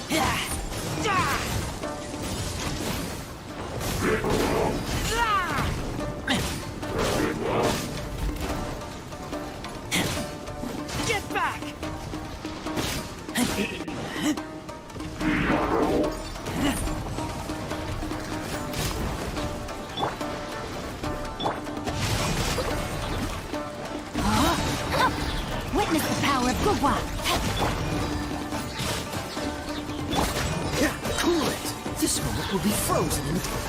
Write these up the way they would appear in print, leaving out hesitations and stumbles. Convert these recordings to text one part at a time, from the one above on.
Get back! Witness the power of Gugwa! Cool it! This moment will be frozen in time.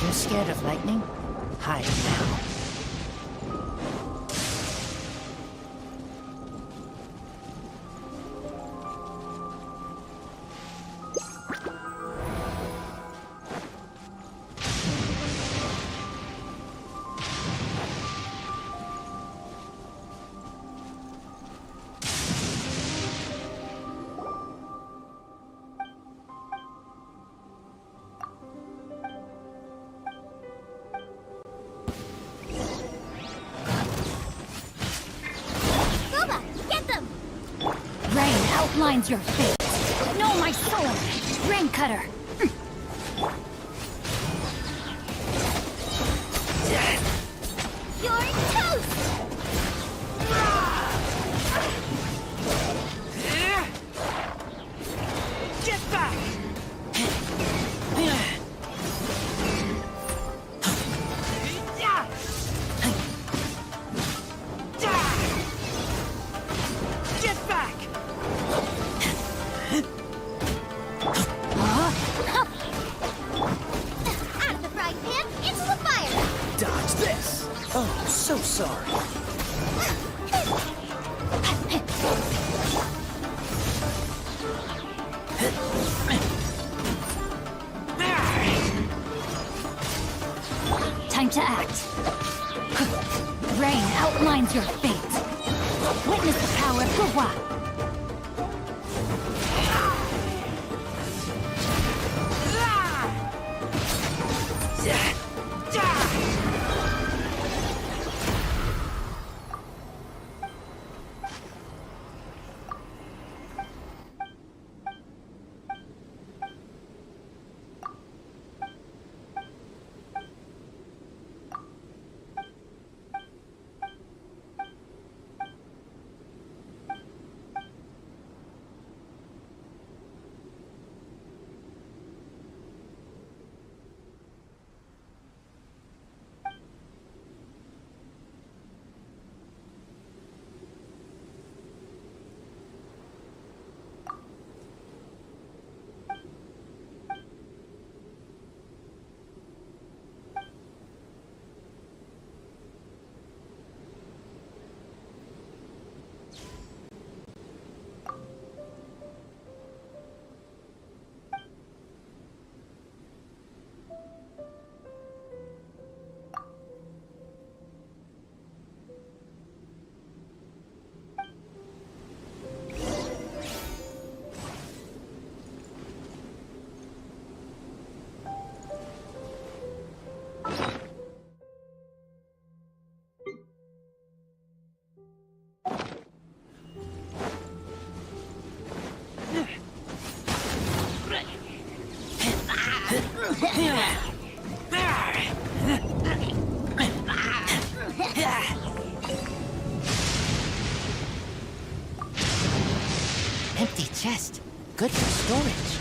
You're scared of lightning? Hide now. Outlines your fate. Know my sword! Rain Cutter! You're toast! Get back! Get back! Out of the frying pan, into the fire! Dodge this! Oh, so sorry. Time to act. Rain outlines your fate. Witness the power of Gugwa. Empty chest. Good for storage.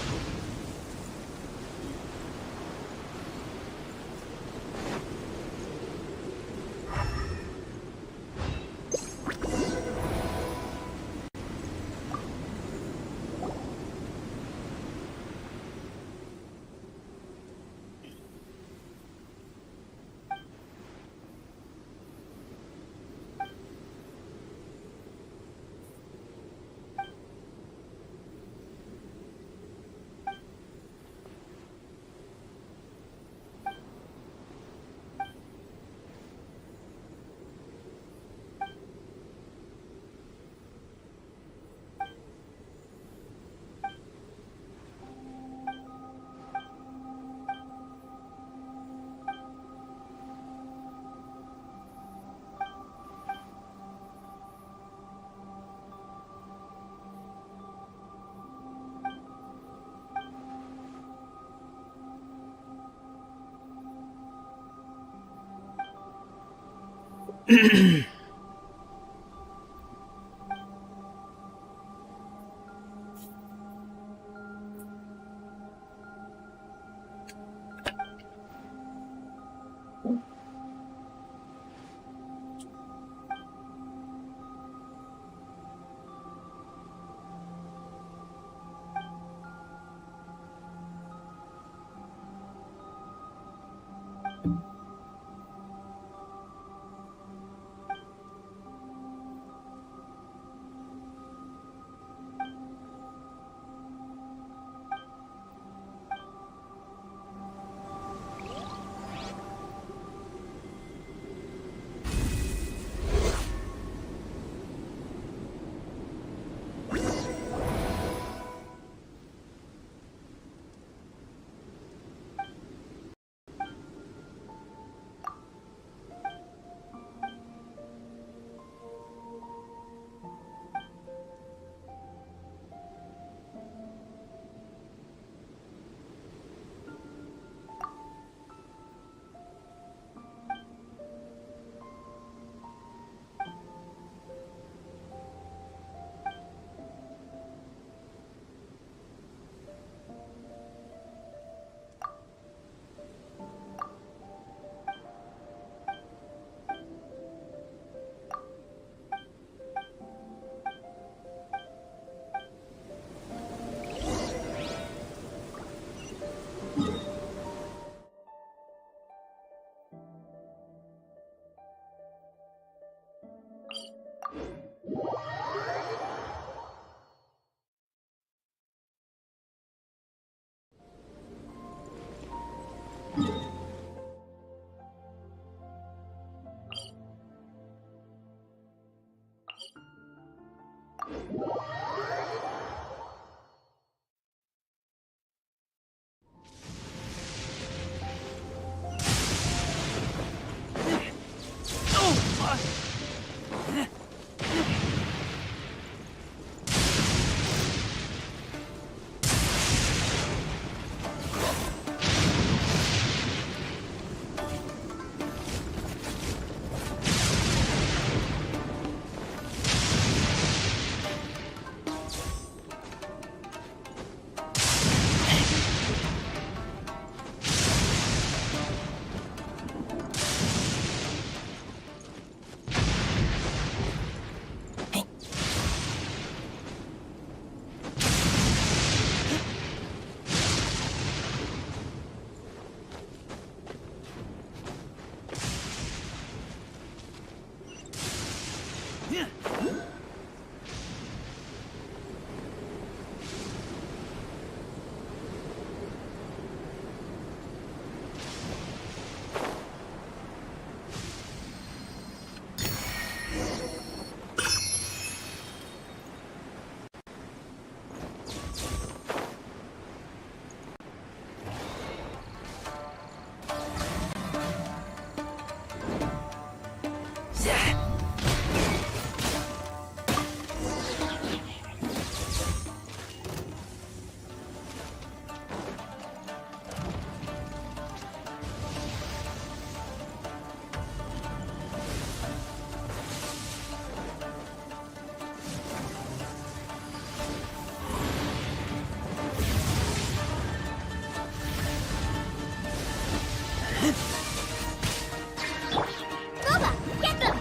Boba, get them!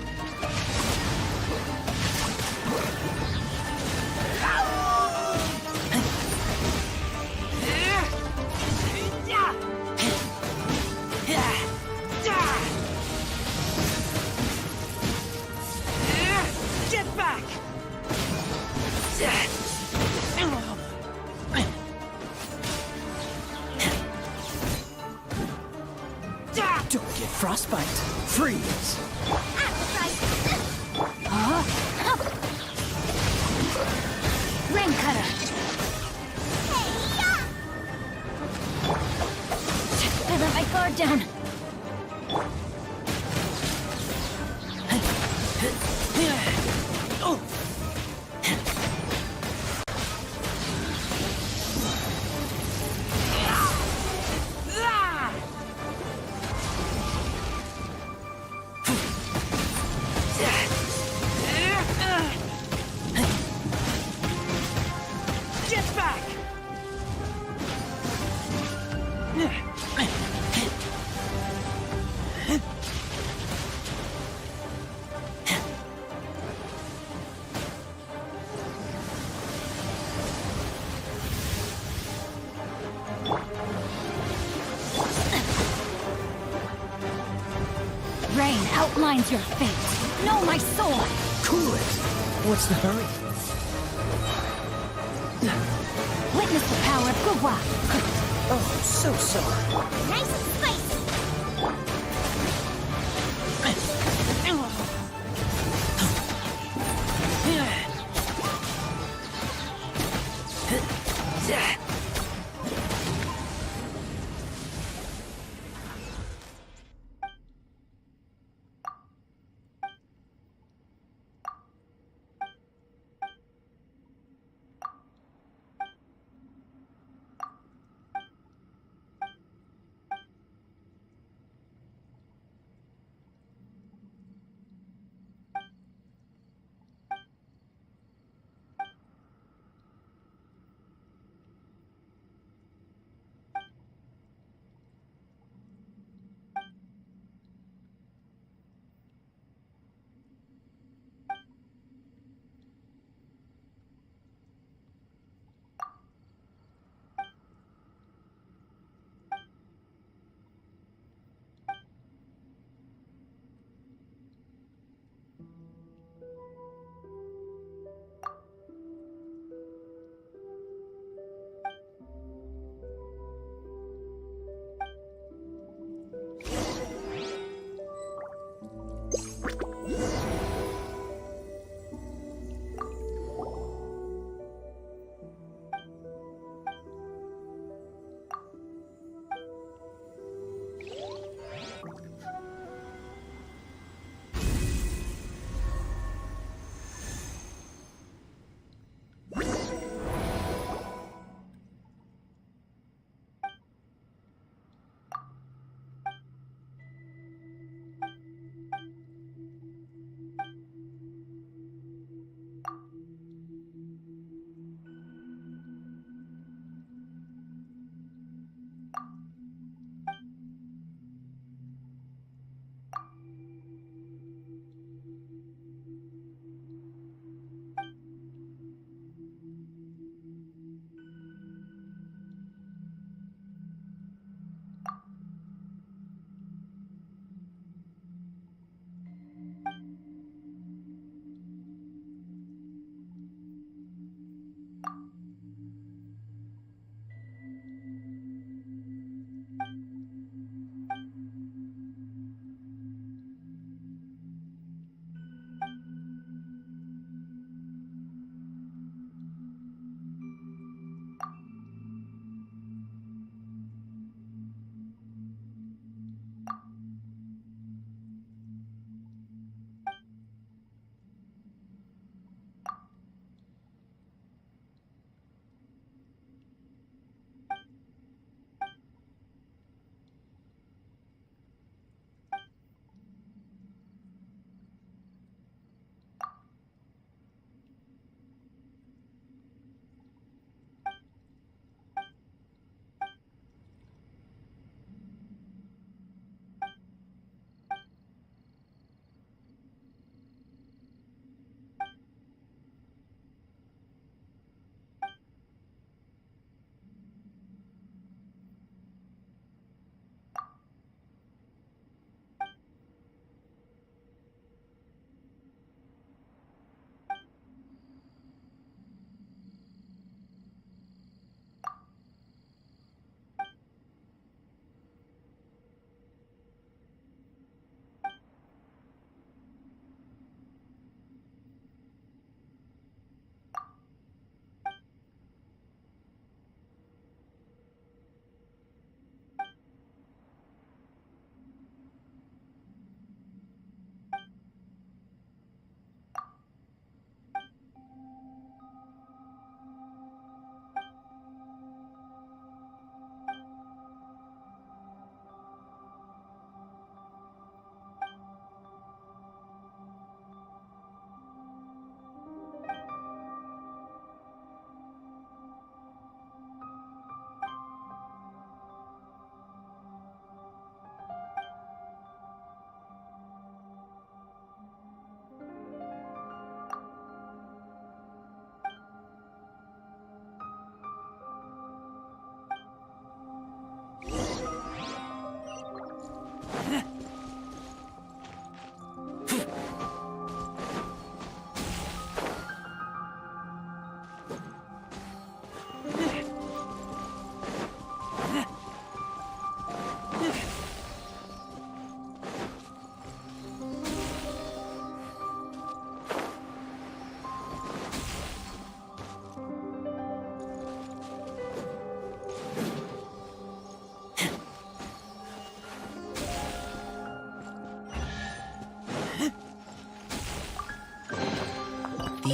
Get back! Don't get frostbite. Freeze. Rain cutter! I let my guard down. Get back! Rain outlines your fate. Know my sword! Cool it. What's the hurry? Witness the power of Gugwa! Oh, so sorry. Nice and spicy!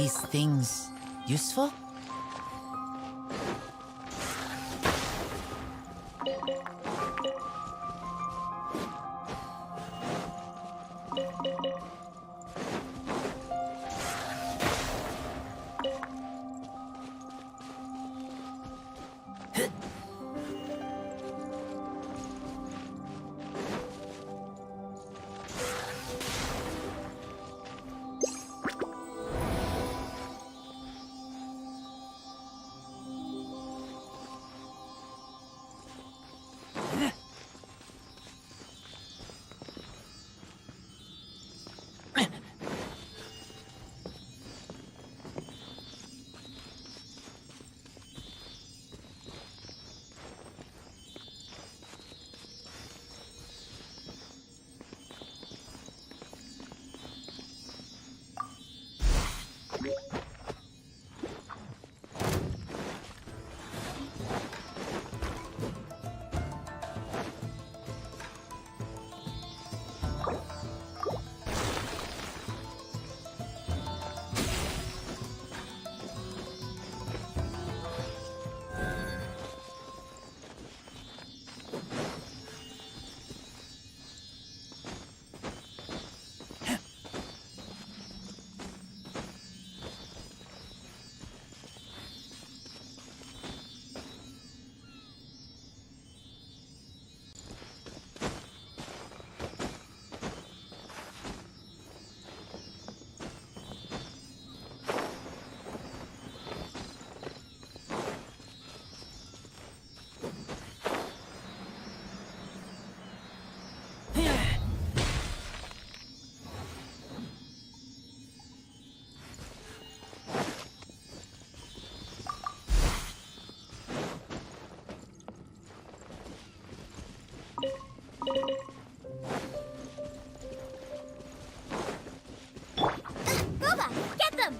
these things useful? Boba, get them!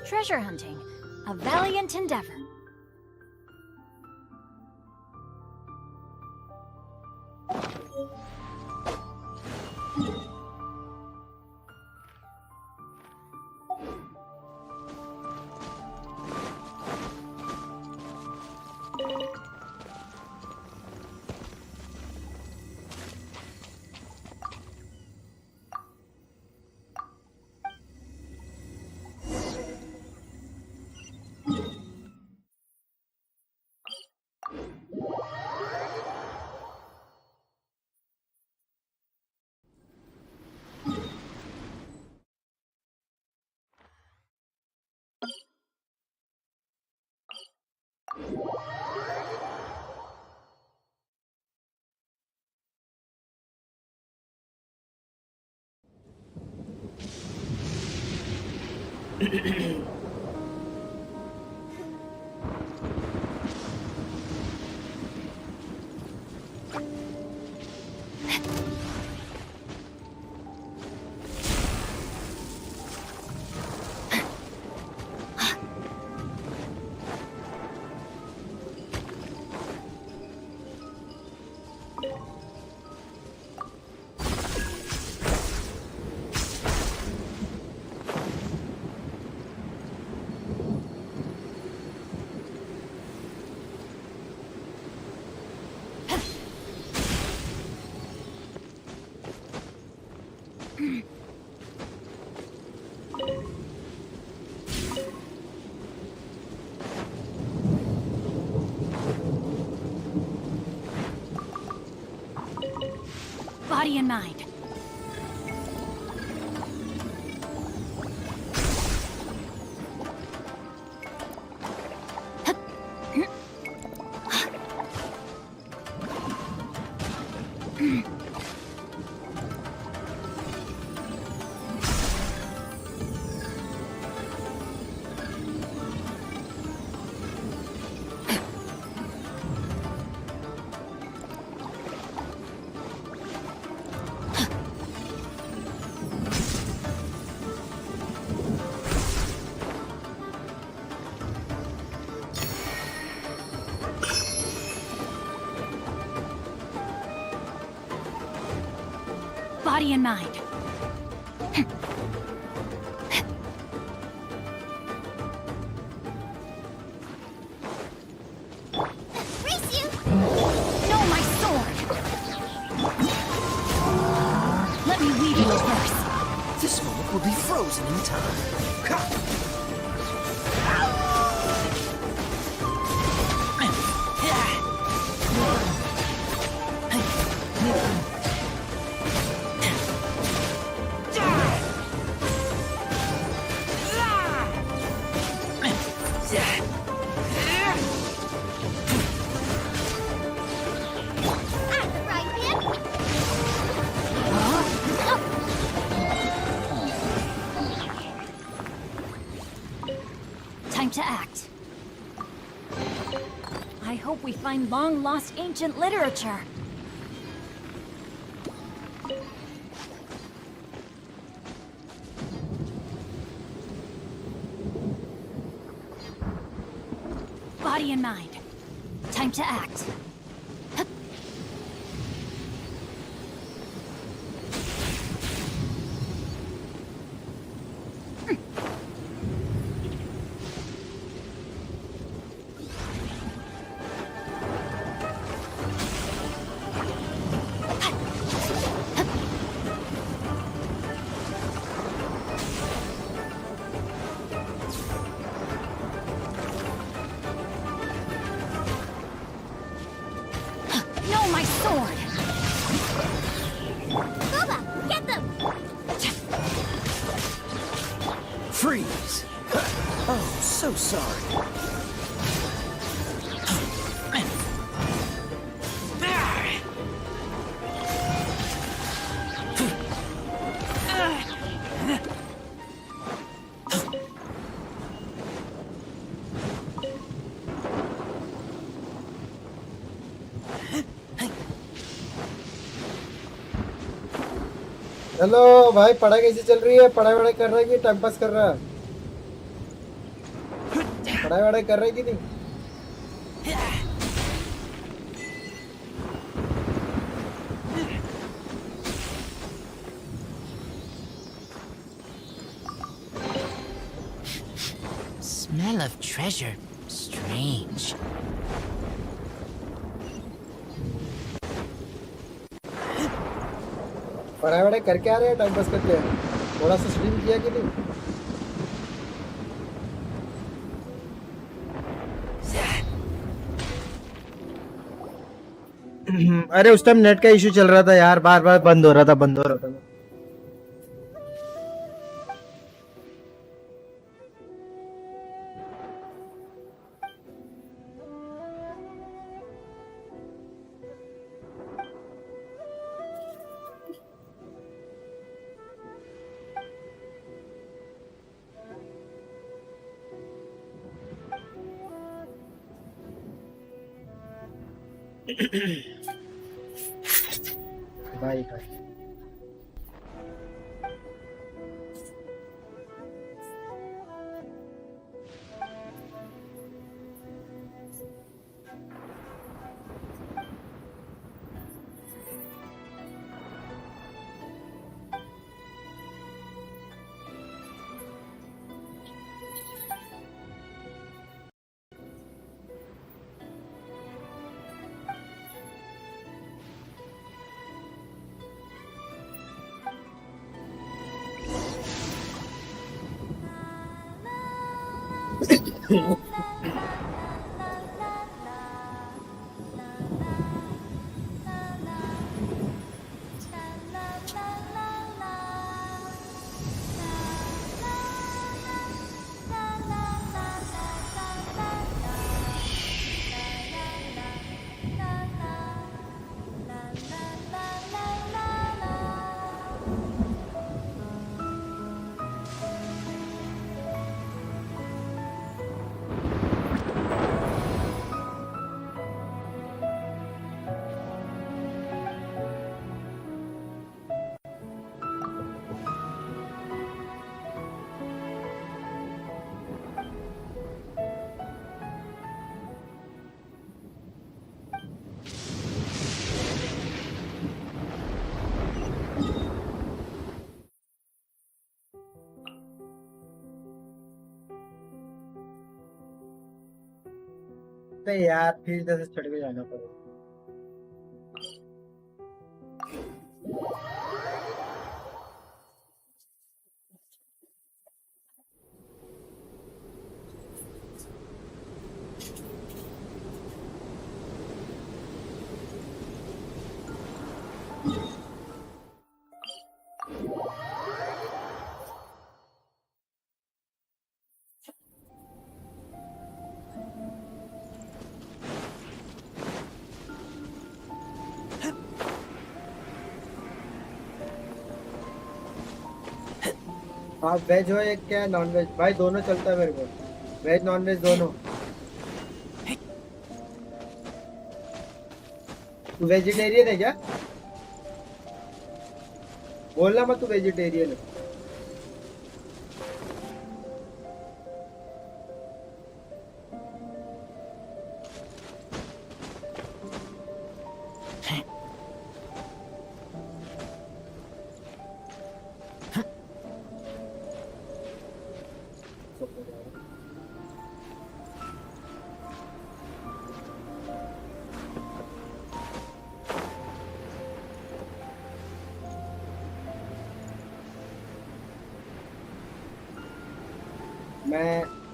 Treasure hunting, a valiant endeavor. Body and mind. Body and mind. Race you! No, my sword! Let me weave you a verse. This moment will be frozen in time. Time to act. I hope we find long-lost ancient literature. Body and mind. Time to act. No, my sword! Boba, get them! Freeze! Oh, so sorry. Hello भाई, पढ़ाई कैसी चल रही है? पढ़ाई वढ़ाई कर रहा है कि टाइम पास कर रहा है? पढ़ाई वढ़ाई कर रहा है कि नहीं? Smell of treasure. Strange. पढ़ाई वढ़ाई करके आ रहे हैं, टाइम पास करके? थोड़ा सा स्ट्रीम किया कि नहीं? अरे उस टाइम नेट का इशू चल रहा था यार, बार बार बंद हो रहा था। भाई भाई तो यार फिर जैसे चढ़ के जाना पड़ेगा। हाँ वेज हो एक क्या नॉन वेज भाई दोनों चलता है मेरे को वेज नॉन वेज दोनों। तू वेजिटेरियन है क्या? बोलना मत तू वेजिटेरियन है।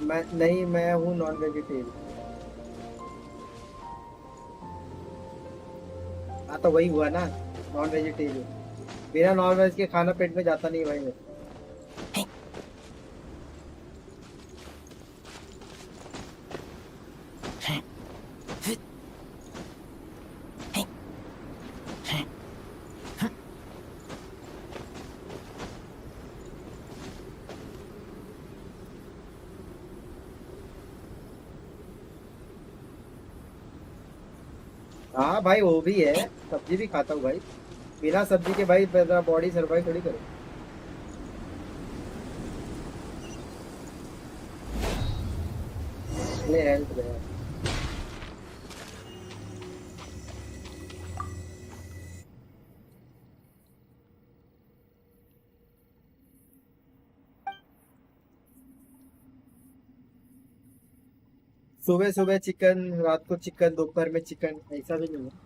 मैं नहीं मैं हूँ नॉन वेजिटेरियन। हाँ तो वही हुआ ना नॉन वेजिटेरियन। बिना नॉन वेज के खाना पेट में जाता नहीं भाई मेरे। हाँ भाई वो भी है सब्जी भी खाता हूँ भाई। बिना सब्जी के भाई मेरा बॉडी सर्वाइव थोड़ी करे। ले हेल्थ गया। सुबह सुबह चिकन रात को चिकन दोपहर में चिकन ऐसा भी नहीं है।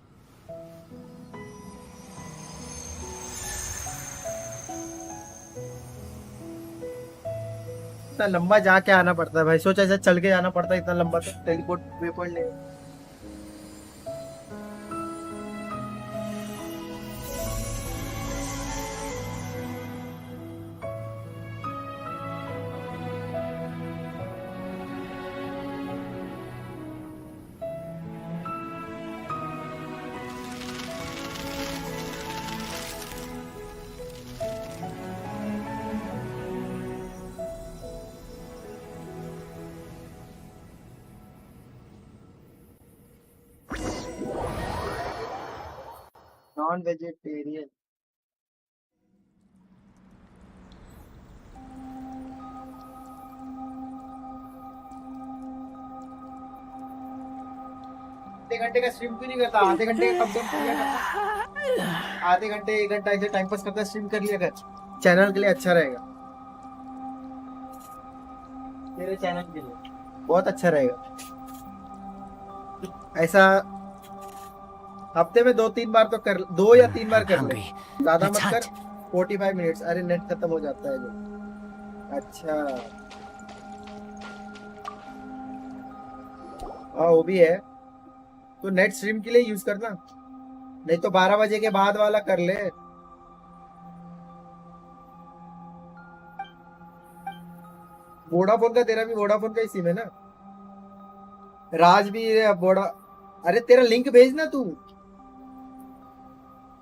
इतना लंबा जाके आना पड़ता है भाई सोचा ऐसा चल के जाना पड़ता है इतना लंबा तो टेलीपोर्ट वे पॉइंट नहीं। Non vegetarian. आधे घंटे का स्ट्रीम क्यों नहीं करता? आधे घंटे का कम से कम किया करता। आधे घंटे 1 घंटा ऐसे टाइम पास करता स्ट्रीम कर लिया कर, चैनल के लिए अच्छा रहेगा। तेरे चैनल के लिए बहुत अच्छा रहेगा ऐसा। हफ्ते में 2-3 बार तो कर, 2 या 3 बार कर ले, hungry. ज्यादा Let's मत कर। hunt. 45 मिनट्स, अरे नेट खत्म हो जाता है जो। अच्छा हाँ वो भी है, तो नेट स्ट्रीम के लिए यूज करना, नहीं तो 12 बजे के बाद वाला कर ले। वोडाफोन का, तेरा भी वोडाफोन का ही सिम है ना? राज भी है अब वोडा। अरे तेरा लिंक भेजना तू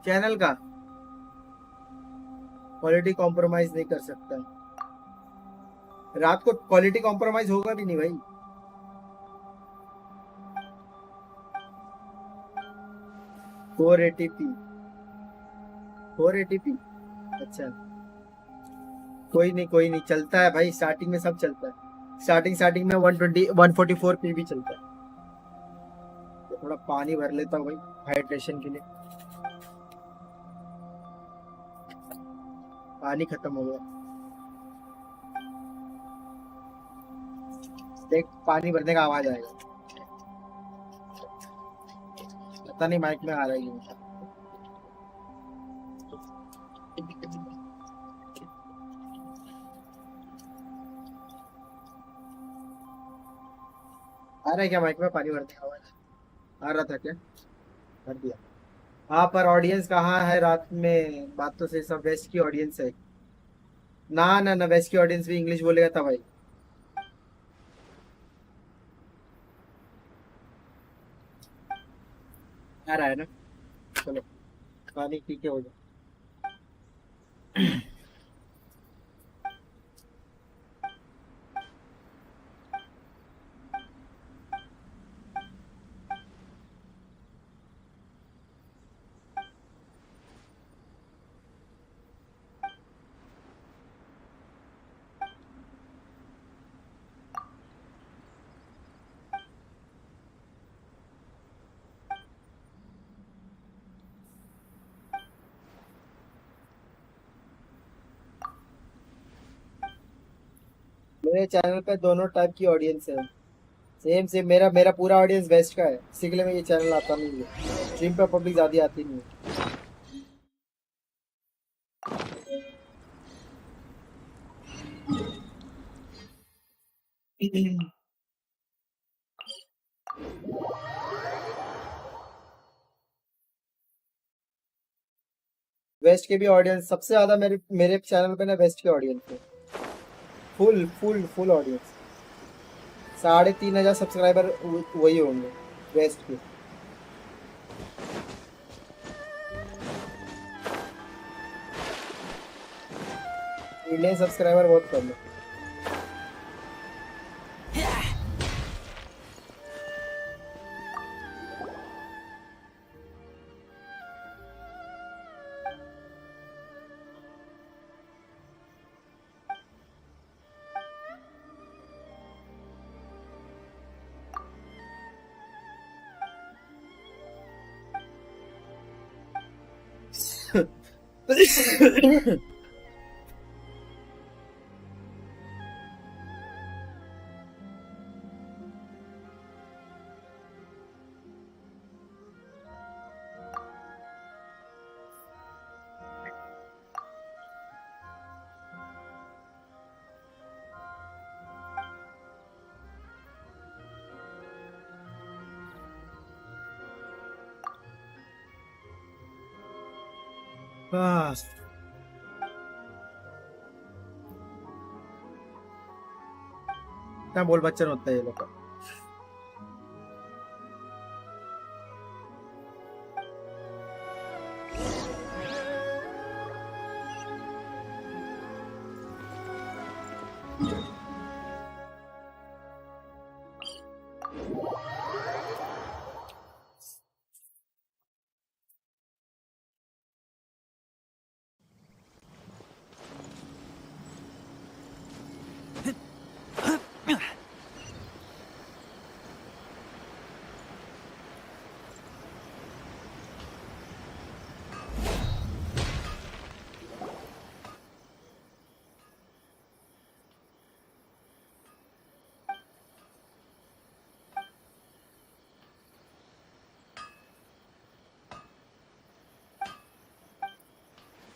चैनल का, क्वालिटी कॉम्प्रोमाइज नहीं कर सकता। रात को क्वालिटी कॉम्प्रोमाइज होगा भी नहीं भाई। 480p, 480p, अच्छा कोई नहीं चलता है भाई, स्टार्टिंग में सब चलता है। स्टार्टिंग में 144p भी चलता है। तो थोड़ा पानी भर लेता हूँ भाई हाइड्रेशन के लिए, पानी खत्म हो गया। देख पानी भरने का आवाज आएगा, पता नहीं माइक में आ रहा है कि नहीं। आ रहा है क्या माइक में पानी भरने का आवाज? आ रहा था क्या? भर दिया। हाँ पर ऑडियंस कहाँ है रात में? बात तो सही, सब वेस्ट की ऑडियंस है। ना वेस्ट की ऑडियंस भी इंग्लिश बोलेगा था भाई। आ रहा है ना, चलो पानी पी के हो जाए। मेरे चैनल पे दोनों टाइप की ऑडियंस है, सेम सेम। मेरा मेरा पूरा ऑडियंस वेस्ट का है, इसी के लिए मैं ये चैनल आता नहीं है। स्ट्रीम पे पब्लिक ज्यादा आती नहीं है। वेस्ट के भी ऑडियंस सबसे ज्यादा मेरे मेरे चैनल पे ना, वेस्ट के ऑडियंस है। Full full full audience, 3,500 subscriber वही होंगे वेस्ट के। इंडियन सब्सक्राइबर बहुत कम है। बस क्या बोल बच्चन होता है ये लोग का।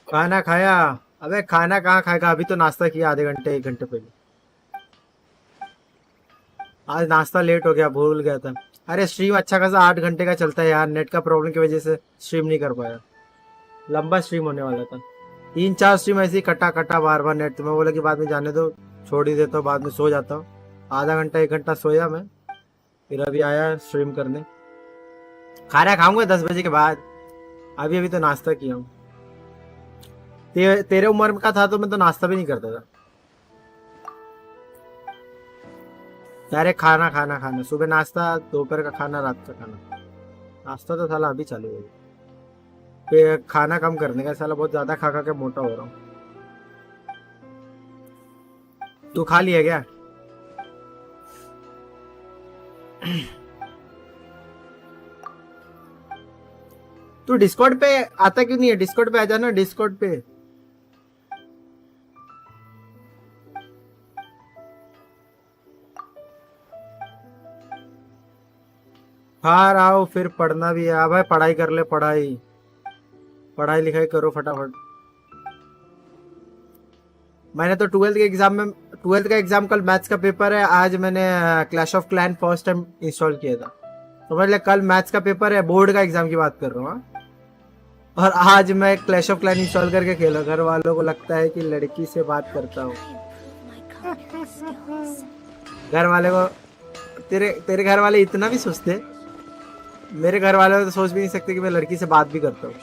खाना खाया? अबे खाना कहाँ खाएगा, अभी तो नाश्ता किया आधे घंटे 1 घंटे पहले। आज नाश्ता लेट हो गया, भूल गया था। अरे स्ट्रीम अच्छा खासा 8 घंटे का चलता है यार, नेट का प्रॉब्लम की वजह से स्ट्रीम नहीं कर पाया। लंबा स्ट्रीम होने वाला था, 3-4 स्ट्रीम ऐसे ही कटा कटा बार बार नेट। तो मैं बोला कि बाद में जाने दो, छोड़ ही देता हूँ, बाद में सो जाता हूँ। आधा घंटा 1 घंटा सोया मैं, फिर अभी आया स्ट्रीम करने। खाना खाऊंगा 10 बजे के बाद, अभी अभी तो नाश्ता किया हूँ। तेरे उम्र का था तो मैं तो नाश्ता भी नहीं करता था। डायरेक्ट खाना खाना खाना, सुबह नाश्ता, दोपहर का खाना, रात का खाना। नाश्ता तो साला अभी चालू हो गया, फिर खाना कम करने का। साला बहुत ज्यादा खा खा के मोटा हो रहा हूँ। तू खा लिया क्या? तू डिस्कॉर्ड पे आता क्यों नहीं है? डिस्कॉर्ड पे आ जाना, डिस्कॉर्ड पे। हाँ आओ, फिर पढ़ना भी है। भाई पढ़ाई कर ले, पढ़ाई पढ़ाई लिखाई करो फटाफट। मैंने तो 12th का एग्जाम कल मैथ्स का पेपर है। आज मैंने clash of clan first time install किया था, तो मतलब कल मैथ्स का पेपर है, बोर्ड का एग्जाम की बात कर रहा हूँ। हाँ? और आज मैं क्लैश ऑफ क्लैन इंस्टॉल करके खेला। घर वालों को लगता है कि लड़की से बात करता हूँ। घर वाले को, तेरे घर वाले इतना भी सोचते? मेरे घर वाले तो सोच भी नहीं सकते कि मैं लड़की से बात भी करता हूँ।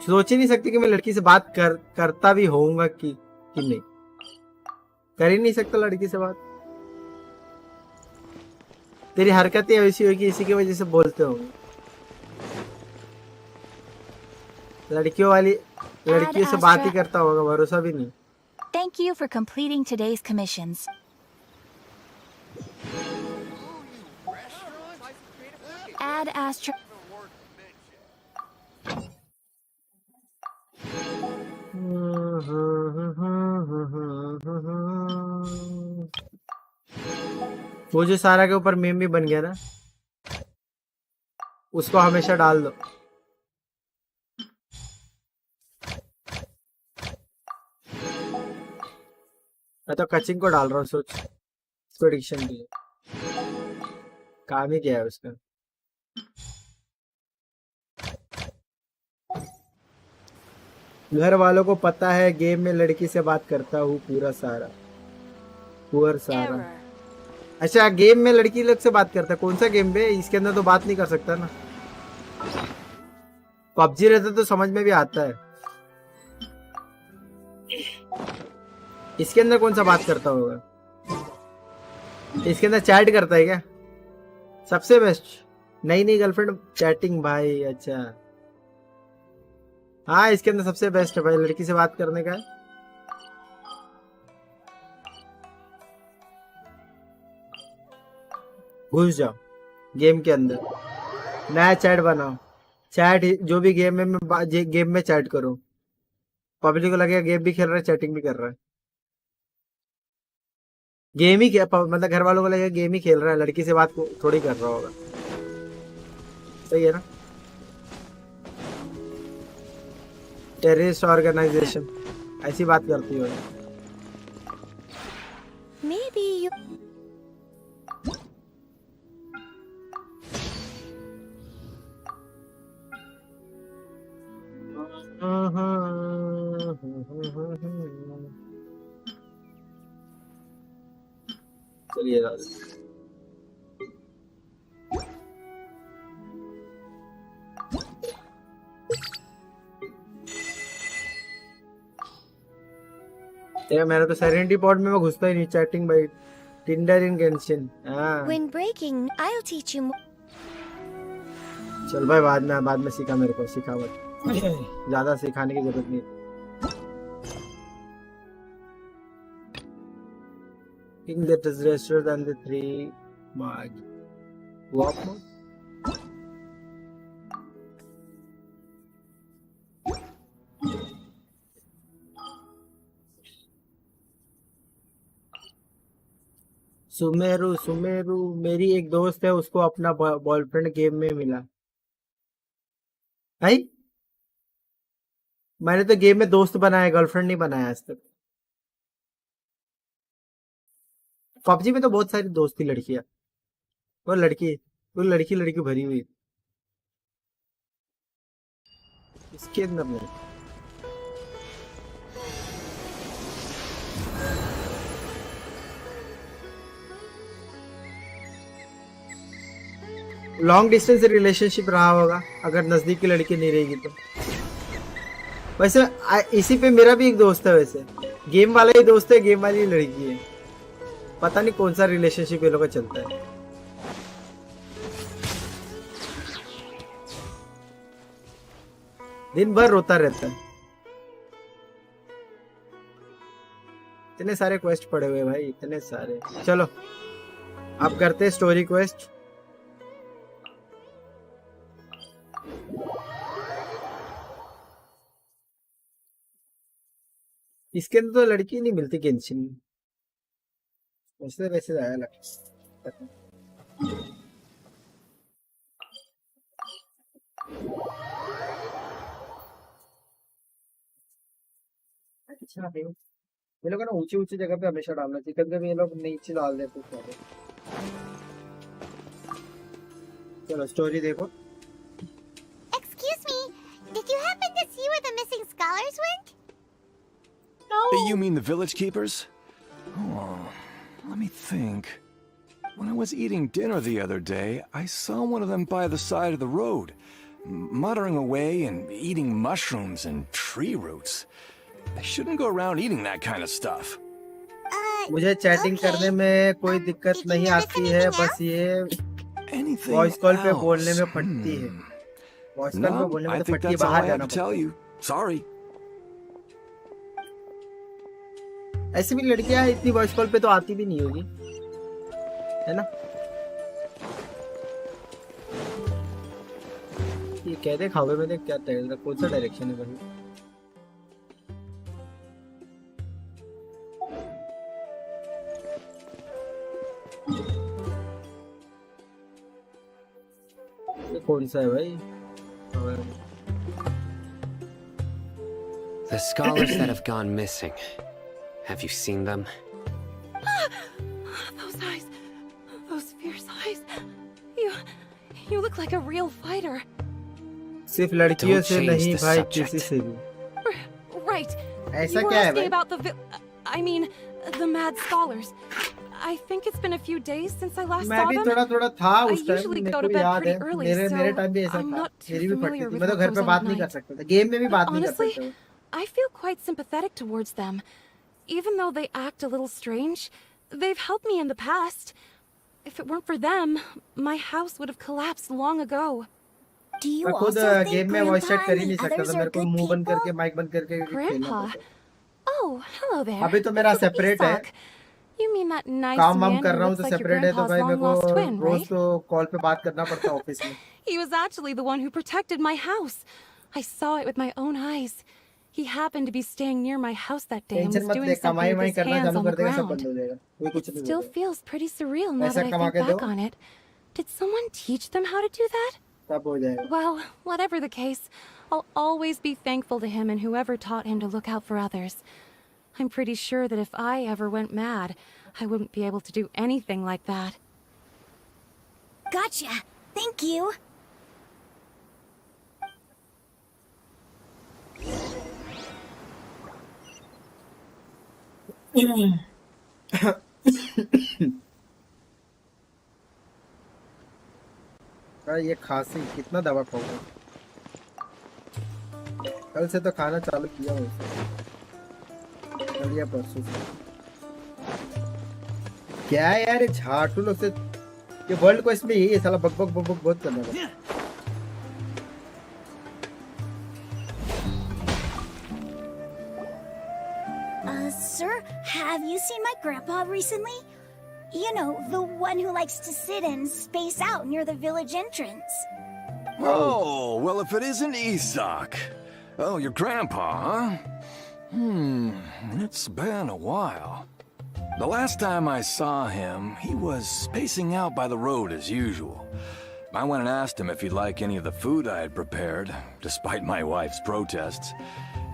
सोच ही नहीं सकते कि मैं लड़की से बात करता भी होऊंगा कि नहीं। कर ही नहीं सकता लड़की से बात। तेरी हरकतें ऐसी होगी, इसी की वजह से बोलते होंगे। लड़कियों से बात ही करता होगा, भरोसा भी नहीं। Thank you for completing today's commissions. Add astra. वो जो सारा के ऊपर मीम भी बन गया ना, उसको हमेशा डाल दो। मैं तो कचिंग को डाल रहा हूँ, सोच, इसको एडिक्शन के लिए। काम ही क्या है उसका। घर वालों को पता है गेम में लड़की से बात करता हूँ पूरा सारा। अच्छा, गेम में लड़की लोग से बात करता है? कौन सा गेम बे? इसके अंदर तो बात नहीं कर सकता ना। पबजी रहता तो समझ में भी आता है, इसके अंदर कौन सा बात करता होगा? इसके अंदर चैट करता है क्या? सबसे बेस्ट नई गर्लफ्रेंड चैटिंग भाई। अच्छा हाँ, इसके अंदर सबसे बेस्ट है भाई लड़की से बात करने का। घुस जाओ गेम के अंदर, नया चैट बनाओ। चैट जो भी गेम में गेम में चैट करो। पब्लिक को लगेगा गेम भी खेल रहा है, चैटिंग भी कर रहा है। गेम ही मतलब घर वालों को लगेगा गेम ही खेल रहा है, लड़की से बात थोड़ी कर रहा होगा। सही है ना? टेररिस्ट ऑर्गेनाइजेशन ऐसी बात करती हो। Maybe you. चलिए राज, मेरा तो सेरेनिटी पॉड में मैं घुसता ही नहीं। चैटिंग भाई, टिंडर इन गेंशिन। हाँ When breaking, I'll teach you more. चल भाई, बाद में सीखा, मेरे को सिखा मत। ज्यादा सिखाने की जरूरत नहीं। King that is lesser than the 3 mag. What more? Sumeru मेरी एक दोस्त है, उसको अपना बॉयफ्रेंड गेम में मिला। भाई मैंने तो गेम में दोस्त बनाया, गर्लफ्रेंड नहीं बनाया आज तक। पबजी में तो बहुत सारी दोस्त थी लड़कियां, वो लड़की लड़की भरी हुई इसके अंदर नहीं। लॉन्ग डिस्टेंस रिलेशनशिप रहा होगा अगर नजदीक की लड़की नहीं रहेगी तो। वैसे इसी पे मेरा भी एक दोस्त है, वैसे गेम वाला ही दोस्त है, गेम वाली लड़की है। पता नहीं कौन सा रिलेशनशिप ये लोग का चलता है। दिन भर रोता रहता है। इतने सारे क्वेस्ट पड़े हुए भाई, इतने सारे। चलो अब करते हैं स्टोरी क्वेस्ट। इसके अंदर तो लड़की नहीं मिलती गेंशिन में, वैसे वैसे आया लगता। अच्छा है ये लोग ना ऊंची ऊंची जगह पे हमेशा डालना चाहिए, कभी ये लोग नीचे डाल देते हैं। चलो स्टोरी देखो। Excuse me, did you happen to see where the missing scholars went? You mean the village keepers? Oh, let me think. When I was eating dinner the other day, I saw one of them by the side of the road, muttering away and eating mushrooms and tree roots. They shouldn't go around eating that kind of stuff. मुझे chatting करने में कोई दिक्कत नहीं आती है, बस ये वॉइस कॉल पे बोलने में फटती है। वॉइस कॉल पे बोलने में तो फटती है, बाहर जाना पड़ता है। Sorry. ऐसी भी लड़कियां इतनी वॉइस कॉल पे तो आती भी नहीं होगी, है ना? ये कह दे खावे में देख क्या टहल, कौन सा डायरेक्शन है भाई? ये कौन सा है भाई? The scholars that have gone missing. Have you seen them? Those eyes. Those fierce eyes. You look like a real fighter. सिर्फ लड़कियों से नहीं भाई, किसी से भी। Right. ऐसा You were क्या है asking भाई? about the mad scholars. I think it's been a few days since I last मैं saw भी them. थोड़ा थोड़ा था I उस टाइम, usually मेरे go को to भी bed याद है। pretty early, मेरे so टाइम भी ऐसा I'm था, not too मेरी भी फटती familiar थी। with मैं तो what घर goes पे on बात at नहीं कर night. सकता था, गेम में भी बात नहीं कर Honestly, सकता। I feel quite sympathetic towards them. Even though they act a little strange, they've helped me in the past. If it weren't for them, my house would have collapsed long ago. Do you मैं खुद also think game में voice chat Grandpa कर ही and नहीं the सकता others था, are मेरे को good मुंह बंद people? करके माइक बंद करके खेलना Grandpa? पड़ता था। Oh, hello there. अभी तो मेरा सेपरेट है, Isak. You mean that nice काम वाम man कर who रहा हूँ looks तो like your सेपरेट है, तो grandpa's भाई मेरे long-lost को twin, रोज right? तो कॉल पे बात करना पड़ता है ऑफिस में। He was actually the one who protected my house. I saw it with my own eyes. He happened to be staying near my house that day and tension was मत doing ले, something कमाई with Y his करना hands चालू on कर the देगा, सब ground. बंद हो जाएगा, कोई कुछ It नहीं still होगा। feels pretty surreal now पैसा that I कमा think के दो, back on it. Did someone teach them how to do that? सब हो जाएगा। Well, whatever the case, I'll always be thankful to him and whoever taught him to look out for others. I'm pretty sure that if I ever went mad, I wouldn't be able to do anything like that. Gotcha. Thank you. ये खांसी कितना दवा खाऊंगा? कल से तो खाना चालू किया हूँ, कल या परसों से। क्या है यार ये झाटू लोग से, ये वर्ल्ड क्वेस्ट में यही है साला, बक बक बक बक बहुत करना पड़ता है। Sir, have you seen my grandpa recently? You know, the one who likes to sit and space out near the village entrance. Oh, well, if it isn't Isak. Oh, your grandpa, huh? It's been a while. The last time I saw him, he was spacing out by the road as usual. I went and asked him if he'd like any of the food I had prepared, despite my wife's protests.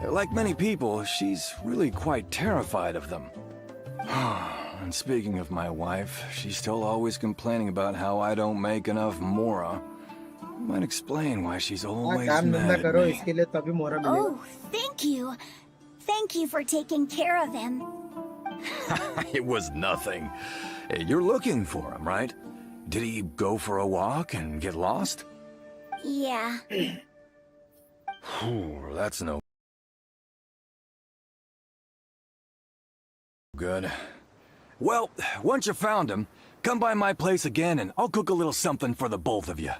Like many people, she's really quite terrified of them. And speaking of my wife, she's still always complaining about how I don't make enough mora. Might explain why she's always mad at me. Oh, thank you. Thank you for taking care of him. It was nothing. You're looking for him, right? Did he go for a walk and get lost? Yeah. That's no good. Well, once you found him, come by my place again and I'll cook a little something for the both of you.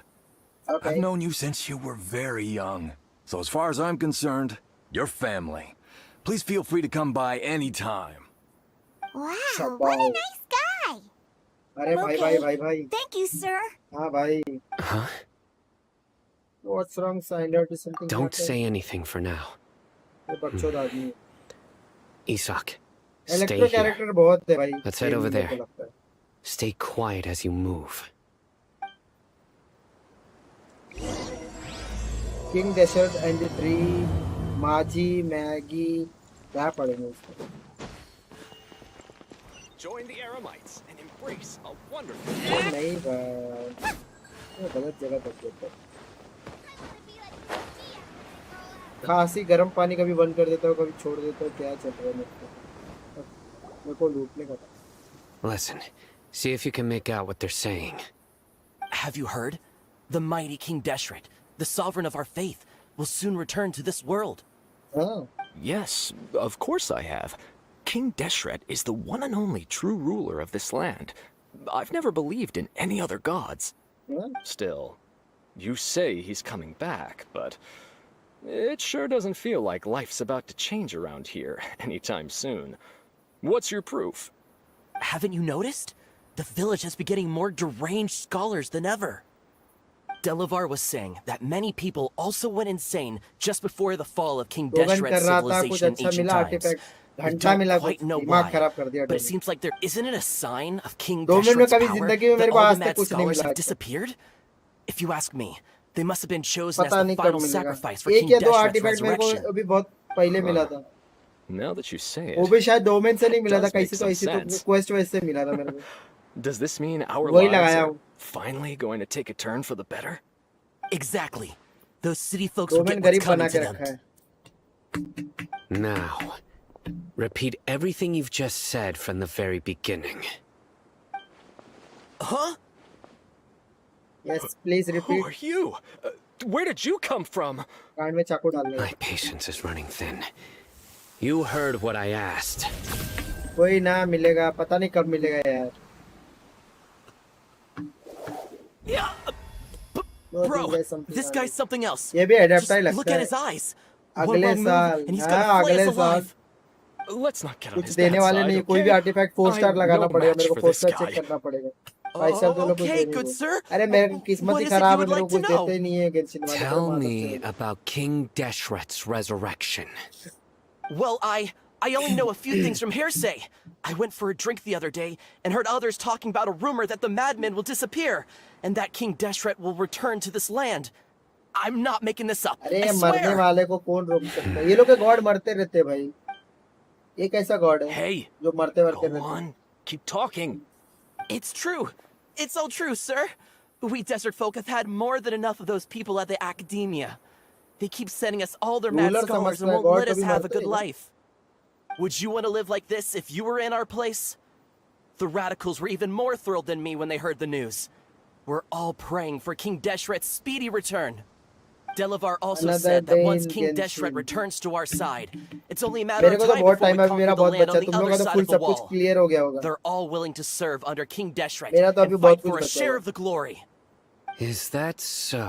Okay. I've known you since you were very young. So as far as I'm concerned, you're family. Please feel free to come by anytime. Wow, Sabay. what a nice guy. अरे भाई भाई भाई भाई Thank you, sir. हाँ भाई Huh? what's wrong signed out to something Don't say anything for now. ये बच्चों का आदमी Isak, stay electro here. Character बहुत है भाई Let's head over मेरे को there. लगता है। Stay quiet as you move. King desert and 3 माजी मैगी क्या पढ़ेंगे उसको Join the Aramites and embrace a wonderful. नहीं भाई ये गलत जगह पर देता है खांसी गर्म पानी कभी बंद कर देता हूँ कभी छोड़ देता हूँ क्या चल रहा है मेरे को लूटने का Listen, see if you can make out what they're saying. Have you heard? The mighty King Deshret, the sovereign of our faith, will soon return to this world. हाँ Yes, of course I have. King Deshret is the one and only true ruler of this land. I've never believed in any other gods. हाँ Still, you say he's coming back, but it sure doesn't feel like life's about to change around here anytime soon. What's your proof? Haven't you noticed? The village has been getting more deranged scholars than ever. Delavar was saying that many people also went insane just before the fall of King रोगन Deshret's कर रहा था कुछ civilization in अच्छा ancient मिला times. Artefact We घंटा मिला don't कुछ quite know दिमाग why, खराब कर दिया but it डोमिन seems like there isn't it a sign of King 2 minute में Deshret's कभी power जिंदगी में मेरे that को all आज the तक mad कुछ नहीं scholars मिला have अच्छा disappeared? If you ask me, they must have been chosen as पता the नहीं कब final मिलेगा sacrifice for एक King या दो Deshret's आर्टिफैक्ट मेरे को resurrection. अभी बहुत पहले मिला था Now that you say वो it, भी शायद डोमेन से नहीं मिला था does make कैसे तो some ऐसे तो sense. क्वेस्ट वैसे मिला था मेरे को does this mean our वही lives लगाया are हूँ finally going to take a turn for the better? Exactly. Those city folks will domain get what's गरीब बना coming के to रखा them. है Now, repeat everything you've just said from the very beginning. Huh? Yes please Who repeat are you? Where did you come from? कान में चाकू डाल दे My patience is running thin. You heard what I asked. कोई ना मिलेगा पता नहीं कब मिलेगा यार Yeah. No, Bro, this guy's something this else. guy's something else. ये भी Just एडेप्टर ही look लगता at है his eyes. One अगले wrong move, साल and he's हाँ gonna flay अगले us साल alive. Let's not get on कुछ his देने bad वाले side, नहीं कोई भी okay? आर्टिफैक्ट 4 स्टार I'm लगाना no पड़ेगा match मेरे को for 4 this star check guy. करना पड़ेगा भाई साहब तो लोग कुछ Okay, देने good दो sir. अरे मेरी किस्मत What ही is it खराब you है would मेरे को like to कुछ know? देते ही नहीं है गेंशिन वाले Tell me about King Deshret's resurrection. Well, I only know a few things from hearsay. I went for a drink the other day and heard others talking about a rumor that the madmen will disappear and that King Deshret will return to this land. I'm not making this up. अरे I मरने swear. वाले को कौन रोक सकता है ये लोग के गॉड मरते रहते हैं भाई ये कैसा गॉड है Hey, जो मरते मरते go रहते हैं on. Keep talking. It's true. It's all true, sir. We desert folk have had more than enough of those people at the academia. They keep sending us all their mad Ruler scholars समझता and है won't God let us कभी have a मरते good हैं life. Would you want to live like this if you were in our place? The radicals were even more thrilled than me when they heard the news. We're all praying for King Deshret's speedy return. Delavar also Another said that day once in King Genshin. Deshret returns to our side, it's only a matter मेरे of को तो time बहुत before we time है मेरा conquer the बहुत land बच्चा on the तुम लोग other का तो side फुल of the सब कुछ wall. क्लियर हो गया होगा They're all willing to serve under King Deshret मेरा तो अभी and बहुत fight कुछ for a बचा share हुआ of the glory. Is that so?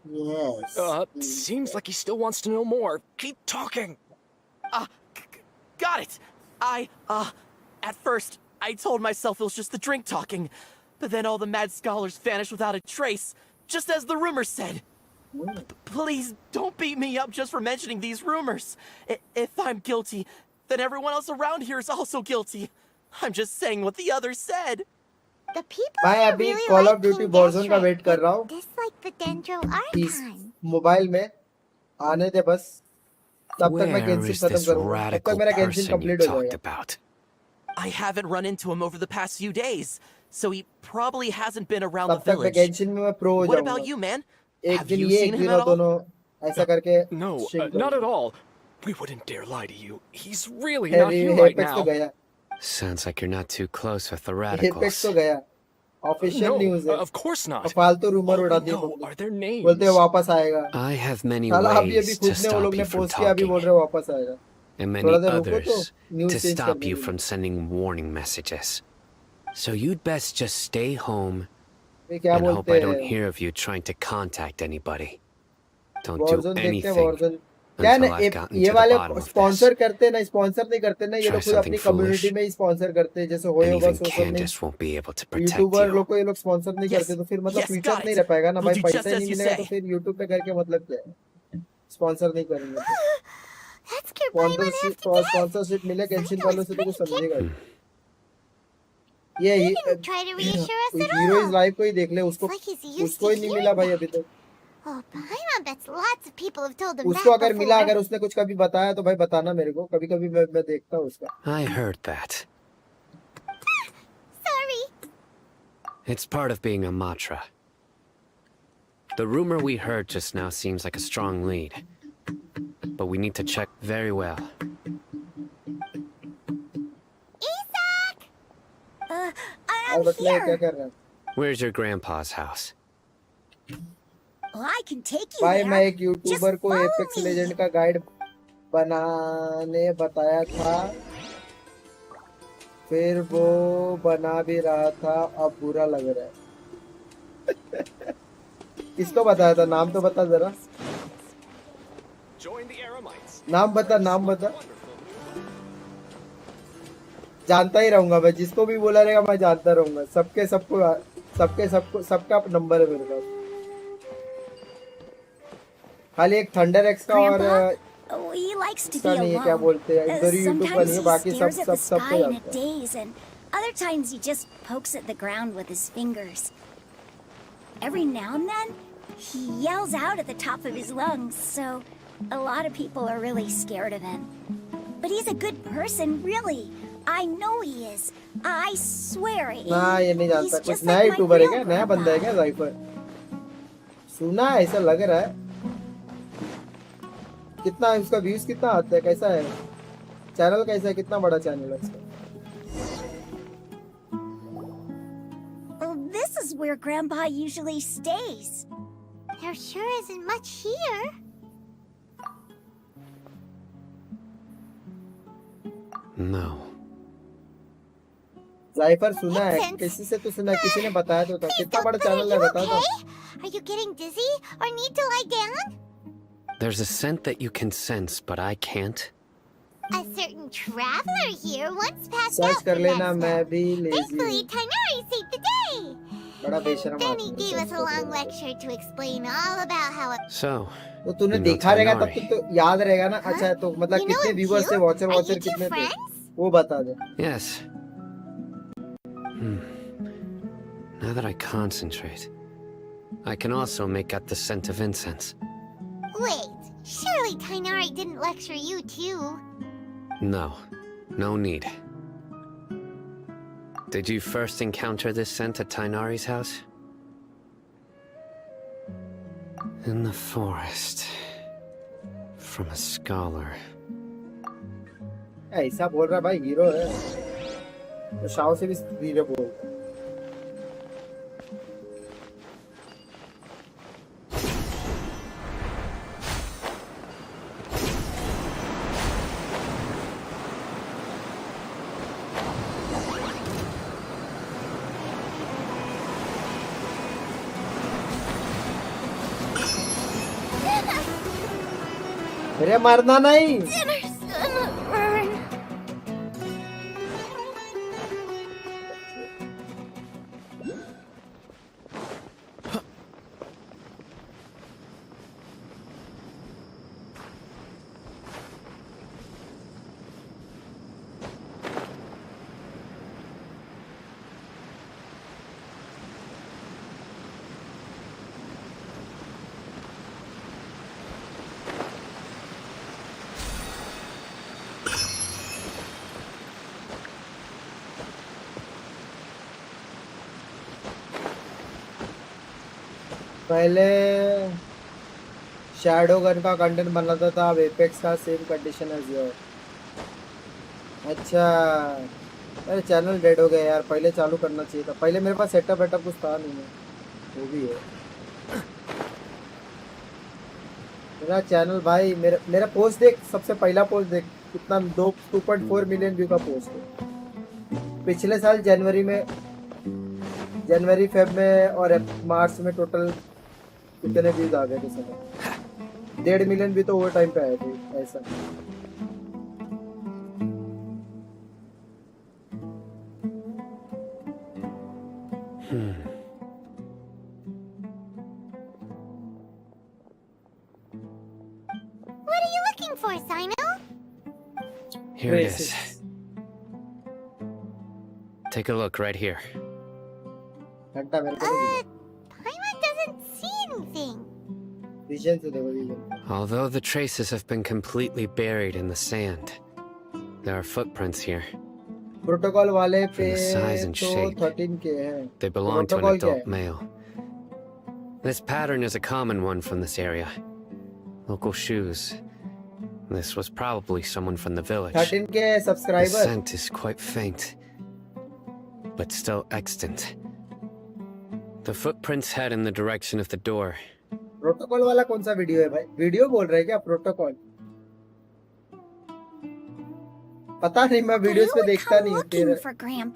Yes Seems like he still wants to know more. Keep talking. Got it. At first, I told myself it was just the drink talking, but then all the mad scholars vanished without a trace, just as the rumors said. Please don't beat me up just for mentioning these rumors. If I'm guilty, then everyone else around here is also guilty. I'm just saying what the others said. The people मैं here अभी really call like of duty King Warzone का Deshret, wait कर रहा हूँ but dislike the Dendro इस Archon. Mobile में आने दे बस तब तक मैं Where गेंशिन is खत्म this करूंगा तब तक radical मेरा गेंशिन person you कंप्लीट हो talked जाएगा about? I haven't run into him over the past few days, so he probably hasn't been around the तब तक मैं village. गेंशिन में मैं प्रो हो What जाऊंगा about you, man? एक Have दिन you ये seen एक him दिन at और all? दोनों ऐसा करके No, स्ट्रीम not at करूंगा all. We wouldn't dare lie to you. He's really not here right apex तो now. गया Sounds like you're not too close with the radicals. Apex तो गया ऑफिशियल No, न्यूज़ है of course और not. फालतू rumour All we उड़ाती है know public are their बोलते हैं names. वापस आएगा I have many साला अभी ways खुद to ने वो लोग stop ने you from पोस्ट किया अभी बोल talking, रहे वापस आएगा and many थोड़ा देर रुको तो others news to change stop करने you के from लिए sending warning messages. So you'd best just stay home ये क्या and hope बोलते I don't हैं hear of you trying to contact anybody. Don't do Warzone देखते हैं anything वॉरज़ोन क्या है ना until I've gotten ये to the वाले bottom of this. स्पॉन्सर करते हैं ना स्पॉन्सर नहीं करते ना ये Try लोग खुद अपनी something foolish, कम्युनिटी में ही स्पॉन्सर करते हैं जैसे होए and होगा even सो सब नहीं Candace won't be able to protect YouTuber you. लोग को ये लोग स्पॉन्सर नहीं करते तो फिर मतलब yes, फ्यूचर got नहीं it. रह पाएगा ना We'll भाई do पैसा just ही as नहीं you मिलेगा तो say. फिर यूट्यूब पे करके मतलब क्या है स्पॉन्सर नहीं करेंगे That's Kirby would have to get. Sponsorship मिले गेंशिन Saito वालों is से तो कुछ great, समझेगा Kim. ये He didn't try to reassure us at hero is all. Life को ही देख ले उसको It's like he's used उसको to ही नहीं hearing मिला भाई that. अभी तक Oh, Paimon bets lots of people have told him उसको that अगर मिला before. अगर उसने कुछ कभी बताया तो भाई बताना मेरे को कभी कभी मैं देखता हूँ उसका I heard that. Sorry. It's part of being a matra. The rumor we heard just now seems like a strong lead. But we need to check very well. Isaac! और I'm बतलाइए क्या here. कर रहा है Where's your grandpa's house? Well, I can take you भाई मैं there. एक YouTuber को follow apex me. Legend का गाइड बनाने बताया था फिर वो बना भी रहा था अब बुरा लग रहा है किसको बताया था नाम तो बता जरा Join the Aramites. नाम बता जानता ही रहूंगा मैं जिसको भी बोला रहेगा मैं जानता रहूंगा सबको सबका नंबर है मेरे पास खाली एक थंडर एक्स का और Grandpa? Oh, he likes to be इसका नहीं है क्या alone. बोलते हैं इधर ही यूट्यूब पर Sometimes नहीं है he बाकी stares at the सबको sky in a जानता है daze, and other times he just pokes at the ground with his fingers. Every now and then, he yells out at the top of his lungs, so a lot of people are really scared of him. But he's a good person, really. I know he is. I swear he. ना ये नहीं जानता He's कुछ just नया like my YouTuber है real क्या नया बंदा है क्या grandpa. जाइफर सुना है ऐसा लग रहा है कितना उसका व्यूज कितना आता है कैसा है चैनल कैसा है कितना बड़ा चैनल है इसका Oh, this is where Grandpa usually stays. There sure isn't much here. No. जाइफर सुना है Nonsense. किसी से तो सुना है किसी ने बताया तो था Please कितना don't, बड़ा but चैनल है are you बता दो okay? Are you getting dizzy or need to lie down? There's a scent that you can sense, but I can't. A certain traveler here once passed search out कर from लेना that मैं stuff. भी lazy Thankfully, हूँ Tainari saved the day. बड़ा बेशरम Then he आदमी gave है, us a search long कर लेना। lecture to explain all about how it... So, तो तूने You know देखा रहेगा तब Tainari. तो याद रहेगा ना अच्छा है तो मतलब You know कितने him व्यूवर्स थे too? Watcher Are watcher you two कितने थे friends? वो बता दे yes. Now that I concentrate, I can also make out the scent of incense. Wait, surely Tainari didn't lecture you too. No, no need. Did you first encounter this scent at Tainari's house? In the forest. From a scholar. ऐसा बोल रहा भाई hero है तो Shao से भी धीरे बोल अरे मरना नहीं Dinner's gonna burn. पहले शैडो गन का कंटेंट बनाता था, अब एपेक्स का सेम कंडीशन है जो। अच्छा अरे चैनल डेड हो गया यार, पहले चालू करना चाहिए था। पहले मेरे पास सेटअप वेटअप कुछ था नहीं है, वो भी है। मेरा चैनल भाई, मेरा पोस्ट देख, सबसे पहला पोस्ट देख कितना, 2.4 मिलियन व्यू का पोस्ट है। पिछले साल जनवरी फेब में और मार्च में टोटल कितने व्यूज आ गए थे सब? 1.5 मिलियन भी तो ओवर टाइम पे आए थे ऐसा। What are you looking for, Sino? Here it is. Take a look right here. घंटा मेरे को नहीं Paimon doesn't see anything. दिखा। विजन से देखो vision. Although the traces have been completely buried in the sand, there are footprints here. Protocol वाले पे From the size and तो shape, 13 के हैं। they belong to an protocol क्या adult है? male. This pattern is a common one from this area. Local shoes. This was probably someone from the village. 13 के The subscriber. scent is quite faint, but still extant. The footprints head in the direction of the door. Protocol वाला कौन सा video है भाई? Video बोल रहे हैं क्या? प्रोटोकॉल पता नहीं, मैं वीडियोस पे देखता नहीं हूँ।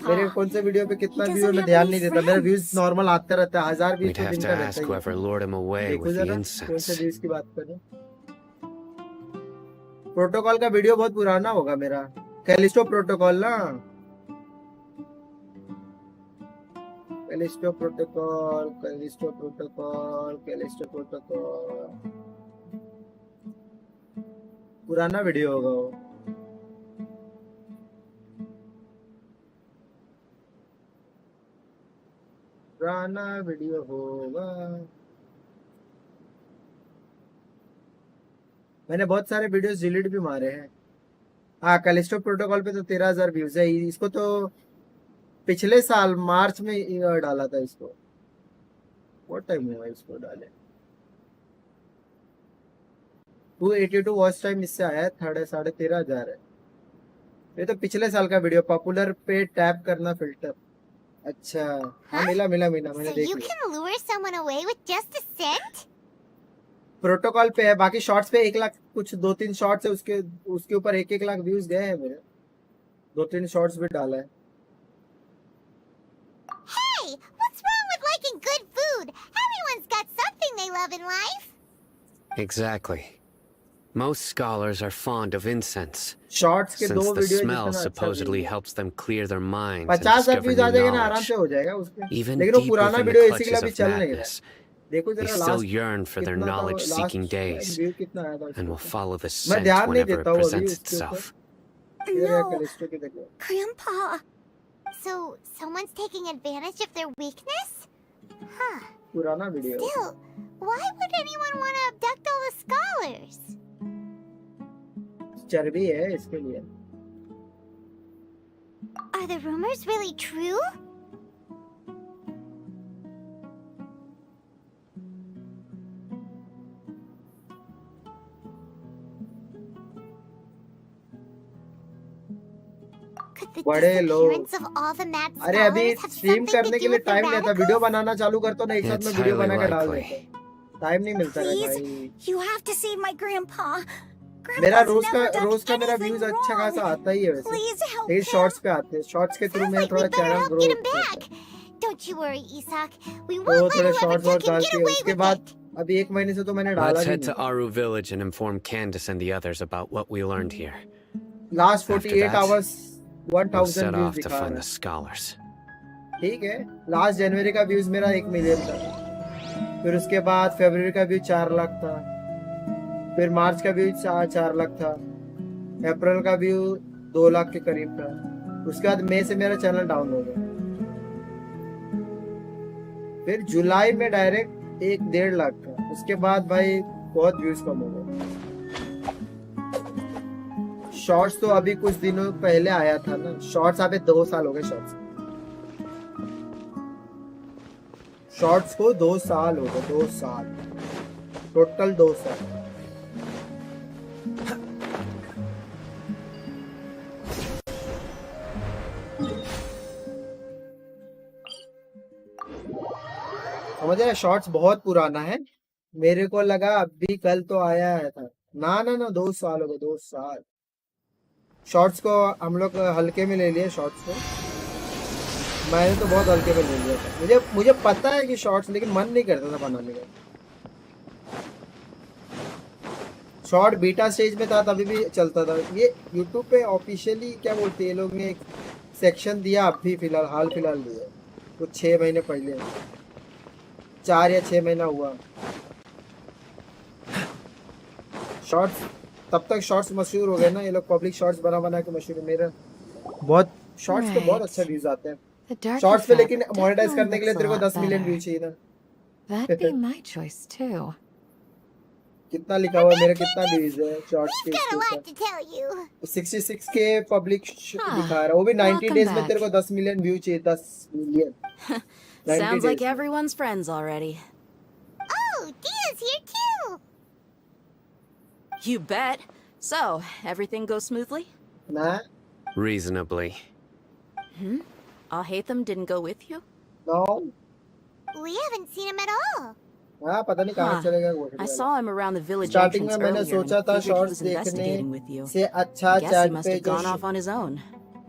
मेरे कौन से वीडियो पे कितना व्यू है मैं ध्यान नहीं देता। मेरा व्यूज नॉर्मल आते रहता है, 1000 व्यूज We'd तो have दिन to का ask रहता है। whoever lured him away देखो with the जरा कौन से incense. व्यूज की बात करें। प्रोटोकॉल का वीडियो बहुत पुराना होगा मेरा। कैलिस्टो प्रोटोकॉल ना, Callisto protocol, Callisto protocol, Callisto protocol, पुराना वीडियो होगा वो। पुराना वीडियो होगा। मैंने बहुत सारे वीडियोस डिलीट भी मारे हैं। हाँ कैलिस्टो प्रोटोकॉल पे तो 13,000 व्यूज है। इसको तो पिछले साल मार्च में डाला था इसको। बहुत टाइम हुआ इसको डाले। 282 वॉच टाइम इससे आया है, 13,500 है। ये तो पिछले साल का वीडियो। पॉपुलर पे टैप करना फिल्टर। अच्छा हाँ मिला मैंने So देख you लिया। can lure someone away with just a scent? Protocol पे है, बाकी शॉर्ट्स पे 1 लाख कुछ 2-3 शॉर्ट्स है, उसके ऊपर 1-1 लाख व्यूज गए हैं मेरे। 2-3 शॉर्ट्स भी डाला है। Hey, what's wrong with liking good food? Everyone's got something they love in life. Exactly. Most scholars are fond of incense, shorts के 2 since the वीडियो smell जितना अच्छा supposedly view. helps them clear their minds and 50,000 discover views आ new जाएगा ना, आराम knowledge. से हो जाएगा उसके। Even लेकिन वो deep पुराना within the वीडियो इसी के लिए clutches अभी of चल नहीं रहा है। madness, देखो they जरा still last yearn for their कितना था, knowledge-seeking days व्यू कितना आया था and उसके will ऊपर। follow the मैं scent ध्यान नहीं whenever it देता हूँ अभी presents उसके ऊपर। itself. ये रहा No, कैलिस्टो की देखो। Grandpa. So someone's taking advantage of their weakness? Huh. पुराना video. Still, why would anyone want to abduct all the scholars? चर्बी है इसके लिए। Are the rumors really true? Could the बड़े लोग। disappearance of all the mad अरे अभी scholars have stream something करने to के do लिए with the टाइम नहीं था। Video radicals? बनाना चालू करता ना, एक साथ It's में वीडियो highly बना के डाल likely. देता। टाइम नहीं मिलता है Please, भाई। you have to save my grandpa. मेरा Grandpa's never done रोज का मेरा anything व्यूज अच्छा wrong. खासा आता ही है वैसे। Please help लेकिन him. शॉर्ट्स पे आते हैं, शॉर्ट्स के थ्रू Sounds मेरा like थोड़ा we better channel help grow get him होता है। back. Don't you worry, Isak. We तो won't let थोड़े whoever शॉर्ट्स और took him डाल get के away उसके with बाद it. अभी 1 महीने से तो मैंने डाला Let's भी head to नहीं। Aru village and inform Candace and the others about what we learned here. Last After 48 that, hours We'll 1000 set views off to दिखा find रहा the है। scholars. ठीक है, लास्ट जनवरी का व्यूज मेरा 1 मिलियन था। फिर उसके बाद फरवरी का व्यू 4 लाख था। फिर मार्च का व्यू 4 लाख था। अप्रैल का व्यू 2 लाख के करीब था। उसके बाद मई से मेरा चैनल डाउन हो गया। फिर जुलाई में डायरेक्ट 1.5 लाख था। उसके बाद भाई बहुत व्यूज कम हो गए। शॉर्ट्स तो अभी कुछ दिनों पहले आया था ना। शॉर्ट्स अभी 2 साल हो गए शॉर्ट्स। शॉर्ट्स को 2 साल हो गए, 2 साल टोटल 2 साल। समझ रहे, शॉर्ट्स बहुत पुराना है। मेरे को लगा अभी कल तो आया है था। ना ना ना 2 साल हो गए, 2 साल। शॉर्ट्स को हम लोग हल्के में ले लिए शॉर्ट्स को। मैंने तो बहुत हल्के में ले लिया था। मुझे पता है कि शॉर्ट्स, लेकिन मन नहीं करता था बनाने का। शॉर्ट बीटा स्टेज में था तभी भी चलता था। ये यूट्यूब पे ऑफिशियली क्या बोलते हैं, ये लोग ने एक सेक्शन दिया अभी फिलहाल, हाल फिलहाल दिया कुछ 6 महीने पहले, 4 या 6 महीना हुआ। शॉर्ट्स तब तक शॉर्ट्स मशहूर हो गए ना, ये लोग पब्लिक शॉर्ट्स बना बना के मशहूर है। मेरा बहुत शॉर्ट्स पे बहुत अच्छा व्यूज आते हैं शॉर्ट्स पे, लेकिन मोनेटाइज करने के लिए तेरे को 10 मिलियन व्यू चाहिए ना। That'd be my choice too. कितना लिखा हुआ मेरा, कितना व्यूज है शॉर्ट्स के Got a lot ऊपर? to tell you. 66 के पब्लिक दिखा रहा है, वो भी 90 डेज में तेरे को 10 मिलियन व्यू चाहिए, 10 million. Sounds like everyone's friends already. Oh, Dia's here too. You bet. So, everything goes smoothly? Nah. Reasonably. Hatham didn't go with you? No. We haven't seen him at all. हाँ पता नहीं कहाँ चलेगा वो। I saw him around the village starting entrance में मैंने earlier सोचा and था figured he shorts was investigating with देखने you. से अच्छा Guess he चैट must पे have gone off on his own.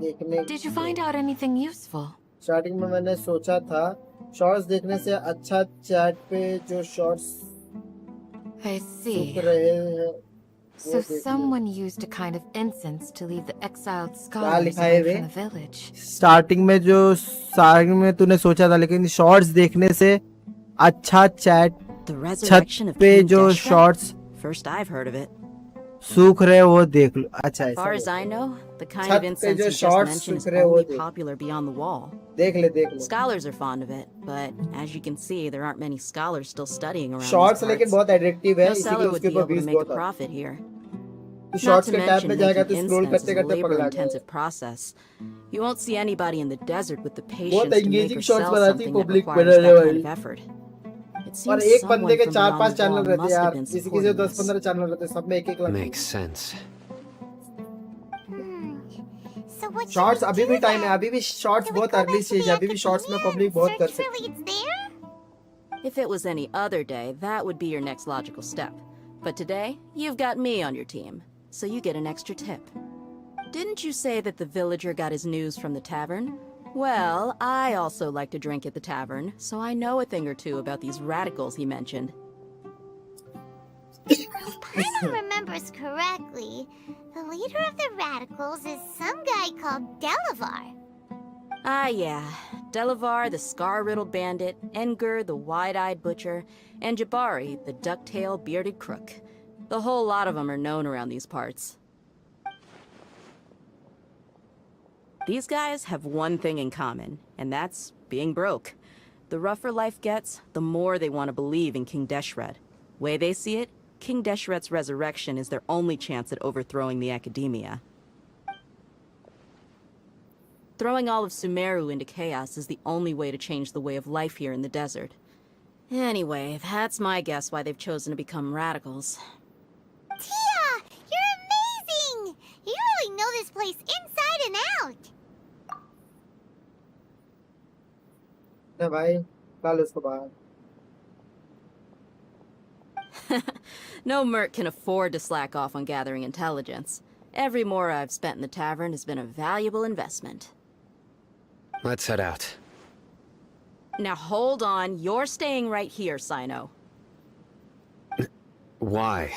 देखने। Did you find out anything useful? Starting में मैंने सोचा था शॉर्ट्स देखने से अच्छा चैट पे जो शॉर्ट्स I see. सूख रहे हैं। So someone used a kind of incense to lead the exiled क्या scholars लिखा है away रे? from the village. स्टार्टिंग में तूने सोचा था, लेकिन शॉर्ट्स देखने से अच्छा चैट The छत resurrection of पे King जो Deshret? Shorts First I've heard of it. सूख रहे वो देख लो। अच्छा As far as ऐसा I know, the kind छत of पे incense जो you just shorts mentioned is सूख रहे वो only देख। popular beyond the wall. देख ले। Scholars are fond of it, but as you can see, there aren't many scholars still studying around shorts these लेकिन parts. बहुत addictive है, No इसीलिए seller would उसके be ऊपर able to views make a बहुत आते profit here. हैं। Not shorts to के टैब mention में जाएगा making तो स्क्रॉल incense करते is a करते पगला labor-intensive process. You won't see anybody in the desert with the बहुत patience to make engaging or shorts sell बनाती something that पब्लिक requires बनाने that kind वाली। of effort. It और seems एक someone बंदे के from 4-5 beyond the channel wall रहते must have यार, been किसी से supporting this. 10-15 चैनल रहते, सब में एक lakh. Makes sense. So what shorts should we अभी do भी टाइम है, then? अभी भी शॉर्ट्स Do we बहुत go early back to stage the है, अभी भी शॉर्ट्स में academia पब्लिक and बहुत कर search for सकती है। leads there? If it was any other day, that would be your next logical step. But today, you've got me on your team, so you get an extra tip. Didn't you say that the villager got his news from the tavern? Well, I also like to drink at the tavern, so I know a thing or two about these radicals he mentioned. If Paimon remembers correctly, the leader of the radicals is some guy called Delavar. Ah, yeah. Delavar, the scar-riddled bandit, Engur, the wide-eyed butcher, and Jabari, the duck-tailed bearded crook. The whole lot of them are known around these parts. These guys have one thing in common, and that's being broke. The rougher life gets, the more they want to believe in King Deshret. Way they see it, King Deshret's resurrection is their only chance at overthrowing the academia. Throwing all of Sumeru into chaos is the only way to change the way of life here in the desert. Anyway, that's my guess why they've chosen to become radicals. Tia, you're amazing! You really know this place inside and out. ना भाई कल उसको बाहर। No merc can afford to slack off on gathering intelligence. Every mora I've spent in the tavern has been a valuable investment. Let's head out. Now hold on, you're staying right here, Sino. Why?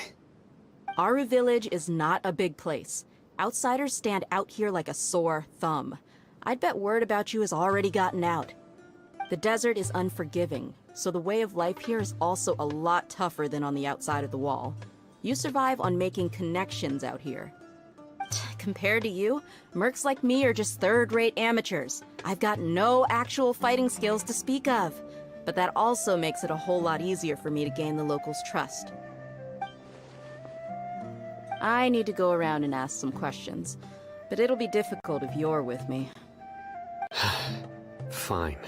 Aru village is not a big place. Outsiders stand out here like a sore thumb. I'd bet word about you has already gotten out. The desert is unforgiving, so the way of life here is also a lot tougher than on the outside of the wall. You survive on making connections out here. Compared to you, mercs like me are just third-rate amateurs. I've got no actual fighting skills to speak of, but that also makes it a whole lot easier for me to gain the locals' trust. I need to go around and ask some questions, but it'll be difficult if you're with me. Fine.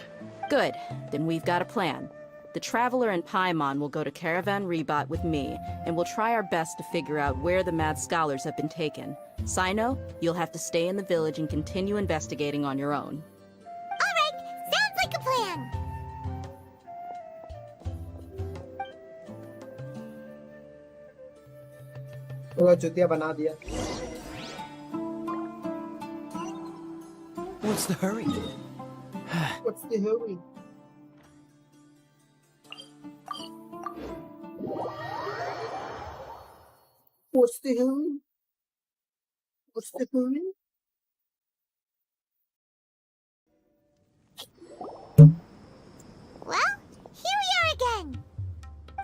Good. Then we've got a plan. The Traveler and Paimon will go to Caravan Rebot with me, and we'll try our best to figure out where the mad scholars have been taken. Sino, you'll have to stay in the village and continue investigating on your own. Alright, sounds like a plan. तो चुतिया बना दिया. What's the hurry? What's the hurry? What's the hurry? What's the hurry? Well, here we are again.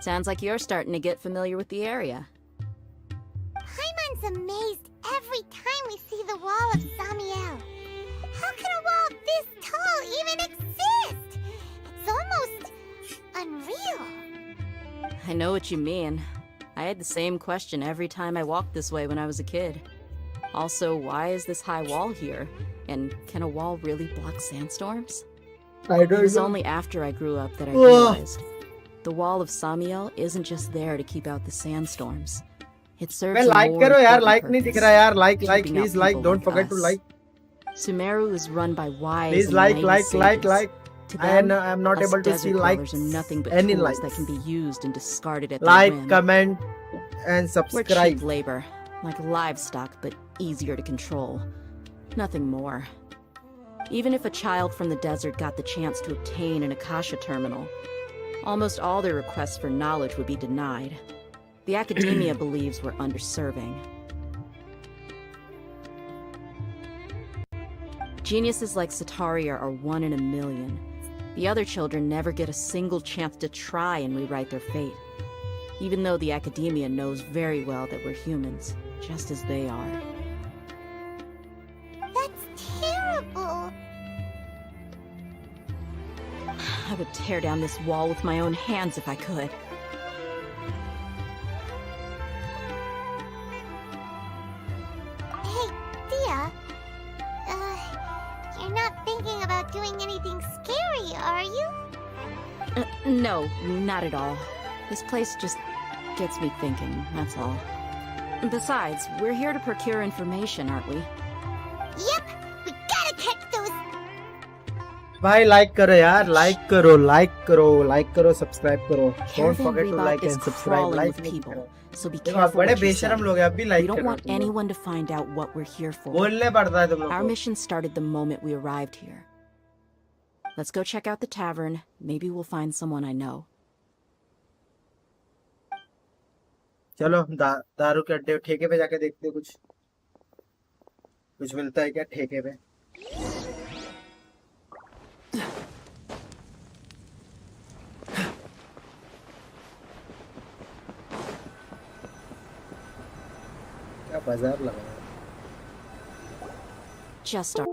Sounds like you're starting to get familiar with the area. Paimon's amazed every time we see the wall of Samiel. How can a wall this tall even exist? It's almost unreal. I know what you mean. I had the same question every time I walked this way when I was a kid. Also, why is this high wall here? And can a wall really block sandstorms? I It don't was know. only after I grew up that I realized the wall of Samiel isn't just there to keep out the sandstorms. It serves मैं a like more करो यार, important like नहीं दिख purpose, रहा यार, like keeping out please like, people don't forget to us. like, Sumeru is run by wise please and like mighty sages. To them, I'm not us able to desert see dwellers likes, are nothing but any tools likes. that can be used and discarded at Like, their whim. comment and We're subscribe. cheap labor, like livestock, but easier to control. Nothing more. Even if a child from the desert got the chance to obtain an Akasha terminal, almost all their requests for knowledge would be denied. The academia believes we're underserving. Geniuses like Sataria are one in a million. The other children never get a single chance to try and rewrite their fate, even though the academia knows very well that we're humans, just as they are. That's terrible. I would tear down this wall with my own hands if I could. Hey, Thea. You're not thinking about doing anything scary, are you? No, not at all. This place just gets me thinking, that's all. Besides, we're here to procure information, aren't we? Yep, we gotta catch those. भाई like करो यार, like करो, subscribe करो. Don't Caravan forget to Rebot like is and subscribe. crawling Like with नहीं people, करो. so be देखो आप careful बड़े what you say. बेशरम लोग हैं, अब भी like We don't करो want तुम लोग. anyone to find out what we're here for. बोलने पड़ता है तुम लोग Our को. mission started the moment we arrived here. Let's go check out the tavern. Maybe we'll find someone I know. चलो दारू के अड्डे ठेके पे जाके देखते हैं कुछ मिलता है क्या ठेके पे. क्या बाजार लगा है. Just our...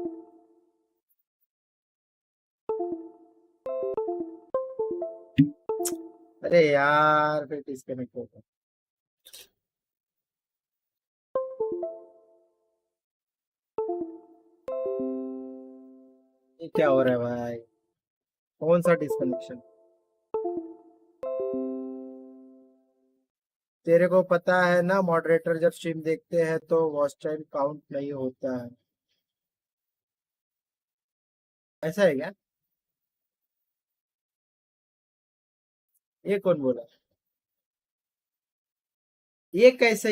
अरे यार फिर डिस्कनेक्ट हो गया. ये क्या हो रहा है भाई. कौन सा डिस्कनेक्शन. तेरे को पता है ना, मॉडरेटर जब स्ट्रीम देखते हैं तो वॉच टाइम काउंट नहीं होता है. ऐसा है क्या. ये कौन बोला. ये कैसे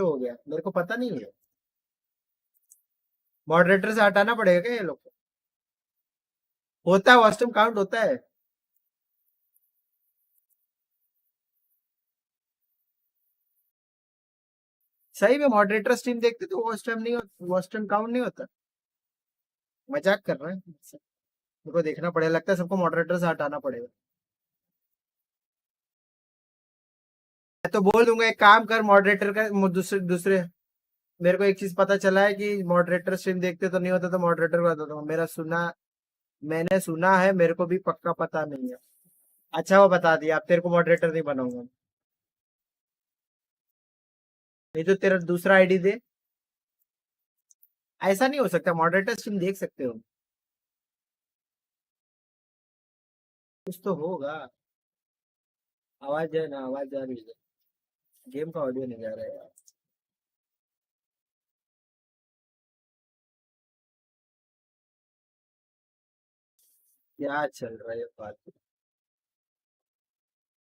हो गया, मेरे को पता नहीं है. मॉडरेटर से हटाना पड़ेगा क्या ये लोग को. होता है वॉच टाइम काउंट होता है. सही में मॉडरेटर स्ट्रीम देखते तो वॉच टाइम काउंट नहीं होता. मजाक कर रहे हैं. मेरे को देखना पड़ेगा, लगता है सबको मॉडरेटर से हटाना पड़ेगा. मैं तो बोल दूंगा एक काम कर, मॉडरेटर का दूसरे मेरे को एक चीज पता चला है कि मॉडरेटर स्ट्रीम देखते तो नहीं होता, तो मॉडरेटर को बताता हूँ. मैंने सुना है, मेरे को भी पक्का पता नहीं है. अच्छा वो बता दिया, अब तेरे को मॉडरेटर नहीं बनाऊंगा. नहीं तो तेरा दूसरा आईडी दे. ऐसा नहीं हो सकता, मॉडरेटर स्ट्रीम देख सकते हो. कुछ तो होगा। आवाज है ना, आवाज जा रही है, गेम का ऑडियो नहीं जा रहा है यार। क्या चल रहा है बात?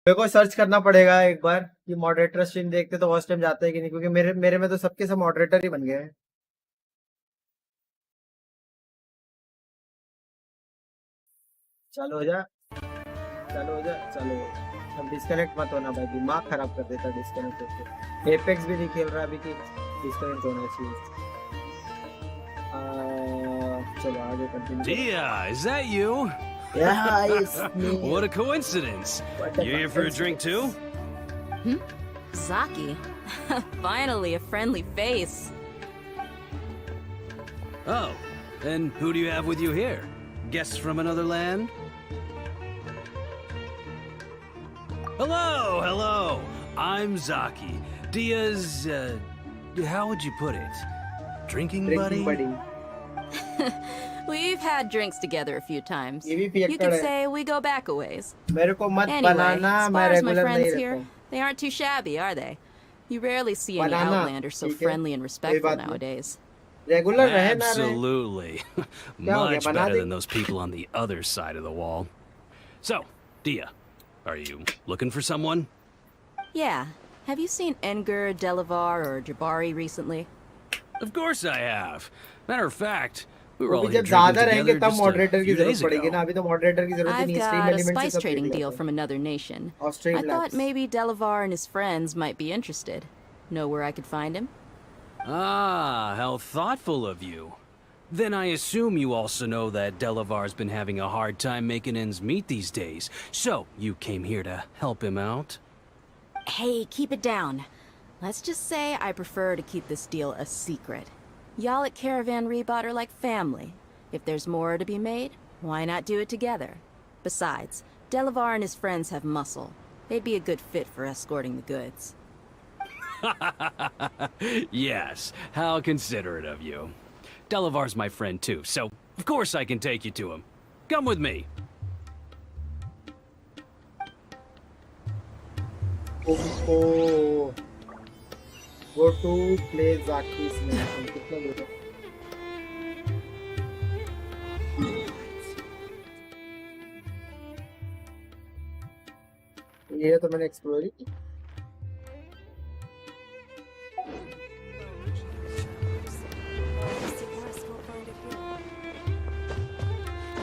मेरे को सर्च करना पड़ेगा एक बार कि मॉडरेटर स्ट्रीम देखते तो फर्स्ट टाइम जाते हैं कि नहीं, क्योंकि मेरे मेरे में तो सबके सब मॉडरेटर ही बन गए हैं। चलो हो जा, चलो हो जा, चलो हो जा। अब डिस्कनेक्ट मत होना भाई, दिमाग खराब कर देता डिस्कनेक्ट होते। एपेक्स भी नहीं खेल रहा अभी कि डिस्कनेक्ट होना चाहिए। चलो आगे continue. Dia, is that you? Yeah, it's me. What a coincidence. You here for a drink too? Zaki. Finally, a friendly face. Oh, and who do you have with you here? Guests from another land? Hello, hello. I'm Zaki. Dia's, how would you put it? Drinking buddy? We've had drinks together a few times. ये भी You could say we go back a ways. मेरे को मत Anyway, बनाना, as मैं far as my regular नहीं friends रहता here, हूँ। they aren't too shabby, are they? You rarely see any Banana, Outlanders so ठीक है? friendly and कोई respectful बात नहीं। nowadays. रेगुलर रहे ना रहे। Absolutely. क्या हो गया, Much बना better they. than those people on the other side of the wall. So, Dia, are you looking for someone? Yeah. Have you seen Edgar, Delavar, or Jabari recently? Of course I have. Matter of fact, we were वो all भी here जब ज्यादा drinking रहेंगे together तब just moderator a की few जरूरत days पड़ेगी ago. ना, अभी तो मॉडरेटर की जरूरत ही I've नहीं है। Stream got a element spice से सब trading देख deal लेते from another nation. हैं। और I stream thought labs. maybe Delavar and his friends might be interested. Know where I could find him? Ah, how thoughtful of you. Then I assume you also know that Delavar's been having a hard time making ends meet these days. So, you came here to help him out? Hey, keep it down. Let's just say I prefer to keep this deal a secret. Y'all at Caravan Rebot are like family. If there's more to be made, why not do it together? Besides, Delavar and his friends have muscle. They'd be a good fit for escorting the goods. Yes, how considerate of you. Delavar's my friend too, so of course I can take you to him. Come with me. Oh, go to play Zaki's name. कितना दूर है? ये तो मैंने explore ही की।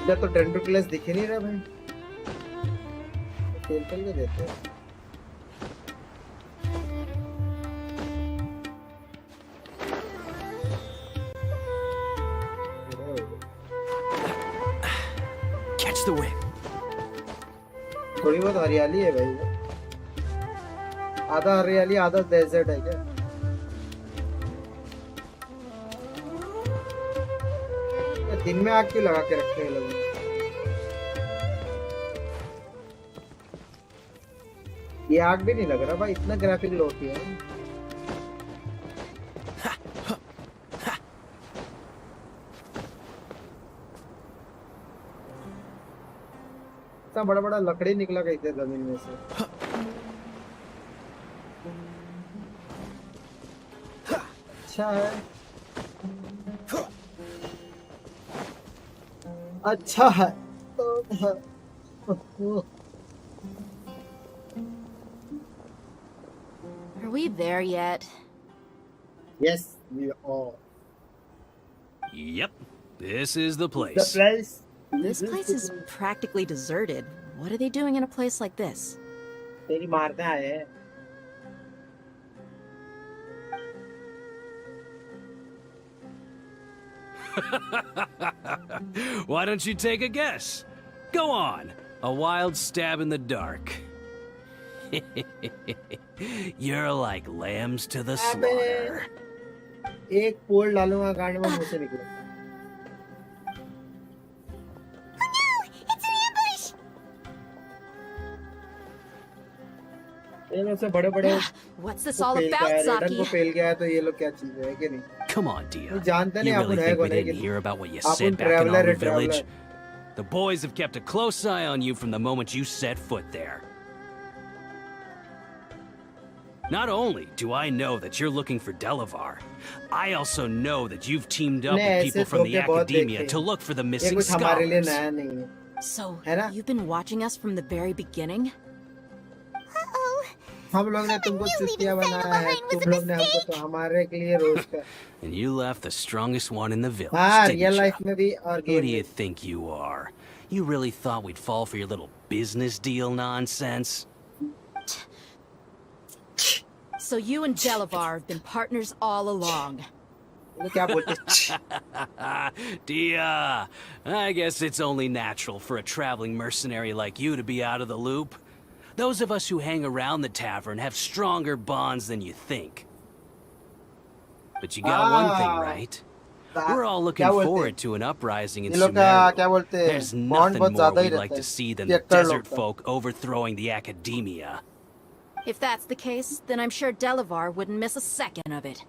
इधर तो टेंट्रुकुलस दिख ही नहीं रहा भाई। खेल के देते हैं। Catch the wind. थोड़ी बहुत हरियाली है भाई, आधा हरियाली आधा डेजर्ट है क्या? दिन में आग क्यों लगा के रखे हैं लोग? ये आग भी नहीं लग रहा भाई, इतना ग्राफिक लो किया है। इतना बड़ा बड़ा लकड़ी निकला कहीं से जमीन में से। अच्छा है, अच्छा है। Are we there yet? Yes, we are. Yep, this is the The place. place. This place is practically deserted. What are they doing in a place like this? तेरी मारने आए हैं। Why don't you take a guess? Go on, a wild stab in the dark. You're like lambs to the slaughter. एक पोल डालूंगा गांड में, मुंह से निकले। ये लोग से बड़े बड़े What's this all about, रेडन को Zaki? फेल गया है तो ये लोग क्या चीज है कि नहीं? Come on, Dia. जानते नहीं You अपन really है think को we नहीं didn't कि hear about what you upon said back in traveller है our village? The boys have kept a close eye on you from the moment you set foot there. Not only do I know that you're looking for Delavar, I also know that you've teamed up with people from the academia to look for the missing scholars. So, you've been watching us from the very beginning? हम लोग ने तुमको चुतिया बनाया है तुम लोग ने हमको तो हमारे के लिए रोज कर And you left the strongest one in the village, हाँ didn't रियल you? लाइफ में भी और Who गेम do में you think you are? You really thought we'd fall for your little business deal nonsense? So you and Delavar have been partners all along. वो क्या बोलते Dia, I guess it's only natural for a traveling mercenary like you to be out of the loop. Those of us who hang around the tavern have stronger bonds than you think. But you got one thing right. We're all looking forward to an uprising in Sumeru. There's nothing more we'd like to see than the desert folk overthrowing the academia. If that's the case, then I'm sure Delavar wouldn't miss a second of it.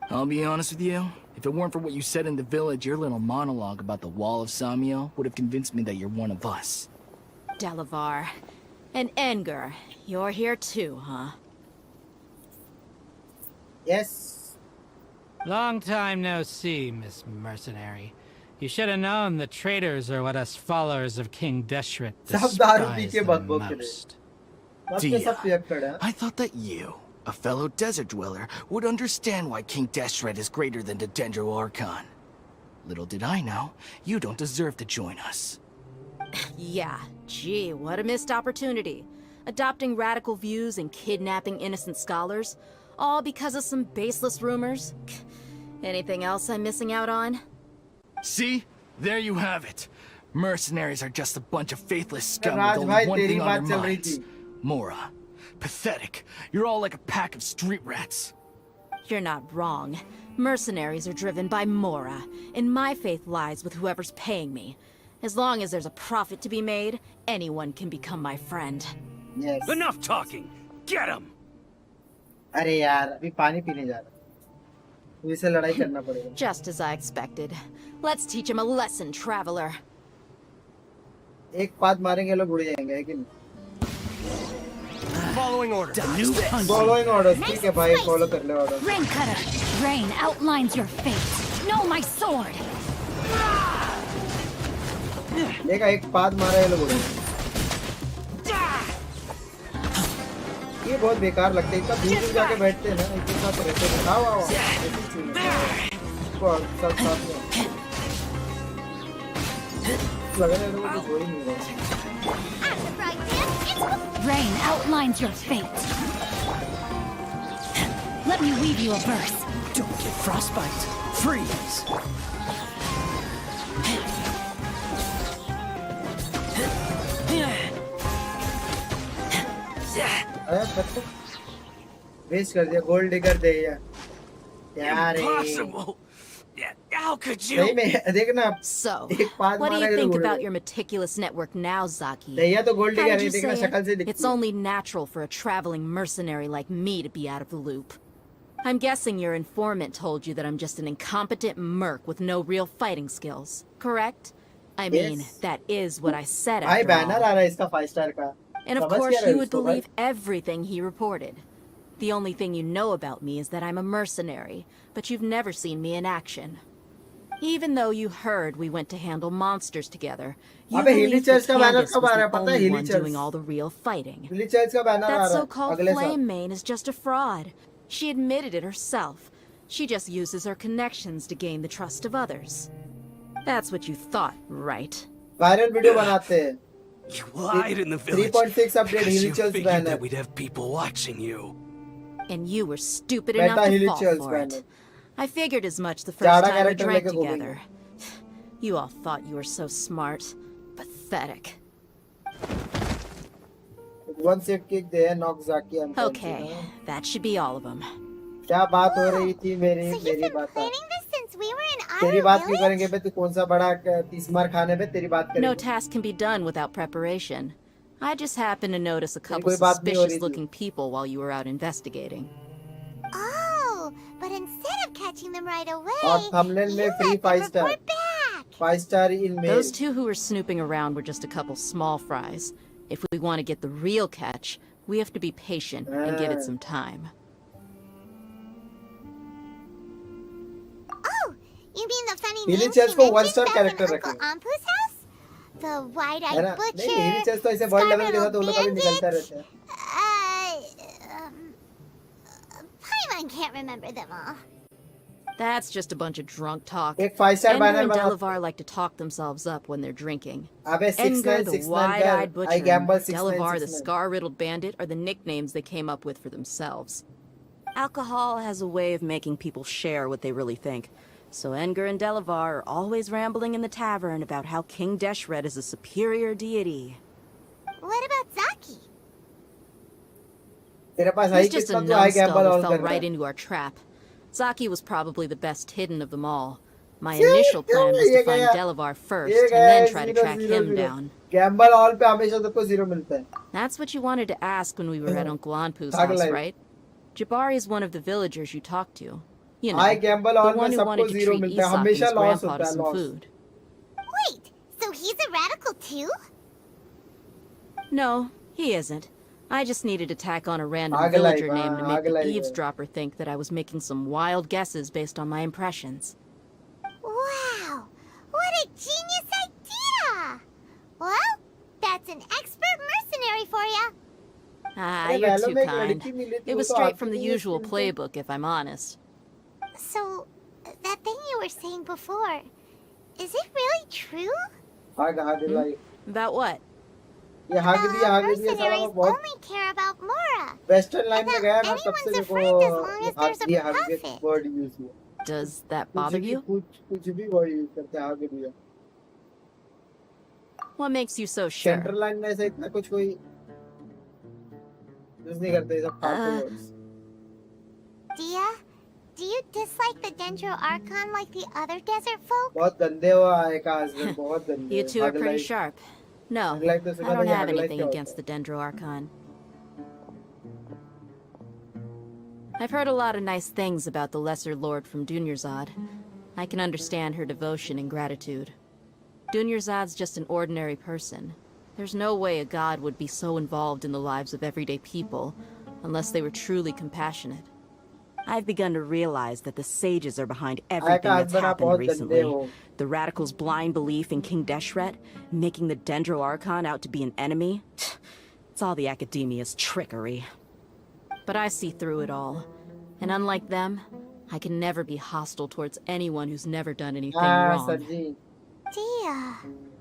I'll be honest with you. If it weren't for what you said in the village, your little monologue about the Wall of Samiel would have convinced me that you're one of us. Delavar. And Enger, you're here too, huh? Yes. Long time no see, Miss Mercenary. You should have known the traitors are what us followers of King Deshret despise the most. Dia, I thought that you, a fellow desert dweller, would understand why King Deshret is greater than the Dendro Archon. Little did I know, you don't deserve to join us. Yeah, gee, what a missed opportunity. Adopting radical views and kidnapping innocent scholars, all because of some baseless rumors. Anything else I'm missing out on? See? There you have it. Mercenaries are just a bunch of faithless scum with only one thing on their minds. Mora. Pathetic. You're all like a pack of street rats. You're not wrong. Mercenaries are driven by Mora, and my faith lies with whoever's paying me. As long as there's a profit to be made, anyone can become my friend. Yes. Enough talking! Get him! अरे यार अभी पानी पीने जा रहा हूँ इसे लड़ाई करना पड़ेगा Just as I expected. Let's teach him a lesson, traveler. एक पाद मारेंगे लोग उड़ जाएंगे है कि नहीं Following orders. Following orders ठीक है भाई follow कर ले orders Rain cutter, rain outlines your fate. Know my sword. देखा एक पाद मारा है लोग उड़ ये बहुत बेकार लगता है इतना दूर जाके बैठते हैं ना इनके साथ रहते हैं आओ आओ को सब साथ में लग रहा है लोगों को कोई नहीं रहा Rain outlines your fate. Let me weave you a verse. Don't get frostbite. Freeze. Waste कर दिया गोल्ड डिगर दे यार Impossible! How could you? नहीं मैं देखना So, एक पाद what do मारा you है think लोग about your meticulous network now, Zaki? नहीं तो गोल्ड डिगर How'd नहीं you देखना say शक्ल it? से दिखती It's only natural for a traveling mercenary like me to be out of the loop. I'm guessing your informant told you that I'm just an incompetent merc with no real fighting skills, correct? I mean, Yes. that is what I said भाई after banner all. आ रहा है इसका 5 star का And of समझ course, क्या रहे you हो would इसको भाई? believe everything he reported. The only thing you know about me is that I'm a mercenary, but you've never seen me in action. Even though you heard we went to handle monsters together, you अबे believed Hilly that Church का banner Candace कब was आ रहा the है पता है only Hilly one Church doing all the real fighting. Hilly Church का banner uh That रहा है so-called अगले साल flame main is just a fraud. She admitted it herself. She just uses her connections to gain the trust of others. That's what you thought, right? Viral video बनाते हैं You lied in the village 3.6 update because Hilly you Church figured banner that we'd have people watching you. And you were stupid Beta enough to Hilly fall Church for banner it. I figured as much the Jada first time we character drank लेके घूमेंगे। together. You all thought you were so smart. Pathetic. One set kick they knock Zaki and Okay, that should be all of them. क्या बात हो रही थी मेरी मेरी बात तेरी बात क्यों करेंगे बे तू कौन सा बड़ा 30 मार खाने पे तेरी बात No करेंगे task can be done without preparation. I just happened to notice a couple कोई बात नहीं हो रही थी। suspicious-looking people while you were out investigating. Oh, but instead of catching them right away, और thumbnail में you free let them 5 star report back. 5-star in mail. Those two who were snooping around were just a couple small fries. If we want to get the real catch, we have to be patient and give it some time. Oh, you mean the funny Hilly name Chess she को mentioned 1-star back character in Uncle रखेंगे. Ampu's house? The wide-eyed butcher, नहीं Hilly Chess तो ऐसे world level के साथ उन लोग का भी निकलता रहता है. Paimon can't remember them all. That's just a bunch of drunk talk. एक 5-star Edgar banner and बना. Delavar like to talk themselves up when they're drinking. अबे Edgar, the 6969 wide-eyed butcher, I gamble and Delavar, the 6969. scar-riddled bandit, are the nicknames they came up with for themselves. Alcohol has a way of making people share what they really think. So Edgar and Delavar are always rambling in the tavern about how King Deshret is a superior deity. What about Zaki? तेरे पास He's I just a कितना तो I numbskull gamble who all fell कर रहा right है. into our trap. Zaki was probably the best hidden of them all. My initial plan was to find Delavar first and then try to track him down. Gamble all पे हमेशा सबको 0 मिलता है. That's what you wanted to ask when we were at Uncle Anpu's house, right? Jabari is one of the villagers you talked to. You know, I gamble the all one में who wanted सबको to 0 treat मिलता है. Aesop and his हमेशा loss grandpa होता to है, some loss. food. Wait, so he's a radical too? No, he isn't. I just needed to tack on a random Agalai, villager name to make the Agalai. eavesdropper think that I was making some wild guesses based on my impressions. Wow, what a genius idea! Well, that's an expert mercenary for you. Ah, अरे you're वैलो too में एक kind. लड़की मिली थी, It वो was तो straight आपकी from the नहीं है, usual इसके playbook, if I'm honest. So, that thing you were saying before, is it really true? हाँ कहा दिलाई. About what? ये हाग दिया साला Mercenaries मैं बहुत only care about Mora. Western line में गया ना तब से Anyone's a मेरे को friend as long as हाग there's a दिया profit. वर्ड यूज हुआ. Does that कुछ bother भी you? कुछ भी वर्ड यूज करते हैं हाग दिया. What makes you so sure? Central line में ऐसे इतना कुछ कोई यूज नहीं करते सब फालतू words. Dia, do you dislike the Dendro Archon like the other desert folk? बहुत गंदे हो आए का हस्बैंड बहुत गंदे. You two are pretty sharp. No, Haglite तो I सुना don't था have Haglite anything क्या होता against the Dendro Archon. I've heard a lot of nice things about the Lesser Lord from Dunyarzad. I can understand her devotion and gratitude. Dunyarzad's just an ordinary person. There's no way a god would be so involved in the lives of everyday people, unless they were truly compassionate. I've begun to realize that the sages are behind everything that's happened recently. The radicals' blind belief in King Deshret, making the Dendro Archon out to be an enemy. It's all the academia's trickery. But I see through it all. And unlike them, I can never be hostile towards anyone who's never done anything wrong. Dia.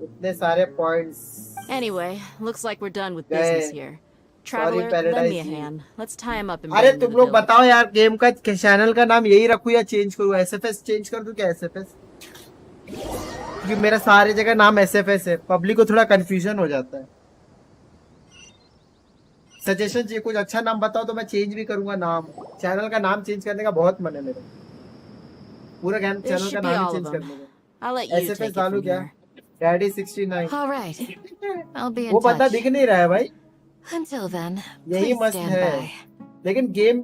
इतने सारे points. Anyway, looks like we're done with business here. Traveler, lend me a hand. Let's tie him up and bring अरे him to तुम the लोग village. बताओ यार game का channel का नाम यही रखूं या चेंज करूं. एसएफएस चेंज कर दूं क्या एसएफएस? क्योंकि मेरा सारे जगह नाम एसएफएस है. पब्लिक को थोड़ा कंफ्यूजन हो जाता है. सजेशन चाहिए कुछ अच्छा नाम बताओ तो मैं चेंज भी करूंगा नाम. चैनल का नाम चेंज करने का बहुत मन है मेरा. पूरा There चैनल should का be नाम ही all चेंज of कर them. दूंगा. I'll let you take SFS it डालूं from क्या? here. Daddy 69. All right. I'll be in वो बंदा touch. दिख नहीं रहा है भाई. Until then, यही please मस्त stand है. by. लेकिन गेम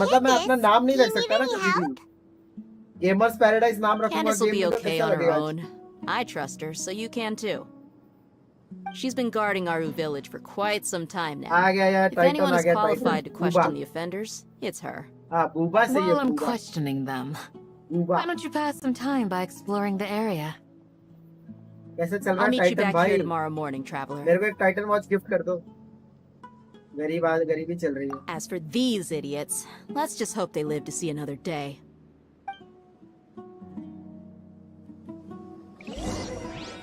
मतलब मैं अपना नाम नहीं रख सकता ना कभी भी. गेमर्स पैराडाइज नाम रखूंगा Candace will गेम be में तो okay कैसा on her लगेगा? own. I trust her, so you can too. She's been guarding Aru village for quite some time now. आ गया यार If टाइटन anyone आ is गया qualified to Titan. question the offenders, it's her. हाँ बूबा से ये While I'm बूबा. questioning them, बूबा. why don't you pass some time by exploring the area? कैसे चल रहा I'll है meet you टाइटन back भाई? here tomorrow morning, traveler. मेरे को एक टाइटन वॉच गिफ्ट कर दो. गरीबी चल रही है. As for these idiots, let's just hope they live to see another day.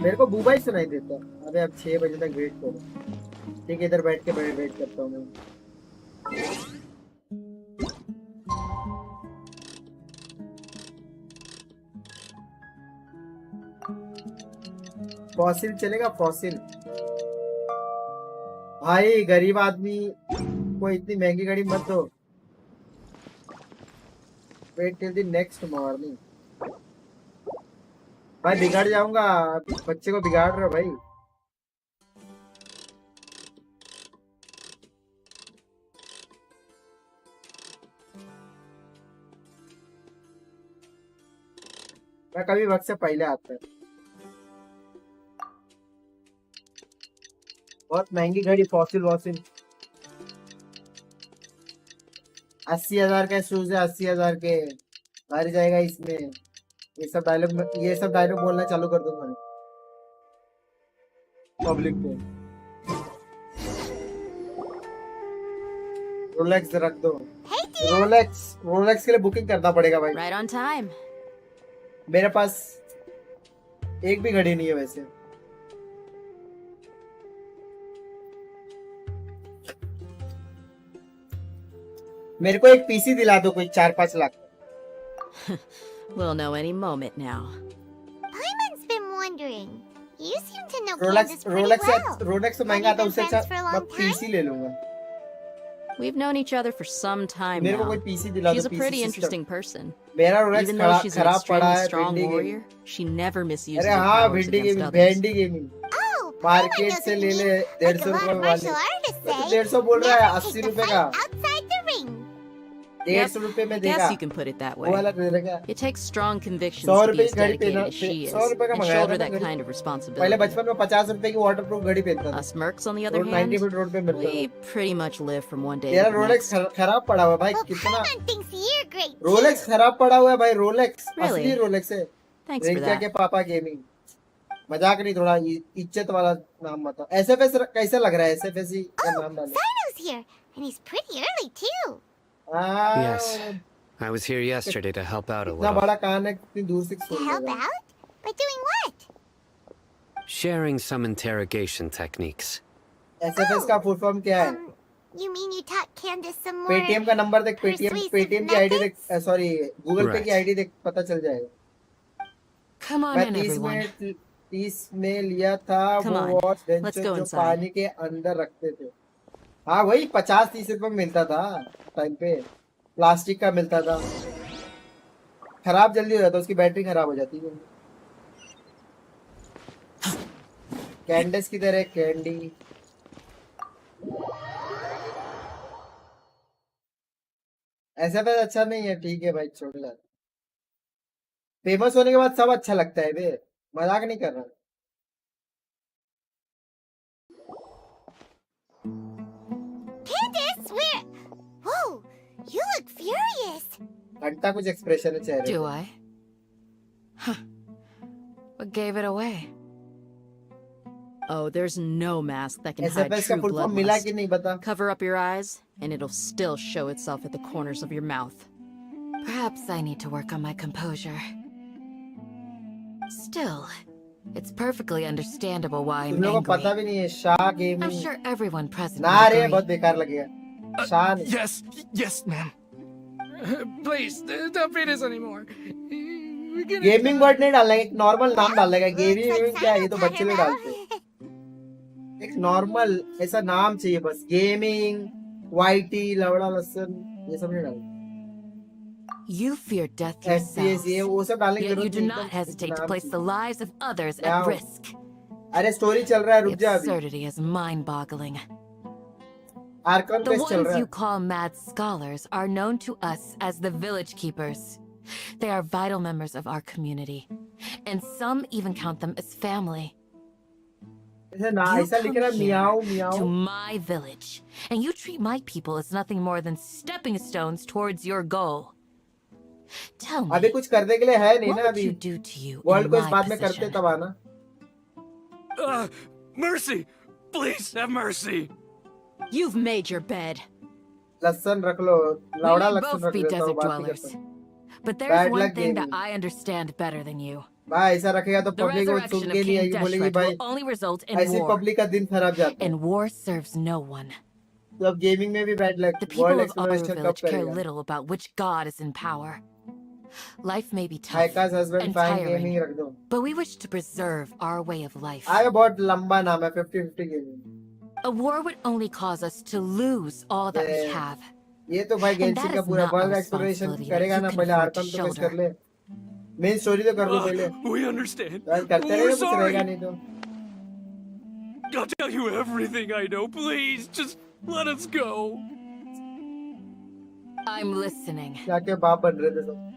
मेरे को बूबा ही सुनाई देता. अबे अब 6 बजे तक वेट करो. ठीक है इधर बैठ के वेट करता हूँ मैं. फॉसिल चलेगा फॉसिल. भाई गरीब आदमी को इतनी महंगी गाड़ी मत दो. Wait till the next morning. भाई बिगाड़ जाऊंगा. बच्चे को बिगाड़ रहा भाई. मैं कभी वक्त से पहले आता है. बहुत महंगी घड़ी फॉसिल वॉसिल 80,000 का शूज है 80,000 के भर जाएगा इसमें ये सब डायलॉग बोलना चालू कर दूंगा पब्लिक पे रोलेक्स रख दो रोलेक्स के लिए बुकिंग करना पड़ेगा भाई Right on time. मेरे पास एक भी घड़ी नहीं है वैसे मेरे को एक पीसी दिला दो कोई 4-5 lakh We'll know any moment now. Paimon's been wondering. You seem to know Rolex Candace pretty well. Rolex तो महंगा Have था you उससे been अच्छा friends for a मैं long time? पीसी ले लूंगा We've known each other for some time मेरे को now. कोई पीसी दिला दो She's a PC pretty system interesting person. मेरा Rolex Even though she's an खराब पड़ा extremely है strong भिंडी warrior, she never misuses अरे her हाँ powers भिंडी against गेमिंग others. भेंडी गेमिंग Oh, मार्केट Paimon से knows ले what ले you mean. 150 Like a lot रुपए of martial वाले artists तो say, 150 बोल रहा है never 80 take the रुपए fight का outside the ring. 150 रुपए में देगा Guess you can put it that वो way. वाला दे देगा It takes strong convictions 100 to be रुपए as की घड़ी dedicated पहना as she is, 100 रुपए का and मंगाया shoulder था that घड़ी kind of पहले responsibility. बचपन में 50 रुपए की वाटरप्रूफ घड़ी पहनता था Us mercs, on the other road hand, 90 feet road पे मिलता we था pretty much live from one day तेरा to the रोलेक्स next. खराब पड़ा हुआ है भाई Well, कितना Paimon thinks you're great too. Rolex खराब पड़ा हुआ है भाई रोलेक्स Really? असली रोलेक्स है Thanks for रिंचा के that. पापा गेमिंग मजाक नहीं थोड़ा इज्जत वाला नाम बताओ एसएफएस कैसा लग रहा है एसएफएस ही का Oh, नाम डालो Sino's here, and he's pretty early too. Yes. I was here yesterday to help out a इतना little. बड़ा कान है कितनी दूर से To सुन help लेगा out? By doing what? Sharing some interrogation techniques. SFS का फुल फॉर्म क्या है You mean you taught Candace some more Paytm का नंबर देख persuasive पेटीएम की आईडी देख methods? सॉरी गूगल पे की Right. आईडी देख पता चल जाएगा Come on मैं in, 30 everyone. में 30 में लिया था Come वो on. वॉच Let's go जो inside. पानी के अंदर रखते थे हाँ वही 50-30 रुपए में मिलता था टाइम पे प्लास्टिक का मिलता था खराब जल्दी हो जाता उसकी बैटरी खराब हो जाती है कैंडस की तरह कैंडी ऐसा तो अच्छा नहीं है ठीक है भाई छोड़ ला फेमस होने के बाद सब अच्छा लगता है बे मजाक नहीं कर रहा Candace, where? Whoa, you look furious. घंटा कुछ एक्सप्रेशन है चेहरे Do पे I? Huh. What gave it away? Oh, there's no mask that can hide SFS का true फुल फॉर्म मिला कि bloodlust. नहीं बता Cover up your eyes, and it'll still show itself at the corners of your mouth. Perhaps I need to work on my composure. Still, it's perfectly understandable why तुम I'm लोगों को पता angry. भी नहीं है Shah I'm gaming sure everyone present ना would रे agree. बहुत बेकार लगेगा शाह नहीं Yes, yes, ma'am. Please, don't beat us anymore. Gaming word नहीं डालना एक नॉर्मल नाम डालेगा गेमिंग Looks like गेमिंग क्या है ये तो Sino बच्चे लोग taught her डालते हैं well. एक नॉर्मल ऐसा नाम चाहिए बस गेमिंग वाईटी लवड़ा लसन ये सब नहीं डालना You fear death FPS yourselves. ये वो सब डालने की Yet you जरूरत do नहीं not एकदम hesitate to नाम place the चाहिए। lives of others Now. at risk. अरे स्टोरी चल रहा है The रुक जा अभी absurdity is mind-boggling. आर्कम The टेस्ट चल ones रहा you है call mad scholars are known to us as the village keepers. They are vital members of our community, and some even count them as family. ऐसा ना You ऐसा लिख come रहा है here Miao to Miao my village, and you treat my people as nothing more than stepping stones towards your goal. Tell अभी me, कुछ करने के लिए है नहीं what ना would अभी you do to you world in को इस my बात में करते position? तब आना Mercy! Please, have mercy! You've made your bed. लसन रख लो We लौड़ा may लसन both रख be देता हूँ desert बात नहीं dwellers, करता हूँ। but there's Bad one luck thing that gaming. I understand better than you. भाई ऐसा रखेगा तो The पब्लिक को सुन resurrection के of नहीं King आएगी बोलेगी Deshret भाई will only result in ऐसी war, पब्लिक का दिन खराब जाता है and war serves no one. तो अब गेमिंग में भी bad luck The people world of our exploration कब village care करेगा little about which god is in power. Life may be tough हाइकास husband and fine tiring, gaming रख दो but we wish to preserve our way of life. आगे बहुत लंबा नाम है 50-50 gaming A war would only cause us to lose all that we Yeah. have. ये तो भाई And गेंशिन that का is पूरा not a world exploration responsibility that करेगा you ना can पहले afford to आर्कम तो कुछ कर shoulder. ले मेन स्टोरी तो कर लो पहले We understand. यार करते We're रहेगा कुछ sorry. रहेगा नहीं तो I'll tell you everything I know. Please, just let us go. I'm listening. क्या क्या बाप बन रहे थे सब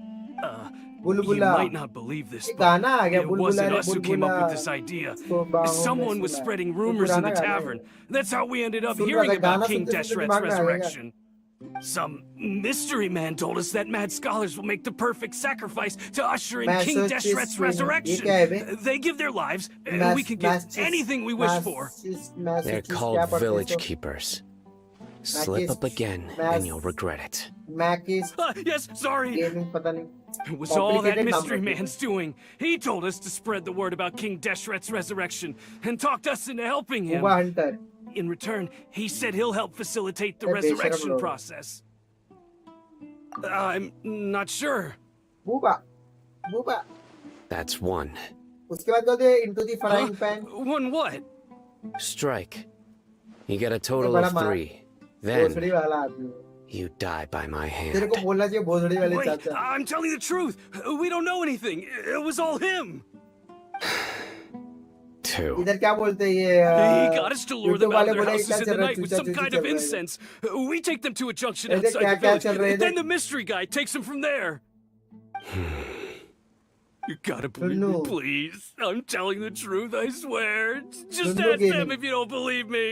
बुलबुला might not believe this, ये but गाना आ गया it बुलबुला wasn't रे us who came up बुलबुला with this idea. इसको बाहों में Someone was सुला spreading ये rumors in पुराना the गाना है tavern. That's how we ended up सुन रहा hearing था about गाना King सुनते सुनते Deshret's दिमाग में आ गया resurrection. Some mystery man told us that mad scholars will make the perfect sacrifice to usher in King Deshret's ये resurrection. क्या है बे They give their lives, and we can get anything we wish for. They're called village keepers. Slip up again, and you'll regret it. मैकिस Yes, sorry. Gaming पता नहीं It was all that Complicated mystery number. man's doing. He told us to spread the word about King Deshret's resurrection and talked us into helping him. Uba Hunter. In return, he said he'll help facilitate the Hey, Besharam resurrection Lord. process. I'm not sure. Boba boba That's one. उसके बाद बोलते into the frying pan One what? Strike. You get a total बड़ा of मार 3. Then भोसड़ी वाला आदमी you die by my तेरे hand. को बोलना चाहिए भोसड़ी वाले Wait, चाचा I'm telling the truth. We don't know anything. It was all him. 2. इधर क्या बोलते हैं ये He got us to lure them YouTube out वाले of their बोले houses क्या in चल the रहा है night with चूचा some चूची kind चल of रहा है incense. We take them to a junction इधर outside क्या the क्या village. चल रहा है Then इधर the mystery guy takes them from there. You gotta believe me, please. I'm telling the truth, I swear. Just ask them if you don't believe me.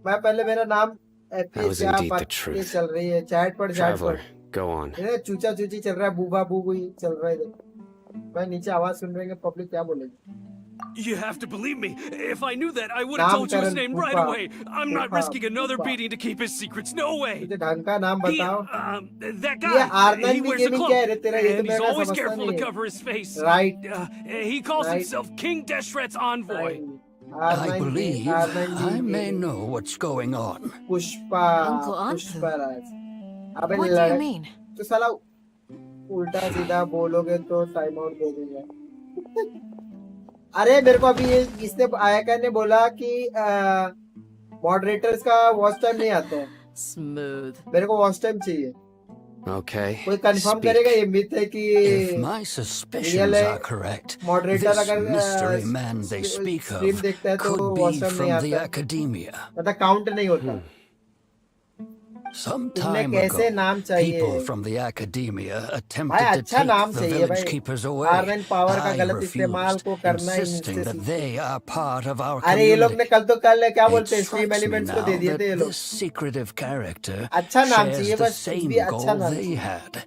मैं पहले मेरा नाम That was indeed the truth. चल रही है chat पर Traveler, go on. इधर चूचा चूची चल रहा है बूबा बूबू चल रहा है इधर मैं नीचे आवाज सुन रहे हैं पब्लिक क्या बोलेगी You have to believe me. If I knew that, I would have told you his name right away. I'm not risking another beating to keep his secrets. No way. तुझे ढंग का नाम बताओ That ये guy, आर्नन he भी wears a gaming cloak, क्या है रे तेरा ये तो and he's मैं always समझता careful to नहीं cover his face. Right He calls himself King Deshret's envoy. I believe I may know what's going on. Pushpa Uncle Anpu? Pushparaj अबे What do you mean? तो साला उल्टा सीधा बोलोगे तो टाइम आउट दे देंगे अरे मेरे को अभी इसने आया ने बोला कि मॉडरेटर्स का वॉच टाइम नहीं आता है Smooth. मेरे को वॉच टाइम चाहिए Okay. कोई कंफर्म Speak. करेगा ये मिथ है कि If my suspicions are correct, moderator this अगर mystery man they speak stream of देखता है तो could वॉच be टाइम नहीं from the आता academia. मतलब काउंट नहीं होता Some तुमने time कैसे ago, नाम चाहिए people from the academia भाई attempted to अच्छा take नाम the चाहिए village भाई keepers away. आर्नन पावर का I गलत इस्तेमाल refused, को करना ही insisting इनसे that they are part of our अरे ये लोग ने community. कल तो कल क्या बोलते हैं It stream strikes me elements को now दे दिए that थे ये लोग this secretive character अच्छा नाम shares चाहिए the बस कुछ same भी अच्छा goal नाम they चाहिए had.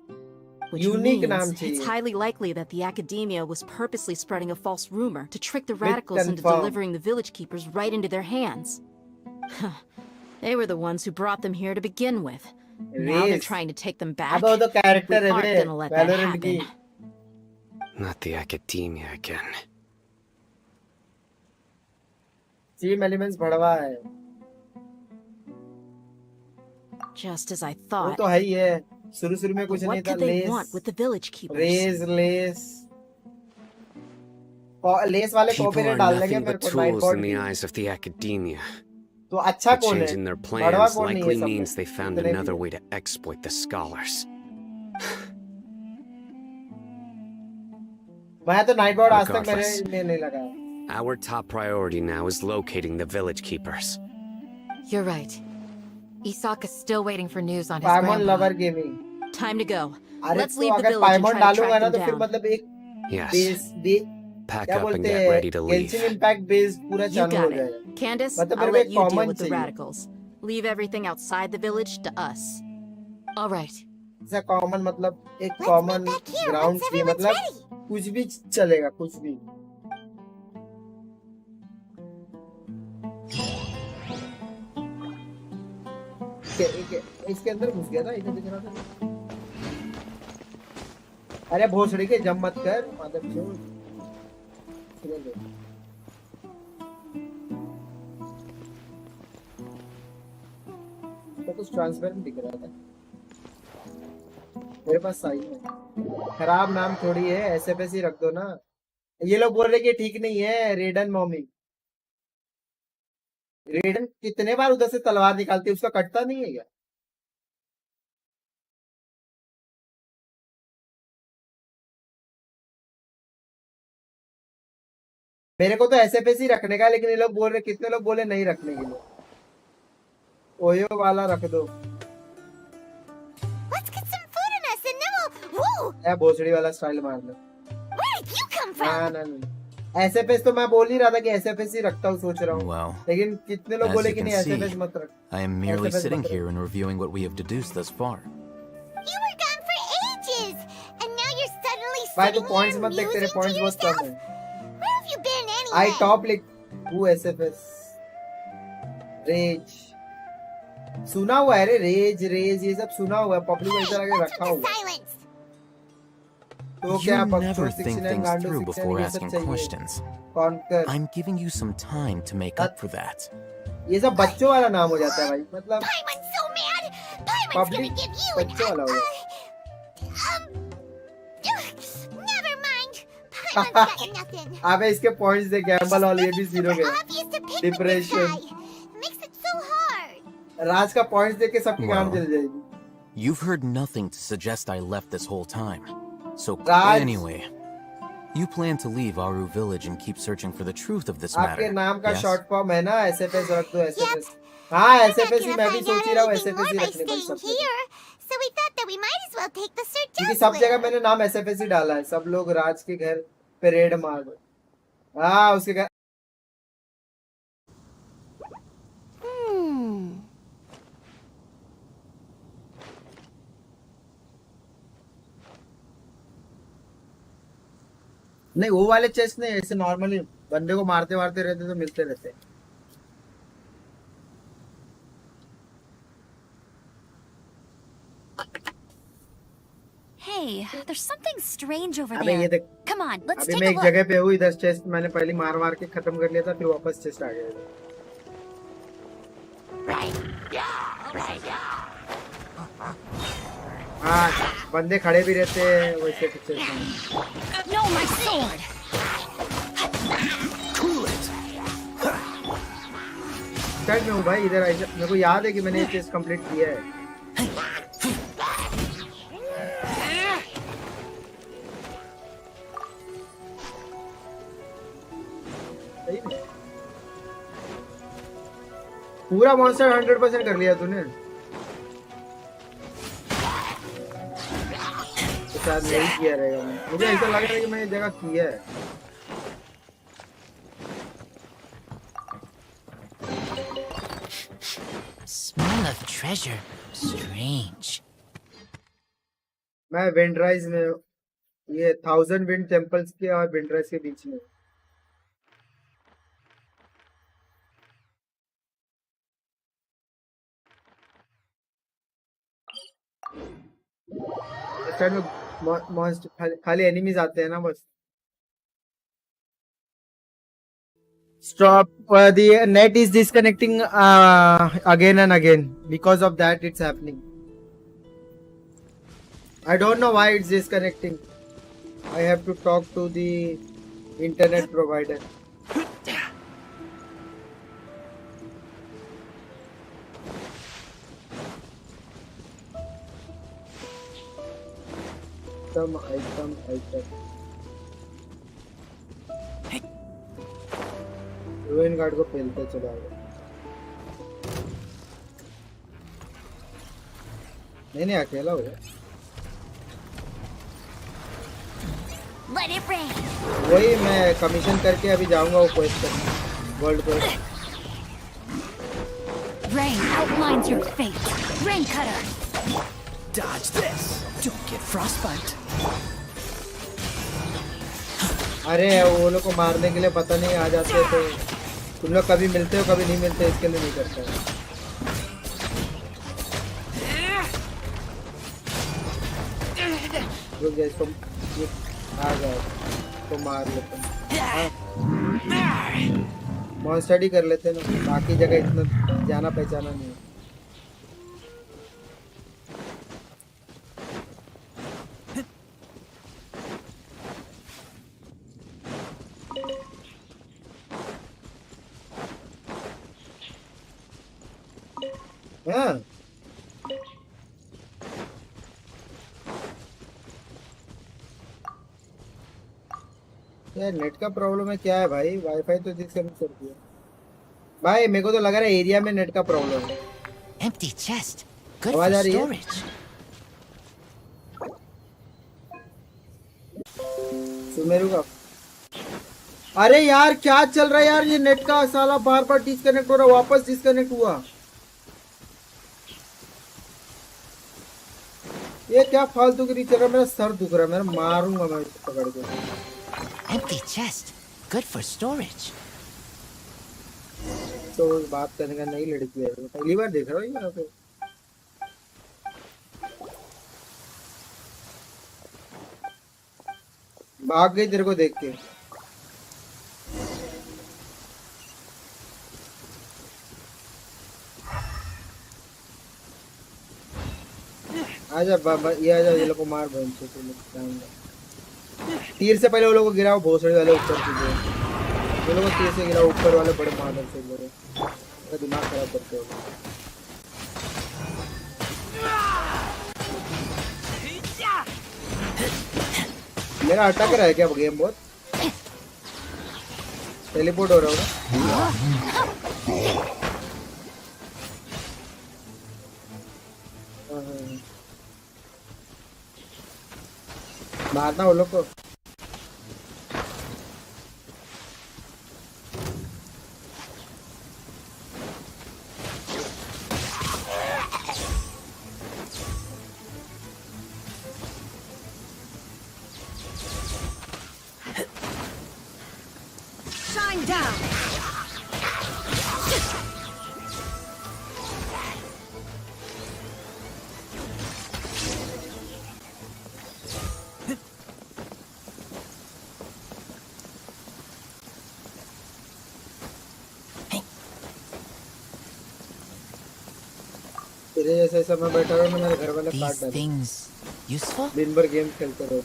Which Unique means naam it's chahiye. highly likely that the academia was purposely spreading a false rumor to trick the Myth radicals into confirmed. delivering the village keepers right into their hands. They were the ones who brought them here to begin with. Now they're Race. trying to take them back. अब वो तो We character है aren't बे gonna let that Valorant की happen. Not the academia again. Stream elements बढ़वा है Just as I वो thought. तो है ही है शुरू में But कुछ नहीं what था could they लेस want with the village keepers? लेस वाले People कॉपीराइट are डाल देंगे nothing मेरे but को night tools bot in the eyes of the academia. तो अच्छा The कौन change है in their बढ़वा plans कौन नहीं है likely सब means में they found इतने another भी way to exploit the scholars. मैं तो नाइट बॉट आज तक मेरे Regardless. में नहीं लगा Our top priority now is locating the village keepers. You're right. Isaka's still waiting for news on his पाइमोन grandpa. Lover gaming Time to go. अरे Let's तो leave the अगर village and पाइमोन try to डालूंगा track ना them तो फिर down. मतलब एक Yes. Base Pack क्या up and बोलते get ready to हैं leave. गेंशिन इम्पैक्ट बेस पूरा You चालू हो got it. जाएगा Candace, मतलब I'll मेरे let को you एक deal कॉमन with the चाहिए radicals. Leave everything outside the village to us. All right. ऐसा कॉमन मतलब एक Let's common meet back here ground once की everyone's मतलब ready. कुछ भी चलेगा कुछ भी इसके अंदर घुस गया था इधर दिख रहा था अरे भोसड़ी के जम मत कर मादर चोद तो कुछ ट्रांसपेरेंट दिख रहा था मेरे पास सही है खराब नाम थोड़ी है ऐसे पैसे रख दो ना ये लोग बोल रहे कि ठीक नहीं है रेडन मॉमी रेडन कितने बार उधर से तलवार निकालती है उसका कटता नहीं है क्या मेरे को तो ऐसे पैसे ही रखने का लेकिन ये लोग बोल रहे कितने लोग बोले नहीं रखने के लिए ओयो वाला रख दो Let's get some food in us ए भोसड़ी वाला स्टाइल मार लो। Where did you come from? ना एसएफएस तो मैं बोल ही रहा था कि एसएफएस ही रखता हूँ सोच रहा हूँ। Well, लेकिन कितने लोग as बोले you कि can नहीं see, एसएफएस मत रख। I am merely SFS sitting मत रख। here and reviewing what we have deduced thus far. You were gone for ages, and now you're suddenly भाई तू sitting पॉइंट्स here मत देख, तेरे musing to पॉइंट्स बहुत कम yourself. है। Where have you been anyway? I top लिख who SFS raise सुना हुआ है रे, रेज रेज ये सब सुना हुआ है, पब्लिक को इधर आके रखा हुआ है। Silence. तो क्या You पक्चो never think 69 things गांडू through 69 before ये सब asking चाहिए। questions. Conquer I'm giving you some time to make up for that. ये सब बच्चों वाला नाम हो जाता है भाई, मतलब Paimon's so mad. Paimon's gonna public give you an बच्चों वाला हो जाता never mind. Paimon's got nothing. है। अबे इसके पॉइंट्स दे, गैम्बल और ये भी जीरो गए। Obvious to pick with this depression guy. It makes it so hard. राज का पॉइंट्स देख के सबकी गांड जल जाएगी। You've heard nothing to suggest I left this whole time. So Raj. anyway, you plan to leave Aru village and keep searching for the truth of this matter. आपके नाम का yes? शॉर्ट फॉर्म है ना SFS, रख दो SFS. हाँ We're not SFS he gonna मैं भी find सोच out ही रहा हूँ anything SFS more he by रखने को staying सब जगह। here, so we thought that we might as well take the search क्योंकि सब elsewhere. जगह मैंने नाम एसएफएस ही डाला है, सब लोग राज के घर पे रेड मार दो। हाँ उसके घर नहीं, वो वाले चेस्ट नहीं, ऐसे नॉर्मली बंदे को मारते मारते रहते तो मिलते रहते। Hey, there's something strange over अबे ये there. देख, Come on, let's अभी take मैं a एक look. जगह पे हूँ, इधर चेस्ट मैंने पहले मार मार के खत्म कर लिया था, फिर वापस चेस्ट आ गया। हाँ बंदे खड़े भी रहते हैं वैसे पीछे। No, my sword! साइड में हूँ भाई, इधर आई। मेरे को याद है कि मैंने ये चेस्ट कंप्लीट किया है। सही में पूरा मॉन्स्टर 100% कर लिया तूने। तो शायद नहीं किया रहेगा, मुझे ऐसा लग रहा है कि मैंने जगह किया है। Smell of treasure. Strange. मैं विंडराइज में हूँ। ये 1000 विंड टेम्पल्स के और विंडराइज के बीच में। मॉन्स्टर खाली एनिमीज आते हैं ना बस। Stop. The net is disconnecting again and again. Because of that, it's happening. I don't know why it's disconnecting. I have to talk to the internet provider. Item. रूइन guard को पेलते चला गया। नहीं अकेला हो गया। Let it rain. वही मैं commission करके अभी जाऊंगा वो क्वेस्ट करने, world quest. Rain outlines your fate. Rain cutter. Dodge this. Don't get frostbite. अरे वो लोग को मारने के लिए पता नहीं आ जाते तो तुम लोग कभी मिलते हो कभी नहीं मिलते, इसके लिए नहीं करते। रुक जा, इसको आ जाओ तो मार लेते हैं। मॉन्स्टर ही कर लेते हैं ना, बाकी जगह इतना जाना पहचाना नहीं है। हाँ यार नेट का प्रॉब्लम है क्या है भाई, वाईफाई तो डिस्कनेक्ट कर दिया भाई। मेरे को तो लग रहा है एरिया में नेट का प्रॉब्लम है। Empty chest. Good आवाज for आ रही है? storage. सुमेरु का। अरे यार क्या चल रहा है यार, ये नेट का साला बार बार डिस्कनेक्ट हो रहा, वापस डिस्कनेक्ट हुआ। ये क्या फालतू की चल रहा है, मेरा सर दुख रहा है, मैं मारूंगा मैं इसको पकड़ के। Empty chest. Good for storage. तो बात करने का नई लड़की है, पहली बार देख रहा हूँ यहाँ पे। भाग गई तेरे को देख के। आजा बाबा, ये आजा, ये लोग को मार बहन से। तीर से पहले वो लोग को गिराओ, भोसड़ी वाले ऊपर से वो लोग को तीर से गिराओ, ऊपर वाले बड़े मादर से लोग दिमाग खराब करते हो। मेरा अटक रहा है क्या गेम बहुत? टेलीपोर्ट हो रहा होगा। मारना वो लोग को। Shine down. तेरे जैसे समय बैठा रहा ना, मेरे घर वाले काट डाले। Things useful? दिन भर गेम खेलते रहो।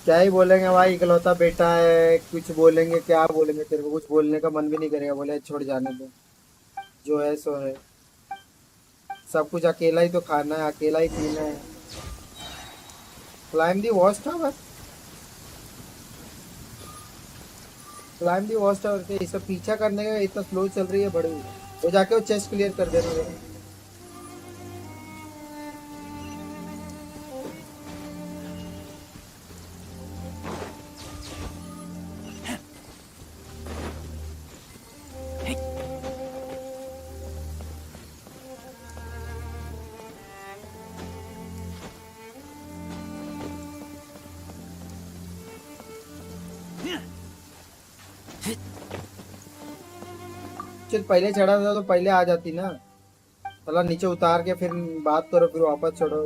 क्या ही बोलेंगे भाई, इकलौता बेटा है, कुछ बोलेंगे क्या बोलेंगे, तेरे को कुछ बोलने का मन भी नहीं करेगा, बोले छोड़ जाने दो, जो है सो है। सब कुछ अकेला ही तो खाना है, अकेला ही पीना है। क्लाइम दी वॉच टावर, क्लाइम दी वॉच टावर के इसका पीछा करने का इतना स्लो चल रही है बड़ी, तो जाके वो चेस्ट क्लियर कर देना। पहले चढ़ा था तो पहले आ जाती ना, चला नीचे उतार के फिर बात करो, फिर वापस चढ़ो।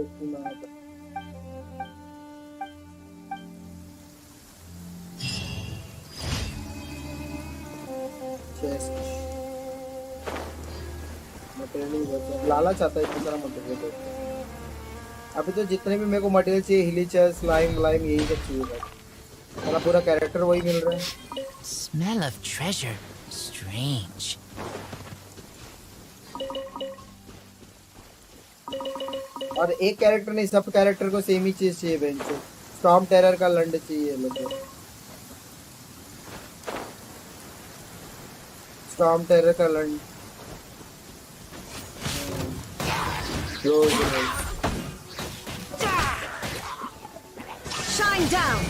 लाला चाहता है इतना सारा मटेरियल। अभी तो जितने भी मेरे को मटेरियल चाहिए, हिलीचर, स्लाइम व्लाइम, यही सब चाहिए। मेरा पूरा कैरेक्टर वही मिल रहा है। Smell of treasure. Strange. और एक कैरेक्टर नहीं, सब कैरेक्टर को सेम ही चीज चाहिए बेंच से। स्टॉर्म टेरर का लंड चाहिए लोग को, स्टॉर्म टेरर का लंड। Shine down.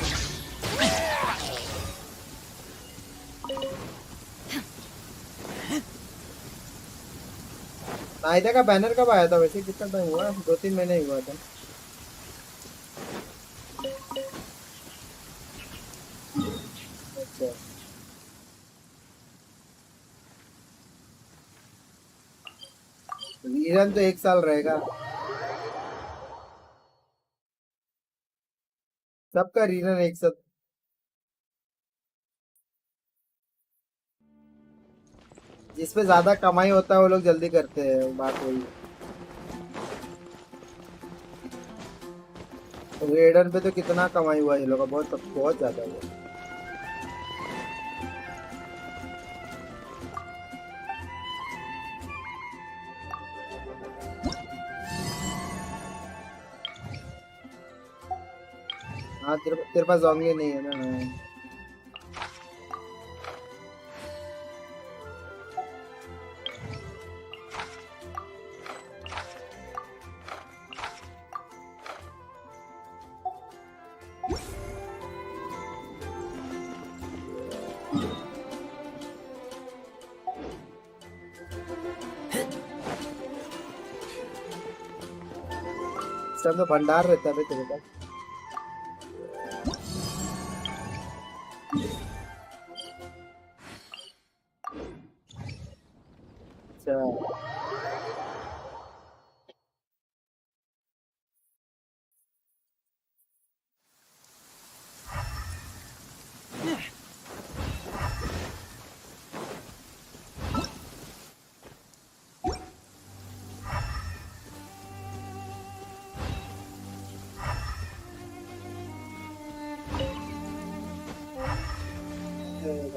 नायदा का बैनर कब आया था वैसे, कितना टाइम हुआ? 2-3 महीने ही हुआ था। अच्छा रीरन तो 1 साल रहेगा सबका, रीरन 1 साल। जिसपे ज्यादा कमाई होता है वो लोग जल्दी करते हैं, बात वही है। रेडन पे तो कितना कमाई हुआ ये लोग का, बहुत बहुत ज्यादा हुआ। हाँ तेरे पास जोंगली नहीं है ना? इस टाइम तो भंडार रहता है तेरे पास। अच्छा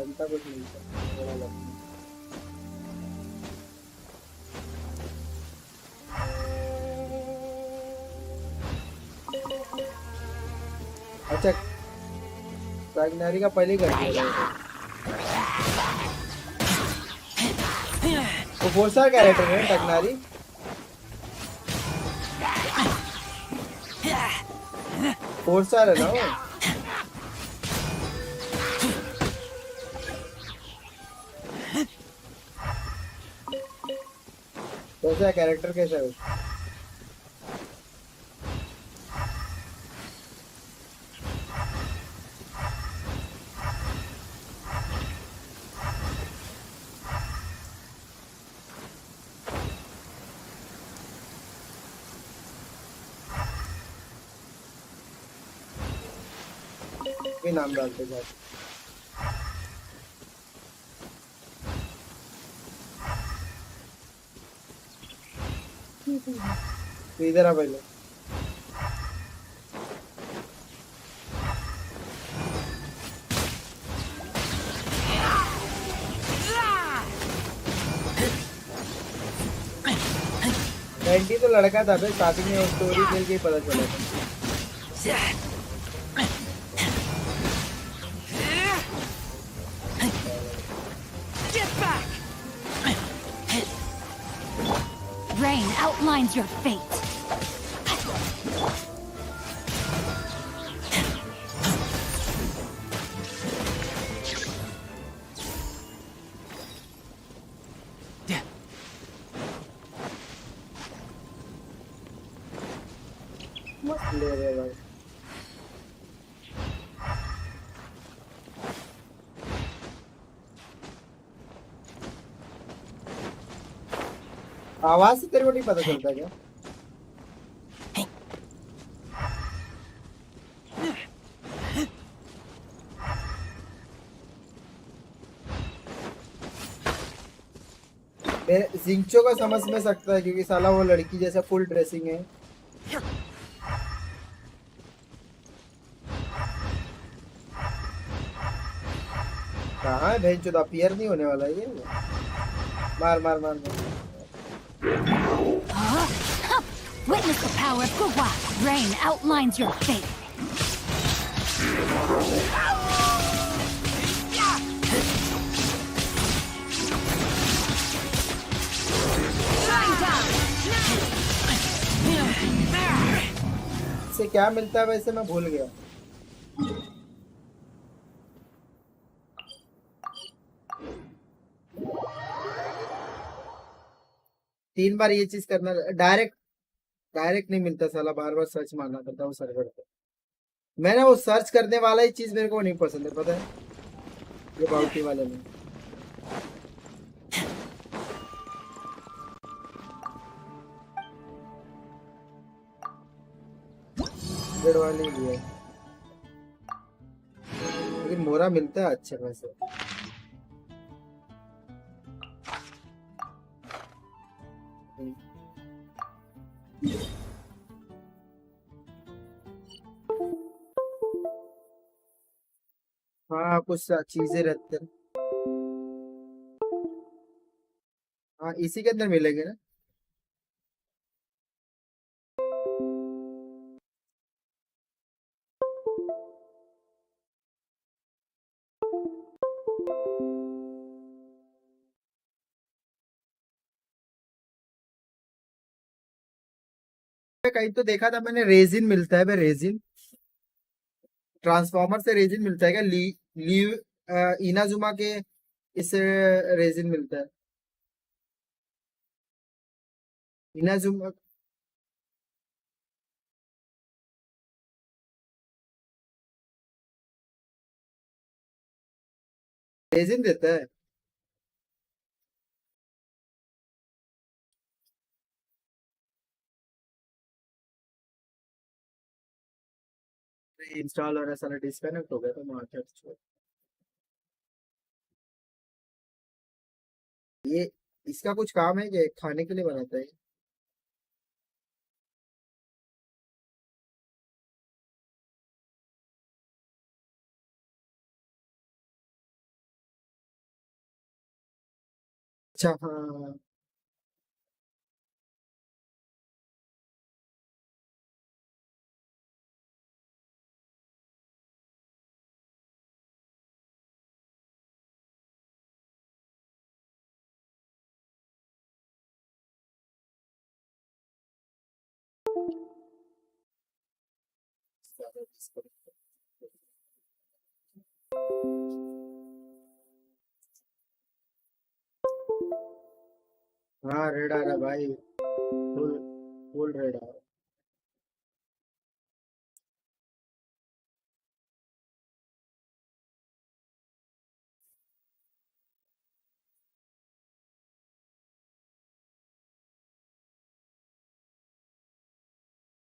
घंटा कुछ मिलता है। अच्छा प्रागनारी का पहले कर दिया वो फोर्सर कैरेक्टर है प्रागनारी। फोर्सर है ना वो। कैसा कैरेक्टर कैसा है उसका? भी नाम डालते जाते। तो इधर आ पहले। बैंडी तो लड़का था भाई, स्टार्टिंग में स्टोरी खेल के ही पता चला था। Rain outlines your fate. मस्त ले रहे भाई। आवाज से तेरे को नहीं पता चलता क्या? मेरे जिंचो का समझ में सकता है क्योंकि साला वो लड़की जैसा फुल ड्रेसिंग है। कहाँ है भेज जो अपीयर नहीं होने वाला है ये। मार मार मार मार। Witness the power of Prowa. Rain outlines your fate. इससे क्या मिलता है वैसे मैं भूल गया। तीन बार ये चीज करना डायरेक्ट डायरेक्ट नहीं मिलता साला, बार बार सर्च मारना पड़ता है वो सर्वर पे। मैंने वो सर्च करने वाला ही चीज मेरे को नहीं पसंद है, पता है ये बाउटी वाले में। रेड वाले ही है लेकिन मोरा मिलता है अच्छे वैसे। हाँ कुछ चीजें रहते हैं। हाँ इसी के अंदर मिलेंगे ना। कहीं तो देखा था मैंने रेजिन मिलता है भाई, रेजिन ट्रांसफॉर्मर से रेजिन मिलता है क्या? इनाजुमा के इससे रेजिन मिलता है। इनाजुमा रेजिन देता है। इंस्टॉल हो रहा है साला, डिस्कनेक्ट हो गया तो मार्केट छोड़। ये इसका कुछ काम है कि खाने के लिए बनाता है? अच्छा हाँ। हाँ रेड आ रहा है भाई, फुल फुल रेड आ रहा है।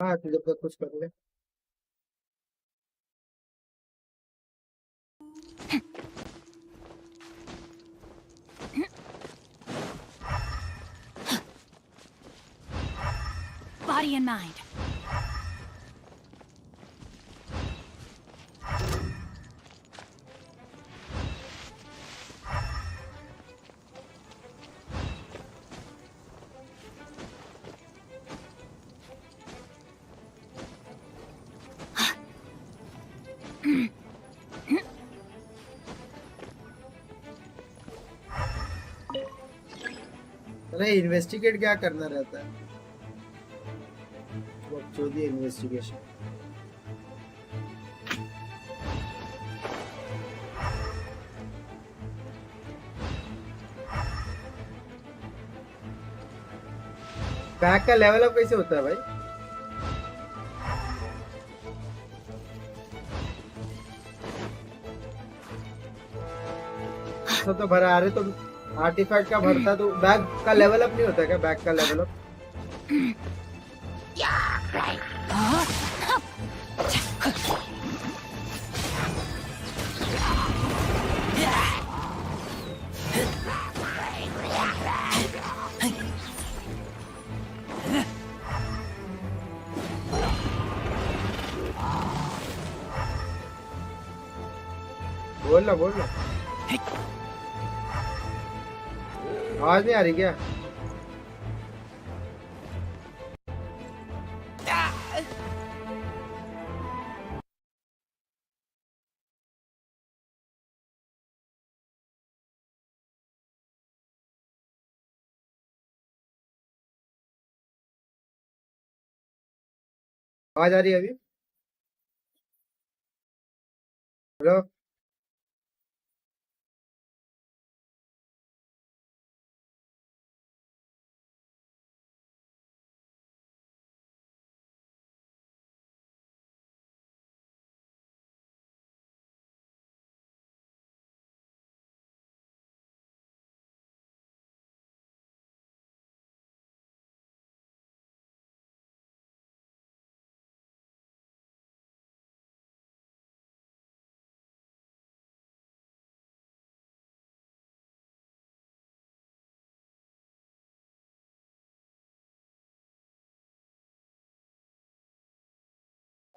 हाँ तुझे कुछ कर ले। Body in mind. अरे इन्वेस्टिगेट क्या करना रहता है? वो चोदी इन्वेस्टिगेशन। बैक का लेवल अप कैसे होता है भाई? तो भरा आ रहे तो आर्टिफैक्ट का भरता तो बैग का लेवल अप नहीं होता क्या? बैग का लेवल अप बोल ना आवाज नहीं आ रही क्या? आवाज आ रही है अभी? हेलो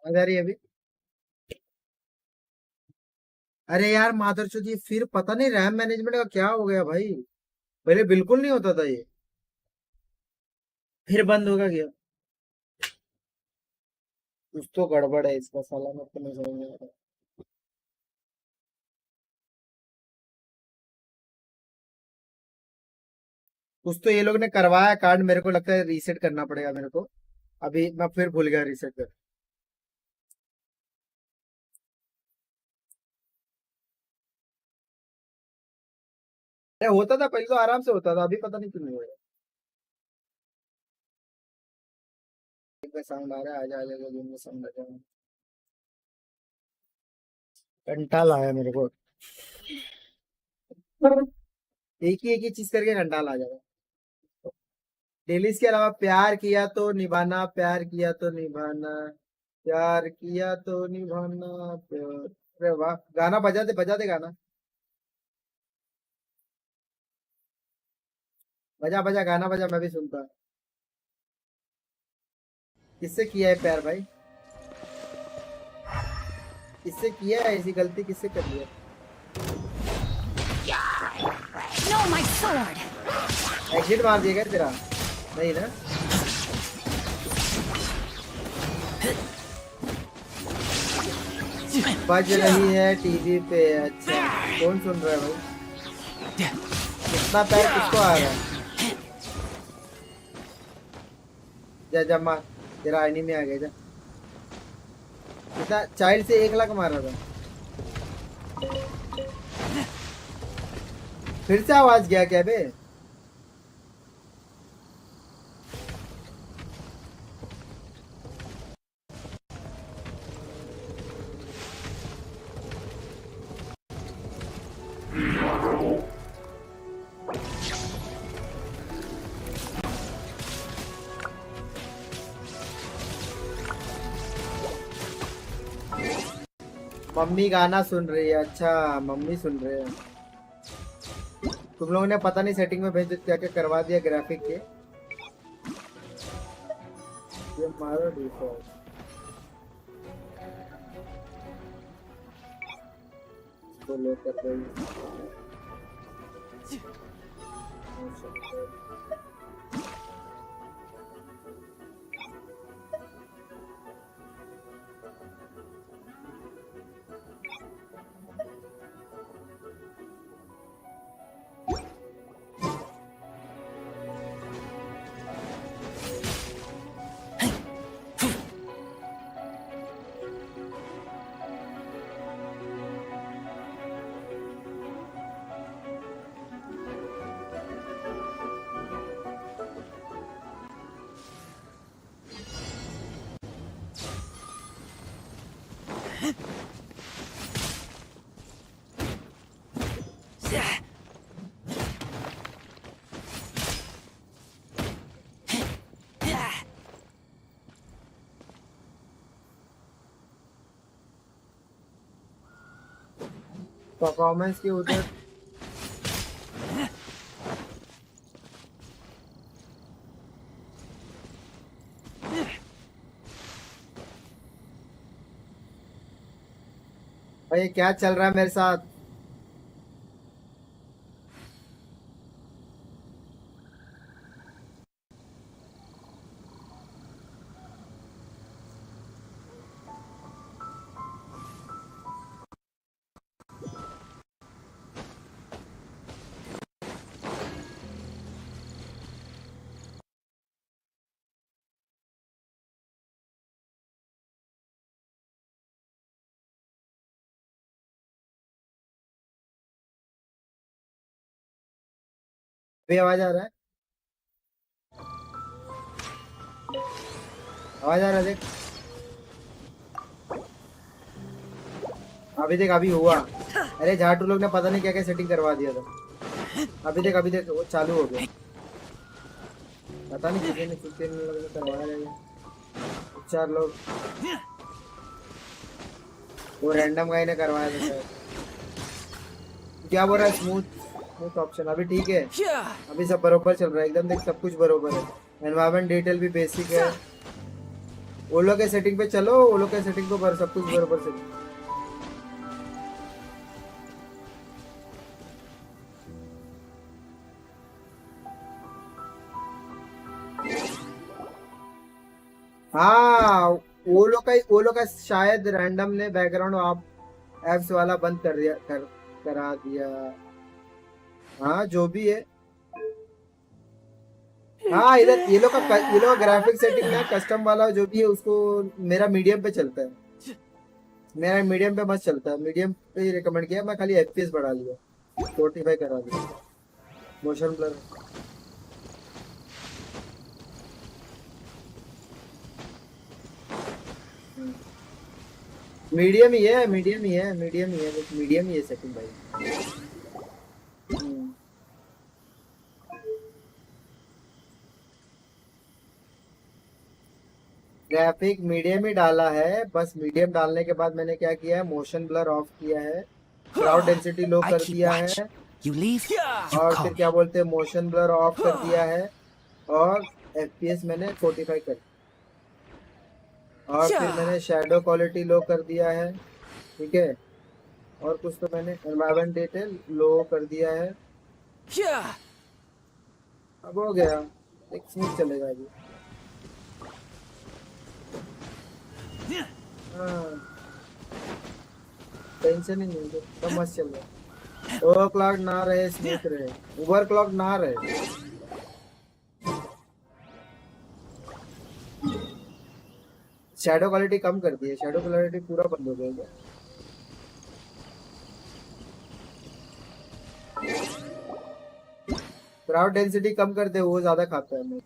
आवाज आ रही है अभी? अरे यार मादरचोद, ये फिर पता नहीं रैम मैनेजमेंट का क्या हो गया भाई। पहले बिल्कुल नहीं होता था ये, फिर बंद होगा क्या? कुछ तो गड़बड़ है इसका साला, मेरे को नहीं समझ में आ रहा। कुछ तो ये लोग ने करवाया कार्ड, मेरे को लगता है रीसेट करना पड़ेगा मेरे को। अभी मैं फिर भूल गया रीसेट कर। अरे होता था पहले तो आराम से होता था, अभी पता नहीं क्यों नहीं हो रहा। एक बार साउंड आ रहा है, आजा आजा जल्दी में साउंड आ जाए। कंटाल आया मेरे को। एक ही चीज करके घंटा ला जाएगा। डेलीज के अलावा प्यार किया तो निभाना, प्यार किया तो निभाना, प्यार किया तो निभाना, प्यार। अरे वाह, गाना बजा दे गाना, बजा बजा गाना बजा, मैं भी सुनता। किससे किया है प्यार भाई? किससे किया है ऐसी गलती, किससे कर लिया? No, my sword. एग्जिट मार दिया क्या तेरा? नहीं ना? बज रही है टीवी पे। अच्छा, कौन सुन रहा है भाई? कितना पैर किसको आ रहा है? जा जा मार, तेरा आईनी में आ गया। जा, कितना चाइल्ड से 1 लाख मारा था। फिर से आवाज गया क्या बे? मम्मी गाना सुन रही है। अच्छा, मम्मी सुन रहे हैं। तुम लोगों ने पता नहीं सेटिंग में भेज क्या क्या करवा दिया ग्राफिक के। ये मारो डिफॉल्ट तो लो कर दो। परफॉर्मेंस के उधर भाई क्या चल रहा है मेरे साथ? अभी आवाज आ रहा है? आवाज आ रहा है? देख अभी देख, अभी हुआ। अरे झाटू लोग ने पता नहीं क्या क्या सेटिंग करवा दिया था। अभी देख वो चालू हो गया। पता नहीं किसी ने लोग ने करवाया है। 4 लोग वो रैंडम गाय ने करवाया था शायद। क्या बोल रहा है? स्मूथ ऑप्शन अभी ठीक है। अभी सब बरोबर चल रहा है एकदम। देख सब कुछ बरोबर है। एनवायरनमेंट डिटेल भी बेसिक है। ओलो के सेटिंग पे चलो, ओलो के सेटिंग को सब कुछ बरोबर से। हाँ, ओलो का शायद रैंडम ने बैकग्राउंड आप एप्स वाला बंद कर दिया, करा दिया। हाँ जो भी है। हाँ इधर ये लोग का ग्राफिक सेटिंग ना कस्टम वाला जो भी है उसको मेरा मीडियम पे चलता है। मेरा मीडियम पे मस्त चलता है। मीडियम पे ही रिकमेंड किया। मैं खाली FPS बढ़ा लिया, 45 करा दिया। मोशन ब्लर मीडियम ही है, मीडियम ही है, मीडियम ही है, मीडियम ही है सेटिंग भाई। ग्राफिक मीडियम ही डाला है, बस मीडियम डालने के बाद मैंने क्या किया है, मोशन ब्लर ऑफ किया है, क्राउड डेंसिटी लो कर दिया है, और फिर क्या बोलते हैं मोशन ब्लर ऑफ कर दिया है, और FPS मैंने 45 कर दिया, और फिर मैंने शैडो क्वालिटी लो कर दिया है, ठीक है, और कुछ तो मैंने एनवायरनमेंट डिटेल लो कर दिया है। अब हो गया, एक स्मूथ चलेगा अभी। टेंशन ही नहीं है, सब मस्त चल रहा है। ओवरक्लॉक ना रहे, स्मूथ रहे, ओवरक्लॉक ना रहे। शैडो क्वालिटी कम कर दी है, शैडो क्वालिटी पूरा बंद हो गया। क्राउड डेंसिटी कम कर दे, वो ज्यादा खाता है। मैं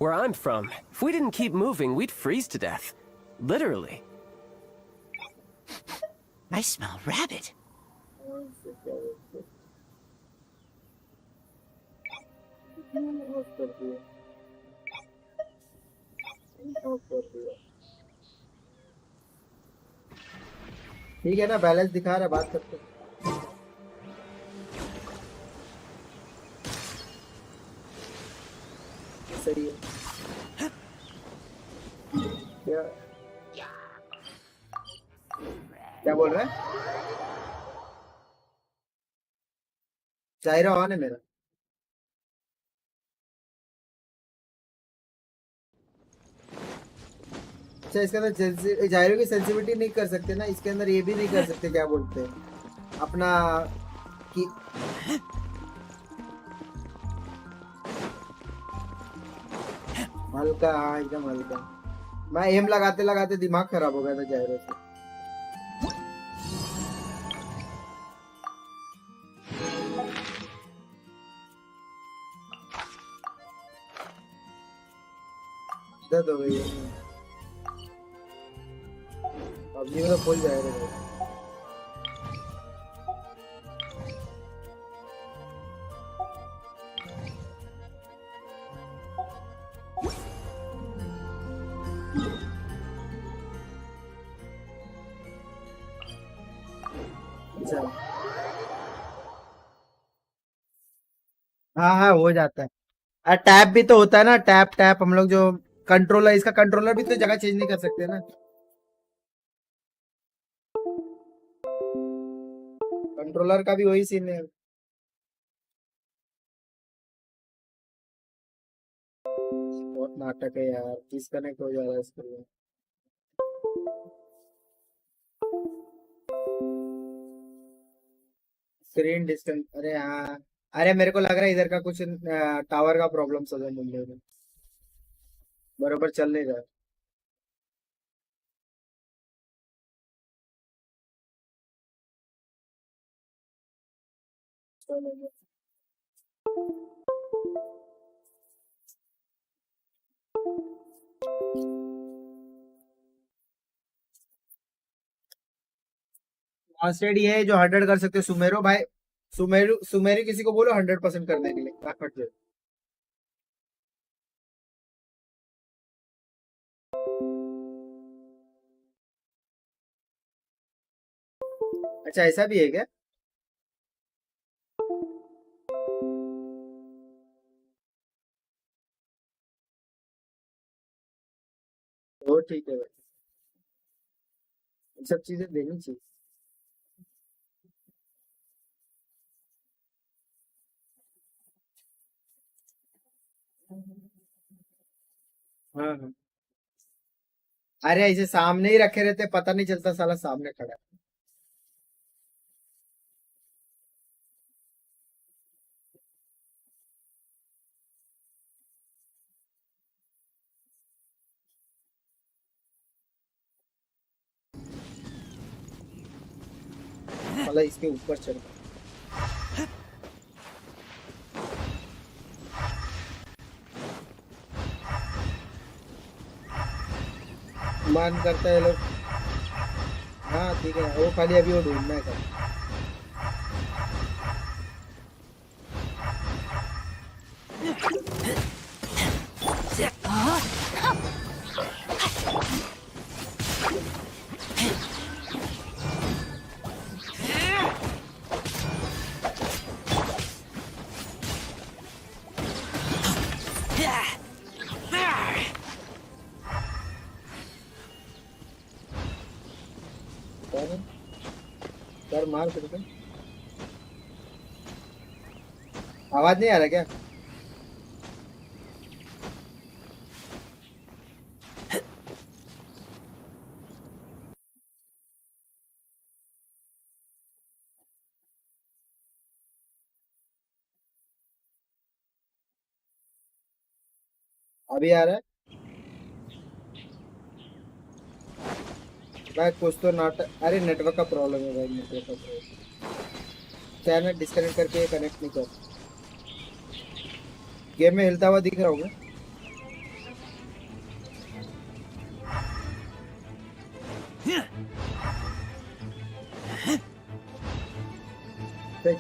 Where I'm from, if we didn't keep moving, we'd freeze to death. Literally. I smell rabbit. ठीक है ना, बैलेंस दिखा रहा है, बात करते हैं। सही है। क्या बोल रहा है? जायरा ऑन है मेरा। अच्छा, इसके अंदर जायरो की सेंसिटिविटी नहीं कर सकते ना, इसके अंदर ये भी नहीं कर सकते, क्या बोलते हैं अपना कि हल्का, हाँ एकदम हल्का। मैं एम लगाते लगाते दिमाग खराब हो गया था जायरो से। दर्द हो गई है, अब ये मेरा फुल जायरो है। हाँ हाँ हो जाता है। टैप भी तो होता है ना, टैप टैप हम लोग जो कंट्रोलर, इसका कंट्रोलर भी तो जगह चेंज नहीं कर सकते ना। कंट्रोलर का भी वही सीन है। बहुत नाटक है यार, डिस्कनेक्ट हो जा रहा है इसके लिए। स्क्रीन डिस्टेंस, अरे हाँ, अरे मेरे को लग रहा है इधर का कुछ टावर का प्रॉब्लम चल रहा है मुंबई में, बरोबर चल नहीं रहा। कॉन्स्टेंट ये है जो 100 कर सकते हो। सुमेरो भाई, सुमेरी किसी को बोलो 100% करने के लिए, फट जाए। अच्छा ऐसा भी है क्या? वो ठीक है भाई, सब चीजें देनी चाहिए। हाँ हाँ, अरे ऐसे सामने ही रखे रहते, पता नहीं चलता साला सामने खड़ा है। साला इसके ऊपर चढ़ गया। मन करता है लोग, हाँ ठीक है, वो खाली अभी वो ढूंढना है। सर मार करके आवाज नहीं आ रहा क्या? अभी आ रहा है भाई? कुछ तो नाटक। अरे नेटवर्क का प्रॉब्लम है भाई, नेटवर्क का प्रॉब्लम। चैनल डिस्कनेक्ट करके कनेक्ट नहीं कर। गेम में हिलता हुआ दिख रहा होगा।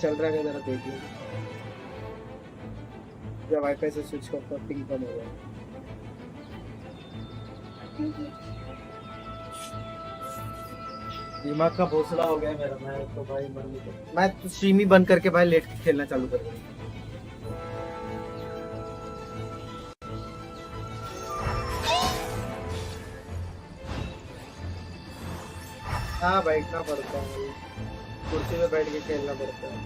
चल रहा है जरा देखिए। जब वाईफाई से स्विच करता पिंग कम हो गया। दिमाग का भोसला हो गया मेरा। मैं तो भाई मैं तो स्ट्रीम ही बंद करके भाई लेट खेलना चालू कर दूंगा। हाँ बैठना पड़ता है, कुर्सी पे बैठ के खेलना पड़ता है।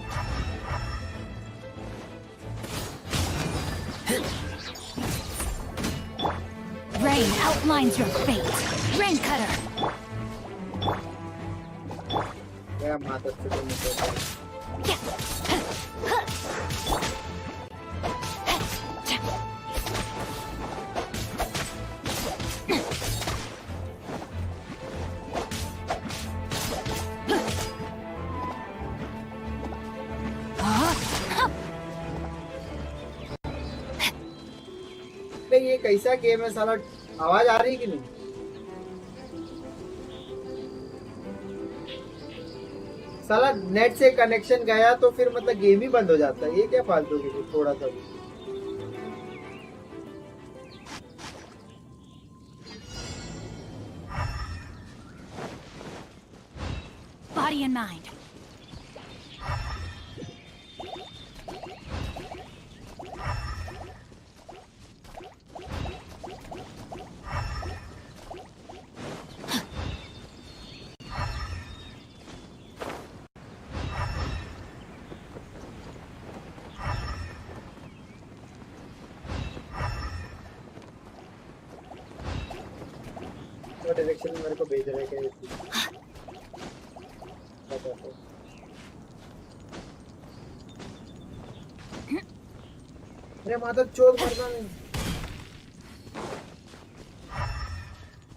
Rain outlines your fate. Rain cutter. क्या माता से ये कैसा गेम है साला? आवाज आ रही कि नहीं? साला नेट से कनेक्शन गया तो फिर मतलब गेम ही बंद हो जाता है। ये क्या फालतू की थोड़ा सा भी। Body and mind. डायरेक्शन में मेरे को भेज रहा है क्या? अरे माता चोट मरना नहीं।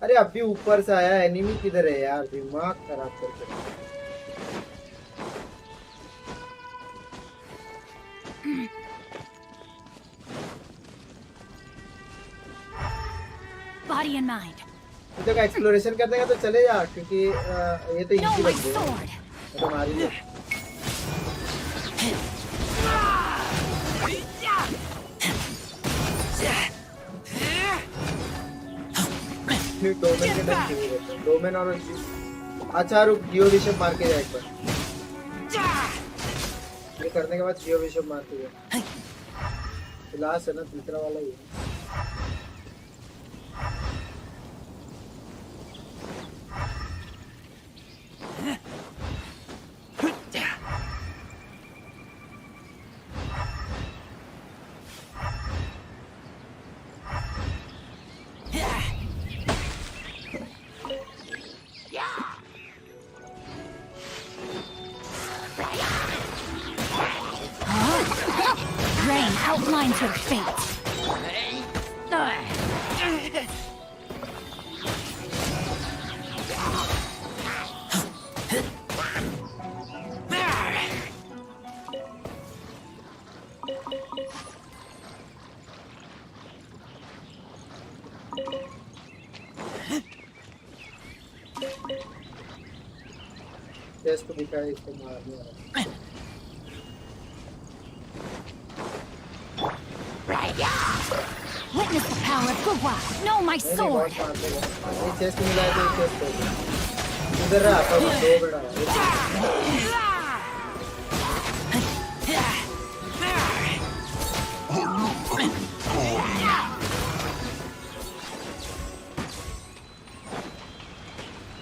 अरे अभी ऊपर से आया। एनिमी किधर है यार? दिमाग खराब करके। Body and mind. तो एक्सप्लोरेशन करने का तो चले जा, क्योंकि ये तो इजी बन गया। तो मार ही दे। डोमेन के टाइम चाहिए रहता है। डोमेन और अच्छा रुक, जियो विशप मार के जा एक बार। ये करने के बाद जियो विशप मार के जा। लास्ट है ना, दूसरा वाला ही है। Rain outlines your fate. इसको दिखाया, इसको मारने वाला। Witness the power of Gugwa. Know my sword. Chest मिला है तो चेस्ट इधर रहा था दो बड़ा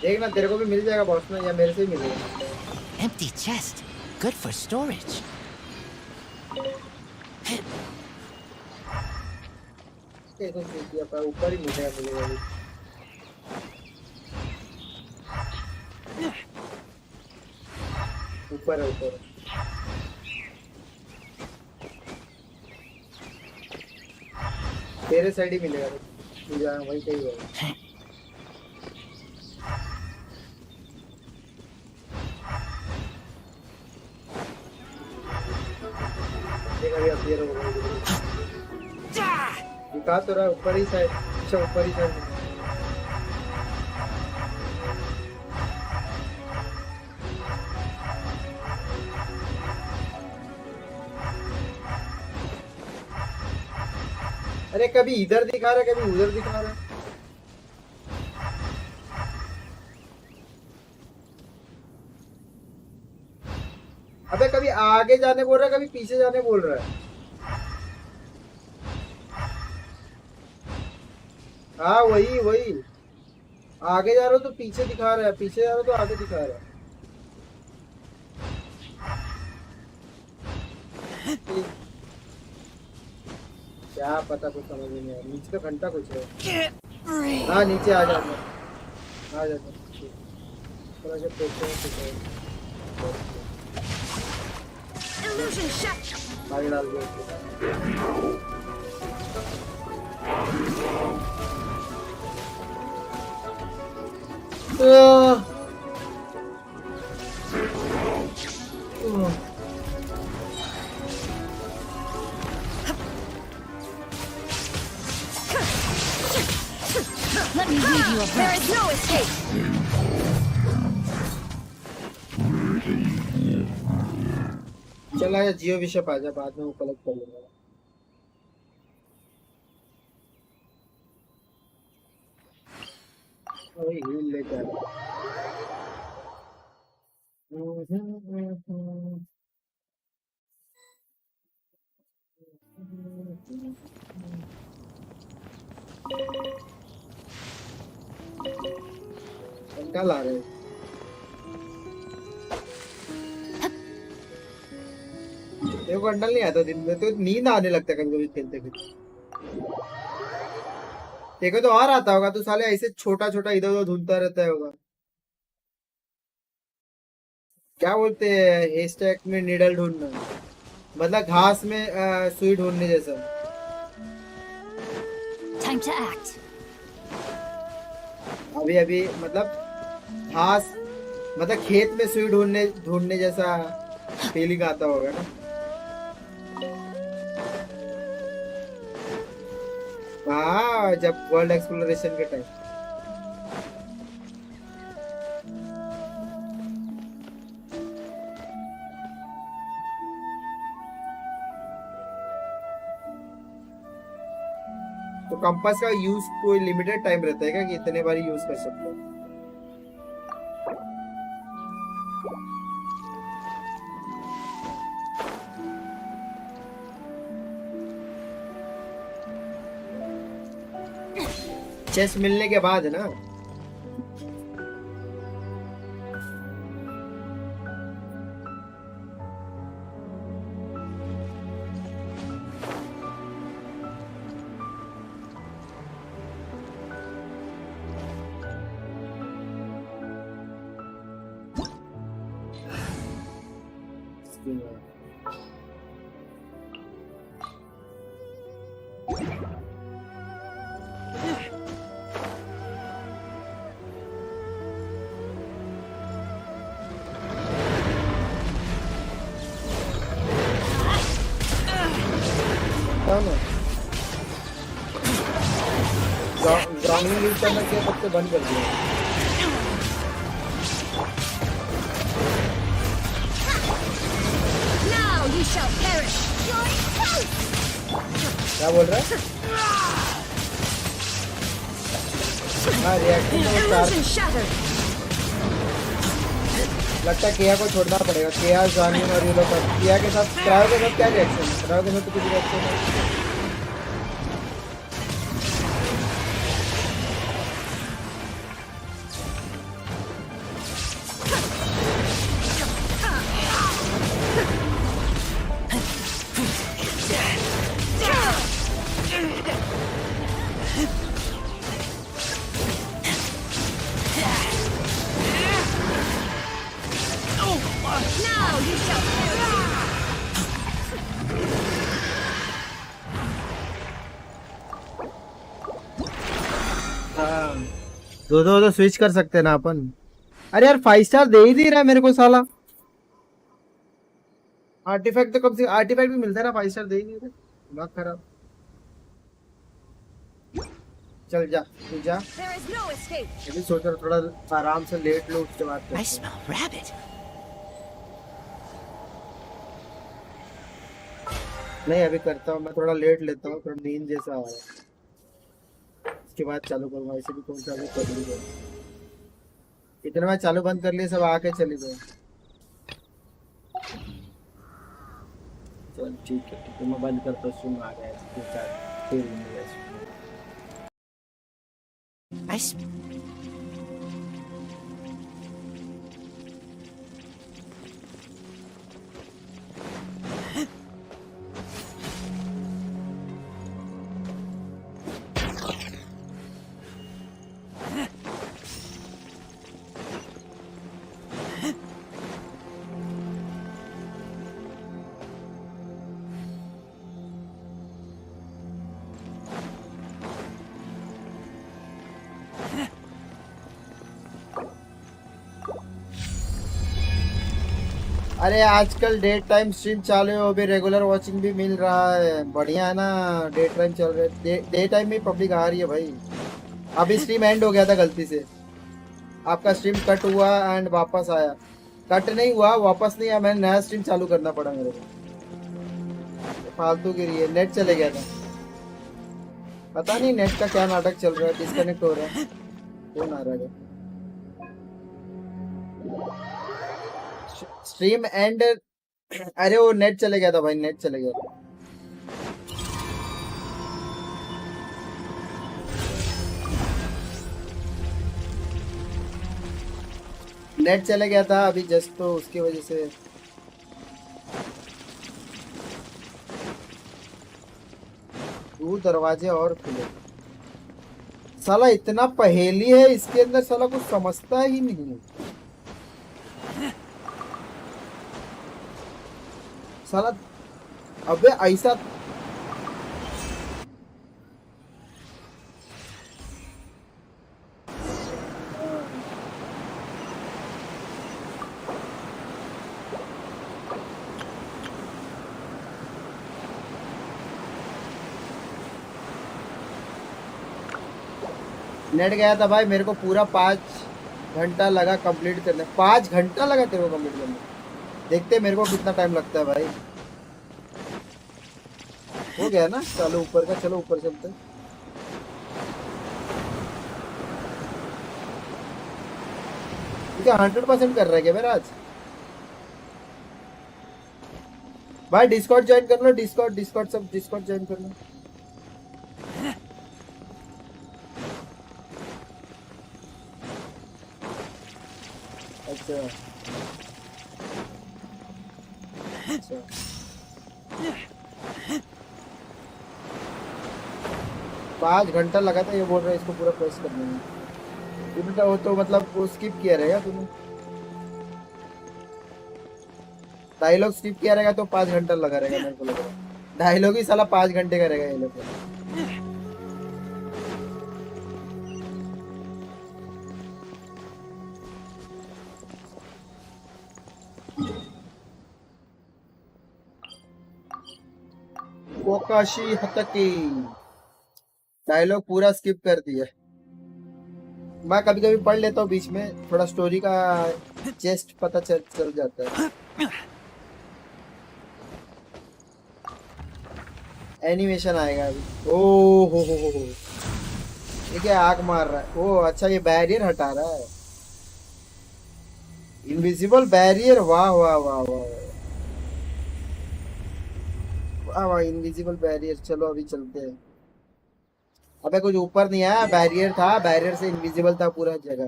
देखना तेरे को भी मिल जाएगा बॉस में या मेरे से ही मिलेगा Empty chest. Good for storage. देखो सीटिया पर ऊपर ही मिलेगा ऊपर है ऊपर तेरे साइड ही मिलेगा मुझे वहीं पे ही होगा दिखा तो रहा ऊपर ही साइड अच्छा ऊपर ही साइड अरे कभी इधर दिखा रहा है कभी उधर दिखा रहा है अबे कभी आगे जाने बोल रहा है कभी पीछे जाने बोल रहा है हाँ वही वही आगे जा रहा हो तो पीछे दिखा रहा है पीछे जा रहा हो तो आगे दिखा रहा है क्या पता कुछ समझ नहीं आया नीचे का घंटा कुछ है हाँ नीचे आ जाता थोड़ा सा देखते हैं कुछ है Illusion shot. पानी डाल दो Let me read you a book. There is no escape. चला या जियो बिशप आजा बाद में वो कलेक्ट कर लूंगा वही हील लेके आया क्या ला रहे हैं तेरे को अंडल नहीं आता दिन में तो नींद आने लगता है कभी कभी खेलते खेलते देखो तो और आता होगा तू साले ऐसे छोटा छोटा इधर उधर ढूंढता रहता होगा क्या बोलते हैं हेस्टैक में नीडल ढूंढना मतलब घास में सुई ढूंढने जैसा Time to act. अभी अभी मतलब घास मतलब खेत में सुई ढूंढने जैसा फीलिंग आता होगा ना हाँ जब वर्ल्ड एक्सप्लोरेशन के टाइम तो कंपास का यूज कोई लिमिटेड टाइम रहता है क्या कि इतने बार यूज कर सकते हो चेस मिलने के बाद ना ग्राउंडिंग यूज करना चाहिए तब से बंद कर दिया Now you shall perish. क्या बोल रहा है? हाँ रिएक्शन तो Illusion shattered. लगता है केया को छोड़ना पड़ेगा। केया जानिन और ये लोग केया के साथ क्रायो के साथ क्या रिएक्शन है? क्रायो के साथ तो कुछ रिएक्शन है। Now you shall perish. दो दो तो स्विच कर सकते हैं ना अपन। अरे यार 5 स्टार दे ही नहीं रहा है मेरे को साला। आर्टिफैक्ट तो कब से आर्टिफैक्ट भी मिलता है ना, 5 स्टार दे ही नहीं रहा। दिमाग खराब। चल जा तू जा। There is no escape. ये भी सोच रहा थोड़ा आराम से लेट लो उसके बाद I smell rabbit. नहीं अभी करता हूँ मैं, थोड़ा लेट लेता हूँ, थोड़ा नींद जैसा आ रहा है, उसके बाद चालू करूँगा। ऐसे भी कौन सा अभी कर लीजिए, इतना मैं चालू बंद कर लिए सब आके चली गए। चल ठीक है तो मैं बंद करता हूँ। सुन आ गया अरे आजकल डे टाइम स्ट्रीम चालू है, वो भी रेगुलर वॉचिंग भी मिल रहा है। बढ़िया है ना, डे टाइम चल रहा है। डे टाइम में पब्लिक आ रही है भाई। अभी स्ट्रीम एंड हो गया था गलती से, आपका स्ट्रीम कट हुआ एंड वापस आया। कट नहीं हुआ, वापस नहीं आया, मैंने नया स्ट्रीम चालू करना पड़ा मेरे को। फालतू की रही है, नेट चले गया था। पता नहीं नेट का क्या नाटक चल रहा है, डिस्कनेक्ट हो रहा है। कौन आ रहा है? स्ट्रीम एंड, अरे वो नेट चले गया था भाई, नेट चले गया था। नेट चले गया था अभी जस्ट, तो उसकी वजह से। दो दरवाजे और खुले। साला इतना पहेली है इसके अंदर, साला कुछ समझता ही नहीं साला। अबे ऐसा नेट गया था भाई, मेरे को पूरा 5 घंटा लगा कंप्लीट करने। 5 घंटा लगा तेरे को कंप्लीट करने। देखते मेरे को कितना टाइम लगता है भाई। हो गया ना, चलो ऊपर का, चलो ऊपर चलते। क्या 100% कर रहा है क्या मेरा आज भाई? डिस्कॉर्ड ज्वाइन कर लो, डिस्कॉर्ड सब डिस्कॉर्ड ज्वाइन कर लो। अच्छा 5 घंटा लगा था, ये बोल रहा है इसको पूरा प्रेस करने में। वो तो मतलब वो स्किप किया रहेगा तूने, डायलॉग स्किप किया रहेगा तो 5 घंटा लगा रहेगा मेरे को लग रहा है। डायलॉग ही साला 5 घंटे का रहेगा ये लोग। वकाशी हतकी डायलॉग पूरा स्किप कर दिया। मैं कभी कभी पढ़ लेता हूँ बीच में, थोड़ा स्टोरी का जेस्ट पता चल जाता है। एनिमेशन आएगा अभी। ओ हो, ये क्या आग मार रहा है? ओ अच्छा, ये बैरियर हटा रहा है, इनविजिबल बैरियर। वाह वाह वाह वाह वाह वाह, इनविजिबल बैरियर। चलो अभी चलते हैं। अबे कुछ ऊपर नहीं आया, बैरियर था, बैरियर से इनविजिबल था पूरा जगह।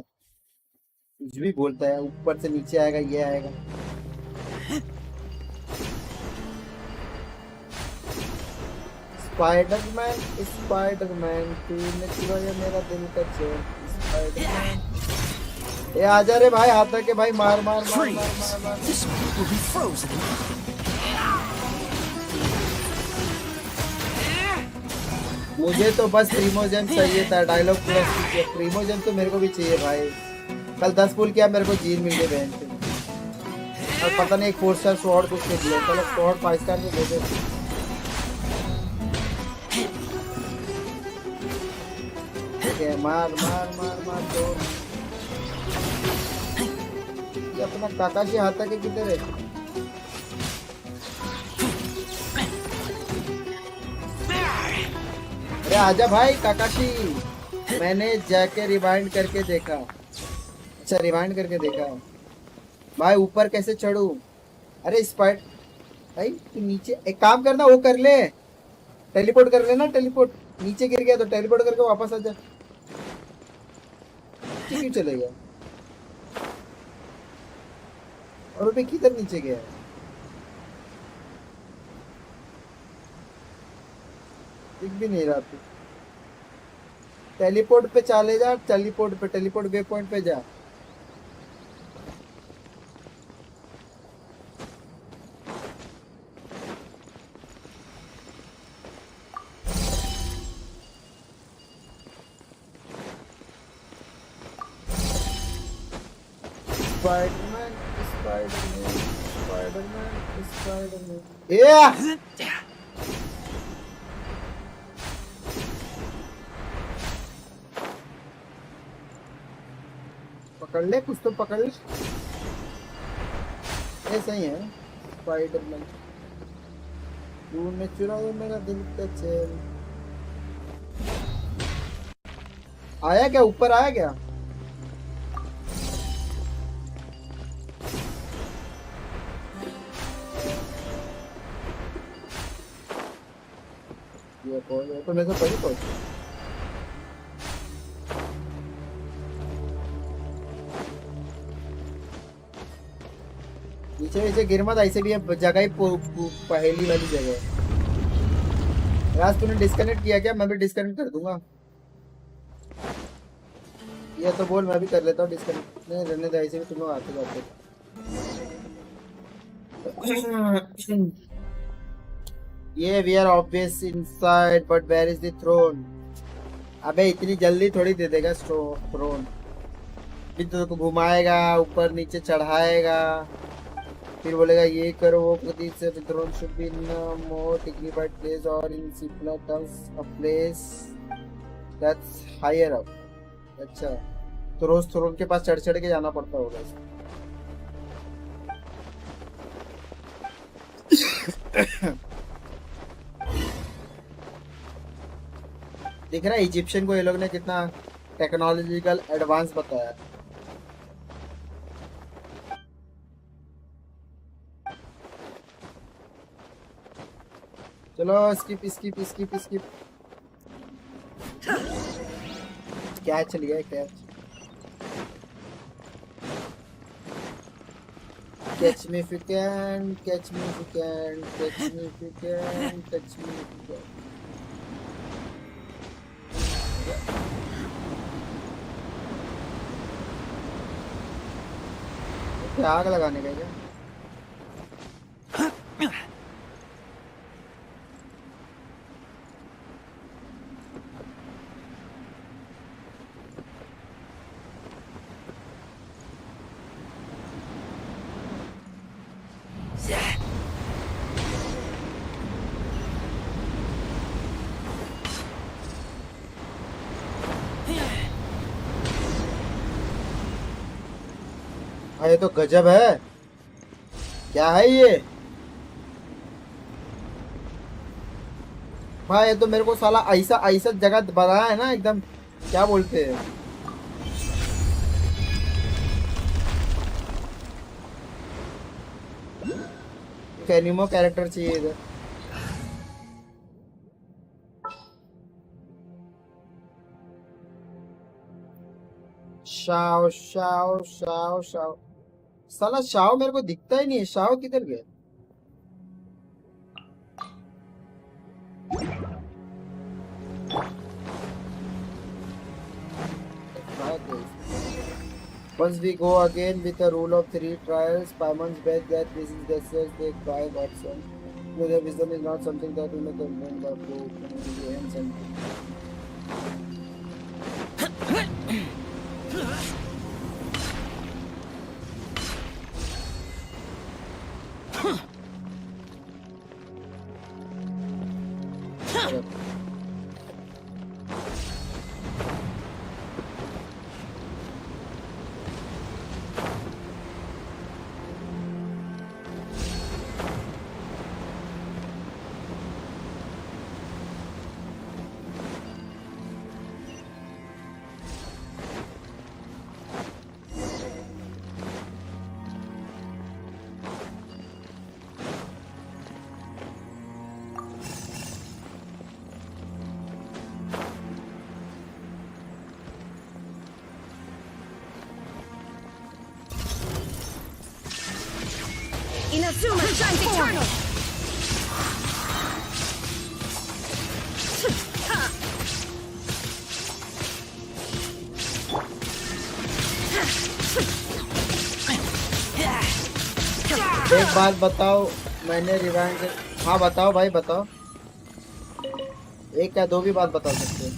कुछ भी बोलता है, ऊपर से नीचे आएगा, ये आएगा। स्पाइडरमैन स्पाइडरमैन तूने चुराया मेरा दिल का चैन। स्पाइडरमैन ए आजा रे भाई, हाथ के भाई, मार मार मार मार मार मार। मुझे तो बस प्रीमोजन चाहिए था, डायलॉग पूरा चाहिए। प्रीमोजन तो मेरे को भी चाहिए भाई। कल 10 पुल किया, मेरे को जीन मिल गई बहन से। और पता नहीं एक 4 स्टार स्वॉर्ड कुछ के दिया। चलो स्वॉर्ड 5 स्टार में दे दे। मार मार मार मार दो। ये अपना काकाशी हाथ के किधर है? अरे आजा भाई काकाशी। मैंने जाके रिवाइंड करके देखा। अच्छा रिवाइंड करके देखा भाई। ऊपर कैसे चढ़ू? अरे स्पाइड भाई तू नीचे एक काम करना, वो कर ले, टेलीपोर्ट कर लेना। टेलीपोर्ट नीचे गिर गया तो टेलीपोर्ट करके वापस आ जा। क्यों चले गया? और अभी किधर नीचे गया? दिख भी नहीं रहा तू। टेलीपोर्ट पे चले जा, टेलीपोर्ट वे पॉइंट पे जा। Spiderman Spiderman Spiderman Spiderman. या पकड़ ले, कुछ तो पकड़ ले। ऐसा ही है स्पाइडरमैन। तूने चुराया मेरा दिल का चैन। आया क्या? ऊपर आया क्या? ये कौन है? तो मैं तो पहले पहुंच। नीचे नीचे गिर मत, ऐसे भी है जगह ही पहेली वाली जगह है। राज तूने डिस्कनेक्ट किया क्या? मैं भी डिस्कनेक्ट कर दूंगा। ये तो बोल, मैं भी कर लेता हूँ डिस्कनेक्ट। नहीं रहने दे, ऐसे भी तुम लोग आते जाते। ये we are obvious inside but where is the throne? अबे इतनी जल्दी थोड़ी दे देगा थ्रोन। भी तो घुमाएगा, ऊपर नीचे चढ़ाएगा, फिर बोलेगा ये करो वो करो। से throne should be in more dignified place और in simpler terms a place that's higher up. अच्छा तो रोज थ्रोन के पास चढ़ चढ़ के जाना पड़ता होगा। दिख रहा है इजिप्शियन को ये लोग ने कितना टेक्नोलॉजिकल एडवांस बताया। चलो skip skip skip skip. Catch लिया catch. Catch me if you can, catch me if you can, catch me if you can, catch me if you can. क्या आग लगाने का क्या? ये तो गजब है। क्या है ये? भाई ये तो मेरे को साला ऐसा ऐसा जगह बताया है ना एकदम, क्या बोलते हैं, एनिमो कैरेक्टर चाहिए इधर। शाओ शाओ शाओ शाओ, साला शाओ मेरे को दिखता ही नहीं है, शाओ किधर गया? Once we go again with a rule of 3 trials, Paimon's bet that this is the search they drive option. Their wisdom is not something that we make a mind of and Inazuma shines eternal! एक बात बताओ, मैंने rewind से, हाँ बताओ भाई बताओ, एक या दो भी बात बता सकते हो।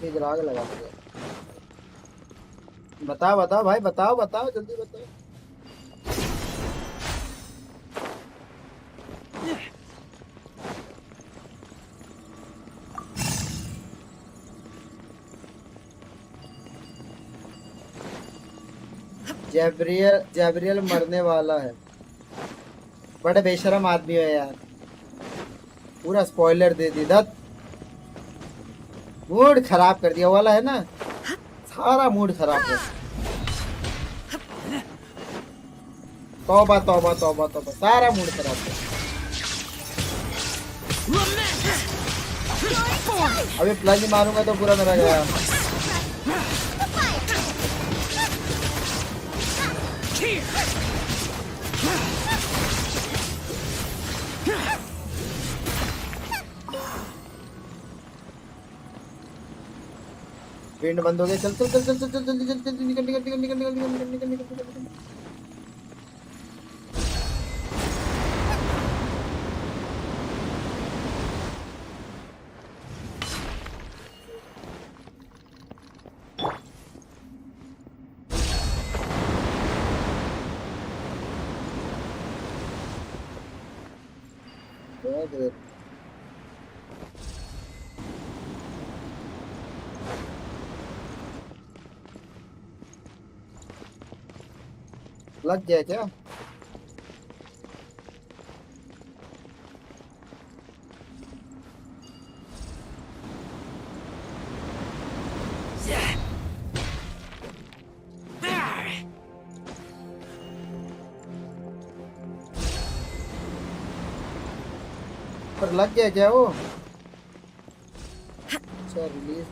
ठीक आग लगा दिया, बताओ बताओ भाई बताओ बताओ जल्दी बताओ। जैब्रियल मरने वाला है, बड़े बेशरम आदमी है यार, पूरा स्पॉइलर दे दी, दत्त मूड खराब कर दिया वाला है ना, सारा मूड खराब है। तौबा तौबा तौबा तौबा, सारा मूड खराब है। अभी प्लंज मारूंगा तो पूरा मेरा गया। विंड बंद हो गया, चल चल चल चल चल चल जल्दी जल्दी जल्दी निकल निकल निकल निकल निकल निकल निकल निकल निकल। लग गया क्या? पर लग गया क्या वो? अच्छा रिलीज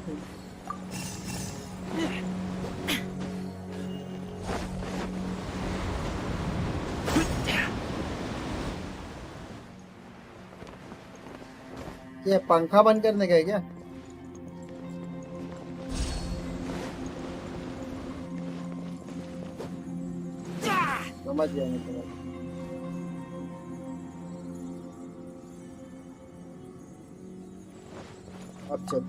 ये पंखा बंद करने का है क्या? समझ गया मैं, समझ अब चल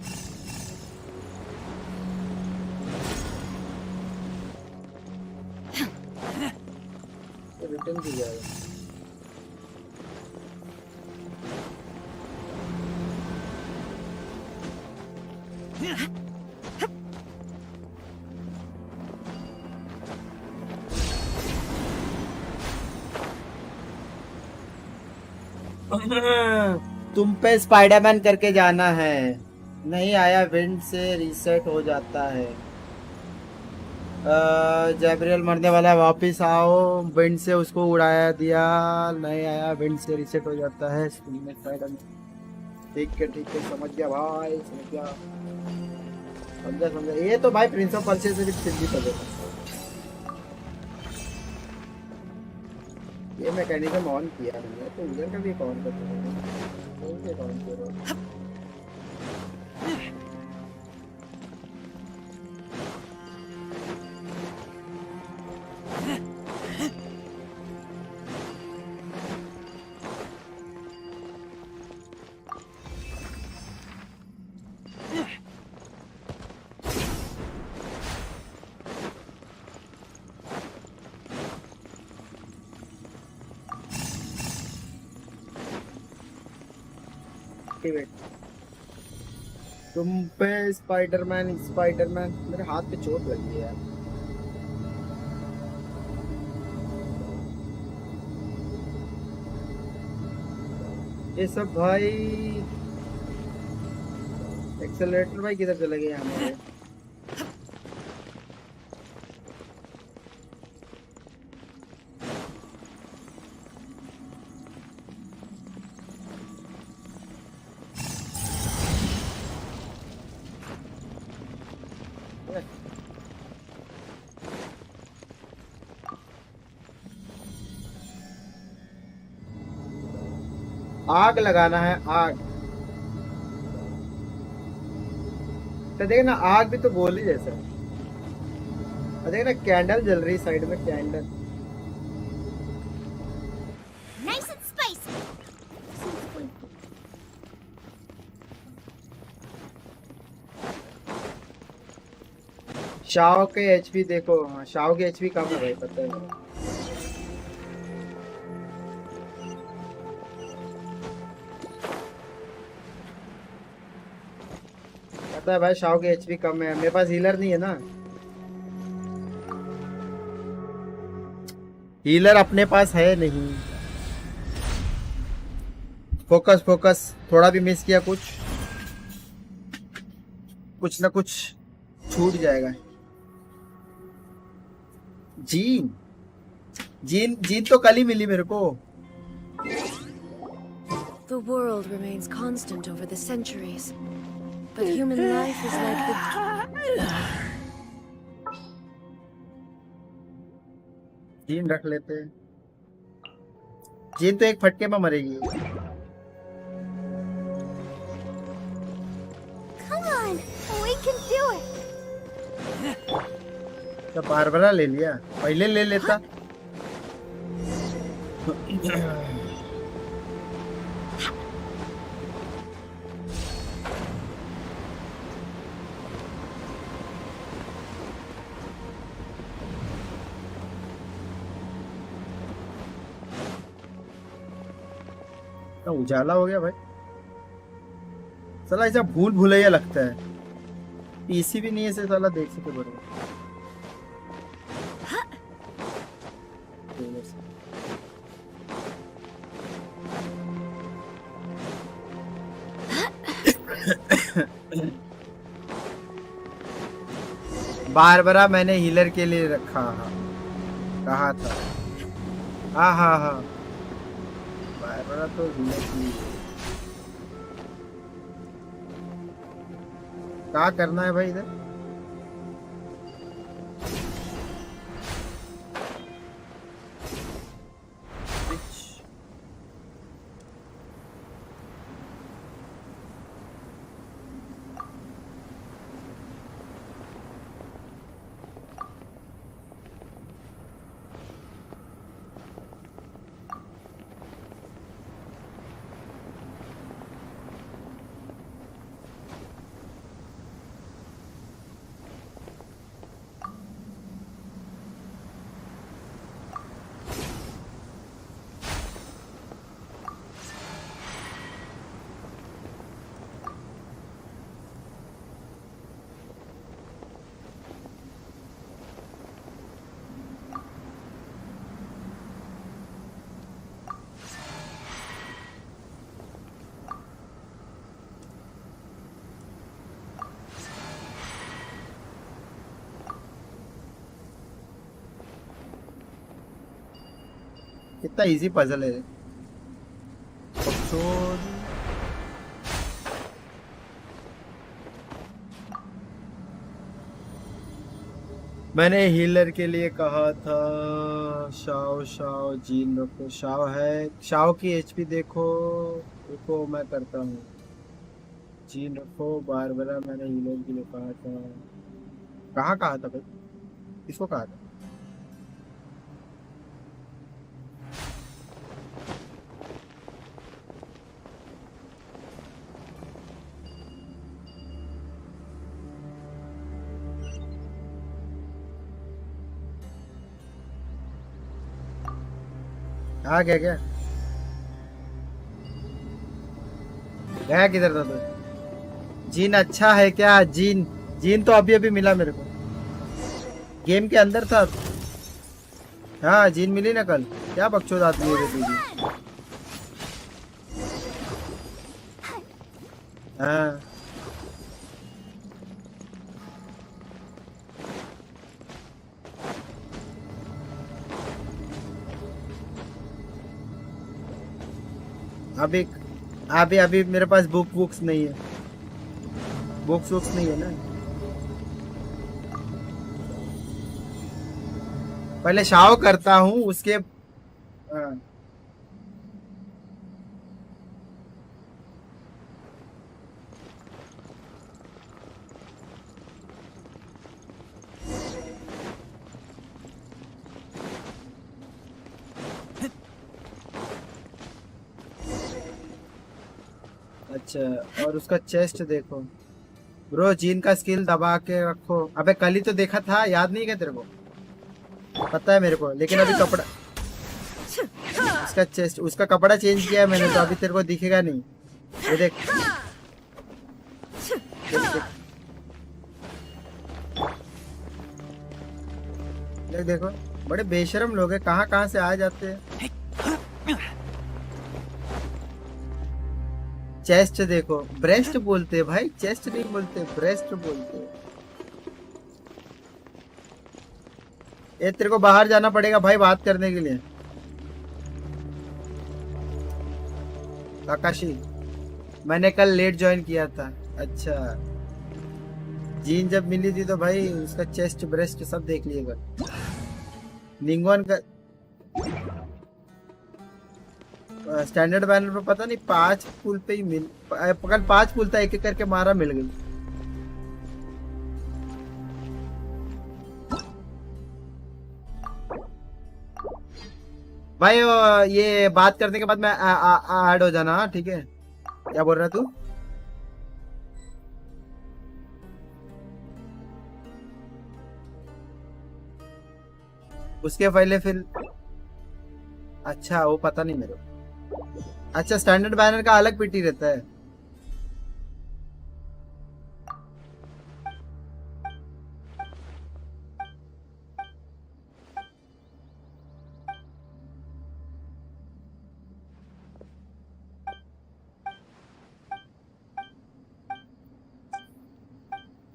रिटर्न की जाएगा। तुम पे स्पाइडरमैन करके जाना है, नहीं आया विंड से रीसेट हो जाता है। जैब्रियल मरने वाला है, वापिस आओ। विंड से उसको उड़ाया दिया, नहीं आया विंड से रीसेट हो जाता है। स्पाइडरमैन ठीक है समझ गया भाई, समझ गया समझा। ये तो भाई प्रिंस ऑफ पर्शिया से भी सिद्धि कर देता। ये मैकेनिज्म ऑन किया मैंने, तो उधर का भी ऑन कर दो। तुम पे स्पाइडरमैन मेरे हाथ पे चोट लगी है यार। ये सब भाई एक्सेलरेटर भाई किधर चले गए हमारे? आग लगाना है, आग तो देख ना, आग भी तो गोली जैसा है। देख ना कैंडल जल रही साइड में, candle. Nice and spicy. Shao के एचपी देखो, हाँ शाओ के एचपी कम है भाई, पता है। पता है भाई, शाओ के एचपी कम है, मेरे पास हीलर नहीं है ना। हीलर अपने पास है नहीं। फोकस थोड़ा भी मिस किया कुछ ना कुछ छूट जाएगा। जीन तो कल ही मिली मेरे को। The world remains constant over the centuries, but human life is like the... gene रख लेते हैं। जीन तो एक फटके में मरेगी। Come on, we can do it. तो बारबरा ले लिया, पहले ले लेता। तो उजाला हो गया भाई। साला ऐसा भूल भुलैया लगता है। पीसी भी नहीं है, साला देख सके बड़े। बारबरा मैंने हीलर के लिए रखा, कहा था। हाँ बारबरा तो हीलर के लिए। क्या करना है भाई इधर? कितना इजी पजल है। मैंने हीलर के लिए कहा था शाओ शाओ जीन रखो। शाओ है, शाओ की एचपी देखो। रुको मैं करता हूँ। जीन रखो बारबरा मैंने हीलर के लिए कहा था। कहाँ कहा था भाई, किसको कहा था? आ गया क्या? गया किधर था तो? जीन अच्छा है क्या? जीन जीन तो अभी अभी मिला मेरे को, गेम के अंदर था। हाँ जीन मिली ना कल। क्या बकचोद आदमी है दीदी। हाँ अभी अभी अभी मेरे पास बुक्स नहीं है। बुक्स नहीं है ना। पहले शाव करता हूँ उसके। हाँ। अच्छा और उसका चेस्ट देखो ब्रो। जीन का स्किल दबा के रखो। अबे कल ही तो देखा था, याद नहीं क्या तेरे को? पता है मेरे को, लेकिन अभी कपड़ा उसका चेस्ट उसका कपड़ा चेंज किया है मैंने, तो अभी तेरे को दिखेगा नहीं। ये देख, देख। देखो बड़े बेशरम लोग हैं, कहाँ कहाँ से आ जाते हैं। चेस्ट देखो, ब्रेस्ट बोलते भाई, चेस्ट नहीं बोलते, ब्रेस्ट बोलते। ये तेरे को बाहर जाना पड़ेगा भाई बात करने के लिए। काकाशी मैंने कल लेट ज्वाइन किया था। अच्छा जीन जब मिली थी तो भाई उसका चेस्ट ब्रेस्ट सब देख लिएगा। निंगवन का स्टैंडर्ड बैनर पे पता नहीं 5 पुल पे ही मिल, कल 5 पुल था, एक एक करके मारा मिल गई। भाई ये बात करने के बाद मैं ऐड हो जाना। हाँ ठीक है, क्या बोल रहा तू? उसके पहले फिर अच्छा वो पता नहीं मेरे को। अच्छा स्टैंडर्ड बैनर का अलग पीटी रहता है।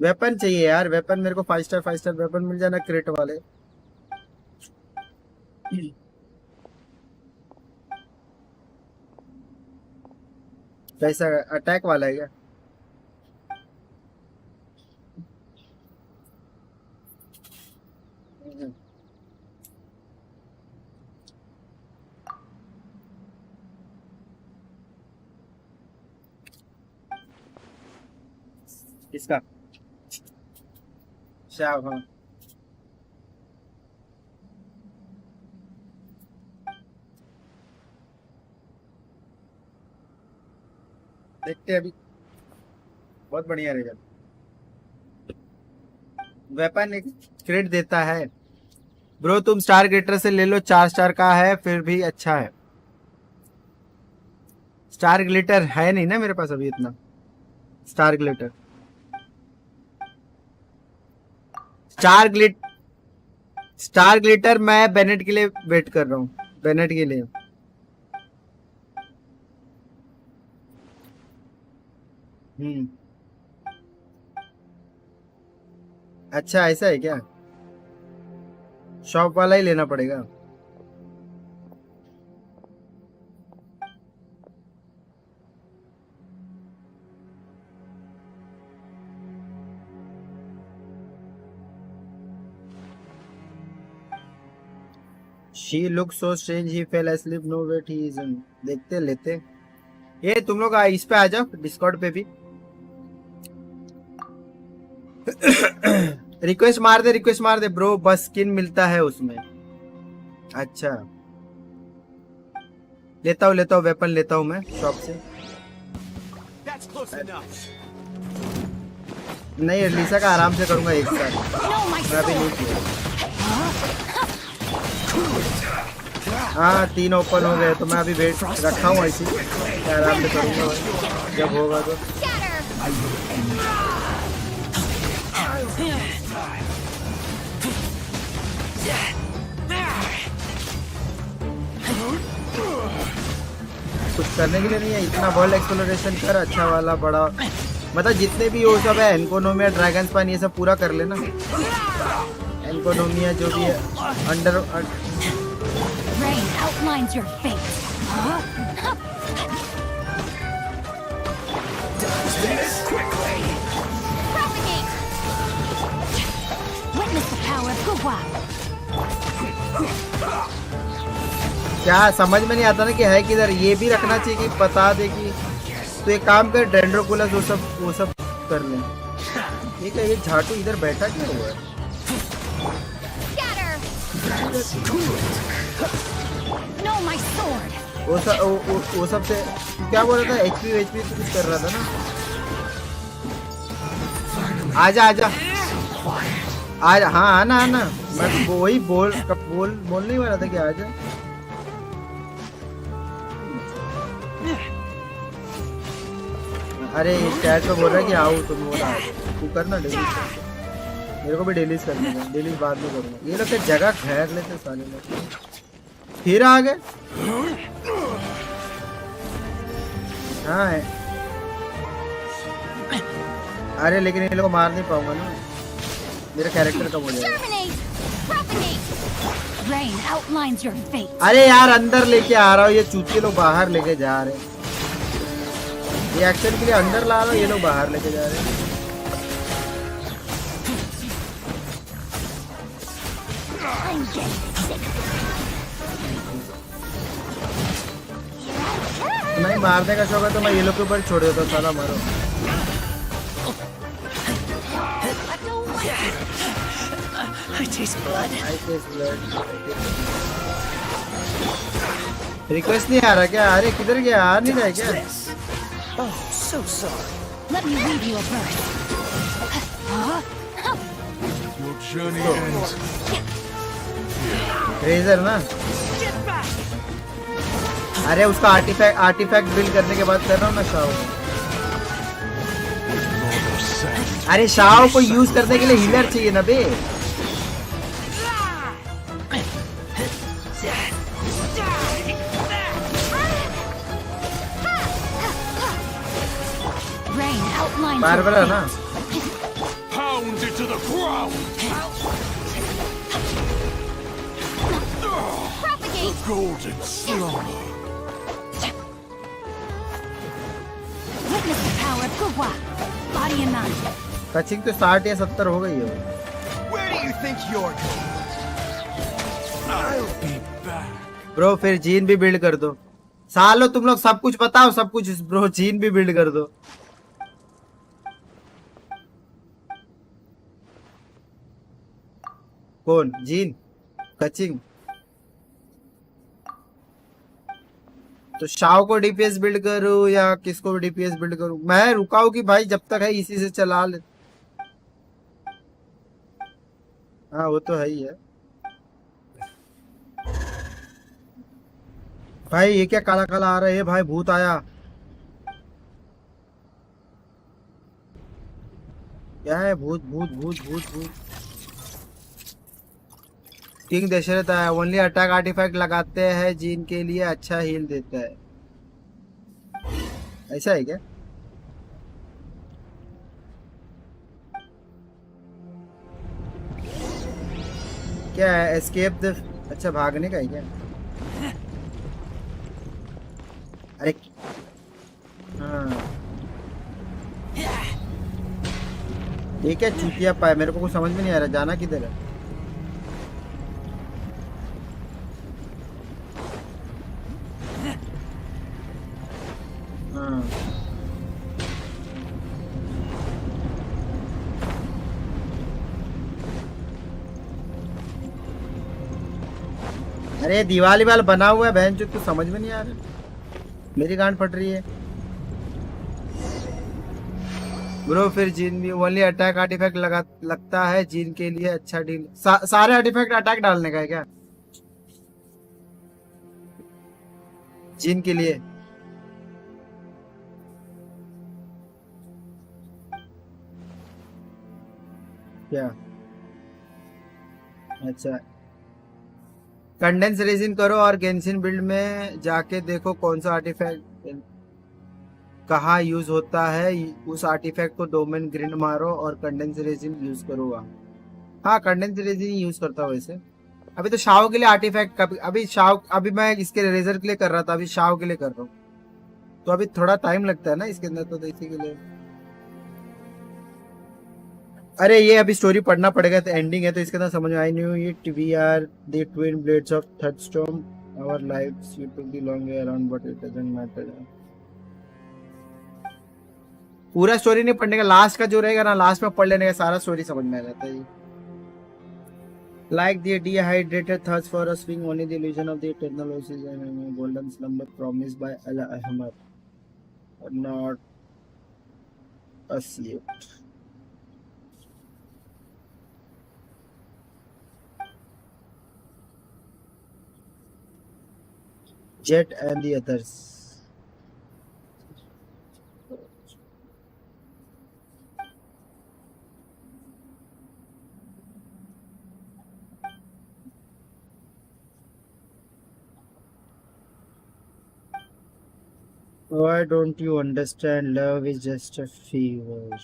वेपन चाहिए यार, वेपन मेरे को 5 स्टार वेपन मिल जाना क्रेट वाले। कैसा अटैक वाला है क्या? किसका? शाव। हाँ देखते हैं अभी, बहुत बढ़िया रहेगा। वेपन एक क्रेट देता है ब्रो, तुम स्टार ग्लिटर से ले लो, 4 स्टार का है फिर भी अच्छा है। स्टार ग्लिटर है नहीं ना मेरे पास अभी इतना। स्टार ग्लिटर स्टार ग्लिटर मैं बेनेट के लिए वेट कर रहा हूँ, बेनेट के लिए। अच्छा ऐसा है क्या? शॉप वाला ही लेना पड़ेगा। She looks so strange. He fell asleep. No wait, he isn't. देखते लेते। ये तुम लोग इस पे आ जाओ, डिस्कॉर्ड पे भी। रिक्वेस्ट मार दे ब्रो, बस स्किन मिलता है उसमें। अच्छा लेता हूँ वेपन लेता हूँ मैं शॉप से। नहीं एडलिसा का आराम से करूंगा एक साथ, मैं अभी नहीं किया। हाँ 3 ओपन हो गए तो मैं अभी वेट रखा हूँ ऐसे आराम से करूंगा जब होगा तो। कुछ करने के लिए नहीं है, इतना वर्ल्ड एक्सप्लोरेशन कर अच्छा वाला बड़ा, मतलब जितने भी वो सब है एनकोनोमिया ड्रैगन स्पाइन ये सब पूरा कर लेना। एनकोनोमिया जो भी है under Rain outlines your fate. Witness the power of Gugwa. क्या समझ में नहीं आता ना कि है किधर, ये भी रखना चाहिए कि बता दे कि तो एक काम कर डेंड्रोकुलस वो सब कर ले। ये क्या ये झाटू इधर बैठा क्या हुआ है? No, my sword. वो सब से क्या बोल रहा था? एचपी तो कुछ कर रहा था ना। आजा हाँ आना मैं वही बोल नहीं रहा था कि आजा। अरे चैट पे बोल रहा है कि आओ तुम तू करना डिलीट, मेरे को भी डिलीट करना है, डिलीट बाद में करूँगा। ये लोग क्या जगह घेर लेते साले लोग। फिर आ गए। हाँ अरे लेकिन ये लोग मार नहीं पाऊंगा ना, मेरा कैरेक्टर कम हो जाएगा। अरे यार अंदर लेके आ रहा हूँ, ये चूतिए लोग बाहर लेके जा रहे हैं। ये एक्शन के लिए अंदर ला रहा हूँ, ये लोग बाहर लेके जा रहे हैं। नहीं मारने का शौक है तो मैं ये लोग के ऊपर छोड़ देता हूँ, साला मारो। रिक्वेस्ट नहीं आ रहा क्या? अरे किधर गया? आ नहीं रहा क्या? Oh, so sorry. Let me read you a verse. Your journey ends. Razor ना? अरे उसका आर्टिफैक्ट बिल्ड करने के बाद कर रहा हूँ ना शाओ। अरे शाओ को यूज करने के लिए हीलर चाहिए ना बे। बारबरा ना? Pound it to the ground. The golden slumber. Witness the power of Gugwa. Body and mind. कचिंग तो 60 या 70 हो गई है। Where do you think you're going? I'll be back. Bro फिर जीन भी बिल्ड कर दो। सालो तुम लोग सब कुछ बताओ, सब कुछ ब्रो जीन भी बिल्ड कर दो। कौन? जीन? कचिंग? तो शाओ को डीपीएस बिल्ड करूं या किसको भी डीपीएस बिल्ड करूं? मैं रुका हूं कि भाई जब तक है इसी से चला ले। हाँ वो तो है ही है भाई। ये क्या काला काला आ रहा है भाई? भूत आया क्या है? भूत भूत भूत भूत भूत। किंग दशरथ है। ओनली अटैक आर्टिफैक्ट लगाते हैं जीन के लिए, अच्छा हील देता है। ऐसा है क्या? क्या है? एस्केप द, अच्छा भागने का है क्या? अरे हाँ ये क्या चूतिया पाए? मेरे को कुछ समझ में नहीं आ रहा, जाना किधर है? अरे दिवाली वाला बना हुआ है बहन जो तू समझ में नहीं आ रहा, मेरी गांड फट रही है ब्रो। फिर जीन भी ओनली अटैक आर्टिफैक्ट लगता है जीन के लिए अच्छा डील। सारे आर्टिफैक्ट अटैक डालने का है क्या जीन के लिए? क्या अच्छा, कंडेंस रेजिन करो और गेंशिन बिल्ड में जाके देखो कौन सा आर्टिफैक्ट कहाँ यूज होता है, उस आर्टिफैक्ट को डोमेन ग्रिड मारो और कंडेंस रेजिन यूज करो वहाँ। हाँ कंडेंस रेजिन यूज करता हूँ वैसे। अभी तो शाओ के लिए आर्टिफैक्ट अभी मैं इसके रेजर के लिए कर रहा था, अभी शाओ के लिए कर रहा हूँ, तो अभी थोड़ा टाइम लगता है ना इसके अंदर, तो इसी के लिए। अरे ये अभी स्टोरी पढ़ना पड़ेगा, तो एंडिंग है तो इसके अंदर समझ में आई knew it we are the twin blades of thunderstorm our lives you took the long way around but it doesn't matter. पूरा स्टोरी नहीं पढ़ने का, लास्ट का जो रहेगा ना लास्ट में पढ़ लेने का, सारा स्टोरी समझ में आ जाता है। Like the dehydrated thirst for a swing, only the illusion of the eternal oasis and golden slumber promised by Allah Ahmad, but not us yet. Jet and the others. Why don't you understand? Love is just a fever.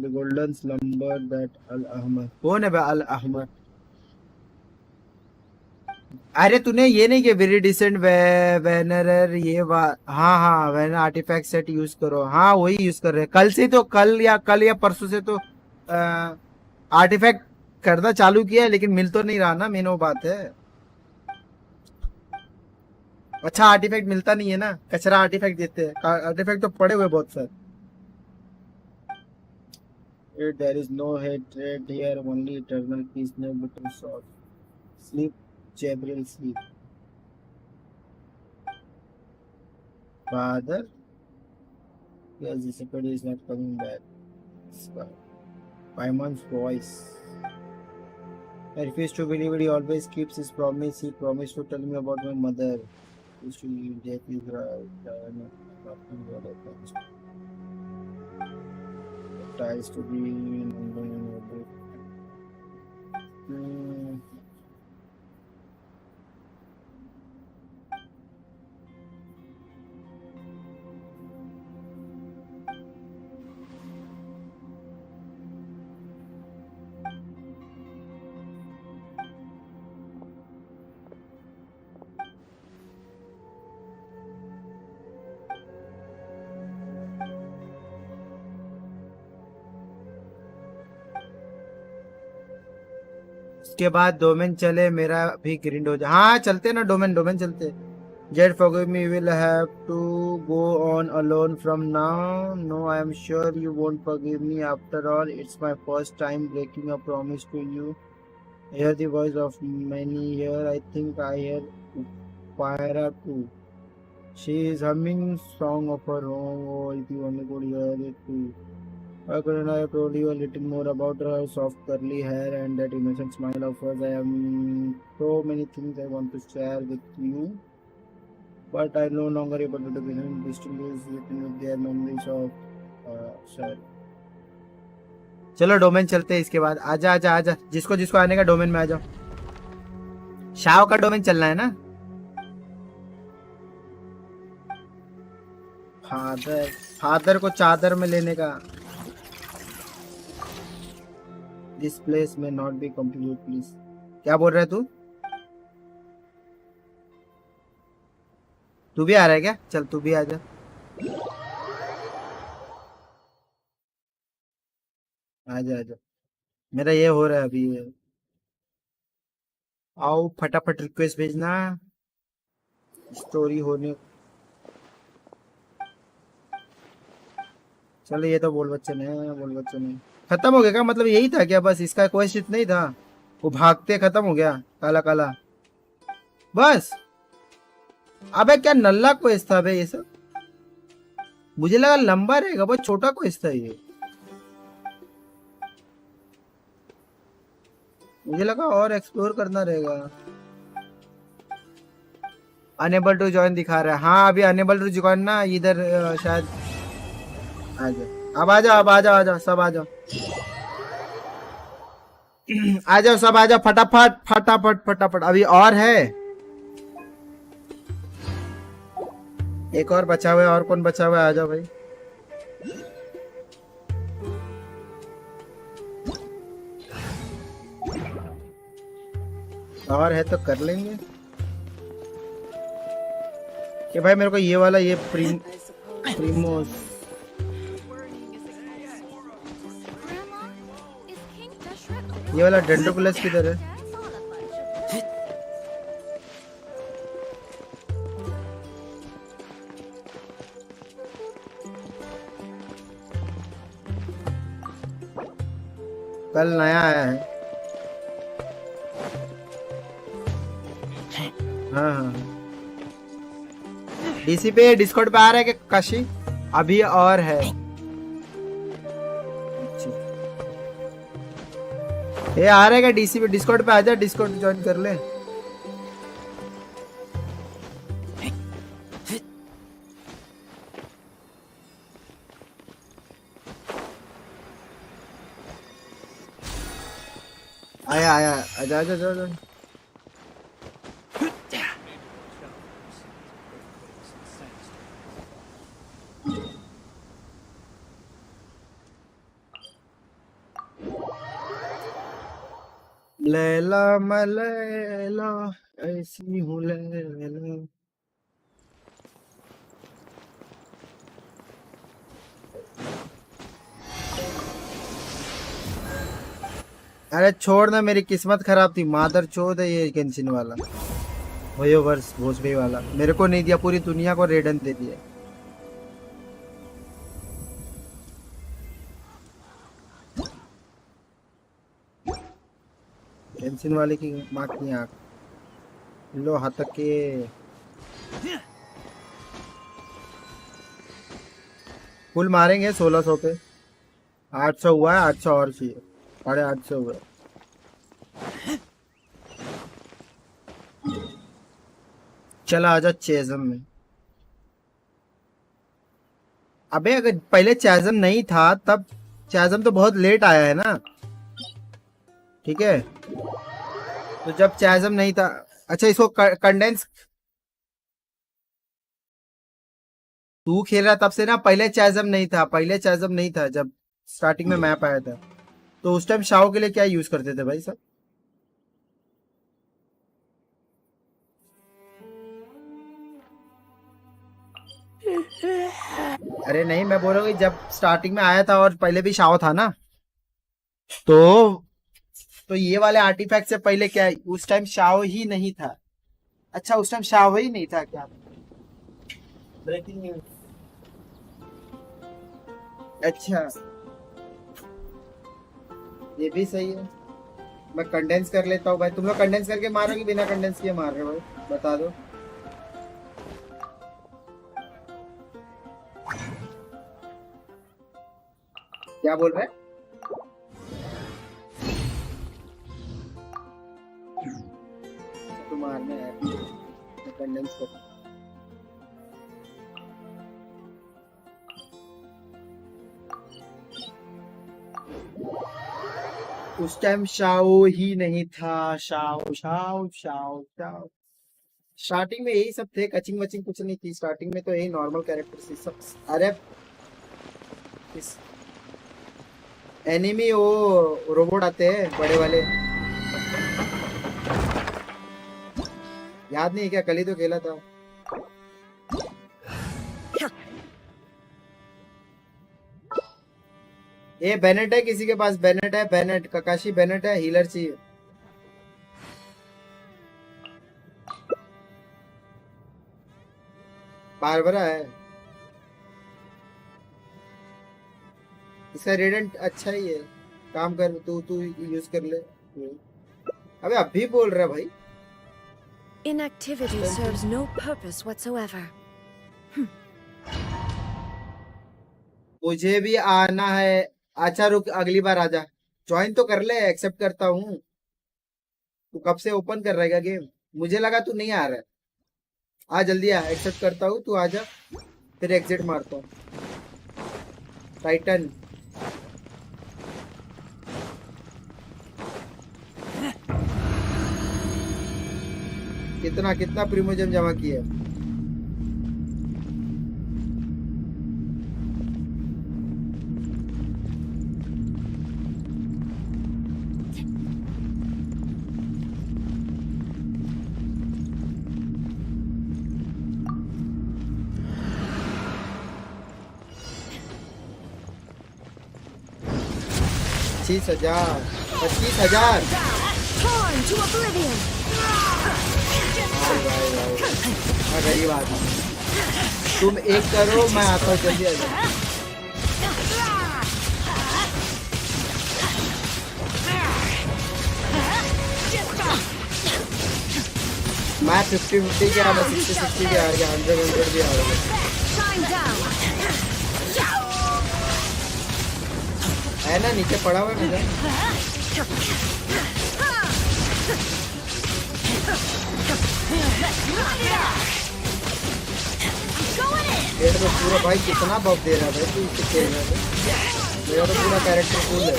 The golden slumber that Al Ahmad. कौन है अल अहमद? अरे तूने ये नहीं किया very decent वेनरर ये हाँ हाँ वेन आर्टिफैक्ट सेट यूज करो, हाँ वही यूज कर रहे हैं कल से, तो कल या परसों से तो आर्टिफैक्ट करना चालू किया है, लेकिन मिल तो नहीं रहा ना, मेन वो बात है। अच्छा आर्टिफैक्ट मिलता नहीं है ना, कचरा आर्टिफैक्ट देते हैं, आर्टिफैक्ट तो पड़े हुए बहुत सारे। There is no hatred here, only eternal peace, no bitter sorrow. Sleep, Jabril, sleep. Father? Yes, the shepherd is not coming back. Paimon's voice. I refuse to believe it. He always keeps his promise. He promised to tell me about my mother. He used to leave death is right. Ties to be के बाद domain चले, मेरा भी grind हो जाए। हाँ चलते ना, डोमेन चलते। जेट forgive me, will have to go on alone from now. No I am sure you won't forgive me after all, it's my first time breaking a promise to you. Hear the voice of many here, I think I hear पायरा too. She is humming song of her own, oh if you only could hear it too. Why couldn't I have told you a little more about her soft curly hair and that innocent smile of hers? I have so many things I want to share with you, but I no longer able to distinguish written with their memories of sorry. चलो domain चलते हैं इसके बाद। आजा आजा आजा, जिसको जिसको आने का डोमेन में आ जाओ। शाओ का डोमेन चलना है ना। फादर को चादर में लेने का। This place may not be complete, please. क्या बोल रहा है तू? तू भी आ रहा है क्या? चल तू भी आ जा। आजा आजा, मेरा ये हो रहा है अभी। आओ फटाफट रिक्वेस्ट भेजना, स्टोरी होने। चलो ये तो बोल बच्चन है, खत्म हो गया क्या? मतलब यही था क्या? बस इसका क्वेश्चन नहीं था? वो भागते खत्म हो गया काला काला बस। अबे क्या नल्ला क्वेस्ट था बे ये सब, मुझे लगा लंबा रहेगा, बहुत छोटा क्वेस्ट था ये, मुझे लगा और एक्सप्लोर करना रहेगा। अनेबल टू ज्वाइन दिखा रहा है। हाँ अभी अनेबल टू ज्वाइन ना इधर शायद आ जाओ। अब आ जाओ, अब आ जाओ, आ जाओ सब आ जाओ आ जाओ सब आ जाओ फटाफट फटाफट फटाफट। अभी और है एक और बचा हुआ है। और कौन बचा हुआ है? आ जाओ भाई। और है तो कर लेंगे कि भाई मेरे को ये वाला ये प्रीमोस ये वाला डेंड्रोकुलस किधर है? कल नया आया है। हाँ हाँ डीसी पे डिस्कॉर्ड पे आ रहा है कि काशी? अभी और है। ये आ रहा है क्या डीसी पे? डिस्कॉर्ड पे आ जा, डिस्कॉर्ड ज्वाइन कर ले। आया आया आजा आजा आजा। लैला मलैला ऐसी हूँ लैला। अरे छोड़ ना, मेरी किस्मत खराब थी, मादर चोद है ये गेंशिन वाला, वर्स भोसड़ी वाला। मेरे को नहीं दिया, पूरी दुनिया को रेडन दे दिया। गेंशिन वाले की माँ की आँख लो हतक के। फुल मारेंगे 1600 पे। 800 हुआ है, 800 और चाहिए, 850 हुआ है। चला आजा चेजम में। अबे अगर पहले चैजम नहीं था तब, चैजम तो बहुत लेट आया है ना, ठीक है? तो जब चैजम नहीं था, अच्छा इसको कंडेंस तू खेल रहा तब से ना, पहले चैजम नहीं था, पहले चैजम नहीं था जब स्टार्टिंग में मैप आया था। तो उस टाइम शाओ के लिए क्या यूज करते थे भाई सब? अरे नहीं, मैं बोल रहा हूँ जब स्टार्टिंग में आया था और पहले भी शाओ था ना, तो ये वाले आर्टिफैक्ट से पहले क्या उस टाइम शाओ ही नहीं था? अच्छा उस टाइम शाओ ही नहीं था क्या? Breaking news. अच्छा ये भी सही है। मैं कंडेंस कर लेता हूँ भाई। तुम लोग कंडेंस करके मारोगे बिना कंडेंस किए मार रहे हो भाई? बता दो। क्या बोल रहे? तो मारने है कंडेंस कर। उस टाइम शाओ ही नहीं था। Shao Shao Shao Shao starting में यही सब थे, कचिंग वचिंग कुछ नहीं थी स्टार्टिंग में, तो यही नॉर्मल कैरेक्टर सब। अरे इस एनिमी वो रोबोट आते हैं बड़े वाले, याद नहीं क्या? कल ही तो खेला था। ये बेनेट है किसी के पास? बेनेट है, बेनेट ककाशी बेनेट है, हीलर चाहिए। बारबरा है, इसका रेडेंट अच्छा ही है, काम कर। तू यूज कर ले। अबे अभी बोल रहा है भाई। Inactivity serves no purpose whatsoever. मुझे भी आना है। अच्छा रुक, अगली बार आजा। ज्वाइन तो कर ले, एक्सेप्ट करता हूँ। तू कब से ओपन कर रहेगा गेम? मुझे लगा तू नहीं आ रहा है। आ जल्दी आ, एक्सेप्ट करता हूँ, तू आजा, फिर एग्जिट मारता हूँ। टाइटन कितना कितना प्रीमियम जमा किया? पच्चीस हजार 25,000। Torn to oblivion. मैं गरीब आदमी, तुम एक करो, मैं आता हूँ, जल्दी आ जाओ। मैं 50-50 के आ रहा, 60-60 के आ गया, 100-100 भी आ गया। है ना, नीचे पड़ा हुआ है मेरा। ये तो पूरा भाई कितना बफ दे रहा है भाई, तू इससे खेल रहा है। मेरा तो पूरा कैरेक्टर फुल है।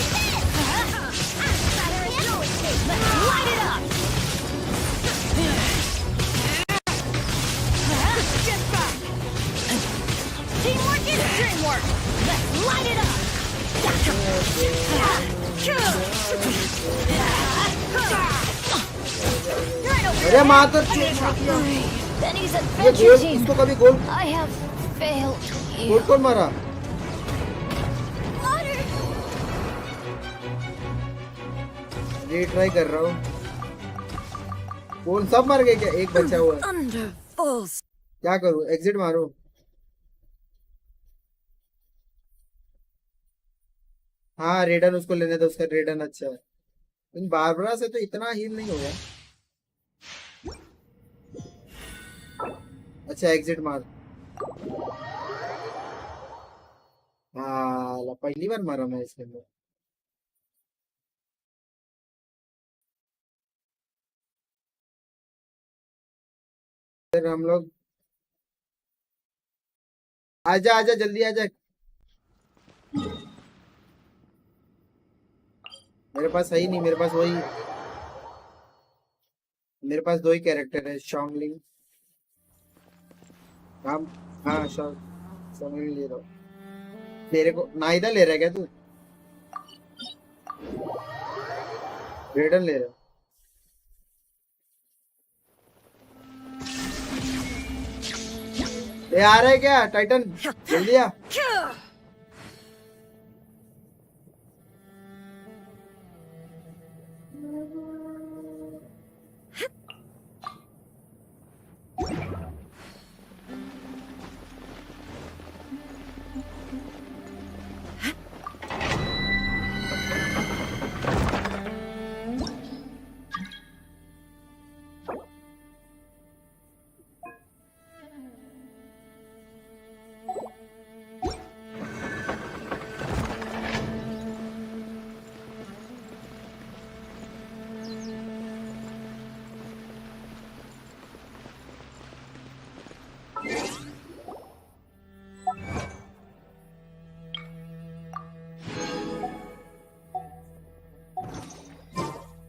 अरे माँ तो ये गोल, इसको कभी गोल गोल कौन मारा? ट्राई कर रहा हूँ। कौन सब मर गए क्या? एक बचा हुआ है। क्या करूँ, एग्जिट मारो? हाँ रेडन उसको लेने दो, उसका रेडन अच्छा है। इन बारबरा से तो इतना हील नहीं होगा। अच्छा एग्जिट मार। हाँ पहली बार मारा मैं इसके अंदर। फिर हम लोग आजा आजा जल्दी आजा। मेरे पास है ही नहीं, मेरे पास वही, मेरे पास दो ही कैरेक्टर है, शॉन्गलिंग। हाँ शॉन्गलिंग ले रहा हूँ। तेरे को नाइदा ले रहा है क्या तू? रेडन ले रहा है। ये आ रहा है क्या टाइटन? जल्दी आ।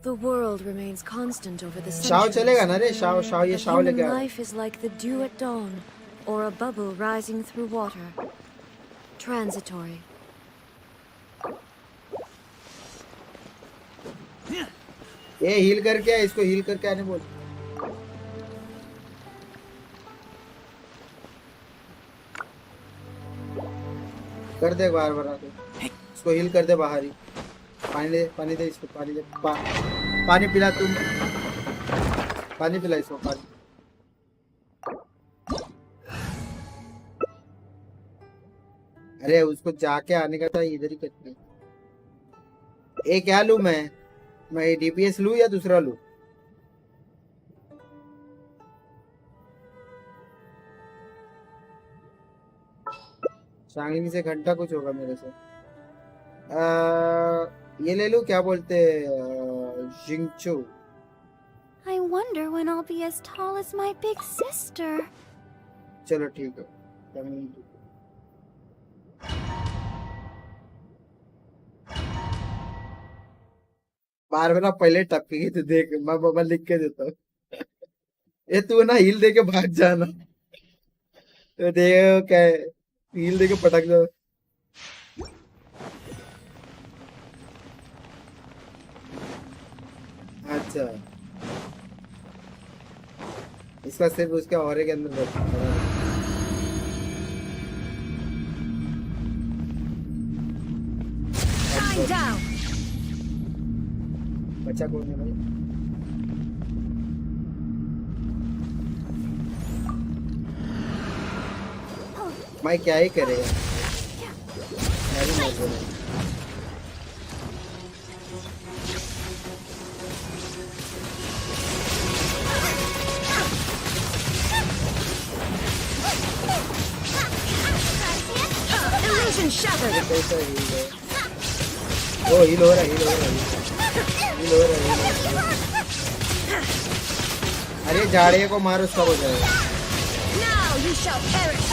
The world remains constant over the शाव centuries. चलेगा ना रे? शाव शाव ये But शाव लेके human आ। life is like the dew at dawn, or a bubble rising through water. Transitory. ये हील करके आ, इसको हील करके आने बोल। कर दे बार बार आके, इसको हील कर दे बाहर ही। पानी दे इसको, पानी दे। पानी पिला तुम, पानी पिला इसको, पानी। अरे उसको जाके आने का था, इधर ही कटने। क्या लूं मैं? मैं डीपीएस लूं या दूसरा लूं? चांगली से घंटा कुछ होगा मेरे से। ये ले लूं, क्या बोलते जिंगचू। I wonder when I'll be as tall as my big sister. चलो ठीक है। बार बार पहले टपकेगी तो देख, मैं लिख के देता हूँ। ये तू ना हील दे के भाग जाना, तो देख क्या है, हील दे के पटक दो। अच्छा, इसका सिर्फ उसके ऑरे के अंदर बच्चा कौन है भाई? मैं क्या ही करेगा, मैं भी मर गया। Illusion shattered. ओ हील हो रहा है, हील हो रहा है, हील हो रहा है। अरे जाड़े को मारो, सब हो जाएगा। Now you shall perish.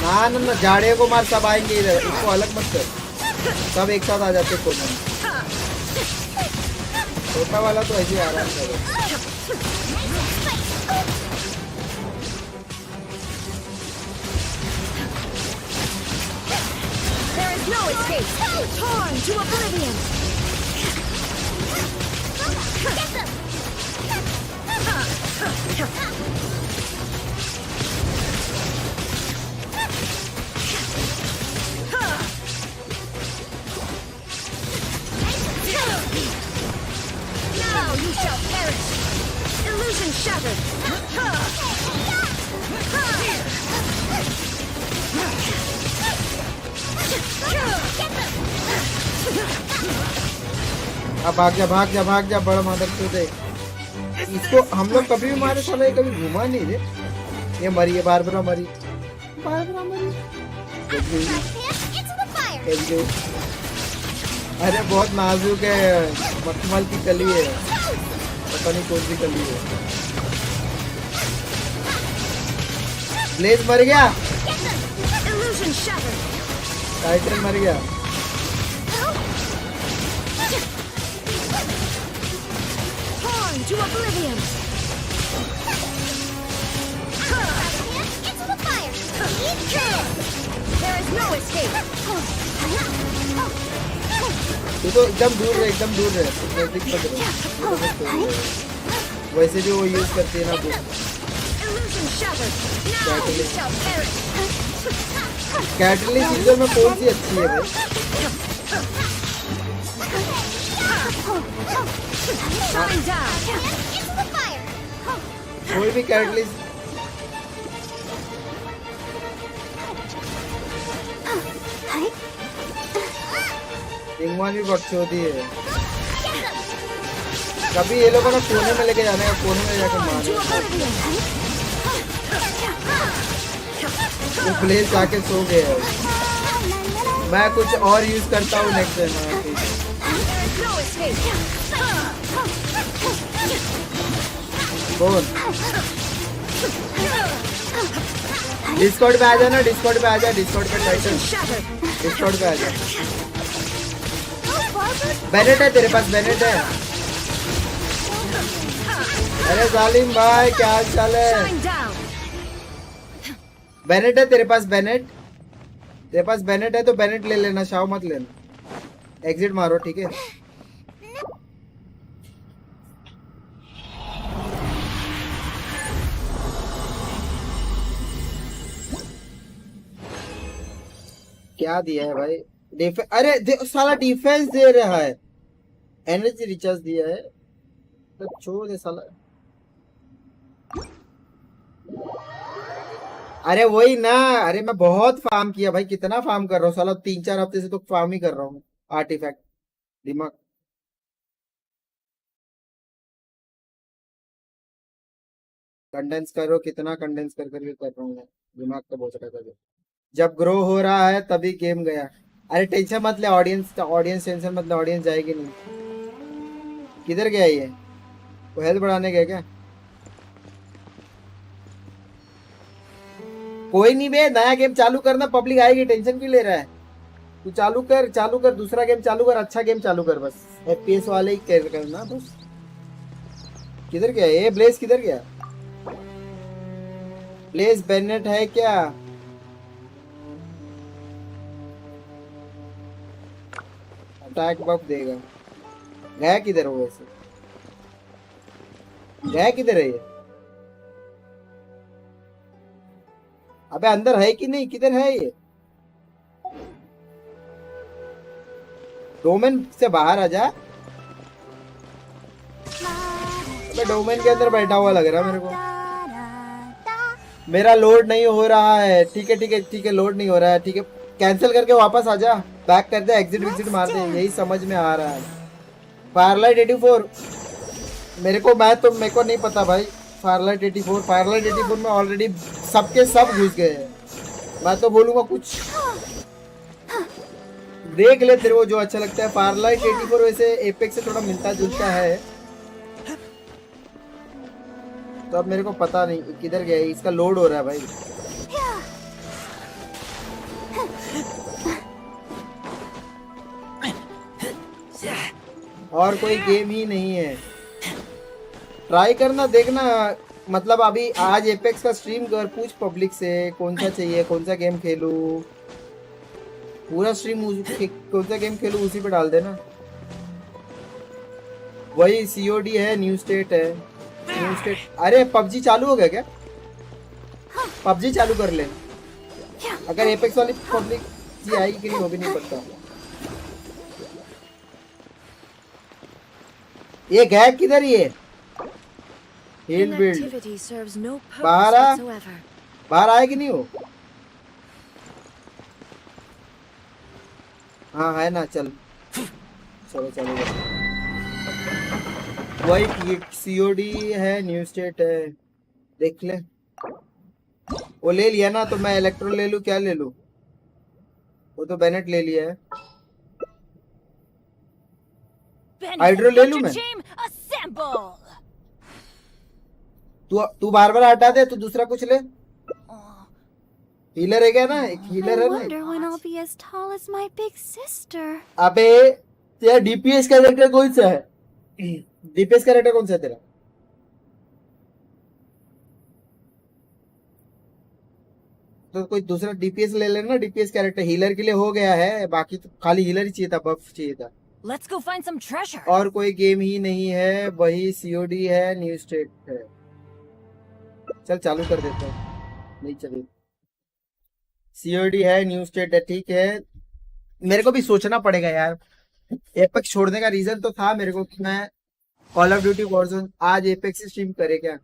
ना ना ना, जाड़े को मार, सब आएंगे इधर, इसको अलग मत कर, सब एक साथ आ जाते कोने में। छोटा वाला तो ऐसे आराम से। There is no escape. Torn to oblivion. Get them. Now you shall perish. Illusion shattered. अब भाग जा, भाग जा, भाग जा, बड़ा मादर चोद है। इसको हम लोग कभी भी मारे, साला ये कभी घुमा नहीं रे। ये मरी है, बारबरा मरी, बारबरा मरी। अरे बहुत नाजुक है, मखमल की कली है, पता नहीं कौन सी कली है। ब्लेज मर गया, टाइटन मर गया। To oblivion. Into the fire. There is no escape. तू तो एकदम दूर रहे, एकदम दूर रहे, नजदीक मत रहे। वैसे भी वो यूज करती है ना बुक। कैटलिस्ट सीजन में कौन सी अच्छी है भाई? कोई भी कैटलिस्ट इंगवान भी बख्श होती है। कभी ये लोगों ने कोने में लेके जाने का, कोने में जाकर मारना। वो प्लेस जाके सो गए। मैं कुछ और यूज करता हूँ नेक्स्ट टाइम। कौन डिस्कॉर्ड पे आ जाना, डिस्कॉर्ड पे आ जा, डिस्कॉर्ड पे टाइटल, डिस्कॉर्ड पे आ जा। बेनेट है तेरे पास, बेनेट है। अरे जालिम भाई क्या हाल चाल है? बेनेट है तेरे पास, बेनेट तेरे पास बेनेट है तो बेनेट ले लेना, शाव मत लेना। एग्जिट मारो ठीक है। क्या दिया है भाई? अरे साला डिफेंस दे रहा है, एनर्जी रिचार्ज दिया है तो छोड़ दे साला। अरे वही ना, अरे मैं बहुत फार्म किया भाई, कितना फार्म कर रहा हूँ साला, 3-4 हफ्ते से तो फार्म ही कर रहा हूँ आर्टिफैक्ट। दिमाग कंडेंस करो, कितना कंडेंस कर करके कर रहा हूँ मैं, दिमाग तो बहुत रहा है। जब ग्रो हो रहा है तभी गेम गया। अरे टेंशन मत ले, ऑडियंस टेंशन मत ले, ऑडियंस जाएगी नहीं। किधर गया ये? वो हेल्थ बढ़ाने गया क्या? कोई नहीं बे, नया गेम चालू करना, पब्लिक आएगी, टेंशन क्यों ले रहा है? तू चालू कर, दूसरा गेम चालू कर, अच्छा गेम चालू कर, बस FPS वाले ही करना बस। किधर गया ये ब्लेज? किधर गया ब्लेज? बेनेट है क्या? अटैक बफ देगा। गया किधर वो? वैसे गया किधर है ये? अबे अंदर है कि नहीं? किधर है ये? डोमेन से बाहर आ जा। अबे डोमेन के अंदर बैठा हुआ लग रहा है मेरे को। मेरा लोड नहीं हो रहा है। ठीक है, लोड नहीं हो रहा है। ठीक है, कैंसिल करके वापस आ जा, बैक कर दे, एग्जिट विजिट मार दे, यही समझ में आ रहा है। फायरलाइट 84 मेरे को नहीं पता भाई। फायरलाइट 84 में ऑलरेडी सबके सब घुस गए हैं। मैं तो बोलूंगा कुछ देख ले तेरे को जो अच्छा लगता है। फायरलाइट 84 वैसे एपेक्स से थोड़ा मिलता जुलता है, तो अब मेरे को पता नहीं किधर गया। इसका लोड हो रहा है भाई। और कोई गेम ही नहीं है। ट्राई करना, देखना, मतलब अभी आज एपेक्स का स्ट्रीम कर, पूछ पब्लिक से कौन सा चाहिए, कौन सा गेम खेलूं, पूरा स्ट्रीम कौन सा गेम खेलूं उसी पे डाल देना। वही COD है, न्यू स्टेट है, न्यू स्टेट। अरे PUBG चालू हो गया क्या? PUBG चालू कर ले। अगर एपेक्स वाली पब्लिक जी आएगी कि नहीं वो भी नहीं पता। ये गैप किधर? ये हील बिल्ड बाहर आए कि नहीं हो? हाँ है ना, चलो वही COD है, न्यू स्टेट है, देख ले। वो ले लिया ना, तो मैं इलेक्ट्रो ले लूं, क्या ले लूं? वो तो बेनेट ले लिया है। हाइड्रो ले लूं मैं? तू बार हटा दे, तू दूसरा कुछ ले। हीलर है क्या ना? एक हीलर है ना। अबे तेरा DPS कैरेक्टर कौन सा है? DPS कैरेक्टर कौन सा है तेरा? तो कोई दूसरा DPS ले लेना। DPS कैरेक्टर हीलर के लिए हो गया है, बाकी तो खाली हीलर ही चाहिए था, बफ चाहिए था। Let's go find some treasure. और कोई गेम ही नहीं है, वही COD है, न्यू स्टेट है। चल चालू कर देता हूँ, नहीं चले। COD है, न्यू स्टेट है, ठीक है। मेरे को भी सोचना पड़ेगा यार। एपेक्स छोड़ने का रीजन तो था मेरे को कि मैं कॉल ऑफ ड्यूटी वॉरज़ोन आज एपेक्स ही स्ट्रीम करे क्या।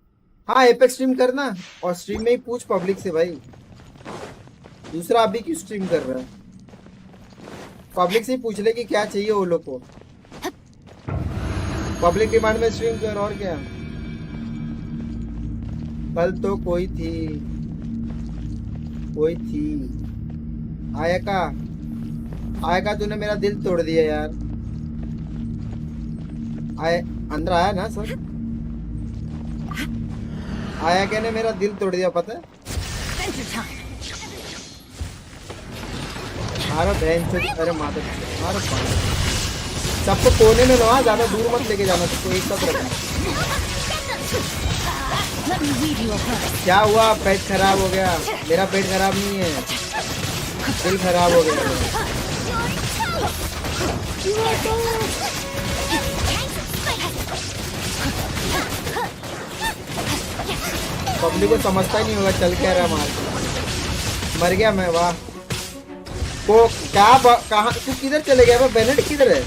हाँ एपेक्स स्ट्रीम करना, और स्ट्रीम में ही पूछ पब्लिक से भाई, दूसरा अभी क्यों स्ट्रीम कर रहा है? पब्लिक से ही पूछ ले कि क्या चाहिए वो लोग को। पब्लिक डिमांड में स्ट्रीम कर, और क्या। कल तो कोई थी आया का तूने मेरा दिल तोड़ दिया यार। अंदर आया ना सर? आया क्या ने मेरा दिल तोड़ दिया, पता है? मारो बहन से, अरे मारो सबको कोने में रहा, ज्यादा दूर मत लेके जाना, सबको एक साथ रखना। क्या हुआ? पेट खराब हो गया? मेरा पेट खराब नहीं है, दिल खराब हो गया। पब्लिक को समझता ही नहीं होगा, चल क्या रहा मार। मर गया मैं, वाह। को क्या कहाँ तू किधर चले गया? बेनेट किधर है?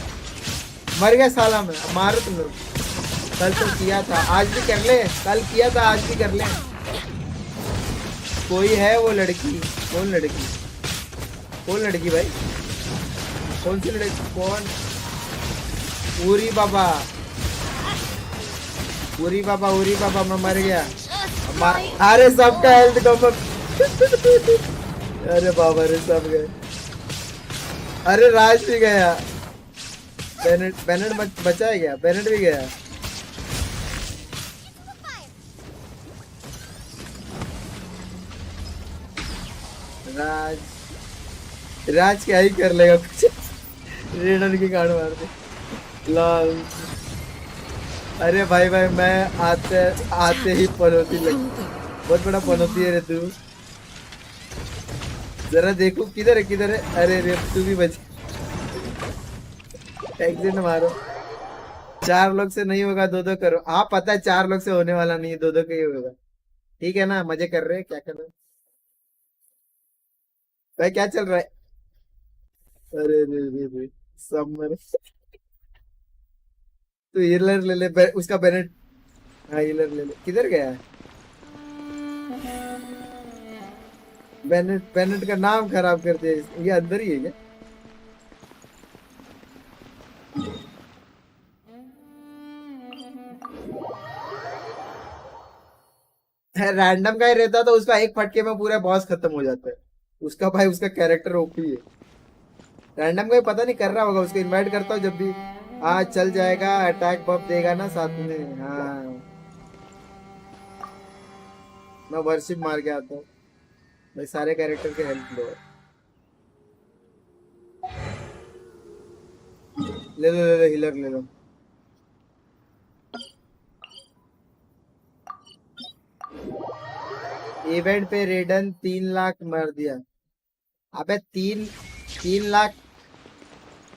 मर गया साला मैं, मारो तुम लोग। कल तो किया था, आज भी कर ले, कल किया था आज भी कर ले। कोई है वो लड़की? कौन लड़की? कौन लड़की भाई? कौन सी लड़की? कौन? उरी बाबा मैं मर गया। अब अरे सबका हेल्थ कम। अरे बाबा रे सब गए। अरे राज भी गया। बेनेट बचा है क्या? बेनेट भी गया। राज क्या ही कर लेगा कुछ। रेडर की कार्ड मार दे। लाल। अरे भाई मैं आते ही पनौती लग। बहुत बड़ा पनौती है रे तू। जरा देखो किधर है। अरे रे तू भी बच। एग्जिट मारो। 4 लोग से नहीं होगा, 2-2 करो। हाँ पता है 4 लोग से होने वाला नहीं है, 2-2 का ही होगा। ठीक है ना? मजे कर रहे हैं, क्या कर रहे हैं भाई? क्या चल रहा है? अरे रे समर। तो हीलर ले ले उसका बेनेट। हाँ हीलर ले ले। किधर गया है? बेनेट का नाम खराब कर दिया। ये अंदर ही है क्या? रैंडम का ही रहता तो उसका एक फटके में पूरा बॉस खत्म हो जाता है। उसका भाई उसका कैरेक्टर ओपी है। रैंडम का ही पता नहीं कर रहा होगा। उसको इनवाइट करता हूँ जब भी। हाँ चल जाएगा। अटैक बफ देगा ना साथ में। हाँ मैं वर्शिप मार के आता हूँ भाई। सारे कैरेक्टर के हेल्प लो। ले लो हीलर ले लो। इवेंट पे रेडन 3 लाख मार दिया। अबे 3 लाख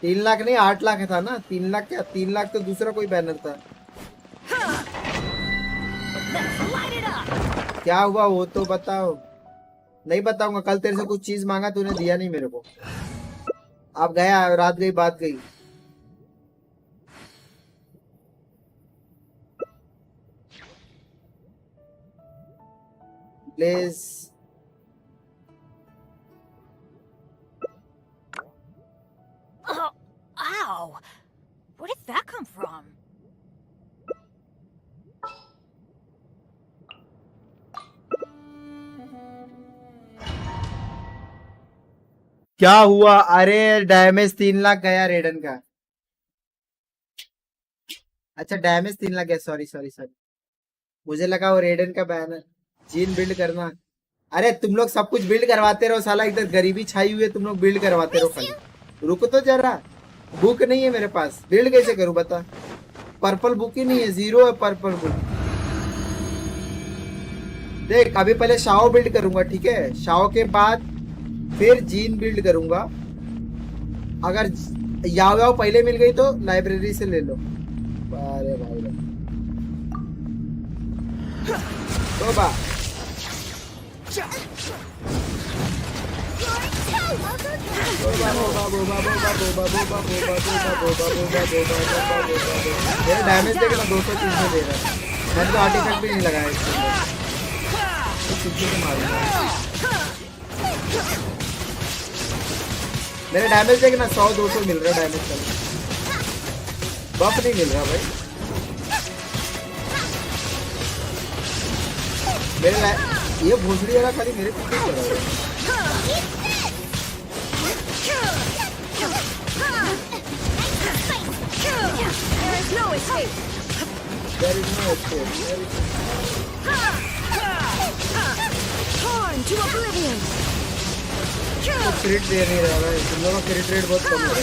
3 लाख नहीं 8 लाख था ना। 3 लाख क्या? 3 लाख तो दूसरा कोई बैनर था। क्या हुआ वो तो बताओ। नहीं बताऊंगा। कल तेरे से कुछ चीज मांगा तूने दिया नहीं मेरे को। अब गया रात गई बात गई। Please Ow! Where did that come from? क्या हुआ? अरे डैमेज 3 लाख गया रेडन का। अच्छा डैमेज 3 लाख गया। सॉरी मुझे लगा वो रेडन का बैनर। जीन बिल्ड करना। अरे तुम लोग सब कुछ बिल्ड करवाते रहो साला। इधर गरीबी छाई हुई है, तुम लोग बिल्ड करवाते रहो खाली। रुको तो जरा। बुक नहीं है मेरे पास। बिल्ड कैसे करूं बता? पर्पल बुक ही नहीं है। 0 है पर्पल बुक। देख अभी पहले शाओ बिल्ड करूंगा। ठीक है शाओ के बाद फिर जीन बिल्ड करूंगा। अगर याओ पहले मिल गई तो लाइब्रेरी से ले लो। अरे भाई तो बा मेरा डैमेज देख ना 203 में दे रहा है। मैंने तो आर्टिफैक्ट भी नहीं लगाया इसके मेरा डैमेज देख ना 100-200 मिल रहा है डैमेज का। बफ नहीं मिल रहा भाई मेरे। ये भोसड़ी वाला खाली मेरे को क्यों कर रहा है? There is no escape. Torn to oblivion. तो क्रिट दे नहीं रहा है। तुम लोगों का क्रिट रेट बहुत कम है।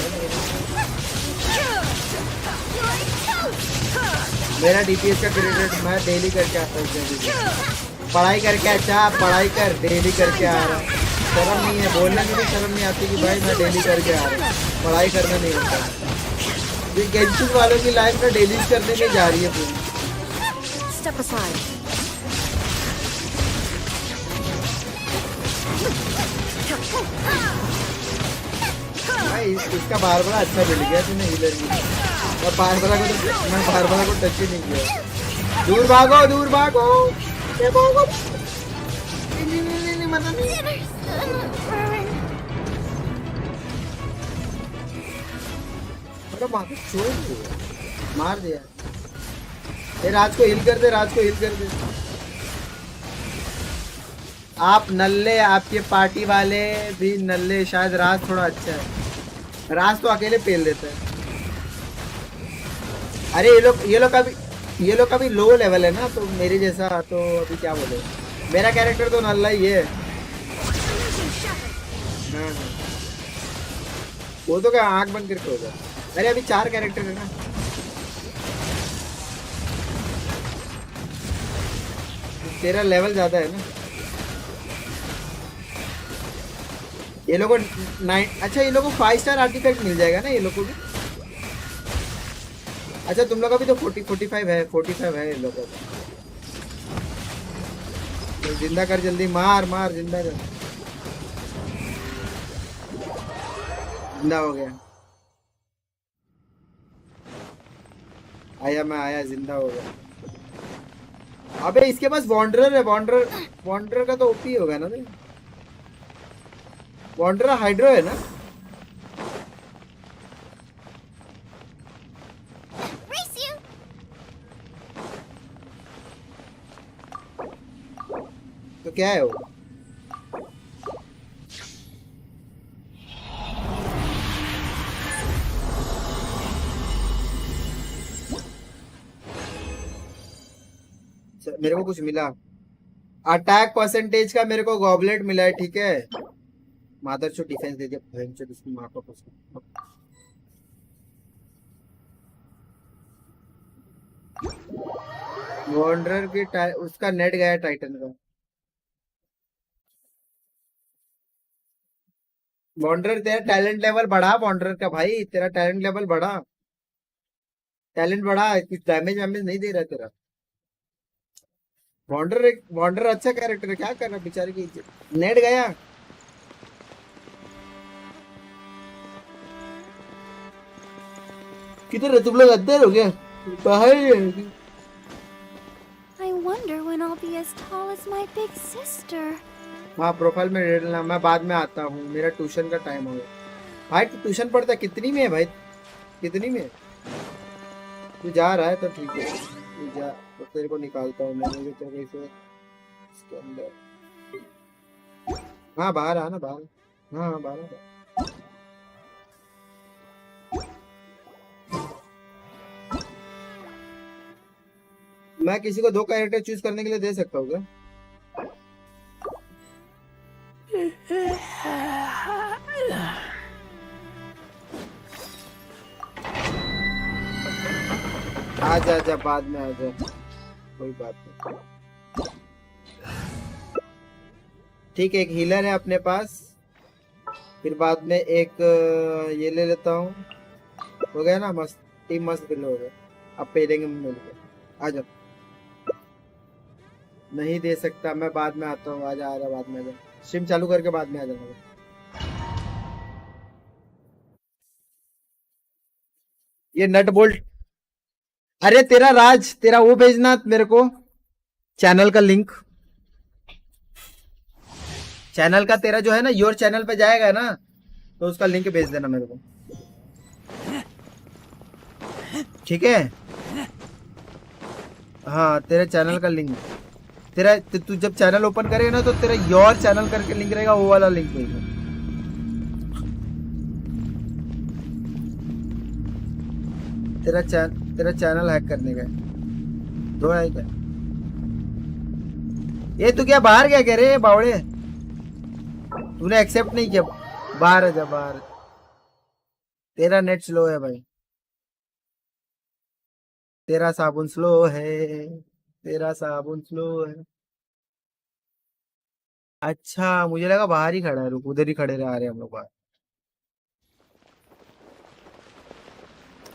मेरा डीपीएस का क्रिट रेट मैं डेली करके आता हूँ। पढ़ाई करके अच्छा पढ़ाई कर। डेली करके आ रहा। शर्म नहीं है बोलने में भी शर्म नहीं आती कि भाई मैं डेली करके आ रहा हूँ। पढ़ाई करना नहीं होता। ये गेंशिन वालों की लाइफ में डेली करने में जा रही है पूरी। Step aside. भाई इसका बारबरा अच्छा मिल गया तूने हीलर की। और बारबरा को तो मैं बारबरा को टच ही नहीं किया। दूर भागो दूर भागो। ये भागो। नहीं मत नहीं। बड़ा मार छोड़ दिया। मार दिया। ये राज को हिल कर दे। राज को हिल कर दे। आप नल्ले, आपके पार्टी वाले भी नल्ले। शायद राज थोड़ा अच्छा है, राज तो अकेले पेल देता है। अरे ये लोग का भी लो लेवल है ना, तो मेरे जैसा तो अभी क्या बोले, मेरा कैरेक्टर तो नल्ला ही है। हाँ। वो तो क्या आंख बंद करके होगा। अरे अभी 4 कैरेक्टर है ना। तेरा लेवल ज्यादा है ना। ये लोगों को 9, अच्छा ये लोगों को 5 स्टार आर्टिफैक्ट मिल जाएगा ना ये लोगों को भी। अच्छा तुम लोग का भी तो 45 है, 45 है ये लोगों का। तो जिंदा कर जल्दी, मार मार, जिंदा कर। जिंदा हो गया। आया, मैं आया, जिंदा हो गया। अबे इसके पास वॉन्डरर है, वॉन्डरर का तो ओपी होगा ना भाई। वॉन्डरर हाइड्रो है ना। तो क्या है वो? मेरे को कुछ मिला, अटैक परसेंटेज का मेरे को गॉबलेट मिला है, ठीक है। मादर चो डिफेंस दे दिया, भयंकर इसकी मां को कुछ। वॉन्डरर की उसका नेट गया टाइटन का। वॉन्डरर तेरा टैलेंट लेवल बढ़ा, वॉन्डरर का भाई तेरा टैलेंट लेवल बढ़ा, टैलेंट बढ़ा, कुछ डैमेज वैमेज नहीं दे रहा तेरा। वॉन्डरर अच्छा कैरेक्टर है, क्या करना बेचारे की। नेट गया। किधर है तुम लोग? अंदर हो गया, बाहर ही है। I wonder when I'll be as tall as my big sister. हाँ प्रोफाइल में रेड ना, मैं बाद में आता हूँ, मेरा ट्यूशन का टाइम हो गया। भाई तू ट्यूशन पढ़ता है? कितनी में है भाई, कितनी में? तू जा रहा है तो ठीक है, तू जा, तो तेरे को निकालता हूँ मैं। मुझे तो कैसे इसके अंदर, हाँ बाहर आ ना, बाहर। हाँ हाँ बाहर आ। मैं किसी को 2 कैरेक्टर चूज करने के लिए दे सकता हूँ क्या? आजा आजा, बाद में आजा, कोई बात नहीं। ठीक है, एक हीलर है अपने पास, फिर बाद में एक ये ले लेता हूँ। हो गया ना, मस्त टीम, मस्त बिल हो गया। अब पेलेंगे मिलकर। आजा। नहीं दे सकता, मैं बाद में आता हूँ। आजा, आ रहा, बाद में आजा, स्ट्रीम चालू करके बाद में आ जाऊंगा। ये नट बोल्ट, अरे तेरा राज, तेरा वो भेजना मेरे को, चैनल का लिंक। चैनल का तेरा जो है ना, योर चैनल पे जाएगा ना, तो उसका लिंक भेज देना मेरे को, ठीक है। हाँ तेरे चैनल का लिंक, तेरा तू जब चैनल ओपन करेगा ना, तो तेरा योर चैनल करके लिंक रहेगा, वो वाला लिंक भेजना। तेरा चैनल हैक करने का दो है क्या? ये तू क्या बाहर क्या कह रहे बावड़े? तूने एक्सेप्ट नहीं किया, बाहर आ जा, बाहर। तेरा नेट स्लो है भाई, तेरा साबुन स्लो है, तेरा साबुन स्लो है। अच्छा मुझे लगा बाहर ही खड़ा है, रुक, उधर ही खड़े रह, आ रहे हम लोग बाहर।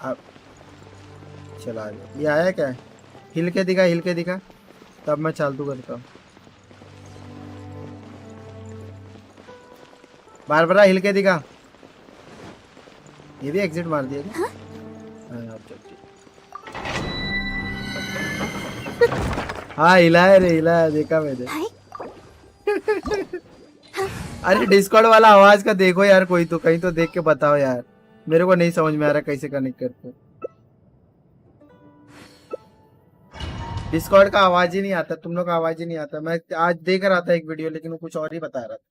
अब चला गया, ये आया क्या? हिल के दिखा, हिल के दिखा, तब मैं चालू करता हूँ। बार बार हिल के दिखा। ये भी एग्जिट मार दिया क्या? हाँ हाँ हिला है रे, हिला है, देखा मैंने। अरे डिस्कॉर्ड वाला आवाज का देखो यार, कोई तो कहीं तो देख के बताओ यार, मेरे को नहीं समझ में आ रहा कैसे कनेक्ट करते। डिस्कॉर्ड का आवाज ही नहीं आता, तुम लोग का आवाज ही नहीं आता। मैं आज देख रहा था एक वीडियो, लेकिन वो कुछ और ही बता रहा था।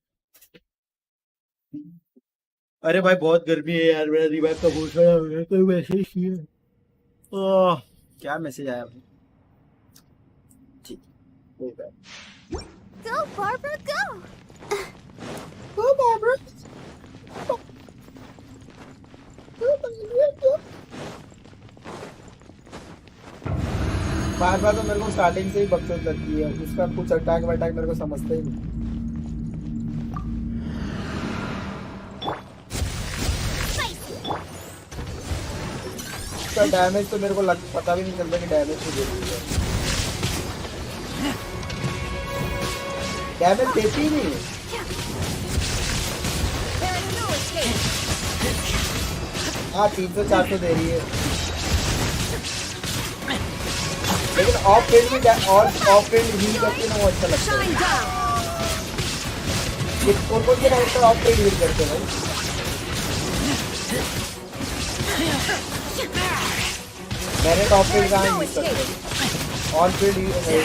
अरे भाई बहुत गर्मी है यार, मेरा रिवाइव का बहुत सारा हो गया। कोई मैसेज किया? क्या मैसेज आया? ठीक, कोई बात। Go, Barbara, go! Go, Barbara! बार तो मेरे को स्टार्टिंग से ही बकचोद लगती है, उसका कुछ अटैक वटैक मेरे को समझता ही नहीं। उसका डैमेज तो मेरे को पता भी नहीं चलता कि डैमेज तो दे रही है। डैमेज देती ही नहीं। हाँ 300-400 दे रही है, लेकिन ऑफ फील्ड में ऑफ फील्ड हील करती है ना, वो अच्छा लगता है। ये कौन कौन से कैरेक्टर ऑफ फील्ड हील करते हैं? मैंने टॉप फील्ड कहाँ यूज करते हैं, ऑन फील्ड हील करते हैं।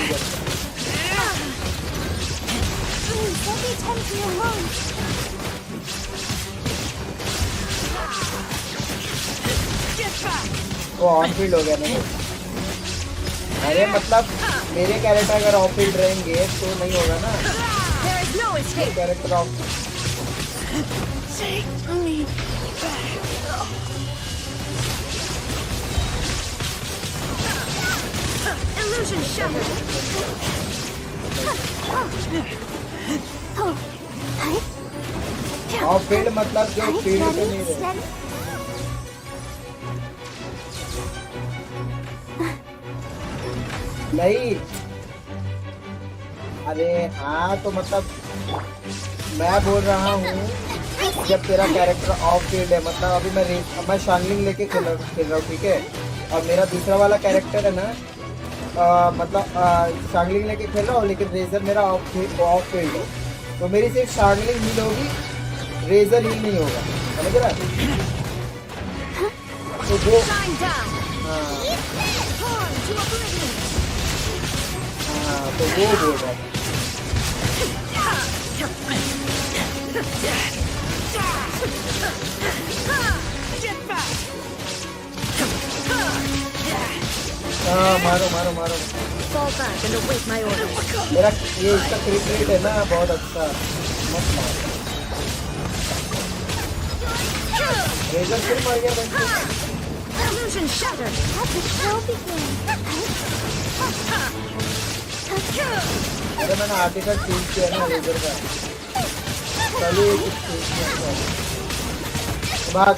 वो ऑन फील्ड हो गया ना। अरे मतलब मेरे कैरेक्टर अगर ऑफ फील्ड रहेंगे तो नहीं होगा ना। कैरेक्टर ऑफ ऑफ फील्ड मतलब जो फील्ड पे नहीं रहे। नहीं, अरे हाँ तो मतलब मैं बोल रहा हूँ जब तेरा कैरेक्टर ऑफ फील्ड है, मतलब अभी मैं शांगलिंग लेके खेल रहा हूँ, ठीक है, और मेरा दूसरा वाला कैरेक्टर है ना, मतलब शांगलिंग लेके खेल रहा हूँ, लेकिन रेजर मेरा ऑफ फील्ड है, तो मेरी सिर्फ शांगलिंग हील होगी, रेजर हील नहीं होगा, समझ रहा है? तो वो तो वो बोल रहा है। मारो मारो मारो। मेरा ये इसका क्रिकेट है ना बहुत अच्छा, मत मारो। रेजर फिर मर गया बंदा। Illusion shattered. Let the show begin. अरे मैंने आर्टिकल चेंज किया ना रेजर का, चलिए बात।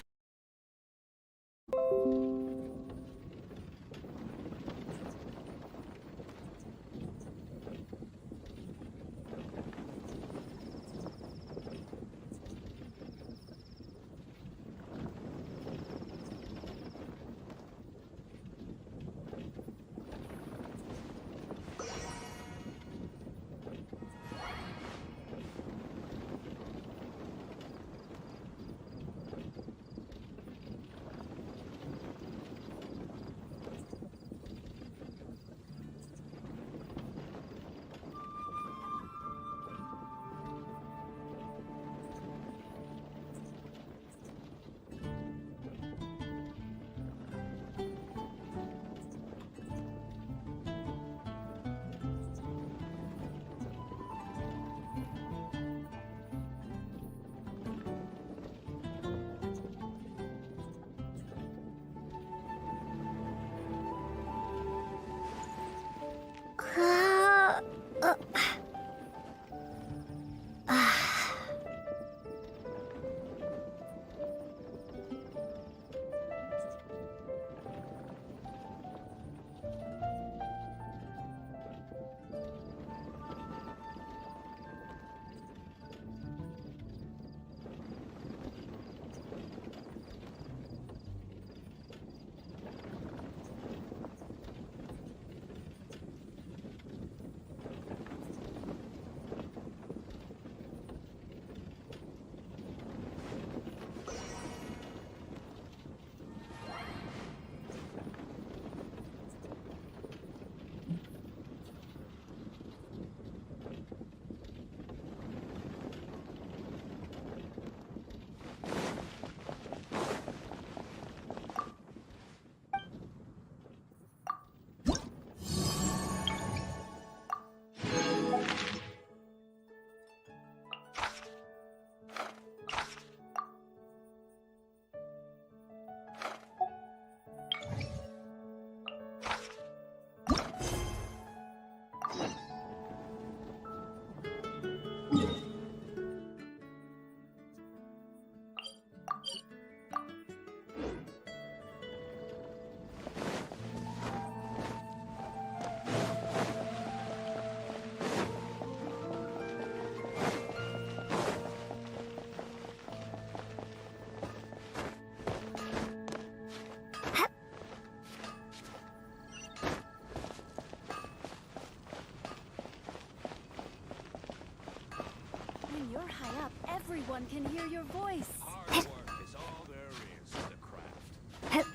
Everyone can hear your voice. Hard work is all there is to the craft.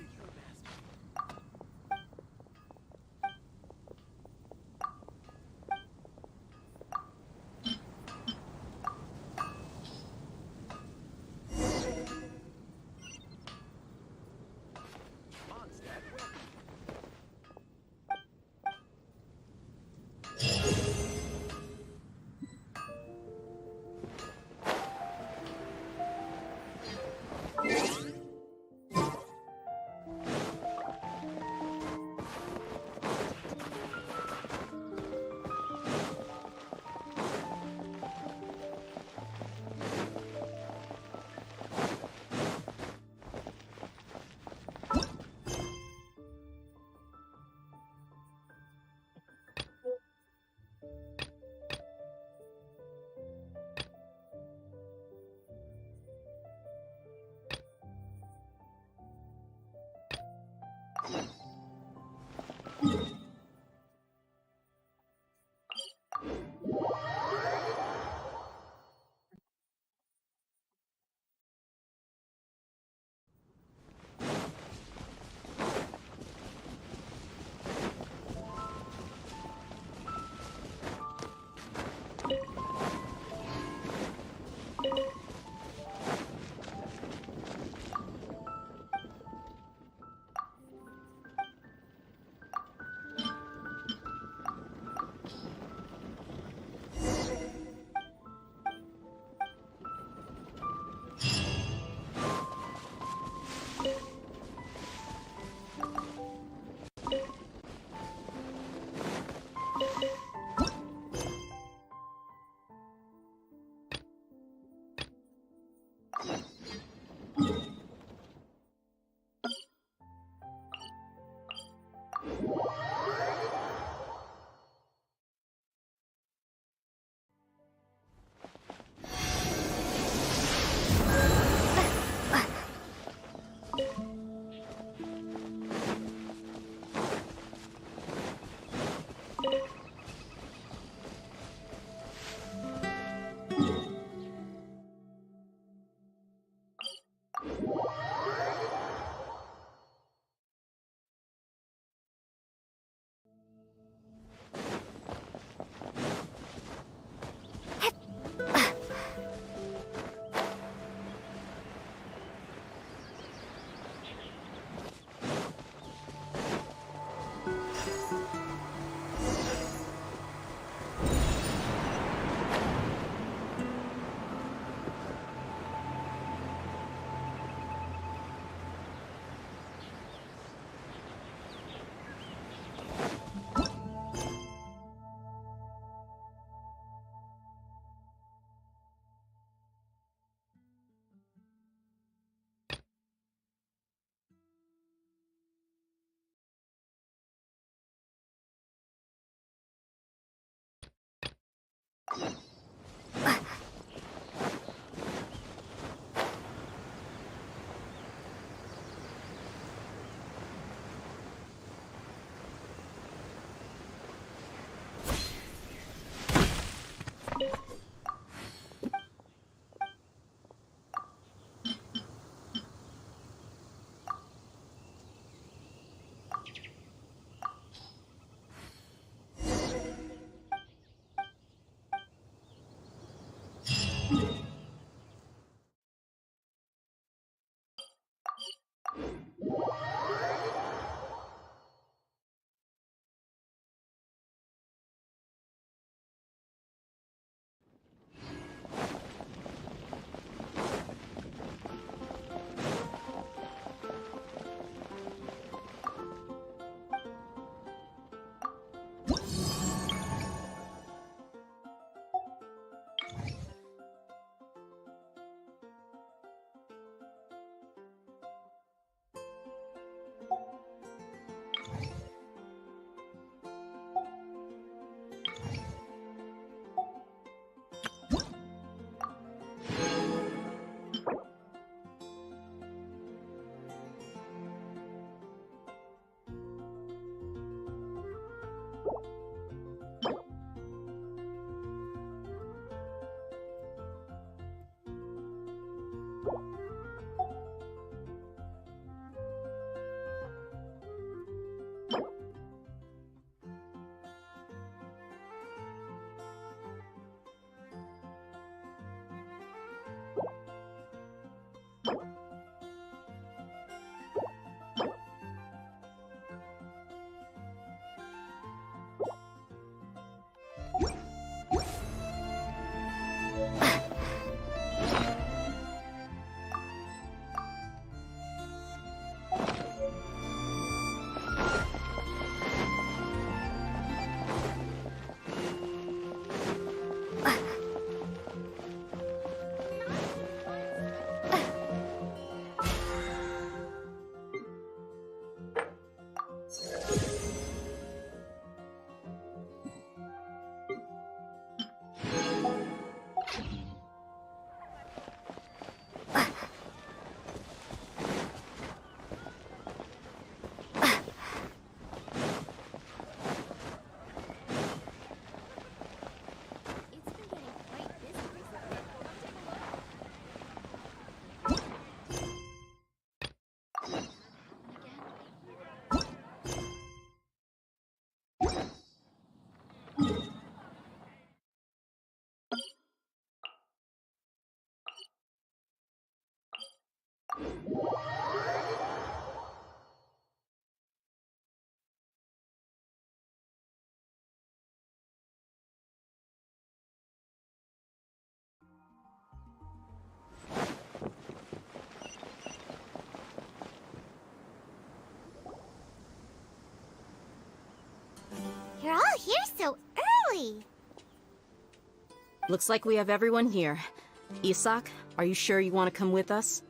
all here so early? Looks like we have everyone here. Isak, are you sure you want to come with us?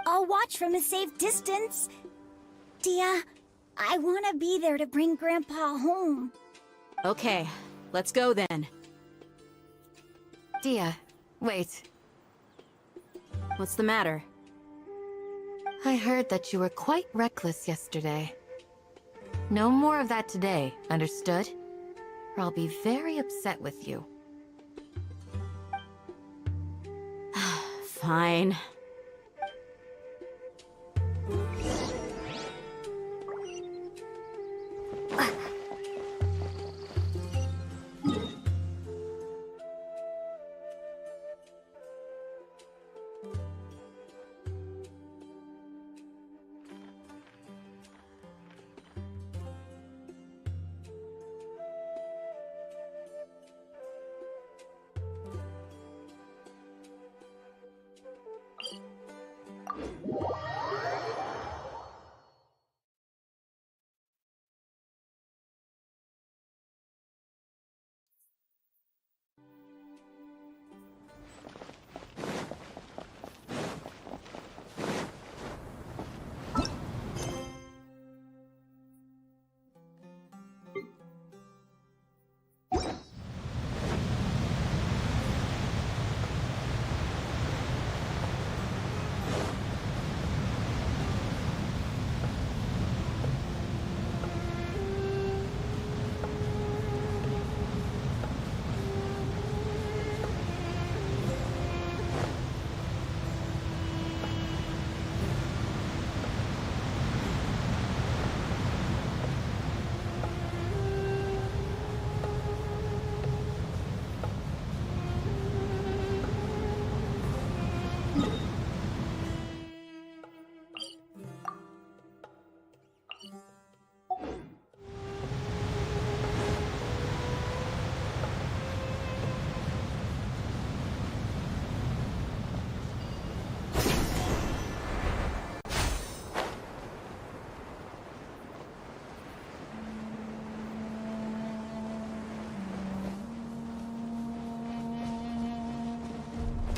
I'll watch from a safe distance. Dia, I want to be there to bring Grandpa home. Okay, let's go then. Dia, wait. What's the matter? I heard that you were quite reckless yesterday. No more of that today, understood? Or I'll be very upset with you. Fine.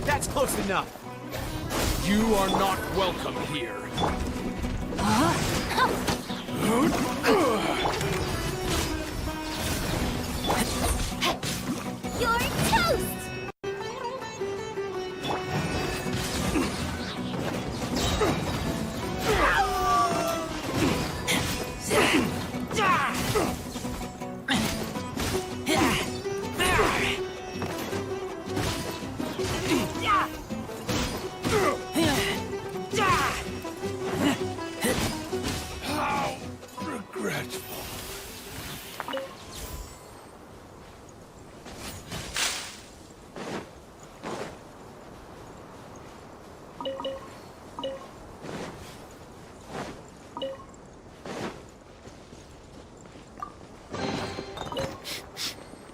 That's close enough. You are not welcome here. You're toast! How regretful.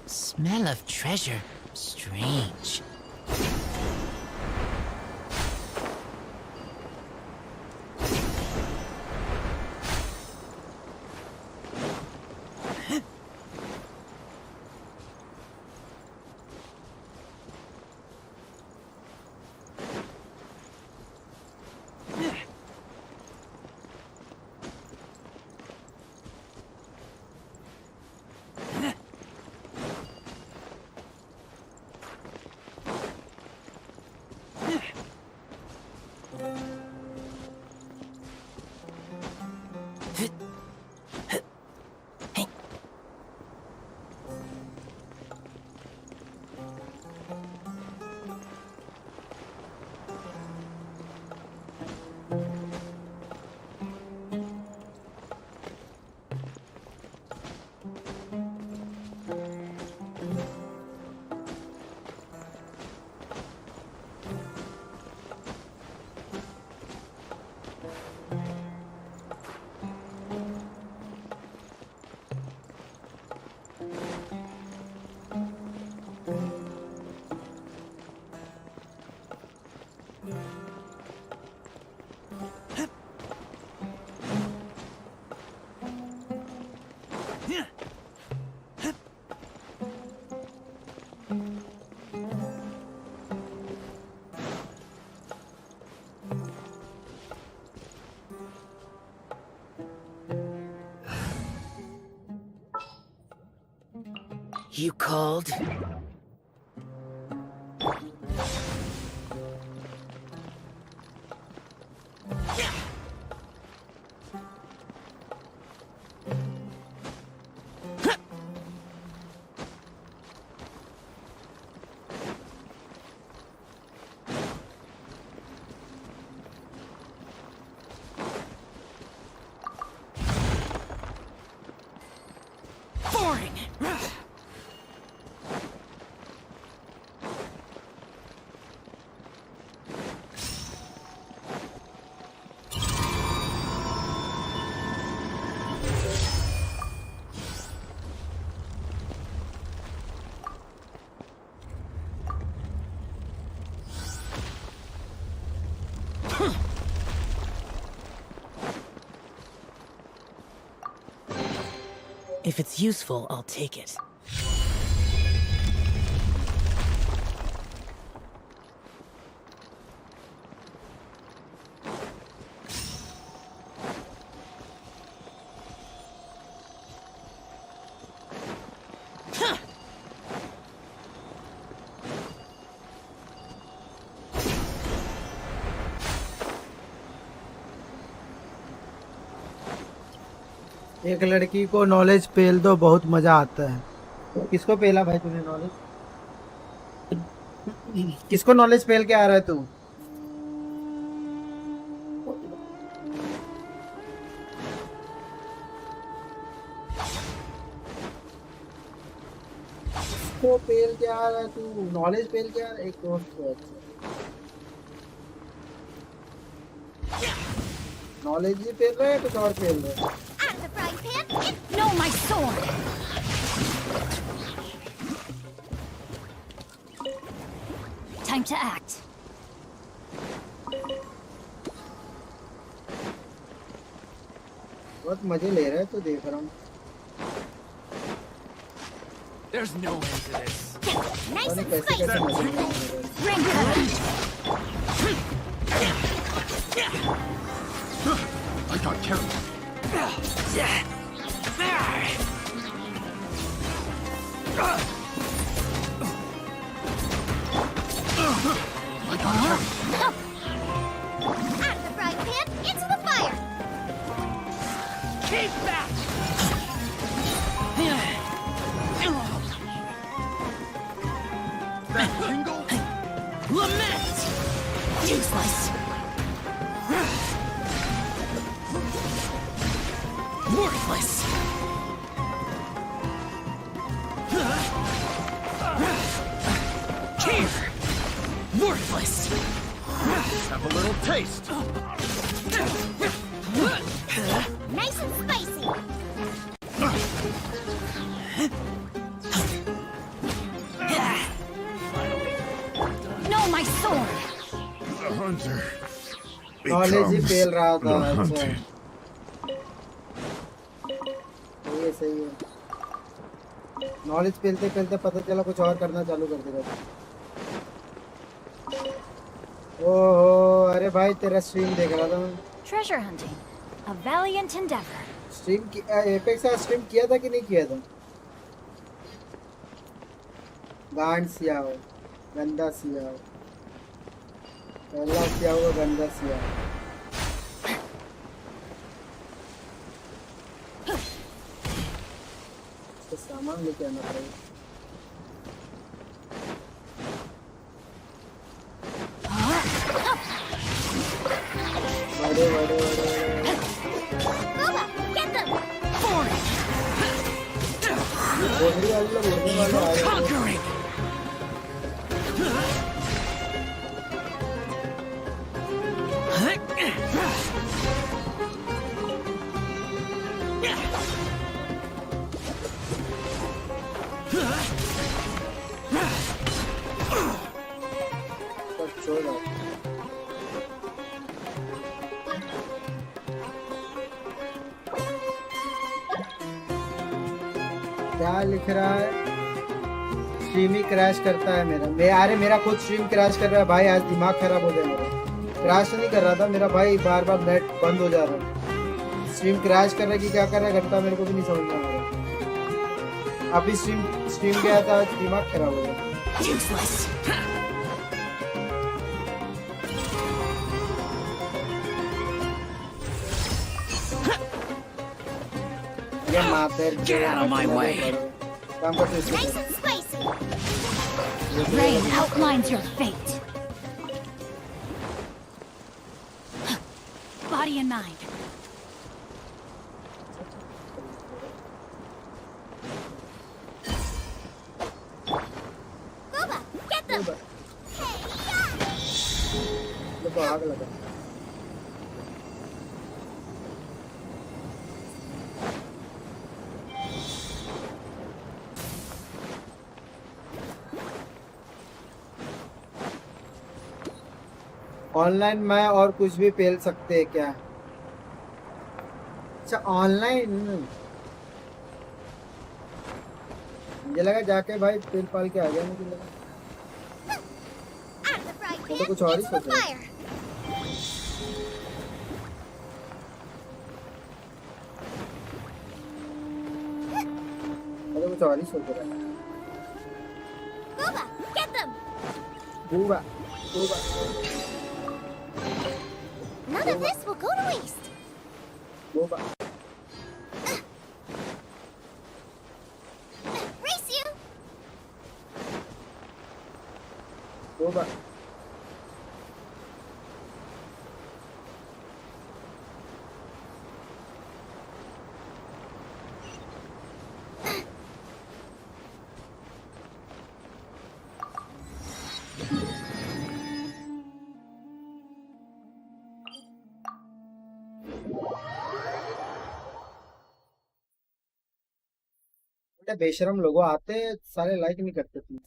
Smell of treasure. Strange. You called? If it's useful, I'll take it. एक लड़की को knowledge पेल दो, बहुत मजा आता है। किसको पेला भाई तूने नॉलेज? किसको नॉलेज पेल के आ रहा है तू? किसको पेल के आ रहा है तू? नॉलेज पेल के आ रहा है? एक दोस्त को। नॉलेज ही पेल रहा है, कुछ और पेल रहा है? No, my sword! Time to act. बहुत मजे ले रहा है तो देख रहा हूँ। There's no end to this. Nice and कैसे कैसे मजे ले रहा है। Ring cut! I got carried. Out of the frying pan, into the fire! Keep back! Lament! Useless! Worthless! Here! Worthless! Have a little taste. Nice and spicy! No, my sword! The hunter knowledge ही पेल रहा था। the अच्छा hunted. ये सही है। Knowledge पेलते पेलते पता चला कुछ और करना चालू कर देगा। ओहो, अरे भाई तेरा स्ट्रीम देख रहा था मैं। Treasure hunting. A valiant endeavor. Stream की एपेक्स का स्ट्रीम किया था कि नहीं किया था? गांड सियाओ, गंदा सियाओ, पहला सियाओ गंदा सियाओ। तो सामान लेके आना पड़ेगा। बड़े बड़े बड़े Booba, get them! बोलने वाले लोग उड़ने वाले आए हैं। सब छोड़ आओ। क्या लिख रहा है? स्ट्रीम ही क्रैश करता है मेरा। अरे मेरा खुद स्ट्रीम क्रैश कर रहा है भाई, आज दिमाग खराब हो गया मेरा। क्रैश तो नहीं कर रहा था मेरा भाई, बार बार नेट बंद हो जा रहा है। स्ट्रीम क्रैश कर रहा है कि क्या कर रहा है घंटा मेरे को भी नहीं समझ में आ रहा। अभी स्ट्रीम गया था, दिमाग खराब हो गया। Get out of my way. Nice and spicy. Rain outlines your fate. Body and mind. Booba, get them. आग लगा। ऑनलाइन में और कुछ भी पेल सकते हैं क्या? अच्छा ऑनलाइन, मुझे लगा जाके भाई पेल पाल के आ गया, मुझे लगा तो कुछ और ही सोच रहा है। मैं तो कुछ और ही सोच रहा है। Booba, get them. Boba boba. None of this will go to waste. Boba. Race you. Boba. बेशरम लोगों आते सारे लाइक नहीं करते तुम।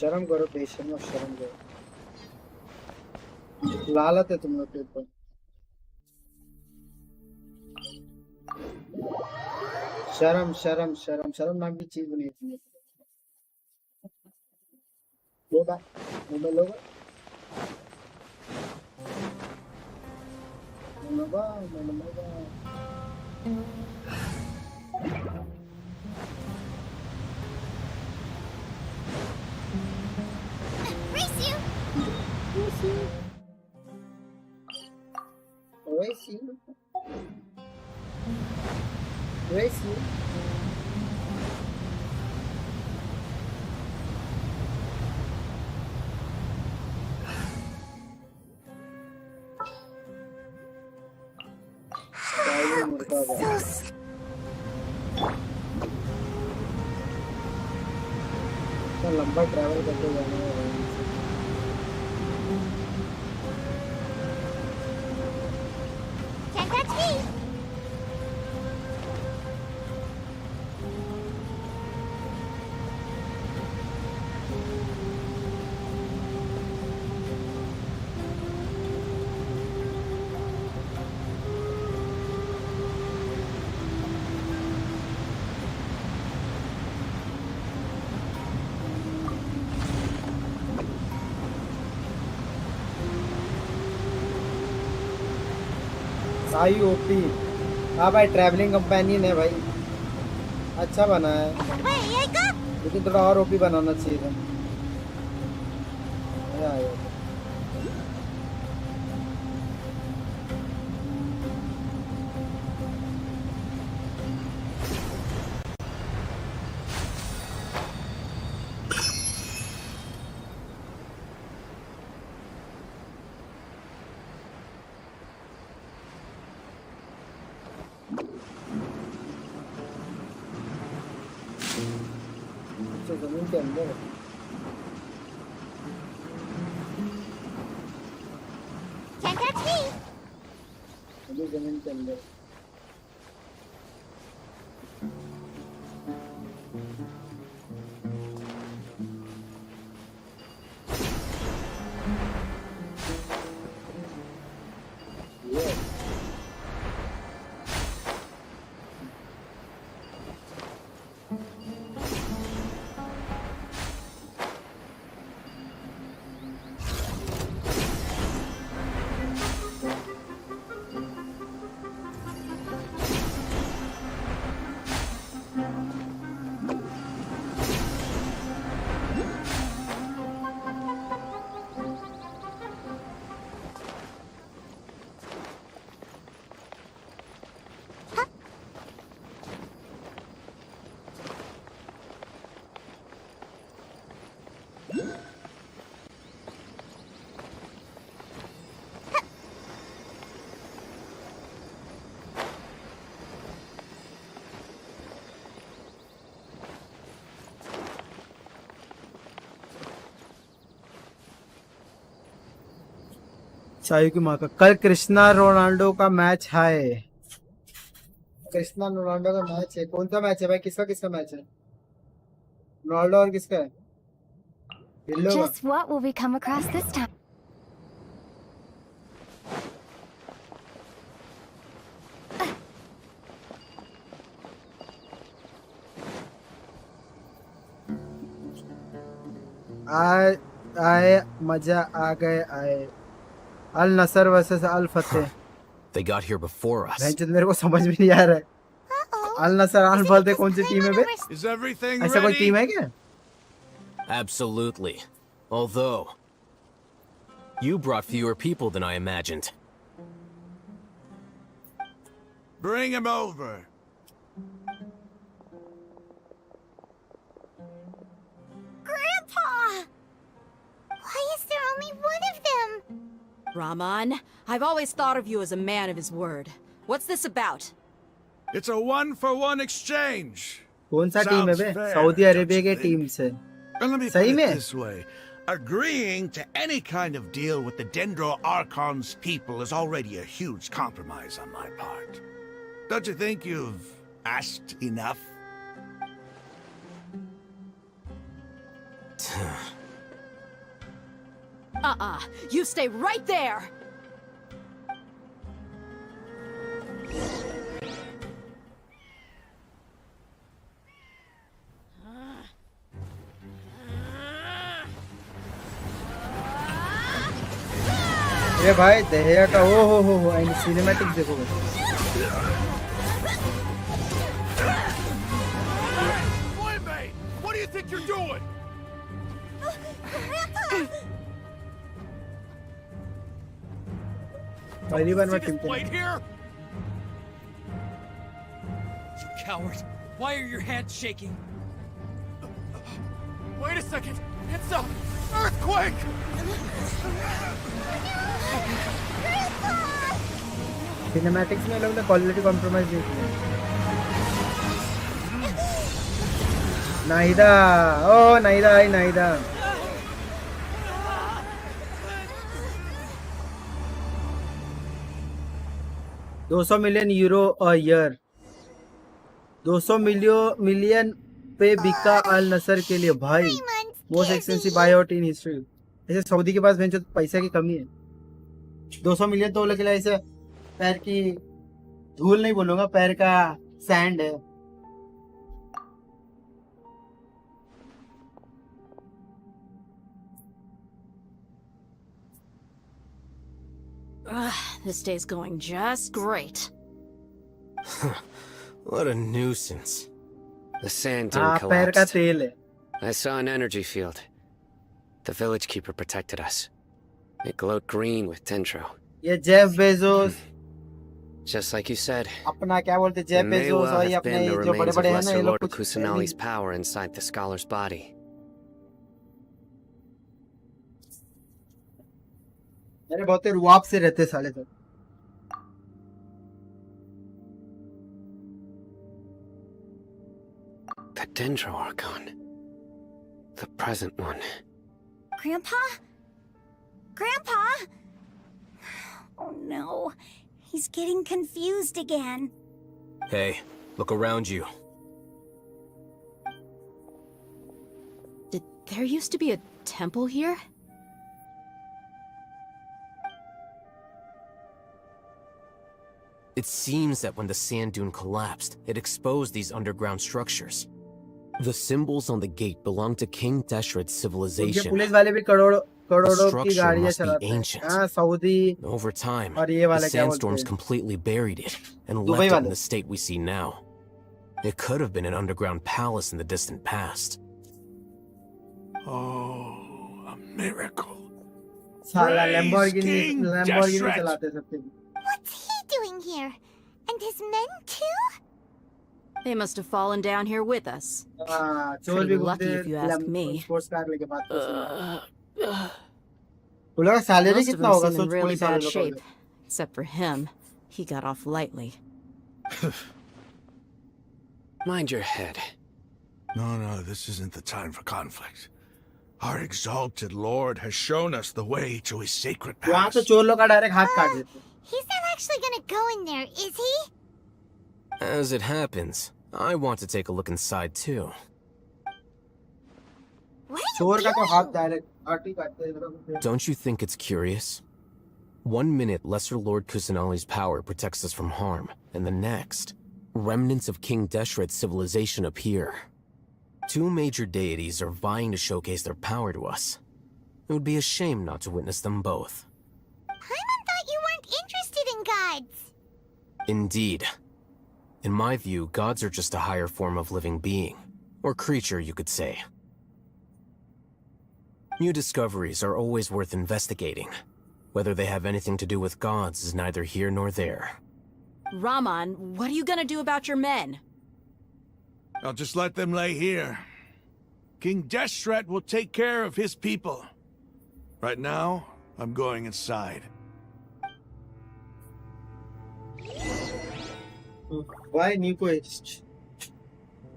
शर्म करो बेशरम, शर्म करो। लालत है तुम लोग के ऊपर। शर्म शर्म शर्म शर्म नाम की चीज नहीं है। लोगा लोगा Race you. Race you. लंबा ट्रैवल करके जाना है। Can't catch me. Sai OP. हाँ भाई ट्रैवलिंग कंपेनियन है भाई, अच्छा बना है लेकिन थोड़ा और ओपी बनाना चाहिए था। मजा आया। जमीन के अंदर है। Can't catch me. अभी जमीन के अंदर। चाय की माँ का कल कृष्णा रोनाल्डो का मैच है। कृष्णा रोनाल्डो का मैच है। कौन सा मैच है भाई? किसका किसका मैच है? रोनाल्डो और किसका है? Just what will we come across this time? आए मजा आ गए आए। Al Nassr versus Al Fateh. They got here before us. भैंचोद मेरे को समझ में नहीं आ रहा है। अल नसर अल फतेह कौन सी टीम है बे? Is everything ऐसा कोई ready? टीम है क्या? Absolutely. Although, you brought fewer people than I imagined. Bring him over. Grandpa! Why is there only one of them? Rahman, I've always thought of you as a man of his word. What's this about? It's a one-for-one exchange. कौन सा team है बे? Saudi Arabia के team से। And let me put it this way. Agreeing to any kind of deal with the Dendro Archon's people is already a huge compromise on my part. Don't you think you've asked enough? You stay right there! ये भाई दहेया का ओ हो and cinematic देखो बस। What do you think you're doing? पहली बार मैं team Wait here! You coward! Why are your hands shaking? Wait a second! It's a earthquake! Cinematics में लोग ने क्वालिटी कॉम्प्रोमाइज नहीं किया। नाहिदा, ओ नाहिदा आई Nahida. €200 million a year. 200 million पे बिका अल नसर के लिए भाई। Most expensive buyout in history. ऐसे सऊदी के पास भेंचो पैसा की कमी है। 200 मिलियन तो लोग के लिए ऐसे पैर की धूल नहीं बोलूंगा, पैर का सैंड है। This day's going just great. What a nuisance. The sand dune पैर का collapsed. तेल है। I saw an energy field. The village keeper protected us. It glowed green with dendro. ये Jeff Bezos Just like you said. अपना क्या बोलते It Jeff may Bezos well और have अपने been the जो remains of बड़े-बड़े हैं ना Lesser ये लोग Lord कुछ Kusanali's power inside the scholar's body. अरे बहुत रुआब से रहते साले सब। The Dendro Archon. The present one. Grandpa? Grandpa? Oh no, he's getting confused again. Hey, look around you. There used to be a temple here? It seems that when the sand dune collapsed, it exposed these underground structures. The symbols on the gate belong to King Deshret's civilization. Police वाले भी करोड़ों The की structure गाड़ियां must be चलाते हैं। ancient. हाँ Saudi Over time, और ये the वाला क्या बोलते sandstorms हैं? completely buried it and Dubai left it in वाले। the state we see now. It could have been an underground palace in the distant past. Oh, a miracle. साला Praise Lamborghini King Lamborghini Deshret. चलाते हैं सबके। What's he doing here? And his men too? They must have fallen down here with us. हाँ चोर Pretty भी lucky घूमते if you ask me. Sports car लेके बात करते हैं। बोला सैलरी Most of कितना them होगा? seem in सोच really पुलिस वाले bad लोगों shape. का। Except for him. He got off lightly. Mind your head. No, this isn't the time for conflict. Our exalted lord has shown us the way to his sacred यहाँ past. तो चोर लोग का direct हाथ काट देते. He's not actually gonna go in there, is he? As it happens, I want to take a look inside too. चोर का तो हाथ डायरेक्ट हाथ ही काटते हैं. Don't you think it's curious? 1 minute, Lesser Lord Kusanali's power protects us from harm, and the next, remnants of King Deshret's civilization appear. 2 major deities are vying to showcase their power to us. It would be a shame not to witness them both. Paimon thought you weren't interested in gods. Indeed. In my view, gods are just a higher form of living being, or creature, you could say. New discoveries are always worth investigating. Whether they have anything to do with gods is neither here nor there. Raman, what are you gonna do about your men? I'll just let them lay here. King Deshret will take care of his people. Right now, I'm going inside. Why Newquest?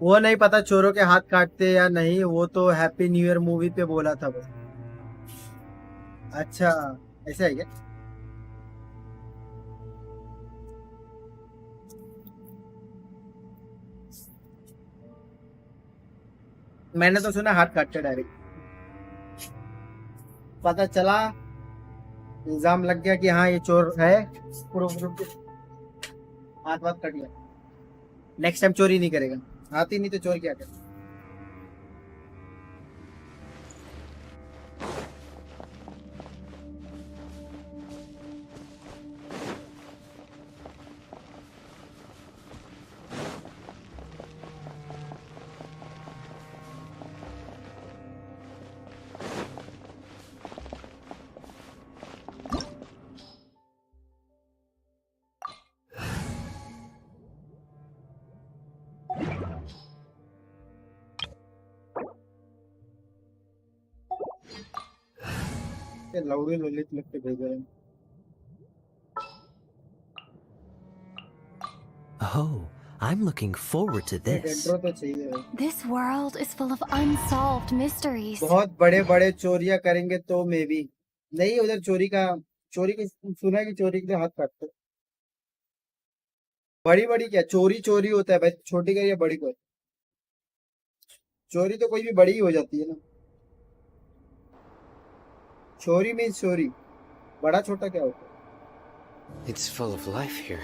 वो नहीं पता चोरों के हाथ काटते या नहीं, वो तो हैप्पी न्यू ईयर मूवी पे बोला था बस. अच्छा ऐसा है क्या? मैंने तो सुना हाथ काटते डायरेक्ट. पता चला इल्जाम लग गया कि हाँ ये चोर है, हाथ वाथ कट गया. नेक्स्ट टाइम चोरी नहीं करेगा. हाथ ही नहीं तो चोर क्या करे. लाउडी ललित लिख के भेज रहे हैं. Oh, I'm looking forward to this. Intro तो चाहिए. This world is full of unsolved mysteries. बहुत बड़े बड़े चोरियां करेंगे तो मे भी नहीं. उधर चोरी की सुना है कि चोरी के लिए हाथ काटते. बड़ी बड़ी क्या चोरी चोरी होता है भाई. छोटी का या बड़ी को चोरी तो कोई भी बड़ी ही हो जाती है ना. चोरी मीन्स चोरी. बड़ा छोटा क्या होता है? It's full of life here.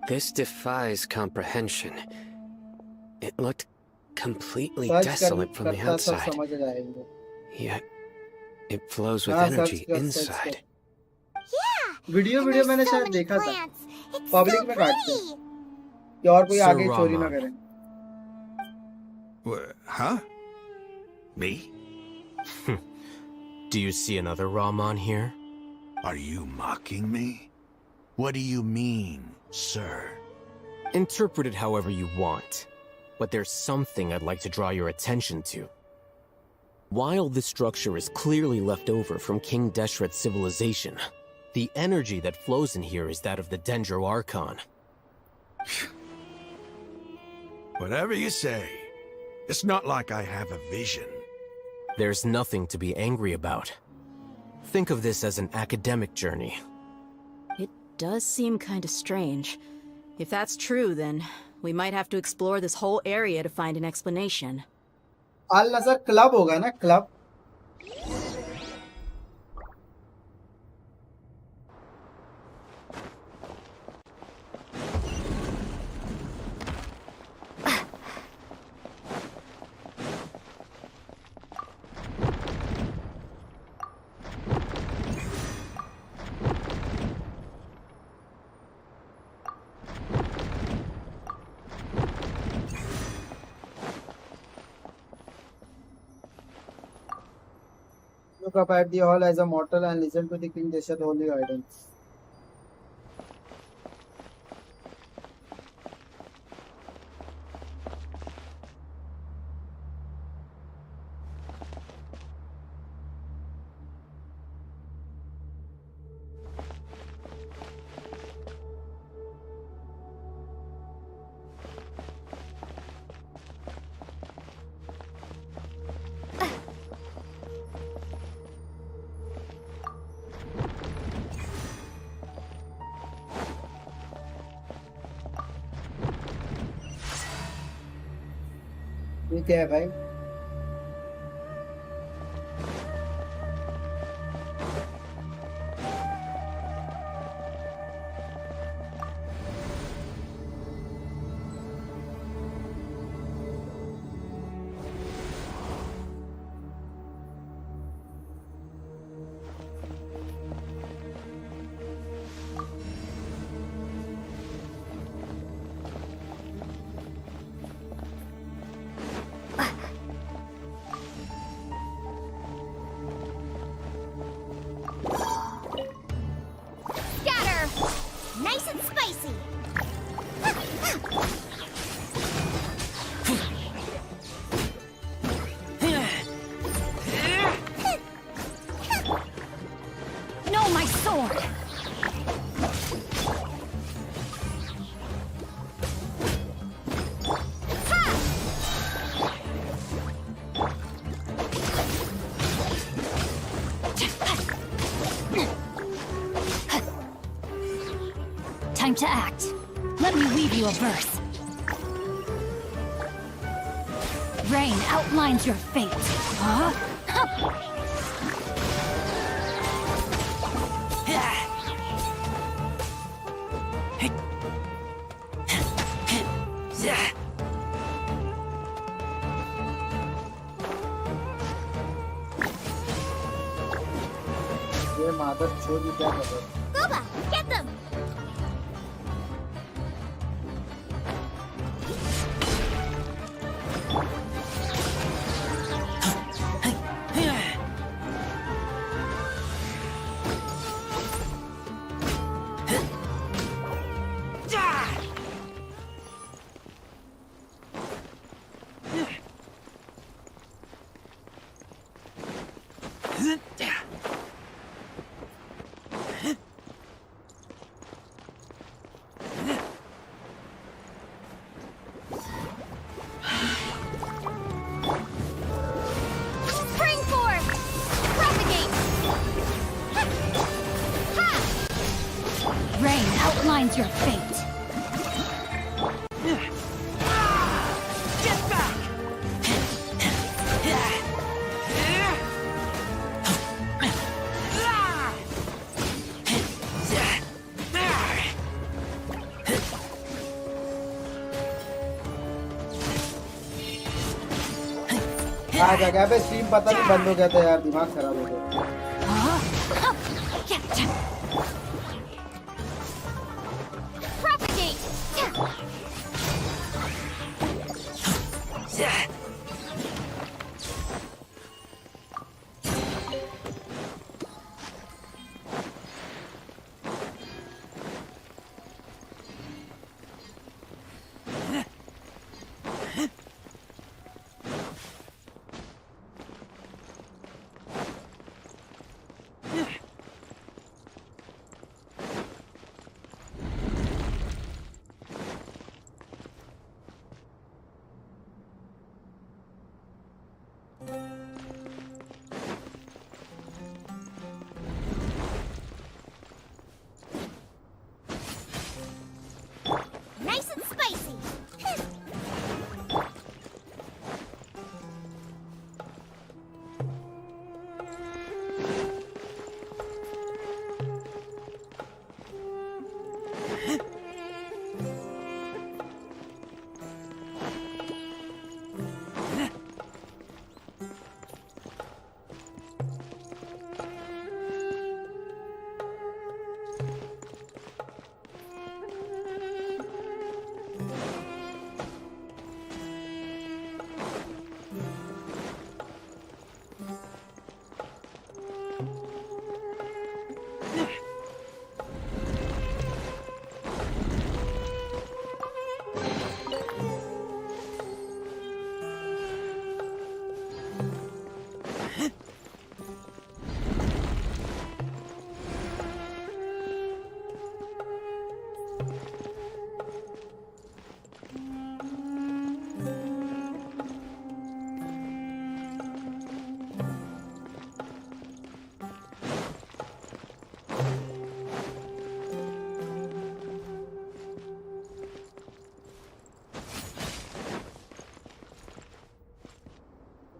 This defies comprehension. It looked completely desolate from the outside. Yet, it flows with energy inside. Video मैंने शायद देखा था. पब्लिक में काटते हैं कि और कोई आगे चोरी ना करे. Huh? Me? Do you see another Raman here? Are you mocking me? What do you mean, sir? Interpret it however you want, but there's something I'd like to draw your attention to. While this structure is clearly left over from King Deshret's civilization, the energy that flows in here is that of the Dendro Archon. Whatever you say. It's not like I have a vision. There's nothing to be angry about. Think of this as an academic journey. It does seem kind of strange. If that's true, then we might have to explore this whole area to find an explanation. Al Nazar club होगा ना club. Look up at the hall as a mortal and listen to the King Deshret holy guidance. ये क्या है भाई? Nice and spicy. No, my sword. Time to act. Let me weave you a verse. Rain outlines your fate. Huh? ये मादर चोद क्या कर रहा है? Booba, get them. Spring forth! Propagate! Rain outlines your fate. Get back! आ गया बे stream पता नहीं बंद हो गया था यार दिमाग खराब हो गया Propagate!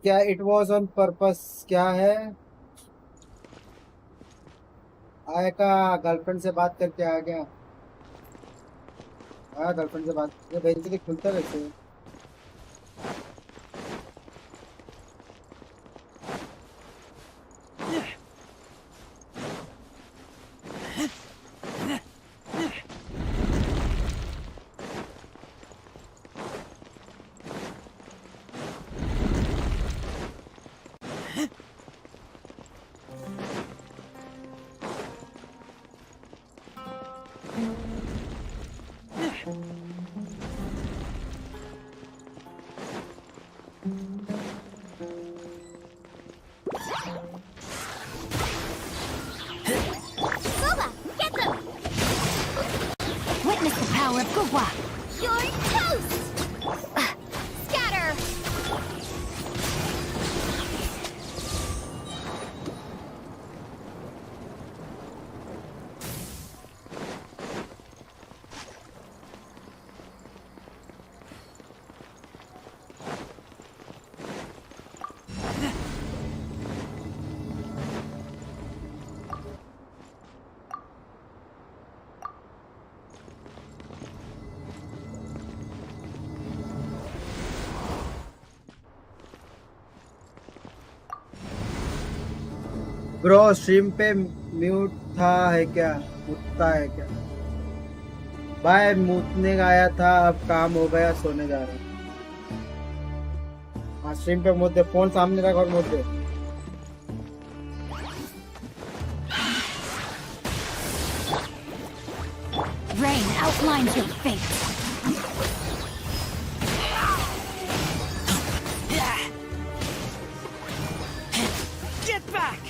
क्या it was on purpose क्या है? आया का गर्लफ्रेंड से बात करके आ गया। हाँ गर्लफ्रेंड से बात ये बेंच से खुलता वैसे। Witness the power of Gugwa. You're toast! Scatter! Bro stream पे म्यूट था है क्या? मुतता है क्या? भाई मूतने का आया था, अब काम हो गया, सोने जा रहा हूँ। हाँ स्ट्रीम पे मुद्दे, फोन सामने रख और मुद्दे। Rain outlines your fate. Get back!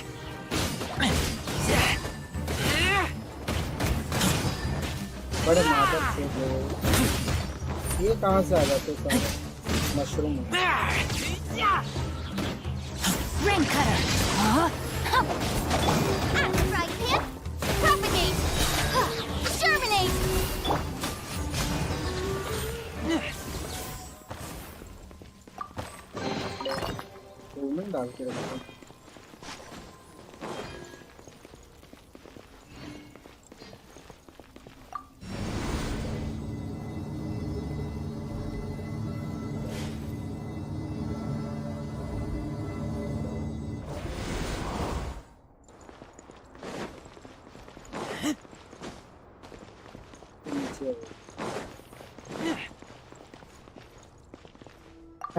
बड़े मादक थे वो। ये कहाँ से आ जाते सारे mushroom? Rain cutter. Right hand! Propagate! Germinate! में डाल के रखता हूँ।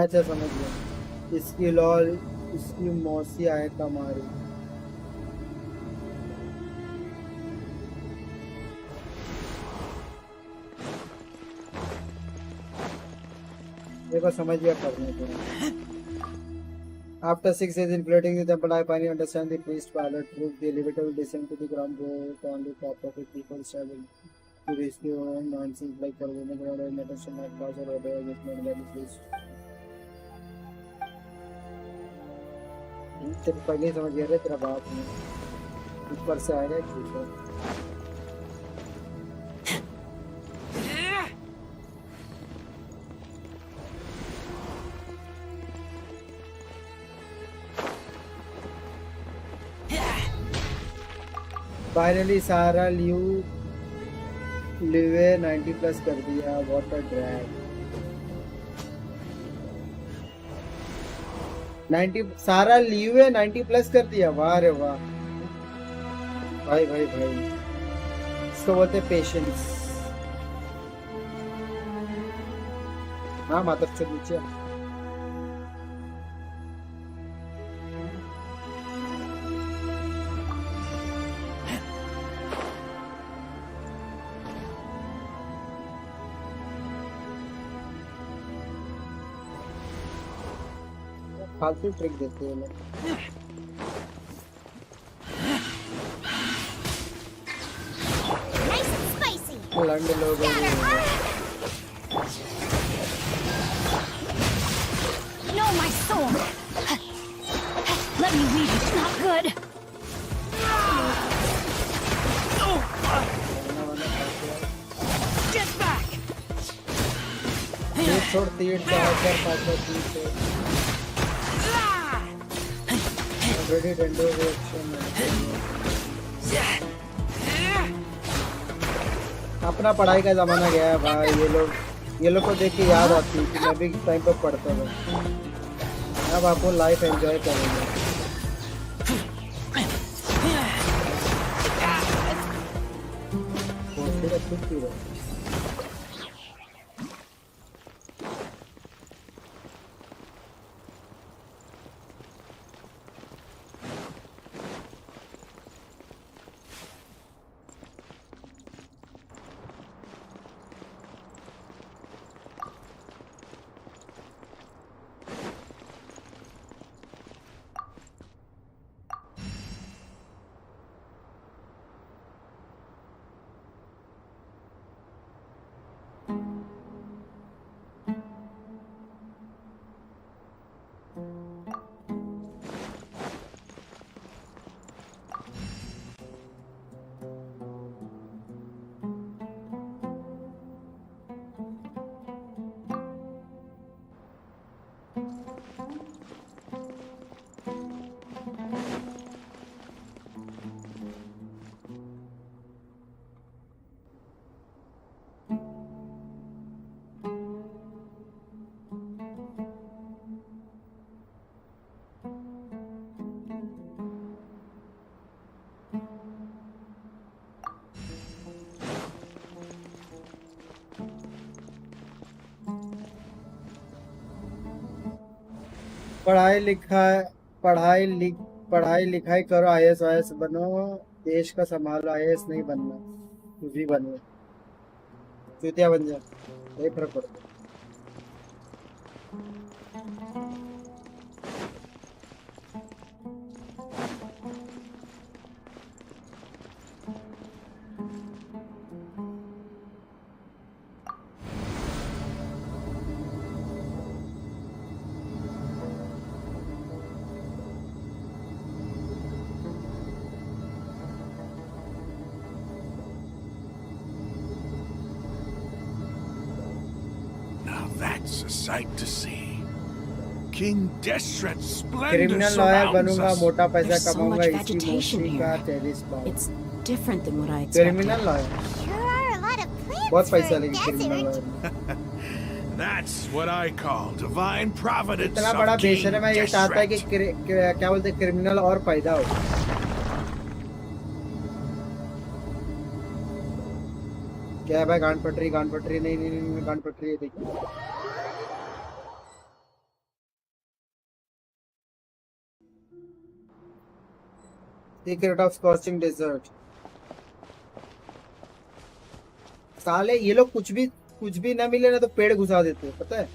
अच्छा समझ गया। इसकी लॉल इसकी मौसी आए कमारी। देखो समझ गया करने को। After 6 days inflating the temple, I finally understand the priest pilot proved the elevator will descend to the ground floor on the top of it before traveling to rescue nonsense like for women ground and attention not cause or order with not very priest. तेरे पहले ही समझ गया रे तेरा बाप ने ऊपर से आएगा ठीक है। फाइनली सारा लिवे 90 प्लस कर दिया। What a drag. 90 सारा लिवे 90 प्लस कर दिया। वाह रे वाह भाई भाई भाई, इसको बोलते पेशेंस। हाँ मात्र से नीचे फालतू ट्रिक देते हैं लोग। लंड लोग No, my sword. Let me read it. Not good. Get back! ये छोड़ तीर 4 4 5 3 से ऑलरेडी डेंड्रो रिएक्शन अपना पढ़ाई का जमाना गया है भाई। ये लोग को देख के याद आती है कि मैं भी टाइम पर पढ़ता था। अब आपको लाइफ एंजॉय करेंगे। पढ़ाई लिखाई करो, आईएएस वाईएएस बनो, देश का संभालो। आईएएस नहीं बनना, तू भी बनो, चूतिया बन जा, यही फर्क पड़ता है। That's a sight to see. King Deshret's splendor criminal lawyer बनूंगा, surrounds us. मोटा पैसा There's so कमाऊंगा, much इसी vegetation मोची का here. टेरिस बार। It's different than what I expected. Criminal lawyer Sure are a lot of plants बहुत for पैसा a लेगी criminal desert. Lawyer. That's what I call divine providence इतना बड़ा of King बेशर्म है, ये चाहता है कि Deshret. क्या बोलते क्रिमिनल और पैदा हो। क्या है भाई, गांड पटरी नहीं गांड पटरी है, देखिए। Secret of scorching desert. साले ये लोग कुछ भी ना मिले ना तो पेड़ घुसा देते हैं, पता है?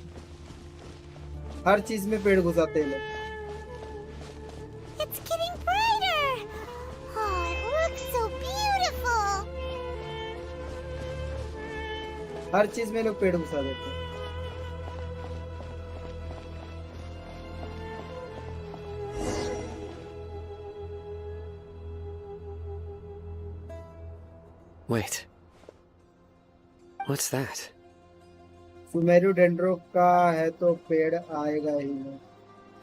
हर चीज में पेड़ घुसाते हैं लोग। It's getting brighter. Oh, it looks so beautiful. हर चीज में लोग पेड़ घुसा देते हैं। Wait. What's that? Sumeru dendro का है तो पेड़ आएगा ही नहीं।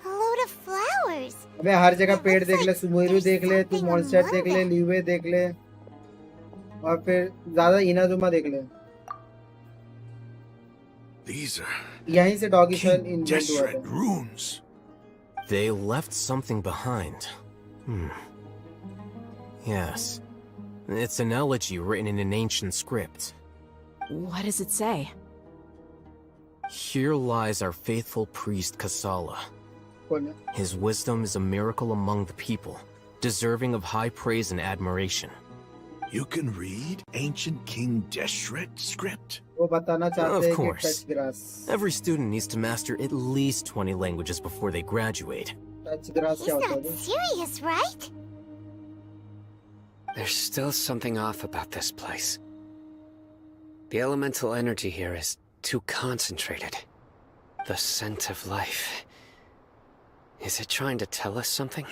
A load of flowers. अबे हर जगह पेड़ देख ले, सुमेरु देख ले, तू मॉन्स्टर देख ले, ल्यूवे देख ले, और फिर ज्यादा इनाजुमा देख ले। These are यहीं से डॉगी शॉल King इन्वेंट हुआ Deshret था। runes. They left something behind. Yes. It's an elegy written in an ancient script. What does it say? Here lies our faithful priest Kasala. कौन है? His wisdom is a miracle among the people, deserving of high praise and admiration. You can read ancient King Deshret script. वो बताना चाहते Of हैं कि course. Touch grass Every student needs to master at least 20 languages before they graduate. Touch grass He's क्या होता not है? serious, right? There's still something off about this place. The elemental energy here is too concentrated. The scent of life. Is it trying to tell us something?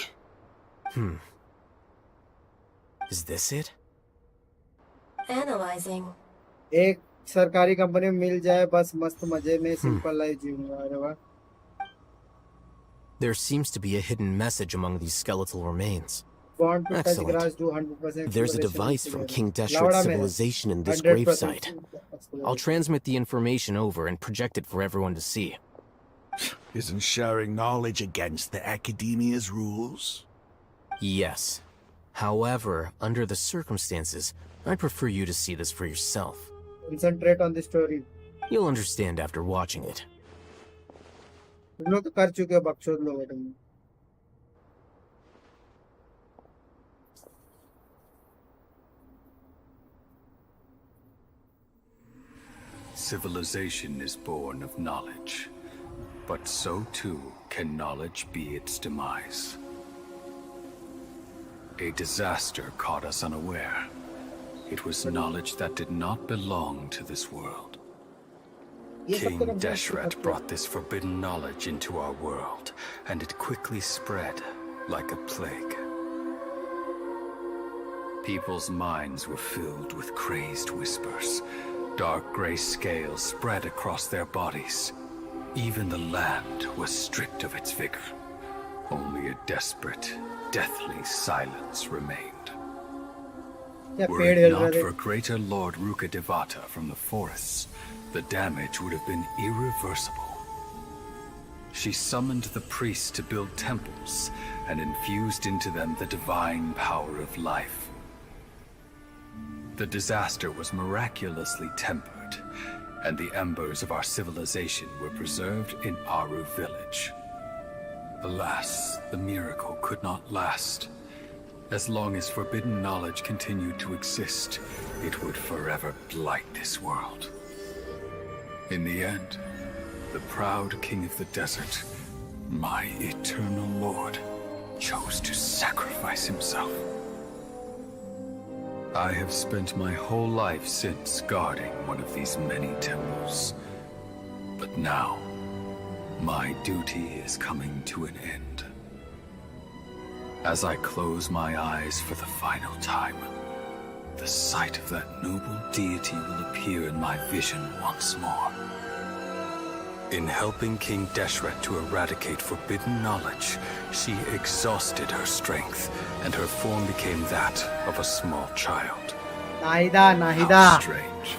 Is this it? Analyzing. एक सरकारी company में मिल जाए बस, मस्त मजे में simple life जीऊंगा। अरे वाह। There seems to be a hidden message among these skeletal remains. Born to touch Excellent. grass, do 100% There's a civilization device from together. King Deshret's Louder, man. civilization in this 100% gravesite. I'll transmit the information over and project it for everyone to see. Isn't sharing knowledge against the Academia's rules? Yes. However, under the circumstances, I'd prefer you to see this for yourself. Concentrate on the story. You'll understand after watching it. तुम लोग तो कर चुके हो बकचोद लोग हो तुम। Civilization is born of knowledge, but so too can knowledge be its demise. A disaster caught us unaware. It was knowledge that did not belong to this world. King Deshret brought this forbidden knowledge into our world, and it quickly spread like a plague. People's minds were filled with crazed whispers. Dark gray scales spread across their bodies. Even the land was stripped of its vigor. Only a desperate, deathly silence remained. Were it not for greater Lord Rukkhadevata from the forests, the damage would have been irreversible. She summoned the priests to build temples and infused into them the divine power of life. The disaster was miraculously tempered, and the embers of our civilization were preserved in Aru village. Alas, the miracle could not last. As long as forbidden knowledge continued to exist, it would forever blight this world. In the end, the proud king of the desert, my eternal lord, chose to sacrifice himself. I have spent my whole life since guarding one of these many temples. But now, my duty is coming to an end. As I close my eyes for the final time, the sight of that noble deity will appear in my vision once more. In helping King Deshret to eradicate forbidden knowledge, she exhausted her strength, and her form became that of a small child. Nahida. How strange.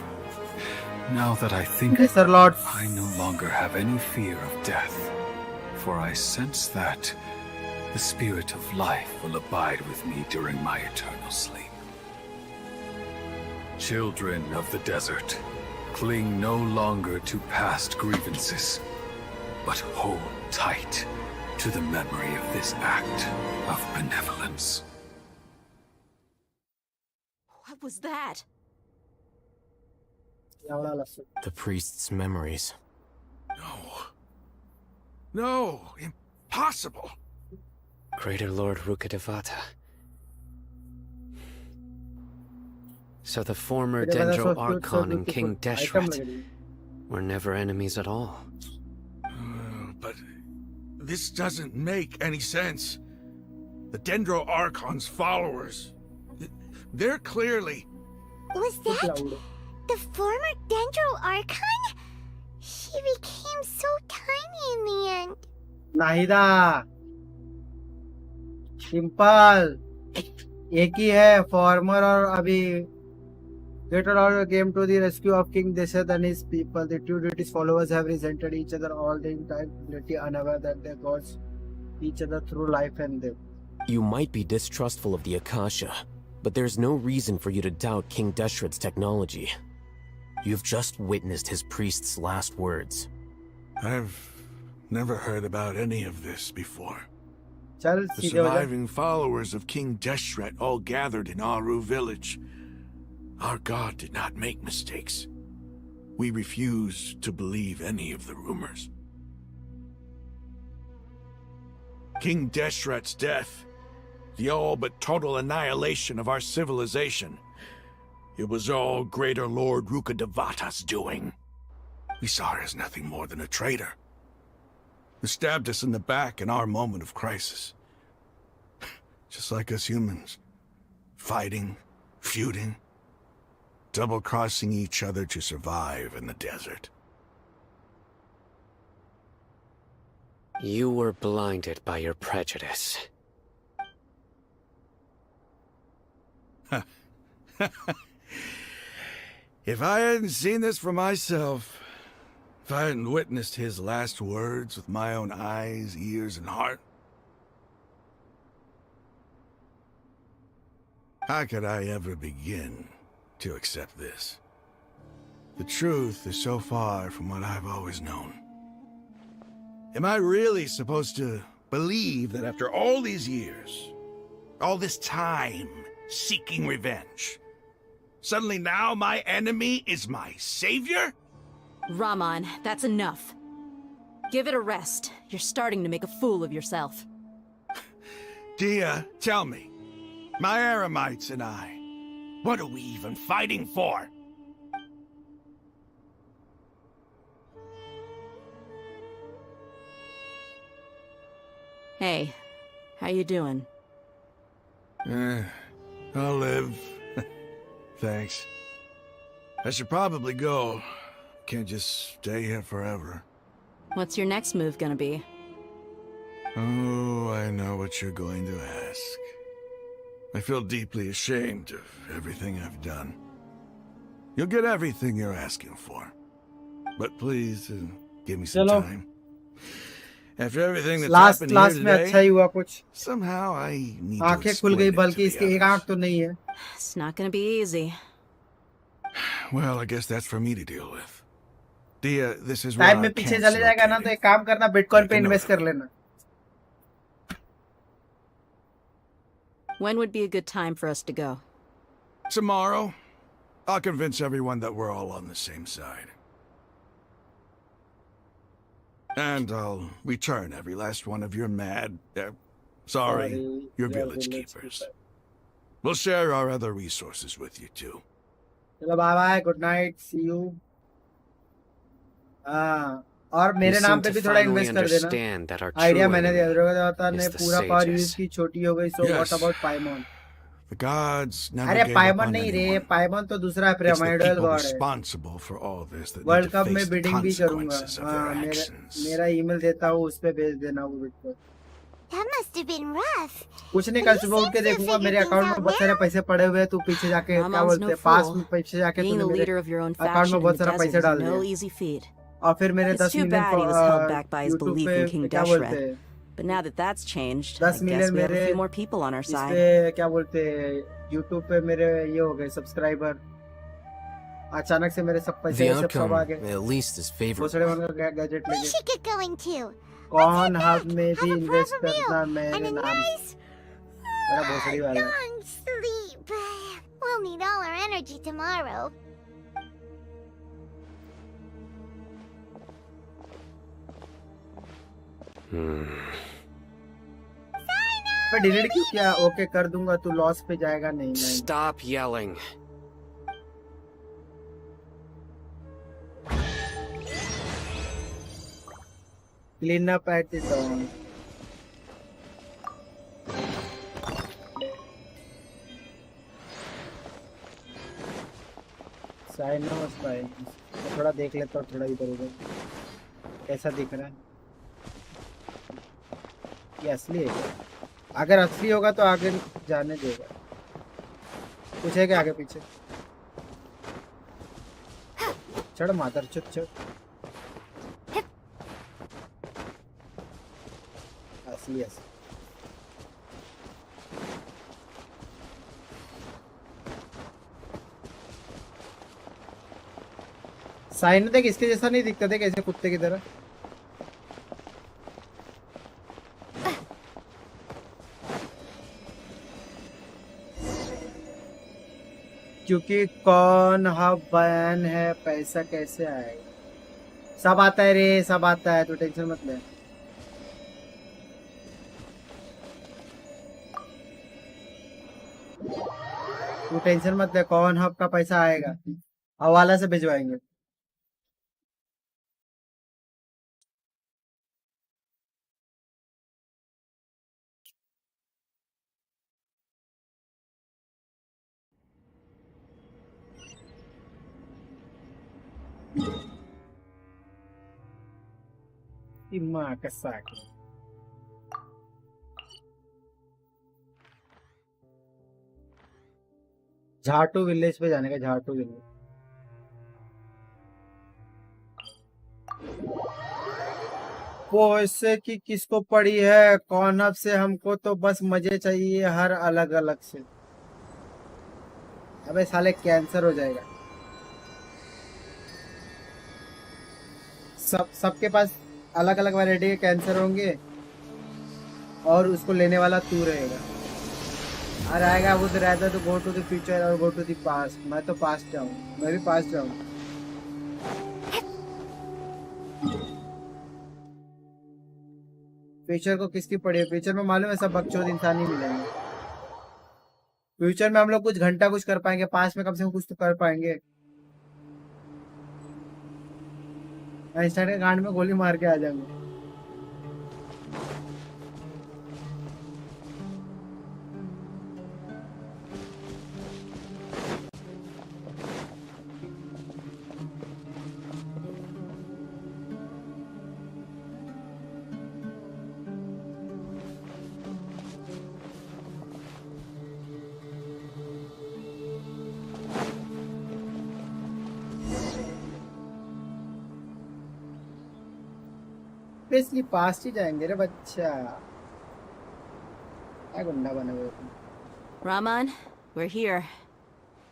Now that I think of Sir her, Lord. I no longer have any fear of death, for I sense that the spirit of life will abide with me during my eternal sleep. Children of the desert, cling no longer to past grievances, but hold tight to the memory of this act of benevolence. What was that? The priest's memories. No, impossible. Greater Lord Rukkhadevata. So the former Dendro Archon and King Deshret were never enemies at all. But this doesn't make any sense. The Dendro Archon's followers, they're clearly... Was that the former Dendro Archon? She became so tiny in the end. Nahida. Simple. एक ही है former और अभी Greater Lord came to the rescue of King Deshret and his people. The two deities' followers have resented each other all the time, completely unaware that their gods each other through life and death. You might be distrustful of the Akasha, but there's no reason for you to doubt King Deshret's technology. You've just witnessed his priest's last words. I've never heard about any of this before. The surviving followers of King Deshret all gathered in Aru village. Our god did not make mistakes. We refuse to believe any of the rumors. King Deshret's death, the all but total annihilation of our civilization, it was all Greater Lord Rukkhadevata's doing. We saw her as nothing more than a traitor, who stabbed us in the back in our moment of crisis. Just like us humans, fighting, feuding, double-crossing each other to survive in the desert. You were blinded by your prejudice. If I hadn't seen this for myself, if I hadn't witnessed his last words with my own eyes, ears, and heart, how could I ever begin to accept this? The truth is so far from what I've always known. Am I really supposed to believe that after all these years, all this time seeking revenge, suddenly now my enemy is my savior? Rahman, that's enough. Give it a rest. You're starting to make a fool of yourself. Dia, tell me, my Aramites and I, what are we even fighting for? Hey, how you doing? I'll live. Thanks. I should probably go. Can't just stay here forever. What's your next move gonna be? Oh, I know what you're going to ask. I feel deeply ashamed of everything I've done. You'll get everything you're asking for. But please, give me some time. After everything that's happened here today, somehow I need to explain it to the others. It's not gonna be easy. Well, I guess that's for me to deal with. Dia, this is where our camp's located. When would be a good time for us to go? Tomorrow. I'll convince everyone that we're all on the same side. And I'll return every last one of your your village keepers. We'll share our other resources with you too. चलो bye bye, good night, see you. और मेरे नाम पे भी थोड़ा invest कर देना. Idea मैंने दिया था ने पूरा पावर यूज की छोटी हो गई. So what about Paimon? The gods never अरे gave पाइमन up on नहीं रे, anyone. पाइमन तो दूसरा है, It's the pyramidal people god है. responsible for all this that world need to cup face में the बिडिंग भी करूंगा. consequences of their actions. मेरा ईमेल देता हूँ, उस पे भेज देना वो बिट को. That must have been rough. कुछ नहीं, कल सुबह उठ के देखूंगा मेरे अकाउंट में बहुत सारे पैसे पड़े हुए हैं. तू पीछे जाके क्या बोलते हैं, पास में पीछे जाके तूने मेरे अकाउंट में बहुत सारा पैसे डाल दिया. और फिर मेरे 10 मिलियन यूट्यूब पे क्या बोलते हैं, But now that that's changed, 10 I guess we have a few more people on our इस side. पे क्या बोलते हैं, यूट्यूब पे मेरे ये हो गए सब्सक्राइबर. अचानक से मेरे सब पैसे The सब outcome, आ गए. at least, is favorable. दूसरे बंदे का गैजेट We लेके. should get going too. कौन हाथ में भी इन्वेस्ट करना मेरे नाम. मेरा भोसड़ी वाला. Long sleep. We'll need all our energy tomorrow. मैं डिलीट क्यों किया? ओके कर दूंगा, तू लॉस पे जाएगा नहीं. Stop yelling. Clean up at the dawn. Sign ना उस भाई, थोड़ा देख लेता हूँ, थोड़ा इधर उधर कैसा दिख रहा है. ये असली है क्या? अगर असली होगा तो आगे जाने देगा. कुछ है क्या आगे पीछे? चढ़ मादर चुप चढ़. असली असली. साइन देख, इसके जैसा नहीं दिखता थे कैसे कुत्ते की तरह. क्योंकि कौन हब बैन है, पैसा कैसे आएगा? सब आता है रे, सब आता है, तो टेंशन मत ले. तू टेंशन मत ले, कौन हब का पैसा आएगा, हवाला से भिजवाएंगे. Ima Kasaki. झाटू विलेज पे जाने का, झाटू विलेज। वो इससे कि किसको पड़ी है कौन अब से, हमको तो बस मजे चाहिए हर अलग अलग से। अबे साले कैंसर हो जाएगा। सबके पास अलग अलग वैरायटी के कैंसर होंगे और उसको लेने वाला तू रहेगा। और आएगा वो रहता तो गो टू द फ्यूचर और गो टू द पास्ट। मैं तो पास्ट जाऊँ, मैं भी पास्ट जाऊँ। फ्यूचर को किसकी पड़ी है? फ्यूचर में मालूम है सब बकचोद इंसान ही मिलेंगे। फ्यूचर में हम लोग कुछ घंटा कुछ कर पाएंगे, पास्ट में कम से कम कुछ तो कर पाएंगे। आइंस्टाइन के गांड में गोली मार के आ जाएंगे। इसलिए पास्ट ही जाएंगे रे बच्चा। क्या गुंडा बने हुए तुम? Raman, we're here.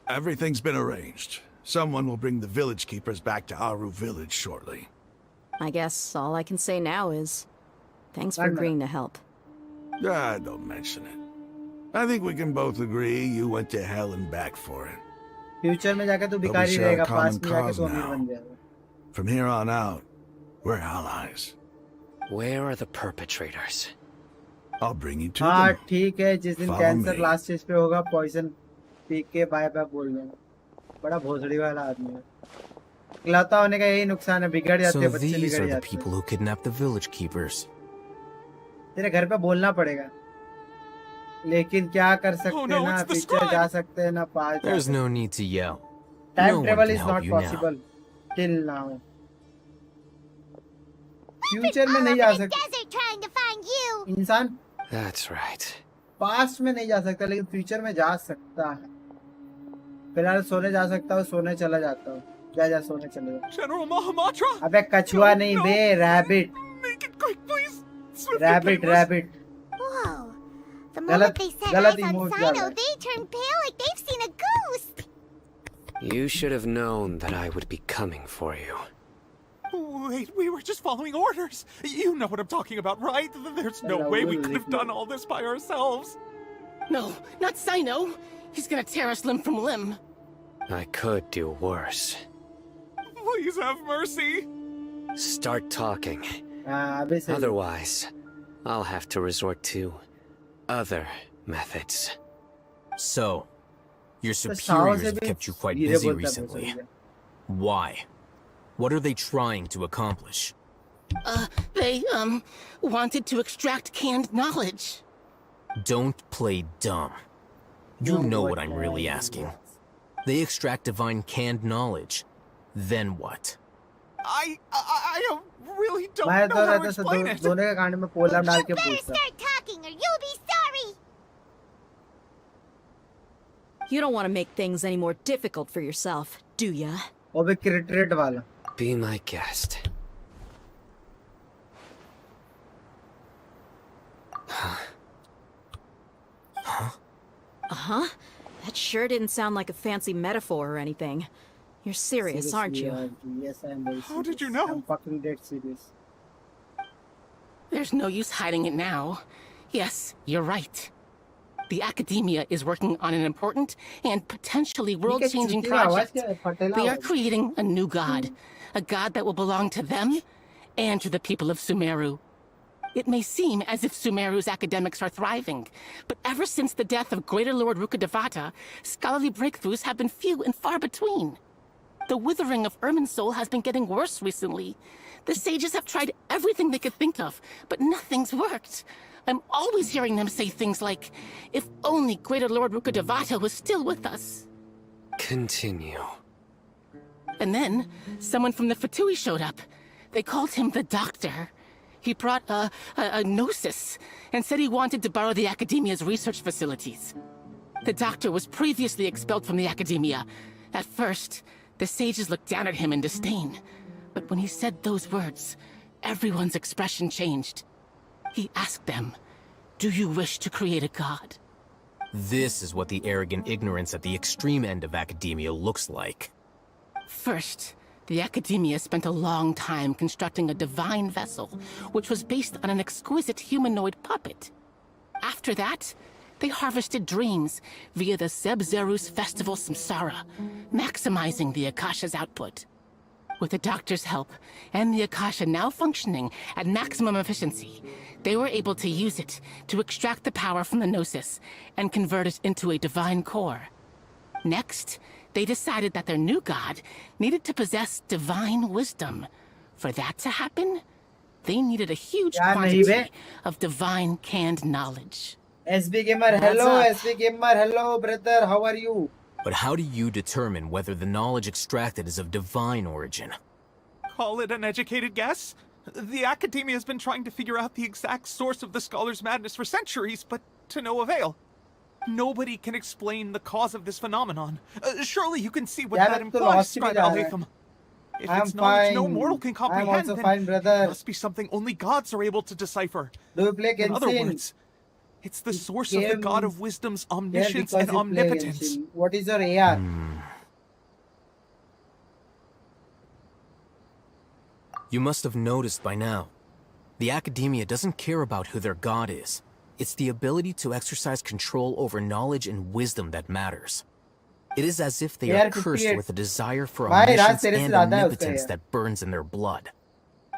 Everything's been arranged. Someone will bring the village keepers back to Aru village shortly. I guess all I can say now is thanks for agreeing to help. Don't mention it. I think we can both agree you went to hell and back for it. Future में जाकर तू भिखारी रहेगा, past में जाकर तू अमीर बन जाएगा। From here on out, we're allies. Where are the perpetrators? I'll bring you to हाँ them. ठीक है, जिस दिन कैंसर लास्ट स्टेज पे होगा पॉइजन पी के बाय बाय बोल देंगे। बड़ा भोसड़ी वाला आदमी है। इकलौता होने का यही नुकसान है, बिगड़ जाते हैं बच्चे, बिगड़ जाते हैं। So these are the people who kidnapped the village keepers. तेरे घर पे बोलना पड़ेगा, लेकिन क्या कर सकते हैं ना, पीछे जा सकते हैं ना पास। There's no need to yell. Time travel is not possible till now. Future में नहीं जा सकते इंसान। That's right. पास्ट में नहीं जा सकता लेकिन फ्यूचर में जा सकता है। फिलहाल सोने जा सकता हूँ, सोने चला जाता हूँ। जा सोने चले जाओ। General Mahamatra. अबे कछुआ नहीं बे, rabbit. Make it quick, please. Rabbit rabbit. Whoa. The moment they set eyes on emote Sino, they turn pale like they've seen a ghost. You should have known that I would be coming for you. Wait, we were just following orders. You know what I'm talking about, right? There's no way we could have done all this by ourselves. No, not Sino. He's gonna tear us limb from limb. I could do worse. Please have mercy. Start talking. Otherwise, I'll have to resort to other methods. So, your superiors have kept you quite busy recently. Why? What are they trying to accomplish? They, wanted to extract canned knowledge. Don't play dumb. You know what I'm really asking. They extract divine canned knowledge. Then what? I really don't know how to explain it. दोनों के कान में pollen डाल के पूछता। Start talking or you'll be sorry. You don't want to make things any more difficult for yourself, do ya? वो भी cricket वाला। Be my guest. Uh-huh. That sure didn't sound like a fancy metaphor or anything. You're serious, aren't you? Yes, I'm very serious. How did you know? I'm fucking dead serious. There's no use hiding it now. Yes, you're right. The academia is working on an important and potentially world-changing project. They are creating a new god. A god that will belong to them and to the people of Sumeru. It may seem as if Sumeru's academics are thriving, but ever since the death of Greater Lord Rukkhadevata, scholarly breakthroughs have been few and far between. The withering of Irminsul has been getting worse recently. The sages have tried everything they could think of, but nothing's worked. I'm always hearing them say things like, if only Greater Lord Rukkhadevata was still with us. Continue. And then, someone from the Fatui showed up. They called him the Doctor. He brought a gnosis, and said he wanted to borrow the Academia's research facilities. The doctor was previously expelled from the academia. At first, the sages looked down at him in disdain. But when he said those words, everyone's expression changed. He asked them, "Do you wish to create a god?" This is what the arrogant ignorance at the extreme end of academia looks like. First, the academia spent a long time constructing a divine vessel, which was based on an exquisite humanoid puppet. After that, they harvested dreams via the Zeb-Zerus Festival Samsara, maximizing the Akasha's output. With the doctor's help, and the Akasha now functioning at maximum efficiency, they were able to use it to extract the power from the Gnosis and convert it into a divine core. Next, they decided that their new god needed to possess divine wisdom. For that to happen, they needed a huge quantity of divine canned knowledge. SB Gamer, hello, SB Gamer, hello, brother, how are you? But how do you determine whether the knowledge extracted is of divine origin? Call it an educated guess? The academia has been trying to figure out the exact source of the scholar's madness for centuries, but to no avail. Nobody can explain the cause of this phenomenon. Surely you can see what that implies, Scribe Al-Haytham. If it's knowledge no mortal can comprehend, I'm also then fine, brother. it must be something only gods are able to decipher. Do you play Genshin? In other words, it's the source of the god of wisdom's omniscience and omnipotence. What is your AR? You must have noticed by now. The academia doesn't care about who their god is. It's the ability to exercise control over knowledge and wisdom that matters. It is as if they are cursed with a desire for omniscience and omnipotence that burns in their blood.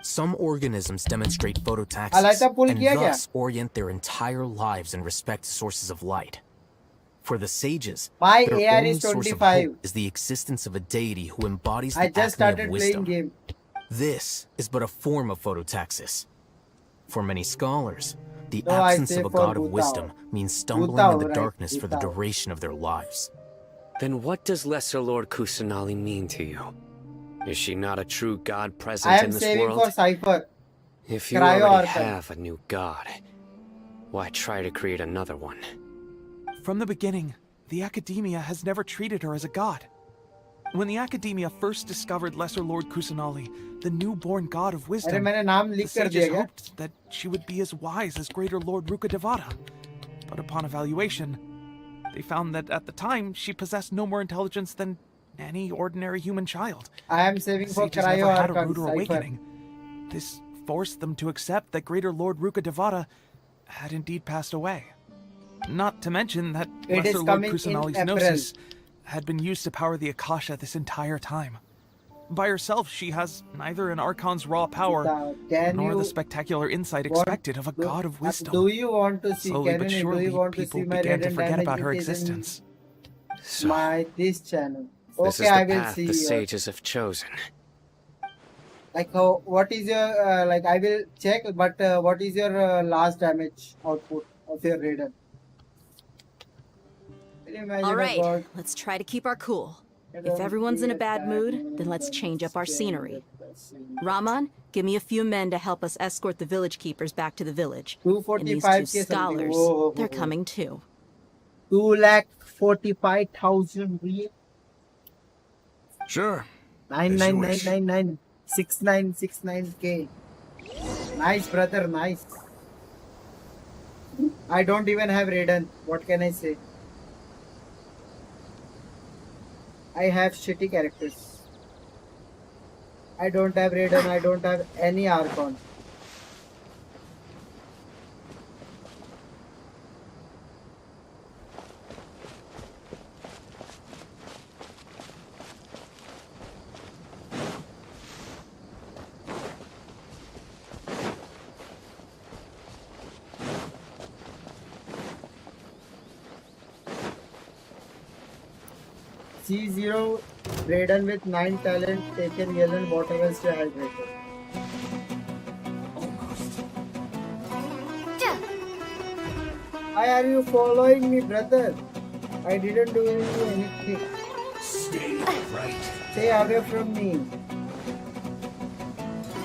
Some organisms demonstrate phototaxis and thus orient their entire lives in respect to sources of light. For the sages, their AR only is source of 25. hope is the existence of a deity who embodies the I just acme started of playing wisdom. game. This is but a form of phototaxis. For many scholars, the No, I absence say of a for god of Bhutao. wisdom means stumbling Bhutao, in the right, darkness for the Bhutao. duration of their lives. Then what does Lesser Lord Kusanali mean to you? Is she not a true god present I am in this saving world? for Cypher. If you Cryo already Archon. have a new god, why try to create another one? From the beginning, the academia has never treated her as a god. When the academia first discovered Lesser Lord Kusanali, the newborn god of wisdom, मैंने नाम the लिख कर sages दिया क्या? hoped that she would be as wise as greater Lord Rukkhadevata. But upon evaluation, they found that at the time she possessed no more intelligence than any ordinary human child. I am saving The for sages Cryo never had a Archon, ruder Cypher. awakening. This forced them to accept that greater Lord Rukkhadevata had indeed passed away. Not to mention that It is Lesser Lord coming in Kusanali's April. gnosis had been used to power the Akasha this entire time. By herself, she has neither an Archon's raw power, Can nor you the spectacular insight want- expected of a god of wisdom. Do you want to see Slowly Canon? but Do surely, you want to people see my began red to and forget diamond about her it is in existence. my this channel? This Okay, is I the will path see the you. sages have chosen. Like what is your like? I will check, but what is your last damage output of your raider? Can you imagine All a right, god? let's try to keep our cool. If everyone's in a bad mood, then let's change up our scenery. Rahman, give me a few men to help us escort the village keepers back to the village. And these 245K two something. scholars, Whoa. they're coming too. 2,45,000 real. Sure. 99999 6969K. Nice, brother, nice. I don't even have Raiden. What can I say? I have shitty characters. I don't have Raiden. I don't have any Archon. C0 Raiden with 9 talent taken yellow water was hydrated. Why are you following me, brother? I didn't do anything. Stay right. Stay away from me.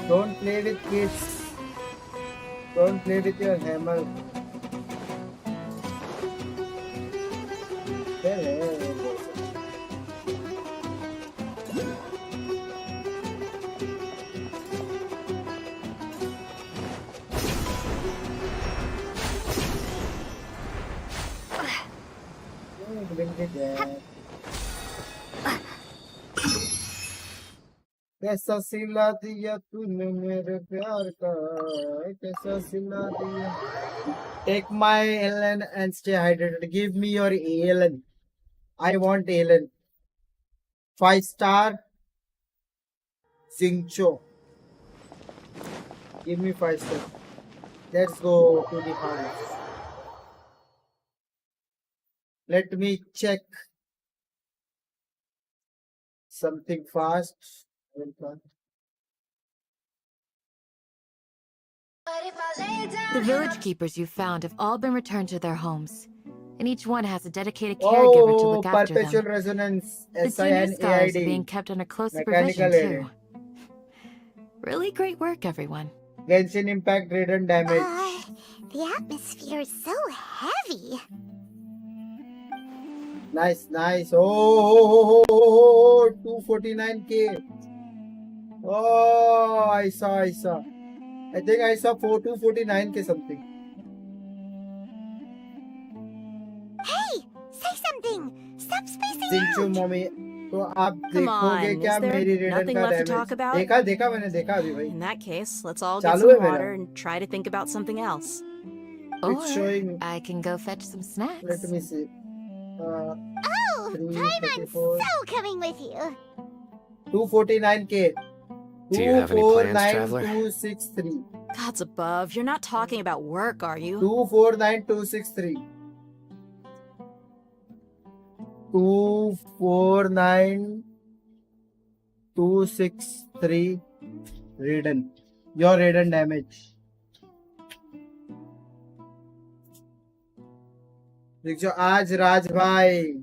Don't play with kids. Don't play with your hammer. कैसा सिला दिया तूने मेरे प्यार का, कैसा सिला दिया. Take my ALN and stay hydrated. Give me your ALN. I want ALN. 5-star Xingqiu. Give me 5-star. Let's go to the house. Let me check something fast. The village keepers you found have all been returned to their homes, and each one has a dedicated caregiver to look after Perpetual them. resonance. The two new scholars are being kept under close supervision too. Really great work, everyone. Genshin Impact Radon damage. The atmosphere is so heavy. Nice, nice. Oh, 249k. Oh, I saw. I think I saw 249k something. Hey, say something. Stop spacing Xingqiu out. mommy. तो आप Come देखोगे on, क्या is there मेरी रेडन nothing का left to damage? talk about? देखा मैंने देखा अभी भाई. In that case, let's all get चालू some है मेरा. water and try to think about something else. Or It's showing. I can go fetch some snacks. Let me see. Oh, Paimon's so coming with you. 249k. Do you have any plans, traveler? 249,263. Gods above, you're not talking about work, are you? 249,263. 249,263 Raiden. Your Raiden damage. देखो आज राज भाई.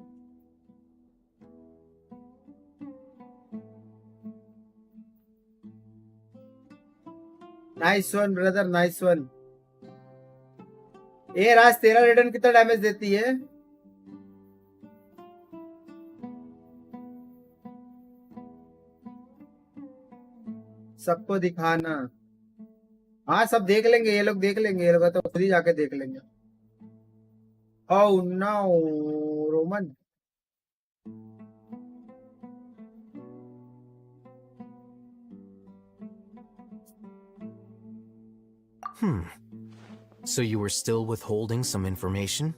Nice one, brother. Nice one. ए राज तेरा return कितना damage देती है? सबको दिखाना. हाँ सब देख लेंगे, ये लोग देख लेंगे, ये लोग तो खुद ही जाके देख लेंगे. Oh no, Roman. So you were still withholding some information?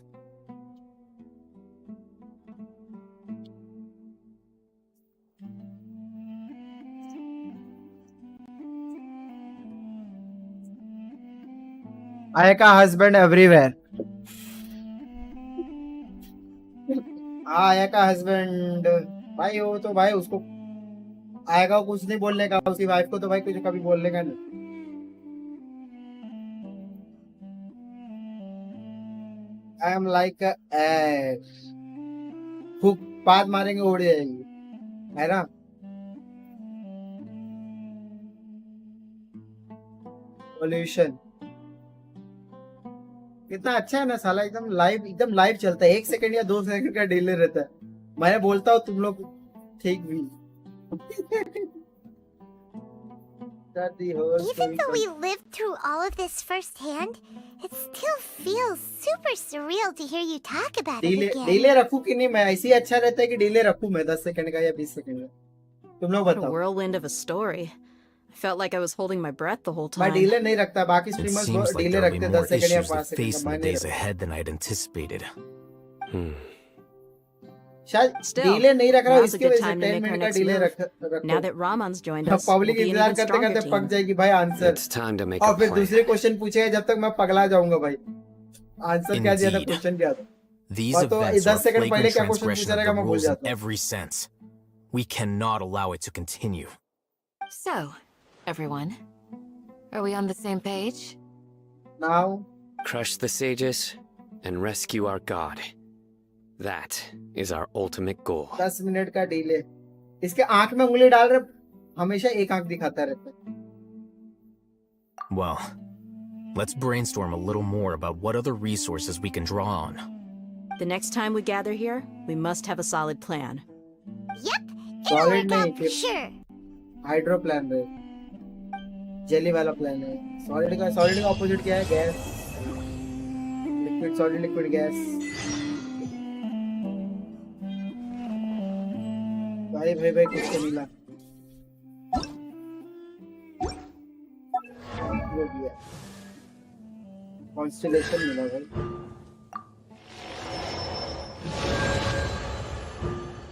Ayaka husband everywhere. Ayaka husband भाई वो तो भाई उसको आएगा कुछ नहीं बोलने का, उसकी वाइफ को तो भाई कुछ कभी बोलने का नहीं. आई एम लाइक हुक, पाद मारेंगे उड़ जाएगी, है ना. पॉल्यूशन कितना अच्छा है ना साला, एकदम लाइव चलता है. 1 सेकंड या 2 सेकंड का डिले रहता है. मैं बोलता हूँ तुम लोग ठीक भी. Even though we lived through all of this firsthand, it still feels super surreal to hear you talk about it again. Delay रखूं कि नहीं मैं? ऐसे ही अच्छा रहता है कि डिले रखूं मैं 10 सेकंड का या 20 सेकंड का? तुम लोग What a बताओ. whirlwind of a story. I felt like I was holding my breath the whole मैं time. डिले नहीं रखता, बाकी It streamers seems like delay there'll be रखते more 10 सेकंड या issues 5 to सेकंड face का. in the मैं नहीं days रखता. ahead than I'd anticipated. शायद Still, डिले नहीं रख रहा हूँ now's a इसकी good वजह से time to 10 make our minute का next डिले move. रखो. Now that Ramon's joined us, we'll public be an इंतजार even करते stronger करते पक team. जाएगी भाई answer. It's time to make और a फिर plan. दूसरे क्वेश्चन पूछेगा जब तक मैं पगला जाऊंगा भाई. आंसर क्या दिया था, Indeed. क्वेश्चन क्या था? These और तो events are 10 a सेकंड पहले flagrant क्या क्वेश्चन transgression पूछा of रहेगा the मैं भूल rules in जाता हूँ. every sense. We cannot allow it to continue. So, everyone, are we on the same page? Now, Crush the sages and rescue our god. That is our ultimate goal. 10 minute का delay. इसके आंख में उंगली डाल रहे, हमेशा एक आंख दिखाता रहता है. Well, let's brainstorm a little more about what other resources we can draw on. The next time we gather here, we must have a solid plan. Yep, Solid नहीं for sure. हाइड्रो प्लान है, jelly वाला plan है। Solid का opposite क्या है? Gas, liquid solid, liquid gas. भाई भाई भाई कुछ तो मिला, वो दिया कॉन्स्टेलेशन मिला भाई।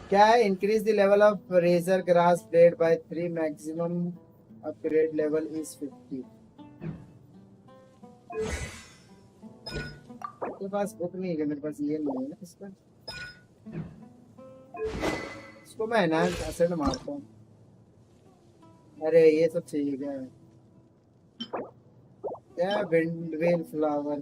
क्या है? Increase the level of razor grass blade by 3, maximum upgrade level is 50। मेरे पास बुक नहीं है, मेरे पास ये नहीं है ना इसका। इसको मैं ना एसिड मारता हूँ। अरे ये सब चाहिए क्या है? क्या विंडवेल फ्लावर?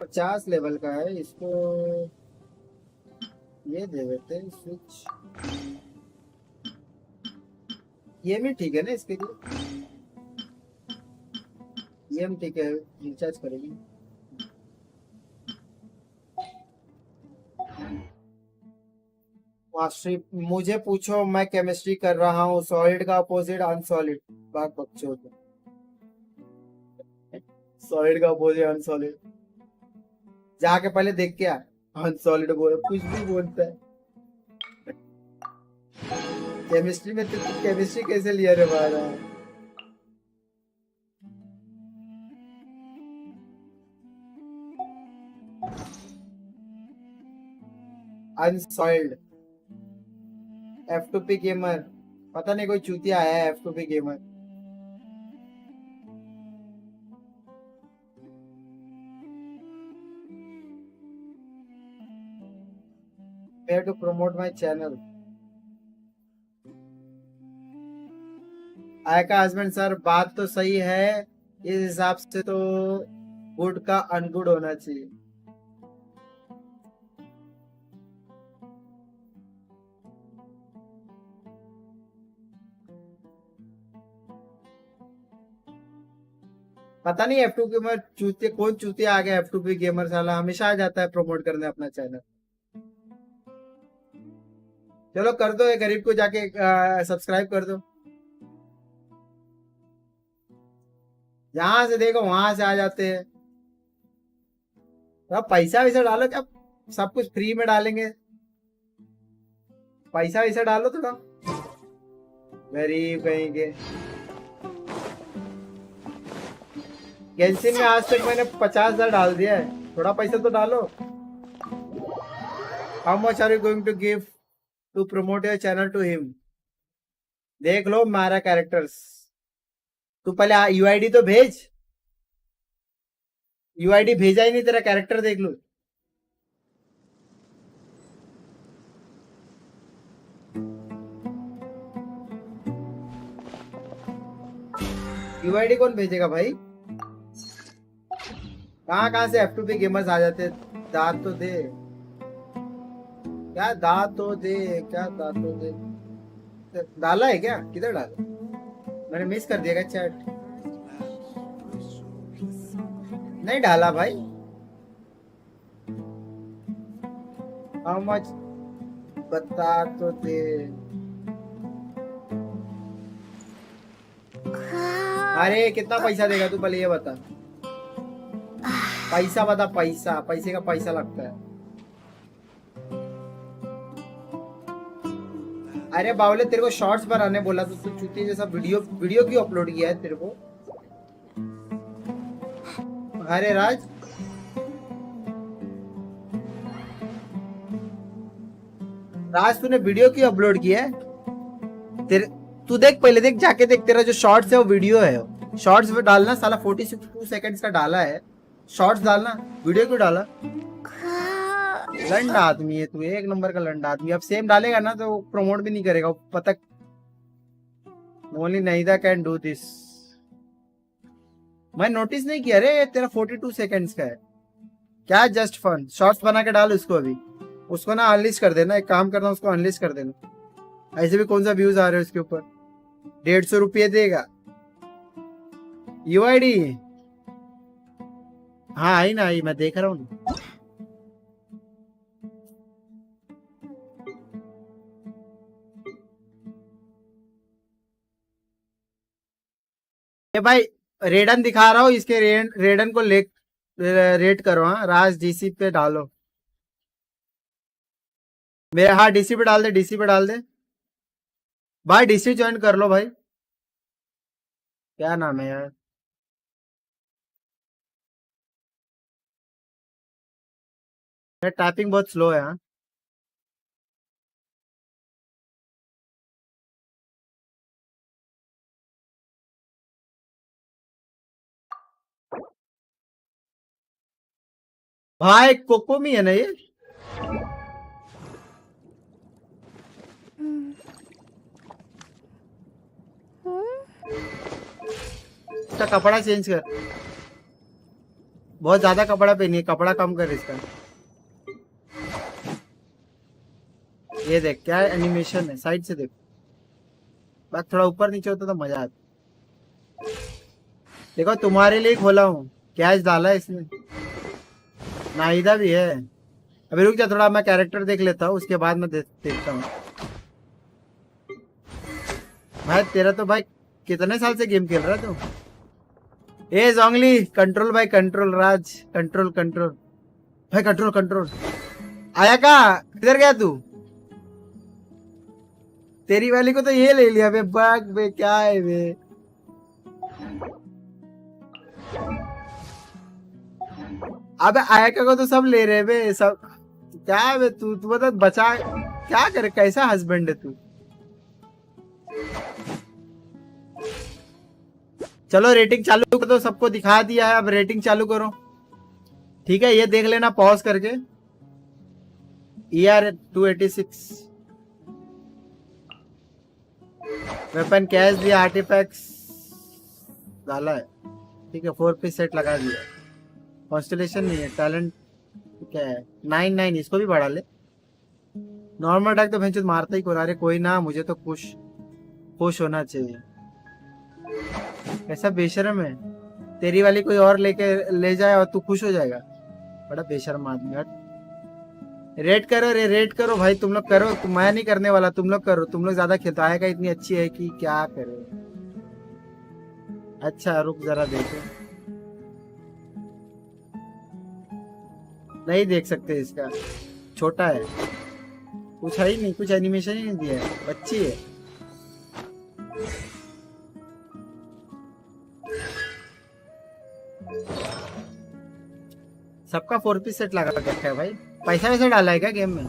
50 लेवल का है, इसको ये दे देते हैं स्विच। ये भी ठीक है ना इसके लिए? ये हम ठीक है, रिचार्ज करेंगे। मास्टरी मुझे पूछो, मैं केमिस्ट्री कर रहा हूँ। सॉलिड का अपोजिट अनसॉलिड। बात बच्चों को, सॉलिड का अपोजिट अनसॉलिड। जाके पहले देख के आ, अनसॉलिड बोल, कुछ भी बोलता है। केमिस्ट्री में तो केमिस्ट्री कैसे लिया रे बारा? अनसॉइल्ड F2P गेमर, पता नहीं कोई चूतिया आया है F2P gamer. Where to promote my channel? Ayaka husband sir, बात तो सही है, इस हिसाब से तो गुड का अनगुड होना चाहिए। पता नहीं F2 गेमर चूतिया, कौन चूतिया आ गया F2P गेमर साला, हमेशा आ जाता है प्रमोट करने अपना चैनल। चलो कर दो, ये गरीब को जाके सब्सक्राइब कर दो। जहां से देखो वहां से आ जाते हैं। तो पैसा वैसा डालो, क्या सब कुछ फ्री में डालेंगे? पैसा वैसा डालो थोड़ा, गरीब कहीं के। गेंशिन में आज तक मैंने 50,000 डाल दिया है, थोड़ा पैसा तो डालो। How much are you going to give to promote your channel to him? देख लो मारा कैरेक्टर्स। तू पहले यूआईडी तो भेज, यूआईडी भेजा ही नहीं, तेरा कैरेक्टर देख लो। यूआईडी कौन भेजेगा भाई? कहाँ से F2P गेमर्स आ जाते? दांत तो दे, क्या दांत तो दे, क्या दांत तो दे। डाला है क्या? किधर डाला? मैंने मिस कर दिया चैट। नहीं डाला भाई। हाउ मच बता तो दे। अरे कितना पैसा देगा तू, पहले ये बता। पैसा बता, पैसा, पैसे का पैसा लगता है। अरे बावले, तेरे को शॉर्ट्स बनाने बोला तो तू चूती जैसा वीडियो क्यों अपलोड किया है तेरे को? अरे राज, तूने वीडियो क्यों अपलोड किया है? तेरे तू देख, पहले देख, जाके देख, तेरा जो शॉर्ट्स है वो वीडियो है। शॉर्ट्स में डालना साला, 42 सेकंड्स का डाला है, शॉर्ट्स डालना, वीडियो क्यों डाला? लंड आदमी है तू, एक नंबर का लंड आदमी। अब सेम डालेगा ना तो प्रमोट भी नहीं करेगा, पता। ओनली नहीदा कैन डू दिस। मैं नोटिस नहीं किया रे, तेरा 42 सेकंड्स का है क्या? Just fun. शॉर्ट्स बना के डाल उसको, अभी उसको ना अनलिस्ट कर देना। एक काम करना, उसको अनलिस्ट कर देना। ऐसे भी कौन सा व्यूज आ रहे हैं उसके ऊपर? 150 रुपये देगा। यूआईडी हाँ आई ना आई, मैं देख रहा हूँ। ये भाई रेडन दिखा रहा हूँ, इसके रेडन को रेट करो। हाँ राज डीसी पे डालो मेरे। हाँ डीसी पे डाल दे, डीसी पे डाल दे भाई, डीसी ज्वाइन कर लो भाई। क्या नाम है यार? टाइपिंग बहुत स्लो है। हाँ भाई कोकोमी है ना ये? इसका कपड़ा चेंज कर, बहुत ज्यादा कपड़ा पहनिए, कपड़ा कम कर इसका। ये देख क्या एनिमेशन है, साइड से देख। बात थोड़ा ऊपर नीचे होता तो मजा आता। देखो तुम्हारे लिए खोला हूँ, कैश डाला है इसमें। नाहिदा भी है। अभी रुक जा थोड़ा, मैं कैरेक्टर देख लेता हूँ, उसके बाद मैं देखता हूँ। भाई तेरा तो भाई कितने साल से गेम खेल रहा है तू? ए जोंगली कंट्रोल भाई, कंट्रोल राज, कंट्रोल कंट्रोल भाई, कंट्रोल कंट्रोल। आया का किधर गया तू? तेरी वाली को तो ये ले लिया बे, बाग बे, क्या है बे? अबे आयका को तो सब ले रहे बे, सब क्या है बे? तू बता बचा क्या करे, कैसा हस्बैंड है तू? चलो रेटिंग चालू कर दो, सबको दिखा दिया है, अब रेटिंग चालू करो। ठीक है ये देख लेना पॉज करके। ER 286 वेपन कैश दिया, आर्टिफैक्ट्स डाला है। ठीक है 4 पीस सेट लगा दिया। कॉन्स्टलेशन नहीं है, टैलेंट क्या है 99, इसको भी बढ़ा ले। नॉर्मल अटैक तो भैंचोद मारता ही कोई। कोई ना, मुझे तो खुश होना चाहिए। ऐसा बेशर्म है, तेरी वाली कोई और ले जाए और तू खुश हो जाएगा। बड़ा बेशर्म आदमी। हट रेट करो रे, रेट करो भाई, तुम लोग करो, मैं नहीं करने वाला, तुम लोग करो। तुम लोग ज्यादा खेलता है, इतनी अच्छी है कि क्या करे। अच्छा रुक जरा देखे, नहीं देख सकते, इसका छोटा है, कुछ है ही नहीं, कुछ एनिमेशन ही नहीं दिया है, बच्ची है। सबका 4 पीस सेट लगा रखा है भाई। पैसा वैसे डाला है क्या गेम में?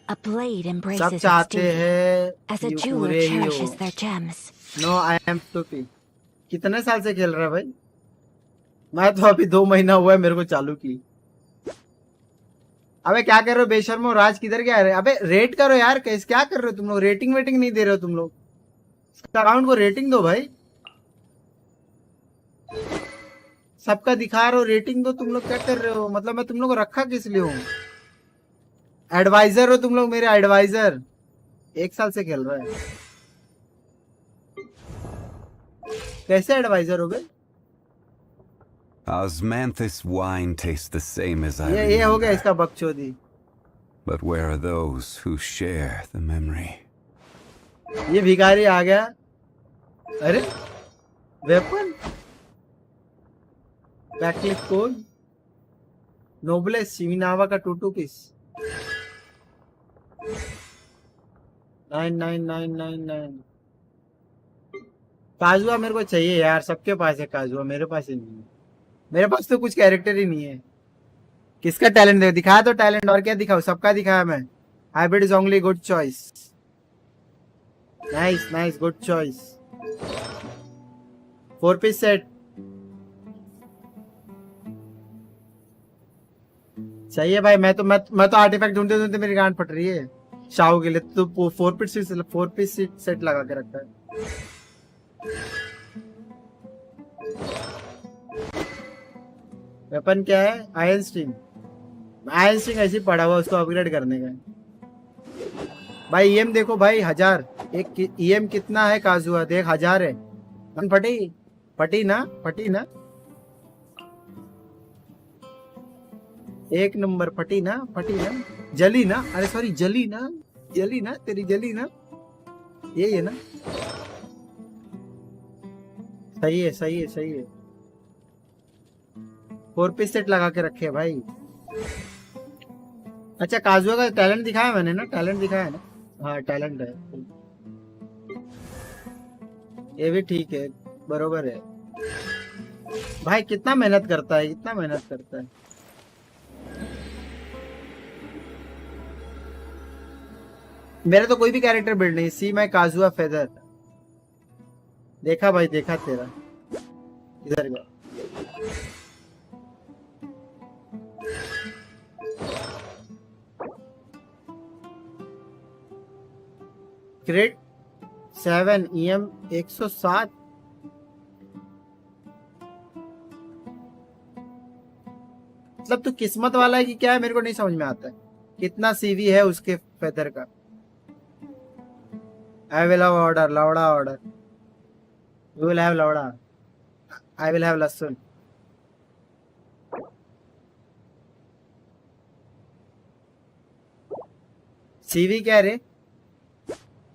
A blade सब embraces its चाहते duty, हैं as a कि jeweler पूरे ही cherishes हो। their gems. No I am टूपी। कितने साल से खेल रहा है भाई? मैं तो अभी 2 महीना हुआ है मेरे को चालू की। अबे क्या कर रहे हो बेशर्मो? राज किधर गया है? अबे रेट करो यार, कैसे क्या कर रहे हो तुम लोग? रेटिंग वेटिंग नहीं दे रहे हो तुम लोग। अकाउंट को रेटिंग दो भाई, सबका दिखा रहे हो, रेटिंग दो। तुम लोग क्या कर रहे हो? मतलब मैं तुम लोग को रखा किस लिए हूँ? एडवाइजर हो तुम लोग, मेरे एडवाइजर। 1 साल से खेल रहा है, कैसे एडवाइजर हो गए? Osmanthus wine tastes the same as I ये हो गया remember. इसका बकचोदी। But where are those who share the memory? ये भिखारी आ गया। अरे वेपन बैकलिक कोड नोबलेस शिमिनावा का 2 पीस 99999। काजुआ मेरे को चाहिए यार, सबके पास है काजुआ, मेरे पास ही नहीं है। मेरे पास तो कुछ कैरेक्टर ही नहीं है। किसका टैलेंट दे दिखाया तो टैलेंट, और क्या दिखाऊं? सबका दिखाया मैं। Hybrid Zhongli good choice, nice nice good choice. 4 piece set चाहिए भाई। मैं तो आर्टिफैक्ट ढूंढते ढूंढते मेरी गांड फट रही है। शाओ के लिए तो 4 पीस सेट लगा के रखा है। वेपन क्या है? Iron stream. इंस्टिंग ऐसे ही पड़ा हुआ उसको अपग्रेड करने का। भाई ईएम देखो भाई 1000 एक ईएम कितना है काजुआ देख 1000 है। फटी फटी ना फटी ना एक नंबर फटी ना जली ना अरे सॉरी जली ना तेरी जली ना यही है ना। सही है 4 पीस सेट लगा के रखे भाई। अच्छा काजुआ का टैलेंट दिखाया मैंने ना हाँ टैलेंट है ये भी ठीक है बरोबर है भाई। कितना मेहनत करता है मेरा तो कोई भी कैरेक्टर बिल्ड नहीं। सी माय काजुआ फेदर देखा भाई देखा तेरा इधर का ग्रेड 7 EM 107 मतलब तू किस्मत वाला है कि क्या है मेरे को नहीं समझ में आता है। कितना सीवी है उसके फेदर का। I will have order लौड़ा order you will have लौड़ा I will have लहसुन। सीवी क्या रे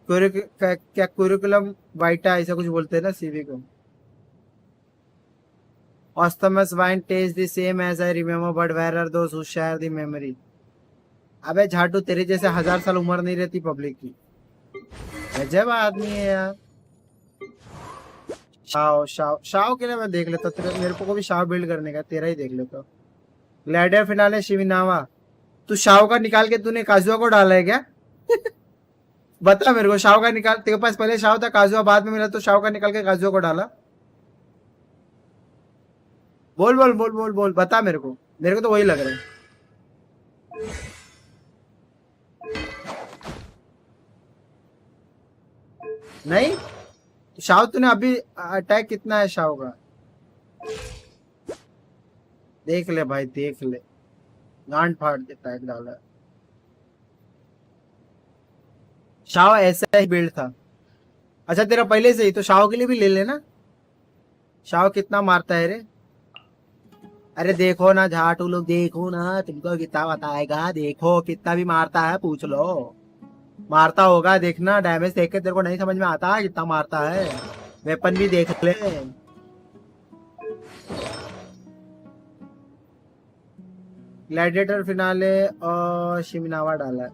क्या कुरिकुलम वाइटा ऐसा कुछ बोलते हैं ना सीवी को। Osthemus wine tastes the same as I remember but where are those who share the memory। अबे झाटू तेरे जैसे 1000 साल उम्र नहीं रहती पब्लिक की। गजब आदमी है यार। शाओ के लिए मैं देख लेता मेरे को भी शाओ बिल्ड करने का तेरा ही देख लेता। ग्लैडियर फिनाले शिविनावा तू शाओ का निकाल के तूने काजुआ को डाला है क्या बता मेरे को। शाओ का निकाल तेरे पास पहले शाओ था काजुआ बाद में मिला तो शाओ का निकाल के काजुआ को डाला। बोल बोल बोल बोल बोल बता मेरे को तो वही लग रहा है। नहीं शाओ तूने अभी अटैक कितना है शाओ का देख ले भाई देख ले गांड फाड़ के अटैक डाला। शाओ ऐसा ही बिल्ड था। अच्छा तेरा पहले से ही तो शाओ के लिए भी ले लेना। शाओ कितना मारता है रे। अरे देखो ना झाटू लोग देखो ना तुमको कितना बताएगा। देखो कितना भी मारता है पूछ लो मारता होगा देखना। डैमेज देख के तेरे को नहीं समझ में आता कितना मारता है। वेपन भी देख ले। ग्लैडिएटर फिनाले और शिमिनावा डाला है।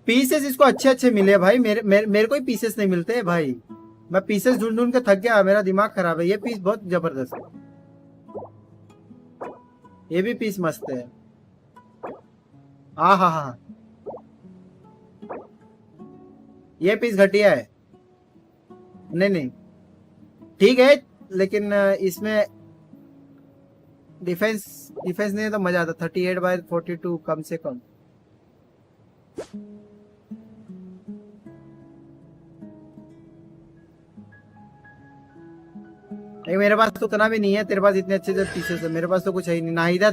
पीसेस इसको अच्छे मिले भाई। मेरे को ही पीसेस नहीं मिलते भाई। मैं पीसेस ढूंढ के थक गया। मेरा दिमाग खराब है। ये पीस बहुत जबरदस्त है। ये भी पीस मस्त है। हाँ ये पीस घटिया है। नहीं ठीक है लेकिन इसमें डिफेंस नहीं तो मजा आता। 38/42 कम से कम। नहीं मेरे पास तो उतना भी नहीं है। तेरे पास इतने अच्छे पीसेस है। मेरे पास तो कुछ है ही नहीं। नाहिदा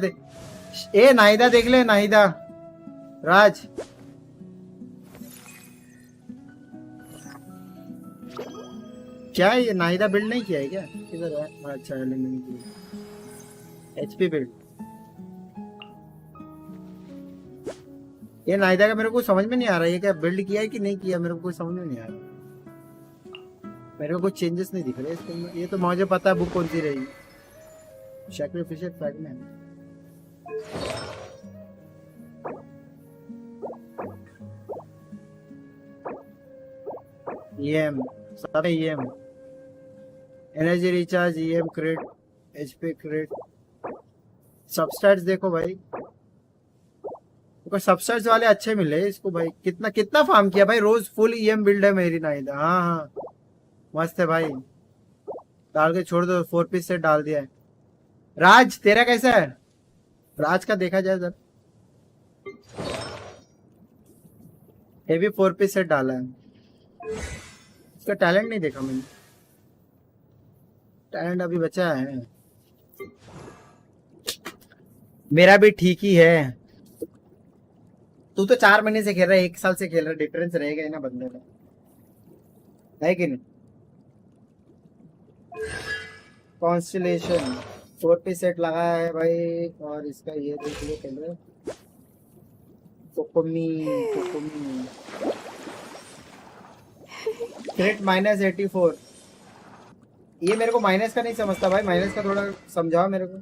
नाहिदा देख ले। नाहिदा राज क्या है ये नाहिदा बिल्ड नहीं किया है क्या किधर है। अच्छा HP बिल्ड। ये नाहिदा का मेरे को समझ में नहीं आ रहा है। ये क्या बिल्ड किया है कि नहीं किया मेरे को कोई समझ में नहीं आ रहा। मेरे को कुछ चेंजेस नहीं दिख रहे इसके। ये तो मुझे पता है बुक कौन सी रहेगी। सैक्रिफिशियल फ्रैगमेंट EM सारे EM energy recharge EM crit HP crit. Substats देखो भाई सबस्टैट्स वाले अच्छे मिले इसको भाई। कितना फार्म किया भाई। रोज फुल EM बिल्ड है मेरी नाहिदा। हाँ मस्त है भाई। डाल के छोड़ दो। 4 पीस से डाल दिया है। राज तेरा कैसा है। राज का देखा जाए सर ये भी 4 पीस से डाला है। इसका टैलेंट नहीं देखा मैंने। टैलेंट अभी बचा है। मेरा भी ठीक ही है। तू तो 4 महीने से खेल रहा है, 1 साल से खेल रहा है, डिफरेंस रहेगा ही ना बंदे में, है कि नहीं? कॉन्स्टलेशन 4 पे सेट लगा है भाई, और इसका ये देख लो पहले। कोकोमी क्रिट -84। ये मेरे को माइनस का नहीं समझता भाई, माइनस का थोड़ा समझाओ मेरे को।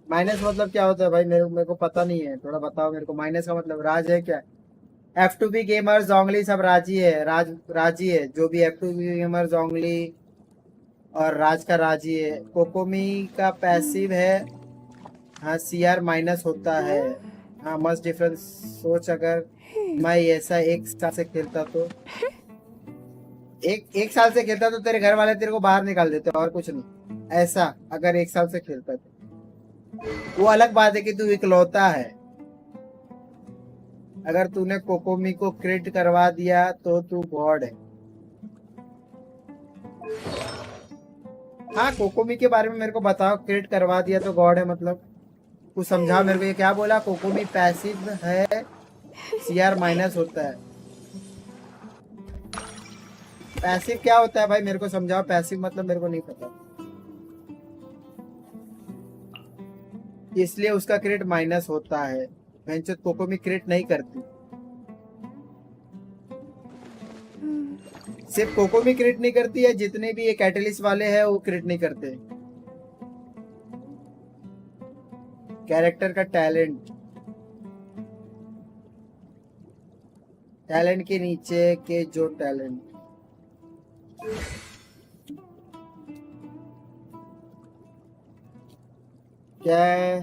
माइनस मतलब क्या होता है भाई, मेरे को पता नहीं है, थोड़ा बताओ मेरे को। माइनस का मतलब राज है क्या? F2B गेमर जोंगली सब राजी है, राजी है, जो भी F2B गेमर जोंगली और राज का राजी है। कोकोमी का पैसिव है, हाँ CR माइनस होता है, हाँ मस्ट डिफरेंस। सोच अगर मैं ऐसा 1 साल से खेलता तो एक साल से खेलता तो तेरे घर वाले तेरे को बाहर निकाल देते, और कुछ नहीं। ऐसा अगर 1 साल से खेलता तो वो अलग बात है कि तू इकलौता है। अगर तूने कोकोमी को क्रिट करवा दिया तो तू गॉड है। हाँ कोकोमी के बारे में मेरे को बताओ, क्रिट करवा दिया तो गॉड है मतलब कुछ समझा मेरे को। ये क्या बोला? कोकोमी पैसिव है, CR माइनस होता है। पैसिव क्या होता है भाई मेरे को समझाओ, पैसिव मतलब मेरे को नहीं पता, इसलिए उसका क्रिट माइनस होता है। वेंचर कोकोमी क्रिट नहीं करती, सिर्फ कोकोमी क्रिट नहीं करती है, जितने भी ये कैटलिस्ट वाले हैं वो क्रिट नहीं करते। कैरेक्टर का टैलेंट के नीचे के जो टैलेंट क्या है?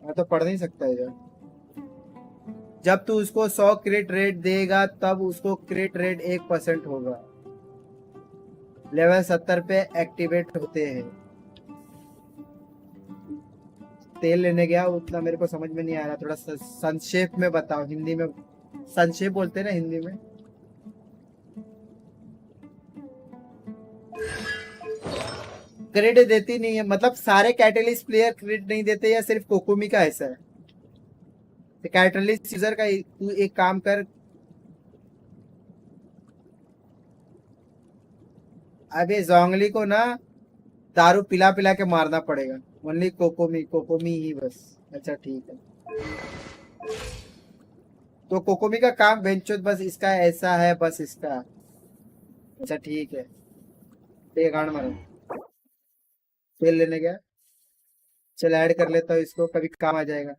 मैं तो पढ़ नहीं सकता यार। जब तू उसको 100 क्रिट रेट देगा तब उसको क्रिट रेट 1% होगा। लेवल 70 पे एक्टिवेट होते हैं। तेल लेने गया, उतना मेरे को समझ में नहीं आ रहा, थोड़ा संक्षेप में बताओ। हिंदी में संक्षेप बोलते हैं ना हिंदी में। क्रेडिट देती नहीं है मतलब सारे कैटलिस्ट प्लेयर क्रेडिट नहीं देते, या सिर्फ कोकोमी का ऐसा है? तो कैटलिस्ट यूजर का तू एक काम कर, अबे जोंगली को ना दारू पिला पिला के मारना पड़ेगा। ओनली कोकोमी ही बस। अच्छा ठीक है, तो कोकोमी का काम बेंचो बस इसका ऐसा है, बस इसका। अच्छा ठीक है, एक गांड मारो। तेल लेने गया, चल ऐड कर लेता हूँ इसको, कभी काम आ जाएगा।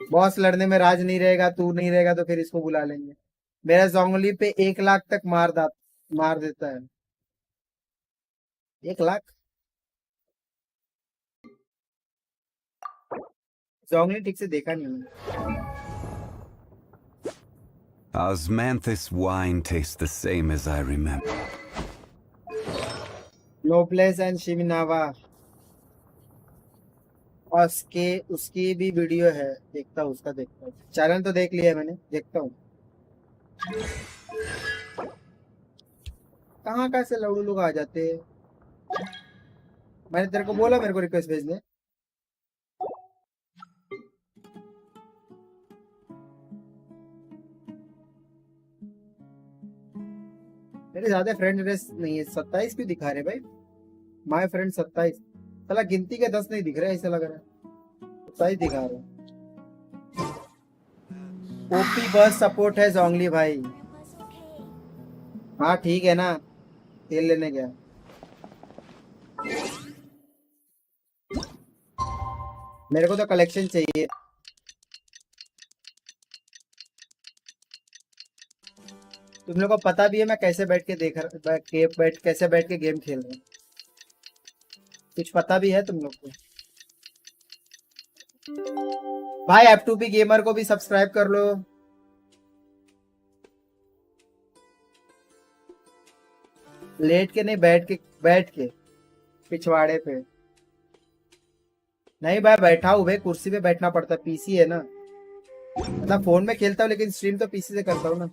बॉस लड़ने में राज नहीं रहेगा, तू नहीं रहेगा तो फिर इसको बुला लेंगे। मेरा जोंगली पे 1 लाख तक मार देता है। 1 लाख जोंगली ठीक से देखा नहीं है। Osmanthus wine tastes the same as I remember. Noblesse and Shimenawa, और उसकी भी वीडियो है, देखता हूँ उसका, देखता हूँ। चैनल तो देख लिया है मैंने, देखता हूँ। कहाँ से लड़ू लोग आ जाते हैं। मैंने तेरे को बोला मेरे को रिक्वेस्ट भेजने। मेरे ज्यादा फ्रेंड रेस नहीं है। 27 क्यों दिखा रहे भाई? माय फ्रेंड 27, साला गिनती के 10 नहीं दिख रहे, ऐसा लग रहा है 27 दिखा रहे। ओपी बस सपोर्ट है जोंगली भाई। हाँ ठीक है ना, तेल लेने गया। मेरे को तो कलेक्शन चाहिए। तुम लोग को पता भी है मैं कैसे बैठ के गेम खेल रहा हूँ, कुछ पता भी है तुम लोग को। भाई F2B गेमर को भी सब्सक्राइब कर लो। लेट के नहीं, बैठ के पिछवाड़े पे नहीं भाई, बैठा हूँ भाई, कुर्सी पे बैठना पड़ता, पीसी है ना। मतलब फोन में खेलता हूँ लेकिन स्ट्रीम तो पीसी से करता हूँ ना।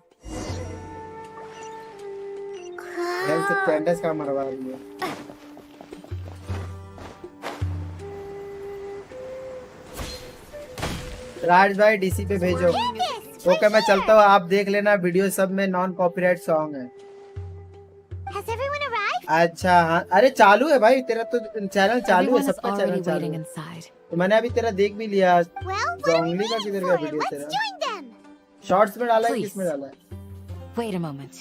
से कैंडस का मरवा रही है। राज भाई डीसी पे भेजो। ओके मैं चलता हूँ, आप देख लेना वीडियो, सब में नॉन कॉपीराइट सॉन्ग है। अच्छा हाँ, अरे चालू है भाई, तेरा तो चैनल चालू है, सबका चैनल चालू है। तो मैंने अभी तेरा देख भी लिया। जोंगली का किधर का वीडियो तेरा? शॉर्ट्स में डाला है, किसमें डाला है? Wait a moment.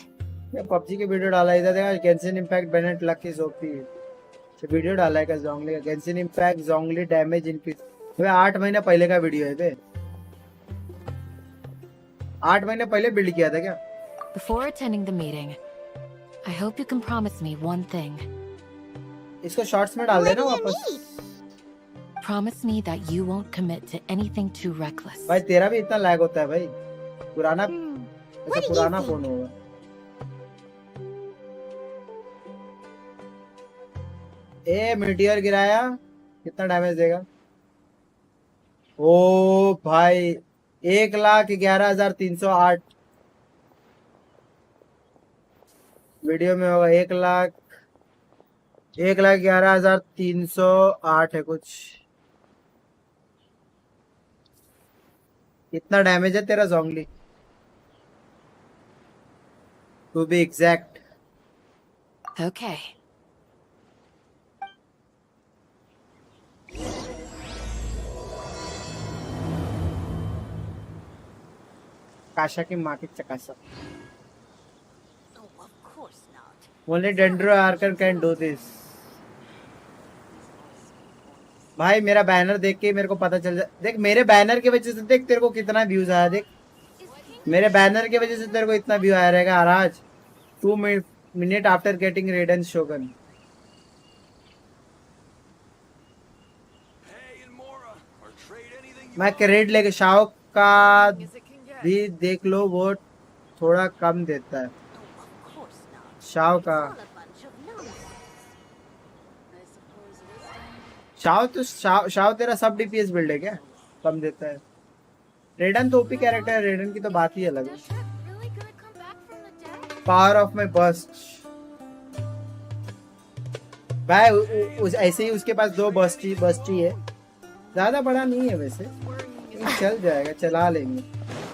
ये पबजी के वीडियो डाला है, इधर देखा Genshin impact Bennett luck is OP. ये वीडियो डाला है का जोंगली का, गेंशिन इंपैक्ट जोंगली डैमेज इंक्रीज। वे 8 महीने पहले का वीडियो है बे, 8 महीने पहले बिल्ड किया था क्या? Before attending the meeting, I hope you can promise me one thing. इसको शॉर्ट्स में डाल देना वापस। Promise me that you won't commit to anything too reckless. भाई तेरा भी इतना लैग होता है भाई, पुराना ऐसा पुराना फोन होगा। ए मीटियर गिराया, कितना डैमेज देगा? ओ भाई 1,11,308 वीडियो में होगा। 1,11,308 है कुछ। कितना डैमेज है तेरा Zhongli? To be exact. Okay. काशा की माँ की चकासा। Only Dendro Archon can do this. भाई मेरा बैनर देख के मेरे को पता चल जा। देख मेरे बैनर की वजह से देख तेरे को कितना व्यूज आया। देख मेरे बैनर की वजह से तेरे को इतना व्यू आया रहेगा। आराज 2 मिनट आफ्टर गेटिंग रेडन शोगन। मैं क्रेड लेके शाओ का भी देख लो, वो थोड़ा कम देता है। शाओ का शाओ तेरा सब डीपीएस बिल्ड है क्या? कम देता है। रेडन तो ओपी कैरेक्टर है, रेडन की तो बात ही अलग है। पावर ऑफ माय बस्ट भाई ऐसे ही उसके पास 2 बस्टी है, ज्यादा बड़ा नहीं है वैसे, चल जाएगा, चला लेंगे।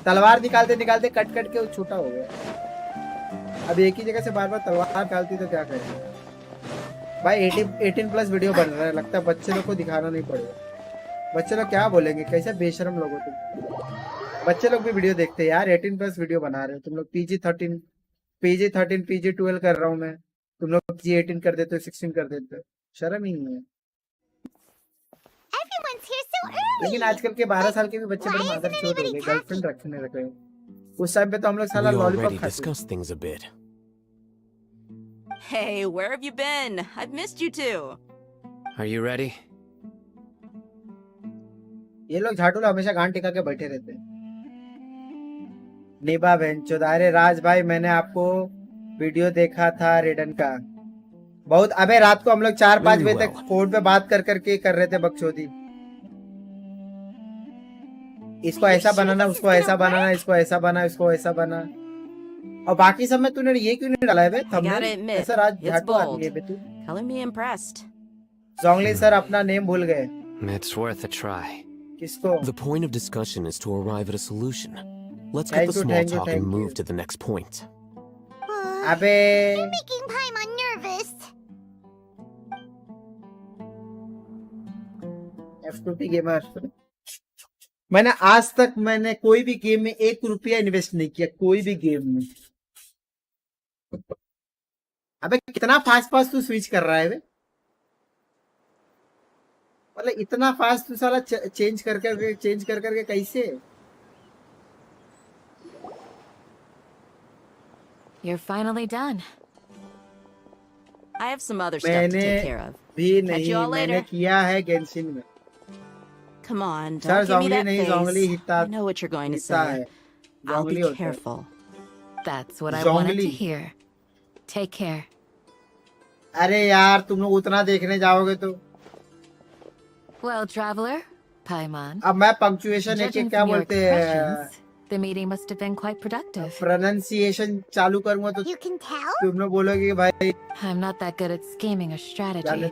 तलवार निकालते निकालते कट के वो छोटा हो गया। अब एक ही जगह से बार बार तलवार निकालती तो क्या करेंगे भाई। 18+ वीडियो बन रहा है, लगता है बच्चे लोग को दिखाना नहीं पड़ेगा। बच्चे लोग क्या बोलेंगे, कैसे बेशरम लोग हो तुम। बच्चे लोग भी वीडियो देखते हैं यार, 18+ वीडियो बना रहे हो तुम लोग। PG-13 PG-12 कर रहा हूँ मैं, तुम लोग PG-18 कर देते हो, 16 कर देते हो, शर्म ही नहीं है। लेकिन आजकल के 12 साल के भी बच्चे बड़े मादर चोद हो गए, गर्लफ्रेंड रखने लगे। उस टाइम पे तो हम लोग साला लॉलीपॉप खाते। Hey, where have you been? I've missed you too. Are you ready? ये लोग झाटू हमेशा गांड टिका के बैठे रहते हैं। निभा बेंचोद। अरे राज भाई मैंने आपको वीडियो देखा था रेडन का, बहुत। अबे रात को हम लोग 4-5 बजे तक फोन पे बात कर करके कर रहे थे बकचोदी। इसको ऐसा बनाना, उसको ऐसा बनाना, इसको ऐसा बना, इसको ऐसा बना। और बाकी सब में तूने ये क्यों नहीं डाला है बे थंबनेल? ऐसा राज झाटू आदमी है बे तू। Color me impressed. जोंगली सर अपना नेम भूल गए। It's worth a try. किसको? The point of discussion is to arrive at a solution. Let's cut the small talk and move to the next point. अबे You're making Paimon nervous. F2P gamer. मैंने आज तक कोई भी game में 1 रुपया invest नहीं किया, कोई भी गेम में। अबे कितना फास्ट तू स्विच कर रहा है बे? मतलब इतना फास्ट तू साला चेंज कर करके कैसे? You're finally done. I have some other stuff to take care of. भी Catch नहीं, you all मैंने later. किया है गेंशिन में। Come on, sir don't give me जोंगली that नहीं, face. जोंगली हिता I know what you're going to हिता say. है। I'll जोंगली be होता है। careful. That's what I wanted जोंगली। to hear. Take care. अरे यार तुम लोग उतना देखने जाओगे तो। Well, traveler, Paimon. अब मैं पंक्चुएशन एक Judging क्या from your बोलते हैं, expressions, The meeting must have been quite productive. Pronunciation चालू करूँगा तो You can tell? तुम लोग बोलोगे कि भाई I'm not that good at scheming or strategy,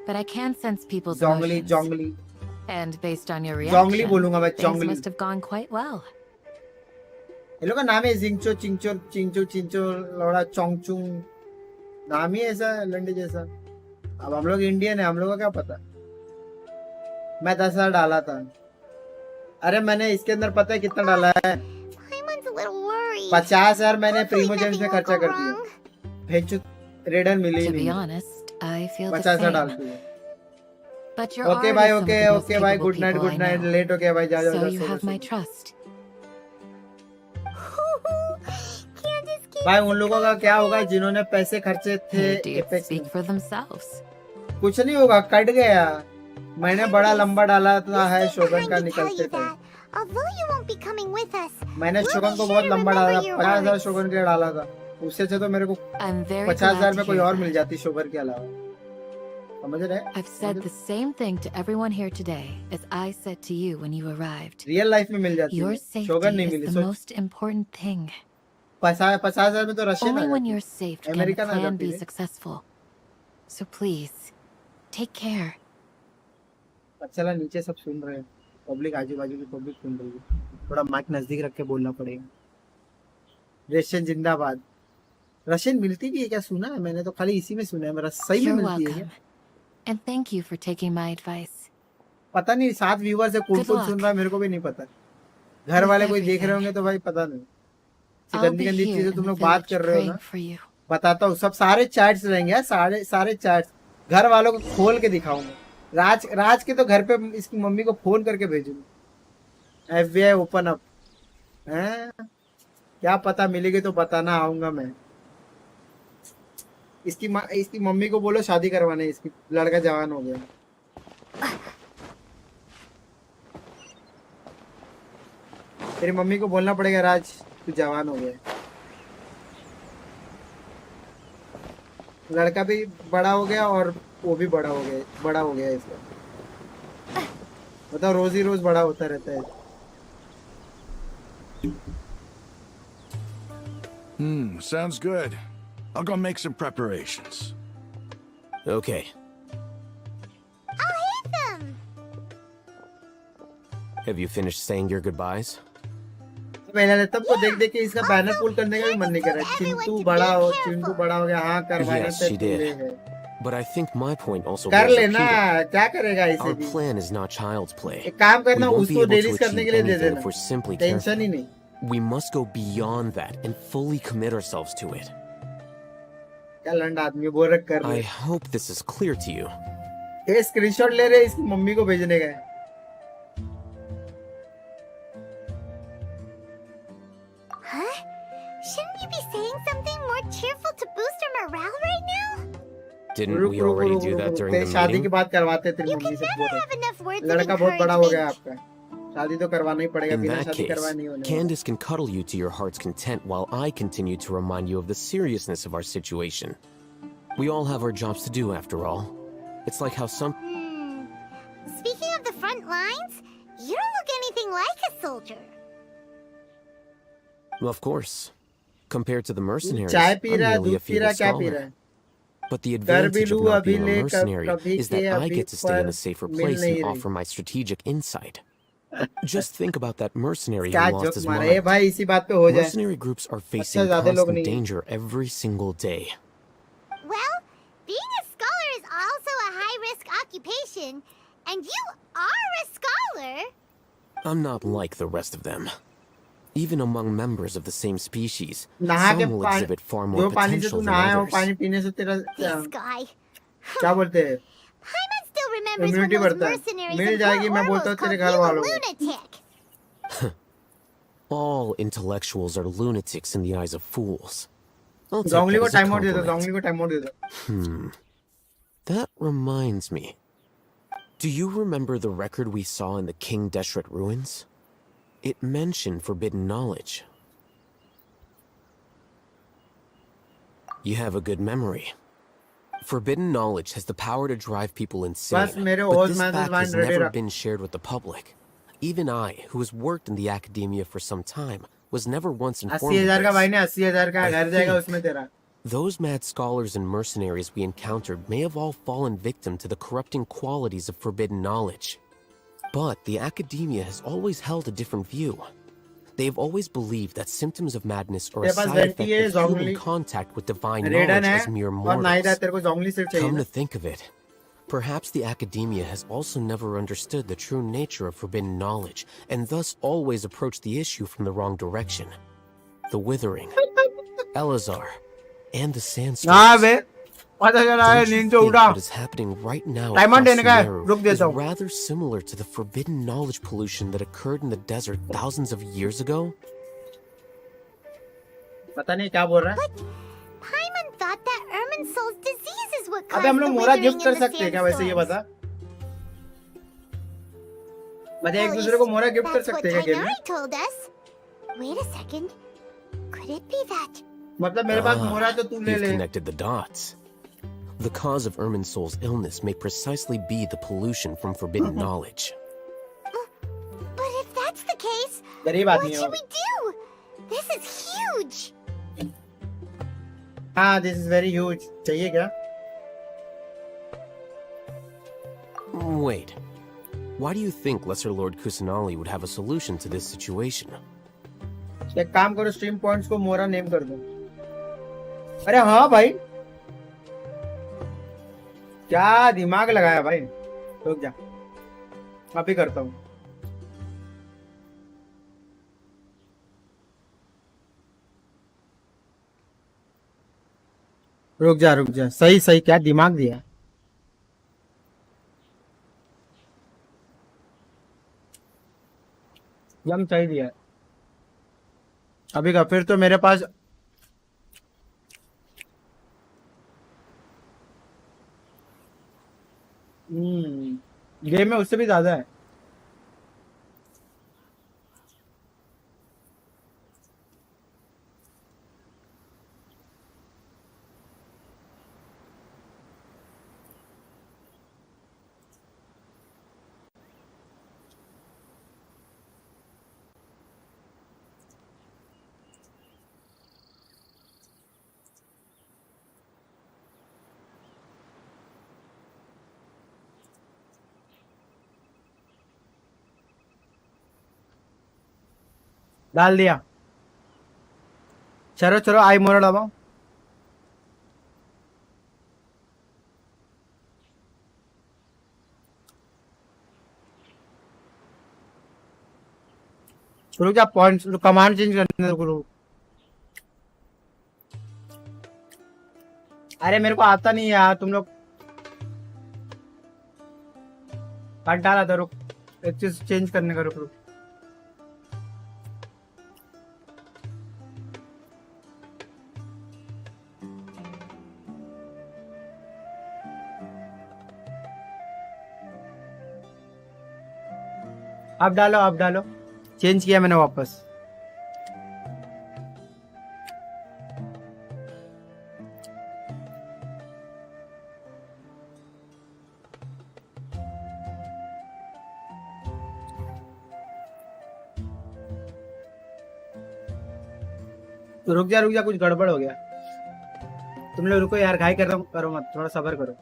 but I can sense people's जोंगली emotions. जोंगली And based on your जोंगली reaction, बोलूँगा मैं things जोंगली must have gone quite well. ये लोग का नाम है जिंगचो चिंचो चिंचो चिंचो लोड़ा चोंगचुंग नाम ही ऐसा है लंडे जैसा। अब हम लोग इंडियन है, हम लोग को क्या पता। मैं 10,000 डाला था। अरे मैंने इसके अंदर पता है कितना डाला है? 50,000 मैंने प्रीमोजेंस में खर्चा कर दिया। भेजो रेडर मिली ही नहीं। 50,000 डालती है। ओके भाई ओके भाई गुड नाइट लेट हो गया भाई जा So you have my trust. भाई उन लोगों का क्या होगा जिन्होंने पैसे खर्चे थे Idiots speak for themselves. कुछ नहीं होगा, कट गया। मैंने बड़ा लंबा डाला था है शोगन का निकलते थे। मैंने शोगन को बहुत लंबा डाला, 50,000 शोगन के डाला था। उससे अच्छा तो मेरे को 50,000 में कोई और मिल जाती शोगन के अलावा। समझ रहे? I've said the same thing to everyone here today as I said to you when you arrived. Real life में मिल जाती Your है, शोगन नहीं safety milli. is the most important thing. 50,000 में तो Russian Only when you're safe can the American आ plan जाती be है। successful. So please, take care. चला नीचे सब सुन रहे हैं, पब्लिक आजू बाजू की पब्लिक सुन रही है। थोड़ा माइक नजदीक रख के बोलना पड़ेगा। रशियन जिंदाबाद। रशियन मिलती भी है क्या? सुना है मैंने तो, खाली इसी में सुना है। मेरा सही में You're मिलती है welcome. And thank you for taking my advice. पता नहीं 7 व्यूअर से कौन कौन सुन रहा है, मेरे को भी नहीं पता। घर वाले कोई देख रहे होंगे तो भाई पता नहीं। गंदी गंदी चीजें तुम लोग बात कर रहे हो ना, बताता हूँ। सब सारे चैट्स रहेंगे, सारे चैट्स घर वालों को खोल के दिखाऊंगा। राज के तो घर पे इसकी मम्मी को फोन करके भेजूंगा। FBI ओपन अप हैं, क्या पता मिलेगी तो बताना आऊंगा मैं। इसकी मम्मी को बोलो शादी करवाने, इसकी लड़का जवान हो गया। तेरी मम्मी को बोलना पड़ेगा राज तू जवान हो गया। लड़का भी बड़ा हो गया और वो भी बड़ा हो गया इसका। बताओ रोज ही रोज बड़ा होता रहता है। Sounds good. I'll go make some preparations. Okay. I'll hit them. Have you finished saying your goodbyes? पहले तब को देख के इसका बैनर पुल करने का भी मन नहीं कर रहा। चिंटू बड़ा हो गया। हाँ करवाने Yes, से she did. But I think my point also कर bears लेना, repeating. क्या करेगा इसे Our भी? plan is not child's play. एक काम We करना, won't be उसको able to रिलीज करने achieve के लिए दे anything देना, if we're simply tension he careful. नहीं। We must go beyond that and fully commit ourselves to it. क्या लंड आदमी बोल रहा कर I ले। hope this is clear to you. ये स्क्रीनशॉट ले रहे इसकी मम्मी को भेजने का है। Huh? Shouldn't you be saying something more cheerful to boost our morale right now? Didn't we already do that during the शादी की meeting? बात करवाते तेरी मम्मी से बोल रहे। लड़का बहुत बड़ा हो गया आपका, शादी तो करवाना ही पड़ेगा। In बिना that शादी case, करवानी होने वाली। Candace can cuddle you to your heart's content while I continue to remind you of the seriousness of our situation. We all have our jobs to do after all. It's like how some... Speaking of the front lines, you don't look anything like a soldier. Well, of course. Compared to the mercenaries, चाय I'm P रहा है, merely a दूध P रहा feeble है, क्या P रहा scholar. है? But the कर भी advantage of लूं not अभी being a ले, mercenary कभी is के that I अभी get to stay in पर a safer मिल place नहीं and रही। offer my strategic insight. Just think about that mercenary क्या who lost जोक his मारा है mind. भाई, इसी बात पे हो जाए। Mercenary groups are अच्छा facing ज्यादा लोग constant नहीं हैं। danger every single day. Well, being a scholar is also a high-risk occupation, and you are a scholar. I'm not like the rest of them. Even among members of the same species, नहा के some will पानी, exhibit far जो more पानी से तू potential than नहाया हो, others. पानी पीने से तेरा This guy. क्या बोलते हैं? Paimon still remembers when immunity those बढ़ता है। mercenaries मिल in जाएगी, Port मैं बोलता Orlos हूँ तेरे called घर you a वालों को। lunatic. All intellectuals are lunatics in the eyes of fools. I'll take जोंगली that को as a टाइम आउट दे दो, compliment. जोंगली को टाइम आउट दे दो। That reminds me. Do you remember the record we saw in the King Deshret ruins? It mentioned forbidden knowledge. You have a good memory. Forbidden knowledge has the power to drive people insane, बस मेरे but ओज this message fact wine has ready never रख। been shared with the public. Even I, who has worked in the academia for some time, was never once informed 80,000 का of भाई this. ने 80,000 का घर जाएगा उसमें तेरा. Those mad scholars and mercenaries we encountered may have all fallen victim to the corrupting qualities of forbidden knowledge. But the academia has always held a different view. They've always believed that symptoms of madness are a side effect of human contact with divine knowledge as mere mortals. Come to think of it, perhaps the academia has also never understood the true nature of forbidden knowledge, and thus always approached the issue from the wrong direction. The Withering, Elazar, and the Sandstorms. What is happening right now across Sumeru is rather similar to the forbidden knowledge pollution that occurred in the desert thousands of years ago? पता नहीं क्या बोल रहा है. Paimon thought that Irminsul's disease is what अबे caused हम the लोग मोरा withering गिफ्ट in कर the सकते हैं क्या वैसे ये बता. मतलब एक At दूसरे को least मोरा गिफ्ट कर that's what सकते हैं क्या गेम में. Tainari told us. Wait a second. Could it be that? मतलब मेरे पास मोरा तो तू ले You've ले. connected the dots. The cause of Irminsul's illness may precisely be the pollution from forbidden knowledge. But if that's the case, गरीब what आदमी should हो. we do? This is huge. हाँ, this is very huge. चाहिए क्या? Wait. Why do you think Lesser Lord Kusanali would have a solution to this situation? एक काम करो, stream points को मोरा नेम कर दो. अरे हाँ भाई, क्या दिमाग लगाया भाई. रुक जा, अभी करता हूँ. रुक जा, सही सही, क्या दिमाग दिया. जम सही दिया. अभी का फिर तो मेरे पास गेम में उससे भी ज्यादा है. डाल दिया. चलो आई मोरा दबाओ. रुक जा, पॉइंट्स कमांड चेंज करने दो. अरे मेरे को आता नहीं यार, तुम लोग काट डाला था. रुक, एक चीज चेंज करने का. रुक अब डालो. चेंज किया मैंने वापस. तो रुक जा, कुछ गड़बड़ हो गया. तुम लोग रुको यार, घाई करो मत, थोड़ा सब्र करो.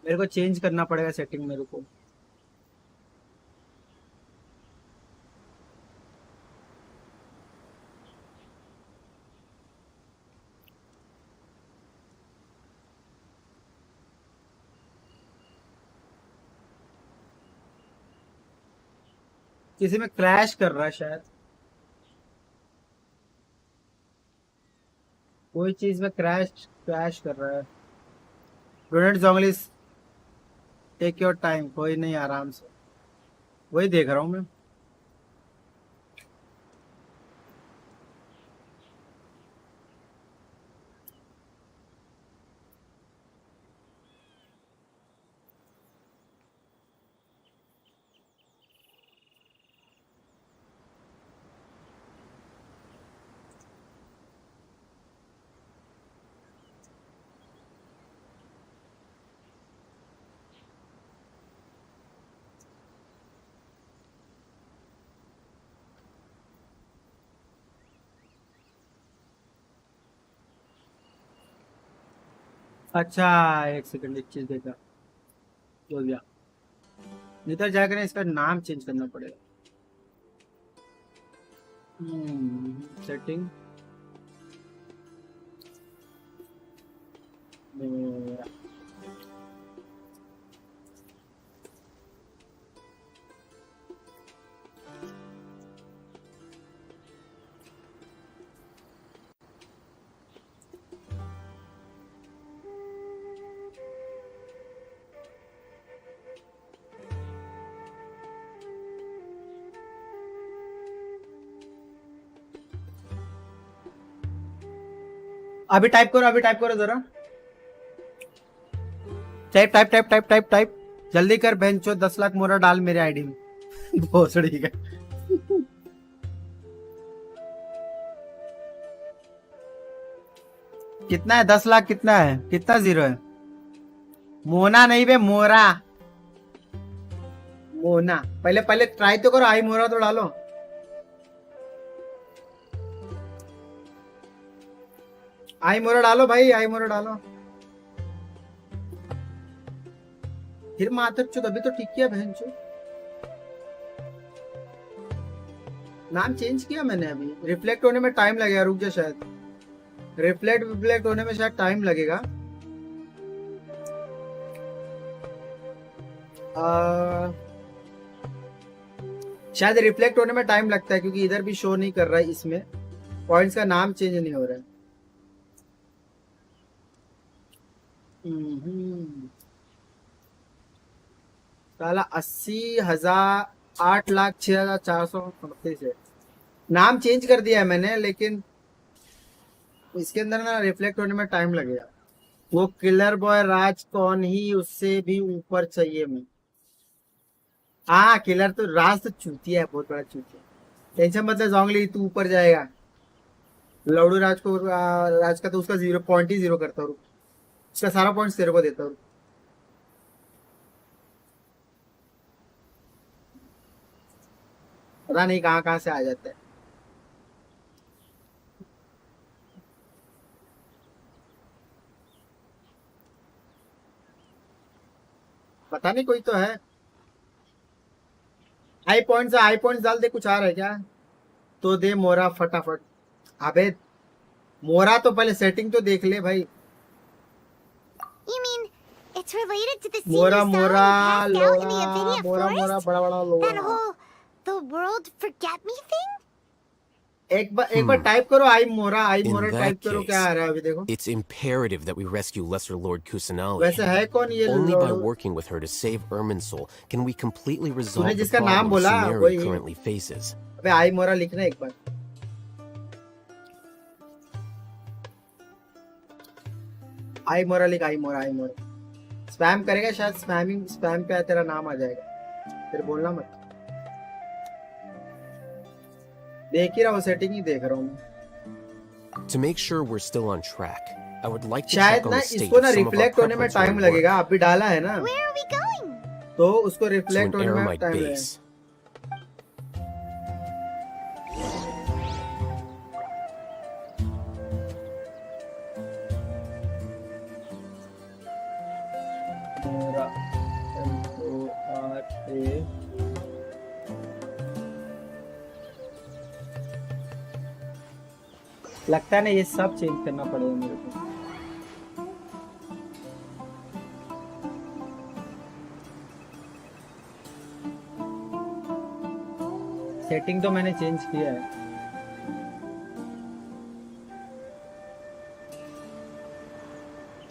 मेरे को चेंज करना पड़ेगा सेटिंग मेरे को. किसी में क्रैश कर रहा है शायद, कोई चीज में क्रैश कर रहा है. Donate Zhonglis, take your time. कोई नहीं, आराम से. वही देख रहा हूँ मैं. अच्छा एक सेकंड, एक चीज देखा हो गया। इधर जाकर इसका नाम चेंज करना पड़ेगा। सेटिंग अभी टाइप करो जरा। टाइप जल्दी कर बेंचो, 10 लाख मोरा डाल मेरे आईडी में। भोसड़ी का। कितना है? 10 लाख कितना है? कितना जीरो है? मोना नहीं बे, मोरा। मोना पहले ट्राई तो करो, आई मोरा तो डालो। आई मोरा डालो भाई, आई मोरा डालो। फिर मातर चुद, अभी तो ठीक किया बहन चो। नाम चेंज किया मैंने अभी। रिफ्लेक्ट होने में टाइम लगेगा, रुक जा, शायद रिफ्लेक्ट होने में शायद टाइम लगेगा। शायद रिफ्लेक्ट होने में टाइम लगता है क्योंकि इधर भी शो नहीं कर रहा है, इसमें पॉइंट्स का नाम चेंज नहीं हो रहा है। साला 80,000 8,06,438 है। नाम चेंज कर दिया है मैंने, लेकिन इसके अंदर ना रिफ्लेक्ट होने में टाइम लगेगा। वो किलर बॉय राज कौन ही, उससे भी ऊपर चाहिए मैं। हाँ किलर तो राज तो चूतिया है, बहुत बड़ा चूतिया। टेंशन मतलब जोंगली तू ऊपर जाएगा। लौड़ू राज को राज का तो उसका 0.0 करता हूँ, उसका सारा पॉइंट तेरे को देता हूँ। पता नहीं कहाँ से आ जाता है। पता नहीं, कोई तो है। आई पॉइंट्स डाल दे, कुछ आ रहा है क्या? तो दे मोरा फटाफट। अबे मोरा तो पहले सेटिंग तो देख ले भाई। You mean it's related to the scene मोरा you saw मोरा when you passed out in the लोड़ा, Avidia मोरा मोरा forest? बड़ा That लोड़ा। whole the world forget me thing? एक बार टाइप करो आई मोरा In टाइप that करो, क्या case, आ रहा है अभी देखो। it's imperative that we rescue Lesser Lord Kusanali. वैसे है कौन ये Only by लोड़ू? working with her to save Irminsul can we completely तूने resolve the जिसका नाम problem बोला Sumeri वही। currently faces. अबे आई मोरा लिखना एक बार। आई मोरा लिख, आई मोरा। स्पैम करेगा शायद, स्पैम पे तेरा नाम आ जाएगा, फिर बोलना मत। देख ही रहा हूँ, सेटिंग ही देख रहा हूँ। To make sure we're still on track, I would like to शायद check on ना the state इसको of ना some of our रिफ्लेक्ट होने में टाइम preparatory लगेगा। work. अभी डाला है ना, Where are we going? तो उसको To रिफ्लेक्ट an होने में Aramite टाइम लगेगा। base. मोरा MORA। लगता है ना ये सब चेंज करना पड़ेगा मेरे को। सेटिंग तो मैंने चेंज किया है।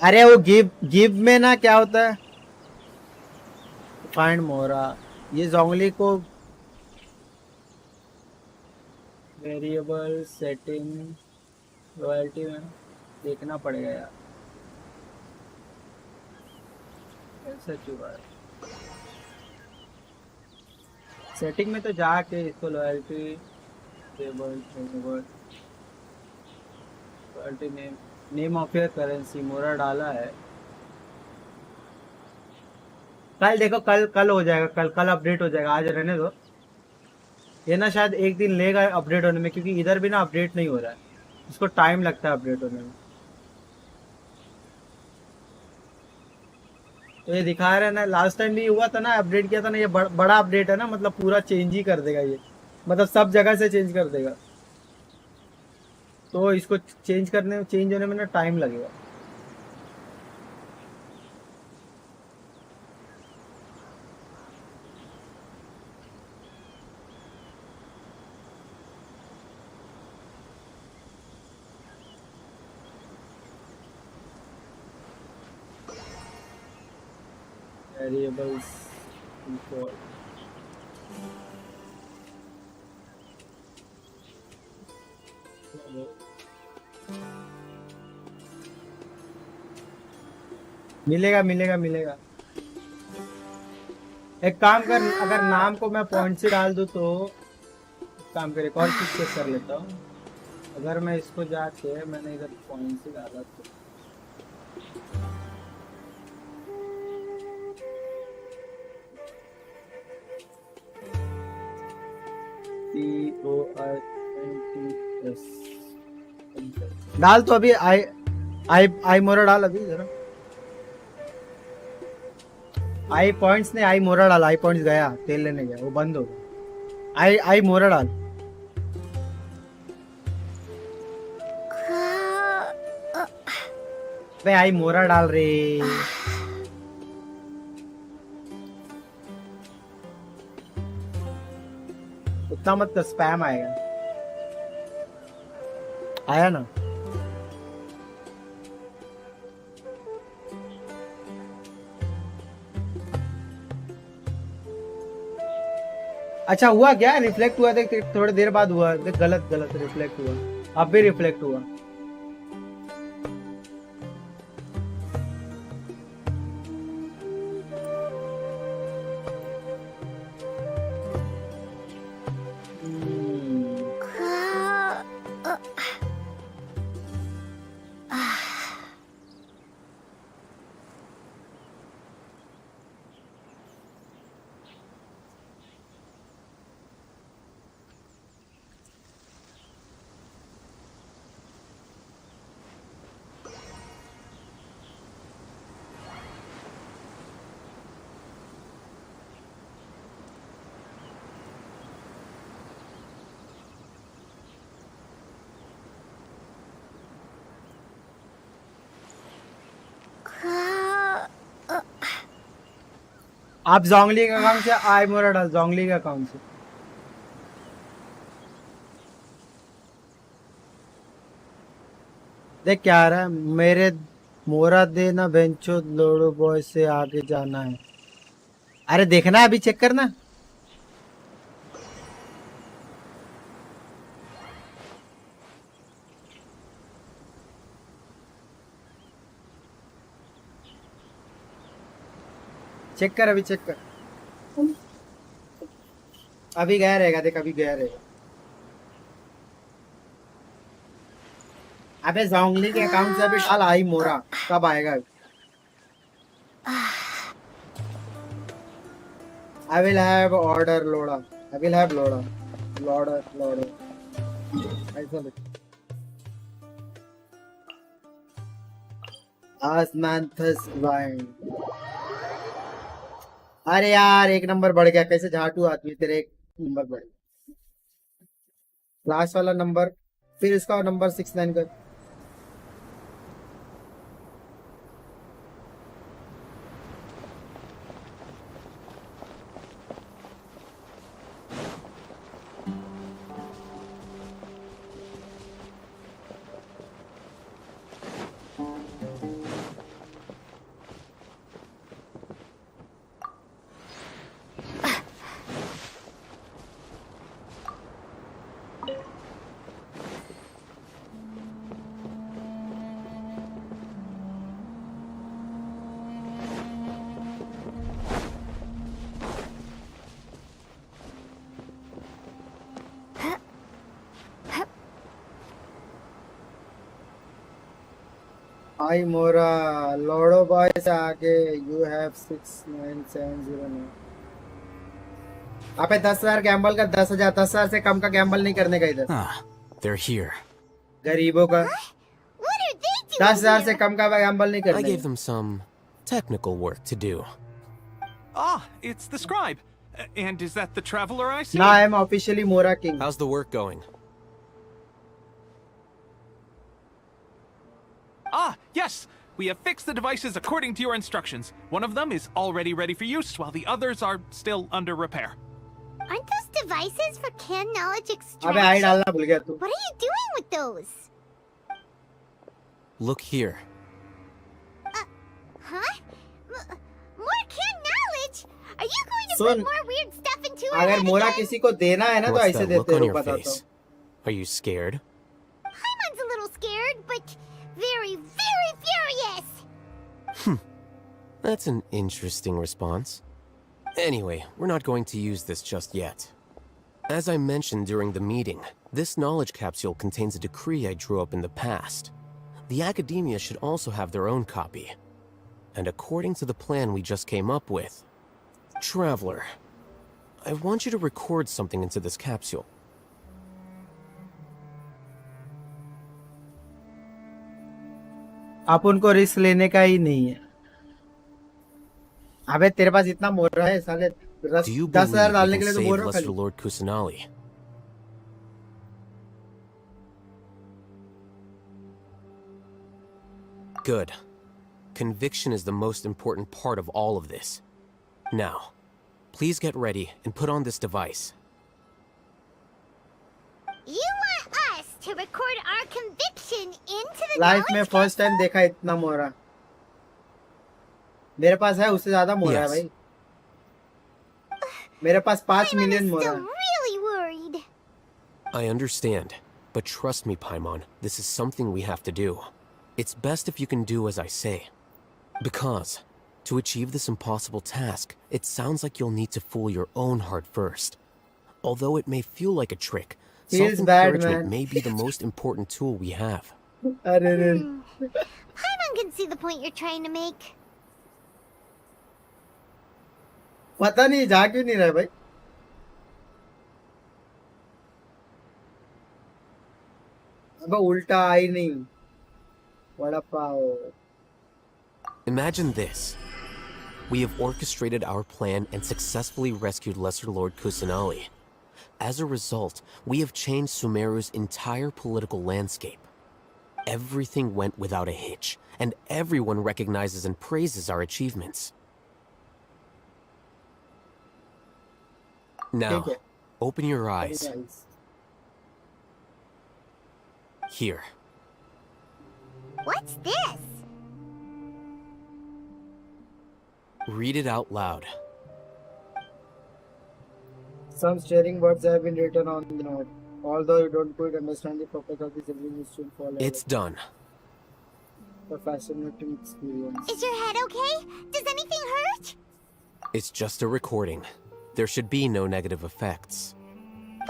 अरे वो गिव में ना क्या होता है, फाइंड मोरा, ये जोंगली को वेरिएबल सेटिंग रॉयल्टी में देखना पड़ेगा यार, ऐसा क्यों है? सेटिंग में तो जाके इसको loyalty table royalty name of your currency मोरा डाला है। कल देखो, कल हो जाएगा, कल अपडेट हो जाएगा, आज रहने दो। ये ना शायद एक दिन लेगा अपडेट होने में, क्योंकि इधर भी ना अपडेट नहीं हो रहा है, इसको टाइम लगता है अपडेट होने में। तो ये दिखा रहे ना, लास्ट टाइम भी हुआ था ना, अपडेट किया था ना, ये बड़ा अपडेट है ना, मतलब पूरा चेंज ही कर देगा ये, मतलब सब जगह से चेंज कर देगा। तो इसको चेंज होने में ना टाइम लगेगा। Variables default. मिलेगा मिलेगा मिलेगा। एक काम कर, अगर नाम को मैं पॉइंट से डाल दूं तो काम करे, और चीज चेक कर लेता हूँ। अगर मैं इसको जाके मैंने इधर पॉइंट से डाला तो COOLERMASTER डाल तो अभी आई मोरा डाल अभी जरा। आई पॉइंट्स ने आई मोरा डाल, आई पॉइंट्स गया, तेल लेने गया, वो बंद हो गया। आई मोरा डाल। बे आई मोरा डाल रे। उतना मत कर, स्पैम आएगा। आया ना? अच्छा हुआ क्या? रिफ्लेक्ट हुआ? देख थोड़ी देर बाद हुआ, देख गलत रिफ्लेक्ट हुआ, अब भी रिफ्लेक्ट हुआ। आप जोंगली के अकाउंट से आई मोरा डाल, जोंगली के अकाउंट से। देख क्या आ रहा है, मेरे मोरा देना बेंचो लोडो बॉय से आगे जाना है। अरे देखना, अभी चेक करना। चेक कर, अभी चेक कर, अभी गया रहेगा, देख अभी गया रहेगा। अबे जोंगली के अकाउंट से अभी डाल आई मोरा, कब आएगा? I will have order loader. I will have loader. Loader. ऐसा लिख। Osmanthus wine. अरे यार एक नंबर बढ़ गया, कैसे झाटू आदमी, तेरे एक नंबर बढ़ गया। लास्ट वाला नंबर, फिर इसका नंबर 69 कर। आई मोरा लोडो बॉय से आगे यू हैव 69709। आप 10,000 गैम्बल का 10,000, 10,000 से कम का गैम्बल नहीं करने का इधर। They're here. गरीबों का 10,000 से कम का गैम्बल नहीं करने। I gave them some technical work to do. Ah, it's the scribe. And is that the traveler I see? Now I am officially Mora King. How's the work going? Ah, yes! We have fixed the devices according to your instructions. One of them is already ready for use, while the others are still under repair. Aren't those devices for canned knowledge अबे extraction? आई डालना भूल गया तू. What are you doing with those? Look here. Huh? More canned knowledge? Are you going to soon, put more weird stuff into our अगर head मोरा again? किसी को देना है ना तो What's ऐसे that look देते on हो your बताता face? Are you scared? Paimon's a little scared, but very, very furious. That's an interesting response. Anyway, we're not going to use this just yet. As I mentioned during the meeting, this knowledge capsule contains a decree I drew up in the past. The academia should also have their own copy. And according to the plan we just came up with, Traveler, I want you to record something into this capsule. आप उनको risk लेने का ही नहीं है. अबे तेरे पास इतना मोरा है साले. Do you 10,000 believe डालने we के can लिए तो save मोरा Lesser खाली. Lord Kusanali? Good. Conviction is the most important part of all of this. Now, please get ready and put on this device. You want us to record our conviction into the life knowledge में first time देखा इतना मोरा. मेरे पास है उससे ज्यादा मोरा है Yes. भाई. मेरे पास 5 मिलियन मोरा Still है. really worried. I understand, but trust me, Paimon, this is something we have to do. It's best if you can do as I say. Because, to achieve this impossible task, it sounds like you'll need to fool your own heart first. Although it may feel like a trick, Feels bad, self-encouragement man. may be the most important tool we have. अरे रे. Paimon can see the point you're trying to make. पता नहीं जा क्यों नहीं रहा भाई. अबे उल्टा आई नहीं. Vada pav. Imagine this. We have orchestrated our plan and successfully rescued Lesser Lord Kusanali. As a result, we have changed Sumeru's entire political landscape. Everything went without a hitch, and everyone recognizes and praises our achievements. Now, Okay. open your eyes. Here. What's this? Read it out loud. Some steering words have been written on the note. Although you don't quite understand the purpose of this, everything is still follow. It's done. A fascinating experience. Is your head okay? Does anything hurt? It's just a recording. There should be no negative effects.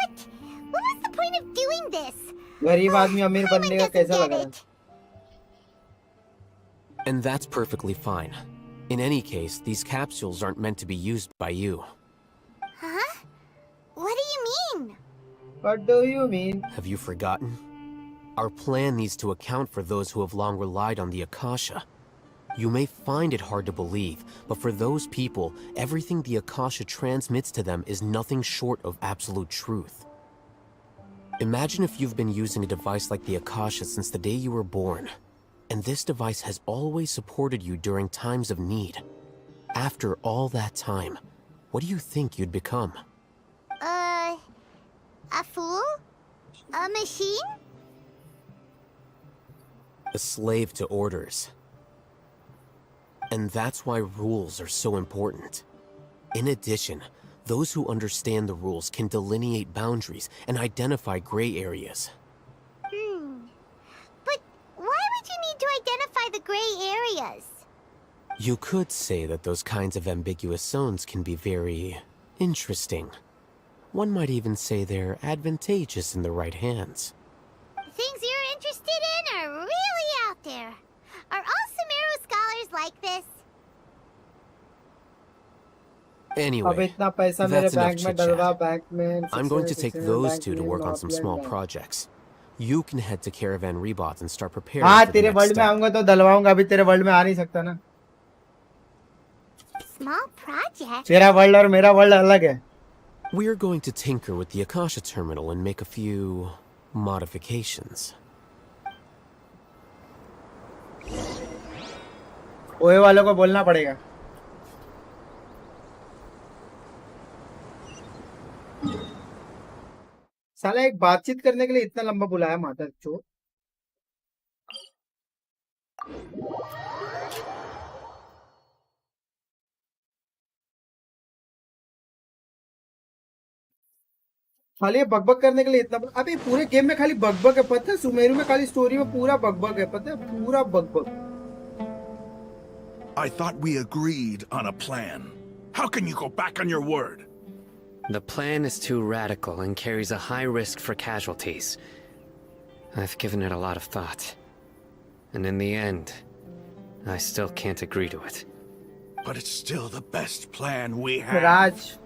But what was the point of doing this? गरीब आदमी अमीर बनने का कैसा लग रहा है? And that's perfectly fine. In any case, these capsules aren't meant to be used by you. Huh? What do you mean? What do you mean? Have you forgotten? Our plan needs to account for those who have long relied on the Akasha. You may find it hard to believe, but for those people, everything the Akasha transmits to them is nothing short of absolute truth. Imagine if you've been using a device like the Akasha since the day you were born, and this device has always supported you during times of need. After all that time, what do you think you'd become? A fool? A machine? A slave to orders. And that's why rules are so important. In addition, those who understand the rules can delineate boundaries and identify gray areas. But why would you need to identify the gray areas? You could say that those kinds of ambiguous zones can be very interesting. One might even say they're advantageous in the right hands. Things you're interested in are really out there. Are all Sumeru scholars like this? Anyway, इतना पैसा that's मेरे enough bank में डलवा chit-chat. Bank में I'm going to take those bank two to में work on some north small land में. projects. You can head to Caravan Rebot and start preparing हाँ for the तेरे next world में step. आऊंगा तो डलवाऊंगा. अभी तेरे वर्ल्ड में आ नहीं सकता ना. small project. तेरा वर्ल्ड और मेरा वर्ल्ड अलग है. We're going to tinker with the Akasha terminal and make a few modifications. ओए वालों को बोलना पड़ेगा. साला एक बातचीत करने के लिए इतना लंबा बुलाया माता चो. खाली बकबक करने के लिए इतना. अबे पूरे गेम में खाली बकबक है पता है. सुमेरु में खाली स्टोरी में पूरा बकबक है पता है. पूरा बकबक. I thought we agreed on a plan. How can you go back on your word? The plan is too radical and carries a high risk for casualties. I've given it a lot of thought. And in the end, I still can't agree to it. But it's still the best plan we have. Raj.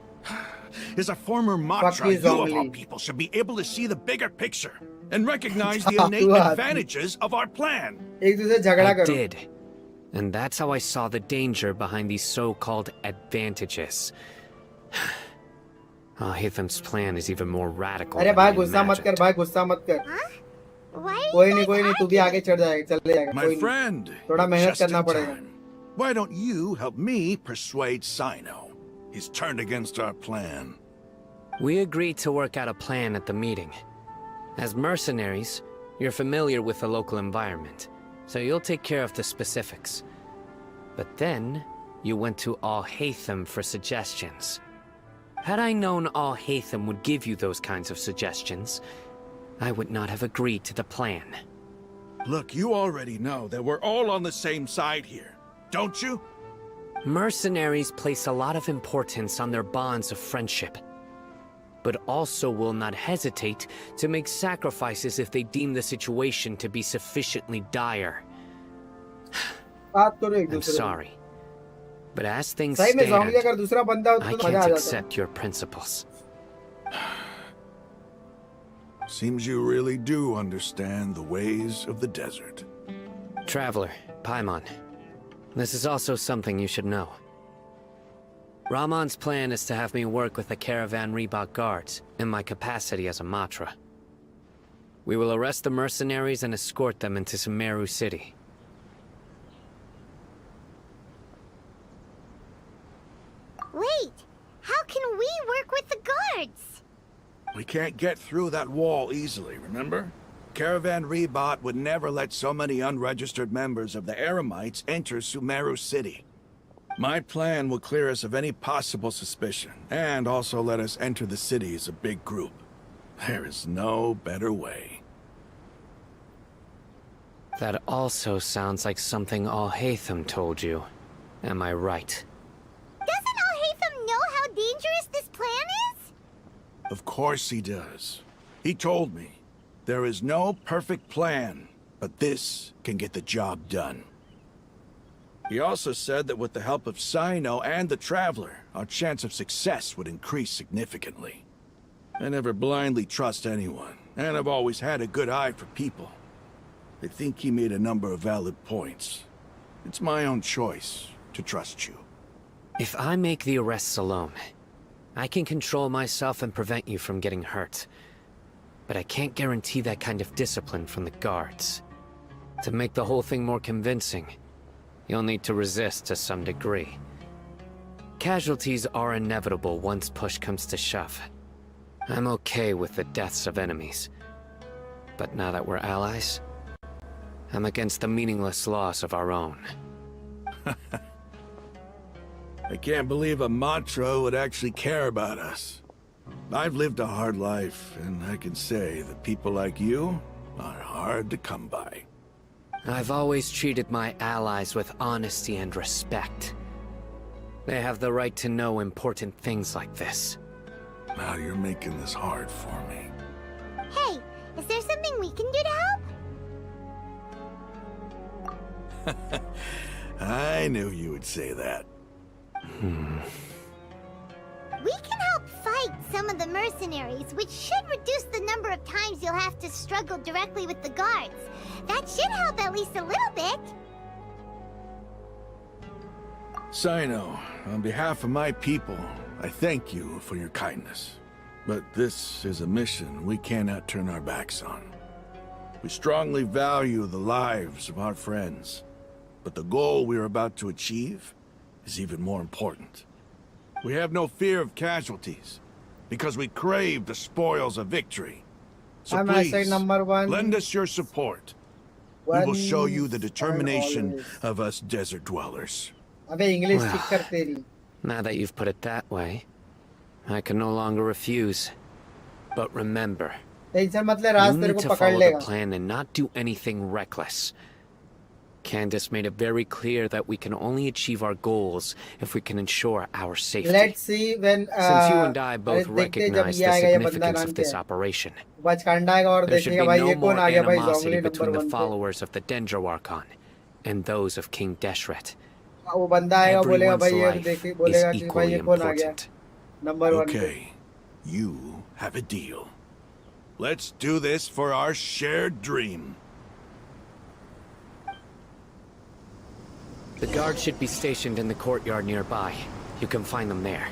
As a former Matra, you of all people should be able to see the bigger picture and recognize the innate advantages of our plan. I did. And that's how I saw the danger behind these so-called advantages. Hatham's plan is even more radical. अरे भाई गुस्सा मत कर भाई गुस्सा मत कर. कोई नहीं तू भी आगे चढ़ जाएगा चले जाएगा. My friend, थोड़ा मेहनत करना पड़ेगा. Why don't you help me persuade Sino? He's turned against our plan. We agreed to work out a plan at the meeting. As mercenaries, you're familiar with the local environment, so you'll take care of the specifics. But then, you went to Al-Haytham for suggestions. Had I known Al-Haytham would give you those kinds of suggestions, I would not have agreed to the plan. Look, you already know that we're all on the same side here, don't you? Mercenaries place a lot of importance on their bonds of friendship, but also will not hesitate to make sacrifices if they deem the situation to be sufficiently dire. I'm sorry, but as things stand, I can't accept your principles. Seems you really do understand the ways of the desert. Traveler, Paimon, this is also something you should know. Rahman's plan is to have me work with the Caravan Reebok guards in my capacity as a Matra. We will arrest the mercenaries and escort them into Sumeru City. Wait, how can we work with the guards? We can't get through that wall easily, remember? Caravan Reebok would never let so many unregistered members of the Eremites enter Sumeru City. My plan will clear us of any possible suspicion, and also let us enter the city as a big group. There is no better way. That also sounds like something Al-Haytham told you. Am I right? Doesn't Al-Haytham know how dangerous this plan is? Of course he does. He told me. There is no perfect plan, but this can get the job done. He also said that with the help of Sino and the Traveler, our chance of success would increase significantly. I never blindly trust anyone, and I've always had a good eye for people. I think he made a number of valid points. It's my own choice to trust you. If I make the arrests alone, I can control myself and prevent you from getting hurt. But I can't guarantee that kind of discipline from the guards. To make the whole thing more convincing, you'll need to resist to some degree. Casualties are inevitable once push comes to shove. I'm okay with the deaths of enemies. But now that we're allies, I'm against the meaningless loss of our own. I can't believe a Matra would actually care about us. I've lived a hard life, and I can say that people like you are hard to come by. I've always treated my allies with honesty and respect. They have the right to know important things like this. Now you're making this hard for me. Hey, is there something we can do to help? I knew you would say that. We can help fight some of the mercenaries, which should reduce the number of times you'll have to struggle directly with the guards. That should help at least a little bit. Sino, on behalf of my people, I thank you for your kindness. But this is a mission we cannot turn our backs on. We strongly value the lives of our friends, but the goal we are about to achieve is even more important. We have no fear of casualties, because we crave the spoils of victory. So please, lend us your support. We will show you the determination of us desert dwellers. Now that you've put it that way, I can no longer refuse. But remember, you need to follow the plan and not do anything reckless. Candace made it very clear that we can only achieve our goals if we can ensure our safety. Let's see when Since you and I both recognize the significance of this operation, there should be no more animosity between the followers of the Dendro Archon and those of King Deshret. Everyone's life is equally important. Okay, you have a deal. Let's do this for our shared dream. The guards should be stationed in the courtyard nearby. You can find them there.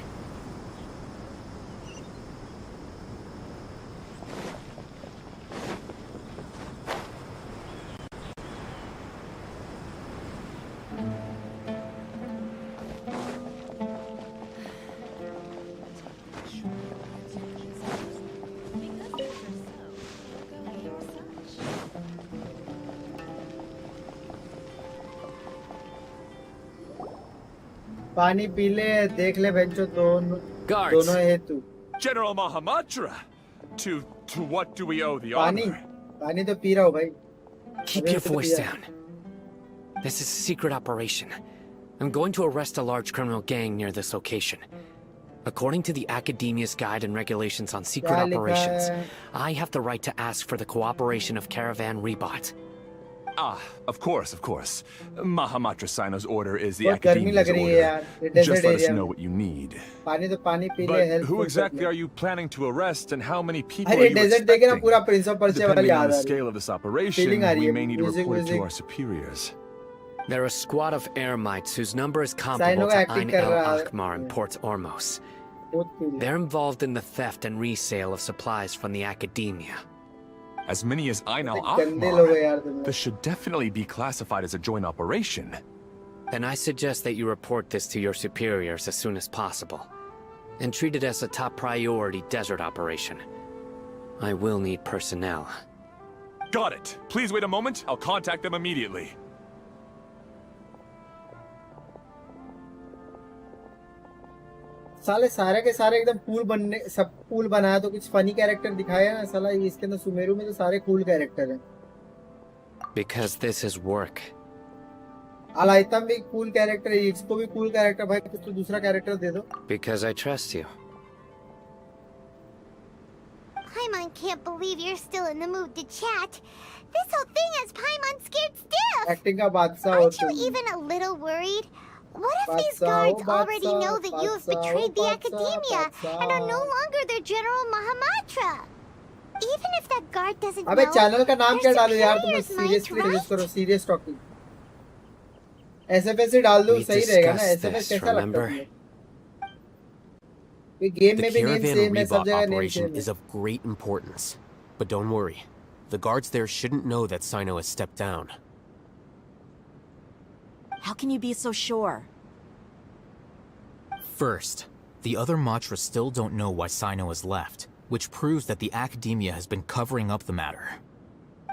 पानी P ले देख ले बच्चों दोनों हेतु General Mahamatra, to what do we owe the पानी honor? पानी तो पी रहा हूँ भाई Keep your voice down. This is a secret operation. I'm going to arrest a large criminal gang near this location. According to the Academia's Guide and Regulations on Secret Operations, I have the right to ask for the cooperation of Caravan Rebot. Ah, of course. Mahamatra Sino's order is the बहुत गर्मी लग Academia's रही है order. यार Just let us know what you need. पानी तो पानी P ले But help who exactly are you planning to arrest and how many people are अरे you डेजर्ट देखे ना expecting? पूरा प्रिंस ऑफ पर्शिया वाली Depending on याद the आ scale of this operation, Feeling आ रही we है, may need to music, report it to music. our superiors. They're a squad of Eremites whose number is Sino comparable का to acting Ain कर El रहा है Akmar in Port Ormos. बहुत cool है। They're involved in the theft and resale of supplies from the Academia. As many as Ain Al गंदे लोग हैं यार Akmar, तुम this should definitely be classified as a joint operation. Then I suggest that you report this to your superiors as soon as possible, and treat it as a top priority desert operation. I will need personnel. Got it. Please wait a moment. I'll contact them immediately. साले सारे के सारे एकदम cool बनने सब cool बनाया तो कुछ फनी कैरेक्टर दिखाया ना साला इसके अंदर सुमेरु में तो सारे कूल कैरेक्टर हैं Because this is work. अलाइतम भी कूल कैरेक्टर है इसको भी कूल कैरेक्टर भाई कुछ तो दूसरा कैरेक्टर दे दो Because I trust you. Paimon can't believe you're still in the mood to chat. This whole thing has Paimon scared stiff. Acting का बादशाह हो Aren't you तुम even a little worried? What if these बादशाह हो guards already know that you have बादशाह हो betrayed the बादशाह Academia and are no longer their General Mahamatra? Even if that guard doesn't अबे know, चैनल का नाम क्या their डालूं यार तुम superiors might, seriously right? Suggest करो सीरियस टॉकिंग एसएफएस ही डाल दूं We सही रहेगा ना discussed एसएफएस this, कैसा लगता remember? है तुम्हें गेम The में भी नेम Caravan सेम है सब Rebot जगह नेम operation सेम is है of great importance. But don't worry. The guards there shouldn't know that Sino has stepped down. How can you be so sure? First, the other Matra still don't know why Sino has left, which proves that the Academia has been covering up the matter.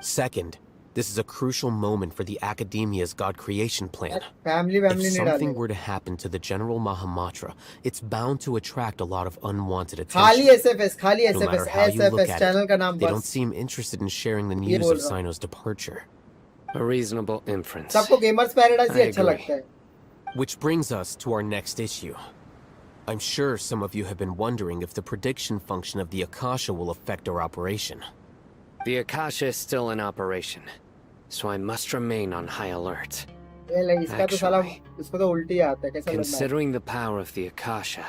Second, this is a crucial moment for the Academia's God creation plan. Family If नहीं something डालनी were to happen to the General Mahamatra, it's bound to attract a lot of unwanted खाली attention. SFS खाली No matter SFS how you look SFS at channel it, का नाम they don't बस seem interested in sharing the ये news बोल of रहा हूँ Sino's departure. A reasonable inference. सबको गेमर्स पैराडाइज ही I अच्छा agree. लगता है Which brings us to our next issue. I'm sure some of you have been wondering if the prediction function of the Akasha will affect our operation. The Akasha is still in operation, so I must remain on high alert. ये ले इसका तो साला इसको तो उल्टी आता है कैसा लग रहा है Considering the power of the Akasha,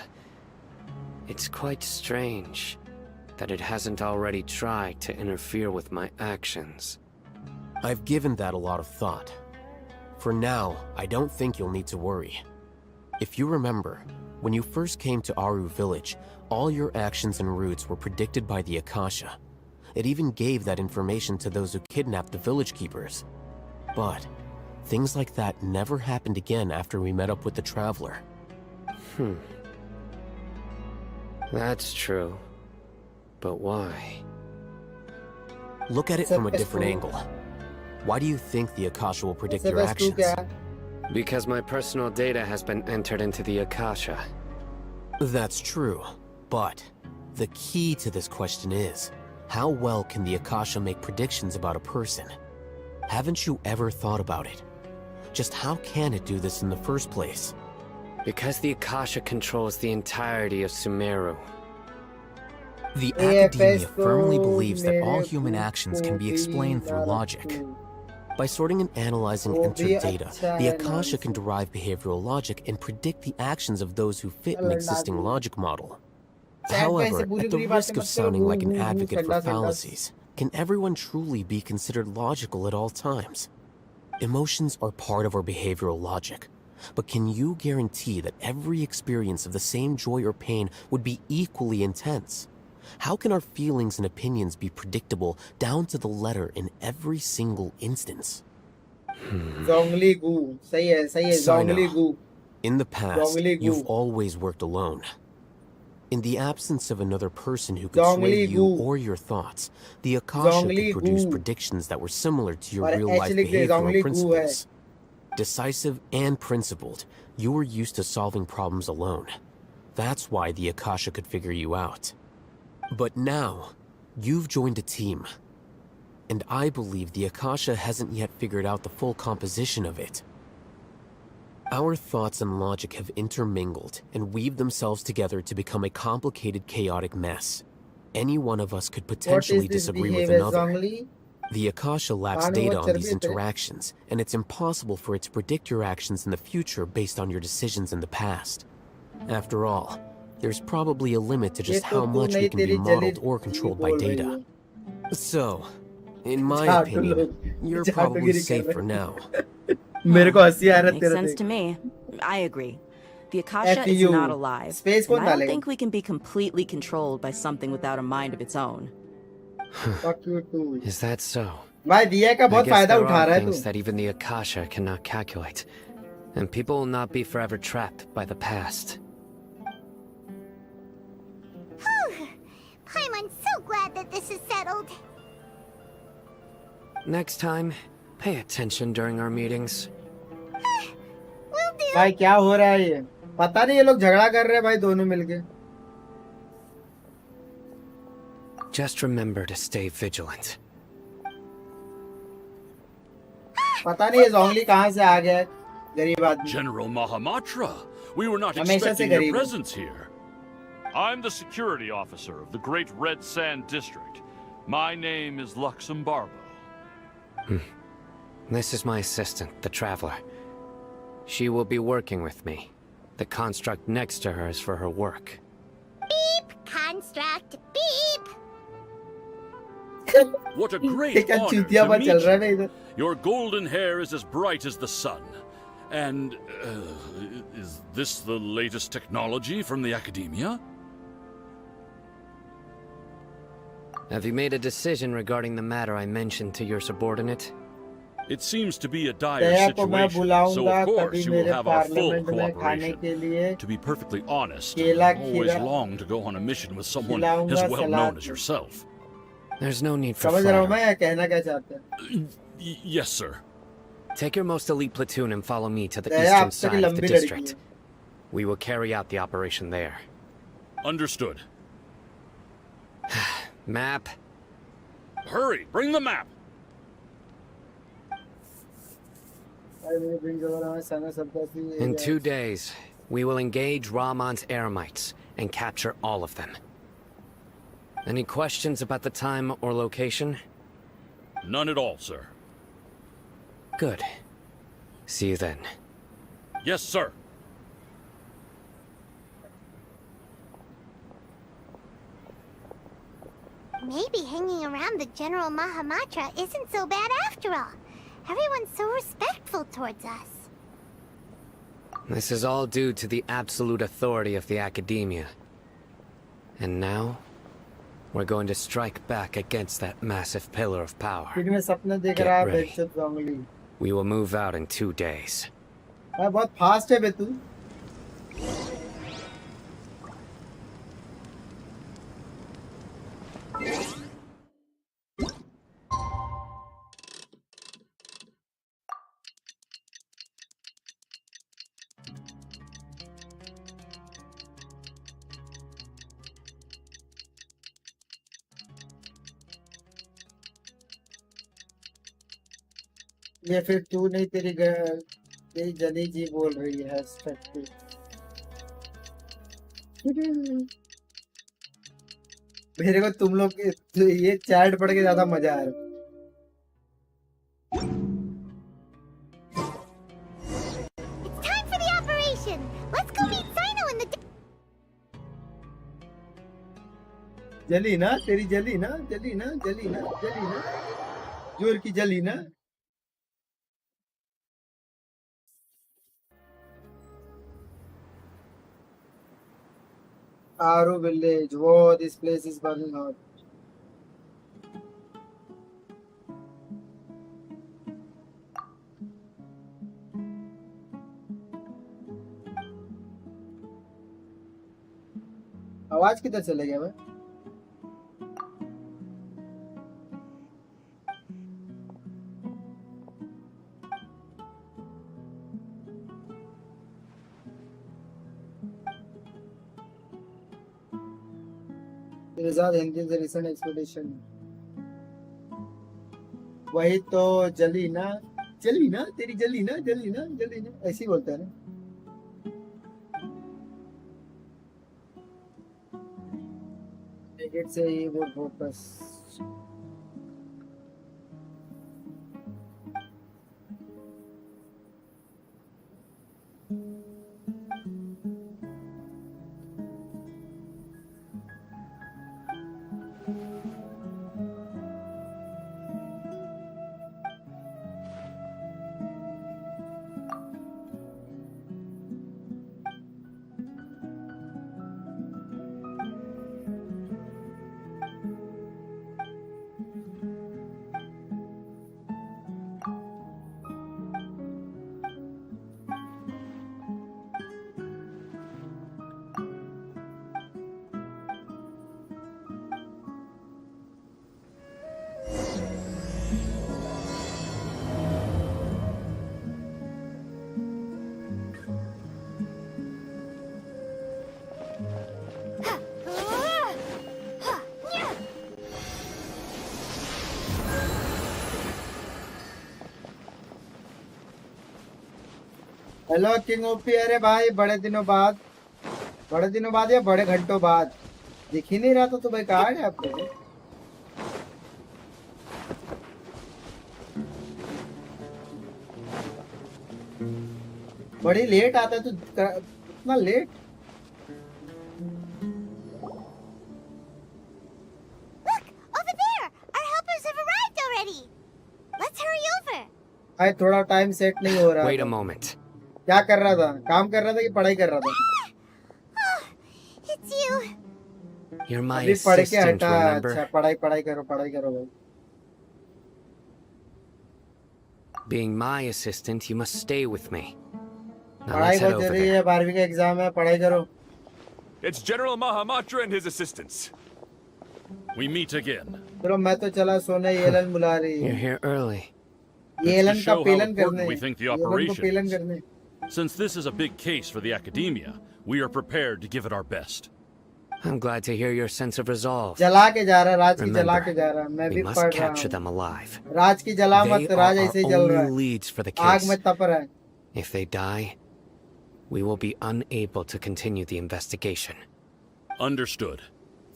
it's quite strange that it hasn't already tried to interfere with my actions. I've given that a lot of thought. For now, I don't think you'll need to worry. If you remember, when you first came to Aru Village, all your actions and routes were predicted by the Akasha. It even gave that information to those who kidnapped the village keepers. But things like that never happened again after we met up with the Traveler. That's true. But why? Look at it from a different angle. Why do you think the Akasha will predict your actions? Because my personal data has been entered into the Akasha. That's true, but the key to this question is, how well can the Akasha make predictions about a person? Haven't you ever thought about it? Just how can it do this in the first place? Because the Akasha controls the entirety of Sumeru. The Academia firmly believes that all human actions can be explained through logic. By sorting and analyzing entered data, the Akasha can derive behavioral logic and predict the actions of those who fit an existing logic model. However, at the risk of sounding like an advocate for fallacies, can everyone truly be considered logical at all times? Emotions are part of our behavioral logic, but can you guarantee that every experience of the same joy or pain would be equally intense? How can our feelings and opinions be predictable down to the letter in every single instance? Zongli. In the past, you've always worked alone. In the absence of another person who could sway you or your thoughts, the Akasha could produce predictions that were similar to your real-life behavioral principles. Decisive and principled, you were used to solving problems alone. That's why the Akasha could figure you out. But now, you've joined a team. And I believe the Akasha hasn't yet figured out the full composition of it. Our thoughts and logic have intermingled and weaved themselves together to become a complicated, chaotic mess. Any one of us could potentially disagree with another. The Akasha lacks data on these interactions, and it's impossible for it to predict your actions in the future based on your decisions in the past. After all, there's probably a limit to just how much we can be modeled or controlled by data. So, in my opinion, you're probably safe for now. Makes sense to me. I agree. The Akasha is not alive. And I don't think we can be completely controlled by something without a mind of its own. Is that so? I guess there are things that even the Akasha cannot calculate. And people will not be forever trapped by the past. I'm so glad that this is settled. Next time, pay attention during our meetings. Will do. भाई क्या हो रहा है ये? पता नहीं ये लोग झगड़ा कर रहे हैं भाई दोनों मिलके. Just remember to stay vigilant. पता नहीं ये जोंगली कहाँ से आ गया? गरीब आदमी. General Mahamatra, we were not expecting your presence here. I'm the security officer of the Great Red Sand District. My name is Luxembarbo. This is my assistant, the Traveler. She will be working with me. The construct next to her is for her work. Beep! Construct, beep! What a great honor to meet you. Your golden hair is as bright as the sun. And, is this the latest technology from the Academia? Have you made a decision regarding the matter I mentioned to your subordinate? It seems to be a dire situation, so of course you will have our full cooperation. To be perfectly honest, I always long to go on a mission with someone as well known as yourself. There's no need for flattery. Yes, sir. Take your most elite platoon and follow me to the eastern side of the district. We will carry out the operation there. Understood. Map. Hurry, bring the map. In 2 days, we will engage Rahman's Eremites and capture all of them. Any questions about the time or location? None at all, sir. Good. See you then. Yes, sir. Maybe hanging around the General Mahamatra isn't so bad after all. Everyone's so respectful towards us. This is all due to the absolute authority of the academia. And now, we're going to strike back against that massive pillar of power. Get ready. We will move out in 2 days. बहुत fast है बे तू. ये फिर तू नहीं तेरी जली जी बोल रही है मेरे को तुम लोग ये चैट पढ़ के ज्यादा मजा आ रहा है. It's time for the operation. Let's go meet Sino in the. जली ना तेरी जली ना जोर की जली ना. Aru village. Whoa, this place is burning hot. आवाज किधर चले गया मैं? रिजाद हिंदी से रिसेंट एक्सपेडिशन. वही तो जली ना तेरी जली ना ऐसे ही बोलता है ना. नेगेट से ही वो फोकस. Hello king OP. अरे भाई बड़े दिनों बाद या बड़े घंटों बाद दिख ही नहीं रहा था तो भाई कहाँ है आपको? बड़ी लेट आता है तो इतना late. Look over there. Our helpers have arrived already. Let's hurry over. भाई थोड़ा टाइम सेट नहीं हो रहा. Wait a moment. क्या कर रहा था? काम कर रहा था कि पढ़ाई कर रहा था? It's you. You're my अभी पढ़ के assistant, हटा. remember? अच्छा पढ़ाई करो भाई. Being my assistant, you must stay with me. Now पढ़ाई let's head बहुत over जरूरी है. there. 12वीं का एग्जाम है. पढ़ाई करो. It's General Mahamatra and his assistants. We meet again. चलो मैं तो चला सोने. येलन बुला रही है. You're here early. Yellen To का show how पेलन important करने. we think the येलन को operation पेलन is. करने. Since this is a big case for the academia, we are prepared to give it our best. I'm glad to hear your sense of resolve. जला के जा रहा. राज की जला के Remember, जा रहा. मैं we भी must पढ़ रहा capture हूँ. them alive. राज की जला They मत. are राज our ऐसे ही जल रहा only है. leads for the आग case. में तप रहा है. If they die, we will be unable to continue the investigation. Understood.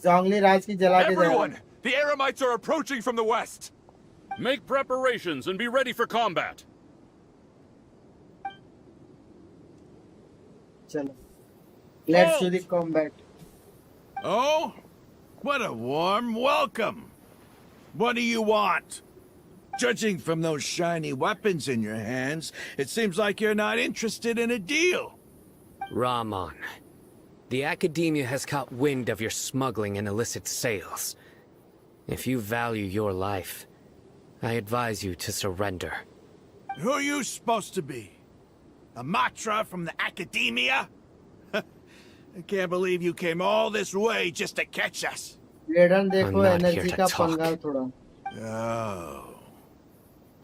जोंगली राज की जला के जा रहा. Everyone! The Eremites are approaching from the west! Make preparations and be ready for combat. चलो. Let's do the combat. Oh? What a warm welcome. What do you want? Judging from those shiny weapons in your hands, it seems like you're not interested in a deal. Rahman, the Academia has caught wind of your smuggling and illicit sales. If you value your life, I advise you to surrender. Who are you supposed to be? A Matra from the Academia? I can't believe you came all this way just to catch us. I'm not here to talk. Oh.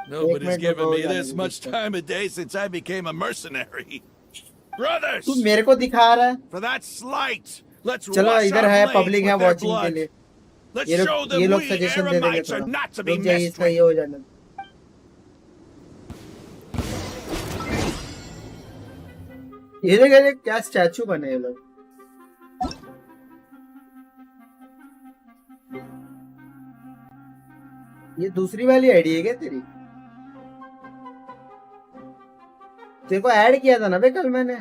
Nobody's given me this much time of day since I became a mercenary. Brothers! तू मेरे को दिखा रहा है? For that slight, let's चलो wash इधर our है blades public है with their watching के blood. लिए. Let's ये show them लोग we सजेशन दे देंगे Eremites are थोड़ा. not to be रुक जाइए messed इसका with. ये हो जाना. ये देखिए क्या स्टैचू बने ये लोग. ये दूसरी वाली आईडी है क्या तेरी? तेरे को ऐड किया था ना बे कल मैंने.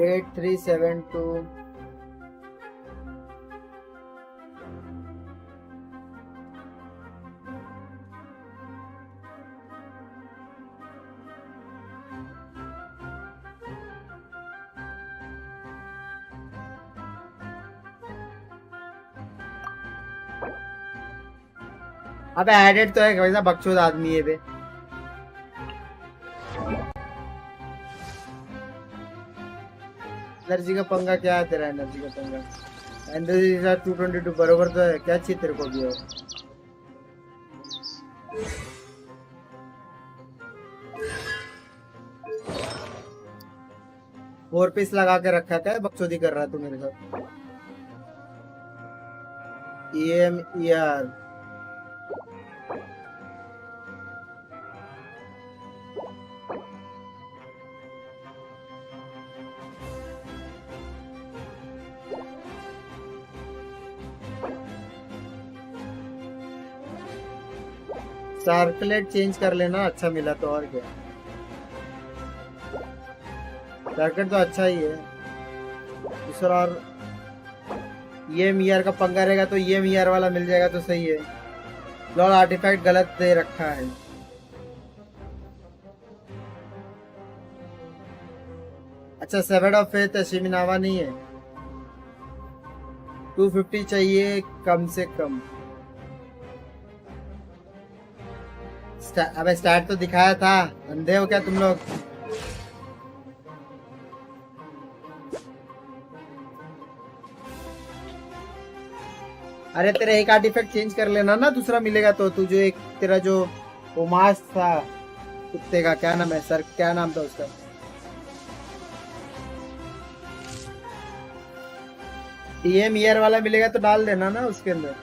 एट 372 अबे एडेड तो है वैसा बकचोद आदमी है बे. एनर्जी का पंगा क्या है तेरा? एनर्जी का पंगा एनर्जी 222 बरोबर तो है. क्या चाहिए तेरे को भी? और फोर पीस लगा के रखा था. बकचोदी कर रहा है तू मेरे साथ. EMER सर्कुलेट चेंज कर लेना. अच्छा मिला तो और क्या. सर्किट तो अच्छा ही है दूसरा. और ये मीआर का पंगा रहेगा तो ये मीआर वाला मिल जाएगा तो सही है. लॉर्ड आर्टिफैक्ट गलत दे रखा है. अच्छा 7 ऑफ फेथ शिमिनावा नहीं है. 250 चाहिए कम से कम. अबे स्टार्ट तो दिखाया था. अंधे हो क्या तुम लोग? अरे तेरा एक आर्टिफैक्ट चेंज कर लेना ना. दूसरा मिलेगा तो तू जो एक तेरा जो वो मास्क था कुत्ते का क्या नाम है सर? क्या नाम था उसका? टीएम ईयर वाला मिलेगा तो डाल देना ना उसके अंदर.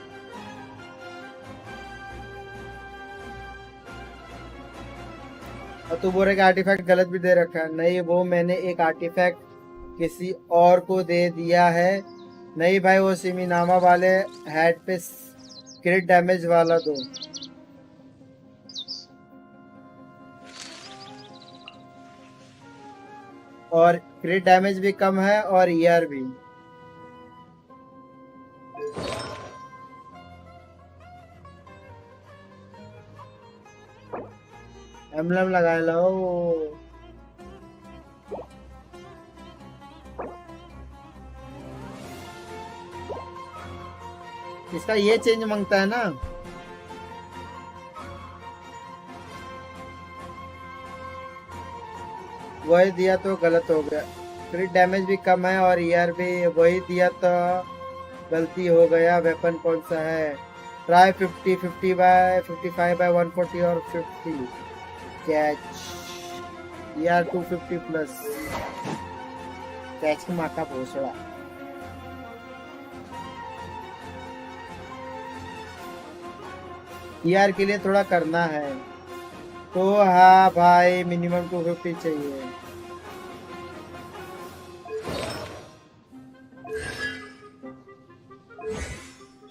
और तू बोल रहे कि आर्टिफैक्ट गलत भी दे रखा है. नहीं वो मैंने एक आर्टिफैक्ट किसी और को दे दिया है. नहीं भाई वो सिमिनामा वाले हेड पे क्रिट डैमेज वाला दो. और क्रिट डैमेज भी कम है और ईआर भी. एम्बलम लगा लो. इसका ये चेंज मांगता है ना. वही दिया तो गलत हो गया. क्रिट डैमेज भी कम है और ईआर भी वही दिया तो गलती हो गया. वेपन कौन सा है? ट्राई 50 50 बाय 55 बाय 140 और 50 कैच. ईआर 250 प्लस कैच की माँ का भोसड़ा. ईआर के लिए थोड़ा करना है तो हाँ भाई मिनिमम 250 चाहिए.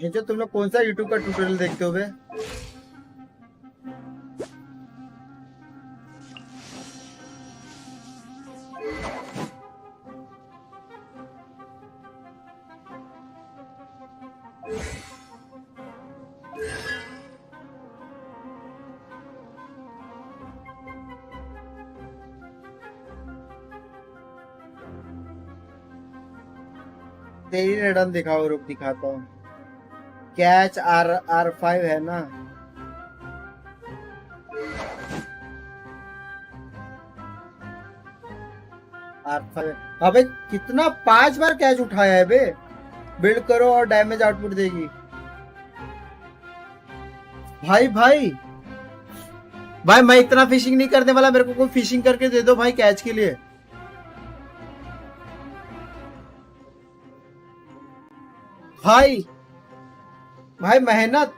ये जो तुम लोग कौन सा यूट्यूब का ट्यूटोरियल देखते हो बे? तेरी रिटर्न दिखाओ, रुक दिखाता हूँ। कैच R5 है ना? R5। अबे कितना 5 बार कैच उठाया है बे। बिल्ड करो और डैमेज आउटपुट देगी। भाई भाई भाई मैं इतना फिशिंग नहीं करने वाला, मेरे को कोई फिशिंग करके दे दो भाई कैच के लिए। भाई भाई मेहनत,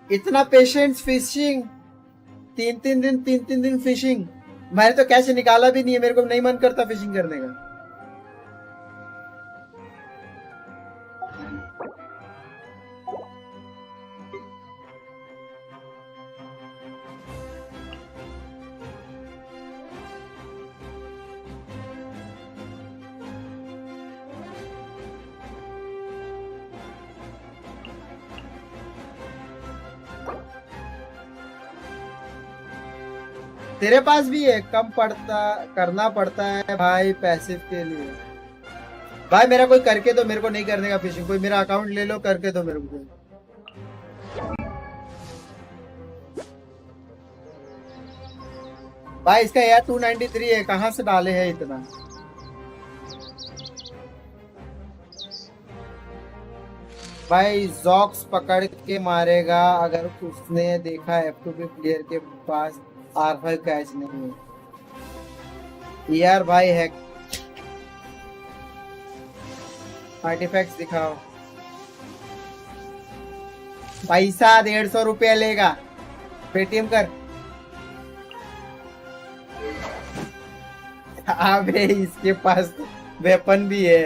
इतना पेशेंस, फिशिंग 3 दिन फिशिंग। मैंने तो कैच निकाला भी नहीं है, मेरे को नहीं मन करता फिशिंग करने का। तेरे पास भी है, कम पड़ता करना पड़ता है भाई पैसिव के लिए। भाई मेरा कोई करके दो, मेरे को नहीं करने का फिशिंग। कोई मेरा अकाउंट ले लो, करके दो मेरे को। भाई इसका यार 293 है, कहाँ से डाले हैं इतना? भाई जॉक्स पकड़ के मारेगा अगर उसने देखा F2P प्लेयर के पास R5 कैच नहीं है। यार भाई हैक आर्टिफैक्ट्स दिखाओ। पैसा 150 रुपया लेगा, पेटीएम कर। अबे इसके पास वेपन भी है,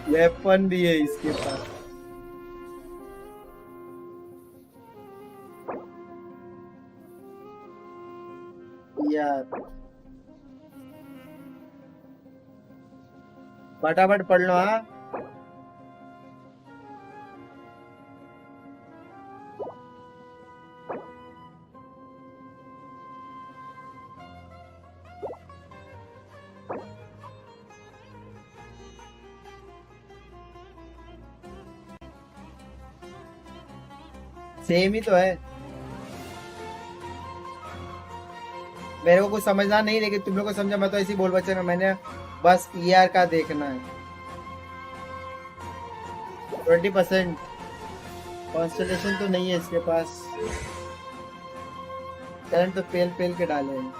वेपन भी है इसके पास। यार फटाफट पढ़ लो। हाँ सेम ही तो है। मेरे को कुछ समझना नहीं, लेकिन तुम लोग को समझा, मैं तो ऐसी बोल बच्चे में मैंने बस ER का देखना है। 20% कॉन्स्टलेशन तो नहीं है इसके पास, करंट तो पेल पेल के डाले हैं।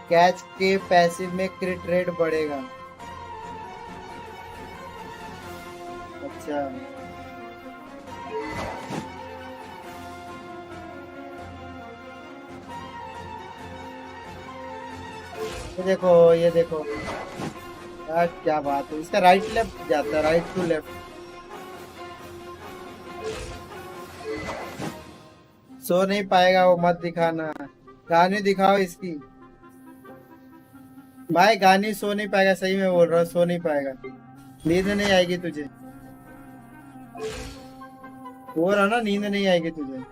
कैच के पैसिव में क्रिट रेट बढ़ेगा। अच्छा ये देखो यार, क्या बात है। इसका राइट लेफ्ट जाता है, राइट टू लेफ्ट। सो नहीं पाएगा वो, मत दिखाना। गाने दिखाओ इसकी। भाई गाने सो नहीं पाएगा, सही में बोल रहा हूँ, सो नहीं पाएगा। नींद नहीं आएगी तुझे, बोल रहा ना, नींद नहीं आएगी तुझे।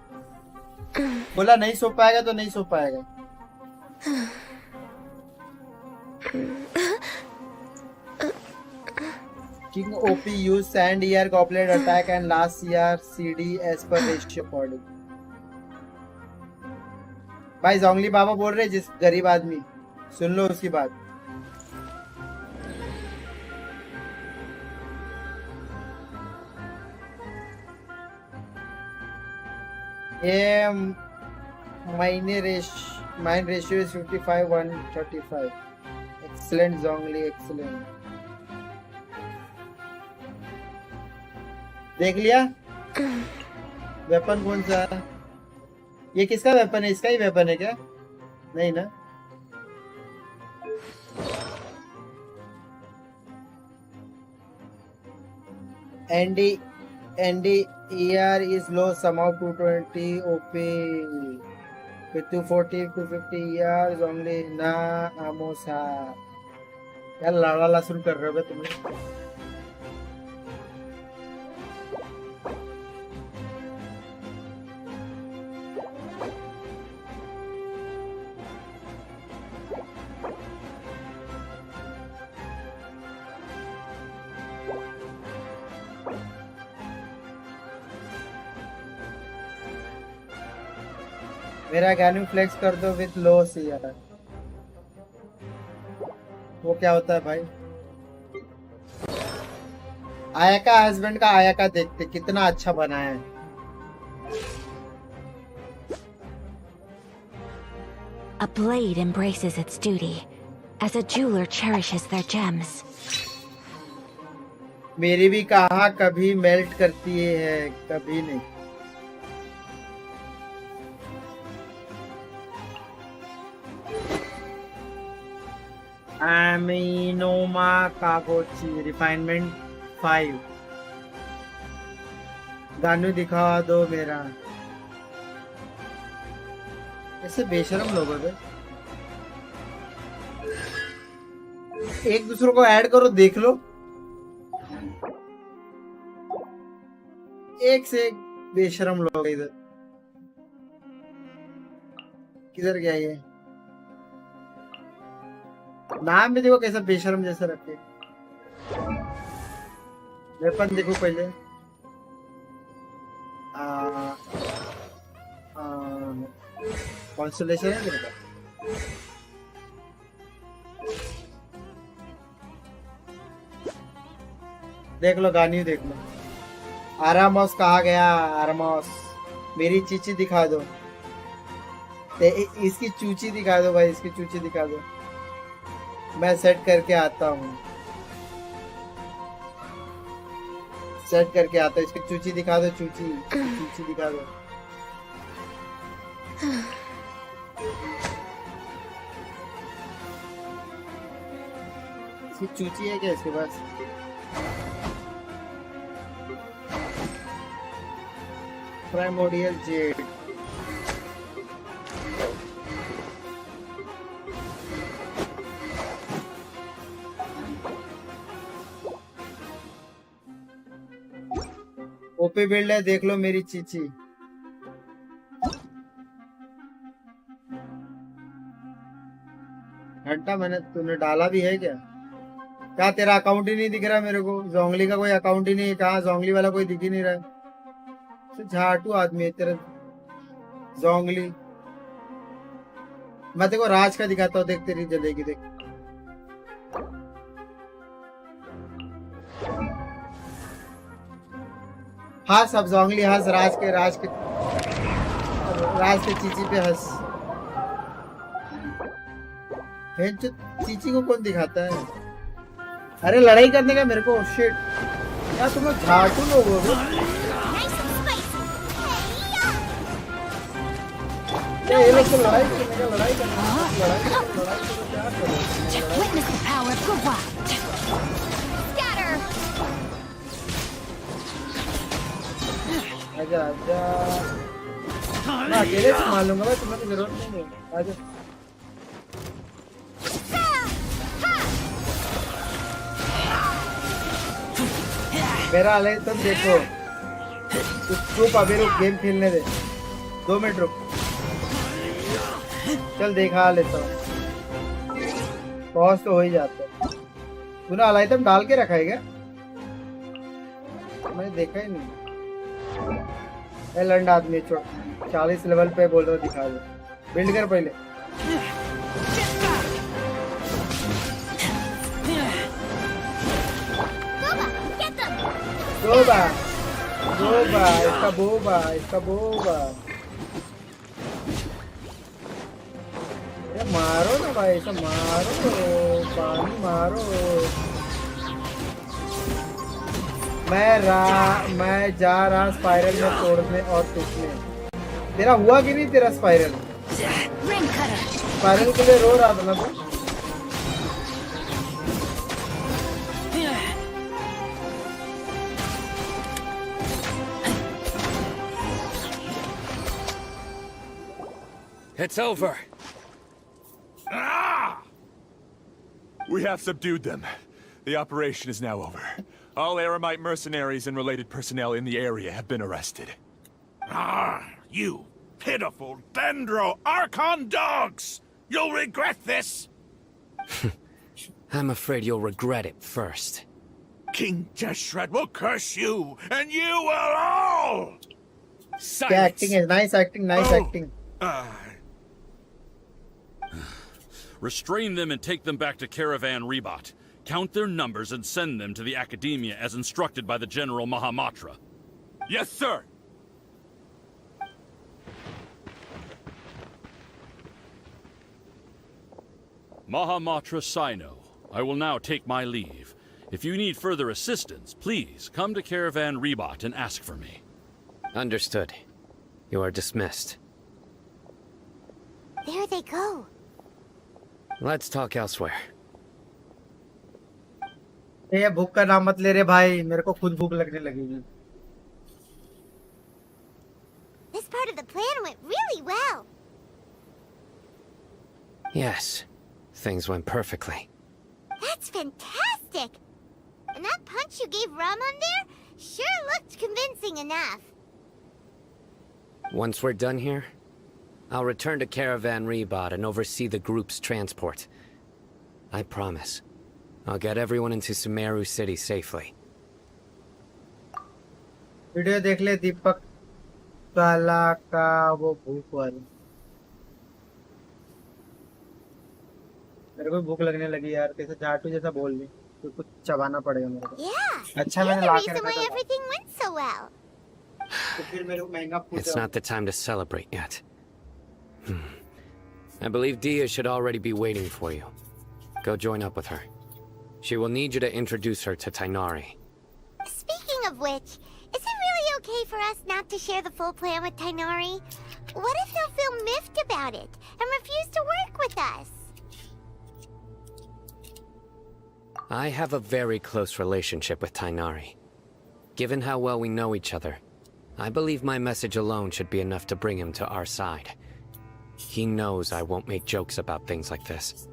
बोला नहीं सो पाएगा तो नहीं सो पाएगा। King OP use sand ER goblet attack and last CR CD as per ratio according। भाई जोंगली बाबा बोल रहे, जिस गरीब आदमी, सुन लो उसकी बात। ये mine ratio is 55-135। Excellent Zhongli, excellent. देख लिया वेपन कौन सा है? ये किसका वेपन है? इसका ही वेपन है क्या? नहीं ना। ND ER is low, somehow 220 OP with 240 250 ERs only ना आमोसा। यार लाड़ा लहसुन कर रहे हो तुम लोग। मेरा गानू फ्लेक्स कर दो विद लो से यार। वो क्या होता है भाई? आया का हस्बैंड का आया का देखते कितना अच्छा बनाया है। A blade embraces its duty, as a jeweler cherishes their gems. मेरी भी कहा कभी मेल्ट करती है कभी नहीं। Aminoma Kagochi Refinement 5 गानू दिखा दो मेरा। ऐसे बेशरम लोग हैं। एक दूसरे को ऐड करो देख लो। एक से एक बेशरम लोग इधर। किधर गया ये? नाम भी देखो कैसा बेशरम जैसा रखे। वेपन देखो पहले। कॉन्स्टलेशन है मेरे पास। देख लो गानी देख लो। आरामोस कहा गया? आरामोस मेरी चीची दिखा दो। इसकी चूची दिखा दो भाई, इसकी चूची दिखा दो। मैं सेट करके आता हूँ, सेट करके आता हूँ। इसकी चूची दिखा दो, चूची चूची दिखा दो। इसकी चूची है क्या इसके पास? प्राइमोडियल जेड ओपी बिल्ड है, देख लो मेरी चीची। घंटा मैंने तूने डाला भी है क्या? क्या तेरा अकाउंट ही नहीं दिख रहा मेरे को? जोंगली का कोई अकाउंट ही नहीं है। कहाँ जोंगली वाला कोई दिख ही नहीं रहा है। झाटू आदमी है तेरा जोंगली। मैं तेको राज का दिखाता हूँ, देख तेरी जलेगी देख। हंस अब जोंगली हंस। राज के चीची पे हंस। चीची को कौन दिखाता है? अरे लड़ाई करने का मेरे को। शिट यार तुम लोग झाटू लोग हो। ये लोग तो लड़ाई करने का लड़ाई आजा आजा। मैं अकेले संभाल लूंगा भाई, तुम्हें तो जरूरत नहीं है। आजा। मेरा हाल तुम देखो। चुप अभी रुक, गेम खेलने दे। 2 मिनट रुक। चल देखा लेता हूँ। पॉज तो हो ही जाता है। तूने अलाइटम डाल के रखा है क्या? मैंने देखा ही नहीं। लंड आदमी छोड़। 40 लेवल पे बोल रहा दिखा दो। बिल्ड कर पहले। इसका बोबा मारो ना भाई, ऐसा मारो। पानी मारो। मैं जा रहा स्पाइरल में तोड़ने और टूटने। तेरा हुआ कि नहीं तेरा स्पाइरल? स्पाइरल के लिए रो रहा था ना तू? It's over. Ah! We have subdued them. The operation is now over. All Aramite mercenaries and related personnel in the area have been arrested. Ah, you pitiful Dendro Archon dogs! You'll regret this! I'm afraid you'll regret it first. King Deshret will curse you, and you will all! Yeah, acting is nice acting, nice acting. Restrain them and take them back to Caravan Rebot. Count their numbers and send them to the Academia as instructed by the General Mahamatra. Yes, sir! Mahamatra Sino, I will now take my leave. If you need further assistance, please come to Caravan Rebot and ask for me. Understood. You are dismissed. There they go. Let's talk elsewhere. ये भूख का नाम मत ले रे भाई, मेरे को खुद भूख लगने लगी. This part of the plan went really well. Yes, things went perfectly. That's fantastic! And that punch you gave Ram on there sure looked convincing enough. Once we're done here, I'll return to Caravan Rebot and oversee the group's transport. I promise. I'll get everyone into Sumeru City safely. Video देख ले दीपक काला का वो भूख वाली. मेरे को भूख लगने लगी यार, कैसे झाटू जैसा बोल ली. तो कुछ चबाना पड़ेगा मेरे को. Yeah. अच्छा You're मैंने the ला के reason रखा why था. everything went so well. तो फिर मेरे को महंगा पूछा. It's not the time to celebrate yet. I believe Dia should already be waiting for you. Go join up with her. She will need you to introduce her to Tainari. Speaking of which, is it really okay for us not to share the full plan with Tainari? What if he'll feel miffed about it and refuse to work with us? I have a very close relationship with Tainari. Given how well we know each other, I believe my message alone should be enough to bring him to our side. He knows I won't make jokes about things like this.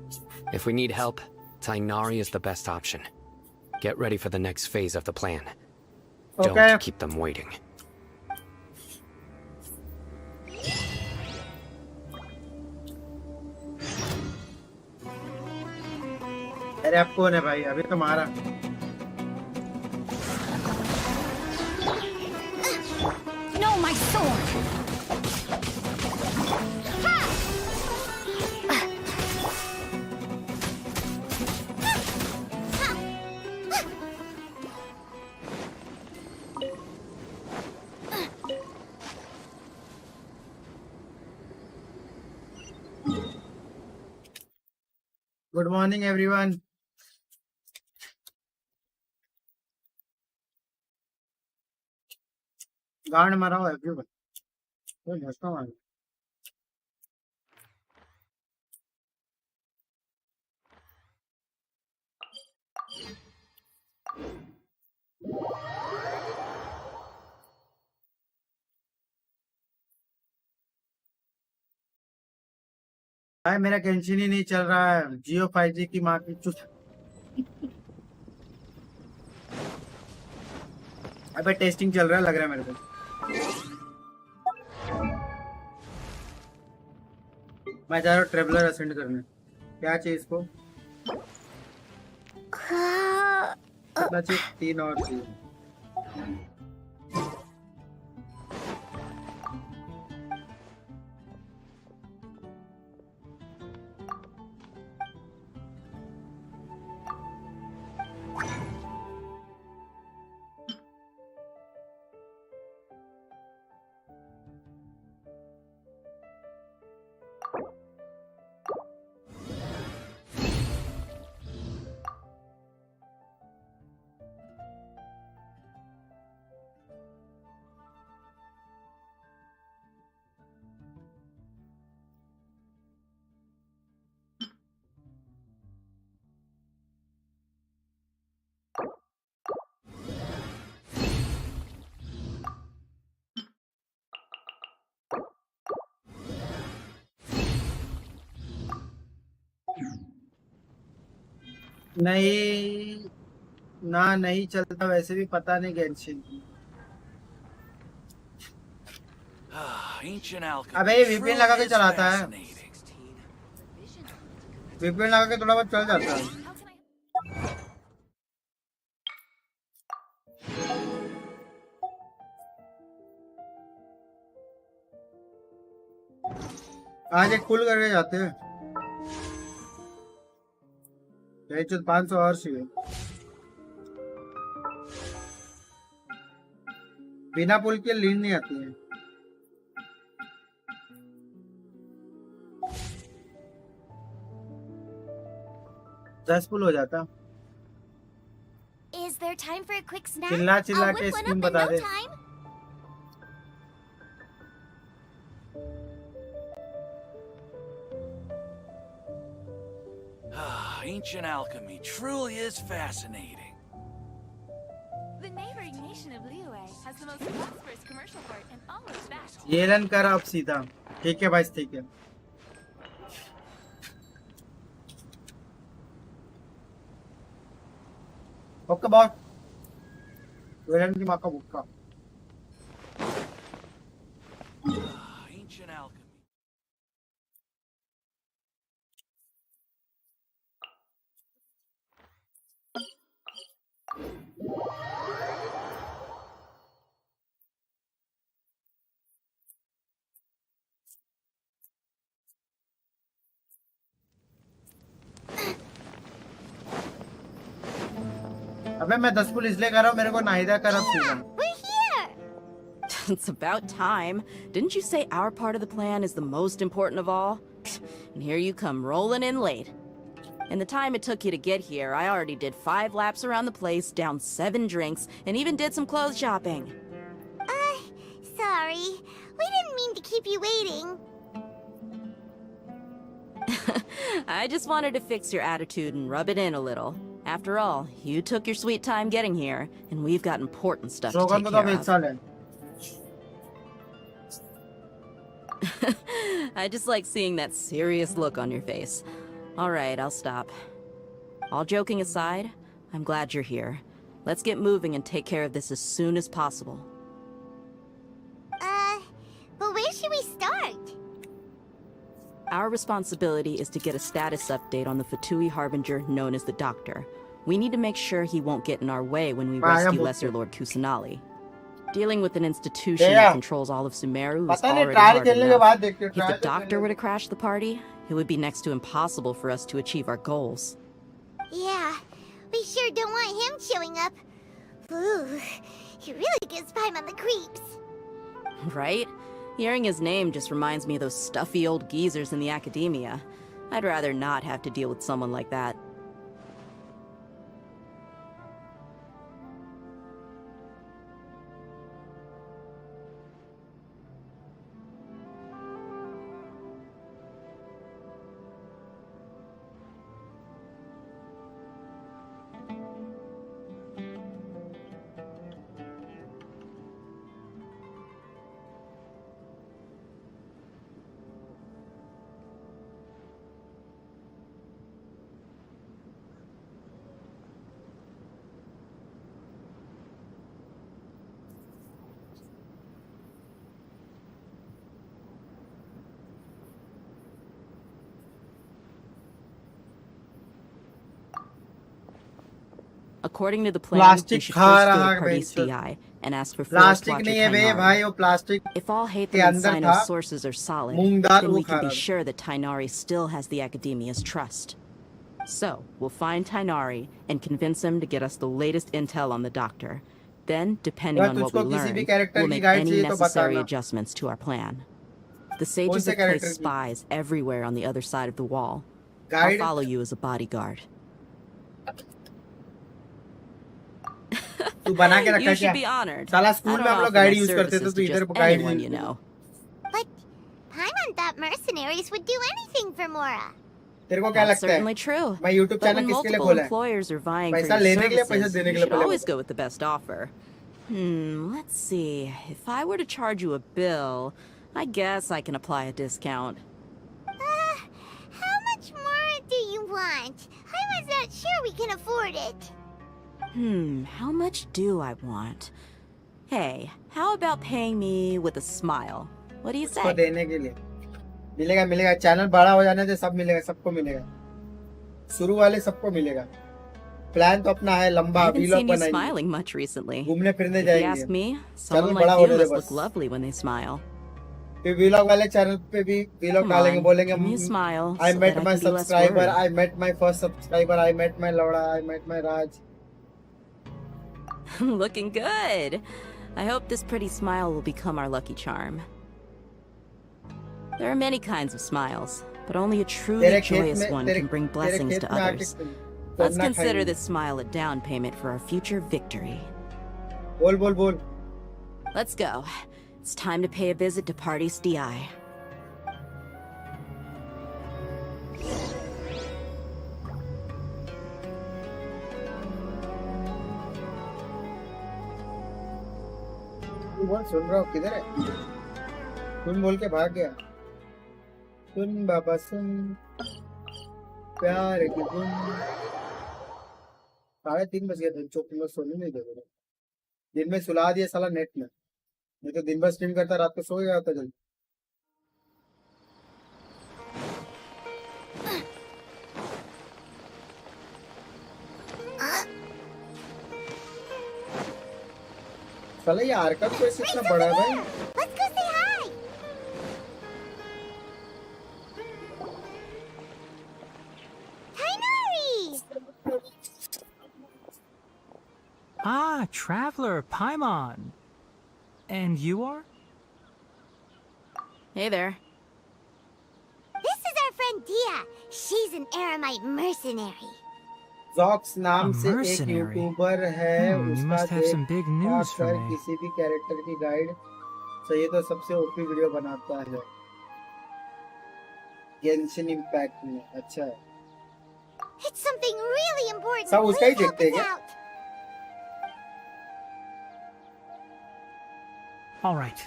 If we need help, Tainari is the best option. Get ready for the next phase of the plan. Okay. Don't keep them waiting. अरे आप कौन है भाई? अभी तो मारा. No, my sword! Good morning, everyone. गांड मारा हुआ everyone. तो मस्त मार. भाई मेरा गेंशिन ही नहीं चल रहा है. जियो 5G की माँ की चुत. अबे टेस्टिंग चल रहा है लग रहा है मेरे को. मैं जा रहा हूँ ट्रेवलर असेंड करने. क्या चाहिए इसको? कितना चाहिए? 3 और चाहिए. नहीं ना, नहीं चलता वैसे भी. पता नहीं गेंशिन. अबे वीपीएन लगा के चलाता है. वीपीएन लगा के थोड़ा बहुत चल जाता है. आज एक फुल करके जाते हैं। 500 और चाहिए। बिना पुल के लीड नहीं आती है। दस पुल हो जाता। Is there time for a quick snack? चिल्ला चिल्ला I'll के whip one scheme up in बता no they. time. Ancient alchemy truly is fascinating. The neighboring nation of Liyue has the most prosperous commercial port in all of Vast. ये run कर अब सीधा। ठीक है भाई, ठीक है। Okay boss. वेलन की माँ का बुक्का। Ancient alchemy. अबे मैं 10 पुल इसलिए कर रहा हूँ, मेरे को नाहिदा कर अब सीधा। We're here. It's about time. Didn't you say our part of the plan is the most important of all? And here you come rolling in late. In the time it took you to get here, I already did 5 laps around the place, downed 7 drinks, and even did some clothes shopping. Sorry. We didn't mean to keep you waiting. I just wanted to fix your attitude and rub it in a little. After all, you took your sweet time getting here, and we've got important stuff to take care of. I just like seeing that serious look on your face. Alright, I'll stop. All joking aside, I'm glad you're here. Let's get moving and take care of this as soon as possible. But where should we start? Our responsibility is to get a status update on the Fatui Harbinger known as the Doctor. We need to make sure he won't get in our way when we rescue Lesser Lord Kusanali. Dealing with an institution that controls all of Sumeru is already hard enough. If the Doctor were to crash the party, it would be next to impossible for us to achieve our goals. Yeah, we sure don't want him showing up. Ooh, he really gives Paimon the creeps. Right? Hearing his name just reminds me of those stuffy old geezers in the academia. I'd rather not have to deal with someone like that. According to the plan, we should first go to Party's DI and ask for Forest Watcher Tainari. If all Hatham and Sino's sources are solid, then we can be sure that Tainari still has the Academia's trust. So, we'll find Tainari and convince him to get us the latest intel on the Doctor. Then, depending on what we learn, we'll make any necessary adjustments to our plan. The sages have placed spies everywhere on the other side of the wall. I'll follow you as a bodyguard. तू बना के रखा You should be honored. साला school में हम लोग guide use करते थे, तो इधर guide anyone you know. But Paimon thought mercenaries would do anything for Mora. तेरे को क्या That's लगता है? certainly true. मैं YouTube But चैनल when किसके लिए multiple खोला है? employers are vying for पैसा your लेने के लिए, पैसा services, देने you के लिए should पहले always go with the best offer. Let's see. If I were to charge you a bill, I guess I can apply a discount. How much Mora do you want? I was not sure we can afford it. How much do I want? Hey, how about paying me with a smile? What do you say? उसको देने के लिए मिलेगा मिलेगा, channel बड़ा हो जाने से सब मिलेगा, सबको मिलेगा, शुरू वाले सबको मिलेगा। प्लान तो अपना है लंबा, I haven't vlog seen you बनाएंगे, smiling much recently. घूमने फिरने If you जाएंगे। ask me, चैनल someone बड़ा like होने you दे must बस। look lovely when they smile. फिर वीलॉग वाले चैनल पे भी वीलॉग डालेंगे, बोलेंगे I met my subscriber, I met my first subscriber, I met my Loda, I met my Raj. Looking good. I hope this pretty smile will become our lucky charm. There are many kinds of smiles, but only a truly joyous one can bring blessings to others. Let's consider this smile a down payment for our future victory. Bol. Let's go. It's time to pay a visit to Party's DI. सुन रहा हो किधर है? सुन बोल के भाग गया। सुन बाबा सुन, प्यार की धुन। 3:30 बज गए थे, चुप में सोने नहीं दे रहे। दिन में सुला दिया साला नेट में, नहीं तो दिन भर स्ट्रीम करता, रात को सो गया होता जल्दी। साला ये आर्कम कैसे इतना बड़ा है भाई? Let's go say hi. Tainari! Ah, Traveler, Paimon. And you are? Hey there. This is our friend Dia. She's an Aramite mercenary. Zox नाम से एक यूट्यूबर है, उसका देख किसी भी कैरेक्टर की गाइड चाहिए तो सबसे ओपी वीडियो बनाता है गेंशिन इम्पैक्ट में। अच्छा, It's something really important. सब उसका ही देखते हैं क्या? All right,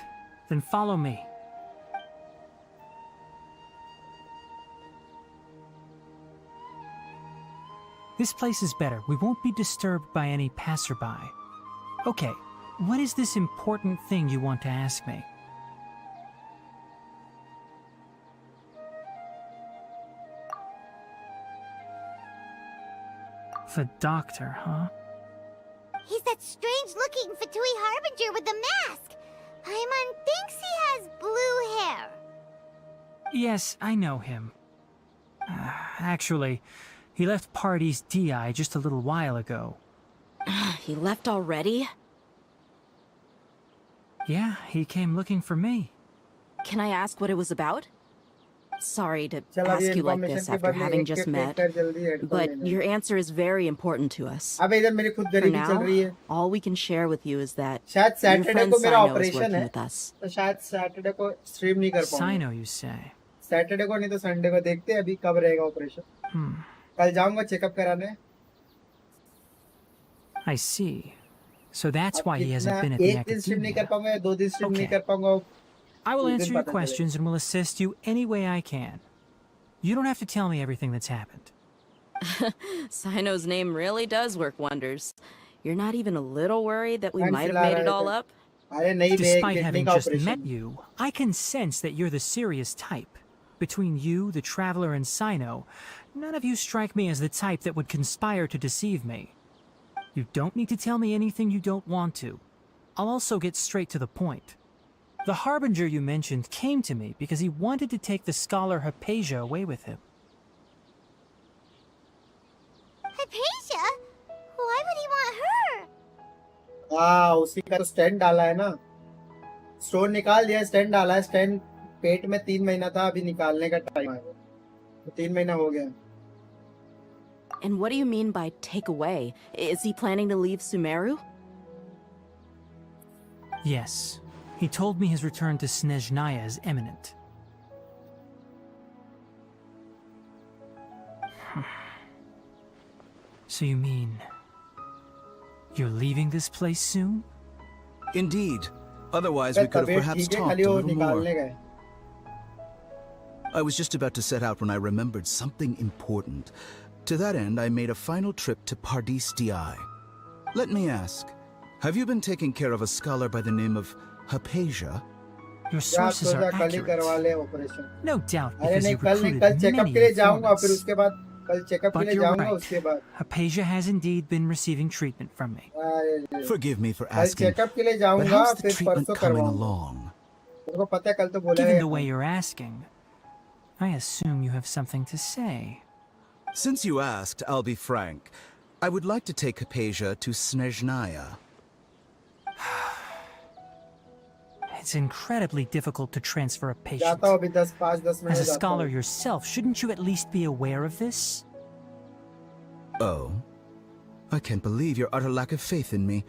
then follow me. This place is better. We won't be disturbed by any passerby. Okay, what is this important thing you want to ask me? The doctor, huh? He's that strange-looking Fatui Harbinger with the mask. Paimon thinks he has blue hair. Yes, I know him. Actually, he left Party's DI just a little while ago. He left already? Yeah, he came looking for me. Can I ask what it was about? Sorry to ask you like this after having just met, but your answer is very important to us. For now, all we can share with you is that your friend Sino is working with us. Sino, you say? Saturday को नहीं तो Sunday को देखते हैं अभी कब रहेगा operation. कल जाऊंगा चेकअप कराने। I see. So that's why he hasn't been at the academia. एक दिन स्ट्रीम नहीं कर पाऊंगा या 2 दिन स्ट्रीम नहीं कर पाऊंगा। I will answer your questions and will assist you any way I can. You don't have to tell me everything that's happened. Sino's name really does work wonders. You're not even a little worried that we might have made it all up? Despite having just met you, I can sense that you're the serious type. Between you, the Traveler, and Sino, none of you strike me as the type that would conspire to deceive me. You don't need to tell me anything you don't want to. I'll also get straight to the point. The Harbinger you mentioned came to me because he wanted to take the scholar Hypatia away with him. Hypatia? Why would he want her? उसी का तो stand डाला है ना, stone निकाल दिया, stand डाला है। स्टैंड पेट में 3 महीना था, अभी निकालने का टाइम है, तो 3 महीना हो गया। And what do you mean by take away? Is he planning to leave Sumeru? Yes. He told me his return to Snezhnaya is imminent. So you mean you're leaving this place soon? Indeed. Otherwise, we could have perhaps talked a little more. I was just about to set out when I remembered something important. To that end, I made a final trip to Pardis DI. Let me ask, have you been taking care of a scholar by the name of Hypatia? Your sources are accurate. No doubt, because you recruited many informants. But you're right. Hypatia has indeed been receiving treatment from me. Forgive me for asking, but how's the treatment coming along? Given the way you're asking, I assume you have something to say. Since you asked, I'll be frank. I would like to take Hypatia to Snezhnaya. It's incredibly difficult to transfer a patient. As a scholar yourself, shouldn't you at least be aware of this? Oh? I can't believe your utter lack of faith in me,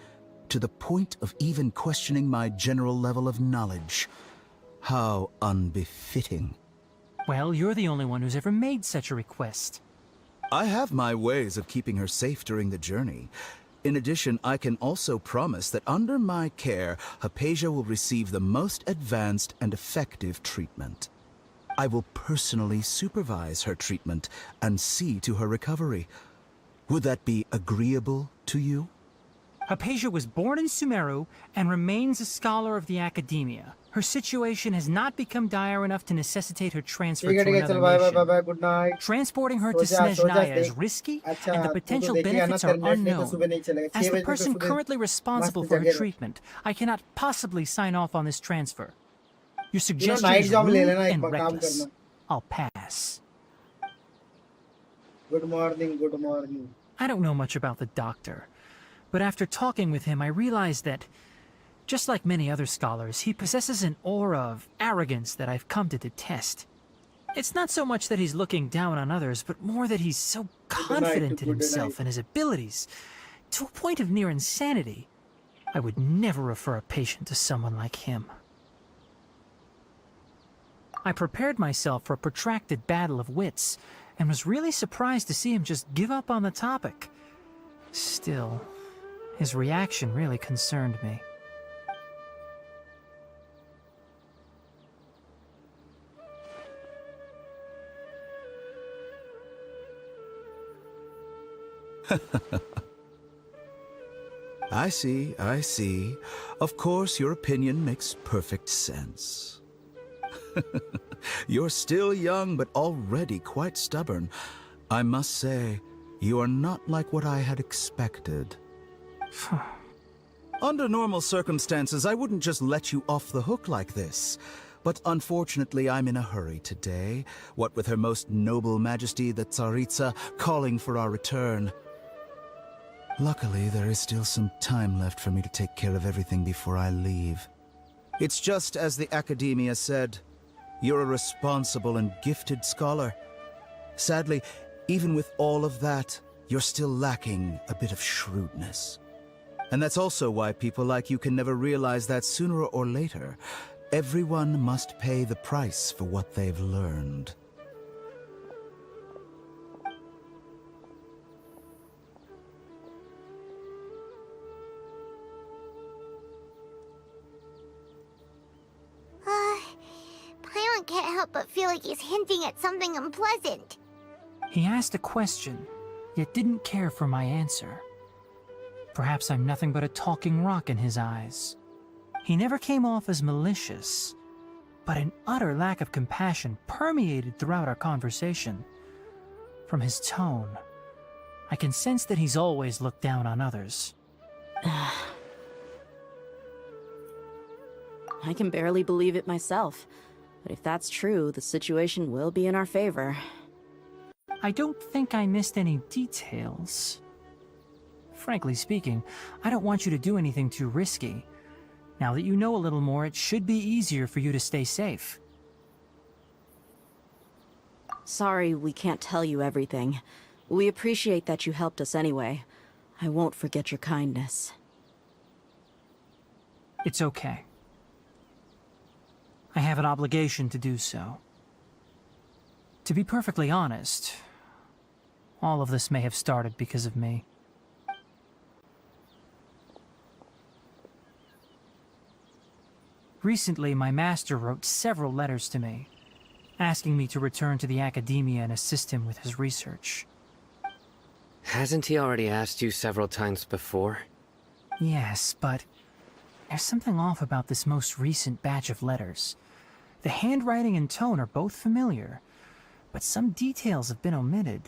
to the point of even questioning my general level of knowledge. How unbefitting. Well, you're the only one who's ever made such a request. I have my ways of keeping her safe during the journey. In addition, I can also promise that under my care, Hypatia will receive the most advanced and effective treatment. I will personally supervise her treatment and see to her recovery. Would that be agreeable to you? Hypatia was born in Sumeru and remains a scholar of the academia. Her situation has not become dire enough to necessitate her transfer to another nation. Transporting her to Snezhnaya is risky, and the potential benefits are unknown. As the person currently responsible for her treatment, I cannot possibly sign off on this transfer. Your suggestion is rude and reckless. I'll pass. Good morning, good morning. I don't know much about the doctor, but after talking with him, I realized that, just like many other scholars, he possesses an aura of arrogance that I've come to detest. It's not so much that he's looking down on others, but more that he's so confident in himself and his abilities, to a point of near insanity. I would never refer a patient to someone like him. I prepared myself for a protracted battle of wits, and was really surprised to see him just give up on the topic. Still, his reaction really concerned me. I see, I see. Of course, your opinion makes perfect sense. You're still young, but already quite stubborn. I must say, you are not like what I had expected. Under normal circumstances, I wouldn't just let you off the hook like this. But unfortunately, I'm in a hurry today, what with Her Most Noble Majesty the Tsaritsa calling for our return. Luckily, there is still some time left for me to take care of everything before I leave. It's just as the Academia said, you're a responsible and gifted scholar. Sadly, even with all of that, you're still lacking a bit of shrewdness. And that's also why people like you can never realize that sooner or later, everyone must pay the price for what they've learned. Paimon can't help but feel like he's hinting at something unpleasant. He asked a question, yet didn't care for my answer. Perhaps I'm nothing but a talking rock in his eyes. He never came off as malicious, but an utter lack of compassion permeated throughout our conversation. From his tone, I can sense that he's always looked down on others. I can barely believe it myself, but if that's true, the situation will be in our favor. I don't think I missed any details. Frankly speaking, I don't want you to do anything too risky. Now that you know a little more, it should be easier for you to stay safe. Sorry we can't tell you everything. We appreciate that you helped us anyway. I won't forget your kindness. It's okay. I have an obligation to do so. To be perfectly honest, all of this may have started because of me. Recently, my master wrote several letters to me, asking me to return to the academia and assist him with his research. Hasn't he already asked you several times before? Yes, but there's something off about this most recent batch of letters. The handwriting and tone are both familiar, but some details have been omitted.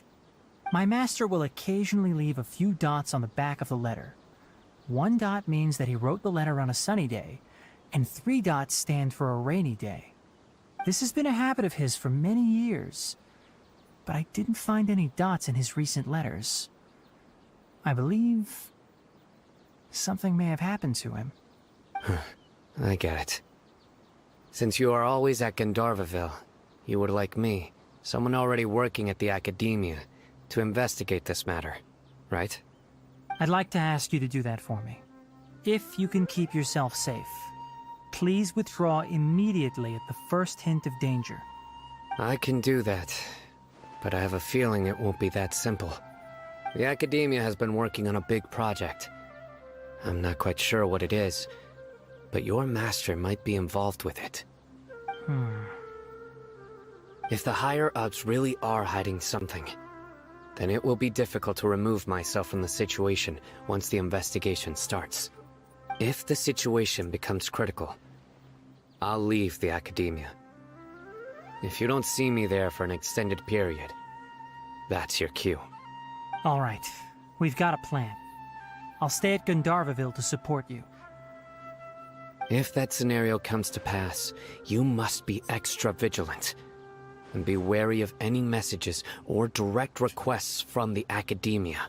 My master will occasionally leave a few dots on the back of the letter. One dot means that he wrote the letter on a sunny day, And 3 dots stand for a rainy day. This has been a habit of his for many years, but I didn't find any dots in his recent letters. I believe something may have happened to him. I get it. Since you are always at Gandharvaville, you would like me, someone already working at the academia, to investigate this matter, right? I'd like to ask you to do that for me. If you can keep yourself safe, please withdraw immediately at the first hint of danger. I can do that, but I have a feeling it won't be that simple. The academia has been working on a big project. I'm not quite sure what it is, but your master might be involved with it. If the higher-ups really are hiding something, then it will be difficult to remove myself from the situation once the investigation starts. If the situation becomes critical, I'll leave the academia. If you don't see me there for an extended period, that's your cue. All right, we've got a plan. I'll stay at Gandharvaville to support you. If that scenario comes to pass, you must be extra vigilant. And be wary of any messages or direct requests from the academia.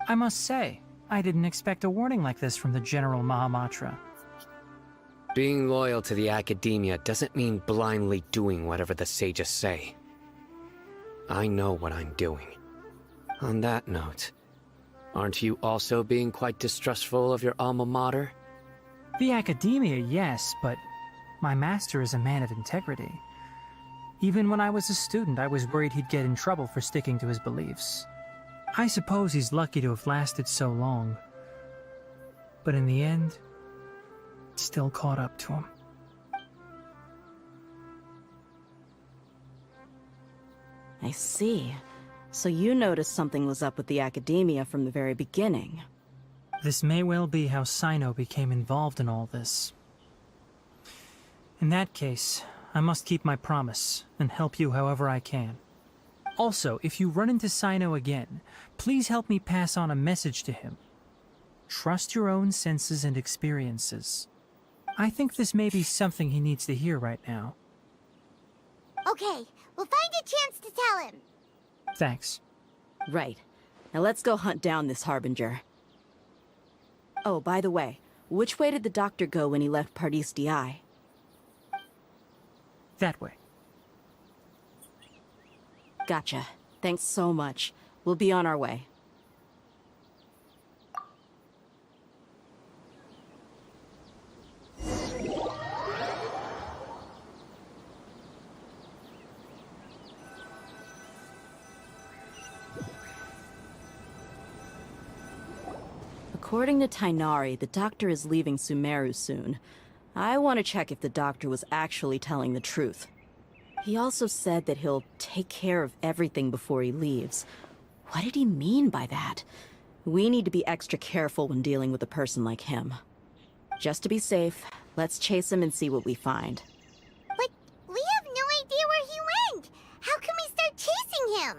I must say, I didn't expect a warning like this from the General Mahamatra. Being loyal to the academia doesn't mean blindly doing whatever the sages say. I know what I'm doing. On that note, aren't you also being quite distrustful of your alma mater? The academia, yes, but my master is a man of integrity. Even when I was a student, I was worried he'd get in trouble for sticking to his beliefs. I suppose he's lucky to have lasted so long. But in the end, it still caught up to him. I see. So you noticed something was up with the academia from the very beginning. This may well be how Sino became involved in all this. In that case, I must keep my promise and help you however I can. Also, if you run into Sino again, please help me pass on a message to him. Trust your own senses and experiences. I think this may be something he needs to hear right now. Okay, we'll find a chance to tell him. Thanks. Right. Now let's go hunt down this Harbinger. Oh, by the way, which way did the doctor go when he left Pardis DI? That way. Gotcha. Thanks so much. We'll be on our way. According to Tainari, the doctor is leaving Sumeru soon. I want to check if the doctor was actually telling the truth. He also said that he'll take care of everything before he leaves. What did he mean by that? We need to be extra careful when dealing with a person like him. Just to be safe, let's chase him and see what we find. But we have no idea where he went! How can we start chasing him?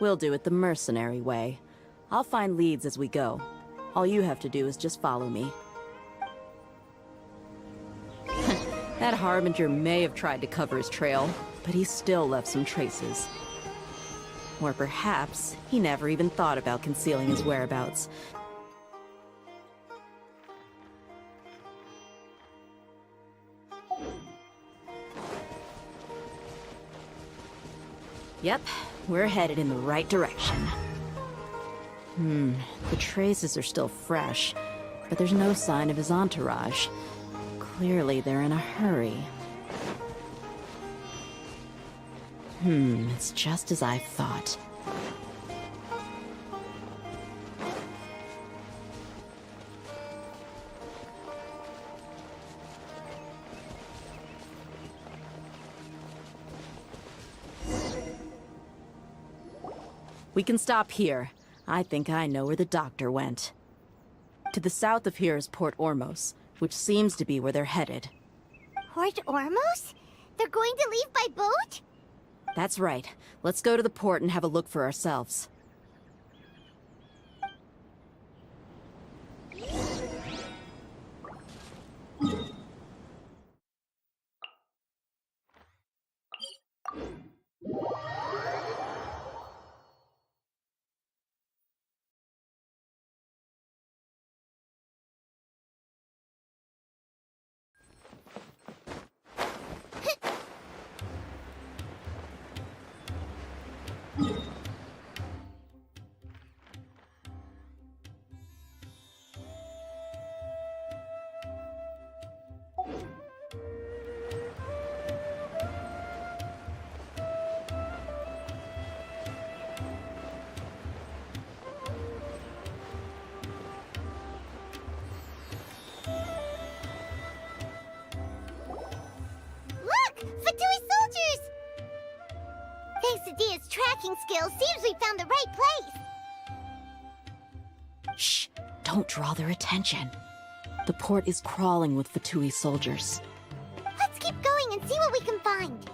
We'll do it the mercenary way. I'll find leads as we go. All you have to do is just follow me. That Harbinger may have tried to cover his trail, but he still left some traces. Or perhaps he never even thought about concealing his whereabouts. Yep, we're headed in the right direction. The traces are still fresh, but there's no sign of his entourage. Clearly, they're in a hurry. It's just as I thought. We can stop here. I think I know where the doctor went. To the south of here is Port Ormos, which seems to be where they're headed. Port Ormos? They're going to leave by boat? That's right. Let's go to the port and have a look for ourselves. tracking skills, seems we found the right place. Shh! Don't draw their attention. The port is crawling with Fatui soldiers. Let's keep going and see what we can find.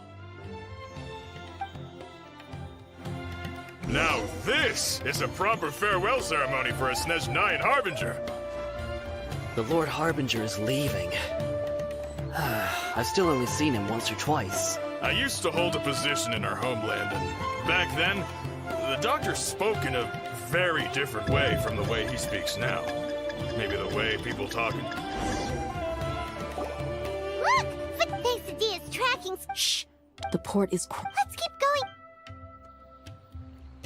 Now this is a proper farewell ceremony for a Snezh 9 Harbinger. The Lord Harbinger is leaving. I've still only seen him once or twice. I used to hold a position in our homeland, and back then, the doctor spoke in a very different way from the way he speaks now. Maybe the way people talk. Look! Quesadilla's tracking... Shh! The port is... Let's keep going!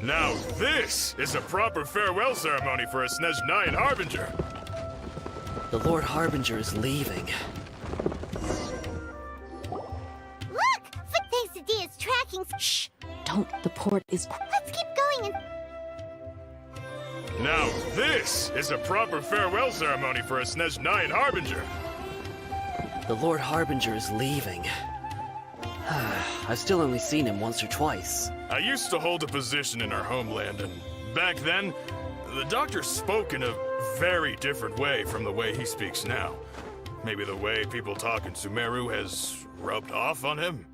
Now this is a proper farewell ceremony for a Snezh 9 Harbinger. The Lord Harbinger is leaving. Look! Quesadilla's tracking... Shh! Don't. The port is... Let's keep going and... Now this is a proper farewell ceremony for a Snezh 9 Harbinger. The Lord Harbinger is leaving. I've still only seen him once or twice. I used to hold a position in our homeland, and back then, the doctor spoke in a very different way from the way he speaks now. Maybe the way people talk in Sumeru has rubbed off on him?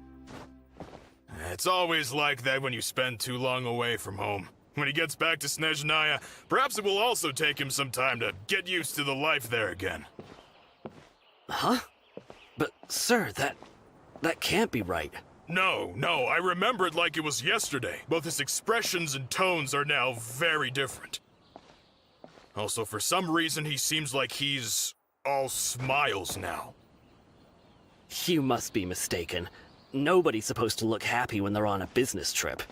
It's always like that when you spend too long away from home. When he gets back to Snezhnaya, perhaps it will also take him some time to get used to the life there again. Huh? But, sir, that can't be right. No, I remember it like it was yesterday. Both his expressions and tones are now very different. Also, for some reason, he seems like he's all smiles now. You must be mistaken. Nobody's supposed to look happy when they're on a business trip.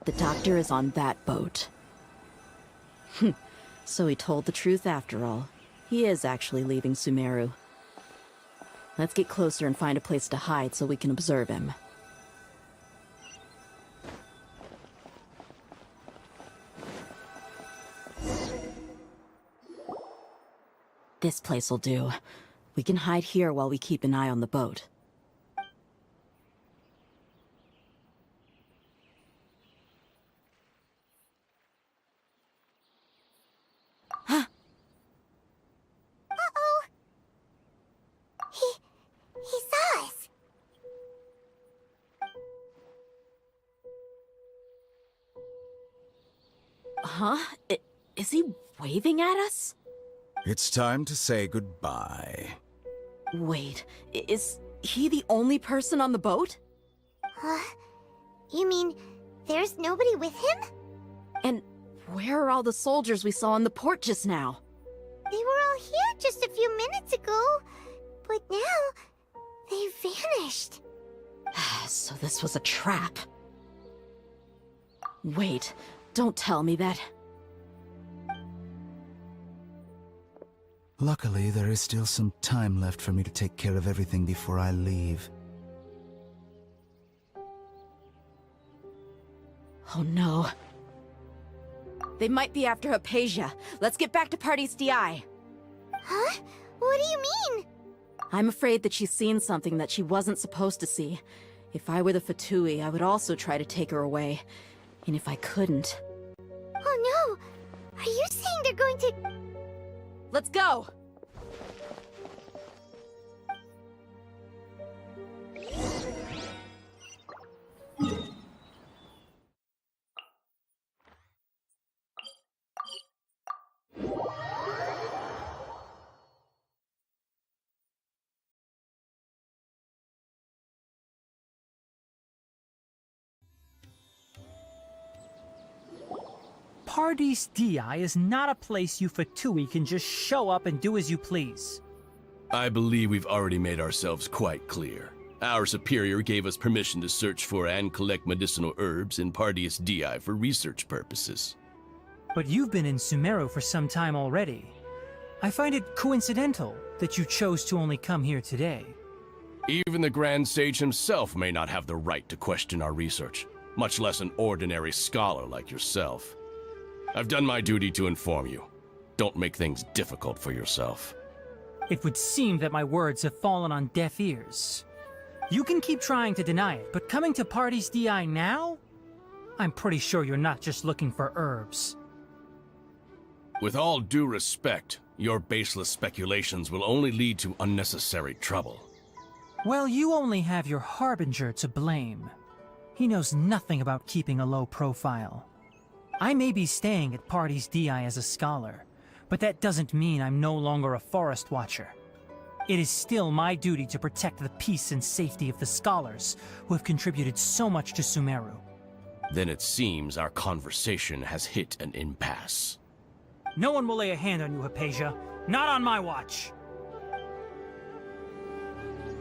The doctor is on that boat. So he told the truth after all. He is actually leaving Sumeru. Let's get closer and find a place to hide so we can observe him. This place will do. We can hide here while we keep an eye on the boat. He saw us. Huh? Is he waving at us? It's time to say goodbye. Wait, is he the only person on the boat? You mean there's nobody with him? And where are all the soldiers we saw in the port just now? They were all here just a few minutes ago, but now they vanished. So this was a trap. Wait, don't tell me that. Luckily, there is still some time left for me to take care of everything before I leave. Oh no. They might be after Hypatia. Let's get back to Party's DI. Huh? What do you mean? I'm afraid that she's seen something that she wasn't supposed to see. If I were the Fatui, I would also try to take her away. And if I couldn't... Oh no! Are you saying they're going to... Let's go! Pardees DI is not a place you Fatui can just show up and do as you please. I believe we've already made ourselves quite clear. Our superior gave us permission to search for and collect medicinal herbs in Pardees DI for research purposes. But you've been in Sumeru for some time already. I find it coincidental that you chose to only come here today. Even the Grand Sage himself may not have the right to question our research, much less an ordinary scholar like yourself. I've done my duty to inform you. Don't make things difficult for yourself. It would seem that my words have fallen on deaf ears. You can keep trying to deny it, but coming to Party's DI now? I'm pretty sure you're not just looking for herbs. With all due respect, your baseless speculations will only lead to unnecessary trouble. Well, you only have your Harbinger to blame. He knows nothing about keeping a low profile. I may be staying at Party's DI as a scholar, but that doesn't mean I'm no longer a forest watcher. It is still my duty to protect the peace and safety of the scholars who have contributed so much to Sumeru. Then it seems our conversation has hit an impasse. No one will lay a hand on you, Hypatia. Not on my watch.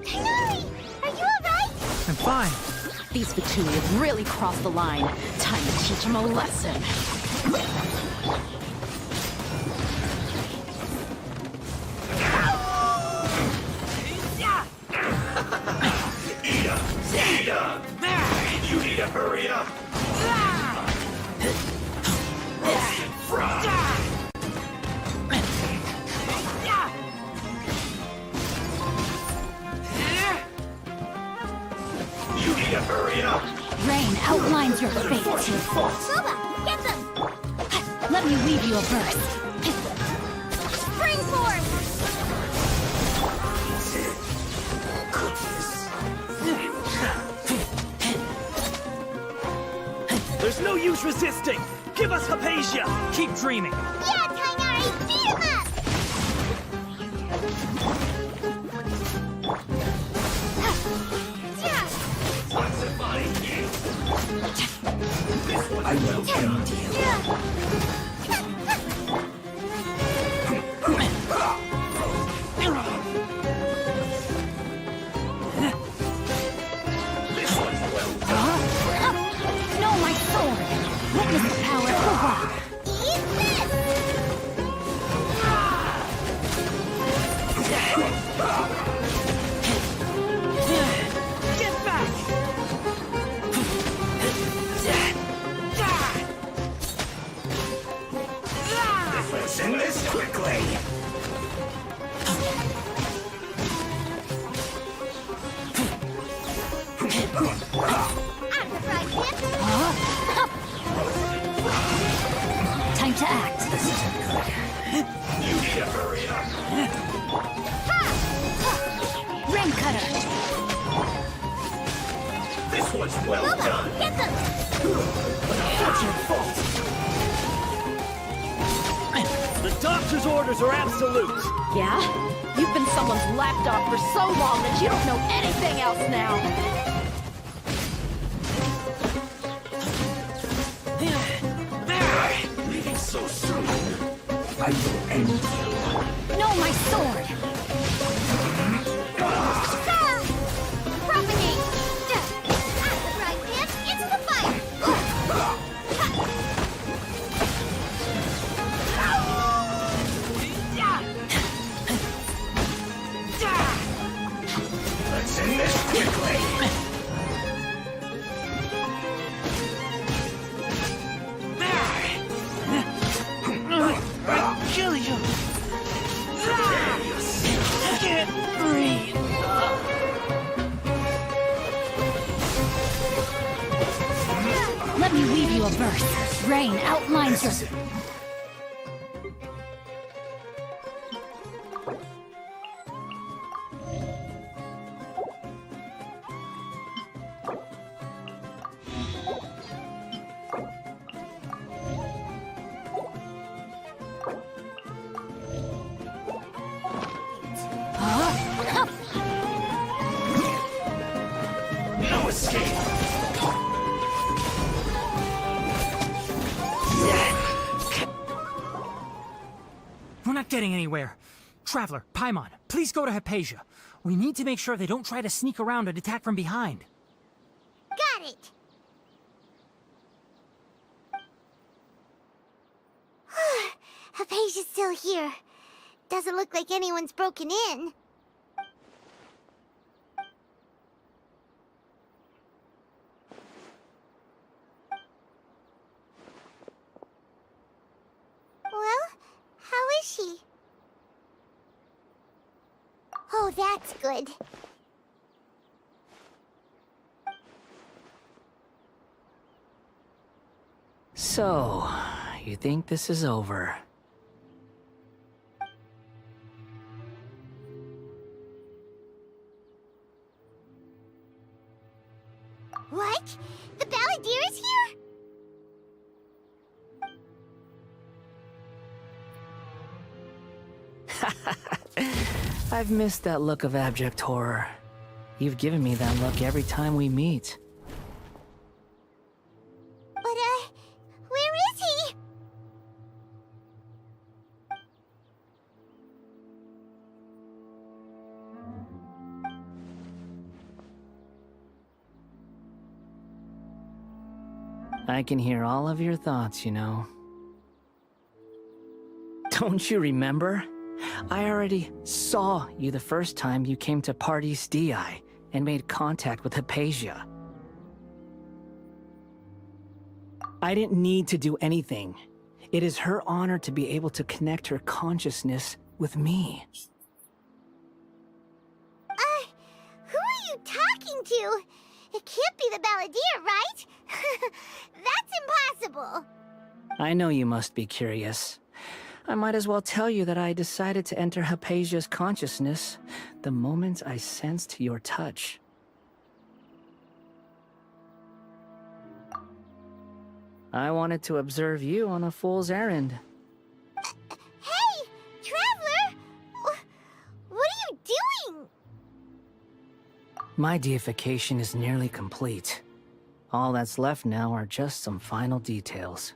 Tighnari! Are you alright? I'm fine. These Fatui have really crossed the line. Time to teach them a lesson. You need to hurry up! Roasted fried! You need to hurry up! Rain outlines your fate. Boba, get them! Let me weave you a verse. Springboard! There's no use resisting! Give us Hypatia! Keep dreaming! Yeah, Tighnari! Beat him up! What's the body king? This one I will end you. This one's well done. No, my sword! Witness the power of the rock! Eat this! Get back! Let's end this quickly. Time to act. You need to hurry up. Rain cutter. This one's well Boba, done. get them! Unfortunate fault. The doctor's orders are absolute! Yeah? You've been someone's lapdog for so long that you don't know anything else now. Leaving so soon. I will end you. No, my sword! Propagate! Right, Pip, into the fight! Let's end this quickly. Kill you! Can't breathe! Let me weave you a verse. Rain outlines your... No escape. We're not getting anywhere. Traveler, Paimon, please go to Hypatia. We need to make sure they don't try to sneak around and attack from behind. Got it! Hypatia's still here. Doesn't look like anyone's broken in. that's good. So, you think this is over? What? The Balladeer is here? I've missed that look of abject horror. You've given me that look every time we meet. But, where is he? I can hear all of your thoughts, you know. Don't you remember? I already saw you the first time you came to Party's DI and made contact with Hypatia. I didn't need to do anything. It is her honor to be able to connect her consciousness with me. Who are you talking to? It can't be the Balladeer, right? That's impossible. I know you must be curious. I might as well tell you that I decided to enter Hypatia's consciousness the moment I sensed your touch. I wanted to observe you on a fool's errand. Hey, Traveler! What are you doing? My deification is nearly complete. All that's left now are just some final details.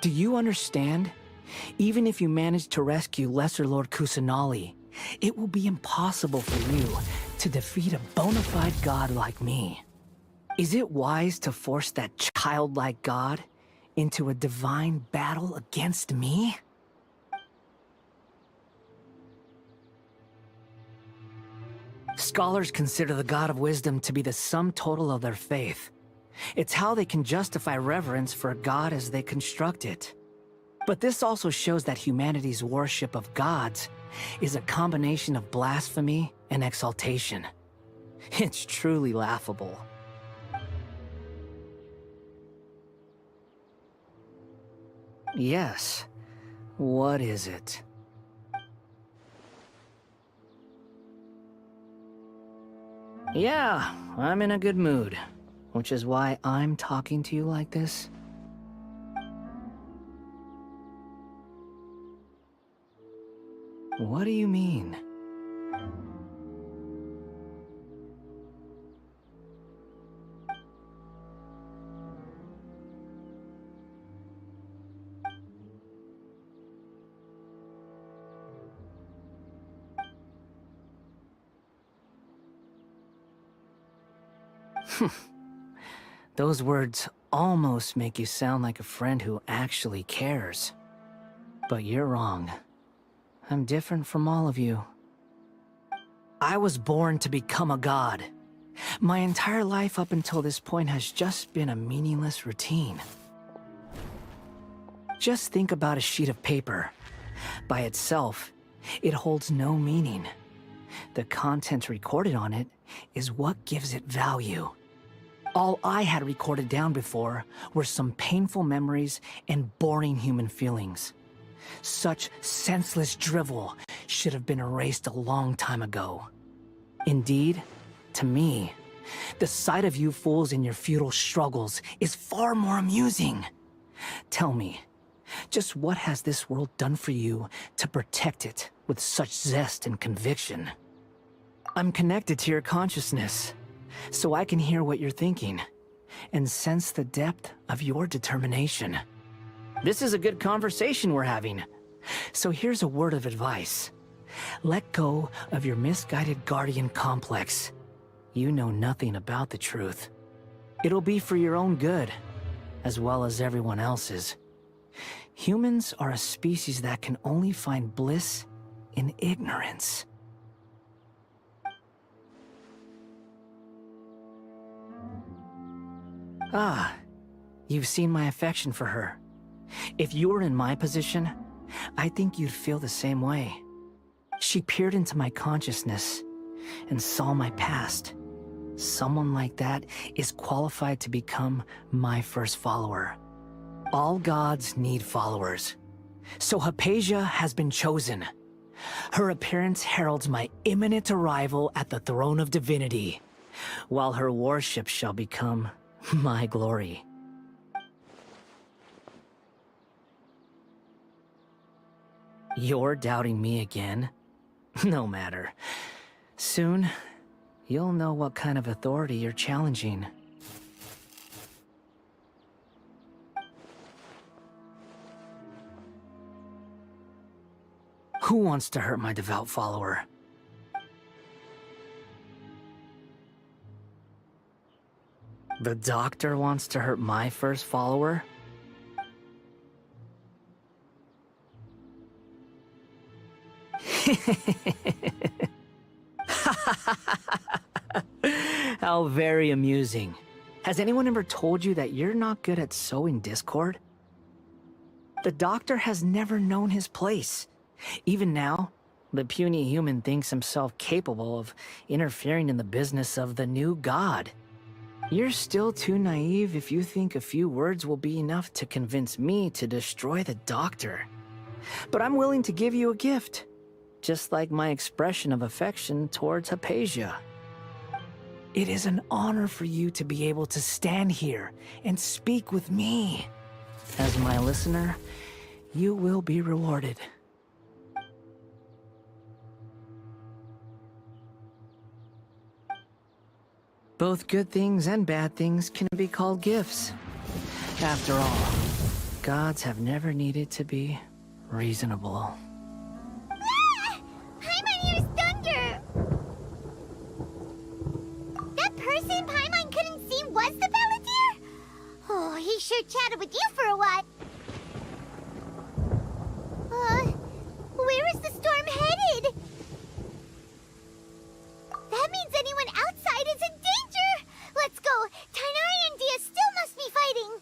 Do you understand? Even if you manage to rescue Lesser Lord Kusanali, it will be impossible for you to defeat a bona fide god like me. Is it wise to force that childlike god into a divine battle against me? Scholars consider the god of wisdom to be the sum total of their faith. It's how they can justify reverence for a god as they construct it. But this also shows that humanity's worship of gods is a combination of blasphemy and exaltation. It's truly laughable. Yes. What is it? Yeah, I'm in a good mood, which is why I'm talking to you like this. What do you mean? Those words almost make you sound like a friend who actually cares. But you're wrong. I'm different from all of you. I was born to become a god. My entire life up until this point has just been a meaningless routine. Just think about a sheet of paper. By itself, it holds no meaning. The content recorded on it is what gives it value. All I had recorded down before were some painful memories and boring human feelings. Such senseless drivel should have been erased a long time ago. Indeed, to me, the sight of you fools in your futile struggles is far more amusing. Tell me, just what has this world done for you to protect it with such zest and conviction? I'm connected to your consciousness, so I can hear what you're thinking, and sense the depth of your determination. This is a good conversation we're having. So here's a word of advice. Let go of your misguided guardian complex. You know nothing about the truth. It'll be for your own good, as well as everyone else's. Humans are a species that can only find bliss in ignorance. Ah, you've seen my affection for her. If you were in my position, I think you'd feel the same way. She peered into my consciousness and saw my past. Someone like that is qualified to become my first follower. All gods need followers. So Hypatia has been chosen. Her appearance heralds my imminent arrival at the throne of divinity, while her worship shall become my glory. You're doubting me again? No matter. Soon, you'll know what kind of authority you're challenging. Who wants to hurt my devout follower? The doctor wants to hurt my first follower? How very amusing. Has anyone ever told you that you're not good at sowing discord? The doctor has never known his place. Even now, the puny human thinks himself capable of interfering in the business of the new god. You're still too naive if you think a few words will be enough to convince me to destroy the doctor. But I'm willing to give you a gift, just like my expression of affection towards Hypatia. It is an honor for you to be able to stand here and speak with me. As my listener, you will be rewarded. Both good things and bad things can be called gifts. After all, gods have never needed to be reasonable. Paimon used thunder! That person Paimon couldn't see was the Balladeer? Oh, he sure chatted with you for a while. Where is the storm headed? That means anyone outside is in danger! Let's go! Tighnari and Dia still must be fighting!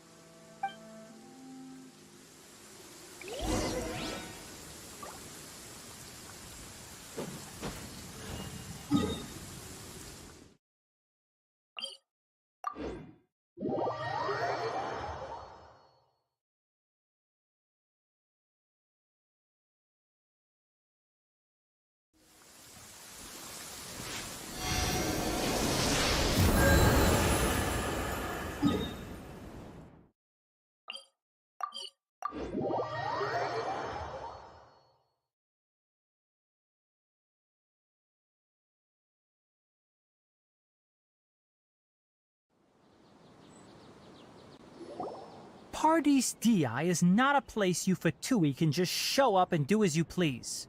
Paradis Di is not a place you Fatui can just show up and do as you please.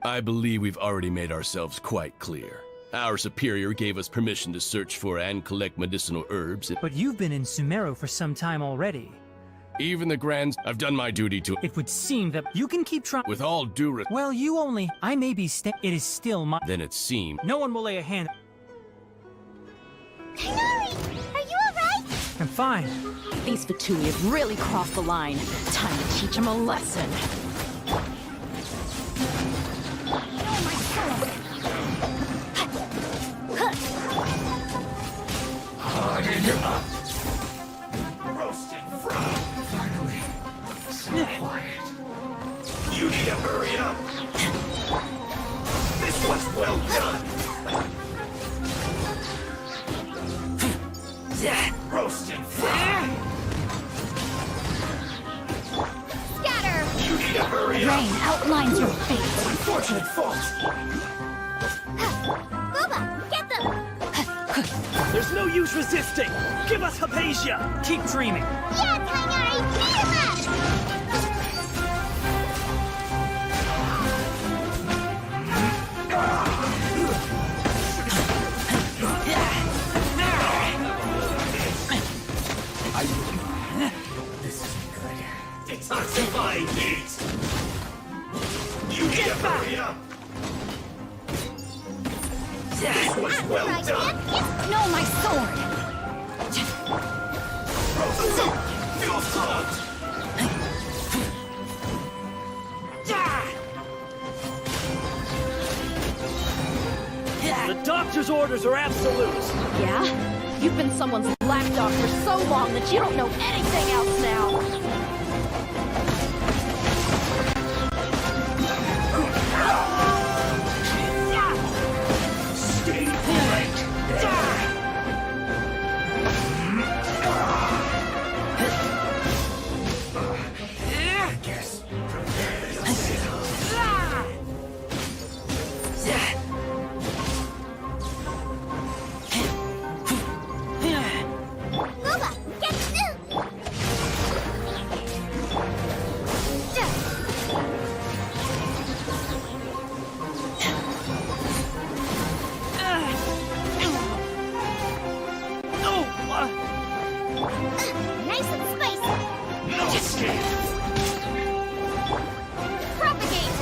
I believe we've already made ourselves quite clear. Our superior gave us permission to search for and collect medicinal herbs. But you've been in Sumeru for some time already. Even the Grands, I've done my duty to— It would seem that you can keep trying— With all due Well, you only— I may be it is still my— Then it seemed— No one will lay a hand— Tighnari! Are you alright? I'm fine. These Fatui have really crossed the line. Time to teach them a lesson. Roasted frog. Finally. So quiet. You need to hurry up. This was well done. Roasted frog. Scatter! You need to hurry up. Rain outlines your fate. Unfortunate fault. Booba, get them! There's no use resisting! Give us Hypatia! Keep dreaming. Yeah, Tighnari! Beat him up! This isn't good. Detoxifying heat. You need to hurry up. This was well done. No, my sword! Feel slugged. The doctor's orders are absolute. Yeah? You've been someone's lapdog for so long that you don't know anything else now. Stay right there. I guess Mova, get through! Nice and spicy! no escape. Propagate!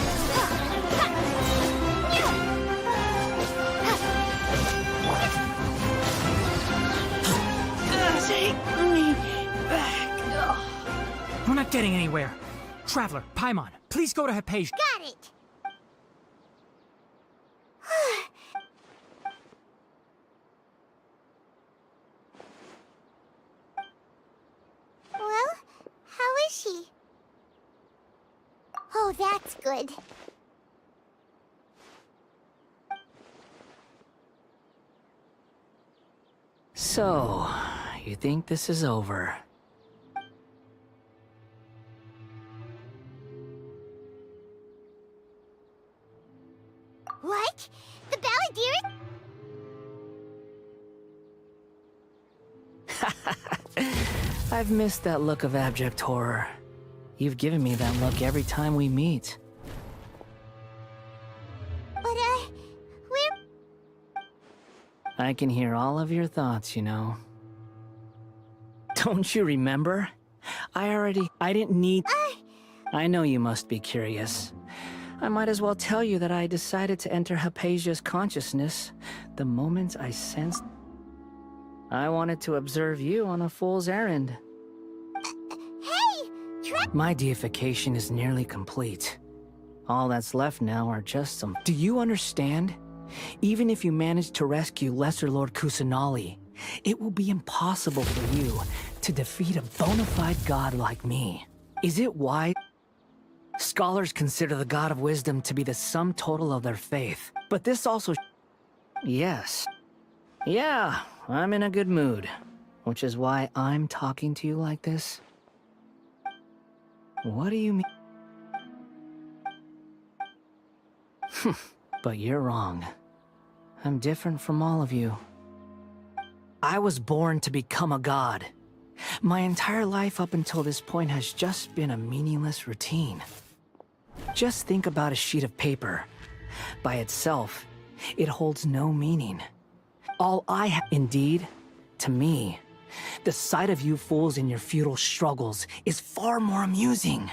Take me back. We're not getting anywhere. Traveler, Paimon, please go to Hypatia. Got it! Well, how is she? Oh, that's good. So, you think this is over? What? The Balladeer? I've missed that look of abject horror. You've given me that look every time we meet. But, we're... I can hear all of your thoughts, you know. Don't you remember? I didn't need... I know you must be curious. I might as well tell you that I decided to enter Hypatia's consciousness the moment I sensed... I wanted to observe you on a fool's errand. My deification is nearly complete. All that's left now are just some... Do you understand? Even if you manage to rescue Lesser Lord Kusanali, it will be impossible for you to defeat a bona fide god like me. Is it why? Scholars consider the God of Wisdom to be the sum total of their faith. But this also... Yes. Yeah, I'm in a good mood. Which is why I'm talking to you like this. What do you mean? But you're wrong. I'm different from all of you. I was born to become a god. My entire life up until this point has just been a meaningless routine. Just think about a sheet of paper. By itself, it holds no meaning. All I have, indeed, to me, the sight of you fools in your futile struggles is far more amusing.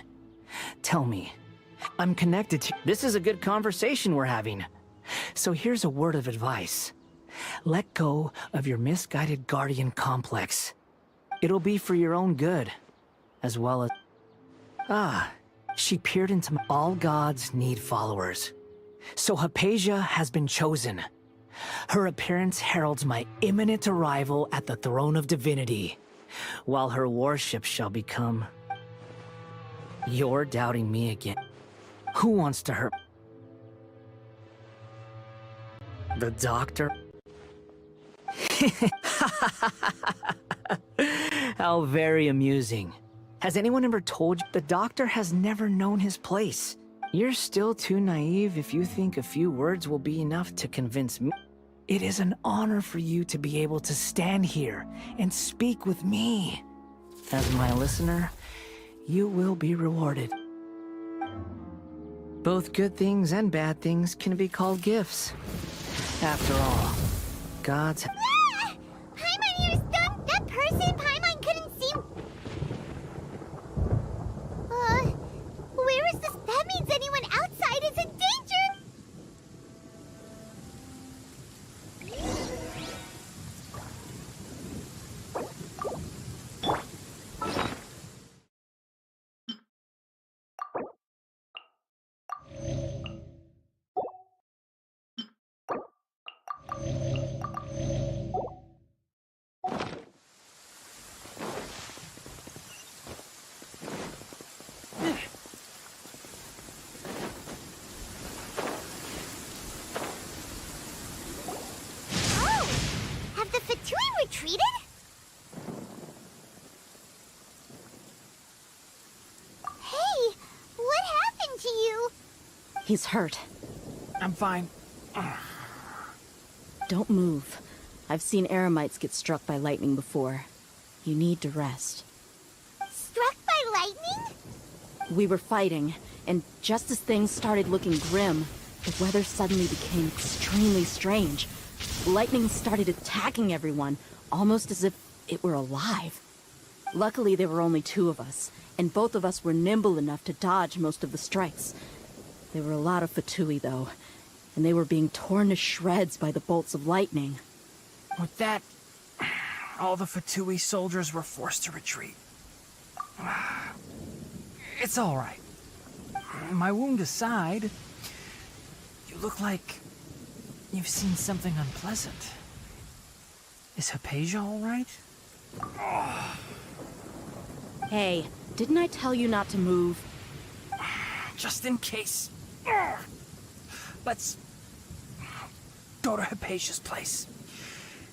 Tell me, I'm connected to... This is a good conversation we're having. So here's a word of advice. Let go of your misguided guardian complex. It'll be for your own good, as well as... Ah, she peered into... All gods need followers. So Hypatia has been chosen. Her appearance heralds my imminent arrival at the throne of divinity, while her worship shall become... You're doubting me again. Who wants to hurt... The doctor? How very amusing. Has anyone ever told you the doctor has never known his place? You're still too naive if you think a few words will be enough to convince me. It is an honor for you to be able to stand here and speak with me. As my listener, you will be rewarded. Both good things and bad things can be called gifts. After all, gods... Paimon here is done! That person Paimon couldn't see... where is this? That means anyone outside is in danger! treated? Hey, what happened to you? He's hurt. I'm fine. Don't move. I've seen eremites get struck by lightning before. You need to rest. Struck by lightning? We were fighting, and just as things started looking grim, the weather suddenly became extremely strange. Lightning started attacking everyone, almost as if it were alive. Luckily, there were only 2 of us, and both of us were nimble enough to dodge most of the strikes. There were a lot of Fatui, though, and they were being torn to shreds by the bolts of lightning. With that, all the Fatui soldiers were forced to retreat. It's all right. My wound aside, you look like you've seen something unpleasant. Is Hypatia all right? Hey, didn't I tell you not to move? Just in case. Let's go to Hypatia's place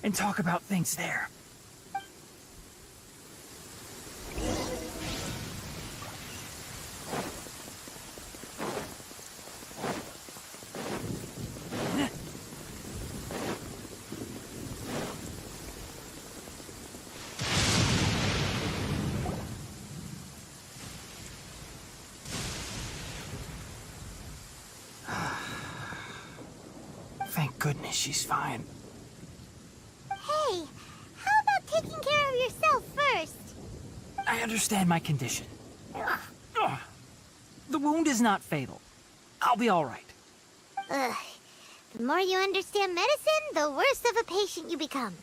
and talk about things there. Thank goodness she's fine. Hey, how about taking care of yourself first? I understand my condition. The wound is not fatal. I'll be all right. Ugh. The more you understand medicine, the worse of a patient you become.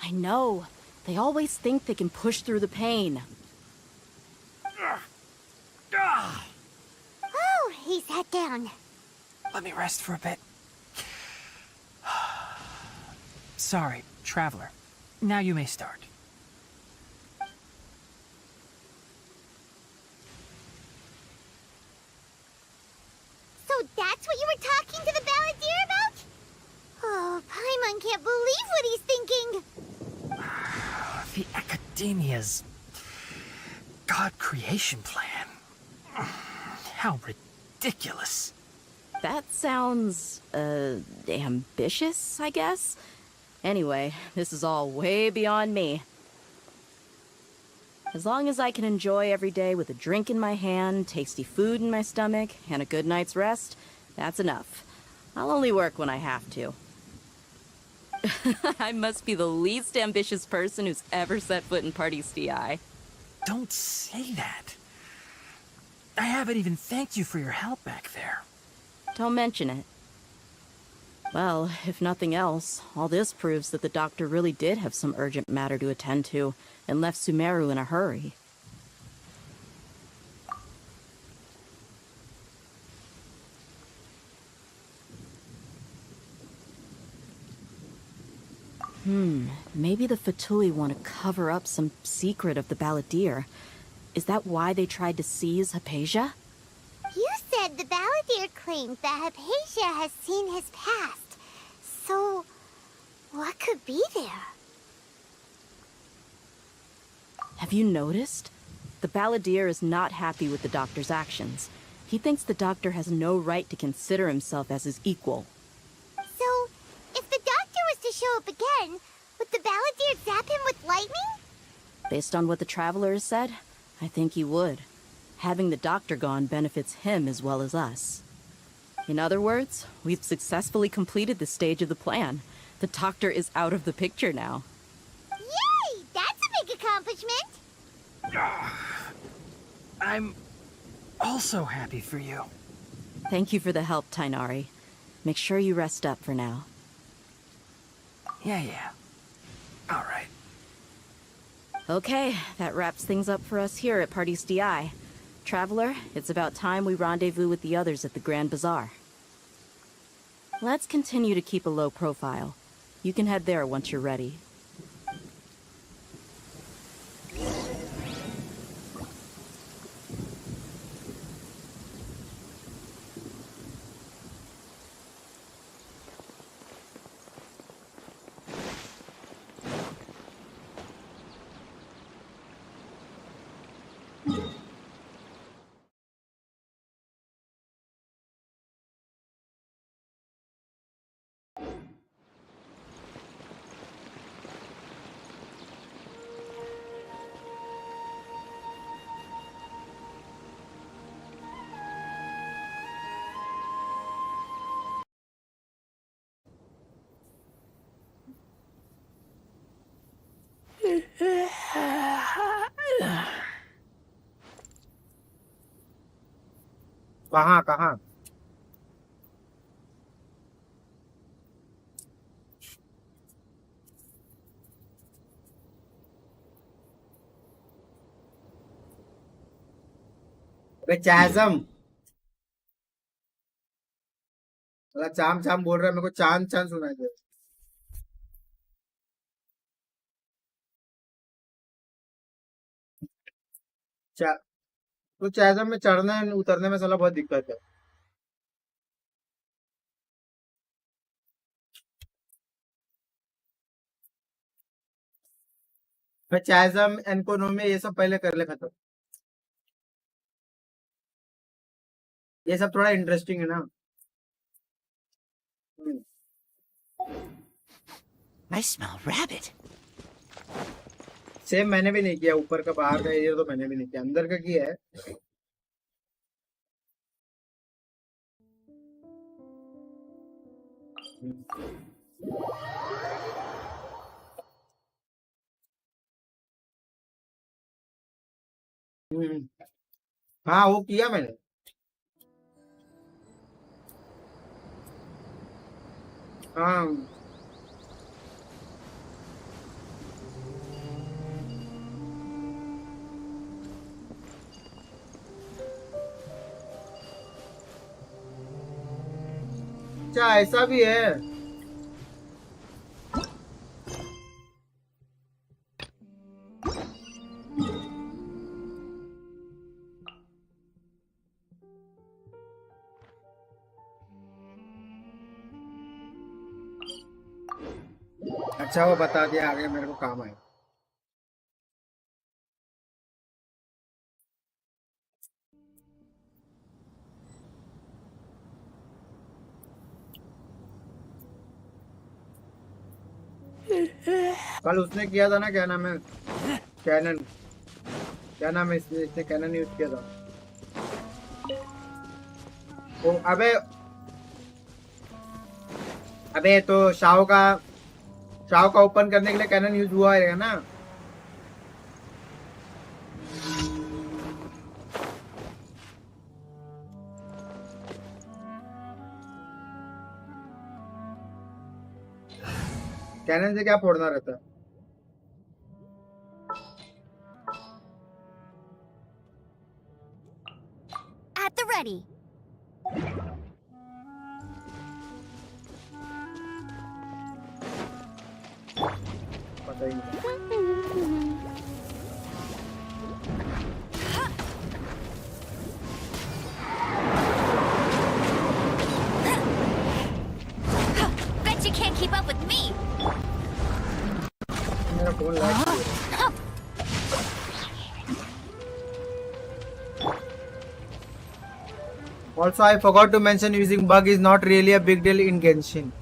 I know. They always think they can push through the pain. Oh, he sat down. Let me rest for a bit. Sorry, Traveler. Now you may start. So that's what you were talking to the balladeer about? Oh, Paimon can't believe what he's thinking. The Academia's God creation plan. How ridiculous. That sounds, ambitious, I guess? Anyway, this is all way beyond me. As long as I can enjoy every day with a drink in my hand, tasty food in my stomach, and a good night's rest, that's enough. I'll only work when I have to. I must be the least ambitious person who's ever set foot in Party's DI. Don't say that. I haven't even thanked you for your help back there. Don't mention it. Well, if nothing else, all this proves that the doctor really did have some urgent matter to attend to, and left Sumeru in a hurry. Maybe the Fatui want to cover up some secret of the balladeer. Is that why they tried to seize Hypatia? You said the balladeer claimed that Hypatia has seen his past. So, what could be there? Have you noticed? The balladeer is not happy with the doctor's actions. He thinks the doctor has no right to consider himself as his equal. So, if the doctor was to show up again, would the balladeer zap him with lightning? Based on what the Traveler has said, I think he would. Having the doctor gone benefits him as well as us. In other words, we've successfully completed this stage of the plan. The doctor is out of the picture now. Yay! That's a big accomplishment! I'm also happy for you. Thank you for the help, Tainari. Make sure you rest up for now. Yeah. All right. Okay, that wraps things up for us here at Party's DI. Traveler, it's about time we rendezvous with the others at the Grand Bazaar. Let's continue to keep a low profile. You can head there once you're ready. कहाँ कहाँ? अबे चैज़म, साला चाम चाम बोल रहा है, मेरे को चांद चांद सुनाई दे। तो चैज़म में चढ़ने उतरने में साला बहुत दिक्कत है। फिर चैज़म एनकोनोमी ये सब पहले कर ले खत्म। ये सब थोड़ा इंटरेस्टिंग है ना। I smell rabbit. सेम मैंने भी नहीं किया, ऊपर का बाहर का एरिया तो मैंने भी नहीं किया, अंदर का किया है। हाँ वो किया मैंने। हाँ अच्छा ऐसा भी है। अच्छा वो बता दिया, आगे मेरे को काम है। कल उसने किया था ना, क्या नाम है, कैनन, क्या नाम है इसने कैनन यूज किया था। ओ अबे अबे तो शाओ का ओपन करने के लिए कैनन यूज हुआ है ना। कैनन से क्या फोड़ना रहता है? At the ready. पता ही नहीं। Bet you can't keep up with me. मेरा फोन लैग है। Also, I forgot to mention using bug is not really a big deal in Genshin.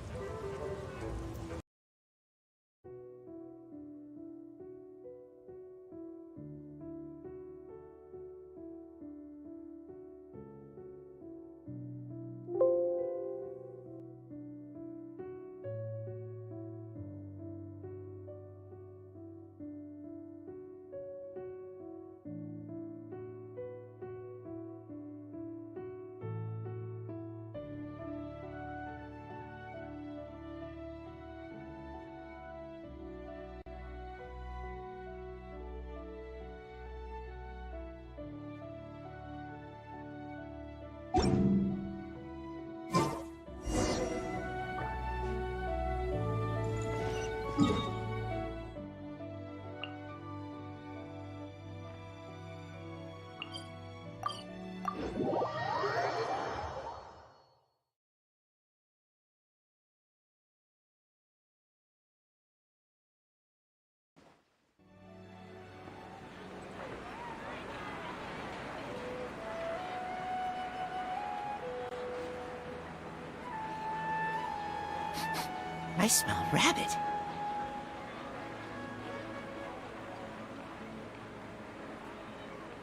I smell rabbit.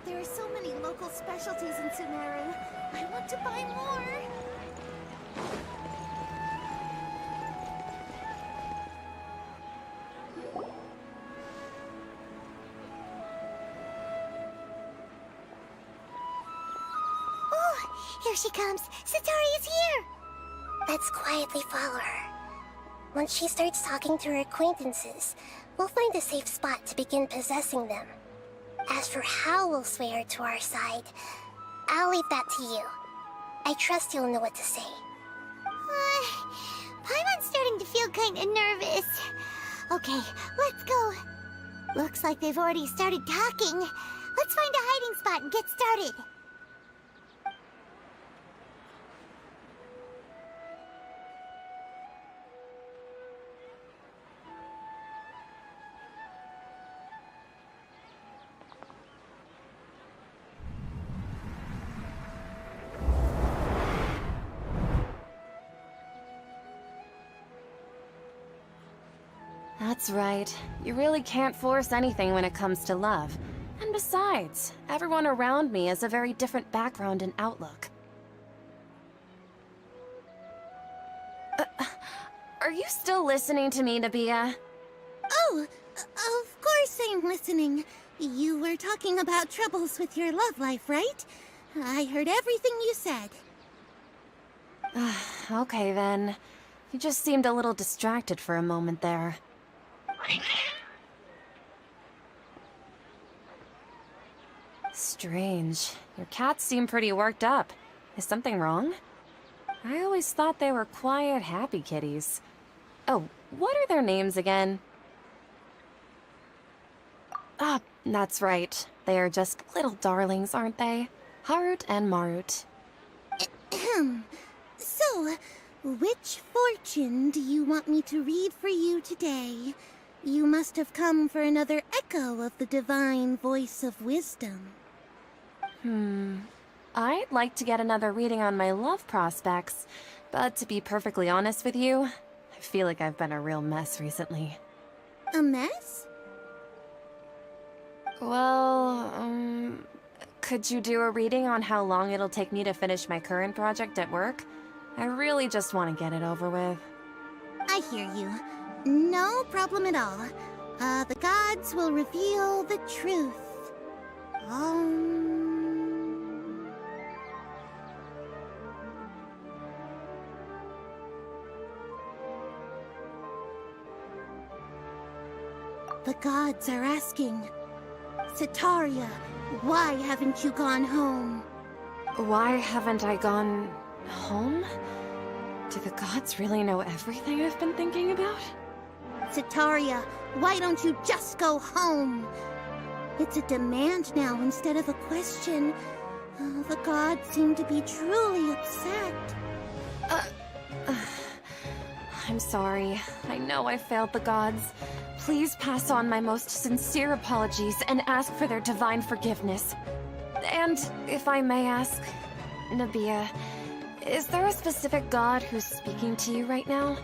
There are so many local specialties in Sumeru. I want to buy more. Oh, here she comes. Satari is here. Let's quietly follow her. Once she starts talking to her acquaintances, we'll find a safe spot to begin possessing them. As for how we'll sway her to our side, I'll leave that to you. I trust you'll know what to say. Paimon's starting to feel kinda nervous. Okay, let's go. Looks like they've already started talking. Let's find a hiding spot and get started. That's right. You really can't force anything when it comes to love. And besides, everyone around me has a very different background and outlook. Are you still listening to me, Nabia? Oh, of course I'm listening. You were talking about troubles with your love life, right? I heard everything you said. Okay then. You just seemed a little distracted for a moment there. Strange. Your cats seem pretty worked up. Is something wrong? I always thought they were quiet, happy kitties. Oh, what are their names again? Ah, that's right. They are just little darlings, aren't they? Harut and Marut. So, which fortune do you want me to read for you today? You must have come for another echo of the divine voice of wisdom. I'd like to get another reading on my love prospects, but to be perfectly honest with you, I feel like I've been a real mess recently. A mess? Well, could you do a reading on how long it'll take me to finish my current project at work? I really just want to get it over with. I hear you. No problem at all. The gods will reveal the truth. The gods are asking, Sataria, why haven't you gone home? Why haven't I gone home? Do the gods really know everything I've been thinking about? Sataria, why don't you just go home? It's a demand now instead of a question. The gods seem to be truly upset. I'm sorry. I know I failed the gods. Please pass on my most sincere apologies and ask for their divine forgiveness. And, if I may ask, Nabia, is there a specific god who's speaking to you right now?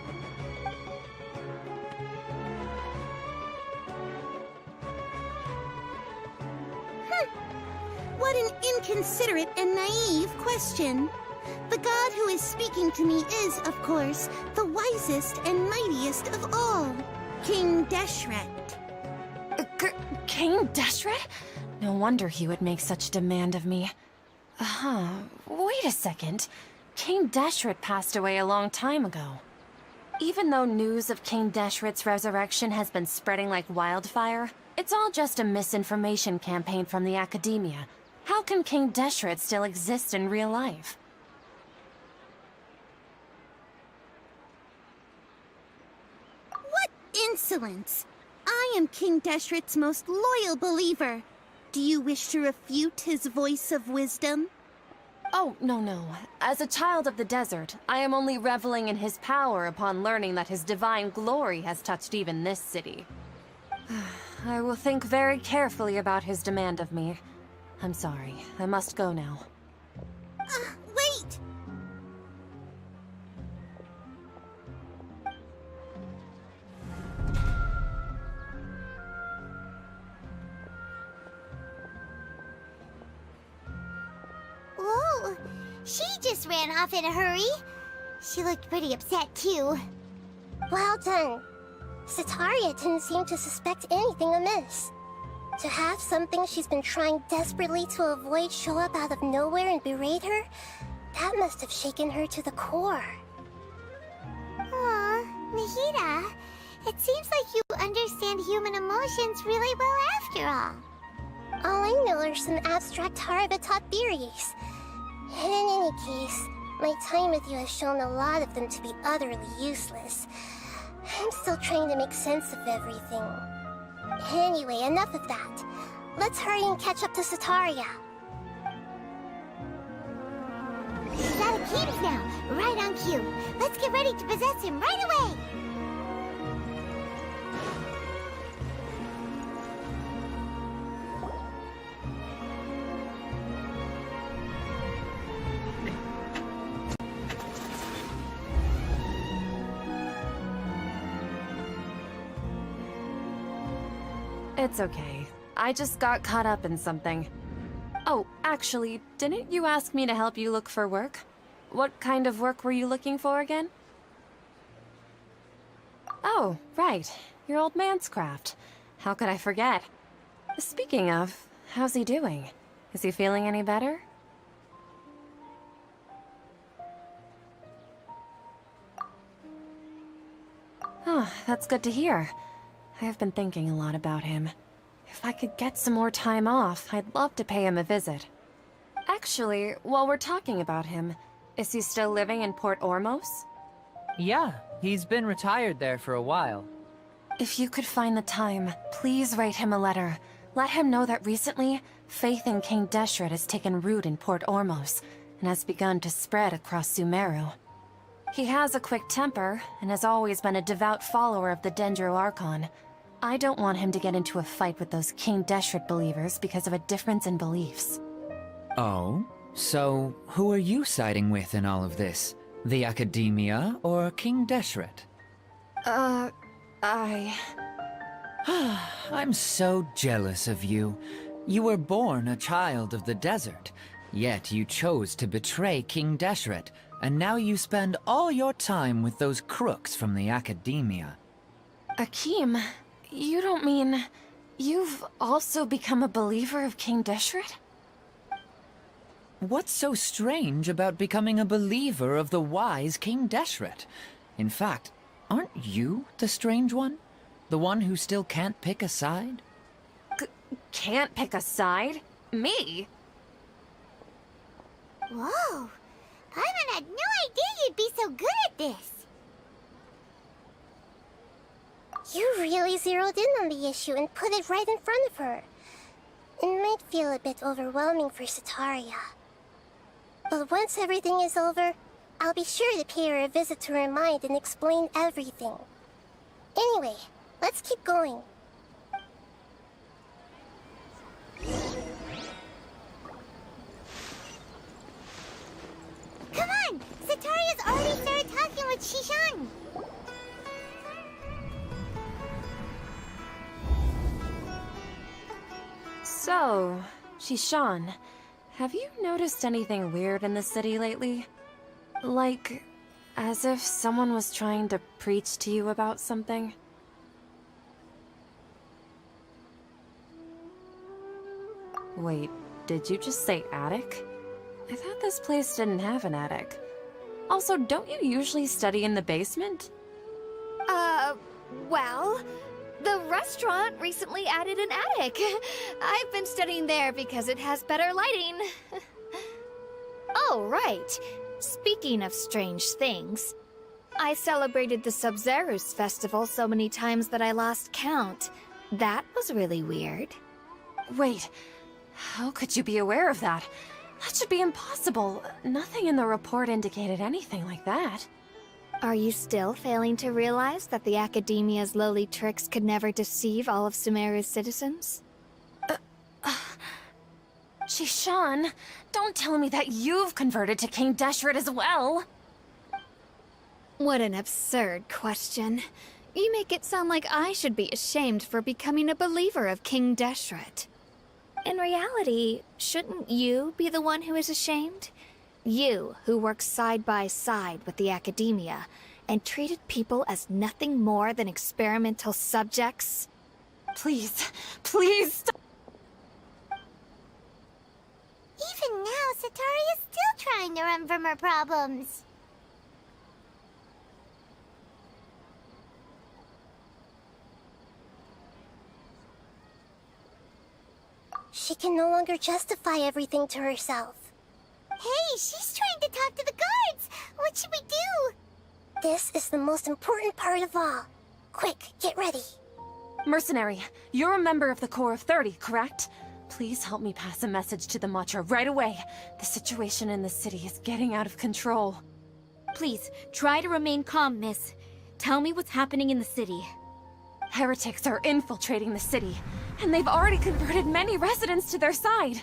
What an inconsiderate and naive question. The god who is speaking to me is, of course, the wisest and mightiest of all, King Deshret. King Deshret? No wonder he would make such demand of me. Wait a second. King Deshret passed away a long time ago. Even though news of King Deshret's resurrection has been spreading like wildfire, it's all just a misinformation campaign from the academia. How can King Deshret still exist in real life? What insolence! I am King Deshret's most loyal believer. Do you wish to refute his voice of wisdom? Oh, no. As a child of the desert, I am only reveling in his power upon learning that his divine glory has touched even this city. I will think very carefully about his demand of me. I'm sorry. I must go now. Wait! She just ran off in a hurry. She looked pretty upset, too. Well done. Sataria didn't seem to suspect anything amiss. To have something she's been trying desperately to avoid show up out of nowhere and berate her, that must have shaken her to the core. Aw, Nahida, it seems like you understand human emotions really well after all. All I know are some abstract Harvard-taught theories. And in any case, my time with you has shown a lot of them to be utterly useless. I'm still trying to make sense of everything. Anyway, enough of that. Let's hurry and catch up to Sataria. He's out of games now, right on cue. Let's get ready to possess him right away! It's okay. I just got caught up in something. Oh, actually, didn't you ask me to help you look for work? What kind of work were you looking for again? Oh, right. Your old man's craft. How could I forget? Speaking of, how's he doing? Is he feeling any better? Oh, that's good to hear. I've been thinking a lot about him. If I could get some more time off, I'd love to pay him a visit. Actually, while we're talking about him, is he still living in Port Ormos? Yeah, he's been retired there for a while. If you could find the time, please write him a letter. Let him know that recently, faith in King Deshret has taken root in Port Ormos, and has begun to spread across Sumeru. He has a quick temper, and has always been a devout follower of the Dendro Archon. I don't want him to get into a fight with those King Deshret believers because of a difference in beliefs. Oh? So, who are you siding with in all of this? The Academia or King Deshret? I'm so jealous of you. You were born a child of the desert, yet you chose to betray King Deshret, and now you spend all your time with those crooks from the Academia. Akeem, you don't mean... you've also become a believer of King Deshret? What's so strange about becoming a believer of the wise King Deshret? In fact, aren't you the strange one? The one who still can't pick a side? Can't pick a side? Me? Whoa! Paimon had no idea you'd be so good at this! You really zeroed in on the issue and put it right in front of her. It might feel a bit overwhelming for Sataria. But once everything is over, I'll be sure to pay her a visit to her mind and explain everything. Anyway, let's keep going. Come on! Sataria's already started talking with Shishan! So, Shishan, have you noticed anything weird in the city lately? Like, as if someone was trying to preach to you about something? Wait, did you just say attic? I thought this place didn't have an attic. Also, don't you usually study in the basement? Well, the restaurant recently added an attic. I've been studying there because it has better lighting. Oh, right. Speaking of strange things, I celebrated the Sub-Zerus festival so many times that I lost count. That was really weird. Wait, how could you be aware of that? That should be impossible. Nothing in the report indicated anything like that. Are you still failing to realize that the Academia's lowly tricks could never deceive all of Sumeru's citizens? Shishan, don't tell me that you've converted to King Deshret as well! What an absurd question. You make it sound like I should be ashamed for becoming a believer of King Deshret. In reality, shouldn't you be the one who is ashamed? You, who worked side by side with the academia and treated people as nothing more than experimental subjects. Please, please stop. Even now, Sataria's still trying to run from her problems. She can no longer justify everything to herself. Hey, she's trying to talk to the guards! What should we do? This is the most important part of all. Quick, get ready. Mercenary, you're a member of the Corps of 30, correct? Please help me pass a message to the Matcha right away. The situation in the city is getting out of control. Please, try to remain calm, miss. Tell me what's happening in the city. Heretics are infiltrating the city, and they've already converted many residents to their side.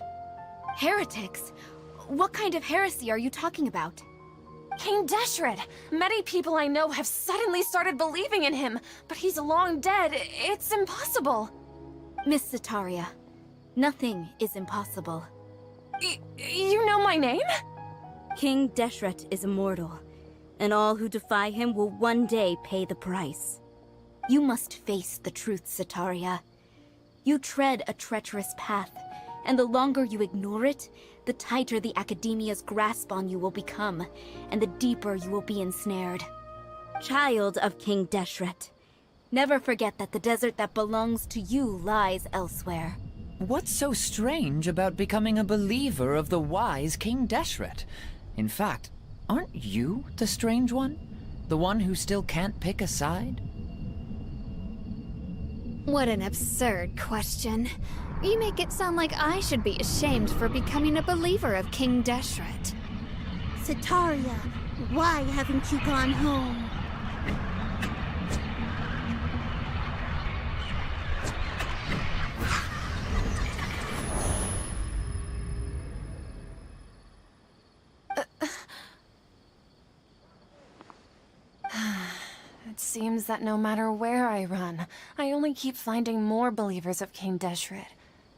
Heretics? What kind of heresy are you talking about? King Deshret! Many people I know have suddenly started believing in him, but he's long dead. It's impossible. Miss Sataria, nothing is impossible. You know my name? King Deshret is immortal, and all who defy him will one day pay the price. You must face the truth, Sataria. You tread a treacherous path, and the longer you ignore it, the tighter the Academia's grasp on you will become, and the deeper you will be ensnared. Child of King Deshret, never forget that the desert that belongs to you lies elsewhere. What's so strange about becoming a believer of the wise King Deshret? In fact, aren't you the strange one? The one who still can't pick a side? What an absurd question. You make it sound like I should be ashamed for becoming a believer of King Deshret. Sataria, why haven't you gone home? It seems that no matter where I run, I only keep finding more believers of King Deshret.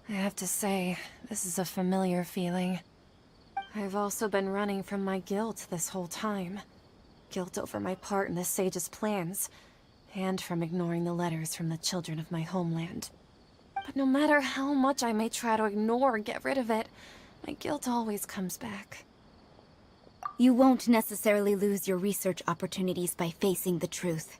I have to say, this is a familiar feeling. I've also been running from my guilt this whole time. Guilt over my part in the Sage's plans, and from ignoring the letters from the children of my homeland. But no matter how much I may try to ignore or get rid of it, my guilt always comes back. You won't necessarily lose your research opportunities by facing the truth.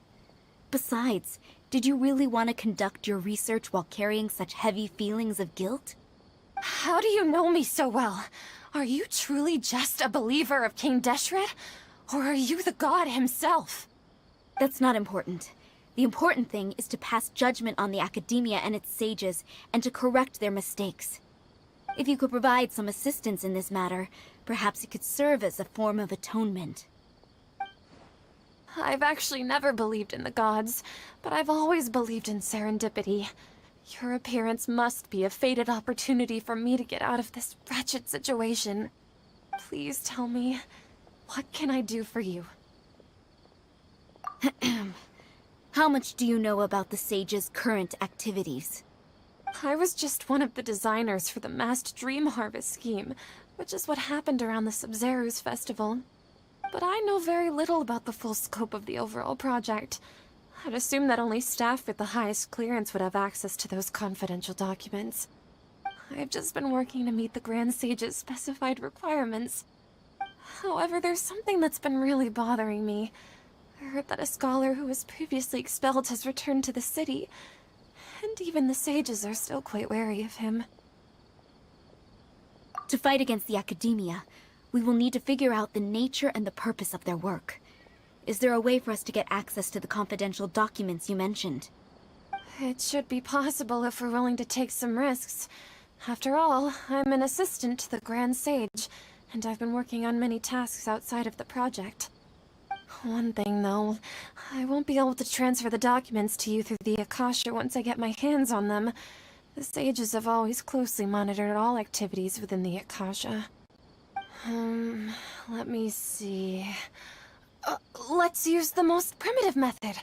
Besides, did you really want to conduct your research while carrying such heavy feelings of guilt? How do you know me so well? Are you truly just a believer of King Deshret? Or are you the god himself? That's not important. The important thing is to pass judgment on the Academia and its sages, and to correct their mistakes. If you could provide some assistance in this matter, perhaps it could serve as a form of atonement. I've actually never believed in the gods, but I've always believed in serendipity. Your appearance must be a fated opportunity for me to get out of this wretched situation. Please tell me, what can I do for you? How much do you know about the Sage's current activities? I was just one of the designers for the massed dream harvest scheme, which is what happened around the Sub-Zero's festival. But I know very little about the full scope of the overall project. I'd assume that only staff with the highest clearance would have access to those confidential documents. I've just been working to meet the Grand Sage's specified requirements. However, there's something that's been really bothering me. I heard that a scholar who was previously expelled has returned to the city, and even the sages are still quite wary of him. To fight against the Academia, we will need to figure out the nature and the purpose of their work. Is there a way for us to get access to the confidential documents you mentioned? It should be possible if we're willing to take some risks. After all, I'm an assistant to the Grand Sage, and I've been working on many tasks outside of the project. One thing, though, I won't be able to transfer the documents to you through the Akasha once I get my hands on them. The sages have always closely monitored all activities within the Akasha. Let me see... let's use the most primitive method.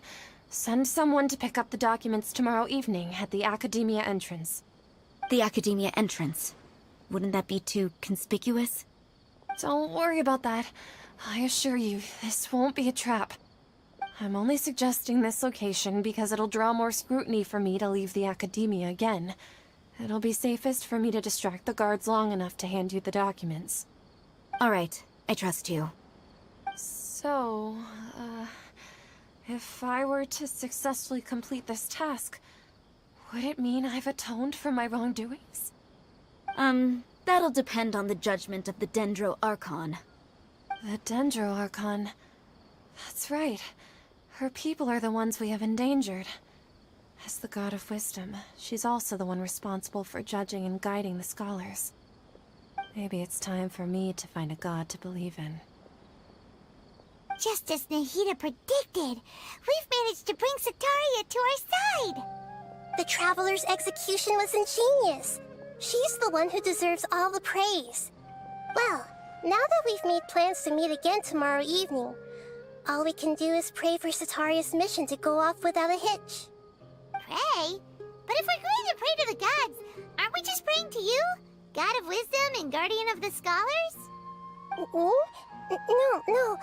Send someone to pick up the documents tomorrow evening at the Academia entrance. The Academia entrance? Wouldn't that be too conspicuous? Don't worry about that. I assure you, this won't be a trap. I'm only suggesting this location because it'll draw more scrutiny for me to leave the academia again. It'll be safest for me to distract the guards long enough to hand you the documents. Alright, I trust you. So, if I were to successfully complete this task, would it mean I've atoned for my wrongdoings? That'll depend on the judgment of the Dendro Archon. The Dendro Archon. That's right. Her people are the ones we have endangered. As the God of Wisdom, she's also the one responsible for judging and guiding the scholars. Maybe it's time for me to find a god to believe in. Just as Nahida predicted, we've managed to bring Sataria to our side! The Traveler's execution was ingenious. She's the one who deserves all the praise. Well, now that we've made plans to meet again tomorrow evening, all we can do is pray for Sataria's mission to go off without a hitch. Pray? But if we're going to pray to the gods, aren't we just praying to you? God of Wisdom and Guardian of the Scholars? No.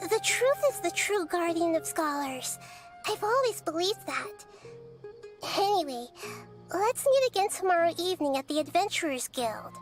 The truth is the true Guardian of Scholars. I've always believed that. Anyway, let's meet again tomorrow evening at the Adventurers Guild.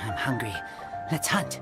I'm hungry. Let's hunt.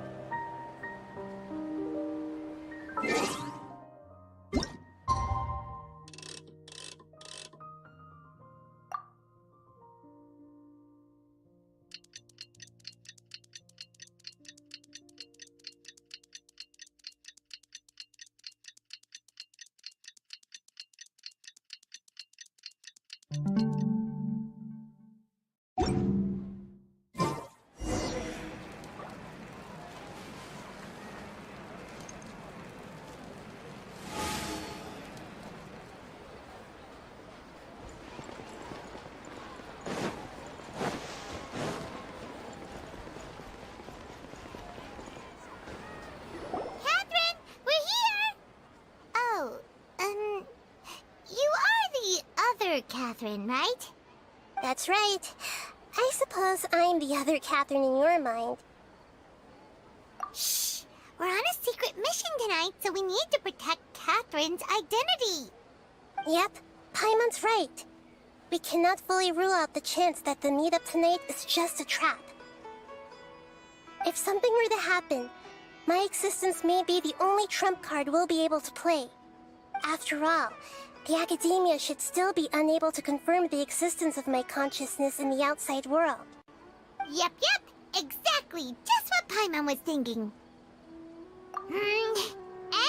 Catherine, right? That's right. I suppose I'm the other Catherine in your mind. Shh! We're on a secret mission tonight, so we need to protect Catherine's identity. Yep, Paimon's right. We cannot fully rule out the chance that the meetup tonight is just a trap. If something were to happen, my existence may be the only trump card we'll be able to play. After all, the academia should still be unable to confirm the existence of my consciousness in the outside world. Yep, exactly. Just what Paimon was thinking.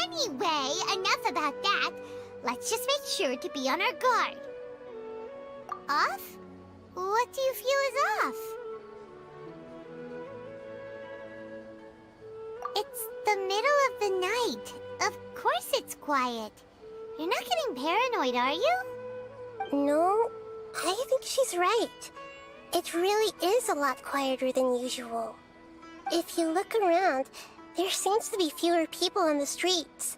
Anyway, enough about that. Let's just make sure to be on our guard. Off? What do you feel is off? It's the middle of the night. Of course it's quiet. You're not getting paranoid, are you? No, I think she's right. It really is a lot quieter than usual. If you look around, there seems to be fewer people on the streets.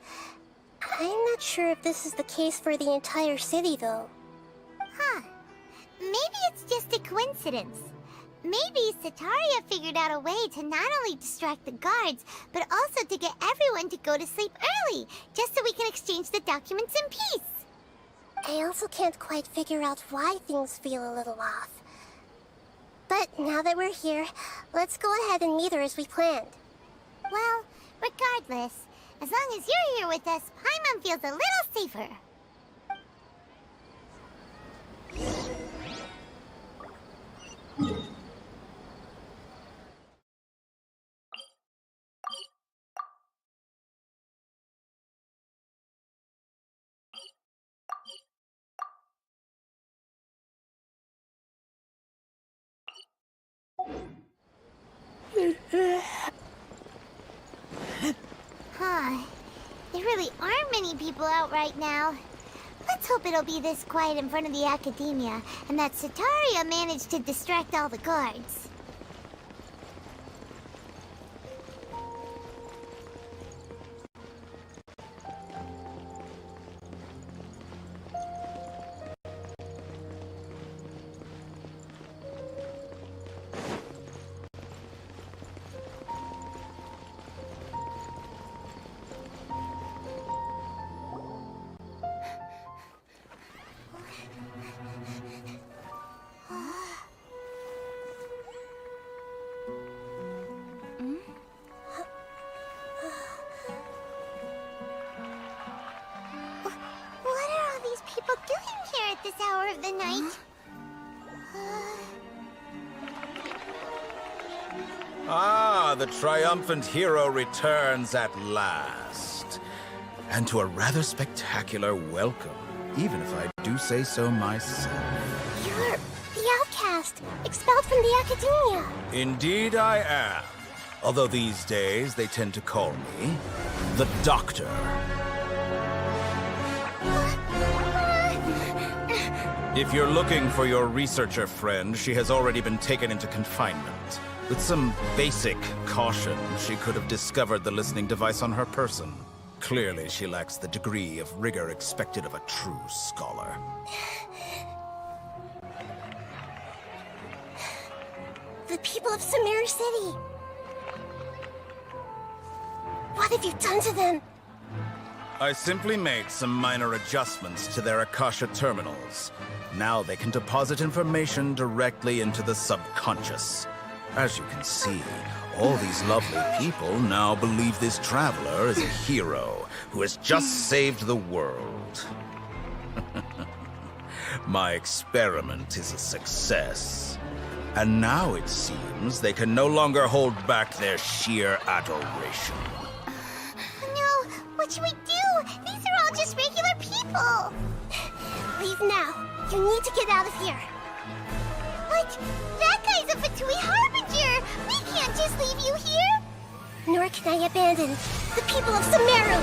I'm not sure if this is the case for the entire city, though. Huh. Maybe it's just a coincidence. Maybe Sataria figured out a way to not only distract the guards, but also to get everyone to go to sleep early, just so we can exchange the documents in peace. I also can't quite figure out why things feel a little off. But now that we're here, let's go ahead and meet her as we planned. Well, regardless, as long as you're here with us, Paimon feels a little safer. Huh. There really aren't many people out right now. Let's hope it'll be this quiet in front of the academia, and that Sataria managed to distract all the guards. This hour of the night. Ah, the triumphant hero returns at last. And to a rather spectacular welcome, even if I do say so myself. You're the outcast, expelled from the academia. Indeed I am. Although these days they tend to call me the Doctor. If you're looking for your researcher friend, she has already been taken into confinement. With some basic caution, she could have discovered the listening device on her person. Clearly, she lacks the degree of rigor expected of a true scholar. The people of Sumeru City. What have you done to them? I simply made some minor adjustments to their Akasha terminals. Now they can deposit information directly into the subconscious. As you can see, all these lovely people now believe this traveler is a hero who has just saved the world. My experiment is a success. And now it seems they can no longer hold back their sheer adoration. No, what should we do? These are all just regular people. Leave now. You need to get out of here. But that guy's a Fatui Harbinger. We can't just leave you here. Nor can I abandon the people of Sumeru.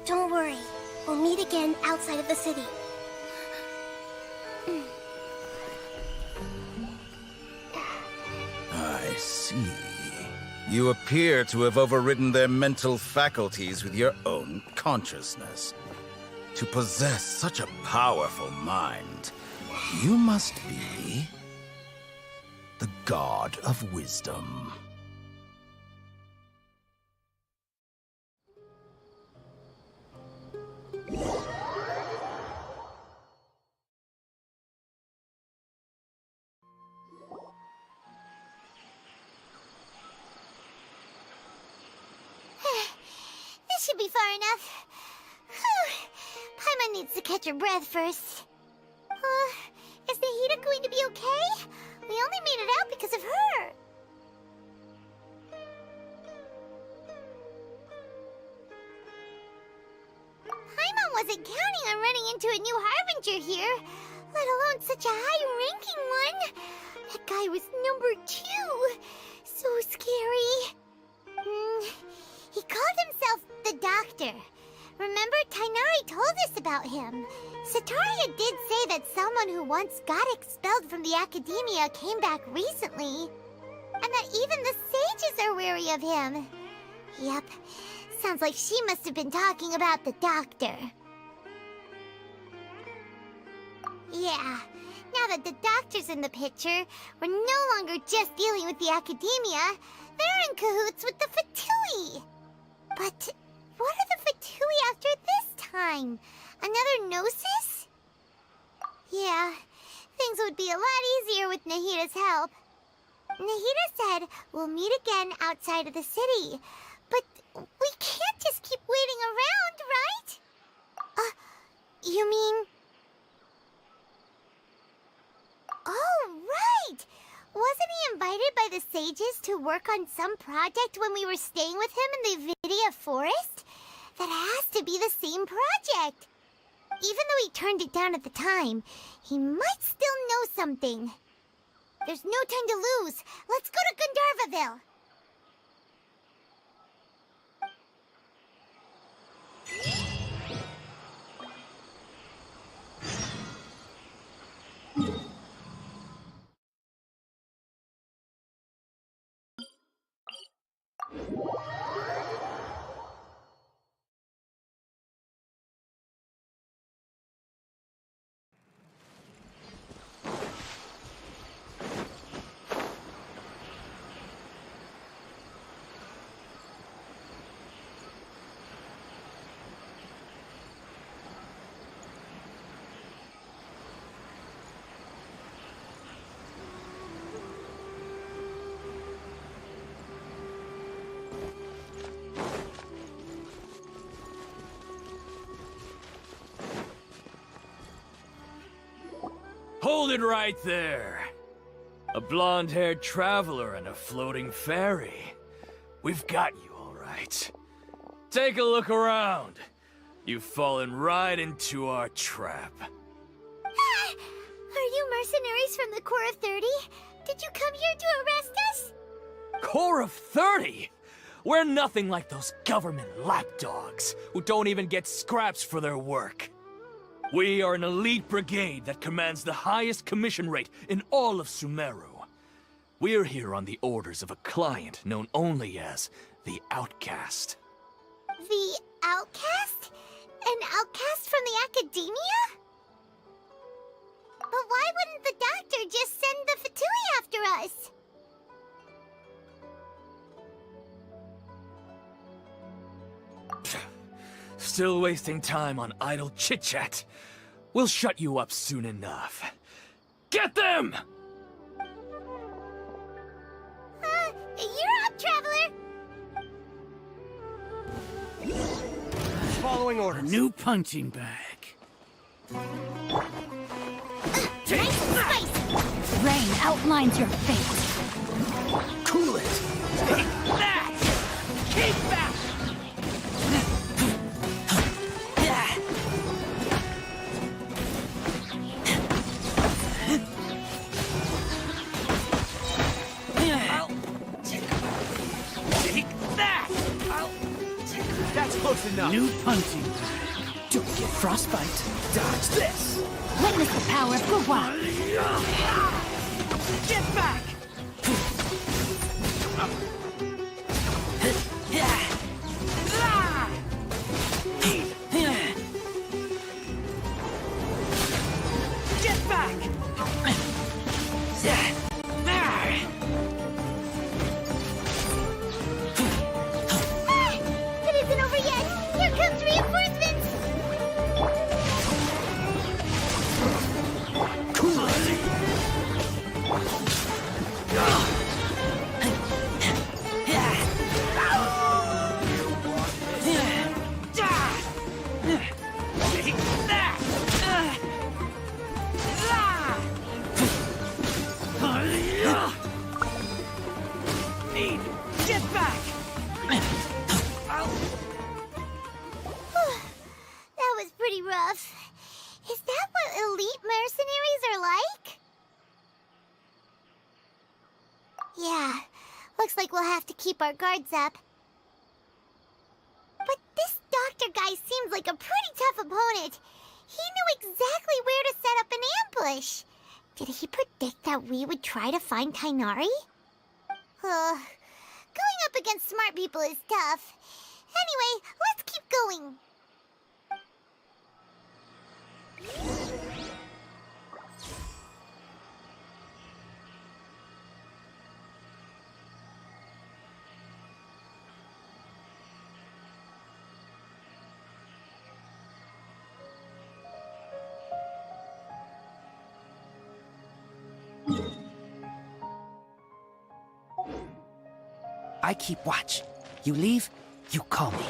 Don't worry. We'll meet again outside of the city. I see. You appear to have overridden their mental faculties with your own consciousness. To possess such a powerful mind, you must be the god of wisdom. This should be far enough. Paimon needs to catch her breath first. Is Nahida going to be okay? We only made it out because of her. Paimon wasn't counting. to a new Harbinger here, let alone such a high-ranking one. That guy was number 2. So scary. He called himself the Doctor. Remember, Tainari told us about him. Sataria did say that someone who once got expelled from the Academia came back recently. And that even the sages are wary of him. Yep, sounds like she must have been talking about the Doctor. Yeah, now that the Doctor's in the picture, we're no longer just dealing with the Academia. They're in cahoots with the Fatui. But what are the Fatui after this time? Another Gnosis? Yeah, things would be a lot easier with Nahida's help. Nahida said we'll meet again outside of the city. But we can't just keep waiting around, right? You mean... Oh, right! Wasn't he invited by the sages to work on some project when we were staying with him in the Vidia forest? That has to be the same project. Even though he turned it down at the time, he might still know something. There's no time to lose. Let's go to Gandharvaville. Hold it right there. A blonde-haired traveler and a floating fairy. We've got you, all right. Take a look around. You've fallen right into our trap. Are you mercenaries from the Corps of 30? Did you come here to arrest us? Corps of 30? We're nothing like those government lapdogs who don't even get scraps for their work. We are an elite brigade that commands the highest commission rate in all of Sumeru. We're here on the orders of a client known only as the Outcast. The Outcast? An outcast from the Academia? But why wouldn't the Doctor just send the Fatui after us? Still wasting time on idle chit-chat. We'll shut you up soon enough. Get them! You're up, Traveler! Following orders. A new punching bag. Nice and spicy! Rain outlines your fate. Cool it! Take that! Keep back! That's close enough. New punching bag. Don't get frostbite. Dodge this. Witness the power of Gua. Get back! Get back! It isn't over yet! Here comes reinforcements! like? Yeah, looks like we'll have to keep our guards up. But this doctor guy seems like a pretty tough opponent. He knew exactly where to set up an ambush. Did he predict that we would try to find Tighnari? Going up against smart people is tough. Anyway, let's keep going. I keep watch. You leave, you call me.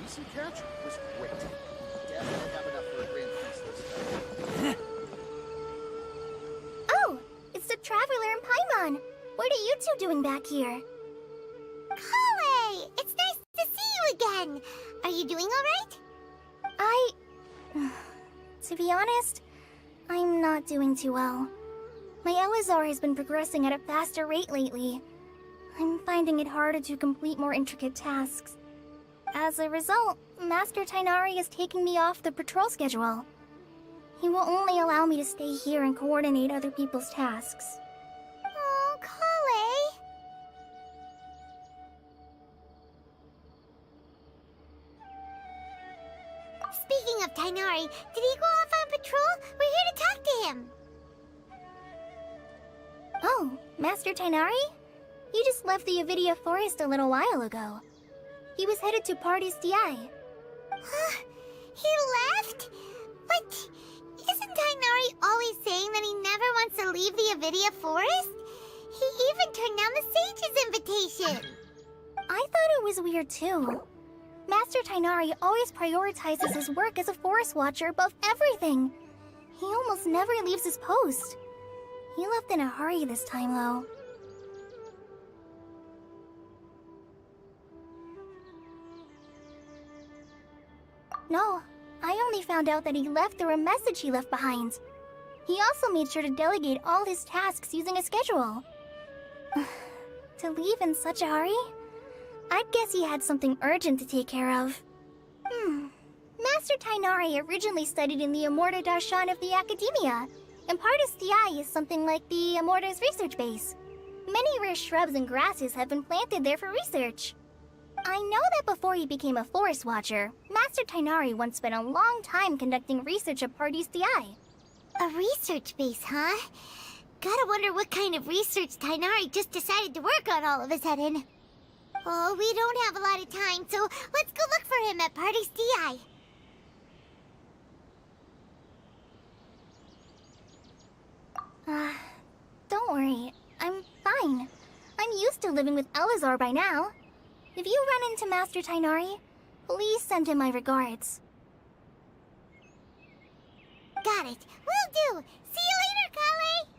Recent catch was great. Definitely have enough for a grand feast this time. Oh, it's the Traveler and Paimon. What are you two doing back here? Kale! It's nice to see you again. Are you doing alright? To be honest, I'm not doing too well. My Elazar has been progressing at a faster rate lately. I'm finding it harder to complete more intricate tasks. As a result, Master Tighnari is taking me off the patrol schedule. He will only allow me to stay here and coordinate other people's tasks. Oh, Kale! Speaking of Tighnari, did he go off on patrol? We're here to talk to him. Oh, Master Tighnari? You just left the Avidia Forest a little while ago. He was headed to Party's DI. He left? But isn't Tighnari always saying that he never wants to leave the Avidia Forest? He even turned down the Sage's invitation. I thought it was weird too. Master Tighnari always prioritizes his work as a forest watcher above everything. He almost never leaves his post. He left in a hurry this time though. No, I only found out that he left through a message he left behind. He also made sure to delegate all his tasks using a schedule. To leave in such a hurry? I'd guess he had something urgent to take care of. Master Tighnari originally studied in the Amorta Darshan of the Academia, and Partis DI is something like the Amorta's research base. Many rare shrubs and grasses have been planted there for research. I know that before he became a forest watcher, Master Tighnari once spent a long time conducting research at Party's DI. A research base, huh? Gotta wonder what kind of research Tighnari just decided to work on all of a sudden. Oh, we don't have a lot of time, so let's go look for him at Party's DI. Don't worry. I'm fine. I'm used to living with Elazar by now. If you run into Master Tighnari, please send him my regards. Got it. Will do. See you later, Kale!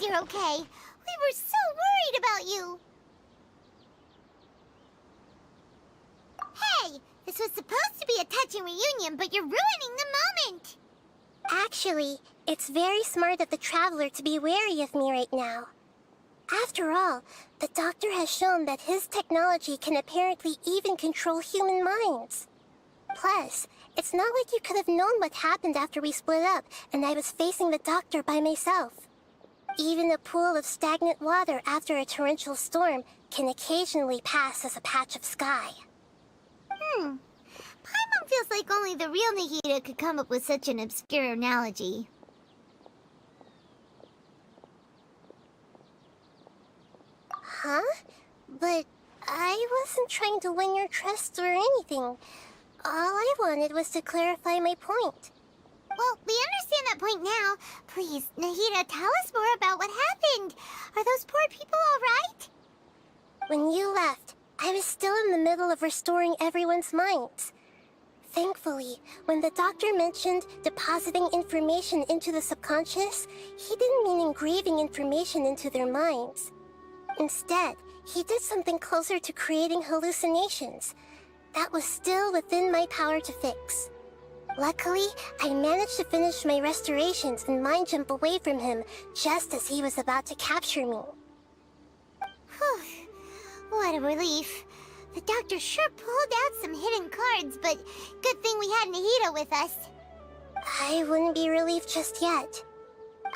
course you're okay. We were so worried about you. Hey, this was supposed to be a touching reunion, but you're ruining the moment. Actually, it's very smart of the Traveler to be wary of me right now. After all, the Doctor has shown that his technology can apparently even control human minds. Plus, it's not like you could have known what happened after we split up and I was facing the Doctor by myself. Even a pool of stagnant water after a torrential storm can occasionally pass as a patch of sky. Paimon feels like only the real Nahida could come up with such an obscure analogy. Huh? But I wasn't trying to win your trust or anything. All I wanted was to clarify my point. Well, we understand that point now. Please, Nahida, tell us more about what happened. Are those poor people all right? When you left, I was still in the middle of restoring everyone's minds. Thankfully, when the Doctor mentioned depositing information into the subconscious, he didn't mean engraving information into their minds. Instead, he did something closer to creating hallucinations. That was still within my power to fix. Luckily, I managed to finish my restorations and mind jump away from him just as he was about to capture me. Whew. What a relief. The Doctor sure pulled out some hidden cards, but good thing we had Nahida with us. I wouldn't be relieved just yet.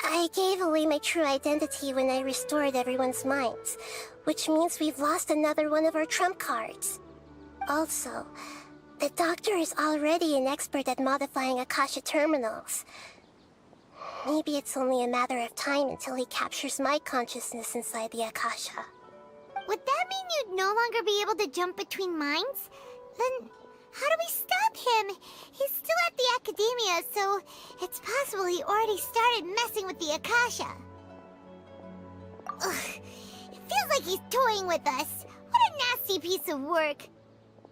I gave away my true identity when I restored everyone's minds, which means we've lost another one of our trump cards. Also, the Doctor is already an expert at modifying Akasha terminals. Maybe it's only a matter of time until he captures my consciousness inside the Akasha. Would that mean you'd no longer be able to jump between minds? Then how do we stop him? He's still at the Academia, so it's possible he already started messing with the Akasha. Ugh, it feels like he's toying with us. What a nasty piece of work.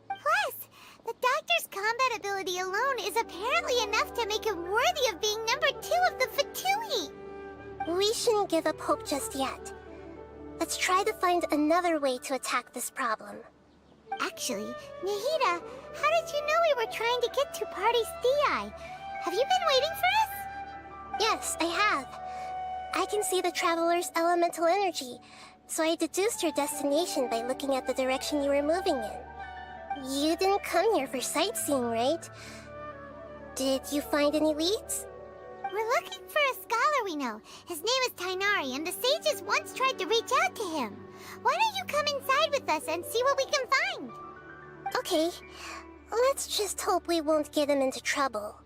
Plus, the Doctor's combat ability alone is apparently enough to make him worthy of being number 2 of the Fatui. We shouldn't give up hope just yet. Let's try to find another way to attack this problem. Actually, Nahida, how did you know we were trying to get to Party's DI? Have you been waiting for us? Yes, I have. I can see the Traveler's elemental energy, so I deduced your destination by looking at the direction you were moving in. You didn't come here for sightseeing, right? Did you find any leads? We're looking for a scholar we know. His name is Tainari, and the sages once tried to reach out to him. Why don't you come inside with us and see what we can find? Okay, let's just hope we won't get him into trouble.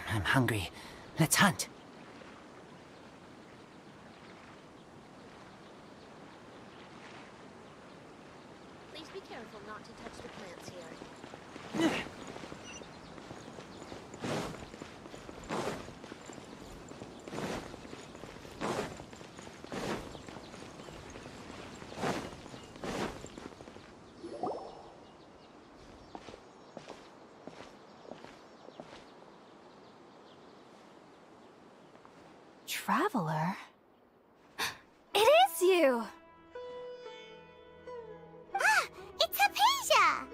I'm hungry. Let's hunt. Please be careful not to touch the plants here. Traveler? It is you! Ah! It's Hypatia!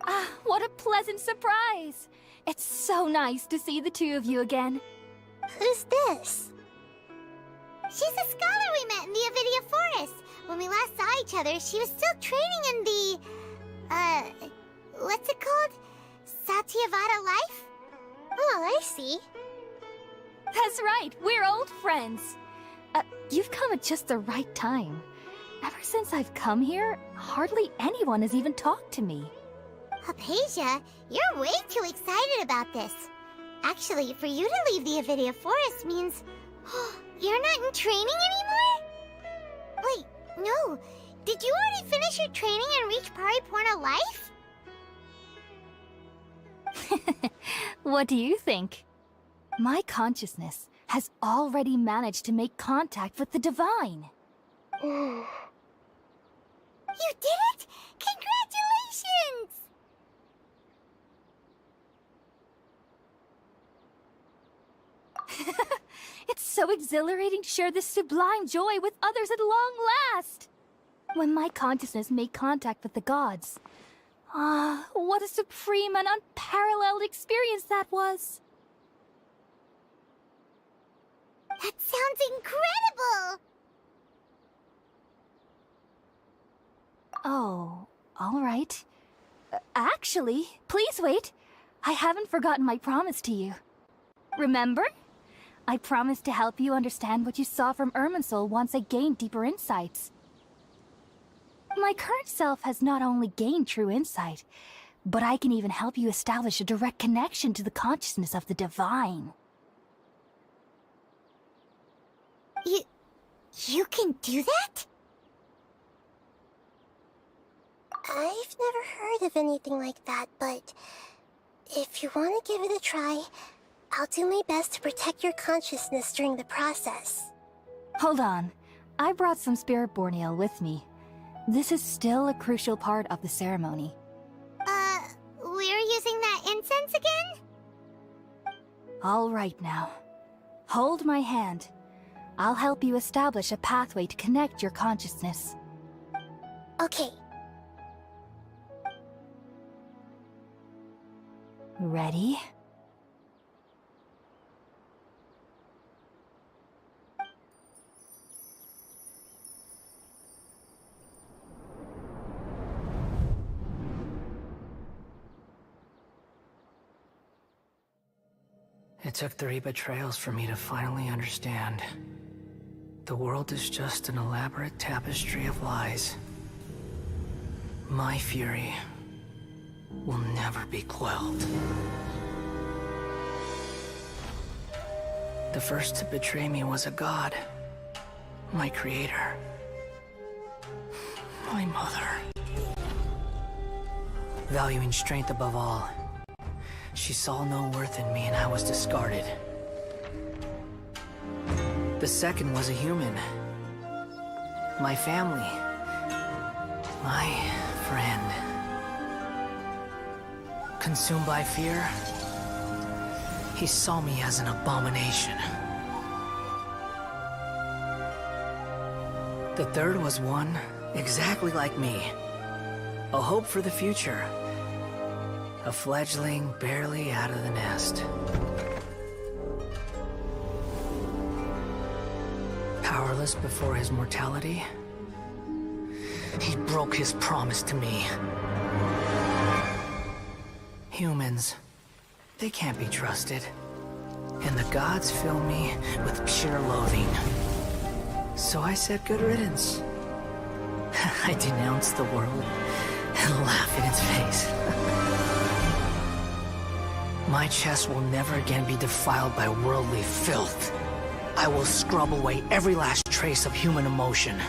Ah, what a pleasant surprise! It's so nice to see the two of you again. Who's this? She's a scholar we met in the Avidia Forest. When we last saw each other, she was still training in the... what's it called? Satyavada life? Oh, I see. That's right, we're old friends. You've come at just the right time. Ever since I've come here, hardly anyone has even talked to me. Hypatia, you're way too excited about this. Actually, for you to leave the Avidia Forest means... you're not in training anymore? Wait, no. Did you already finish your training and reach Paripurna life? What do you think? My consciousness has already managed to make contact with the divine. You did it! Congratulations! It's so exhilarating to share this sublime joy with others at long last! When my consciousness made contact with the gods. Ah, what a supreme and unparalleled experience that was! That sounds incredible! Oh, all right. Actually, please wait. I haven't forgotten my promise to you. Remember? I promised to help you understand what you saw from Irminsul once I gained deeper insights. My current self has not only gained true insight, but I can even help you establish a direct connection to the consciousness of the divine. You can do that? I've never heard of anything like that, but if you want to give it a try, I'll do my best to protect your consciousness during the process. Hold on. I brought some Spirit-born ale with me. This is still a crucial part of the ceremony. We're using that incense again? All right now. Hold my hand. I'll help you establish a pathway to connect your consciousness. Okay. Ready? It took 3 betrayals for me to finally understand. The world is just an elaborate tapestry of lies. My fury will never be quelled. The first to betray me was a god. My creator. My mother. Valuing strength above all, she saw no worth in me and I was discarded. The second was a human. My family. My friend. Consumed by fear, he saw me as an abomination. The third was one exactly like me. A hope for the future. A fledgling barely out of the nest. Powerless before his mortality, he broke his promise to me. Humans, they can't be trusted. And the gods fill me with pure loathing. So I said good riddance. I denounce the world and laugh in its face. My chest will never again be defiled by worldly filth. I will scrub away every last trace of human emotion.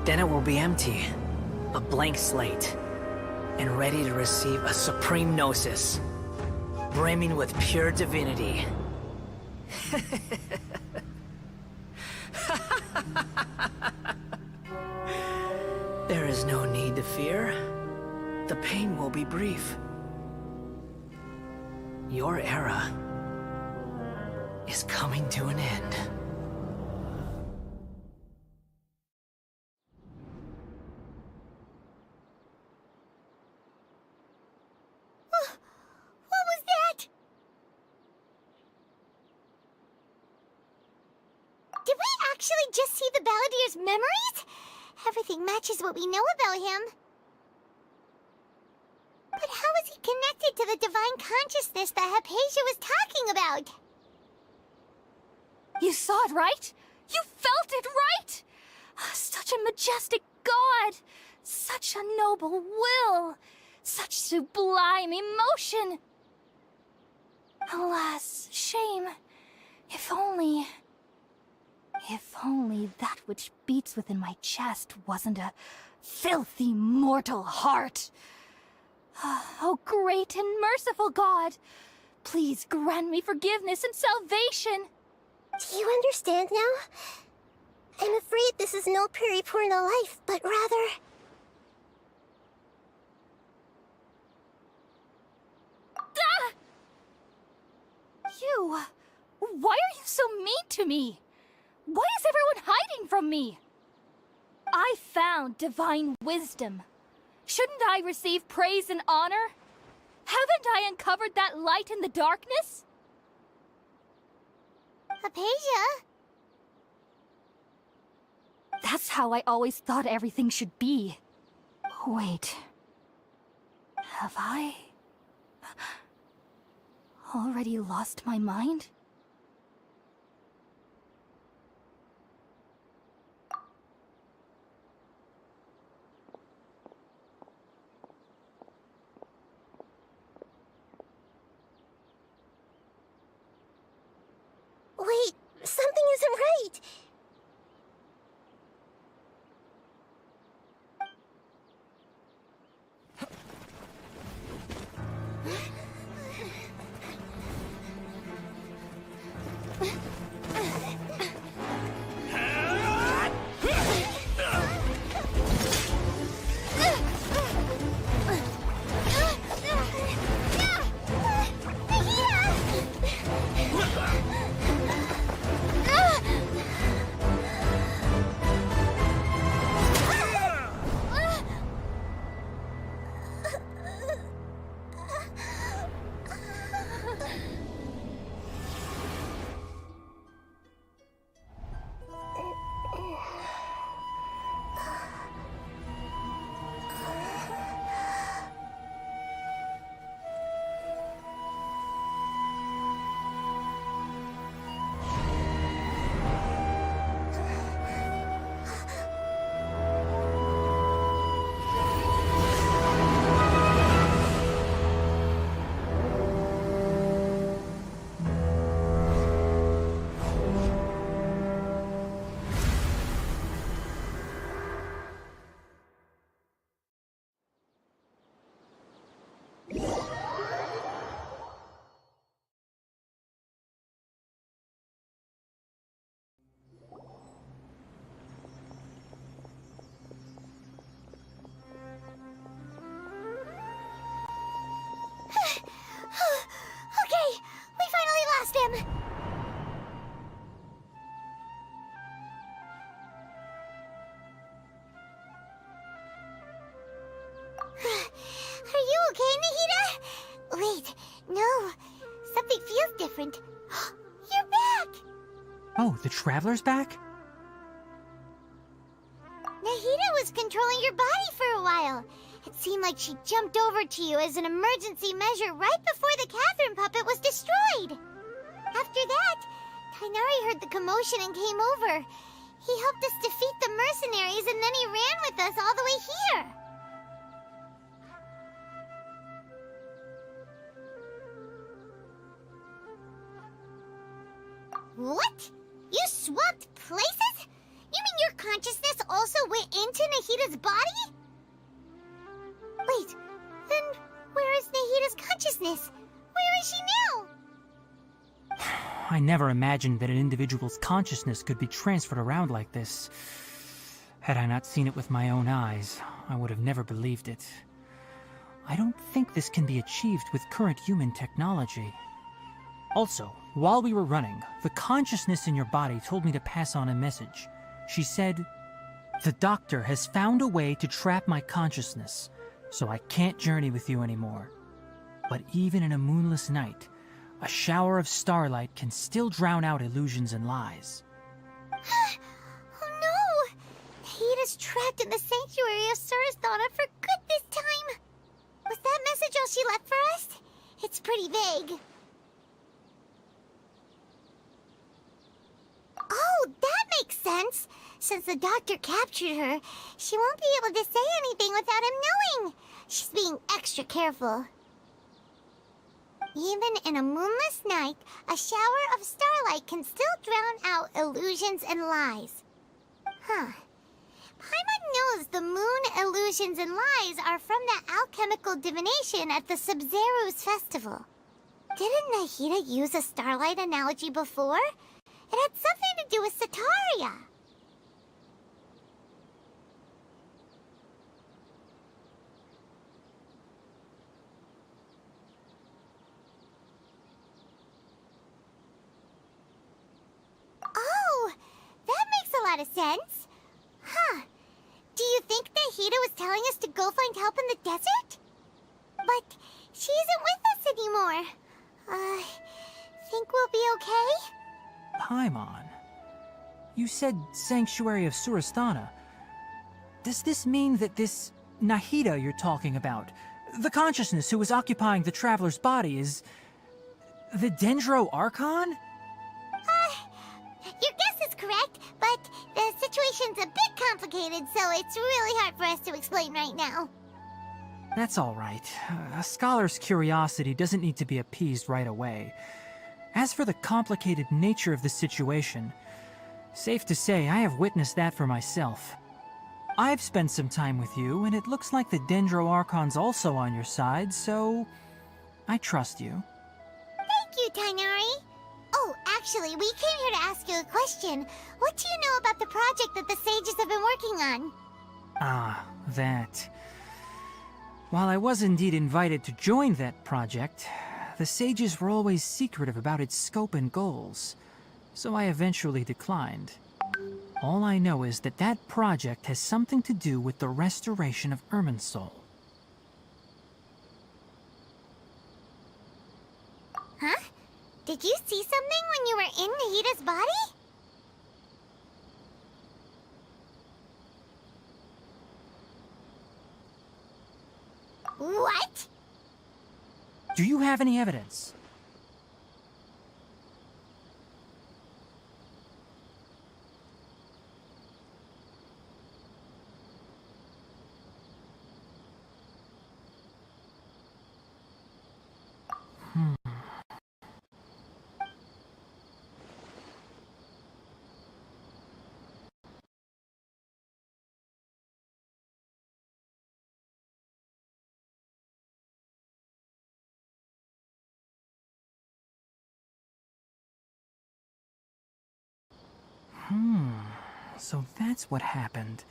Then it will be empty, a blank slate, and ready to receive a supreme gnosis, brimming with pure divinity. There is no need to fear. The pain will be brief. Your era is coming to an end. What was that? Did we actually just see the Balladier's memories? Everything matches what we know about him. But how is he connected to the divine consciousness that Hypatia was talking about? You saw it, right? You felt it, right? Such a majestic god! Such a noble will! Such sublime emotion! Alas, shame. If only that which beats within my chest wasn't a filthy mortal heart. Oh, great and merciful God, please grant me forgiveness and salvation. Do you understand now? I'm afraid this is no Puripurna life, but rather... Ah! You... Why are you so mean to me? Why is everyone hiding from me? I found divine wisdom. Shouldn't I receive praise and honor? Haven't I uncovered that light in the darkness? Hypatia? That's how I always thought everything should be. Wait. Have I... already lost my mind? Wait, something isn't right. Okay, we finally lost him! Are you okay, Nahida? Wait, no. Something feels different. You're back! Oh, the Traveler's back? Nahida was controlling your body for a while. It seemed like she jumped over to you as an emergency measure right before the Catherine puppet was destroyed. After that, Tainari heard the commotion and came over. He helped us defeat the mercenaries and then he ran with us all the way here. What? You swapped places? You mean your consciousness also went into Nahida's body? Wait, then where is Nahida's consciousness? Where is she now? I never imagined that an individual's consciousness could be transferred around like this. Had I not seen it with my own eyes, I would have never believed it. I don't think this can be achieved with current human technology. Also, while we were running, the consciousness in your body told me to pass on a message. She said, "The doctor has found a way to trap my consciousness, so I can't journey with you anymore. But even in a moonless night, a shower of starlight can still drown out illusions and lies." Oh no! Nahida's trapped in the sanctuary of Surathana for good this time! Was that message That's pretty vague. Oh, that makes sense. Since the doctor captured her, she won't be able to say anything without him knowing. She's being extra careful. Even in a moonless night, a shower of starlight can still drown out illusions and lies. Huh. Paimon knows the moon illusions and lies are from the alchemical divination at the Sub-Zero's festival. Didn't Nahida use a starlight analogy before? It had something to do with Sataria. Oh, that makes a lot of sense. Huh. Do you think Nahida was telling us to go find help in the desert? But she isn't with us anymore. Think we'll be okay? Paimon, you said Sanctuary of Surasthana. Does this mean that this Nahida you're talking about, the consciousness who was occupying the traveler's body, is the Dendro Archon? Your guess is correct, but the situation's a bit complicated, so it's really hard for us to explain right now. That's all right. A scholar's curiosity doesn't need to be appeased right away. As for the complicated nature of the situation, safe to say I have witnessed that for myself. I've spent some time with you, and it looks like the Dendro Archon's also on your side, so I trust you. Thank you, Tighnari. Oh, actually, we came here to ask you a question. What do you know about the project that the sages have been working on? Ah, that. While I was indeed invited to join that project, the sages were always secretive about its scope and goals, so I eventually declined. All I know is that that project has something to do with the restoration of Irminsul. Huh? Did you see something when you were in Nahida's body? What? Do you have any evidence? So that's what happened.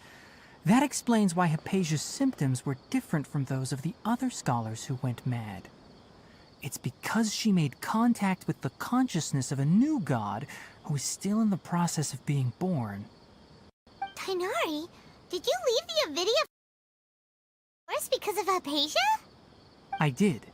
That explains why Hypatia's symptoms were different from those of the other scholars who went mad. It's because she made contact with the consciousness of a new god who is still in the process of being born. Tighnari, did you leave the Avidia forest because of Hypatia? I did.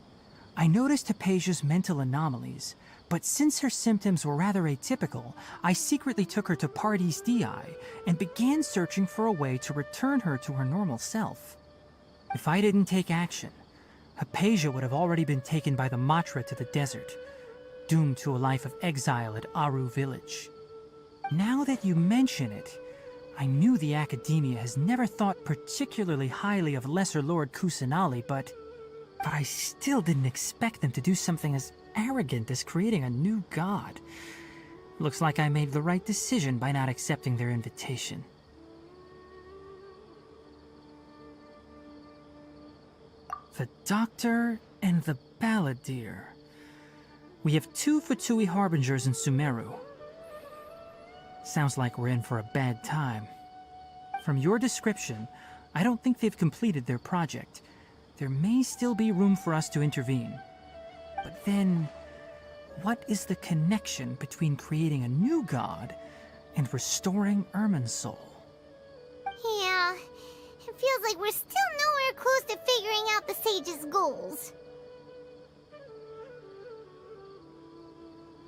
I noticed Hypatia's mental anomalies, but since her symptoms were rather atypical, I secretly took her to Paradis Dii and began searching for a way to return her to her normal self. If I didn't take action, Hypatia would have already been taken by the Matra to the desert, doomed to a life of exile at AORUS village. Now that you mention it, I knew the Academia has never thought particularly highly of Lesser Lord Kusanali, but I still didn't expect them to do something as arrogant as creating a new god. Looks like I made the right decision by not accepting their invitation. The Doctor and the Balladeer. We have 2 Fatui Harbingers in Sumeru. Sounds like we're in for a bad time. From your description, I don't think they've completed their project. There may still be room for us to intervene. But then, what is the connection between creating a new god and restoring Irminsul? Yeah, it feels like we're still nowhere close to figuring out the sage's goals.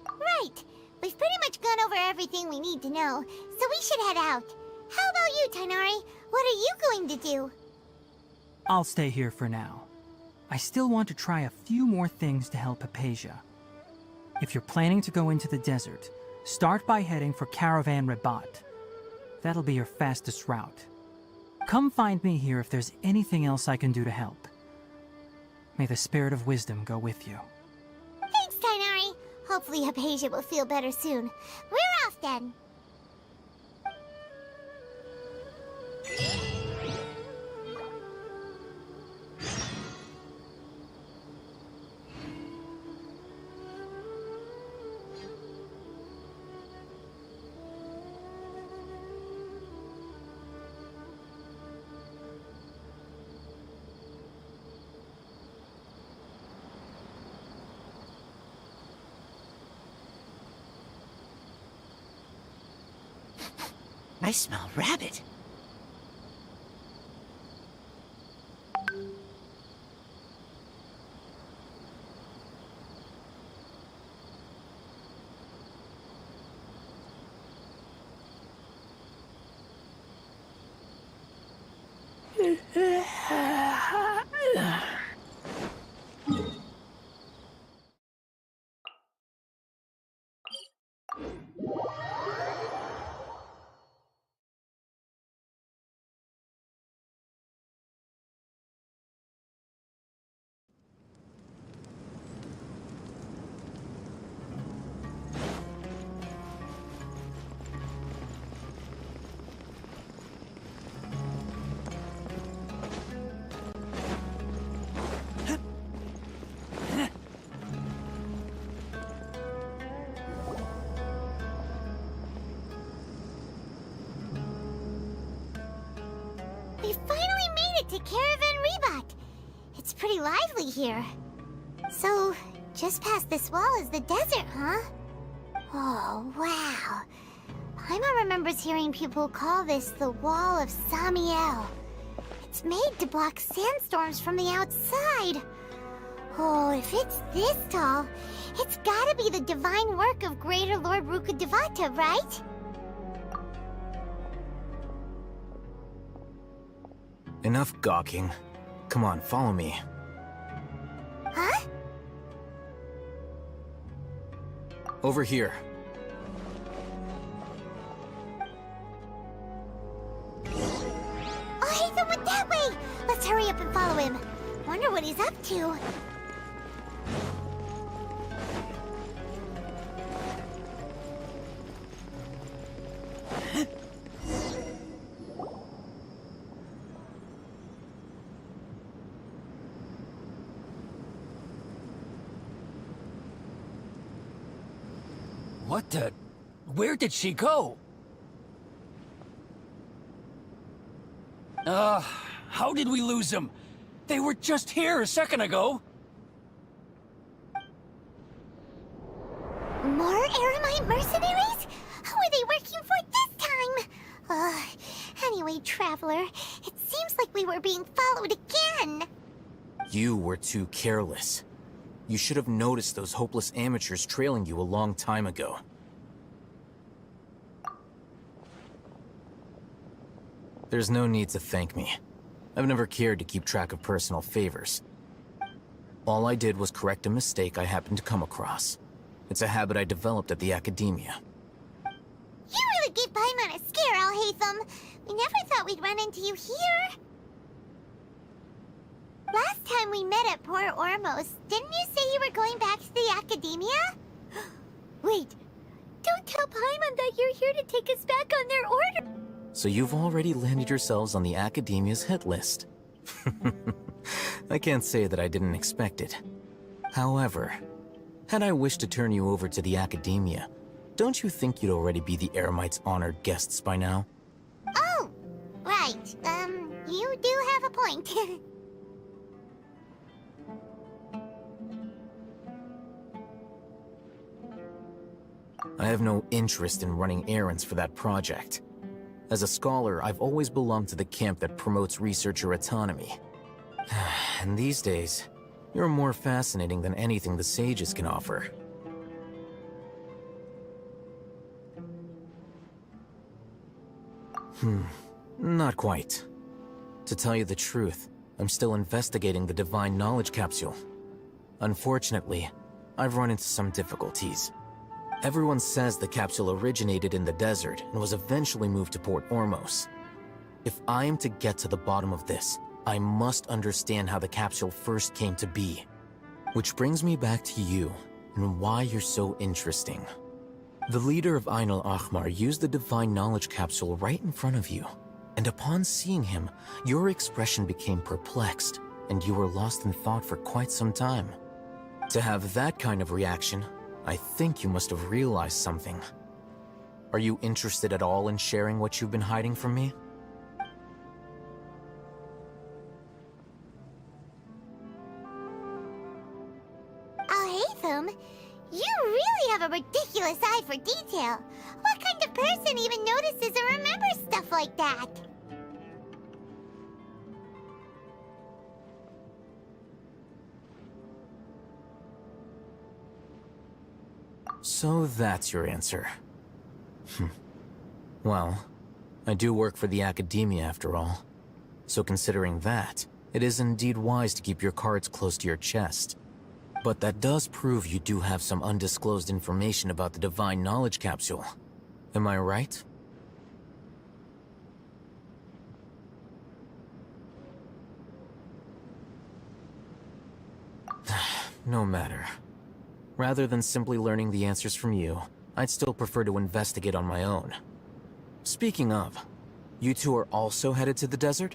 Right, we've pretty much gone over everything we need to know, so we should head out. How about you, Tighnari? What are you going to do? I'll stay here for now. I still want to try a few more things to help Hypatia. If you're planning to go into the desert, start by heading for Caravan Rabat. That'll be your fastest route. Come find me here if there's anything else I can do to help. May the spirit of wisdom go with you. Thanks, Tighnari. Hopefully Hypatia will feel better soon. We're off then. I smell rabbit. We finally made it to Caravan Rabat. It's pretty lively here. So, just past this wall is the desert, huh? Oh, wow. Paimon remembers hearing people call this the Wall of Samiel. It's made to block sandstorms from the outside. Oh, if it's this tall, it's gotta be the divine work of Greater Lord Rukkhadevata, right? Enough gawking. Come on, follow me. Huh? Over here. Oh, Haytham went that way! Let's hurry up and follow him. Wonder what he's up to. What the... Where did she go? How did we lose them? They were just here a second ago. More Eremite mercenaries? Who are they working for this time? Anyway, Traveler, it seems like we were being followed again. You were too careless. You should have noticed those hopeless amateurs trailing you a long time ago. There's no need to thank me. I've never cared to keep track of personal favors. All I did was correct a mistake I happened to come across. It's a habit I developed at the academia. You really gave Paimon a scare, Al-Haytham. We never thought we'd run into you here. Last time we met at Port Ormos, didn't you say you were going back to the academia? Wait, don't tell Paimon that you're here to take us back on their order. So you've already landed yourselves on the academia's hit list. I can't say that I didn't expect it. However, had I wished to turn you over to the academia, don't you think you'd already be the Eremites' honored guests by now? Oh, right. You do have a point. I have no interest in running errands for that project. As a scholar, I've always belonged to the camp that promotes researcher autonomy. And these days, you're more fascinating than anything the sages can offer. Not quite. To tell you the truth, I'm still investigating the Divine Knowledge Capsule. Unfortunately, I've run into some difficulties. Everyone says the capsule originated in the desert and was eventually moved to Port Ormos. If I am to get to the bottom of this, I must understand how the capsule first came to be. Which brings me back to you, and why you're so interesting. The leader of Ain al-Ahmar used the Divine Knowledge Capsule right in front of you, and upon seeing him, your expression became perplexed, and you were lost in thought for quite some time. To have that kind of reaction, I think you must have realized something. Are you interested at all in sharing what you've been hiding from me? Alhaitham, you really have a ridiculous eye for detail. What kind of person even notices or remembers stuff like that? So that's your answer. Well, I do work for the academia after all. So considering that, it is indeed wise to keep your cards close to your chest. But that does prove you do have some undisclosed information about the Divine Knowledge Capsule. Am I right? No matter. Rather than simply learning the answers from you, I'd still prefer to investigate on my own. Speaking of, you two are also headed to the desert?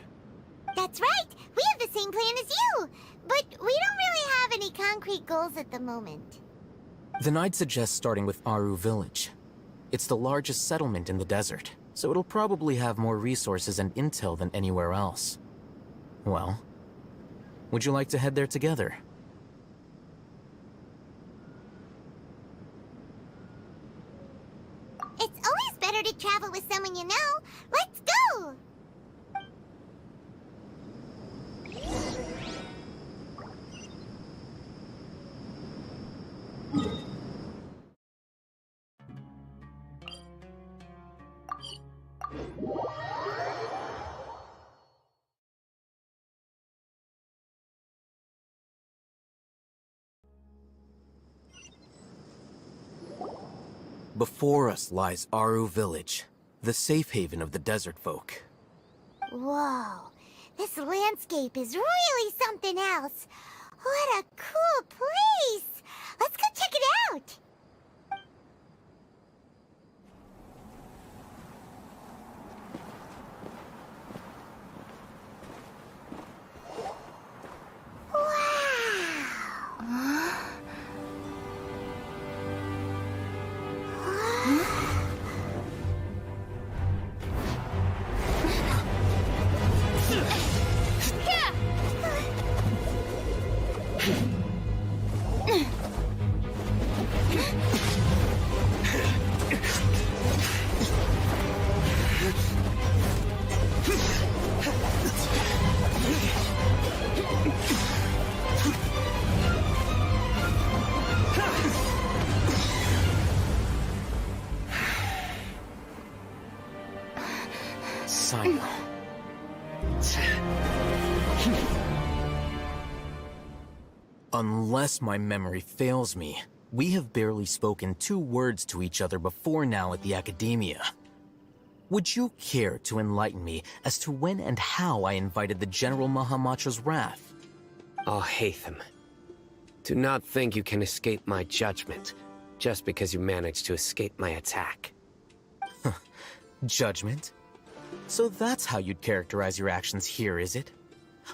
That's right! We have the same plan as you! But we don't really have any concrete goals at the moment. Then I'd suggest starting with Aru Village. It's the largest settlement in the desert, so it'll probably have more resources and intel than anywhere else. Well, would you like to head there together? It's always better to travel with someone you know. Let's go! Before us lies Aru Village, the safe haven of the desert folk. Whoa, this landscape is really something else. What a cool place! Let's go check it out! Unless my memory fails me, we have barely spoken 2 words to each other before now at the academia. Would you care to enlighten me as to when and how I invited the General Mahamatra's wrath? Alhaitham, do not think you can escape my judgment just because you managed to escape my attack. Judgment? So that's how you'd characterize your actions here, is it?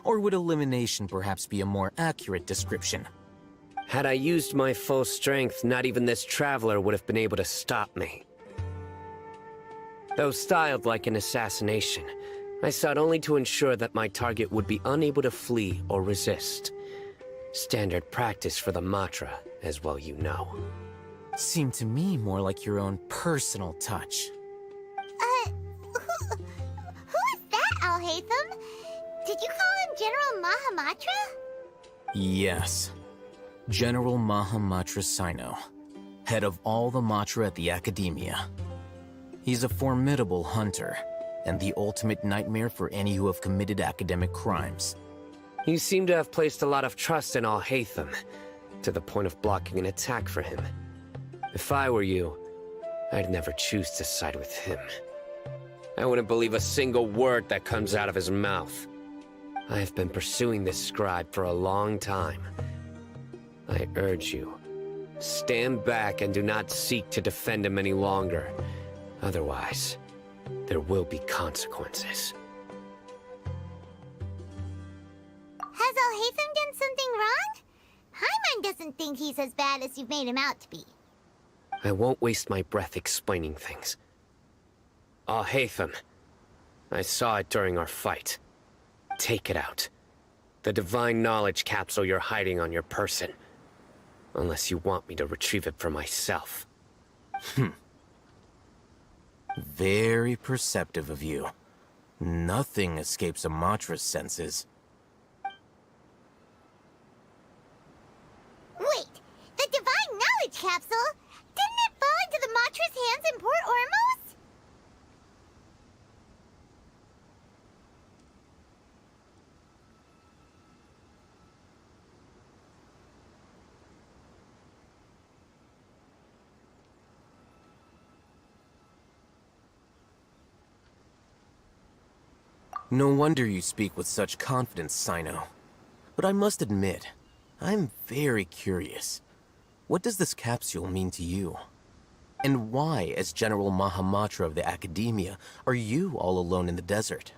Or would elimination perhaps be a more accurate description? Had I used my full strength, not even this traveler would have been able to stop me. Though styled like an assassination, I sought only to ensure that my target would be unable to flee or resist. Standard practice for the Matra, as well you know. Seemed to me more like your own personal touch. Who is that, Alhaitham? Did you call him General Mahamatra? Yes. General Mahamatra Sino, head of all the Matra at the Academia. He's a formidable hunter, and the ultimate nightmare for any who have committed academic crimes. You seem to have placed a lot of trust in Al-Haytham, to the point of blocking an attack for him. If I were you, I'd never choose to side with him. I wouldn't believe a single word that comes out of his mouth. I have been pursuing this scribe for a long time. I urge you, stand back and do not seek to defend him any longer. Otherwise, there will be consequences. Has Al-Haytham done something wrong? Paimon doesn't think he's as bad as you've made him out to be. I won't waste my breath explaining things. Al-Haytham, I saw it during our fight. Take it out. The divine knowledge capsule you're hiding on your person. Unless you want me to retrieve it for myself. Very perceptive of you. Nothing escapes a Matra's senses. Wait, the divine knowledge capsule? Didn't it fall into the Matra's hands in Port Ormos? No wonder you speak with such confidence, Sino. But I must admit, I'm very curious. What does this capsule mean to you? And why, as General Mahamatra of the Academia, are you all alone in the desert?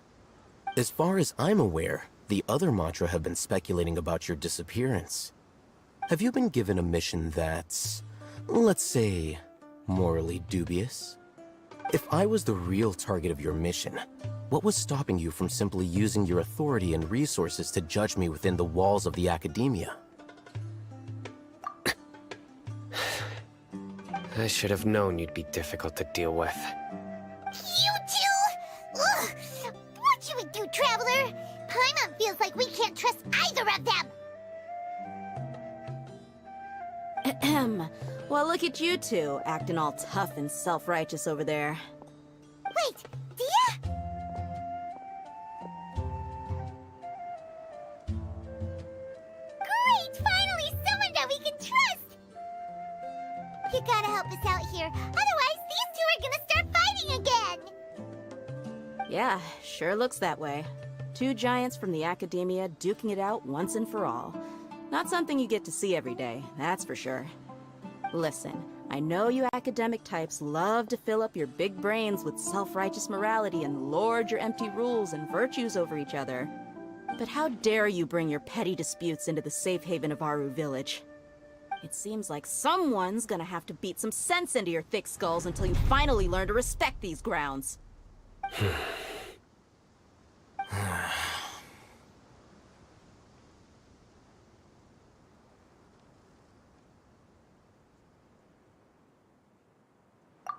As far as I'm aware, the other Matra have been speculating about your disappearance. Have you been given a mission that's, let's say, morally dubious? If I was the real target of your mission, what was stopping you from simply using your authority and resources to judge me within the walls of the Academia? I should have known you'd be difficult to deal with. You two? Ugh! What you would do, Traveler? Paimon feels like we can't trust either of them! Ahem. Well, look at you two, acting all tough and self-righteous over there. Wait, Dia? Great! Finally, someone that we can trust! You gotta help us out here, otherwise these two are gonna start fighting again! Yeah, sure looks that way. Two giants from the Academia duking it out once and for all. Not something you get to see every day, that's for sure. Listen, I know you academic types love to fill up your big brains with self-righteous morality and lord your empty rules and virtues over each other. But how dare you bring your petty disputes into the safe haven of Aru Village? It seems like someone's gonna have to beat some sense into your thick skulls until you finally learn to respect these grounds.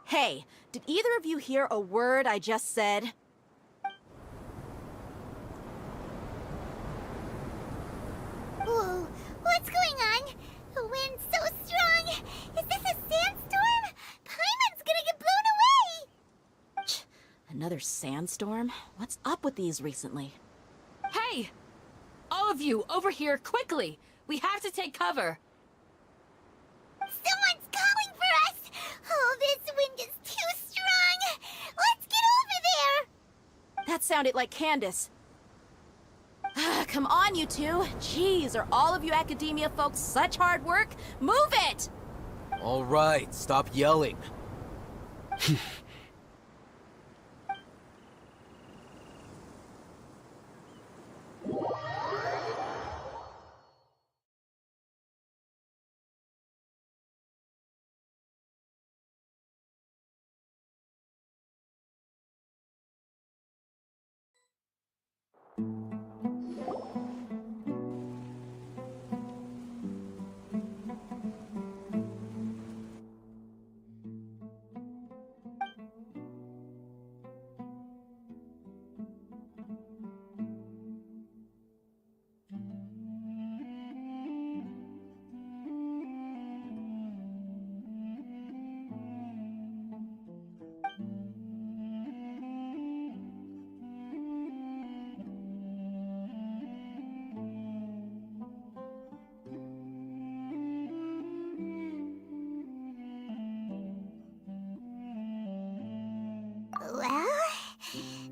Hey, did either of you hear a word I just said? Whoa, what's going on? The wind's so strong! Is this a sandstorm? Paimon's gonna get blown away! Another sandstorm? What's up with these recently? Hey! All of you, over here, quickly! We have to take cover! Someone's calling for us! Oh, this wind is too strong! Let's get over there! That sounded like Candace. Come on, you two. Jeez, are all of you Academia folks such hard work? Move it! All right, stop yelling.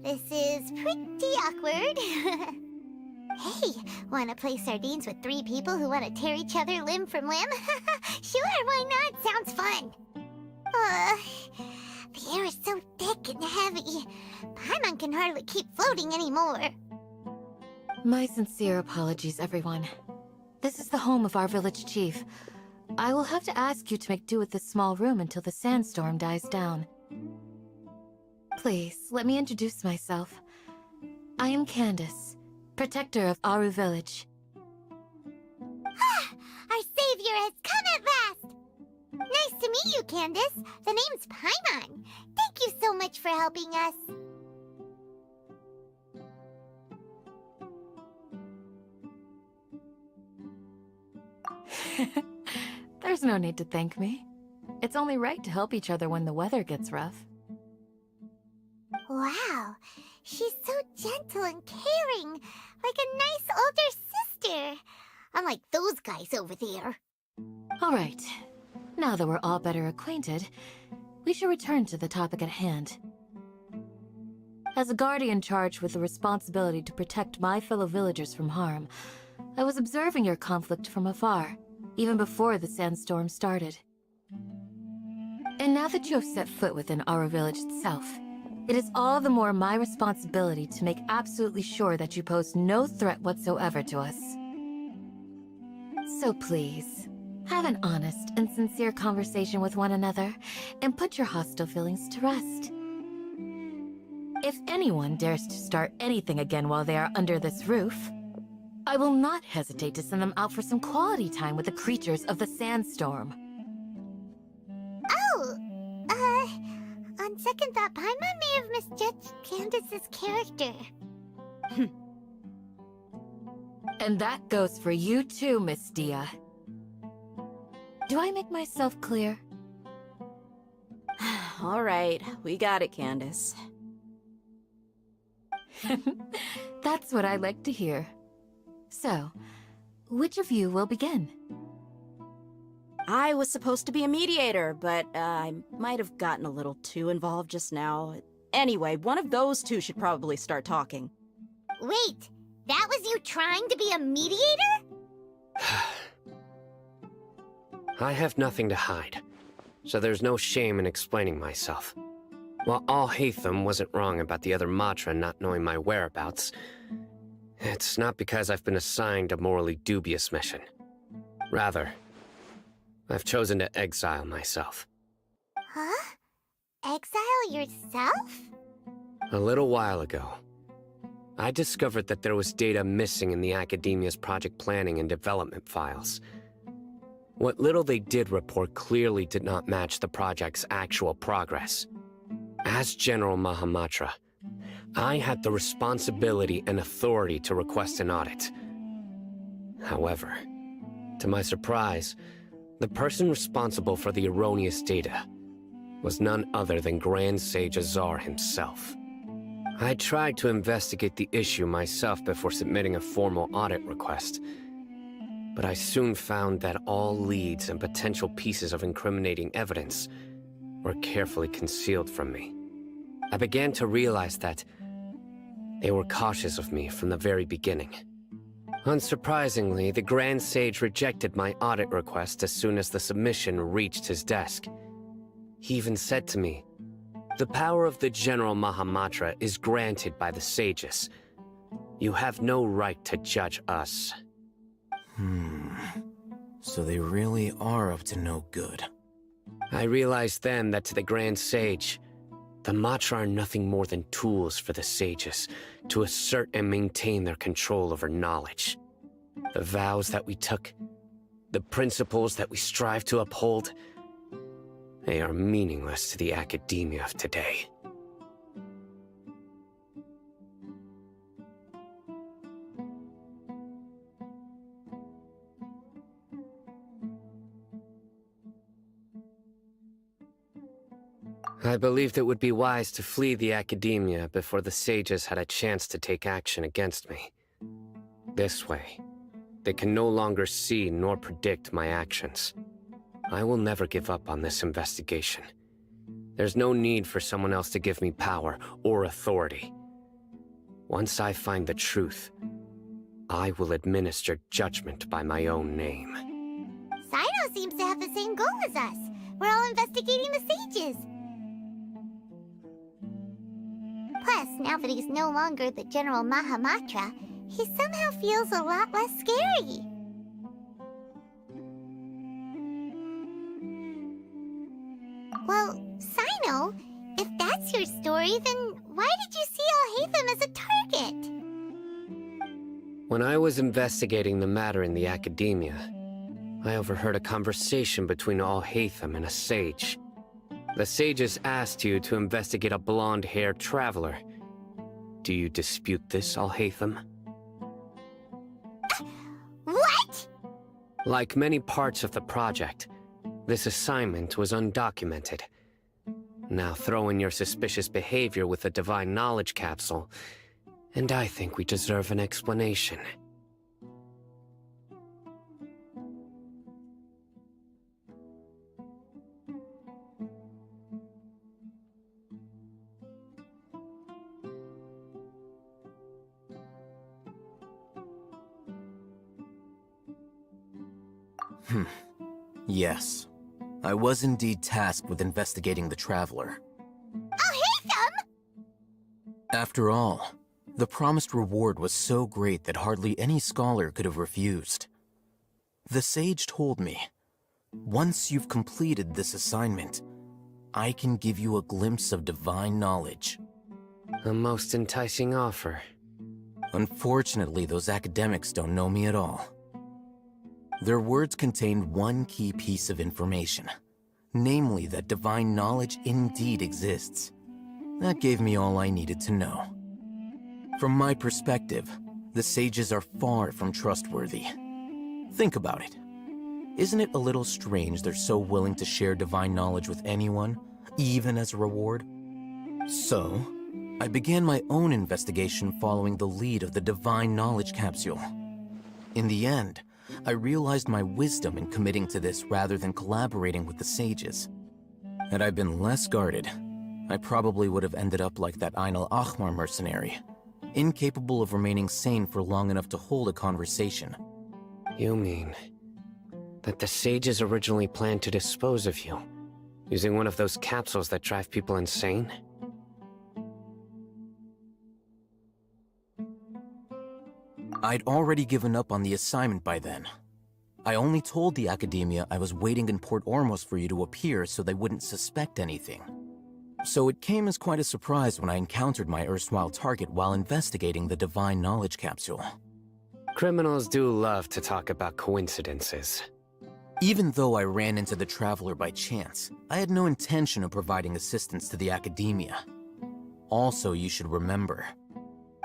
This is pretty awkward. Hey, wanna play sardines with 3 people who wanna tear each other limb from limb? Sure, why not? Sounds fun. The air is so thick and heavy. Paimon can hardly keep floating anymore. My sincere apologies, everyone. This is the home of our village chief. I will have to ask you to make do with this small room until the sandstorm dies down. Please, let me introduce myself. I am Candace, protector of AORUS village. Our savior has come at last! Nice to meet you, Candace. The name's Paimon. Thank you so much for helping us. There's no need to thank me. It's only right to help each other when the weather gets rough. Wow, she's so gentle and caring, like a nice older sister. Unlike those guys over there. All right. Now that we're all better acquainted, we should return to the topic at hand. As a guardian charged with the responsibility to protect my fellow villagers from harm, I was observing your conflict from afar, even before the sandstorm started. And now that you have set foot within our village itself, it is all the more my responsibility to make absolutely sure that you pose no threat whatsoever to us. So please, have an honest and sincere conversation with one another, and put your hostile feelings to rest. If anyone dares to start anything again while they are under this roof, I will not hesitate to send them out for some quality time with the creatures of the sandstorm. Oh, on second thought, Paimon may have misjudged Candace's character. And that goes for you too, Miss Dia. Do I make myself clear? All right, we got it, Candace. That's what I like to hear. So, which of you will begin? I was supposed to be a mediator, but I might have gotten a little too involved just now. Anyway, one of those two should probably start talking. Wait, that was you trying to be a mediator? I have nothing to hide, so there's no shame in explaining myself. While Al-Haytham wasn't wrong about the other Matra not knowing my whereabouts, it's not because I've been assigned a morally dubious mission. Rather, I've chosen to exile myself. Huh? Exile yourself? A little while ago, I discovered that there was data missing in the Academia's project planning and development files. What little they did report clearly did not match the project's actual progress. As General Mahamatra, I had the responsibility and authority to request an audit. However, to my surprise, the person responsible for the erroneous data was none other than Grand Sage Azar himself. I tried to investigate the issue myself before submitting a formal audit request, but I soon found that all leads and potential pieces of incriminating evidence were carefully concealed from me. I began to realize that they were cautious of me from the very beginning. Unsurprisingly, the Grand Sage rejected my audit request as soon as the submission reached his desk. He even said to me, "The power of the General Mahamatra is granted by the sages. You have no right to judge us." So they really are up to no good. I realized then that to the Grand Sage, the Matra are nothing more than tools for the sages to assert and maintain their control over knowledge. The vows that we took, the principles that we strive to uphold, they are meaningless to the academia of today. I believed it would be wise to flee the academia before the sages had a chance to take action against me. This way, they can no longer see nor predict my actions. I will never give up on this investigation. There's no need for someone else to give me power or authority. Once I find the truth, I will administer judgment by my own name. Sino seems to have the same goal as us. We're all investigating the sages. Plus, now that he's no longer the General Mahamatra, he somehow feels a lot less scary. Well, Sino, if that's your story, then why did you see Alhaitham as a target? When I was investigating the matter in the academia, I overheard a conversation between Alhaitham and a sage. The sages asked you to investigate a blonde-haired traveler. Do you dispute this, Alhaitham? What? Like many parts of the project, this assignment was undocumented. Now throw in your suspicious behavior with the Divine Knowledge Capsule, and I think we deserve an explanation. Yes. I was indeed tasked with investigating the Traveler. Alhaitham! After all, the promised reward was so great that hardly any scholar could have refused. The sage told me, once you've completed this assignment, I can give you a glimpse of divine knowledge. A most enticing offer. Unfortunately, those academics don't know me at all. Their words contained one key piece of information, namely that divine knowledge indeed exists. That gave me all I needed to know. From my perspective, the sages are far from trustworthy. Think about it. Isn't it a little strange they're so willing to share divine knowledge with anyone, even as a reward? So, I began my own investigation following the lead of the Divine Knowledge Capsule. In the end, I realized my wisdom in committing to this rather than collaborating with the sages. Had I been less guarded, I probably would have ended up like that Ain al-Ahmar mercenary, incapable of remaining sane for long enough to hold a conversation. You mean that the sages originally planned to dispose of you, using one of those capsules that drive people insane? I'd already given up on the assignment by then. I only told the academia I was waiting in Port Ormos for you to appear so they wouldn't suspect anything. So it came as quite a surprise when I encountered my erstwhile target while investigating the Divine Knowledge Capsule. Criminals do love to talk about coincidences. Even though I ran into the Traveler by chance, I had no intention of providing assistance to the academia. Also, you should remember,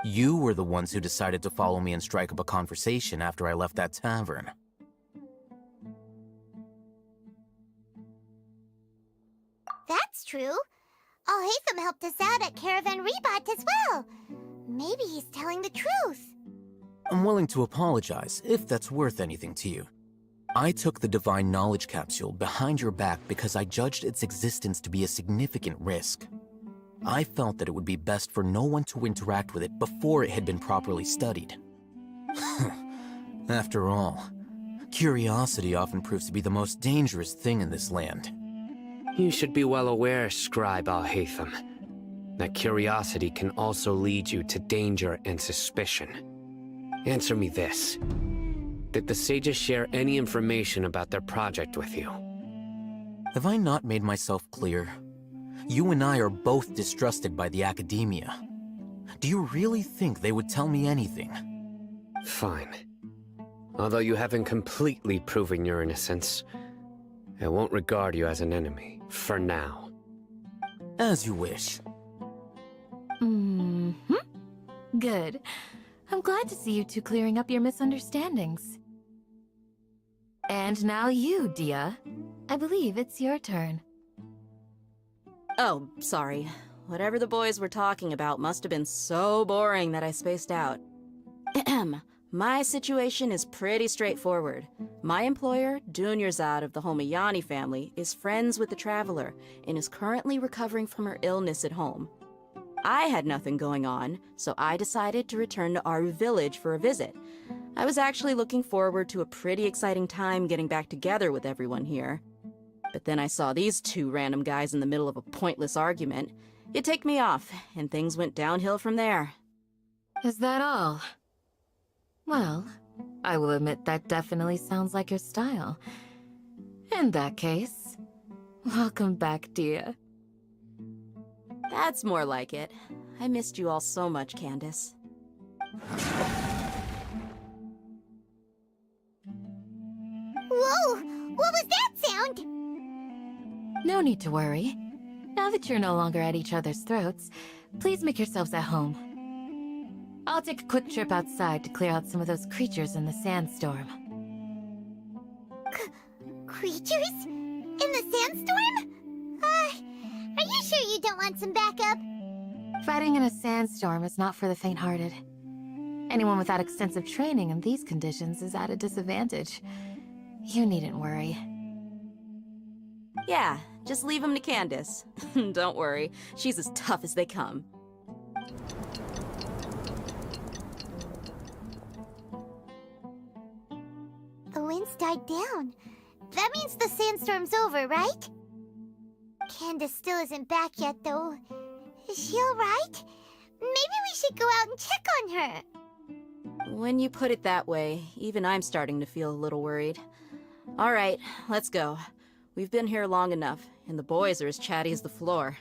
you were the ones who decided to follow me and strike up a conversation after I left that tavern. That's true. Alhaitham helped us out at Caravan Rebat as well. Maybe he's telling the truth. I'm willing to apologize, if that's worth anything to you. I took the Divine Knowledge Capsule behind your back because I judged its existence to be a significant risk. I felt that it would be best for no one to interact with it before it had been properly studied. After all, curiosity often proves to be the most dangerous thing in this land. You should be well aware, Scribe Alhaitham, that curiosity can also lead you to danger and suspicion. Answer me this. Did the sages share any information about their project with you? Have I not made myself clear? You and I are both distrusted by the academia. Do you really think they would tell me anything? Fine. Although you haven't completely proven your innocence, I won't regard you as an enemy, for now. As you wish. Good. I'm glad to see you two clearing up your misunderstandings. And now you, Dia. I believe it's your turn. Oh, sorry. Whatever the boys were talking about must have been so boring that I spaced out. My situation is pretty straightforward. My employer, Dunyarzad of the Homayani family, is friends with the Traveler and is currently recovering from her illness at home. I had nothing going on, so I decided to return to Aru Village for a visit. I was actually looking forward to a pretty exciting time getting back together with everyone here. But then I saw these two random guys in the middle of a pointless argument. It ticked me off, and things went downhill from there. Is that all? Well, I will admit that definitely sounds like your style. In that case, welcome back, dear. That's more like it. I missed you all so much, Candace. Whoa! What was that sound? No need to worry. Now that you're no longer at each other's throats, please make yourselves at home. I'll take a quick trip outside to clear out some of those creatures in the sandstorm. Creatures? In the sandstorm? Are you sure you don't want some backup? Fighting in a sandstorm is not for the faint-hearted. Anyone without extensive training in these conditions is at a disadvantage. You needn't worry. Yeah, just leave him to Candace. Don't worry, she's as tough as they come. The wind's died down. That means the sandstorm's over, right? Candace still isn't back yet, though. Is she alright? Maybe we should go out and check on her. When you put it that way, even I'm starting to feel a little worried. Alright, let's go. We've been here long enough, and the boys are as chatty as the floor.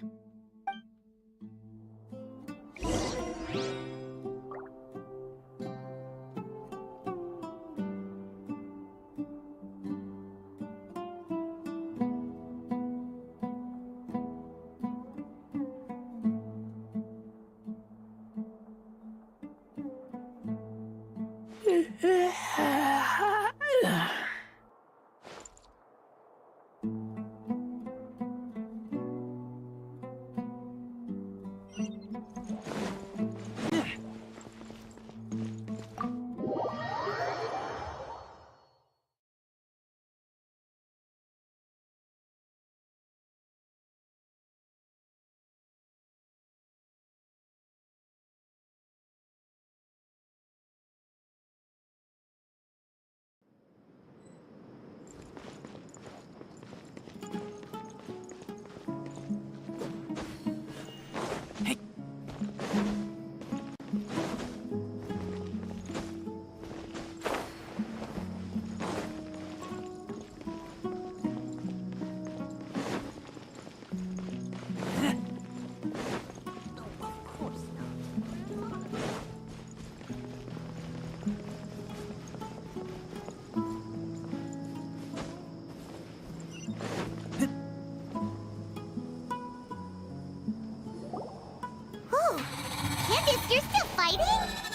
Candace, you're still fighting?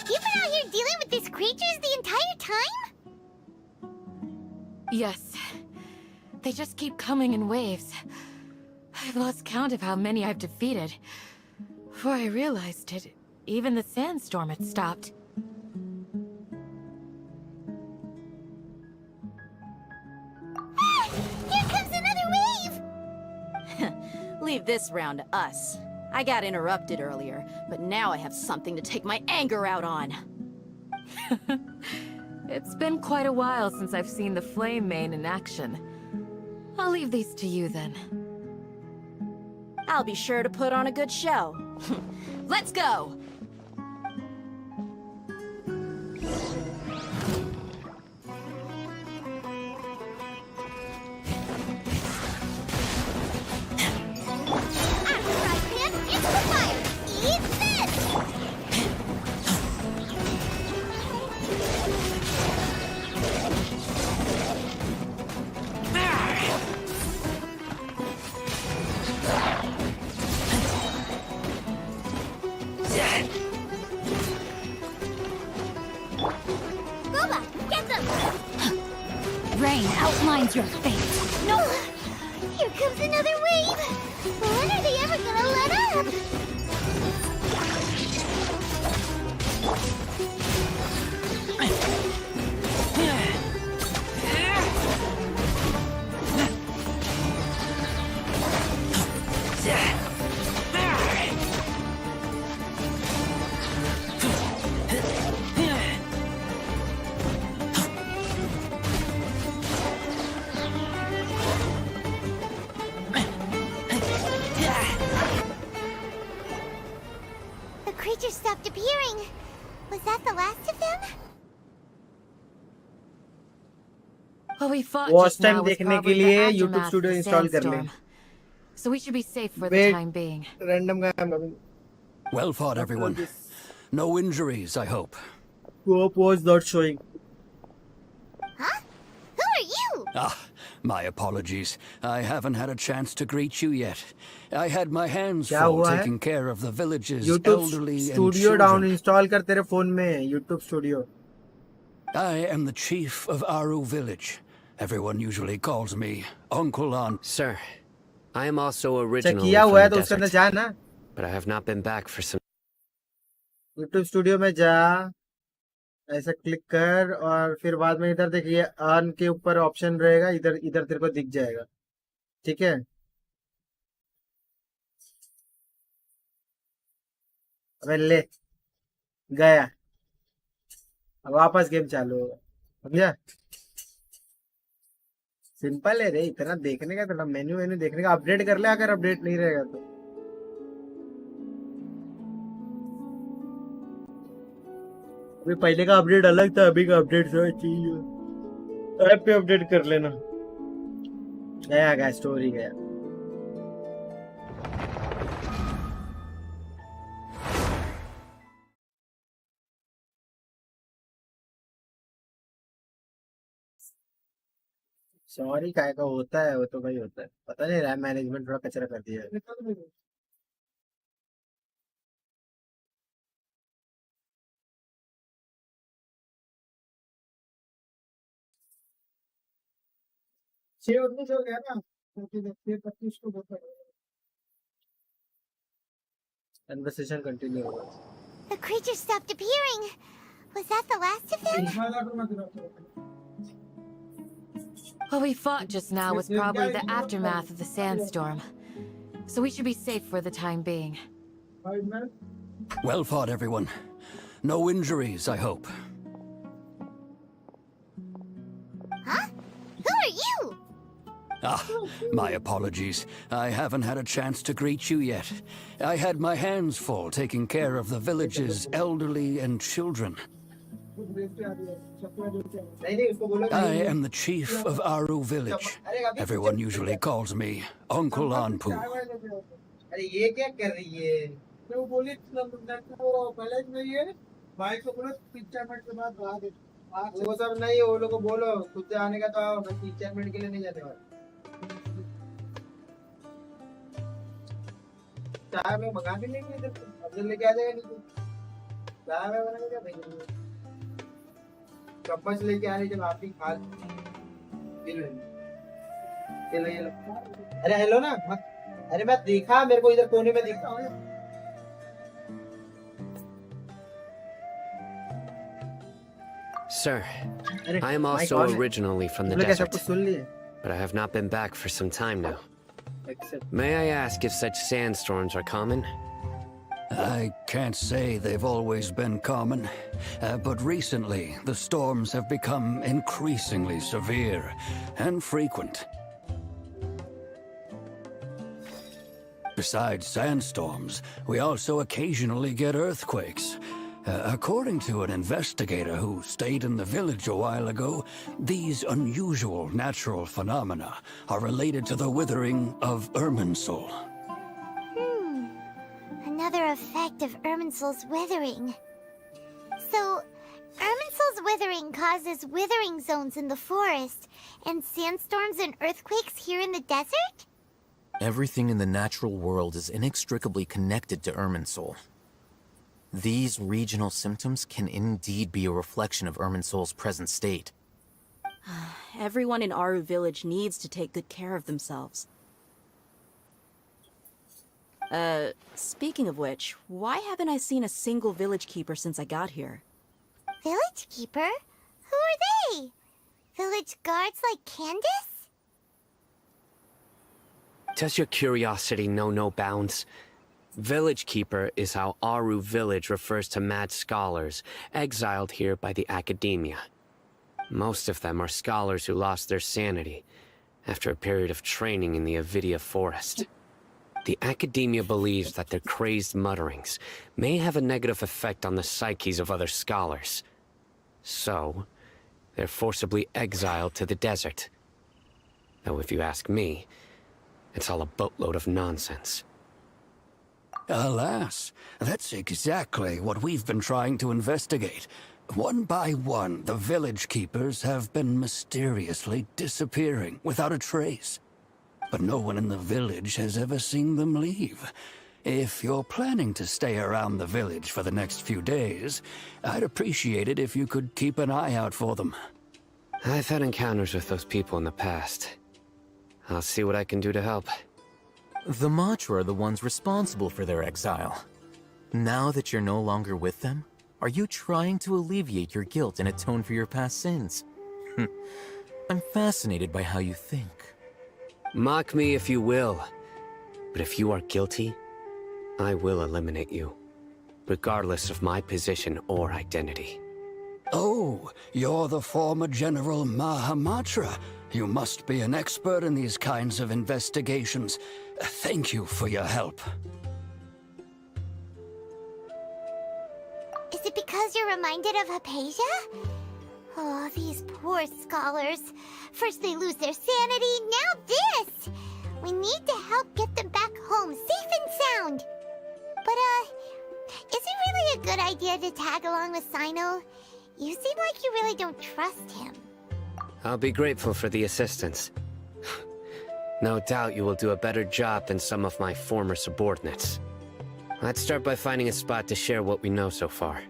You've been out here dealing with these creatures the entire time? Yes. They just keep coming in waves. I've lost count of how many I've defeated. Before I realized it, even the sandstorm had stopped. Ah! Here comes another wave! Leave this round to us. I got interrupted earlier, but now I have something to take my anger out on. It's been quite a while since I've seen the Flame Mane in action. I'll leave these to you then. I'll be sure to put on a good show. Let's go! Outlines your fate. No! Here comes another wave! When are they ever gonna let up? stopped appearing. Was that the last of them? What we fought watch just now time was देखने के probably the लिए YouTube aftermath of Studio the install कर लें. sandstorm. So we should be safe for the Wait, time being. random guy I'm coming. Well fought, everyone. No injuries, I hope. Co-op was not showing. Huh? Who are you? Ah, my apologies. I haven't had a chance to greet you yet. I had my hands क्या full हुआ है? taking care of the village's YouTube elderly and Studio down children. install कर तेरे phone में YouTube Studio. I am the chief of Aru village. Everyone usually calls me Uncle on. Sir, I am also अच्छा originally किया from हुआ है the तो उसके अंदर desert, जा ना. but I have not been back for some... YouTube Studio में जा, ऐसा क्लिक कर और फिर बाद में इधर देखिए अर्न के ऊपर ऑप्शन रहेगा, इधर इधर तेरे को दिख जाएगा. ठीक है. अबे ले गया. अब वापस गेम चालू होगा. समझा? सिंपल है रे, इतना देखने का, थोड़ा मेन्यू वेन्यू देखने का. अपडेट कर ले अगर अपडेट नहीं रहेगा तो. अभी पहले का अपडेट अलग था, अभी का अपडेट सब चाहिए. ऐप पे अपडेट कर लेना. गया स्टोरी गया. सॉरी काय का होता है, वो तो भाई होता है. पता नहीं रैम मैनेजमेंट थोड़ा कचरा कर दिया है. हो गया ना, 25 को बहुत कन्वर्सेशन कंटिन्यू होगा. The creature stopped appearing. Was that the last of them? What we fought just now was probably the aftermath of the sandstorm. So we should be safe for the time being. Well fought, everyone. No injuries, I hope. Huh? Who are you? Ah, my apologies. I haven't had a chance to greet you yet. I had my hands full taking care of the village's elderly and children. I am the chief of Aru village. Everyone usually calls me Uncle Anpu. अरे ये क्या कर रही है? तो बोली तो college में ही है. भाई को बोलो 3-4 मिनट के बाद बाहर. वो सब नहीं, वो लोगों को बोलो खुद से आने का, तो आओ. 3-4 मिनट के लिए नहीं जाते भाई. चाय में मंगा भी लेंगे इधर. अब लेके आ जाएगा नहीं. चाय में बनाने का भाई. चम्मच लेके आ रही, जब आप ही खा लो. ये लो. अरे हेलो ना मत. अरे मैं देखा, मेरे को इधर कोने में दिखा. Sir, I am also originally from the desert, but I have not been back for some time now. May I ask if such sandstorms are common? I can't say they've always been common, but recently the storms have become increasingly severe and frequent. Besides sandstorms, we also occasionally get earthquakes. According to an investigator who stayed in the village a while ago, these unusual natural phenomena are related to the withering of Irminsul. Another effect of Irminsul's withering. So, Irminsul's withering causes withering zones in the forest, and sandstorms and earthquakes here in the desert? Everything in the natural world is inextricably connected to Irminsul. These regional symptoms can indeed be a reflection of Irminsul's present state. Everyone in Aru village needs to take good care of themselves. Speaking of which, why haven't I seen a single village keeper since I got here? Village keeper? Who are they? Village guards like Candace? Does your curiosity know no bounds? Village Keeper is how Aru village refers to mad scholars, exiled here by the academia. Most of them are scholars who lost their sanity after a period of training in the Avidia forest. The academia believes that their crazed mutterings may have a negative effect on the psyches of other scholars. So, they're forcibly exiled to the desert. Though if you ask me, it's all a boatload of nonsense. Alas, that's exactly what we've been trying to investigate. One by one, the village keepers have been mysteriously disappearing without a trace. But no one in the village has ever seen them leave. If you're planning to stay around the village for the next few days, I'd appreciate it if you could keep an eye out for them. I've had encounters with those people in the past. I'll see what I can do to help. The Matra are the ones responsible for their exile. Now that you're no longer with them, are you trying to alleviate your guilt and atone for your past sins? I'm fascinated by how you think. Mock me if you will, but if you are guilty, I will eliminate you, regardless of my position or identity. Oh, you're the former General Mahamatra. You must be an expert in these kinds of investigations. Thank you for your help. Is it because you're reminded of Hypatia? Oh, these poor scholars. First they lose their sanity, now this! We need to help get them back home, safe and sound. But, is it really a good idea to tag along with Sino? You seem like you really don't trust him. I'll be grateful for the assistance. No doubt you will do a better job than some of my former subordinates. Let's start by finding a spot to share what we know so far.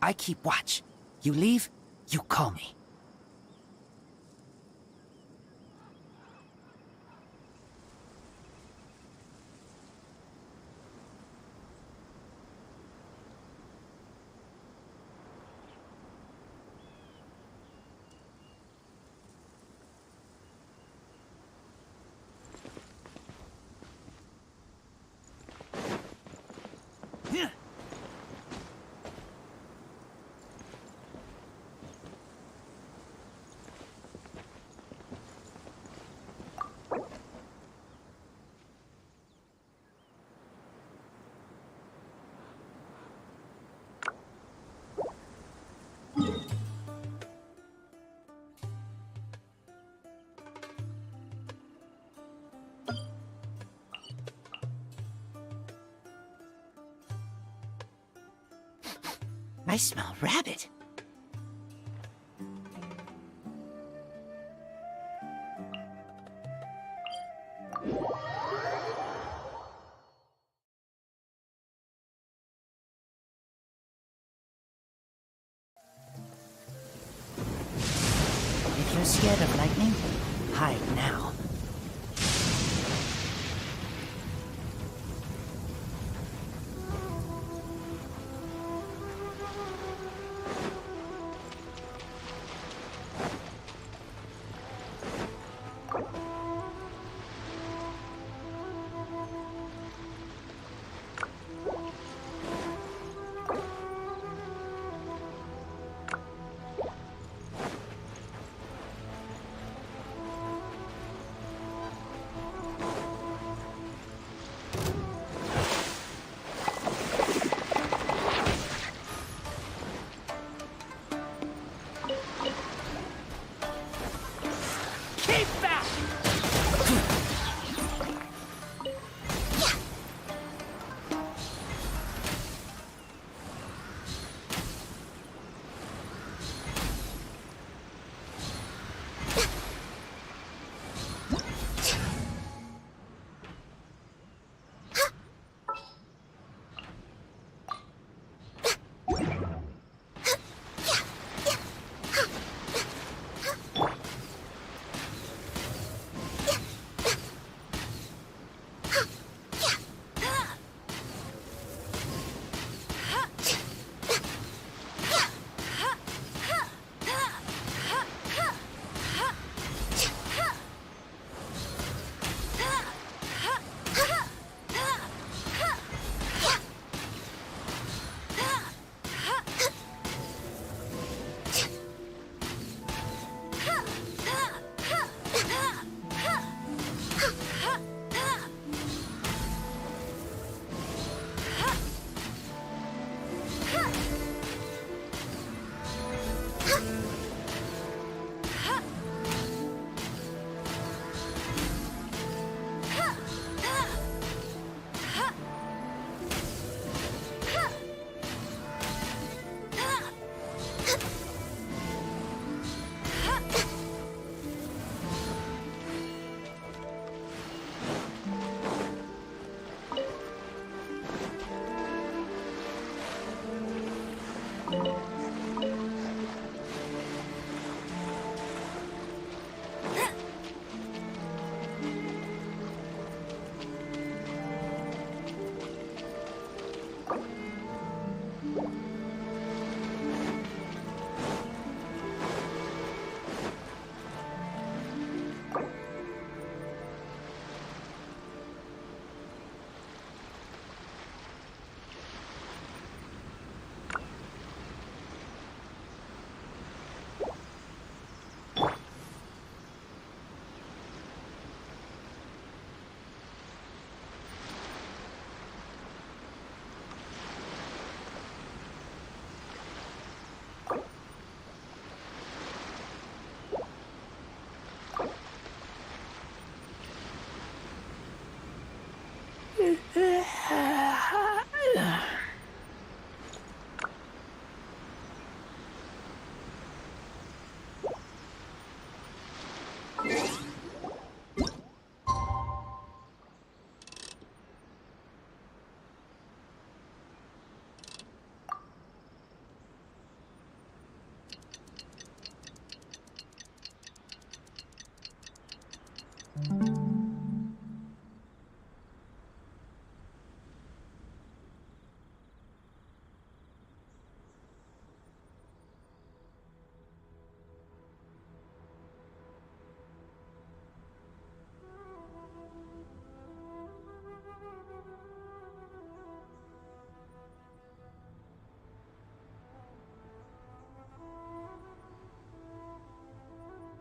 I keep watch. You leave, you call me. I smell rabbit. If you're scared of lightning, hide now.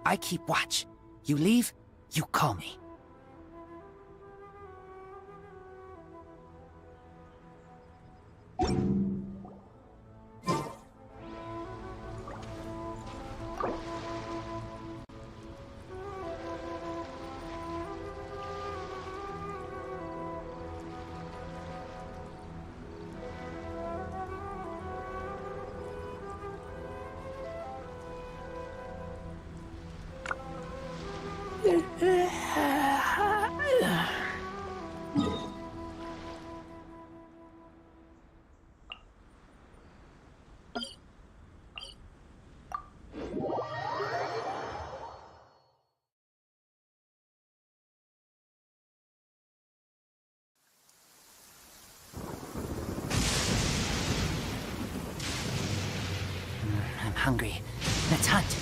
I keep watch. You leave, you call me. I'm hungry. Let's hunt.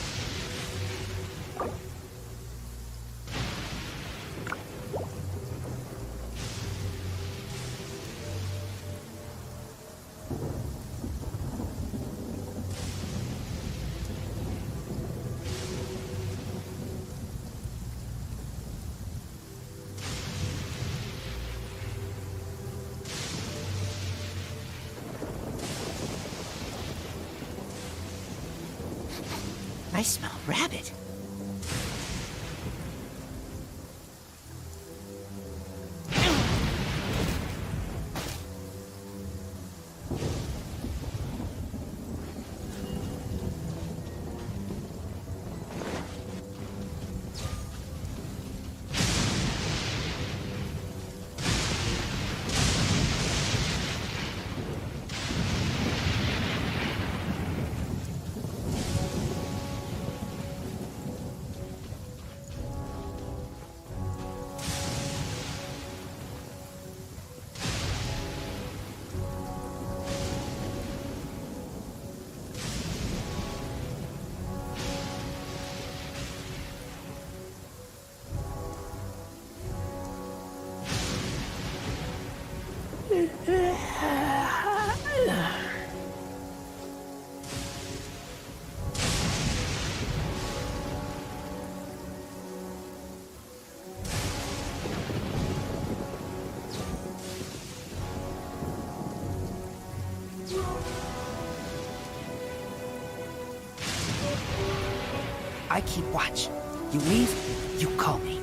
I smell rabbit. I keep watch. You leave, you call me.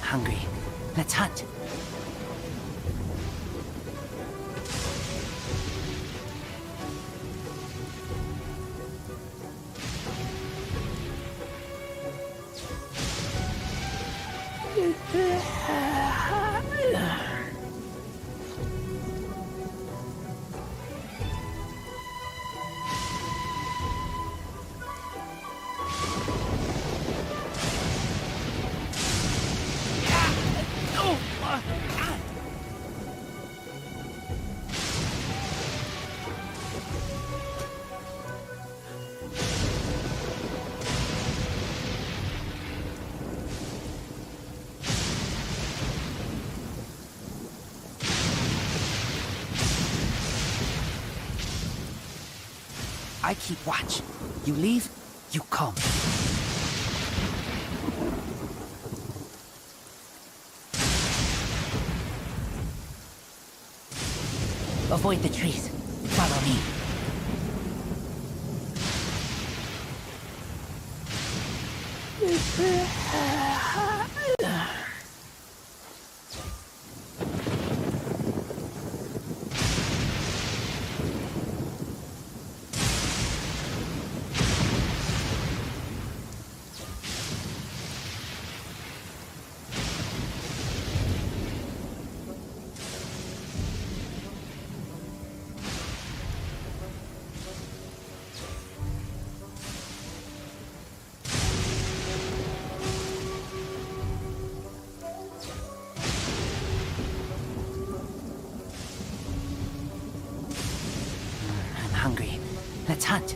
Hungry. Let's hunt. I keep watch. You leave, you call me. Avoid the trees. Follow me. Hungry. Let's hunt.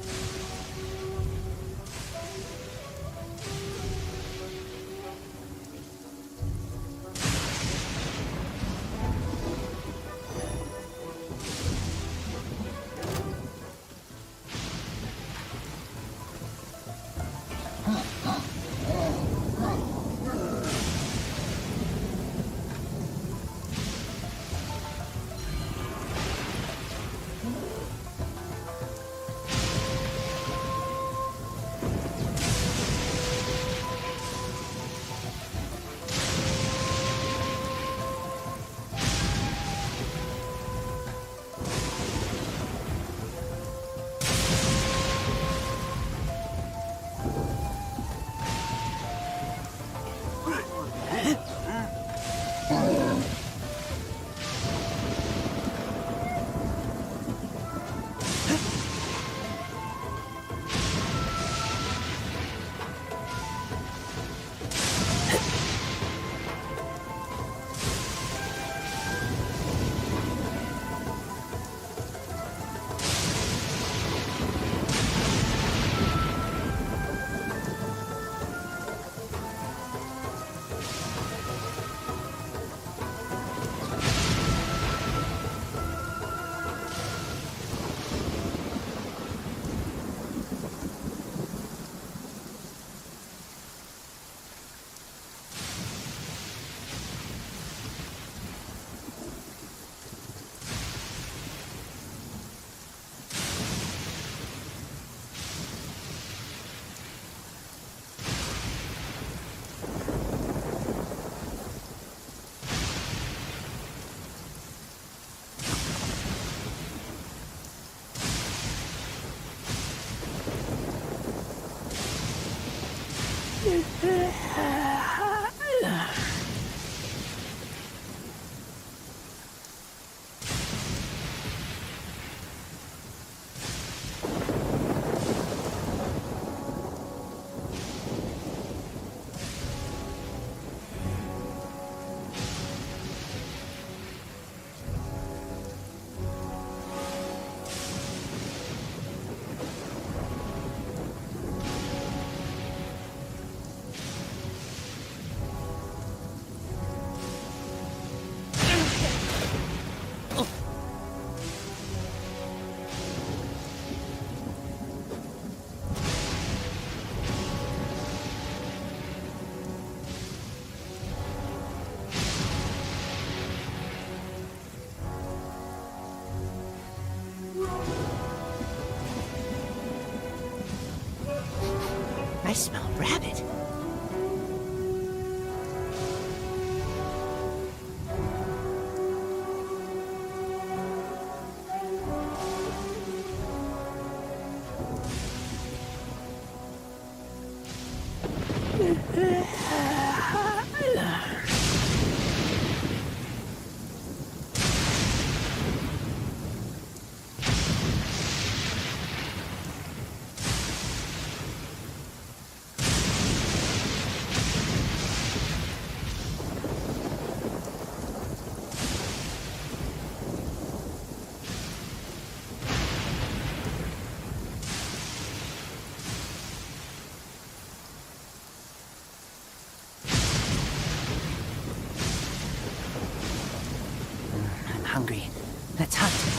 I smell rabbit. Hungry. Let's hunt.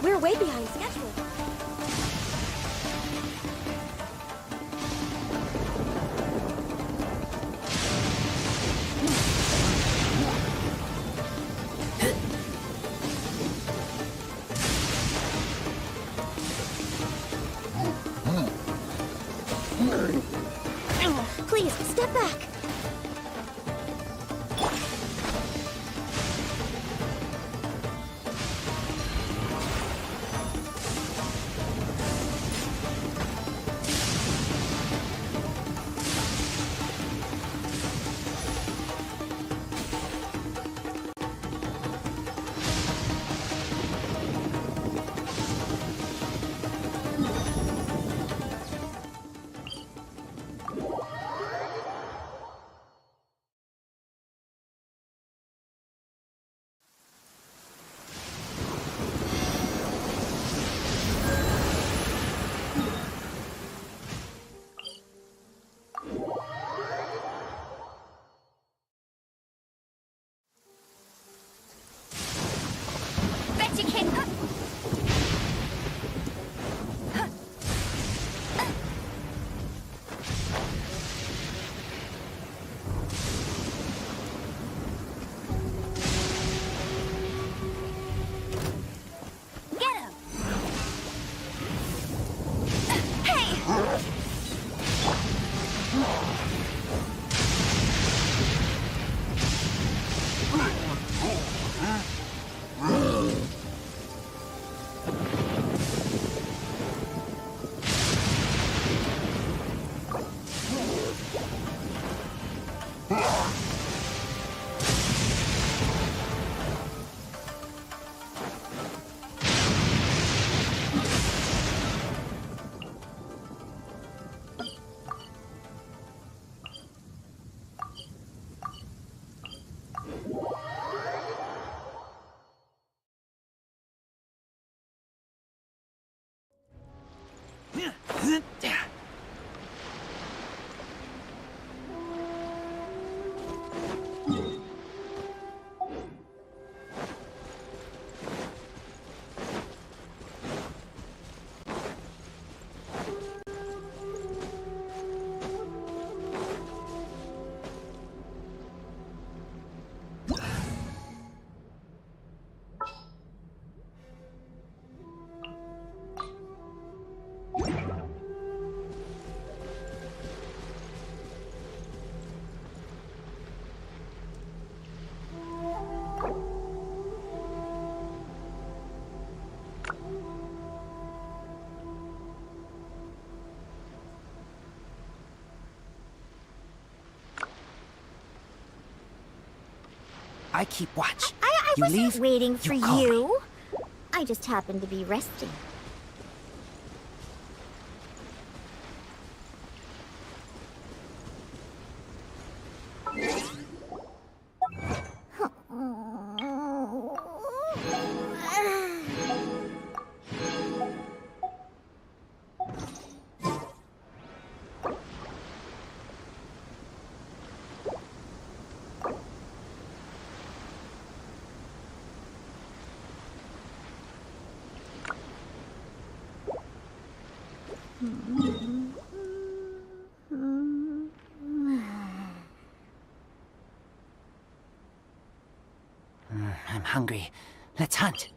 We're way behind schedule. Please, step back. I keep watch. I You wasn't leave, waiting for you call me. you. I just happened to be resting. I'm hungry. Let's hunt.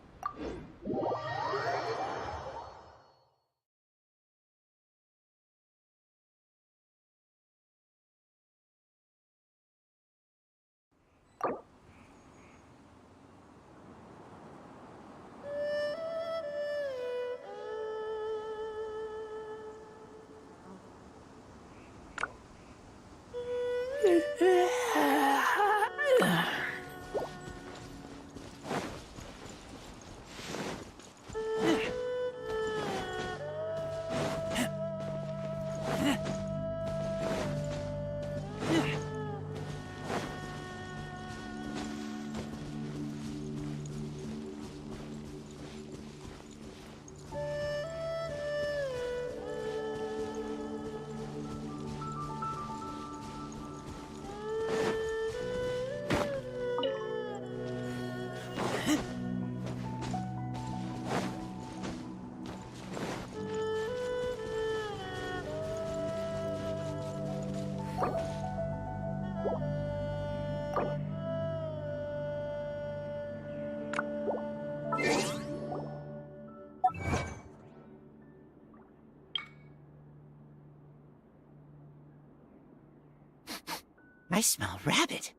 I smell rabbit.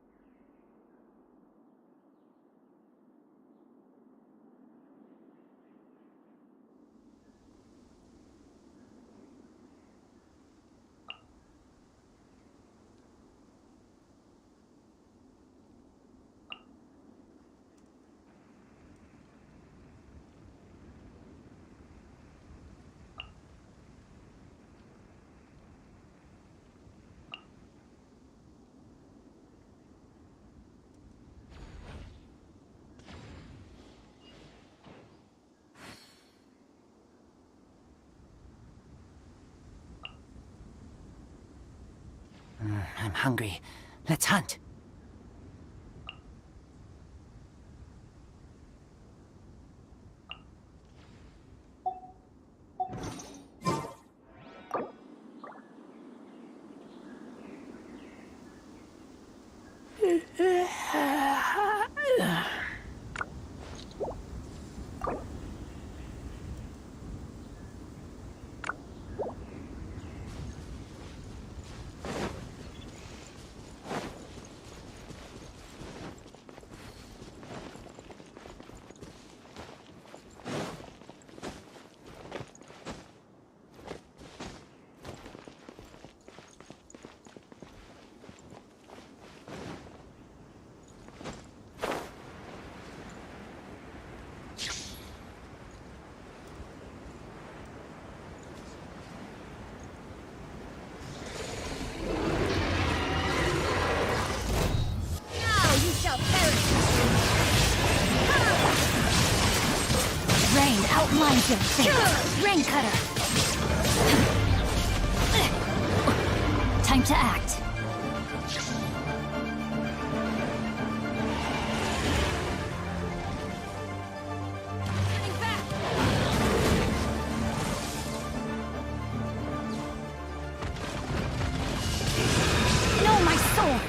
I'm hungry. Let's hunt. Rain outlines your fate. Rain cutter. to act. No, my sword!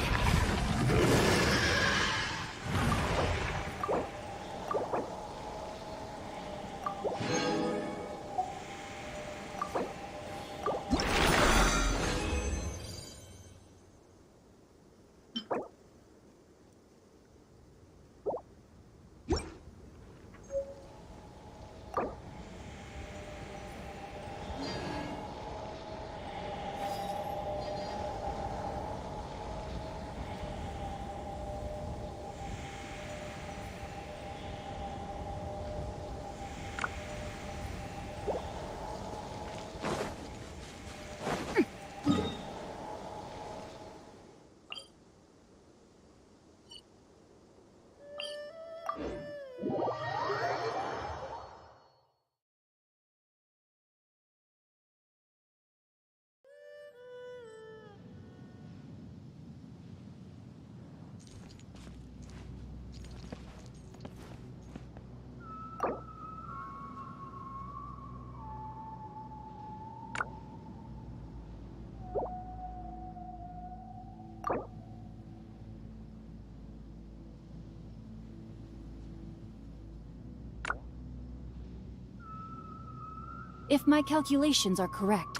If my calculations are correct,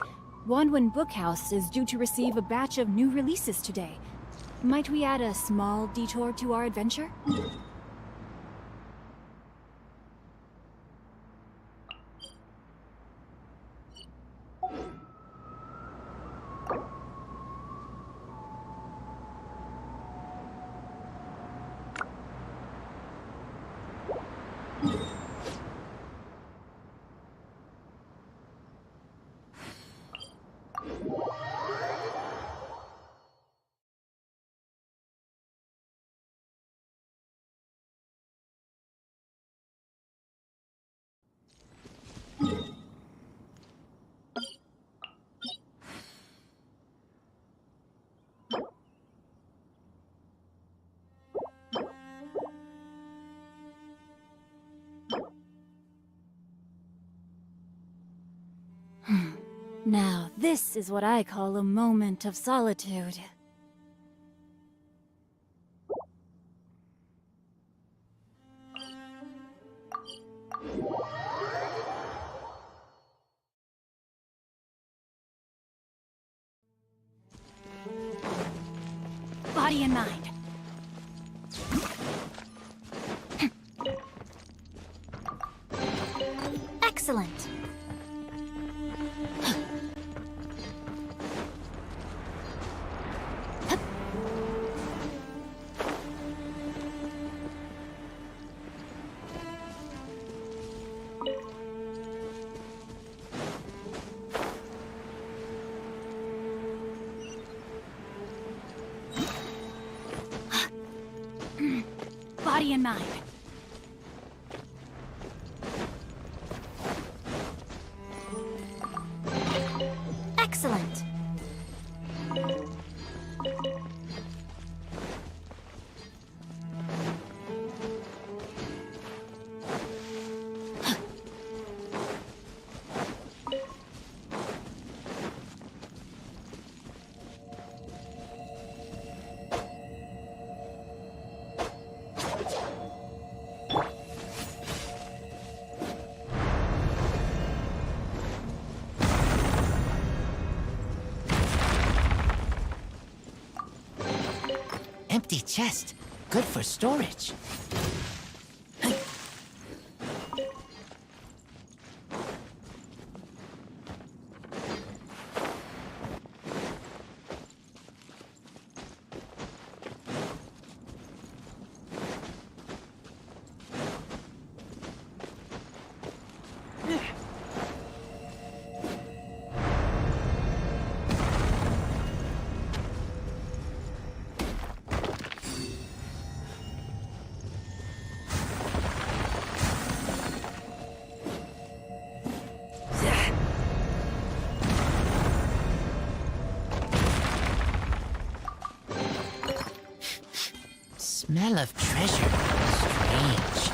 Wanwen Bookhouse is due to receive a batch of new releases today. Might we add a small detour to our adventure? Now, this is what I call a moment of solitude. Body and mind. Excellent. Body and mind. Excellent. Empty chest. Good for storage. smell of treasure. Strange.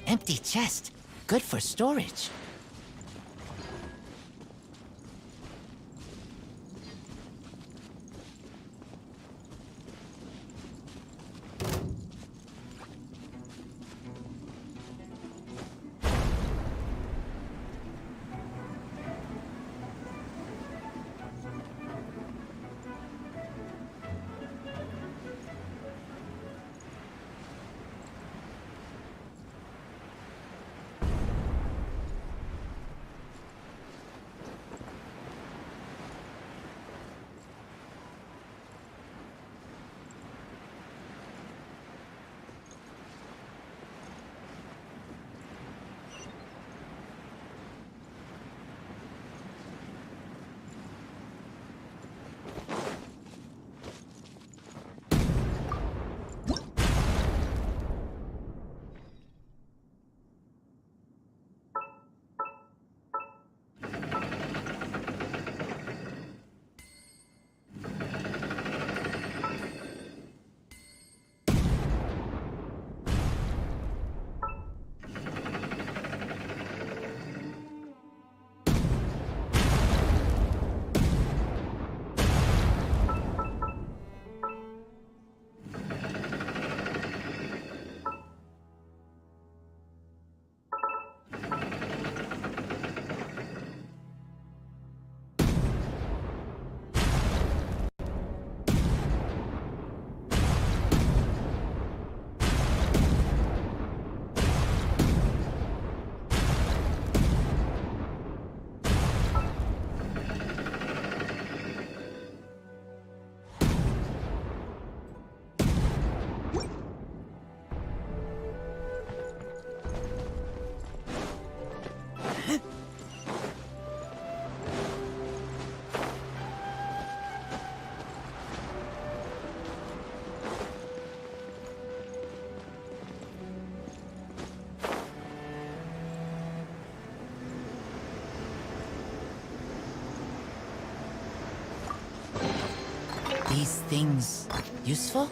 Empty chest. Good for storage. These things useful?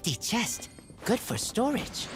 empty chest. Good for storage.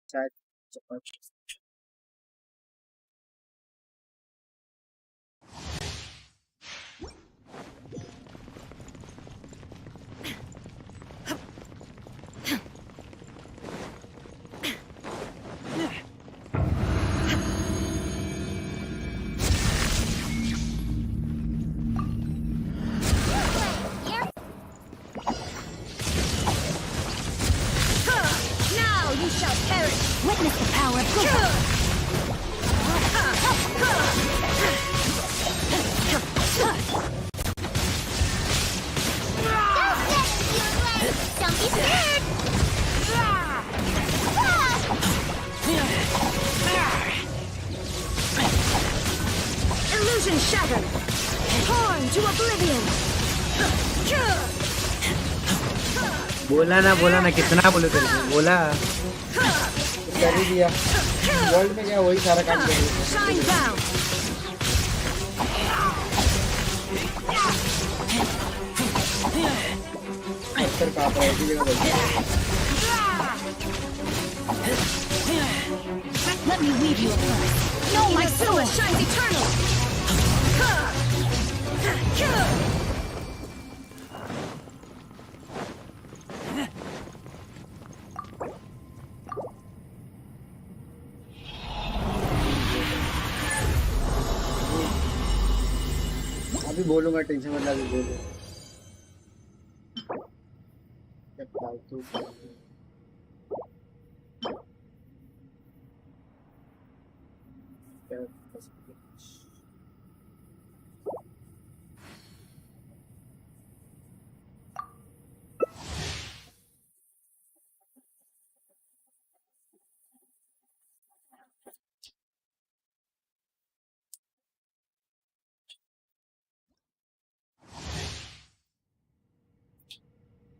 शायद Witness the power of Google. Don't be scared! Illusion shattered. Torn to oblivion. बोला ना कितना बोले तेरे को बोला कर ही दिया वर्ल्ड में क्या वही सारा काम कर Shine down. पत्थर काट रहा है इसी जगह बैठ Let me weave you a plan. No, my soul shines eternal. अभी बोलूंगा टेंशन मत ले अभी बोलो क्या फालतू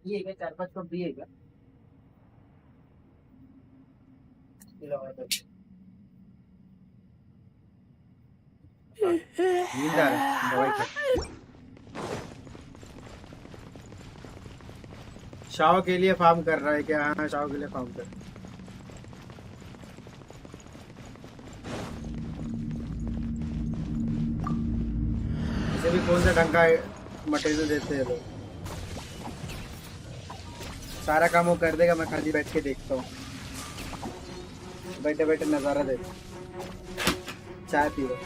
ये क्या 4-5 कप भी है क्या नींद आ रहा है दवाई खा शाव के लिए फार्म कर रहा है क्या हाँ शाव के लिए फार्म कर इसे भी कौन सा ढंग का मटेरियल देते हैं लोग सारा काम वो कर देगा मैं खाली बैठ के देखता हूँ बैठे बैठे नज़ारा देखता चाय पी लो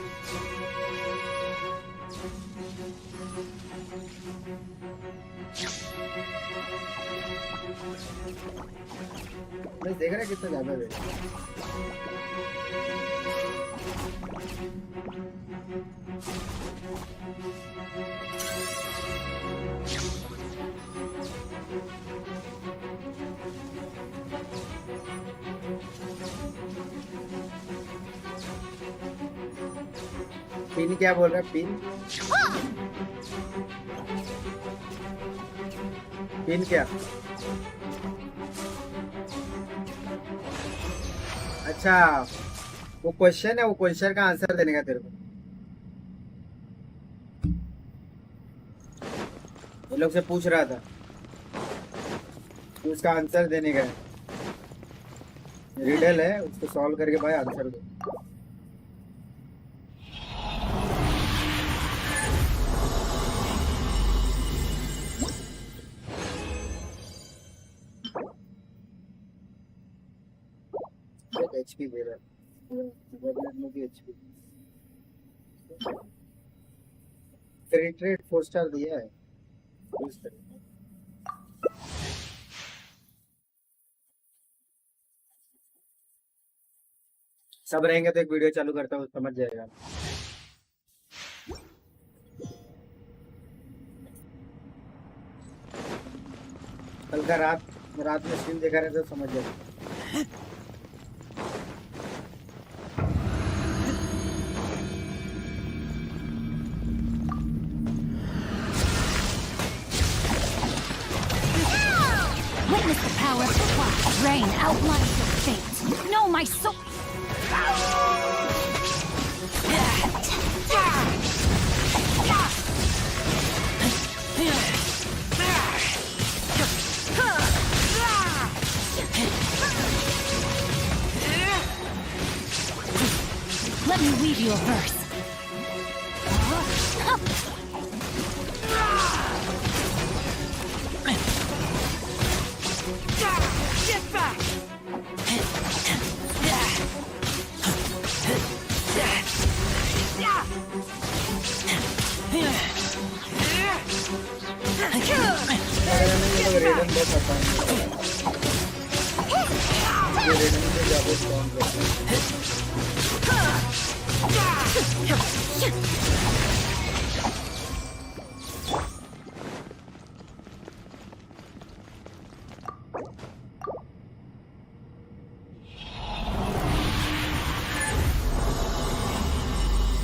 मैं देख रहा कितना ज़्यादा वेट पिन क्या बोल रहा है पिन पिन क्या अच्छा वो क्वेश्चन है, वो क्वेश्चन का आंसर देने का तेरे को। ये लोग से पूछ रहा था तो उसका आंसर देने का है। रिडल है, उसको सॉल्व करके भाई आंसर दो। एचपी दे रहा है, भी एचपी रेट 4 स्टार दिया है। सब रहेंगे तो एक वीडियो चालू करता हूँ, समझ जाएगा। कल का रात में स्ट्रीम देखा रहे तो समझ जाएगा। Witness the power of the clock. Rain outlines your fate. Know my soul. Let me weave you a verse. Get back!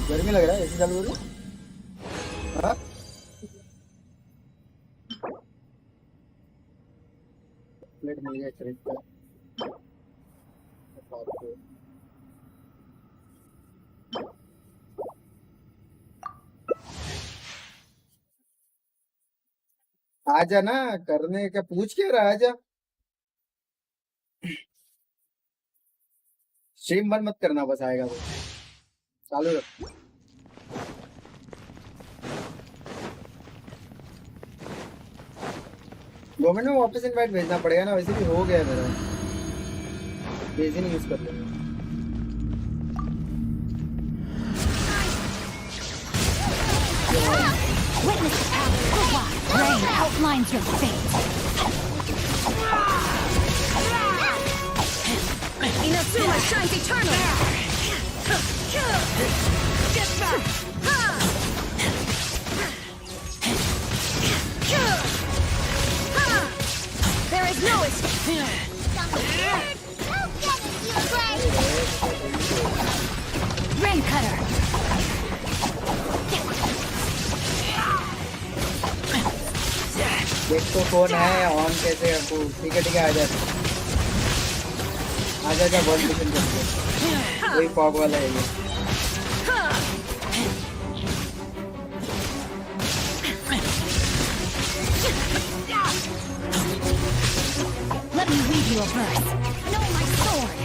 गर्मी लग रहा है, ऐसे चालू हो रही है। हाँ? प्लेट मिल गया खरीद का। आजा ना, करने का पूछ के रहा, आजा। स्ट्रीम बंद मत करना, बस आएगा वो चालू रख। गवर्नमेंट में वापस इनवाइट भेजना पड़ेगा ना, वैसे भी हो गया मेरा, भेज ही नहीं यूज कर लेंगे। Witness the power of the clock. Rain outlines your fate. Inazuma shines eternal. Get back! There is no escape. Rain cutter. देख तो फोन है ऑन कैसे रखूं? ठीक है आजा आजा बहुत मिशन करते हैं, वही फॉग वाला है ये। Let me weave you a verse. Know my sword.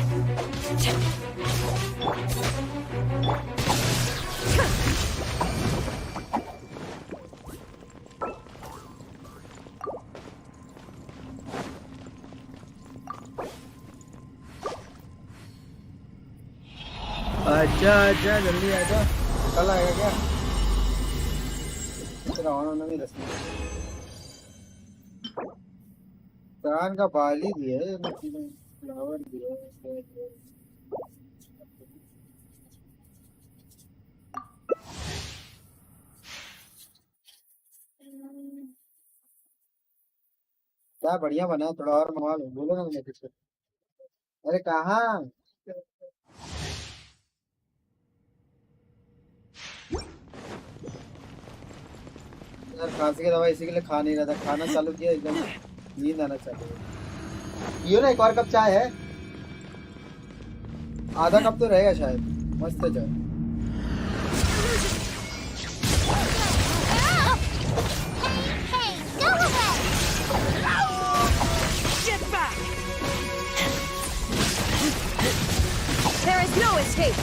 आजा आजा जल्दी आजा, कल आएगा क्या? तेरा ऑन होना नहीं रस्मी। कान का बाल ही दिया है, फ्लावर दिया है। क्या बढ़िया बना है, थोड़ा और मंगवा लो, बोलो ना मैं किससे। अरे कहाँ यार, खांसी की दवा इसी के लिए खा नहीं रहा था, खाना चालू किया एकदम नींद आना चालू। ये ना एक और कप चाय है। आधा कप तो रहेगा शायद। मस्त है चाय। Hey, go away! Get back! There is no escape!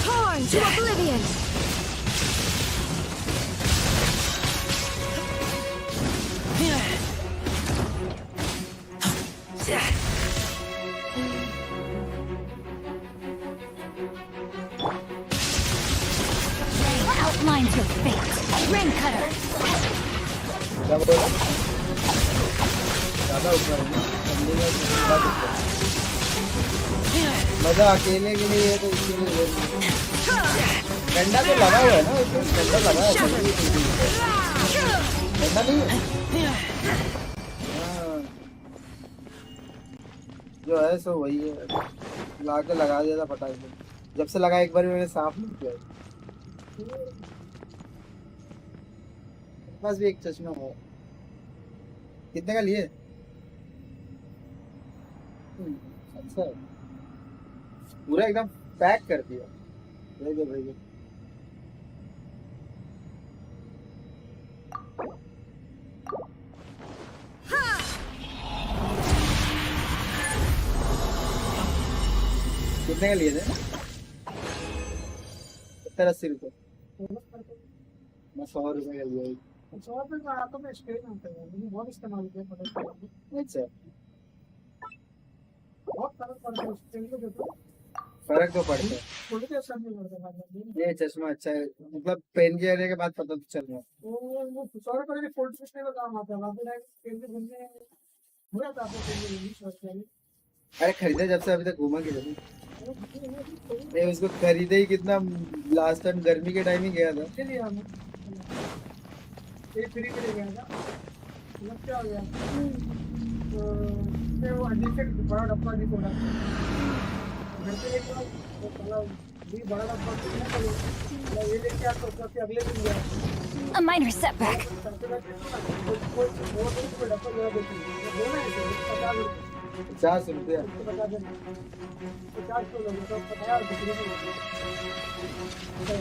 Torn to oblivion! Outlines your fate. Ring cutter. मजा अकेले के लिए है तो इसीलिए डंडा तो लगा हुआ है ना, इसमें डंडा लगा है। डंडा नहीं है जो है सो वही है, ला के लगा दिया था फटाक से। जब से लगा एक बार मैंने साफ नहीं किया। बस भी एक चश्मा है। कितने का लिए? अच्छा पूरा एकदम पैक कर दिया। भेजो भेजो। कितने का लिए थे? 70-80 रुपए। मैं 100 रुपए का लिया। 100 रुपए का आता मैं स्क्रीन होता है, मैंने बहुत इस्तेमाल किया। अच्छा बहुत फर्क पड़ता है स्क्रीन को। फर्क तो पड़ता है। ये चश्मा अच्छा है, मतलब पेन के आने के बाद पता तो चल रहा है। वो 100 रुपए के फोल्ड सिस्टम का काम आता है। बाकी पेन के घूमने हो जाता है। अरे खरीदा जब से अभी तक घूमा किधर नहीं। मैं उसको खरीदे ही कितना लास्ट टाइम गर्मी के टाइम ही गया था। एक फ्री के लिए गया था। मतलब क्या हो गया तो वो एडिशन बड़ा डब्बा नहीं पड़ा घर पे लेके आओ तो भी बड़ा डब्बा ये लेके आता तो अगले दिन गया। A minor setback. 50 रुपया।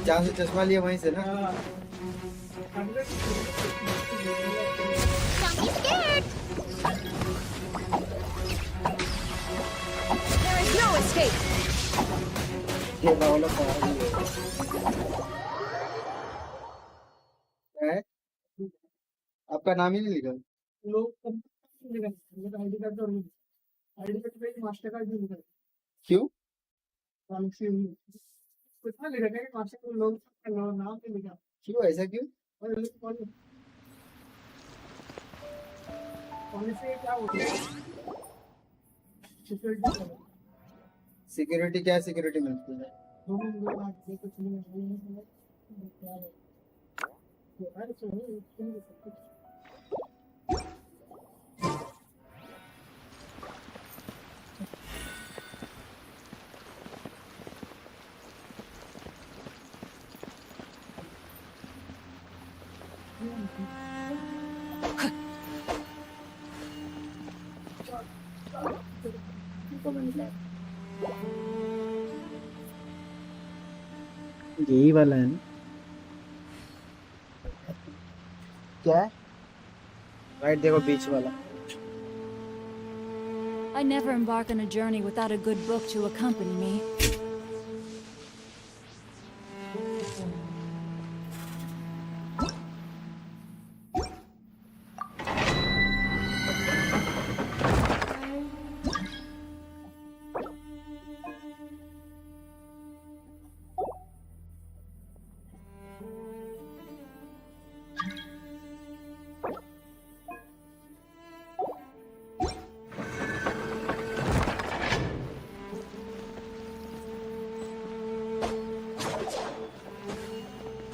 50 से चश्मा लिया वहीं से ना। There is no escape! ये वाला है? आपका नाम ही नहीं लिखा। आईडी कार्ड पे मास्टर कार्ड भी लिखा है। क्यों? कितना लिखा है कि मास्टर कार्ड लोग नाम नहीं लिखा। क्यों ऐसा क्यों? पॉलिसी क्या होती है? सिक्योरिटी क्या सिक्योरिटी मिलती है? यही वाला है ना? क्या है? राइट देखो बीच वाला। I never embark on a journey without a good book to accompany me.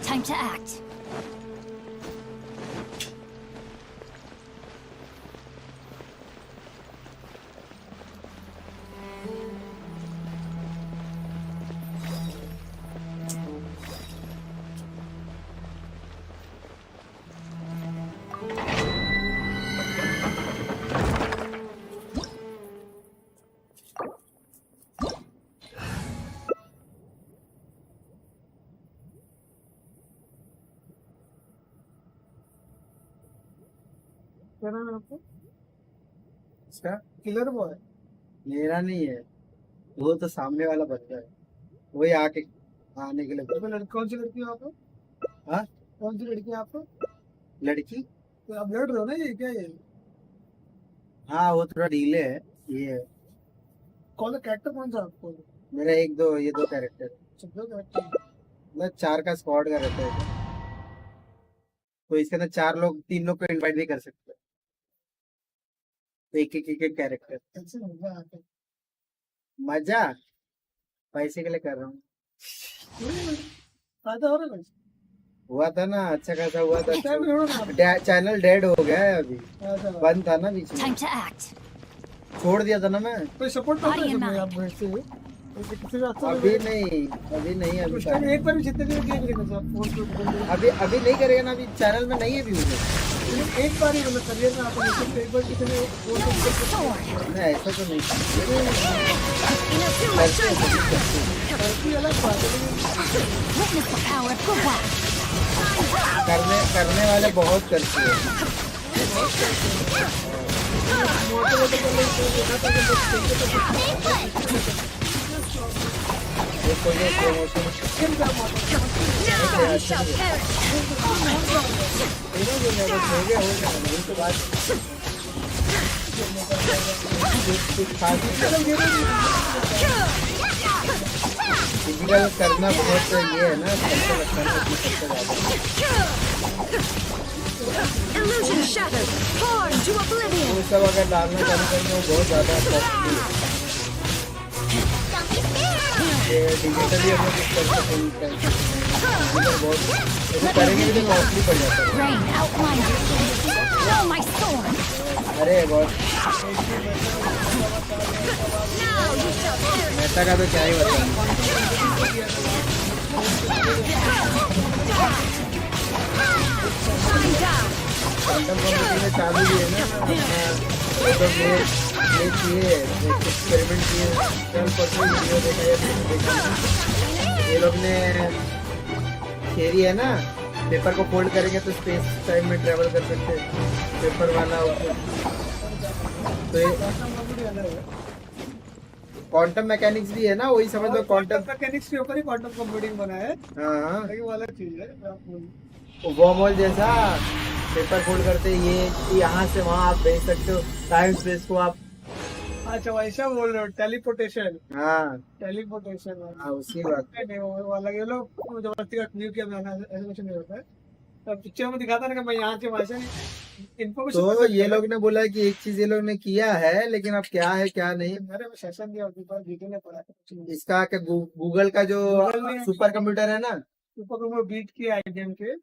Time to act. क्या नाम है आपको? इसका किलर बॉय मेरा नहीं है, वो तो सामने वाला बच्चा है, वही आके आने के लिए। कौन सी लड़की है आपको? हाँ, कौन सी लड़की है आपको? लड़की तो आप लड़ रहे हो ना, ये क्या ये? हाँ, वो थोड़ा ढीले है ये। कौन कैरेक्टर कौन सा आपको? मेरा एक दो, ये दो कैरेक्टर, मतलब 4 का स्क्वाड का रहता है, तो इसके अंदर 4 लोग, 3 लोग को इनवाइट भी कर सकते हैं, एक कैरेक्टर। मजा पैसे के लिए कर रहा हूँ। फायदा हो रहा है? हुआ था ना, अच्छा खासा हुआ था। चैनल डेड हो गया है अभी, बंद था ना बीच में, छोड़ दिया था ना मैं। कोई सपोर्ट अभी नहीं, एक बार भी जितने भी अभी नहीं करेगा ना, अभी चैनल में नहीं है भी मुझे, एक बार ही मतलब करिए ना आप, एक बार कितने ऐसा तो नहीं करने वाले बहुत करते हैं। करना बहुत ये है ना, Illusion shattered. Torn to oblivion. वो सब अगर डालना चालू करना वो बहुत ज़्यादा कॉस्टली है। ये डिजिटली हमें कुछ कर सकते हैं, बहुत ऐसे करेंगे भी तो कॉस्टली पड़ जाता है। अरे बहुत मेटा का तो क्या ही बताऊं। क्वांटम कंप्यूटिंग में चालू भी है ना, तो एक्सपेरिमेंट किए, 12% वीडियो देखा, ये लोग ने थियरी है ना, पेपर को फोल्ड करेंगे तो स्पेस टाइम में ट्रेवल कर सकते हैं, पेपर वाला। तो क्वांटम मैकेनिक्स भी है ना, वही समझ लो, क्वांटम मैकेनिक्स के ऊपर ही क्वांटम कंप्यूटिंग बना है। हाँ, वो अलग चीज है, वर्महोल जैसा पेपर फोल्ड करते, ये यहाँ से वहाँ आप भेज सकते हो, टाइम स्पेस को आप। अच्छा, वैसा बोल रहे हो, टेलीपोर्टेशन। हाँ, टेलीपोर्टेशन, हाँ, उसी बात नहीं, वो अलग है। लोग जबरदस्ती का क्लिप किया, ऐसा कुछ नहीं होता है, तब पिक्चर में दिखाता ना कि मैं यहाँ से वैसे इन्फॉर्मेशन। तो ये लोग ने बोला कि एक चीज ये लोग ने किया है, लेकिन अब क्या है क्या नहीं, मेरे सेशन दिया ने पढ़ा। इसका क्या गूगल का जो सुपर कंप्यूटर है ना, सुपर कंप्यूटर बीट किया IBM के,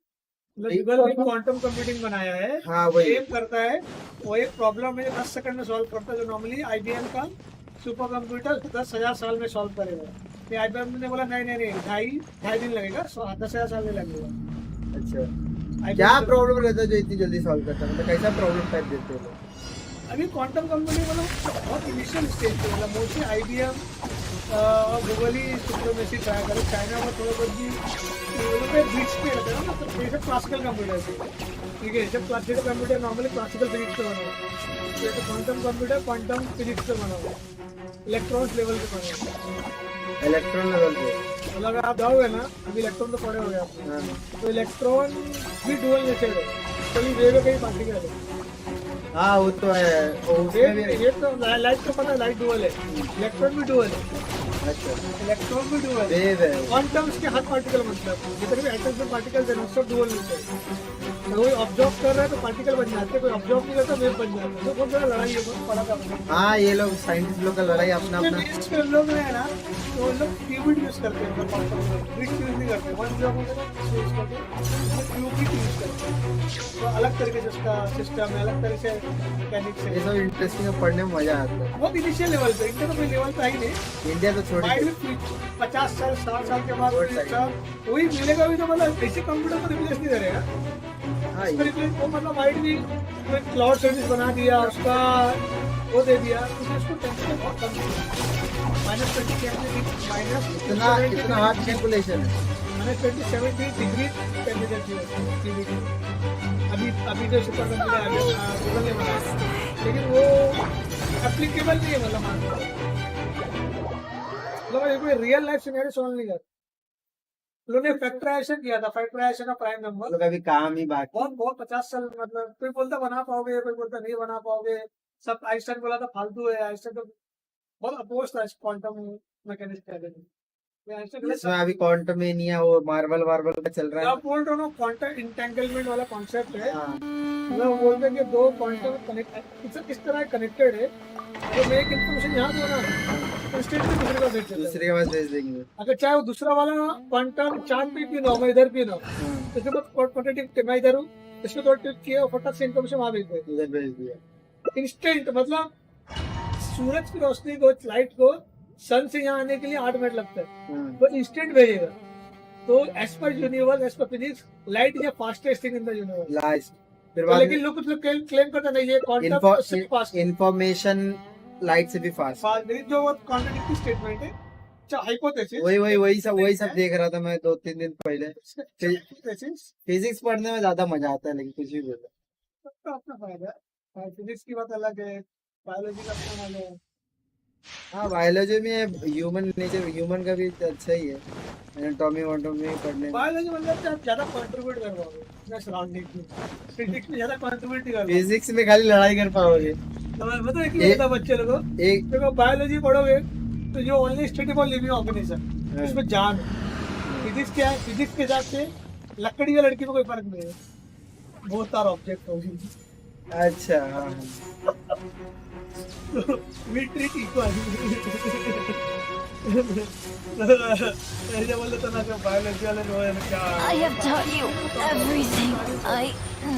गूगल ने क्वांटम कंप्यूटिंग बनाया है। हाँ, वही एम करता है, वो एक प्रॉब्लम है 10 सेकंड में सॉल्व करता है, जो नॉर्मली IBM का सुपर कंप्यूटर 10,000 साल में सॉल्व करेगा। तो IBM ने बोला नहीं, 2.5 दिन लगेगा, 10,000 साल में लगेगा। अच्छा, क्या प्रॉब्लम रहता है जो इतनी जल्दी सॉल्व करता है, मतलब कैसा प्रॉब्लम टाइप देते हैं? अभी क्वांटम कंप्यूटिंग मतलब बहुत इनिशियल स्टेज पे, मतलब मोस्टली IBM और गूगल ही सुप्रीमेसी ट्राई करे, चाइना में थोड़ा बहुत भी बीट्स पे रहता है ना, तो ये सब क्लासिकल कंप्यूटर है, ठीक है। जब classical computer normally classical physics पे बना हुआ है, तो क्वांटम कंप्यूटर क्वांटम फिजिक्स पे बना हुआ है, इलेक्ट्रॉन्स लेवल पे बना हुआ है, इलेक्ट्रॉन लेवल पे। मतलब अगर आप जाओगे ना, अभी इलेक्ट्रॉन तो पड़े हो गए आपने, तो इलेक्ट्रॉन भी डुअल नेचर है, कभी वेव कहीं पार्टिकल है। हाँ, वो तो है, ये तो लाइट तो पता है, लाइट डुअल है, इलेक्ट्रॉन भी डुअल है। अच्छा, इलेक्ट्रॉन भी डुअल है, क्वांटम के हर पार्टिकल, मतलब जितने भी एटम्स में पार्टिकल्स हैं सब डुअल नेचर है। कोई ऑब्जर्व कर रहा है तो पार्टिकल बन जाते हैं, कोई ऑब्जर्व नहीं करता वेव बन जाता है। तो बहुत बड़ा लड़ाई है, बहुत बड़ा था। हाँ, ये लोग साइंटिस्ट लोग का लड़ाई अपना अपना लोग है ना, तो लोग क्यूबिट यूज करते हैं, बिट यूज नहीं करते, वन ब्लॉक यूज करते हैं, क्यूबिट यूज करते हैं, तो अलग तरीके से उसका सिस्टम है, अलग तरीके से मैकेनिक्स है। ये सब इंटरेस्टिंग है, पढ़ने में मजा आता है। बहुत इनिशियल लेवल पे, इंडिया तो कोई लेवल पे ही नहीं, इंडिया तो छोड़ 50 साल 60 साल के बाद वही मिलेगा भी, तो मतलब बेसिक कंप्यूटर को रिप्लेस नहीं करेगा। हाँ, वो मतलब वाइड भी क्लाउड सर्विस बना दिया, उसका वो दे दिया, उसको टेम्परेचर बहुत कम दिया, -20 इतना हार्ड कैलकुलेशन है, -27 डिग्री टेम्परेचर चाहिए। अभी जो सुपर कंप्यूटर आ गया गूगल ने बनाया, लेकिन वो एप्लीकेबल नहीं है, मतलब मानता मतलब कोई रियल लाइफ सिनेरियो सॉल्व नहीं करता। उन्होंने फैक्टराइजेशन किया था, फैक्टराइजेशन ऑफ प्राइम नंबर, लोग अभी काम ही बाकी। बहुत 50 साल, मतलब कोई बोलता बना पाओगे, कोई बोलता नहीं बना पाओगे। सब आइंस्टाइन बोला था फालतू है, आइंस्टाइन तो बहुत अपोज था क्वांटम मैकेनिक्स के। इसमें अभी क्वांटम में नहीं है, वो मार्बल का चल रहा है। आप बोल रहे हो क्वांटम इंटेंगलमेंट वाला कॉन्सेप्ट है, मतलब वो बोलते हैं कि दो क्वांटम कनेक्ट इस तरह कनेक्टेड है, तो मैं एक इन्फॉर्मेशन यहाँ दो ना, इंस्टेंटली दूसरे के पास भेज देंगे। अगर चाहे वो दूसरा वाला क्वांटम चार्ज पे पिन हो, मैं इधर पिन हो, इसके बाद क्वांटिटी मैं इधर हूँ, इसमें थोड़ा टिप किया, फटाक से इन्फॉर्मेशन वहाँ भेज दिया इंस्टेंट। मतलब सूरज की रोशनी को, लाइट को सन से यहाँ आने के लिए 8 मिनट लगता है, वो इंस्टेंट भेजेगा। तो as per universe, as per physics, light is the fastest thing in the universe. लेकिन लोग कुछ क्लेम करते नहीं ये क्वांटम से फास्ट, इंफॉर्मेशन लाइट से भी फास्ट। जो वो कॉन्ट्राडिक्टरी स्टेटमेंट है, हाइपोथेसिस, वही सब देख रहा था मैं 2-3 दिन पहले। फिजिक्स पढ़ने में ज्यादा मजा आता है, लेकिन कुछ भी बोलो सबका अपना फायदा है। फिजिक्स की बात अलग है, बायोलॉजी का अपना अलग है। हाँ, बायोलॉजी में ह्यूमन नेचर, ह्यूमन का भी अच्छा ही है, एनाटॉमी वाटॉमी पढ़ने। बायोलॉजी मतलब आप ज्यादा कंट्रीब्यूट कर पाओगे अपने सराउंडिंग में, फिजिक्स में ज्यादा कंट्रीब्यूट नहीं कर पाओगे। फिजिक्स में खाली लड़ाई कर पाओगे। तो मैं बताऊं कि होता बच्चे लोगों को, एक देखो बायोलॉजी पढ़ोगे तो जो only study for living organism, उसमें जान है। फिजिक्स क्या है, फिजिक्स के हिसाब से लकड़ी या लड़की में कोई फर्क नहीं है, बहुत सारा ऑब्जेक्ट होगी। अच्छा, हाँ। We treat equally. ऐसे बोले तो ना कि बायोलॉजी वाले लोग हैं क्या? I have taught you everything I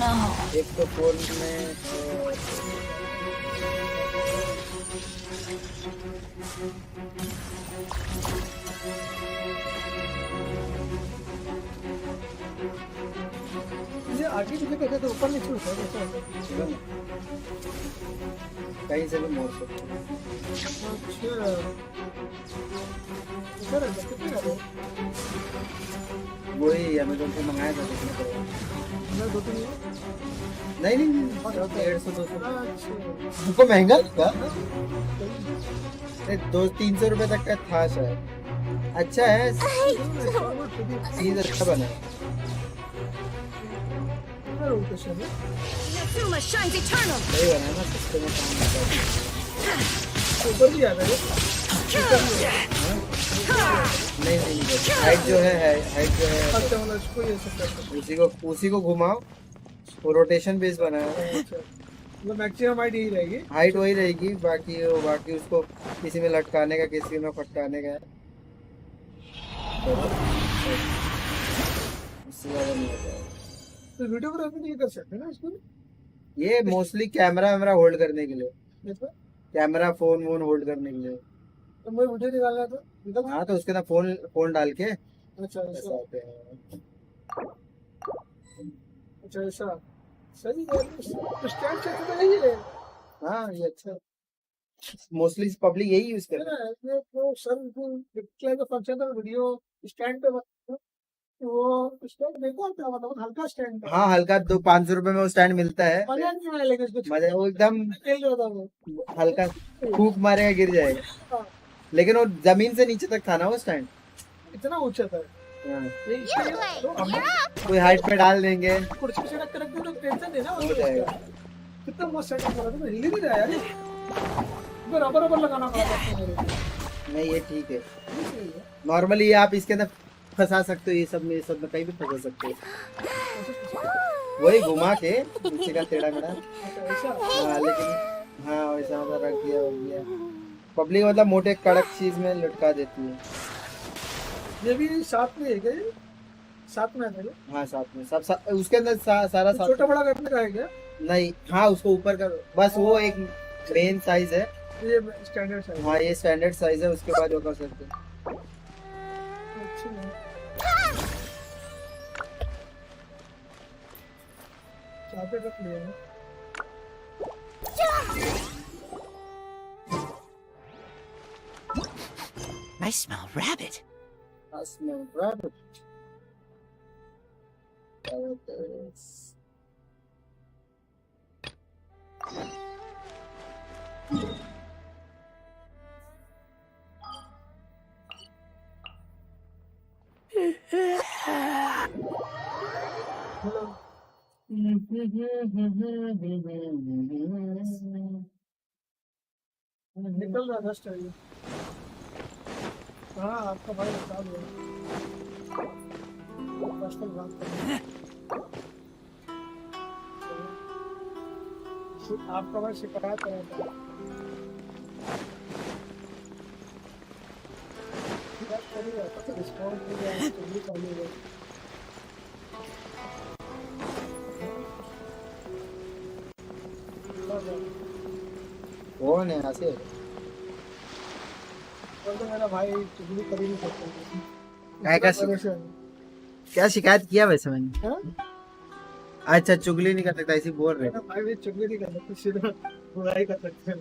know. एक तो फोन में ये आगे पीछे कैसे तो ऊपर नीचे होता है, कैसे होता है? कहीं से भी मोड़ सकते हैं। अच्छा, सर कितने का है? वही अमेज़न से मंगाया था, देखने पड़ेगा। मैं 2-3 नहीं 150-200। हमको महंगा लगा, 200-300 रुपए तक का था शायद। अच्छा है, चीज अच्छा बना है। Yasuma shines eternal. सही बना ना, सस्ते में काम होता है। ऊपर भी आ गया है। नहीं, हाइट जो है हाइट जो है, अच्छा मतलब इसको ये सब करते उसी को घुमाओ, वो रोटेशन बेस बनाया है। मतलब मैक्सिमम हाइट यही रहेगी, हाइट वही रहेगी, बाकी उसको किसी में लटकाने का, किसी में फटकाने का, उससे ज़्यादा नहीं होता है। तो वीडियोग्राफी नहीं कर सकते ना इसको? ये मोस्टली कैमरा होल्ड करने के लिए, कैमरा फोन होल्ड करने के लिए। तो मैं वीडियो निकालना तो हाँ, तो उसके अंदर फोन डाल के अच्छा ऐसा सही है। तो स्टैंड से तो नहीं है। हाँ, ये अच्छा, मोस्टली पब्लिक यही यूज करता है। तो सर का फंक्शन था, वीडियो स्टैंड पे वो स्टैंड देखो क्या मतलब हल्का स्टैंड है। हाँ, हल्का 200-500 रुपए में वो स्टैंड मिलता है। मजा नहीं आया, लेकिन उसको मजा, वो एकदम खेल रहा था, वो हल्का फूक मारेगा गिर जाएगा, लेकिन वो जमीन से नीचे तक था ना वो स्टैंड, इतना ऊंचा था। कोई हाइट पे डाल देंगे, कुर्सी से रख दो तो टेंशन नहीं ना हो जाएगा। कितना मस्त सेटअप करा था, हिल ही नहीं रहा यार, बराबर लगाना पड़ा। नहीं, ये ठीक है। नॉर्मली आप इसके अंदर फंसा सकते हो, ये सब में कहीं भी फंसा सकते हो, वही घुमा के नीचे का टेढ़ा मेढ़ा। हाँ, लेकिन हाँ वैसा मतलब रख दिया हो गया। पब्लिक मतलब मोटे कड़क चीज में लटका देती है। ये भी साथ में है क्या? साथ में है? हाँ, साथ में सब उसके अंदर सारा छोटा बड़ा करने का है क्या? नहीं, हाँ, उसको ऊपर का बस वो एक मेन साइज है, ये स्टैंडर्ड साइज। हाँ, ये स्टैंडर्ड साइज है, उसके बाद वो कर सकते हैं। चाहते तक ले आए। I smell rabbit. I smell rabbit. निकल रहा दस टाइम। हाँ आपका भाई बता दिया। पर्सनल बात करनी। आपका भाई शिकायत कर रहा था। शिकायत कर ही रहा था, रिस्पॉन्स नहीं दिया, स्टडी चालू है। कौन है ऐसे? तो मेरा भाई चुगली कर ही नहीं सकता। क्या शिकायत किया वैसे मैंने? हाँ? अच्छा चुगली नहीं कर सकता ऐसे बोल रहे। भाई भी चुगली नहीं कर सकते, सीधा बुराई कर सकते हैं।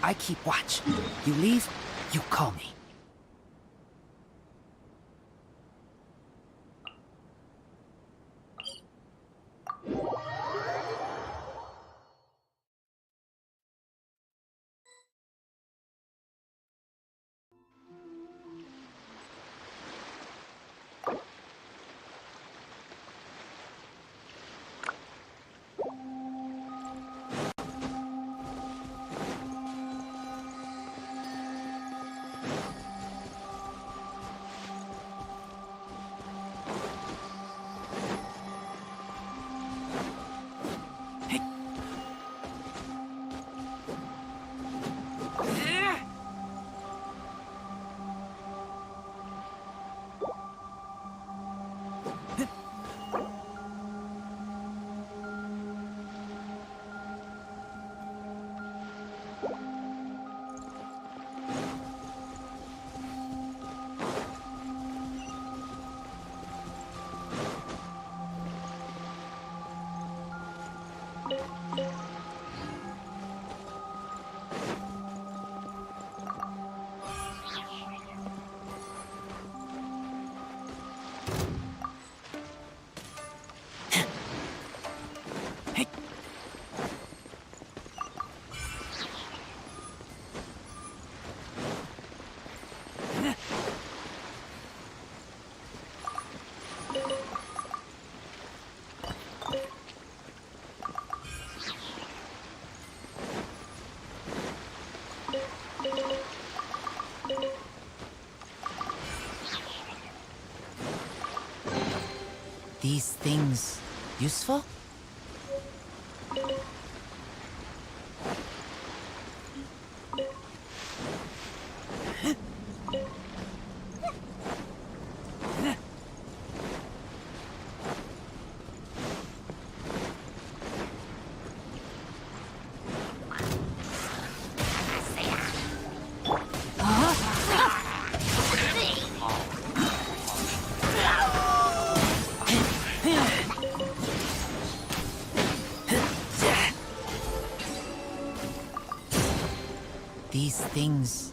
I keep watch. You leave, you call me. These things useful? These things...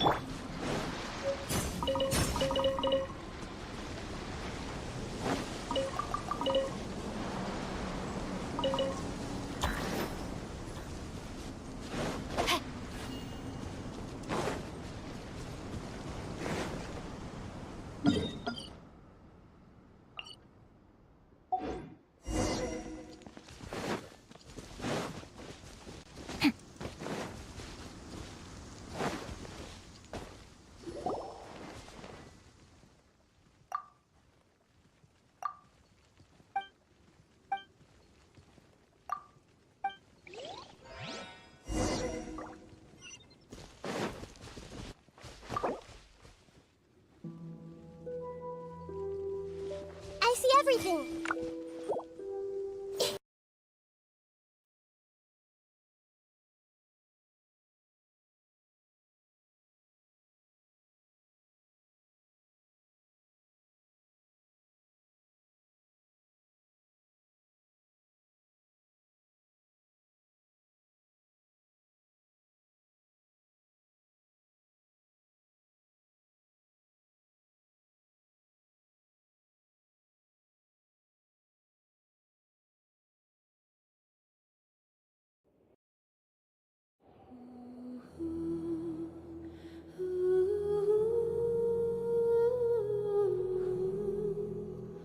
I see everything.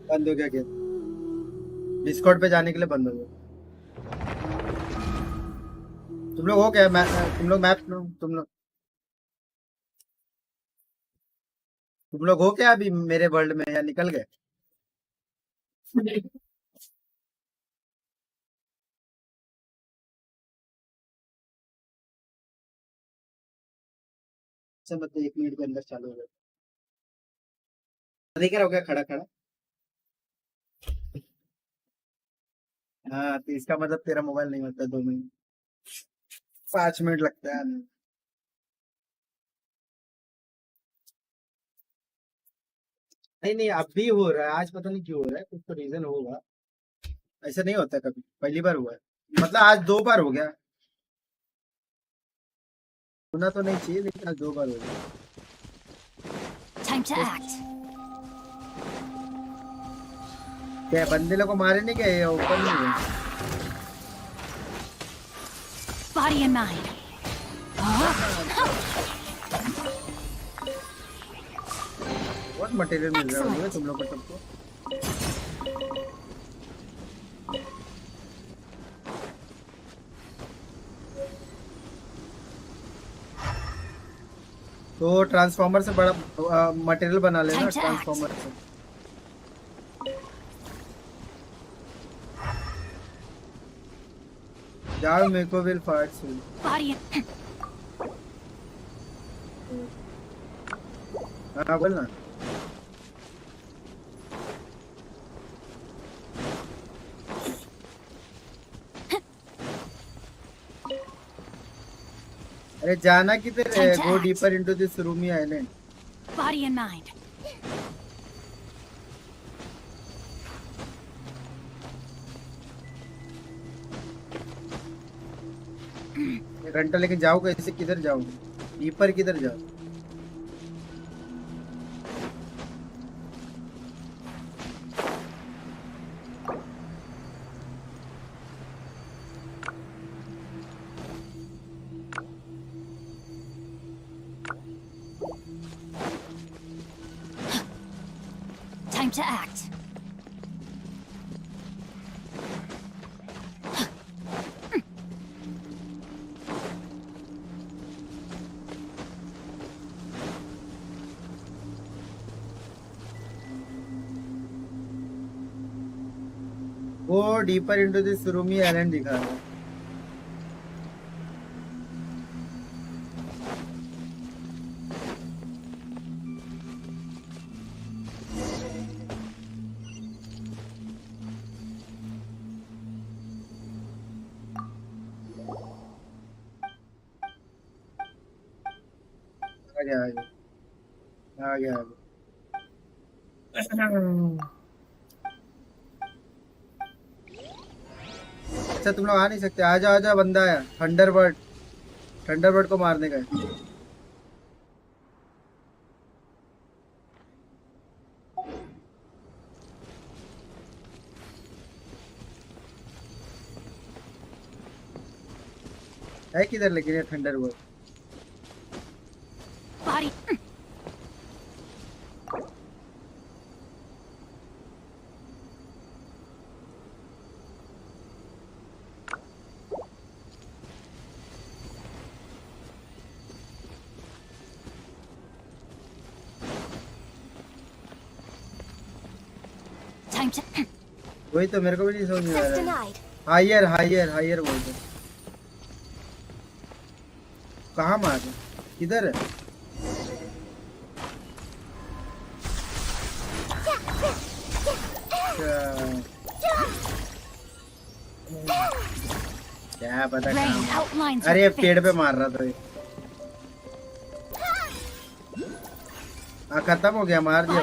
बंद हो गया गेम। डिस्कॉर्ड पे जाने के लिए बंद हो गया। तुम लोग हो क्या? तुम लोग मैप तुम लोग हो क्या अभी मेरे वर्ल्ड में, या निकल गए? अच्छा मतलब 1 मिनट के अंदर चालू हो गया। देख रहा हो क्या खड़ा खड़ा? हाँ तो इसका मतलब तेरा मोबाइल नहीं होता 2 मिनट, 5 मिनट लगता है। नहीं नहीं अब भी हो रहा है, आज पता नहीं क्यों हो रहा है, कुछ तो रीजन होगा। ऐसा नहीं होता कभी, पहली बार हुआ है, मतलब आज 2 बार हो गया। होना तो नहीं चाहिए लेकिन आज 2 बार हो गया। Time to act. क्या बंदे लोग को मारे नहीं क्या? ये ऊपर नहीं है। Body and mind. बहुत मटेरियल मिल रहा है तुम लोग को सबको। तो ट्रांसफार्मर से बड़ा मटेरियल बना लेना ट्रांसफार्मर से। जाओ मेरे को विल फाइट सून। हाँ बोल ना। अरे जाना किधर है? Go deeper into this roomy island. Body and mind. एक घंटा लेके जाओ कैसे? किधर जाओ? डीपर किधर जाओ? Time to act. Go deeper into this roomy island दिखा रहा है। आ गया। अच्छा तुम लोग आ नहीं सकते? आजा बंदा आया। थंडरबर्ड को मारने का है किधर लेकिन ये थंडरबर्ड? Body. Time to. वही तो मेरे को भी नहीं समझ में आ रहा है। हायर बोलते। कहाँ मार? किधर है? क्या पता कहाँ? अरे पेड़ पे मार रहा था ये। खत्म हो गया, मार दिया।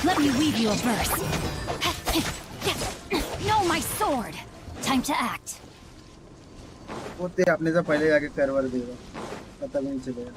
Let me weave you a verse. No, my sword. Time to act. वो तेरे अपने से पहले जाके करवर देगा, पता भी नहीं चलेगा।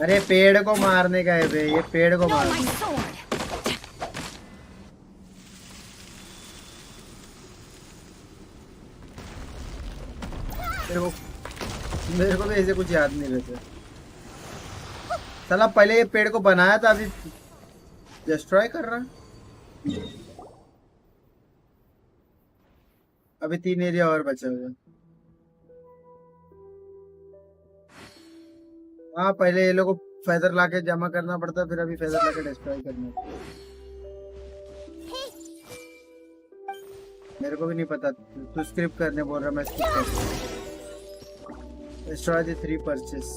अरे पेड़ को मारने का है बे, ये पेड़ को मारने। मेरे को भी ऐसे कुछ याद नहीं रहता। साला पहले ये पेड़ को बनाया था, अभी डिस्ट्रॉय कर रहा है। अभी 3 एरिया और बचा हुआ। हाँ, पहले ये लोग को फेदर लाके जमा करना पड़ता, फिर अभी फेदर लाके डिस्ट्रॉय करना पड़ता। मेरे को भी नहीं पता, तू स्क्रिप्ट करने बोल रहा, मैं स्क्रिप्ट कर रहा। Destroy the 3 purchase.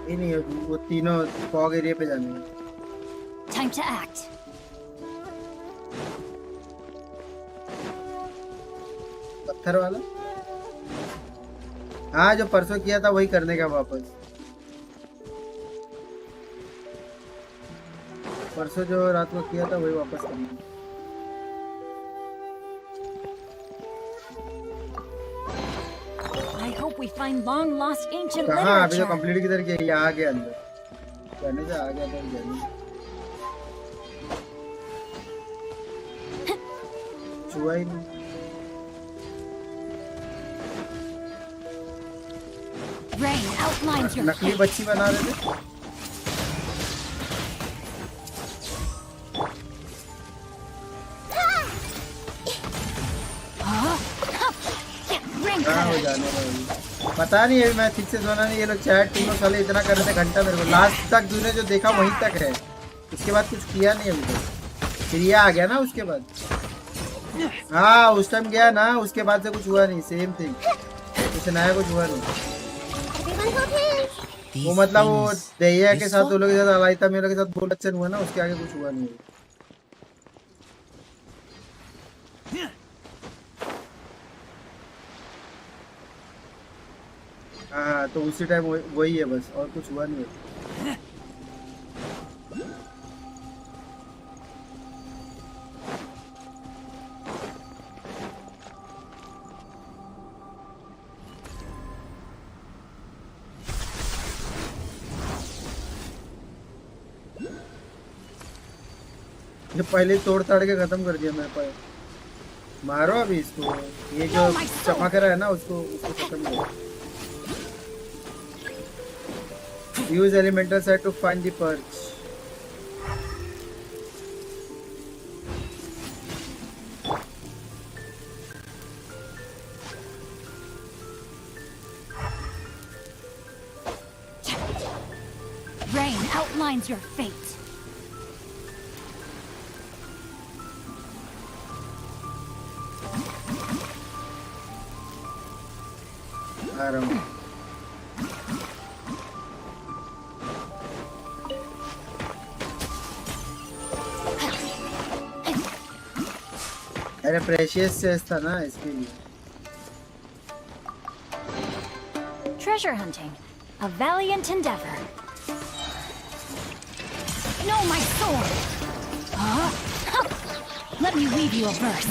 ये नहीं, वो तीनों फॉग एरिया पे जाने हैं। Time to act. पत्थर वाला? हाँ, जो परसों किया था वही करने का वापस। परसों जो रात को किया था वही वापस करना। I hope we find long lost ancient कहाँ? अभी तो literature. कंप्लीट किधर किया? ये आ गया अंदर। जाने से आ गया तो जाने। छुआ ही नहीं। Rain outlines your नकली बच्ची बना रहे थे। कहाँ हो जाने वाली? पता नहीं, अभी मैं ठीक से सुना नहीं। ये लोग चैट तीनों साले इतना कर रहे थे घंटा, मेरे को लास्ट तक तूने जो देखा वहीं तक है, उसके बाद कुछ किया नहीं अभी तक। फिर ये आ गया ना उसके बाद। हाँ, उस टाइम गया ना, उसके बाद से कुछ हुआ नहीं। सेम थिंग, कुछ नया कुछ हुआ नहीं। वो मतलब वो दहिया के साथ, वो लोग के साथ अलाई था, मेरे के साथ बहुत अच्छा हुआ ना, उसके आगे कुछ हुआ नहीं। हाँ, तो उसी टाइम वही है बस, और कुछ हुआ नहीं। ये पहले तोड़ ताड़ के खत्म कर दिया मेरे पास। मारो अभी इसको, ये जो चमक रहा है ना उसको खत्म करो। Use elemental set to find the perch. Rain outlines your fate. आ रहा हूँ। अरे प्रेशियस चेस्ट था ना, इसके लिए। Treasure hunting, a valiant endeavor. No, my sword! Huh? Let me weave you a verse.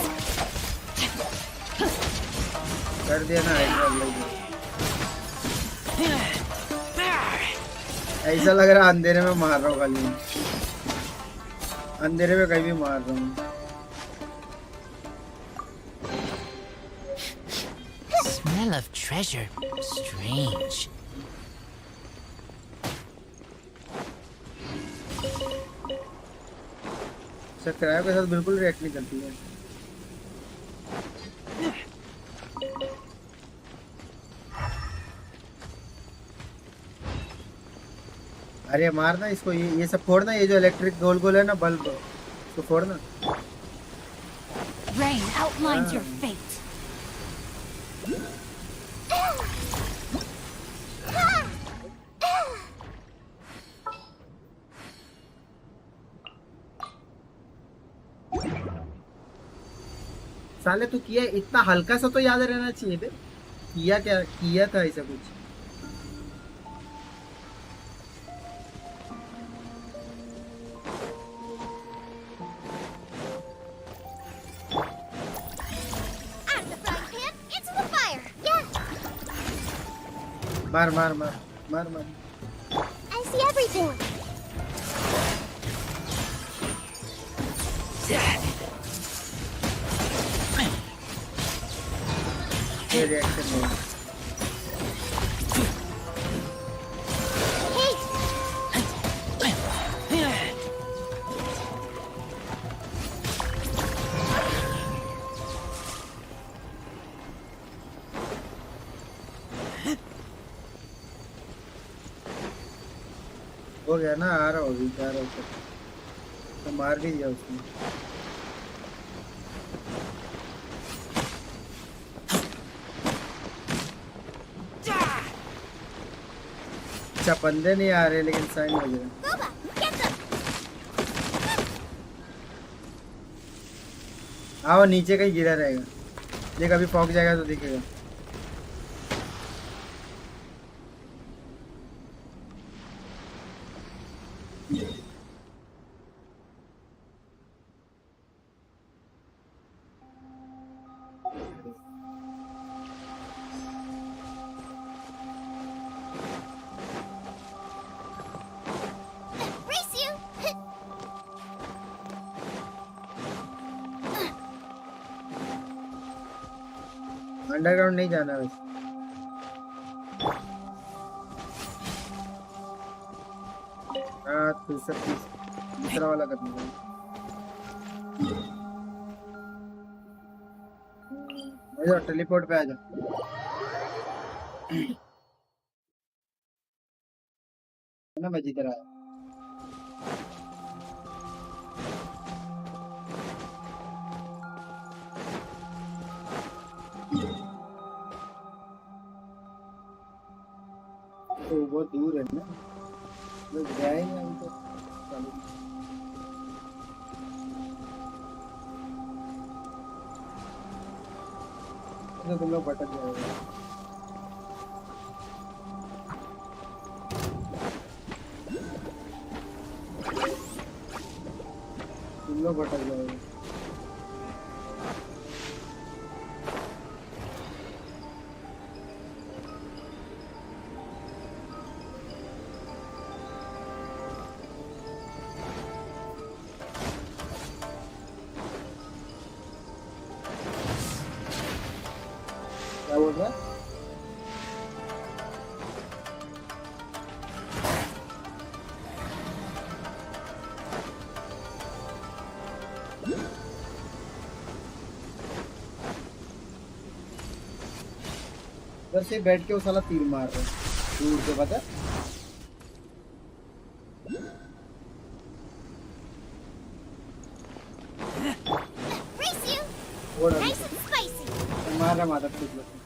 कर दिया ना, ऐसा लग रहा अंधेरे में मार रहा हूँ खाली। अंधेरे में कहीं भी मार रहा हूँ। Smell of treasure. Strange. Subscribe के साथ बिल्कुल रिएक्ट नहीं करती है। अरे मारना इसको, ये सब फोड़ना, ये जो इलेक्ट्रिक गोल गोल है ना बल्ब, इसको फोड़ना। Rain outlines your fate. साले तू किया इतना हल्का सा तो याद रहना चाहिए बे। किया क्या किया था ऐसा कुछ? At the frying pan, it's the fire. Yeah. मार मार मार मार मार। I see everything. ये रिएक्शन नहीं। हो गया ना, आ रहा होगी, जा रहा हो तो मार भी दिया उसने। अच्छा बंदे नहीं आ रहे लेकिन साइन हो गया। हाँ वो नीचे कहीं गिरा रहेगा, देख अभी फॉग जाएगा तो दिखेगा। Race you! अंडरग्राउंड नहीं जाना वैसे। हाँ दूसरा वाला करना है। आजा टेलीपोर्ट पे आजा। ना मैं जिधर आया। तो बहुत दूर है ना, लोग जाएंगे हम तो तुम लोग भटक जाओगे। तुम लोग भटक जाओगे। क्या बोल रहा है? उधर से बैठ के वो साला तीर मार रहा है दूर से, पता Race you! वो Nice and spicy! मार रहा माता खुद लोग।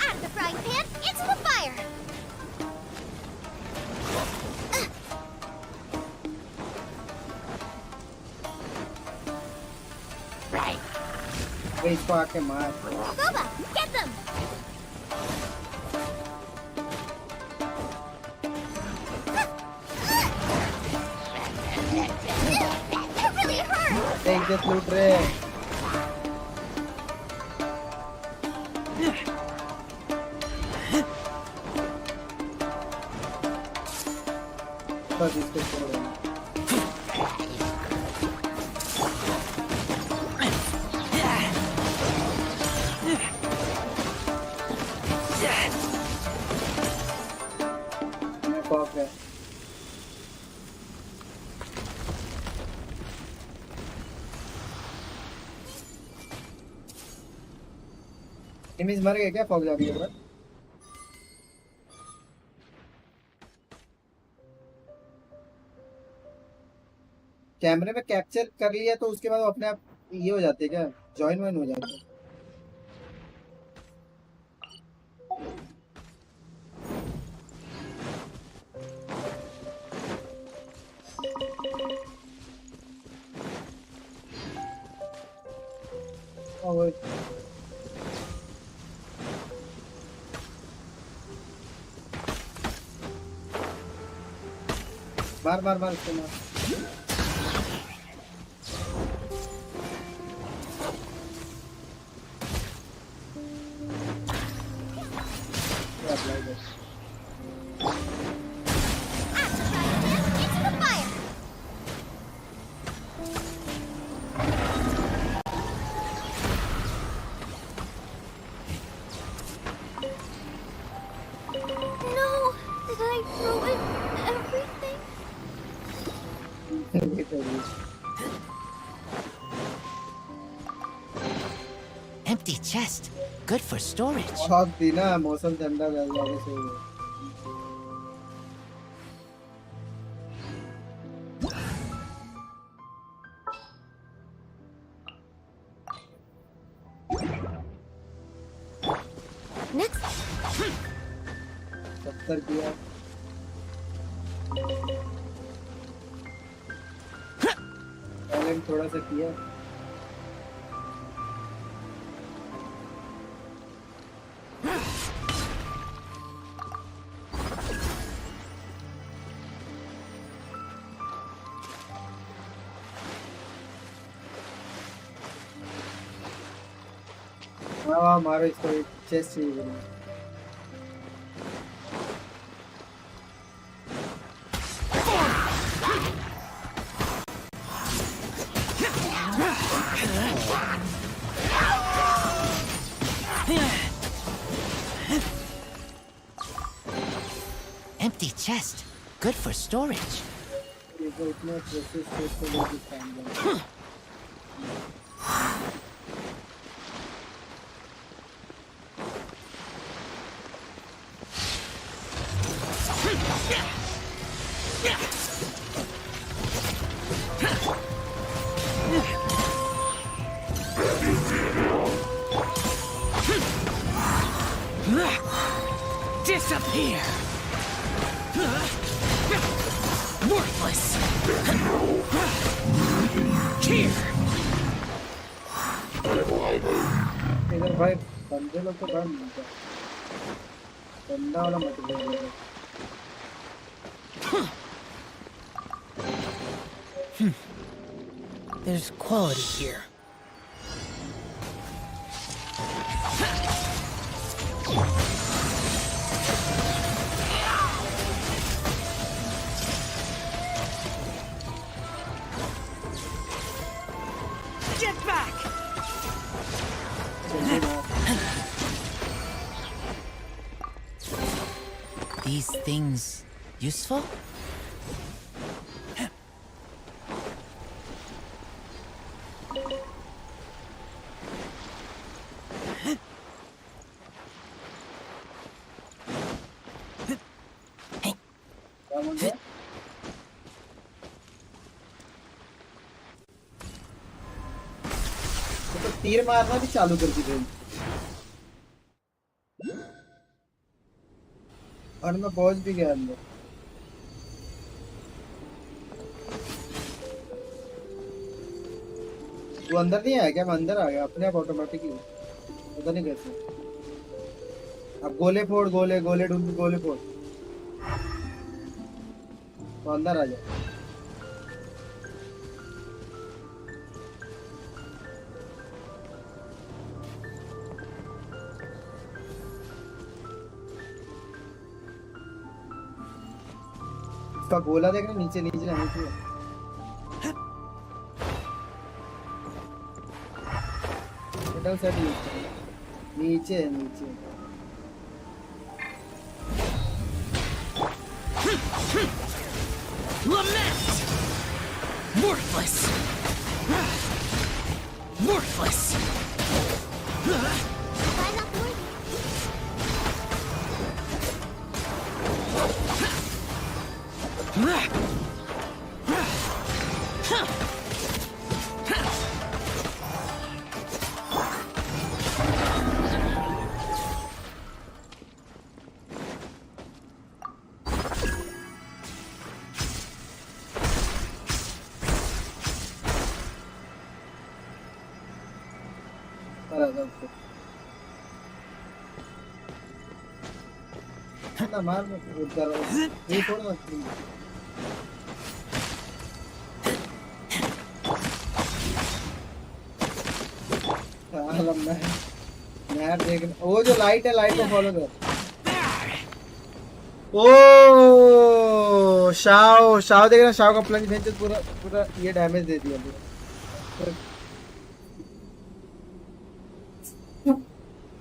Out of the frying pan, into the fire! अरे इसको आके मार। Boba, get them! That really hurt! देख देख लूट रहे हैं। बस इसको छोड़ो। फॉग है। इमेज मर गए क्या फॉग जाने के बाद? कैमरे में कैप्चर कर लिया तो उसके बाद अपने आप ये हो जाते क्या, जॉइन वन हो जाते? मार मार मार इसको मार। No! Did I ruin everything? Empty chest. Good for storage. बहुत थी ना मौसम ठंडा लग रहा है Next. 70 किया टैलेंट थोड़ा सा किया हाँ मारो इसको चेस्ट चाहिए Empty chest. Good for storage. Disappear! Worthless! Here! इधर भाई बंदे लोग तो भाई मिलता बंदा वाला मत बोलो There's quality here. Get back! These things useful? तो तीर मारना भी चालू कर दी गई और मैं पहुंच भी गया अंदर वो अंदर नहीं आया क्या मैं अंदर आ गया अपने आप ऑटोमेटिकली पता नहीं कैसे अब गोले फोड़ गोले गोले ढूंढ गोले फोड़ तो अंदर आ जाए इसका गोला देख रहे नीचे नीचे नीचे मेटल सेट नीचे नीचे Lament! Worthless! Worthless! मार उधर ये छोड़ मत मैं देख वो जो लाइट है लाइट को फॉलो कर ओ शाओ शाओ देख रहा शाओ का प्लंज भेज पूरा पूरा ये डैमेज दे दिया पूरा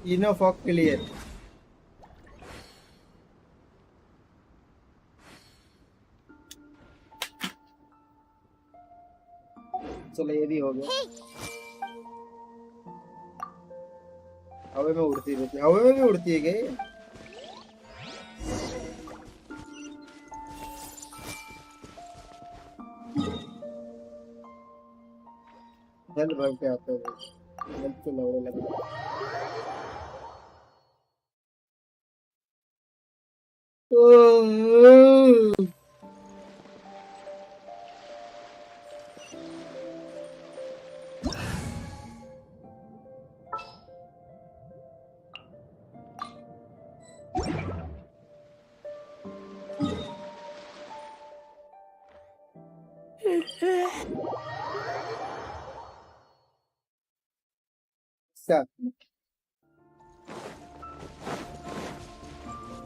इनो फॉक क्लियर चलो ये भी हो गया। हवा में उड़ती रहती है, हवा में भी उड़ती है क्या? जल्द भाग के आते हैं, जल्द से लौड़े लगे।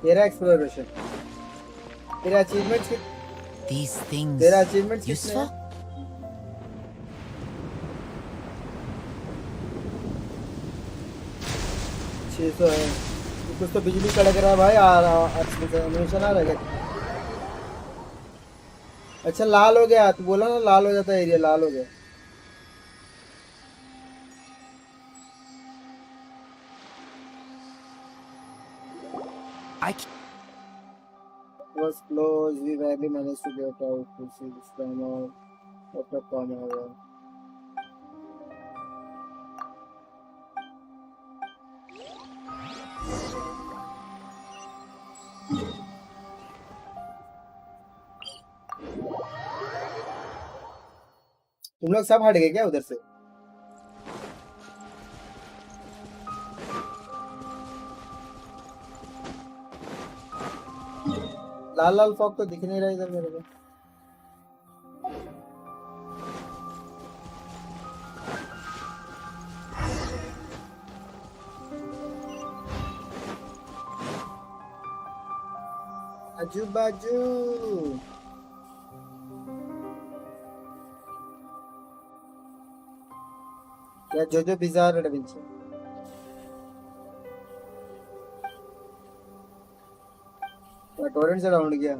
तेरा एक्सप्लोरेशन, तेरा अचीवमेंट्स These things तेरा अचीवमेंट्स कितने useful? हैं? 600 है। तो कुछ तो बिजली कड़क रहा है भाई। आ एनिमेशन आ रहा है। अच्छा लाल हो गया, तो बोला ना लाल हो जाता है एरिया, लाल हो गया। Was close. We barely managed to get out to see this time out of the corner. तुम लोग सब हट गए क्या उधर से? लाल लाल फॉग तो दिख नहीं रहा इधर मेरे को। आजू बाजू क्या जो बिजार एडवेंचर। टोरेंट से राउंड गया।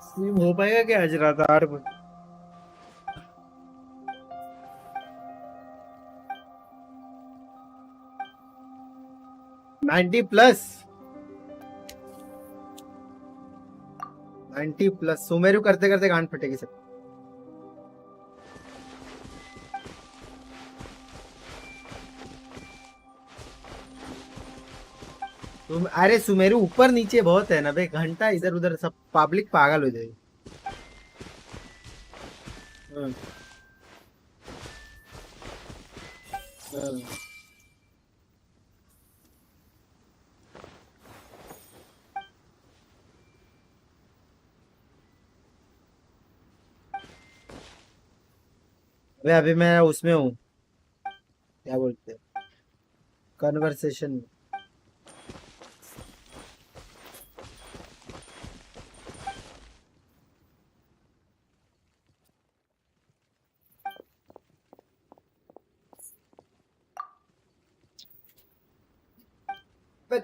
स्ट्रीम हो पाएगा क्या आज रात 8 बजे? +90 सुमेरु करते करते गांड फटेगी सब। तुम अरे सुमेरु ऊपर नीचे बहुत है ना बे, घंटा इधर उधर सब पब्लिक पागल हो जाएगी। अभी मैं उसमें हूँ, क्या बोलते हैं, कन्वर्सेशन में।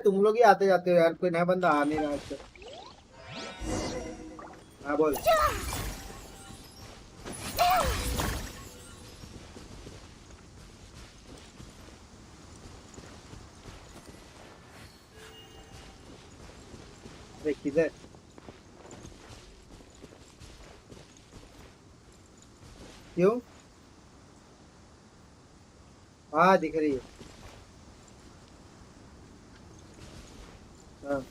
तुम लोग ही आते जाते हो यार, कोई नया बंदा आ नहीं रहा है। हाँ बोल। अरे किधर? क्यों? हाँ दिख रही है। हाँ।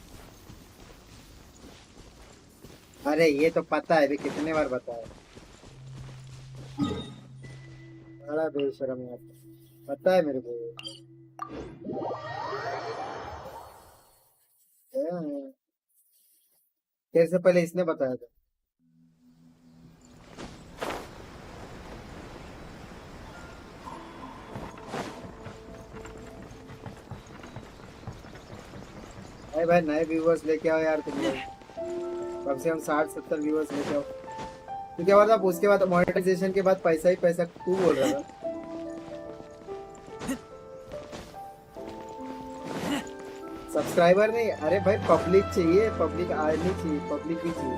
अरे ये तो पता है भी, कितने बार बताया। बड़ा बेशरम है, पता है मेरे को। तेरे से पहले इसने बताया था। अरे भाई नए व्यूवर्स लेके आओ यार, तुम लोग कम से कम 60-70 व्यूवर्स लेके आओ। तो क्या बात, उसके बाद मोनेटाइजेशन के बाद पैसा ही पैसा तू बोल रहा था। सब्सक्राइबर नहीं, अरे भाई पब्लिक चाहिए, पब्लिक आनी चाहिए, पब्लिक भी चाहिए,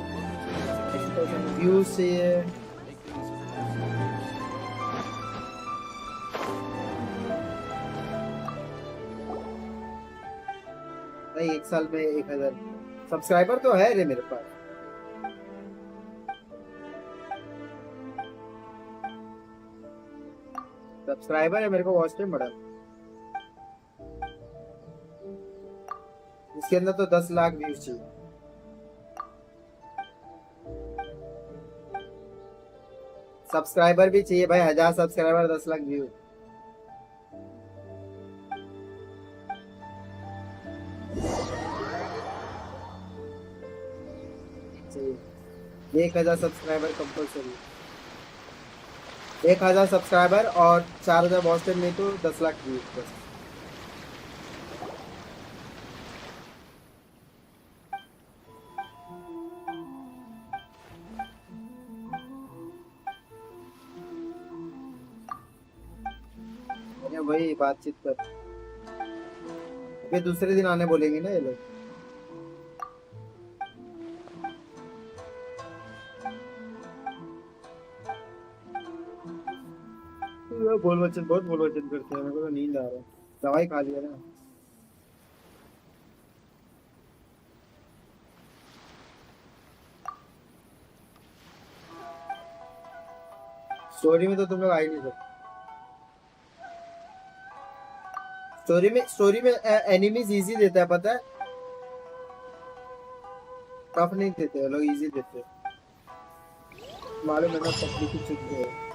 व्यूज चाहिए। नहीं, एक साल में 1000 सब्सक्राइबर तो है रे मेरे पास। सब्सक्राइबर है मेरे को, वॉच टाइम बढ़ा, इसके अंदर तो 10 लाख व्यूज चाहिए। सब्सक्राइबर भी चाहिए भाई, 1000 सब्सक्राइबर 10 लाख व्यूज। चाहिए 1000 सब्सक्राइबर कंपल्सरी, 1000 सब्सक्राइबर और 4000 वॉच टाइम, नहीं तो 10 लाख व्यूज बस। वही बातचीत कर, फिर दूसरे दिन आने बोलेंगे ना ये लोग। बोल वचन, बहुत बोल वचन करते हैं, मेरे को तो नींद आ रहा है, दवाई खा लिया ना। स्टोरी में तो तुम लोग आ ही नहीं सकते। स्टोरी में एनिमीज इजी देता है, पता है, टफ नहीं देते लोग, इजी देते हैं, मालूम है ना, पब्लिक की चुप है।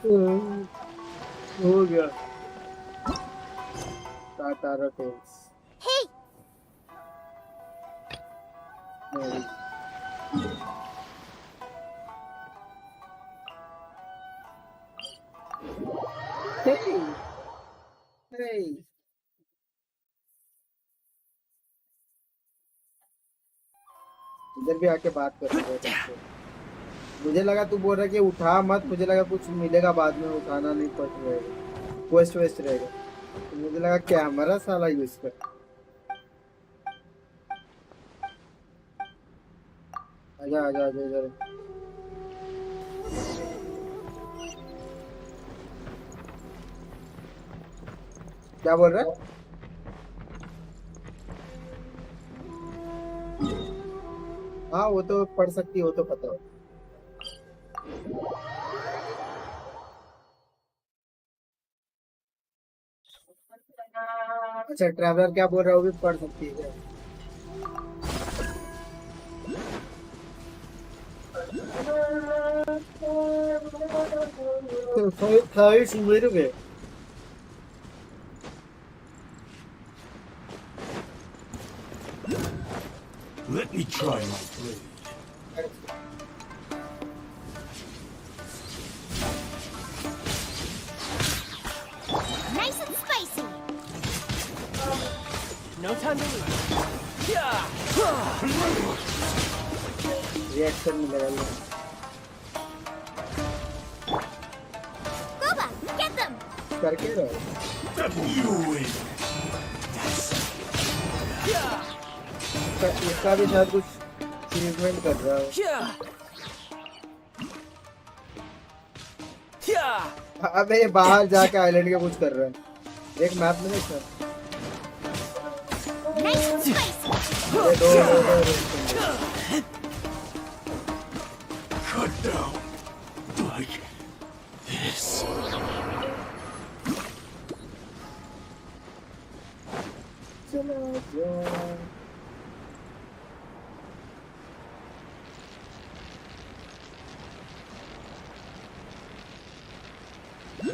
हो गया टाटा टेल्स। Hey! इधर भी आके बात कर रहे हैं। मुझे लगा तू बोल रहा कि उठा मत, मुझे लगा कुछ मिलेगा बाद में, उठाना नहीं पड़ रहेगा, वेस्ट वेस्ट रहेगा, तो मुझे लगा कैमरा साला यूज कर। आजा आजा आजा इधर। क्या बोल रहा है? हाँ वो तो पढ़ सकती, वो तो पता है। अच्छा ट्रैवलर क्या बोल रहा है, वो भी पढ़ सकती है क्या? मेरे में Let me try my blade. Nice and spicy! No time to lose. Reaction मिलेगा। Boba, get them! करके रहो। इसका भी शायद कुछ अचीवमेंट कर रहा है। अबे ये बाहर जाके आइलैंड के कुछ कर रहा है, एक मैप में देख sir. Cut down like this.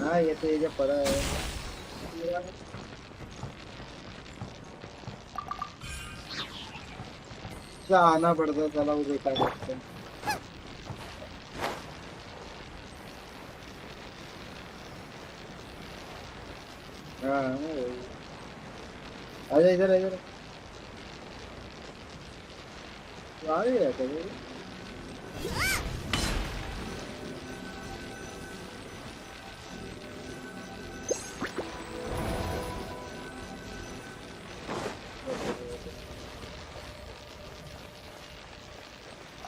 हाँ ये तो ये पड़ा है। क्या आना पड़ता है साला, वो बेकार लगता है। हाँ आजा इधर इधर। आ ही रहता है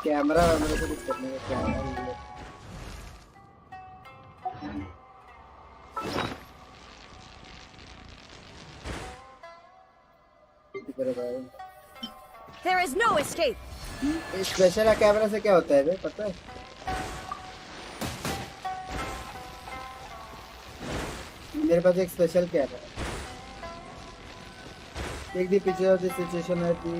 कैमरा मेरे को कुछ करने का camera There is no escape. Special camera से क्या होता है बे पता है मेरे पास एक स्पेशल कैमरा है Take the picture of the situation at the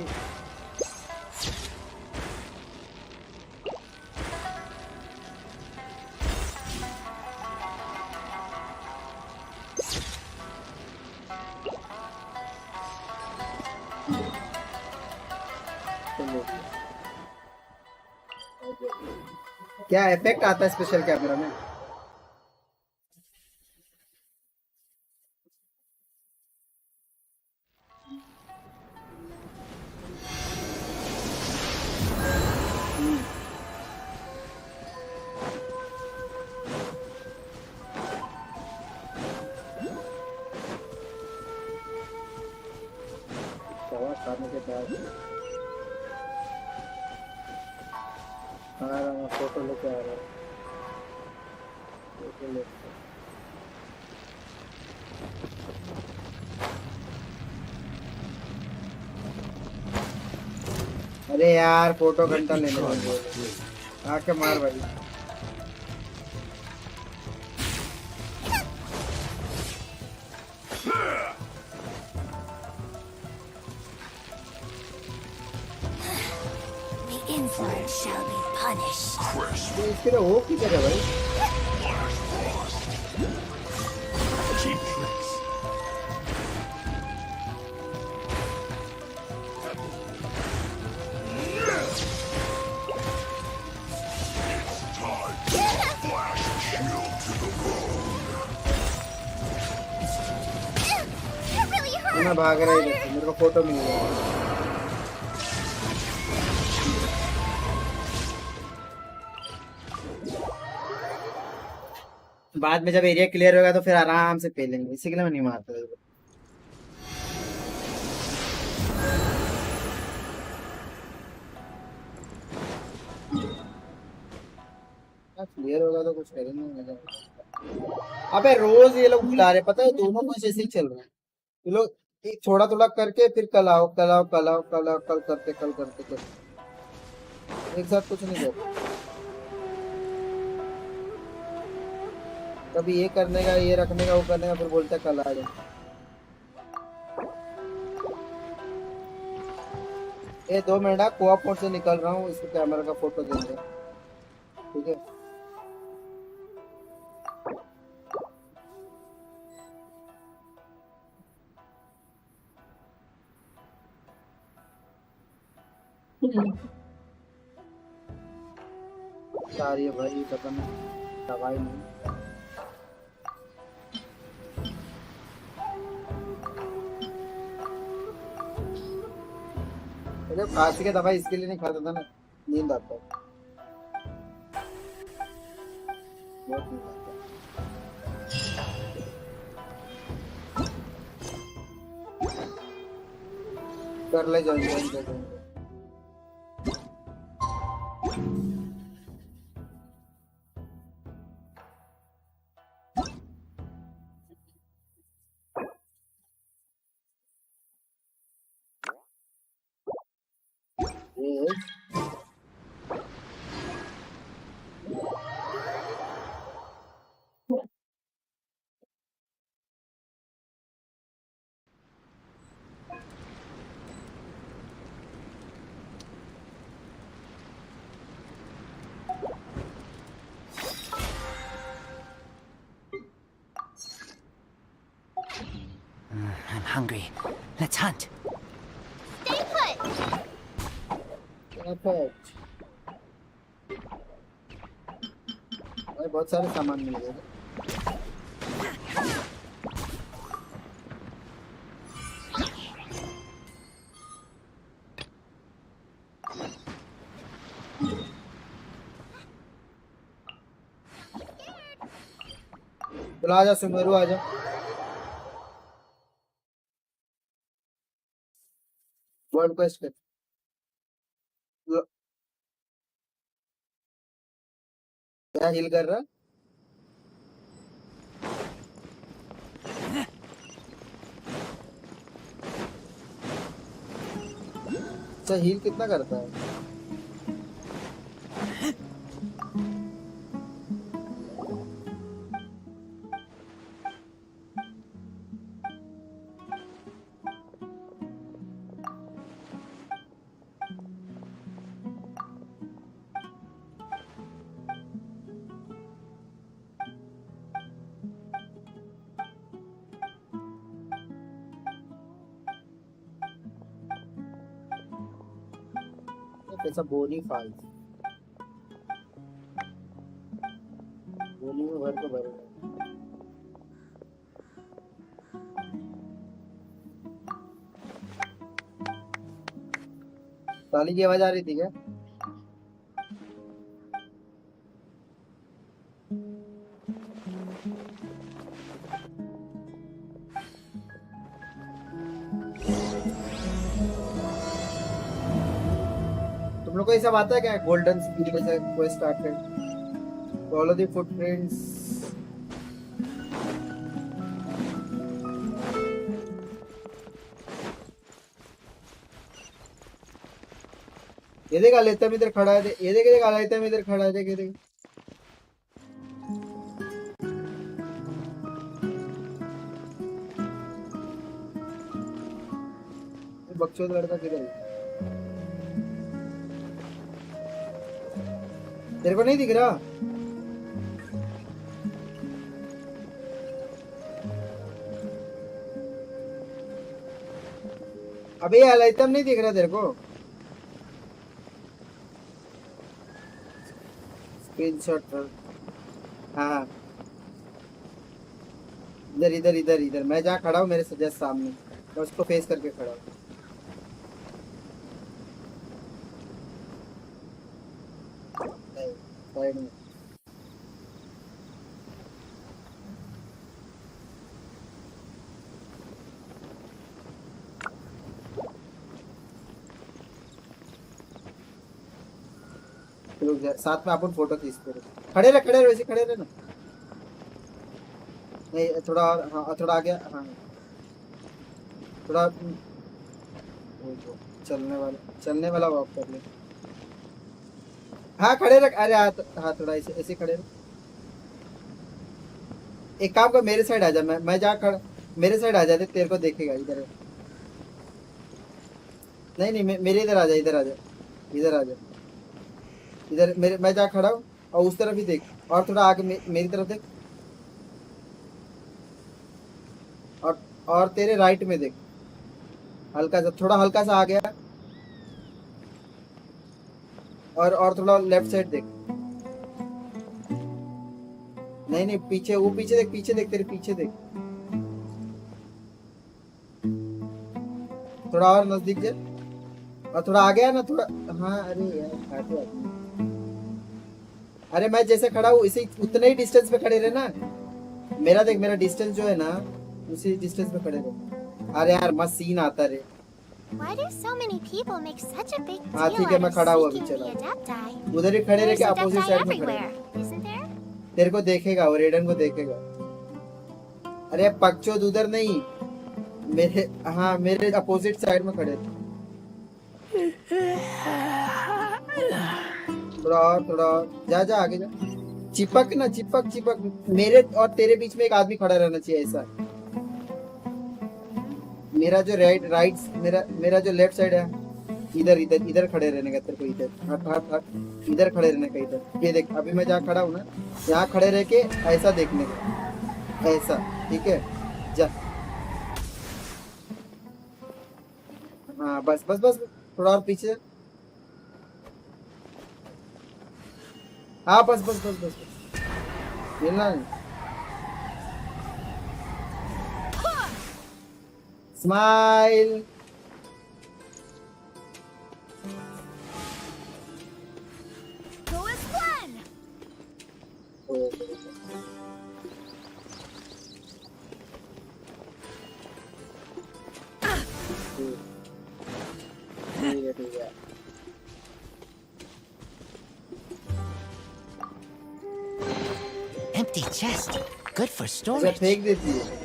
क्या इफेक्ट आता है स्पेशल कैमरा में खाने के बाद आ रहा हूँ फोटो लेके आ रहा हूँ फोटो लेके अरे यार फोटो घंटा लेने वाले आके मार भाई Insolent shall be punished. इसके लिए वो किधर है भाई मैं भाग रहा हूँ मेरे को फोटो मिल गया बाद में जब एरिया क्लियर होगा तो फिर आराम से पे लेंगे इसी के लिए मैं नहीं मारता क्लियर होगा तो कुछ करेंगे अबे रोज ये लोग बुला रहे पता है दोनों कुछ ऐसे ही चल रहे हैं ये लोग थोड़ा थोड़ा करके फिर कल आओ कल आओ कल आओ कल आओ कल करते एक साथ कुछ नहीं करते कभी ये करने का ये रखने का वो करने का फिर बोलते कल आ जाए ये 2 मिनट कोऑप मोड से निकल रहा हूँ इसको कैमरा का फोटो देंगे ठीक है सारी भाई पता नहीं दवाई नहीं खांसी की दवाई इसके लिए नहीं खाता था ना नींद आता है बहुत नींद आता है कर ले join I'm hungry. Let's hunt. Stay put. बहुत सारे सामान मिल गए चलो आजा सुमेरु आजा। वर्ड क्वेस्ट कर। क्या हील कर रहा? अच्छा हील कितना करता है? पैसा बोनी 5 बोनी में भर को भर। ताली की आवाज आ रही थी क्या? तुम लोग को ऐसा आता है क्या गोल्डन स्पीड से कोई स्टार्ट कर? Follow the footprints. ये देख लेता मैं इधर खड़ा है। ये देख लेता मैं इधर खड़ा है। देख ये देख बकचोद लड़का किधर है? तेरे को नहीं दिख रहा? अबे ये अलाइतम नहीं दिख रहा तेरे को? स्क्रीनशॉट। हाँ इधर इधर इधर इधर मैं जहाँ खड़ा हूँ मेरे से जस्ट सामने, मैं उसको फेस करके खड़ा हूँ। साइड में साथ में अपन फोटो खींचते रहे। खड़े रहे वैसे खड़े रहे ना। नहीं थोड़ा और, हाँ थोड़ा आगे, हाँ थोड़ा चलने वाला वॉक कर ले। हाँ खड़े रख। अरे हाँ थोड़ा ऐसे ऐसे खड़े रख। एक काम कर मेरे साइड आ जा। मैं जहाँ खड़ा मेरे साइड आ जा, तेरे को देखेगा इधर। नहीं मेरे इधर आ जा। इधर आ जा इधर आ जा इधर मेरे मैं जहाँ खड़ा हूँ और उस तरफ ही देख, और थोड़ा आगे मेरी तरफ देख, और तेरे राइट में देख। हल्का सा थोड़ा हल्का सा आ गया, और थोड़ा लेफ्ट साइड देख। नहीं पीछे, वो पीछे देख तेरे पीछे देख। थोड़ा और नजदीक जा, और थोड़ा आ गया ना थोड़ा। हाँ अरे यार अरे मैं जैसे खड़ा हूँ इसी उतने ही डिस्टेंस पे खड़े रहे ना। मेरा देख, मेरा डिस्टेंस जो है ना उसी डिस्टेंस पे खड़े रहे। अरे यार मस्त सीन आता रे। Why do so many people make such a big deal हाँ ठीक है मैं खड़ा हुआ अभी। seeking चला the adapti? उधर ही खड़े रह के There's अपोजिट adapti साइड में खड़े everywhere, isn't there? तेरे को देखेगा वो, रेडन को देखेगा। अरे पकचोद उधर नहीं, मेरे हाँ मेरे अपोजिट साइड में खड़े थे। थोड़ा और जा आगे जा। चिपक मेरे और तेरे बीच में एक आदमी खड़ा रहना चाहिए ऐसा। मेरा जो राइट मेरा जो लेफ्ट साइड है इधर खड़े रहने का। तेरे को इधर हट इधर खड़े रहने का। इधर ये देख, अभी मैं जहाँ खड़ा हूँ ना यहाँ खड़े रह के ऐसा देखने का, ऐसा ठीक है। जा हाँ बस थोड़ा और पीछे। हाँ बस मिलना नहीं। Smile. empty chest. Good for अच्छा storage. फेंक देती है.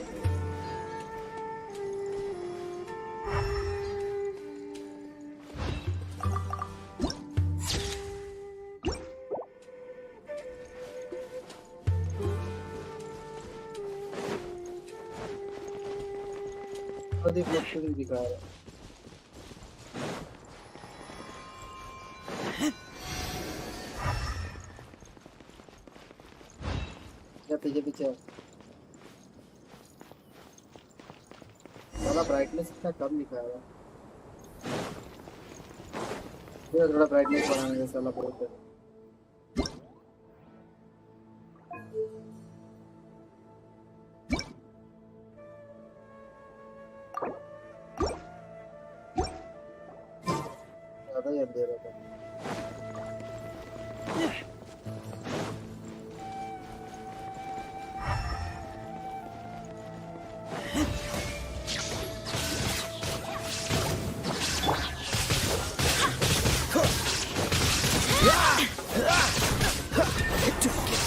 अधिक वक्त नहीं दिखा रहा. या पीछे पीछे साला ब्राइटनेस इतना कम दिखा रहा है. ये थोड़ा ब्राइटनेस बढ़ाने का साला बहुत है. ज़्यादा ही अंधेरा था.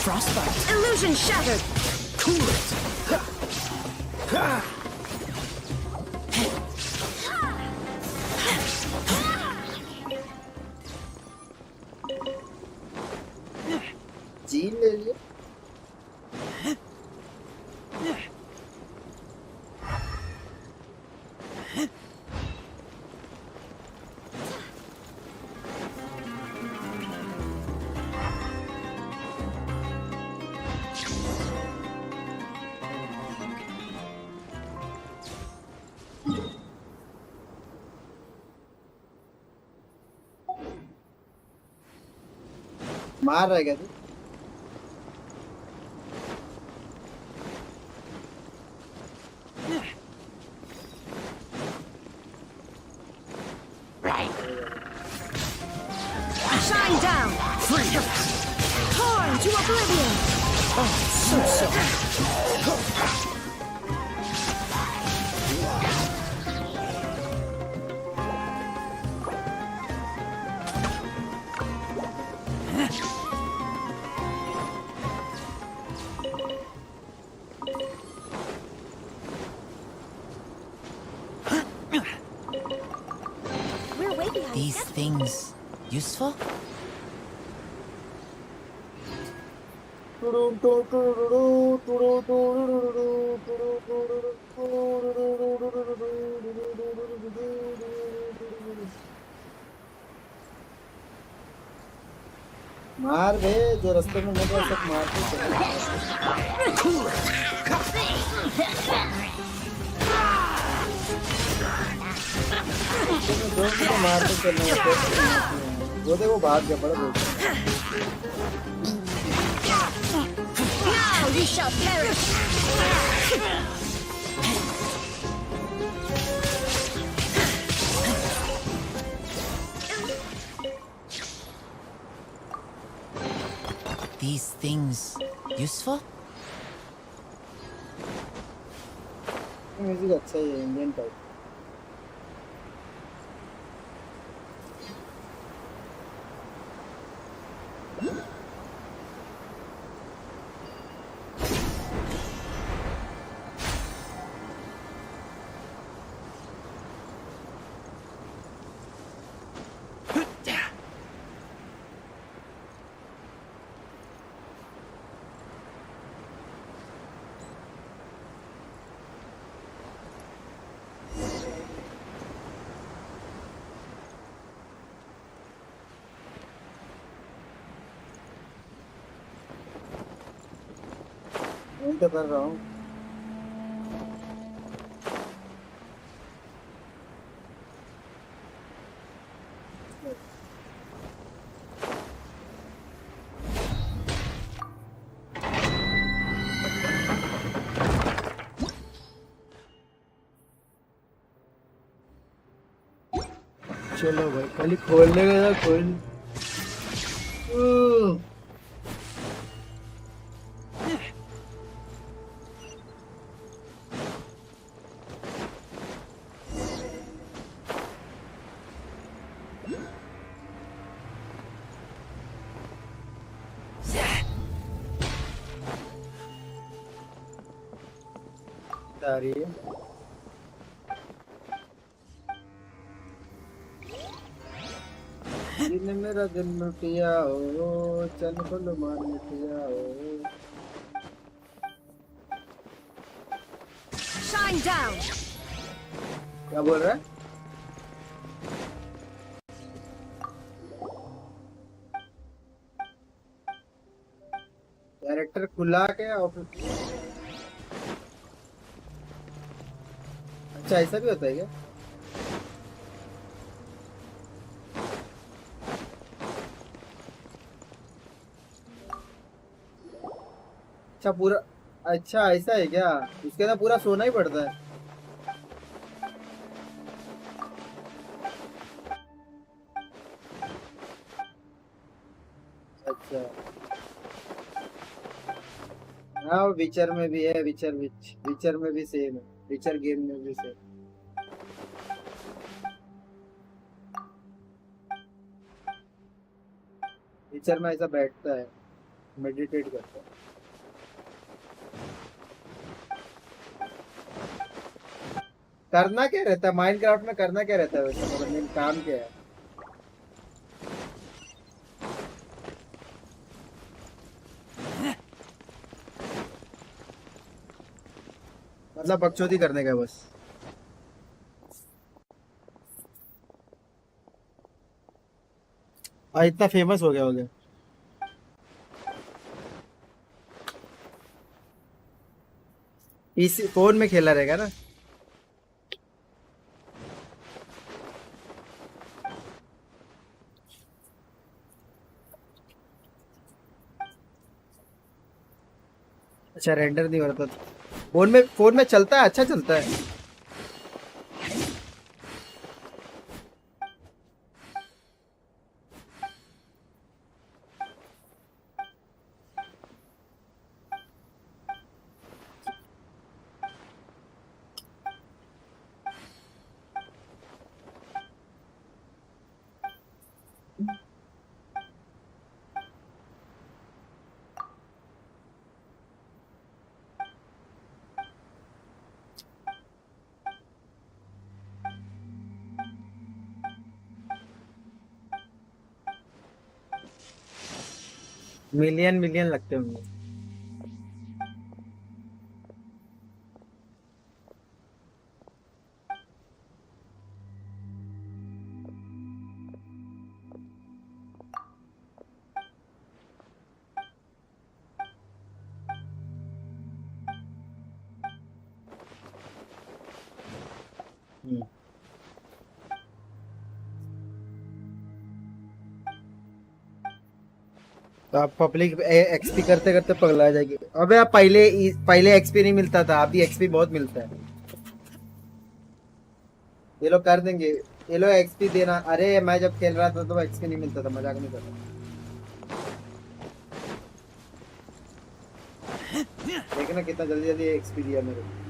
Frostbite. Illusion shattered! Cool it. Gene ले लिया. मार रहा है क्या तू? Shine down! Freedom. Torn to oblivion! Oh, so sorry. We're way behind. These things useful? मार बे जो रास्ते में मिल रहा सब मार के दो को मार के चलना. वो देखो भाग गया बड़ा बोल. Now you shall perish! These things useful? Music अच्छा है इंडियन टाइप. तो कर रहा हूँ. चलो भाई खाली खोलने का था खोल. आ रही है। दिन मेरा दिल लुटिया हो, चल बोलो मान लुटिया हो। Shine down. क्या बोल रहा है? कैरेक्टर खुला के और अच्छा ऐसा भी होता है क्या? अच्छा पूरा, अच्छा ऐसा है क्या? उसके अंदर पूरा सोना ही पड़ता है। अच्छा हाँ, विचर में भी है, विचर में भी सेम है, विचर गेम में भी सेम। विचर में ऐसा बैठता है, मेडिटेट करता है। करना क्या रहता है माइनक्राफ्ट में? करना क्या रहता है वैसे, मतलब मेन काम क्या है? मतलब बकचोदी करने का बस। और इतना फेमस हो गया। पीसी फोन में खेला रहेगा ना? अच्छा रेंडर नहीं हो रहा था फोन में चलता है, अच्छा चलता है। मिलियन लगते होंगे। तो आप पब्लिक एक्सपी करते करते पगला जाएगी। अबे आप पहले एक्सपी नहीं मिलता था, अभी एक्सपी बहुत मिलता है। ये लोग कर देंगे, ये लोग एक्सपी देना। अरे मैं जब खेल रहा था तो एक्सपी नहीं मिलता था, मजाक नहीं कर रहा। देखना कितना जल्दी जल्दी एक्सपी दिया मेरे को।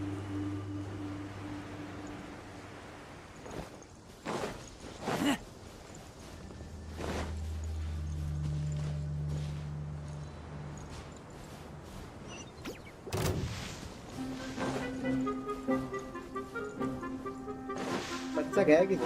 बच्चा गया कि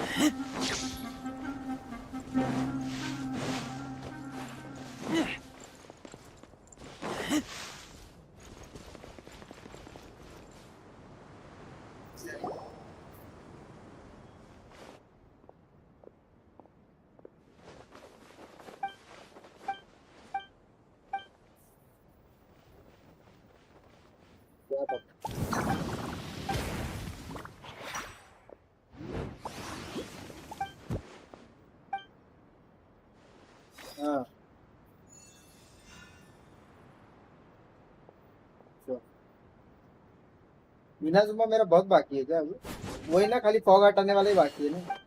हाँ बिना जुम्मा मेरा बहुत बाकी है क्या अभी? वही ना, खाली फॉग हटाने वाला ही बाकी है ना।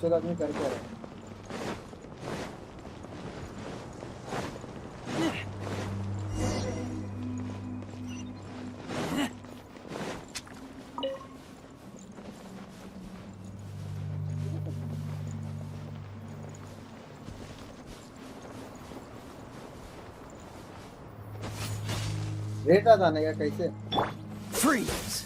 चलो आदमी कर क्या रहा है? रेट आता ना क्या कैसे? Freeze!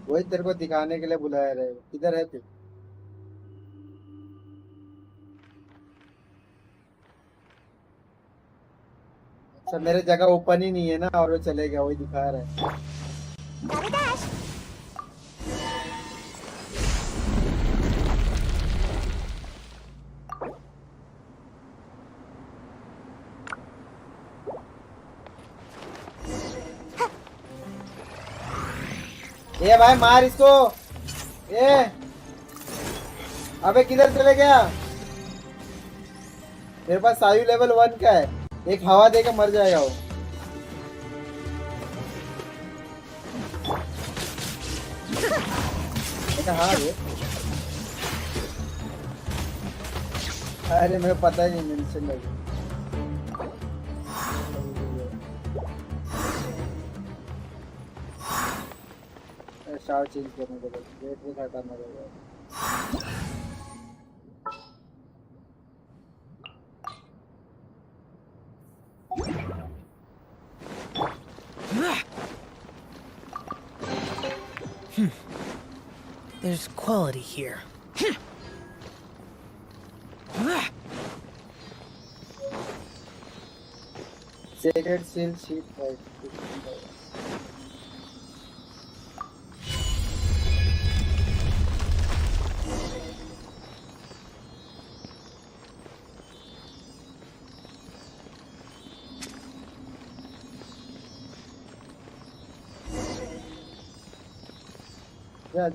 वही तेरे को दिखाने के लिए बुलाया रहे, किधर है तू? अच्छा मेरे जगह ओपन ही नहीं है ना, और वो चले गया, वही दिखा रहा है। ये भाई मार इसको। ये अबे किधर चले गया? मेरे पास सायु लेवल 1 का है, एक हवा देके मर जाएगा वो। हाँ ये अरे मेरे पता ही नहीं मेंशन लगे। शार्ट चेंज करने के बाद रेट भी हटाना पड़ेगा। There's quality here. Sacred seal sheet right.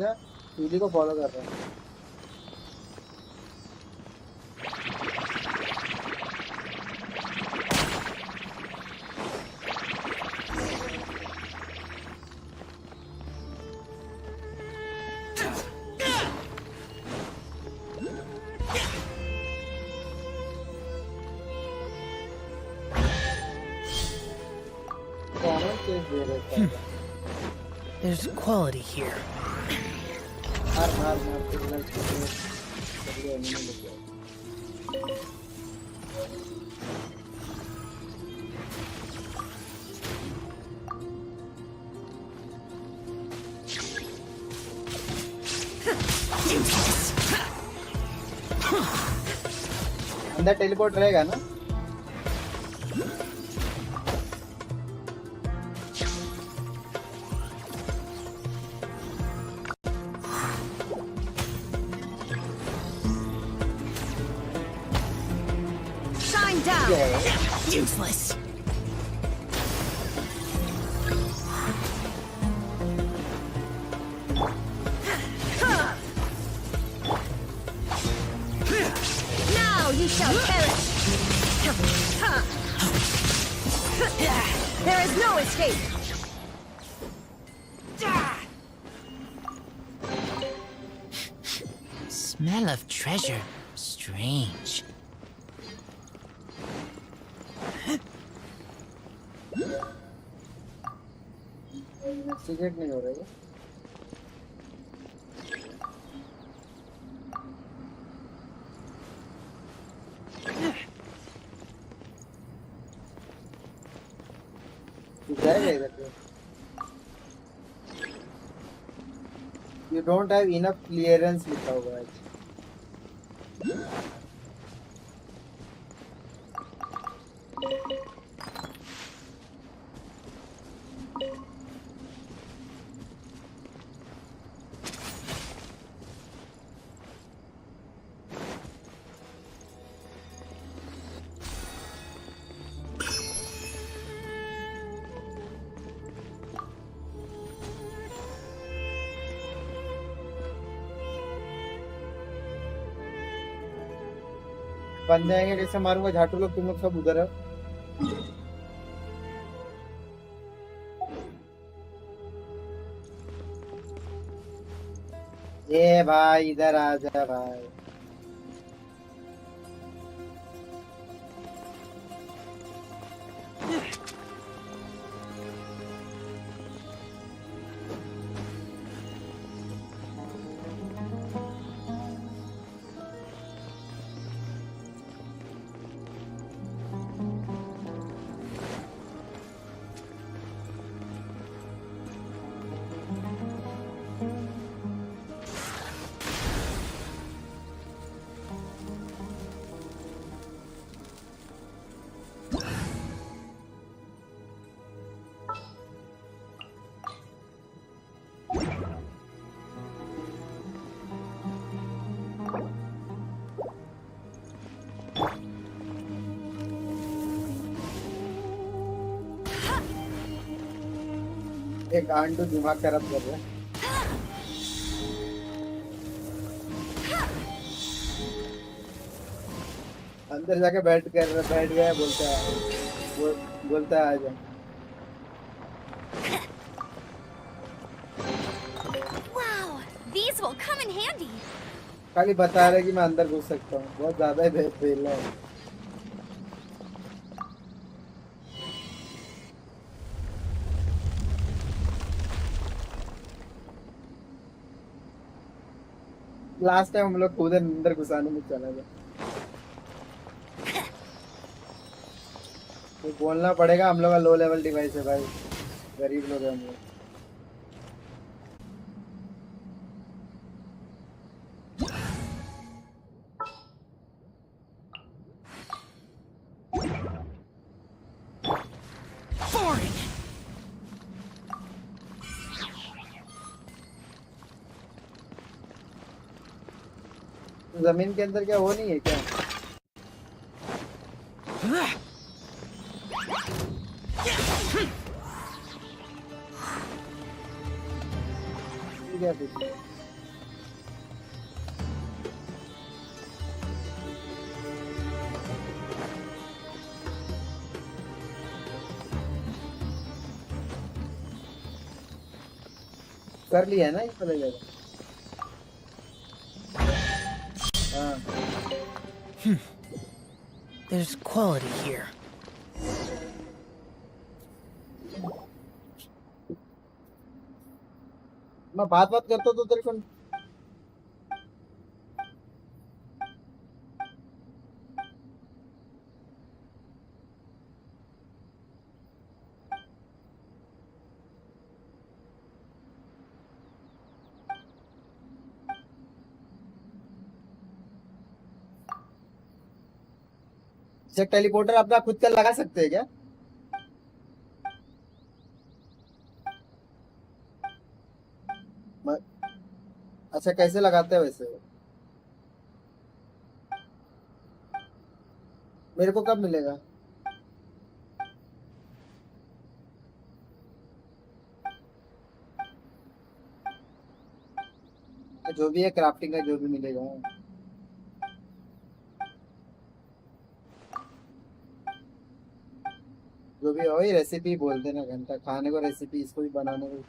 जा सूली को फॉलो कर रहा है। There's quality here. अंदर टेलीपोर्ट रहेगा ना? Useless. Now you shall perish. There is no escape. Smell of treasure. Strange. Cigarette नहीं हो रहा है। जाएगा इधर पे। You don't have enough clearance लिखा हुआ है। बन जाएंगे, कैसे मारूंगा? झाटू लोग तुम लोग सब उधर है। ये भाई इधर आ जा भाई। एक आंडू दिमाग खराब कर रहा है। अंदर जाके बैठ गया बोलता है आजा। Wow, these will come in handy. खाली बता रहे कि मैं अंदर घुस सकता हूँ, बहुत ज्यादा ही फेल है। लास्ट टाइम हम लोग खुद अंदर घुसाने में चला गया। तो बोलना पड़ेगा, हम लोग का लो लेवल डिवाइस है भाई, गरीब लोग हैं हम लोग। जमीन के अंदर क्या वो नहीं है क्या? क्या कर लिया है ना, ये पता चला। There's quality here. मैं बात करता तो तेरे को टेलीपोर्टर अपना खुद का लगा सकते हैं क्या? अच्छा कैसे लगाते हैं वैसे? मेरे को कब मिलेगा? जो भी है क्राफ्टिंग का जो भी मिलेगा। जो भी वही रेसिपी बोलते ना, घंटा खाने को रेसिपी, इसको भी बनाने को।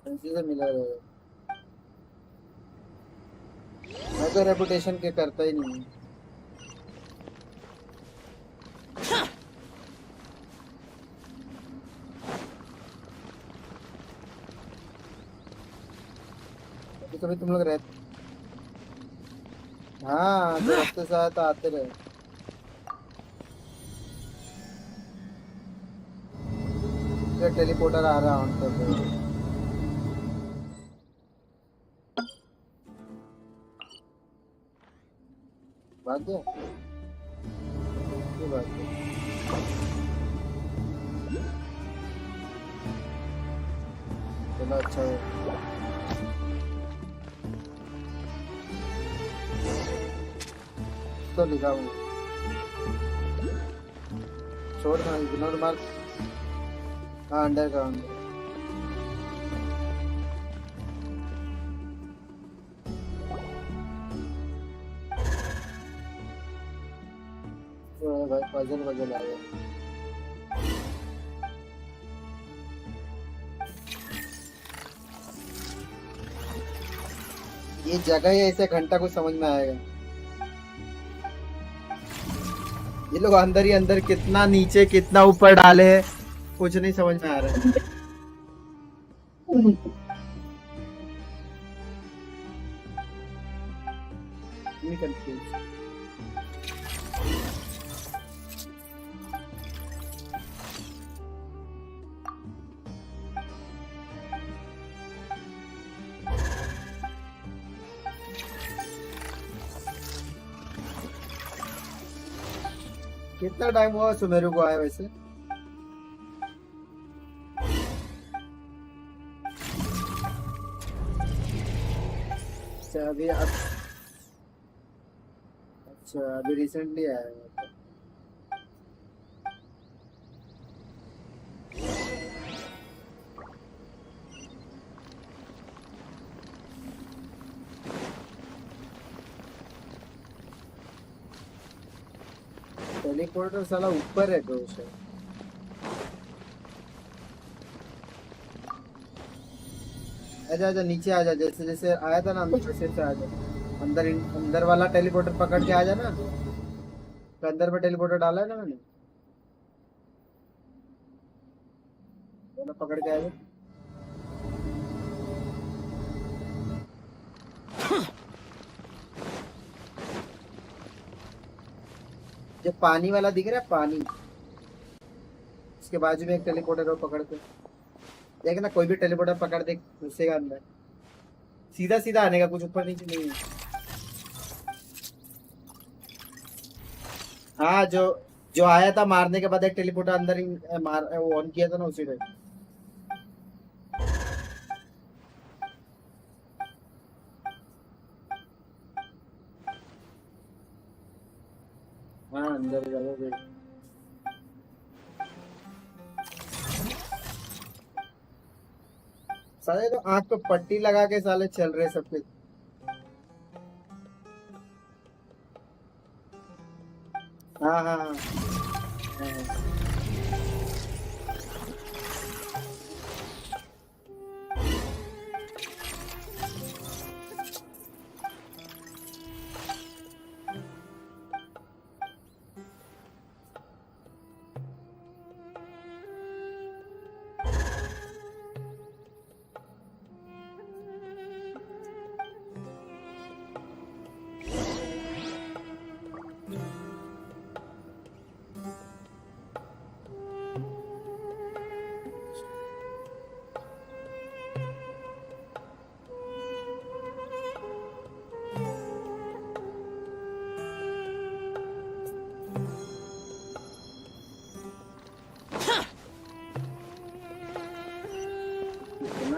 इसी से मिला रहेगा। मैं तो रेपुटेशन के करता ही नहीं। कभी तुम लोग रहते, हाँ तो हफ्ते साथ आते रहे। टेलीपोर्टर आ रहा ऑन कर दो। बात है बात है। चलो अच्छा है। तो लिखा हूँ छोड़ ना, इग्नोर मार। हाँ अंडरग्राउंड। भाई पजल आ गया। ये जगह है, ऐसे घंटा को समझ में आएगा। ये लोग अंदर ही अंदर कितना नीचे कितना ऊपर डाले हैं, कुछ नहीं समझ में आ रहा है। कितना टाइम हुआ सुमेरु को आए वैसे? अच्छा अभी रिसेंटली आया है। टेलीपोर्टर साला ऊपर है दोस्त है। आजा नीचे आजा, जैसे जैसे आया था ना अंदर से आजा। अंदर वाला टेलीपोर्टर पकड़ के आजा ना। तो अंदर में टेलीपोर्टर डाला है ना मैंने, तो पकड़ के आजा। जो पानी वाला दिख रहा है, पानी उसके बाजू में एक टेलीपोर्टर है, पकड़ के देखना। कोई भी टेलीपोर्टर पकड़ दे घुसेगा अंदर, सीधा सीधा आने का, कुछ ऊपर नीचे नहीं है। हाँ, जो आया था मारने के बाद एक टेलीपोर्टर अंदर ही वो ऑन किया था ना, उसी टाइम। हाँ अंदर जाओगे। साले तो आंख पे पट्टी लगा के साले चल रहे सबके। हाँ।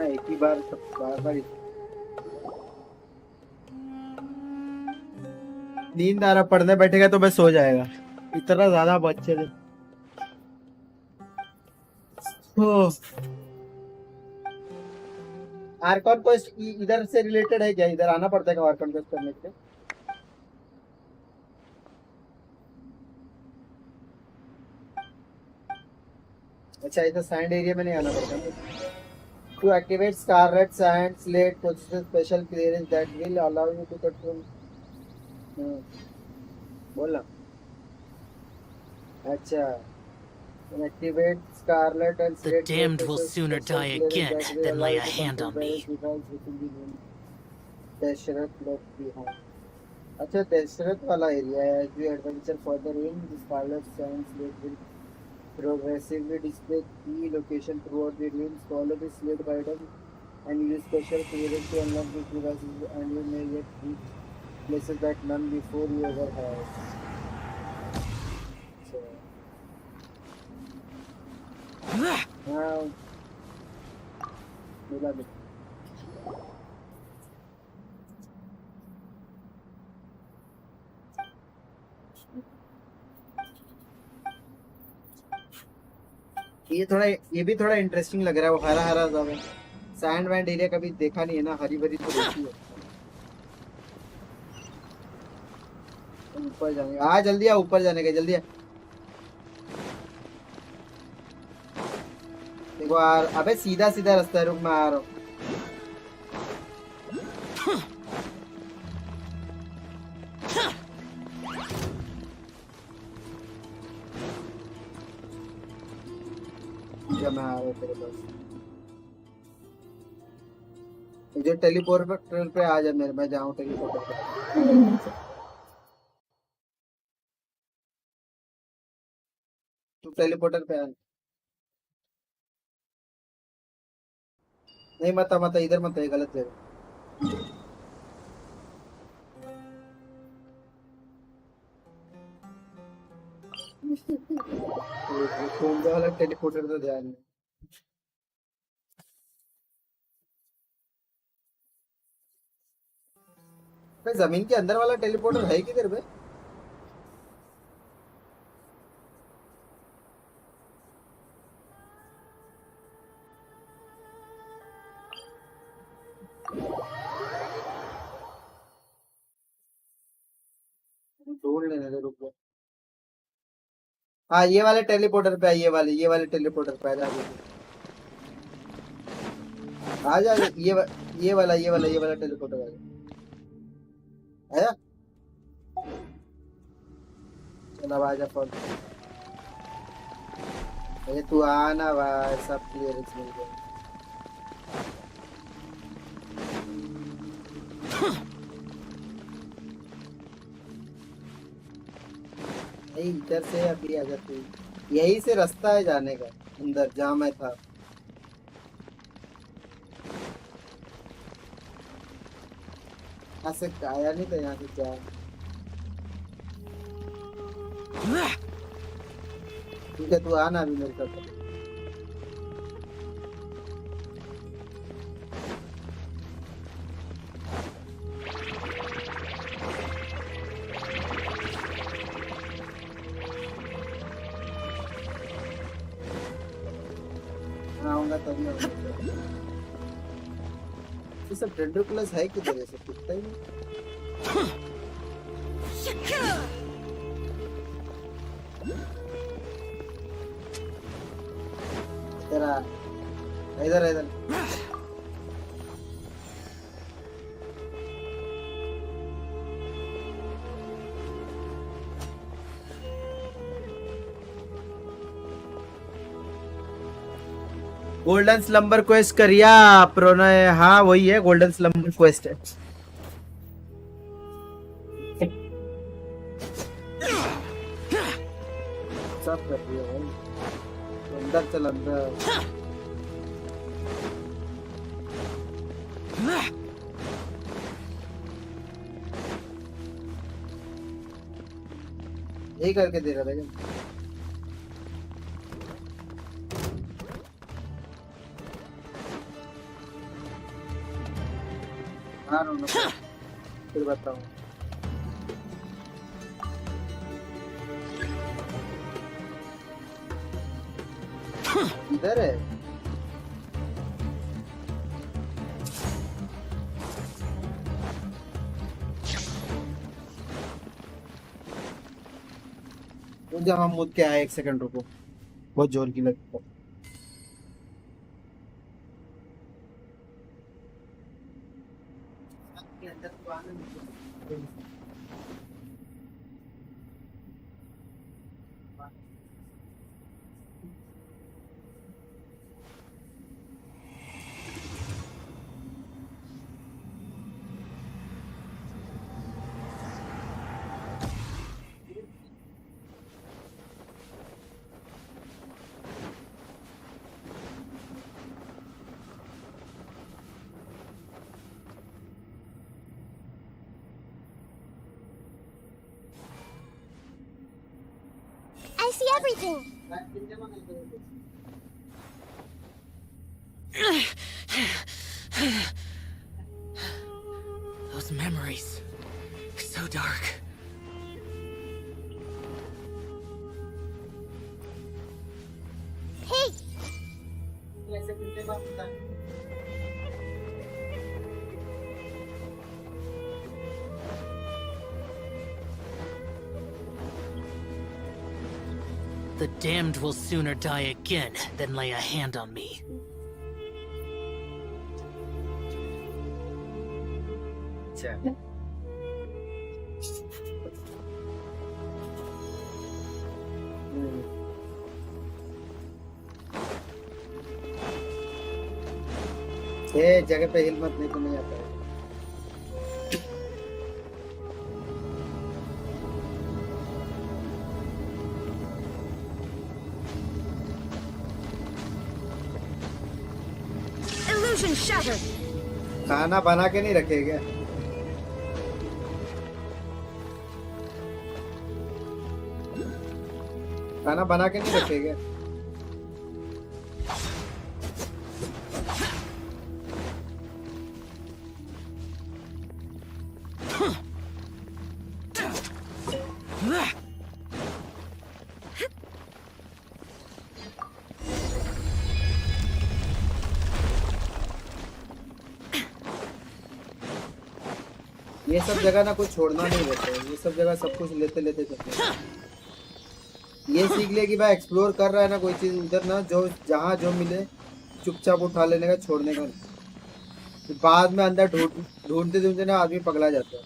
एक ही बार सब बार नींद आ रहा, पढ़ने बैठेगा तो बस सो जाएगा, इतना ज्यादा बच्चे थे। आर्कॉन क्वेस्ट इधर से रिलेटेड है क्या? इधर आना पड़ता है क्या आर्कॉन क्वेस्ट करने के लिए? अच्छा, इधर सैंड एरिया में नहीं आना पड़ता। To activate Scarlet Sand Slate possesses special clearance that will allow you to cut from. बोलना। अच्छा। Activate Scarlet and Slate. The damned will sooner die again than lay a hand on me. Dashrath left behind. अच्छा, Dashrath वाला area है। As you adventure further in, the Scarlet Sand Slate will progressively display key location throughout the ruins. Follow the slate guidance and use special clearance to unlock these devices, and you may yet reach places that none before you ever have. So, मिला दे। ये भी थोड़ा interesting लग रहा है। वो हरा हरा सा सैंड वैंड एरिया कभी देखा नहीं है ना, हरी भरी तो रहती है। ऊपर जाने का, जल्दी आ, ऊपर जाने का जल्दी आ। देखो अबे सीधा सीधा रास्ता है, रुक मैं आ रहा हूँ। मैं आ रहा तेरे पास। जो टेलीपोर्टर पे आ जा मेरे, मैं जाऊँ टेलीपोर्टर पे। तू टेलीपोर्टर पे आ। नहीं मत इधर मत, है गलत जगह। कौन वाला टेलीपोर्टर तो ध्यान में। भाई जमीन के अंदर वाला टेलीपोर्टर है किधर बे? ढूंढ लेने दे, रुक जा। हाँ ये वाले टेलीपोर्टर पे है, ये वाले टेलीपोर्टर पे आ जा ये वाला टेलीपोर्टर आया। चल अब आजा फोन। अरे तू आना भाई, सब क्लियरेंस मिल गया। नहीं इधर से अभी आ जा तू, यही से रास्ता है जाने का अंदर जहाँ मैं था। यहाँ से आया नहीं था, यहाँ से क्या ठीक है तू आना अभी मेरे साथ। आऊंगा तभी आऊंगा। ये सब टेंडर प्लस है किधर, ऐसे दिखता ही नहीं। इधर इधर गोल्डन स्लम्बर क्वेस्ट करिया प्रोनय। हाँ वही है, गोल्डन स्लम्बर क्वेस्ट है। सब कर दिया भाई, अंदर चल अंदर। यही करके दे रहा था। फिर बताऊं इधर है। तो जब हम मुद के आए, 1 सेकंड रुको, बहुत जोर की लगता है। I see everything. Those memories. So dark. Hey! The damned will sooner die again than lay a hand on me. ये जगह पे हिल मत, नहीं तो नहीं आता है। Illusion shattered. खाना बना के नहीं रखेगा। खाना बना के नहीं रखेगा। ये सब जगह ना कुछ छोड़ना नहीं रहता है, ये सब जगह सब कुछ लेते लेते चलते हैं। ये सीख ले कि भाई एक्सप्लोर कर रहा है ना कोई चीज, उधर ना जो जहाँ जो मिले चुपचाप उठा लेने का, छोड़ने का नहीं। बाद में अंदर ढूंढते ढूंढते ना आदमी पगला जाता है।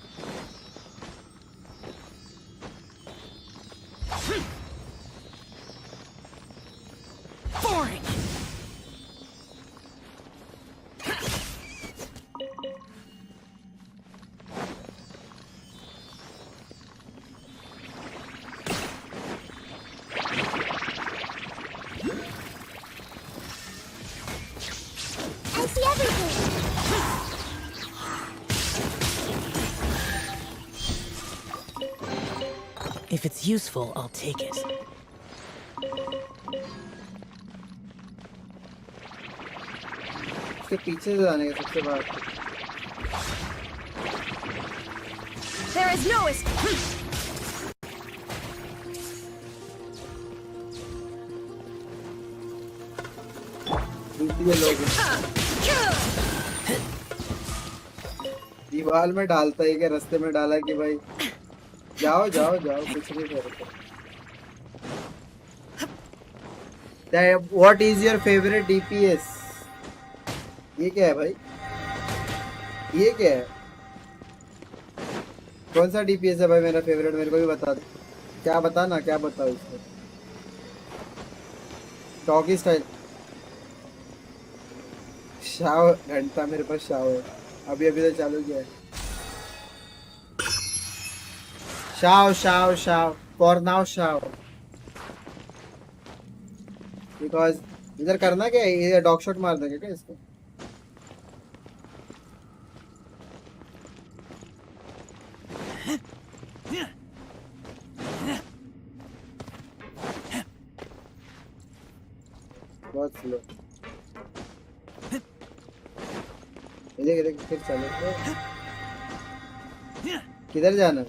I see everything. If it's useful, I'll take it. इसके पीछे से जाने का सबसे बात। There is no escape. दीवार में डालता है कि रास्ते में डाला कि भाई जाओ जाओ जाओ, कुछ नहीं करता। What is your favorite DPS? ये क्या है भाई? ये क्या है? कौन सा DPS है भाई मेरा फेवरेट? मेरे को भी बता दे। क्या बता ना, क्या बताओ इसको? डॉगी स्टाइल शाव घंटा मेरे पास शाव है, अभी अभी तो चालू किया है। Shaw Shaw Shaw for now Shaw, because इधर करना क्या है, ये डॉग शॉट मार देंगे क्या इसको? बहुत स्लो। इधर फिर चलो, किधर जाना है?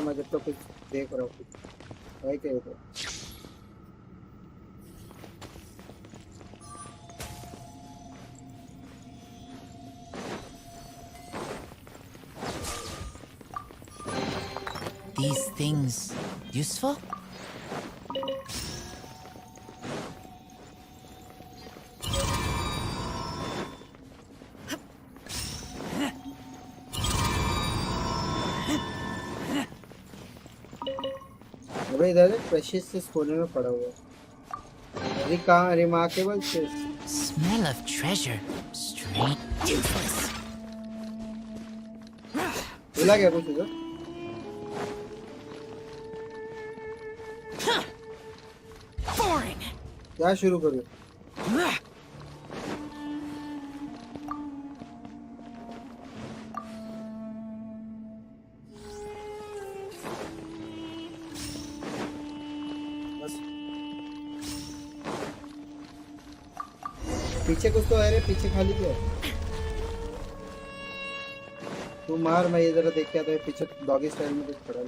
मैं जब तो कुछ देख रहा हूँ भाई, क्या है? These things useful? अबे इधर प्रेशियस से कोने में पड़ा हुआ है। Remarkable Smell of treasure. Strange. Useless. मिला क्या कुछ इधर? क्या शुरू करूँ? पीछे कुछ तो है रे, पीछे खाली क्या है? तू मार, मैं इधर देख के आता हूँ। पीछे डॉगी स्टाइल में कुछ पड़ा है।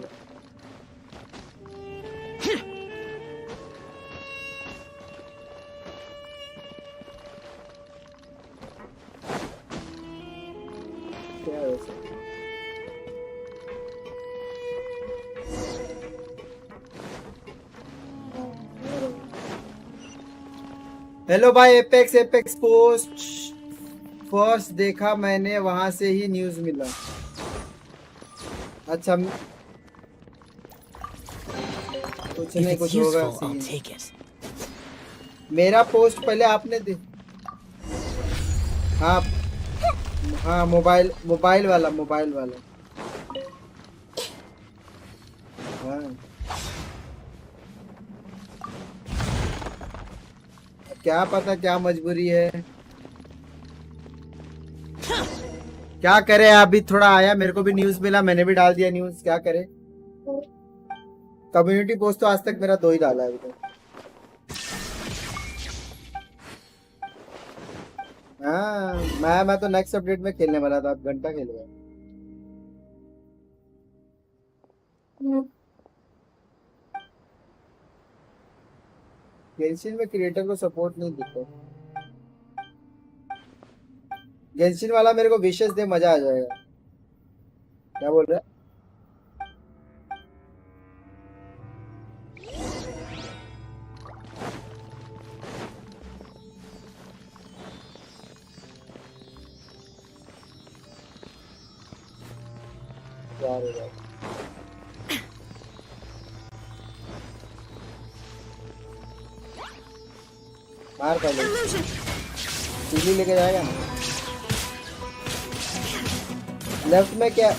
क्या है वैसे? हेलो भाई, एपेक्स पोस्ट फर्स्ट देखा मैंने, वहां से ही न्यूज़ मिला। अच्छा कुछ नहीं, कुछ होगा। मेरा पोस्ट पहले आपने दे। हाँ हाँ, मोबाइल वाला हाँ। क्या पता क्या मजबूरी है, क्या करे। अभी थोड़ा आया, मेरे को भी न्यूज़ मिला, मैंने भी डाल दिया न्यूज़। क्या करे? कम्युनिटी पोस्ट तो आज तक मेरा 2 ही डाला है अभी तक। हाँ मैं तो नेक्स्ट अपडेट में खेलने वाला था, अब घंटा खेल गया। गेंशिन में क्रिएटर को सपोर्ट नहीं दिखता। गेंशिन वाला मेरे को विशेष दे, मजा आ जाएगा। क्या बोल रहा है? मार पहले पीली लेके जाएगा ना। लेफ्ट में क्या,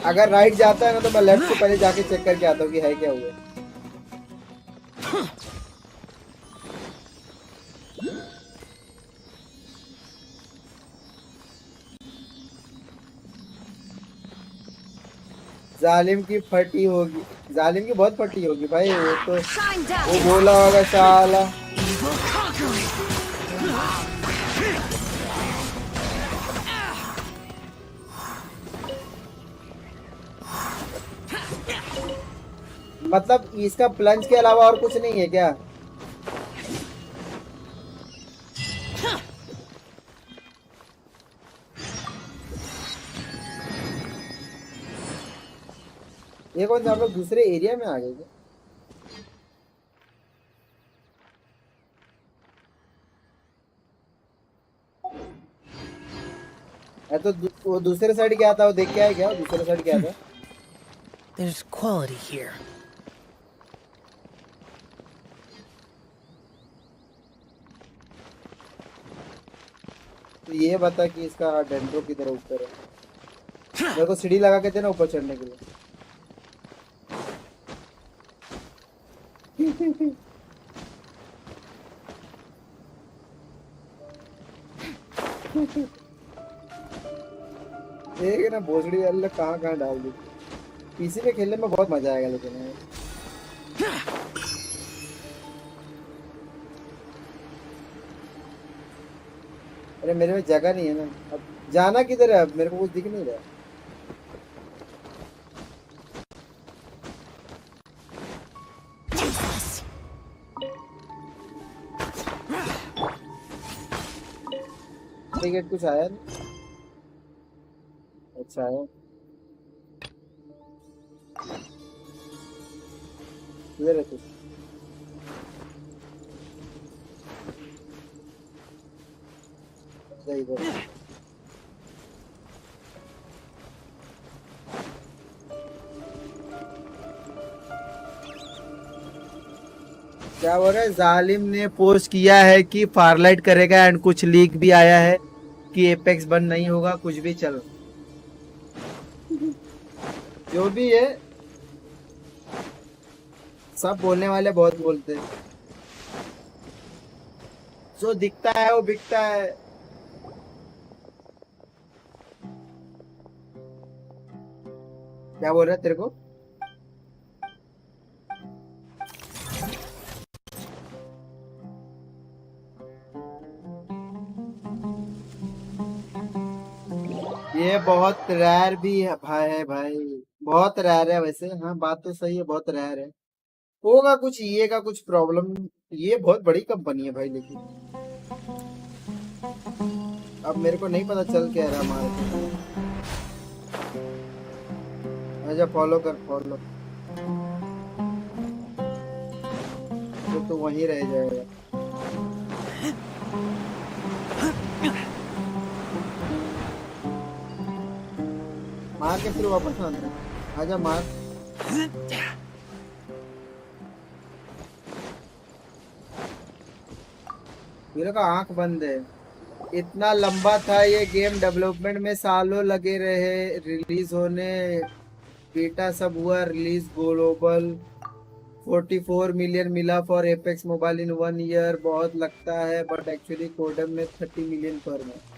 अगर राइट जाता है ना तो मैं लेफ्ट से पहले जाके चेक करके आता हूँ कि है क्या हुआ। जालिम की फटी होगी, जालिम की बहुत फटी होगी भाई। वो तो वो बोला होगा साला। मतलब इसका प्लंज के अलावा और कुछ नहीं है क्या? ये कौन सा, आप लोग दूसरे एरिया में आ गए क्या? तो वो दूसरे साइड क्या था, वो देख के आया क्या? दूसरे साइड क्या था? There's quality here. तो ये बता कि इसका डेंड्रो की तरह ऊपर है। मेरे को सीढ़ी लगा के देना ऊपर चढ़ने के लिए। एक ना भोसड़ी अल्लाह कहाँ कहाँ डाल दी। पीसी में खेलने में बहुत मजा आएगा लेकिन अरे मेरे में जगह नहीं है ना। अब जाना किधर है? अब मेरे को कुछ दिख नहीं रहा। टिकट कुछ आया नहीं? अच्छा है। किधर है तू? इधर क्या बोल रहे हैं? जालिम ने पोस्ट किया है कि फारलाइट करेगा एंड कुछ लीक भी आया है कि एपेक्स बंद नहीं होगा। कुछ भी चलो, जो भी है सब बोलने वाले बहुत बोलते हैं। जो दिखता है वो बिकता है। क्या बोल रहा है तेरे को? ये बहुत रेयर भी है भाई बहुत रेयर है वैसे। हाँ बात तो सही है, बहुत रेयर है। होगा कुछ ये का कुछ प्रॉब्लम। ये बहुत बड़ी कंपनी है भाई, लेकिन अब मेरे को नहीं पता चल क्या रहा हमारे। अच्छा फॉलो कर, फॉलो तो वहीं रह जाएगा। मार के फिर वापस आना। आजा मार। मेरे का आंख बंद है। इतना लंबा था ये गेम, डेवलपमेंट में सालों लगे रहे, रिलीज होने बीटा सब हुआ, रिलीज ग्लोबल 44 मिलियन मिला for apex mobile in 1 year. बहुत लगता है बट एक्चुअली कोडम में 30 मिलियन पर मंथ।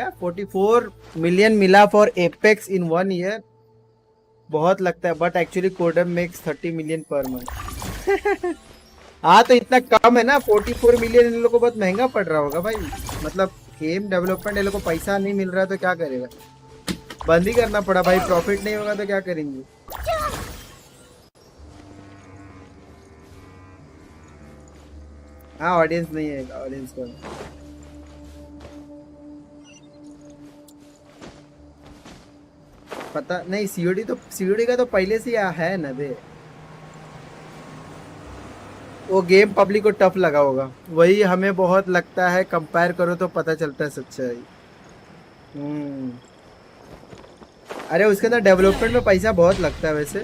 क्या 44 मिलियन मिला फॉर एपेक्स इन 1 ईयर, बहुत लगता है, but actually Kodam makes 30 million per month. हाँ तो इतना कम है ना, 44 मिलियन इन लोगों को बहुत महंगा पड़ रहा होगा भाई। मतलब गेम डेवलपमेंट इन लोगों को पैसा नहीं मिल रहा है तो क्या करेगा, बंद ही करना पड़ा भाई, प्रॉफिट नहीं होगा तो क्या करेंगे। हाँ ऑडियंस नहीं है, ऑडियंस को पता नहीं। सीओडी का तो पहले से है ना बे, वो गेम पब्लिक को टफ लगा होगा, वही हमें बहुत लगता है, कंपेयर करो तो पता चलता है सच्चाई। अरे उसके अंदर डेवलपमेंट में पैसा बहुत लगता है वैसे,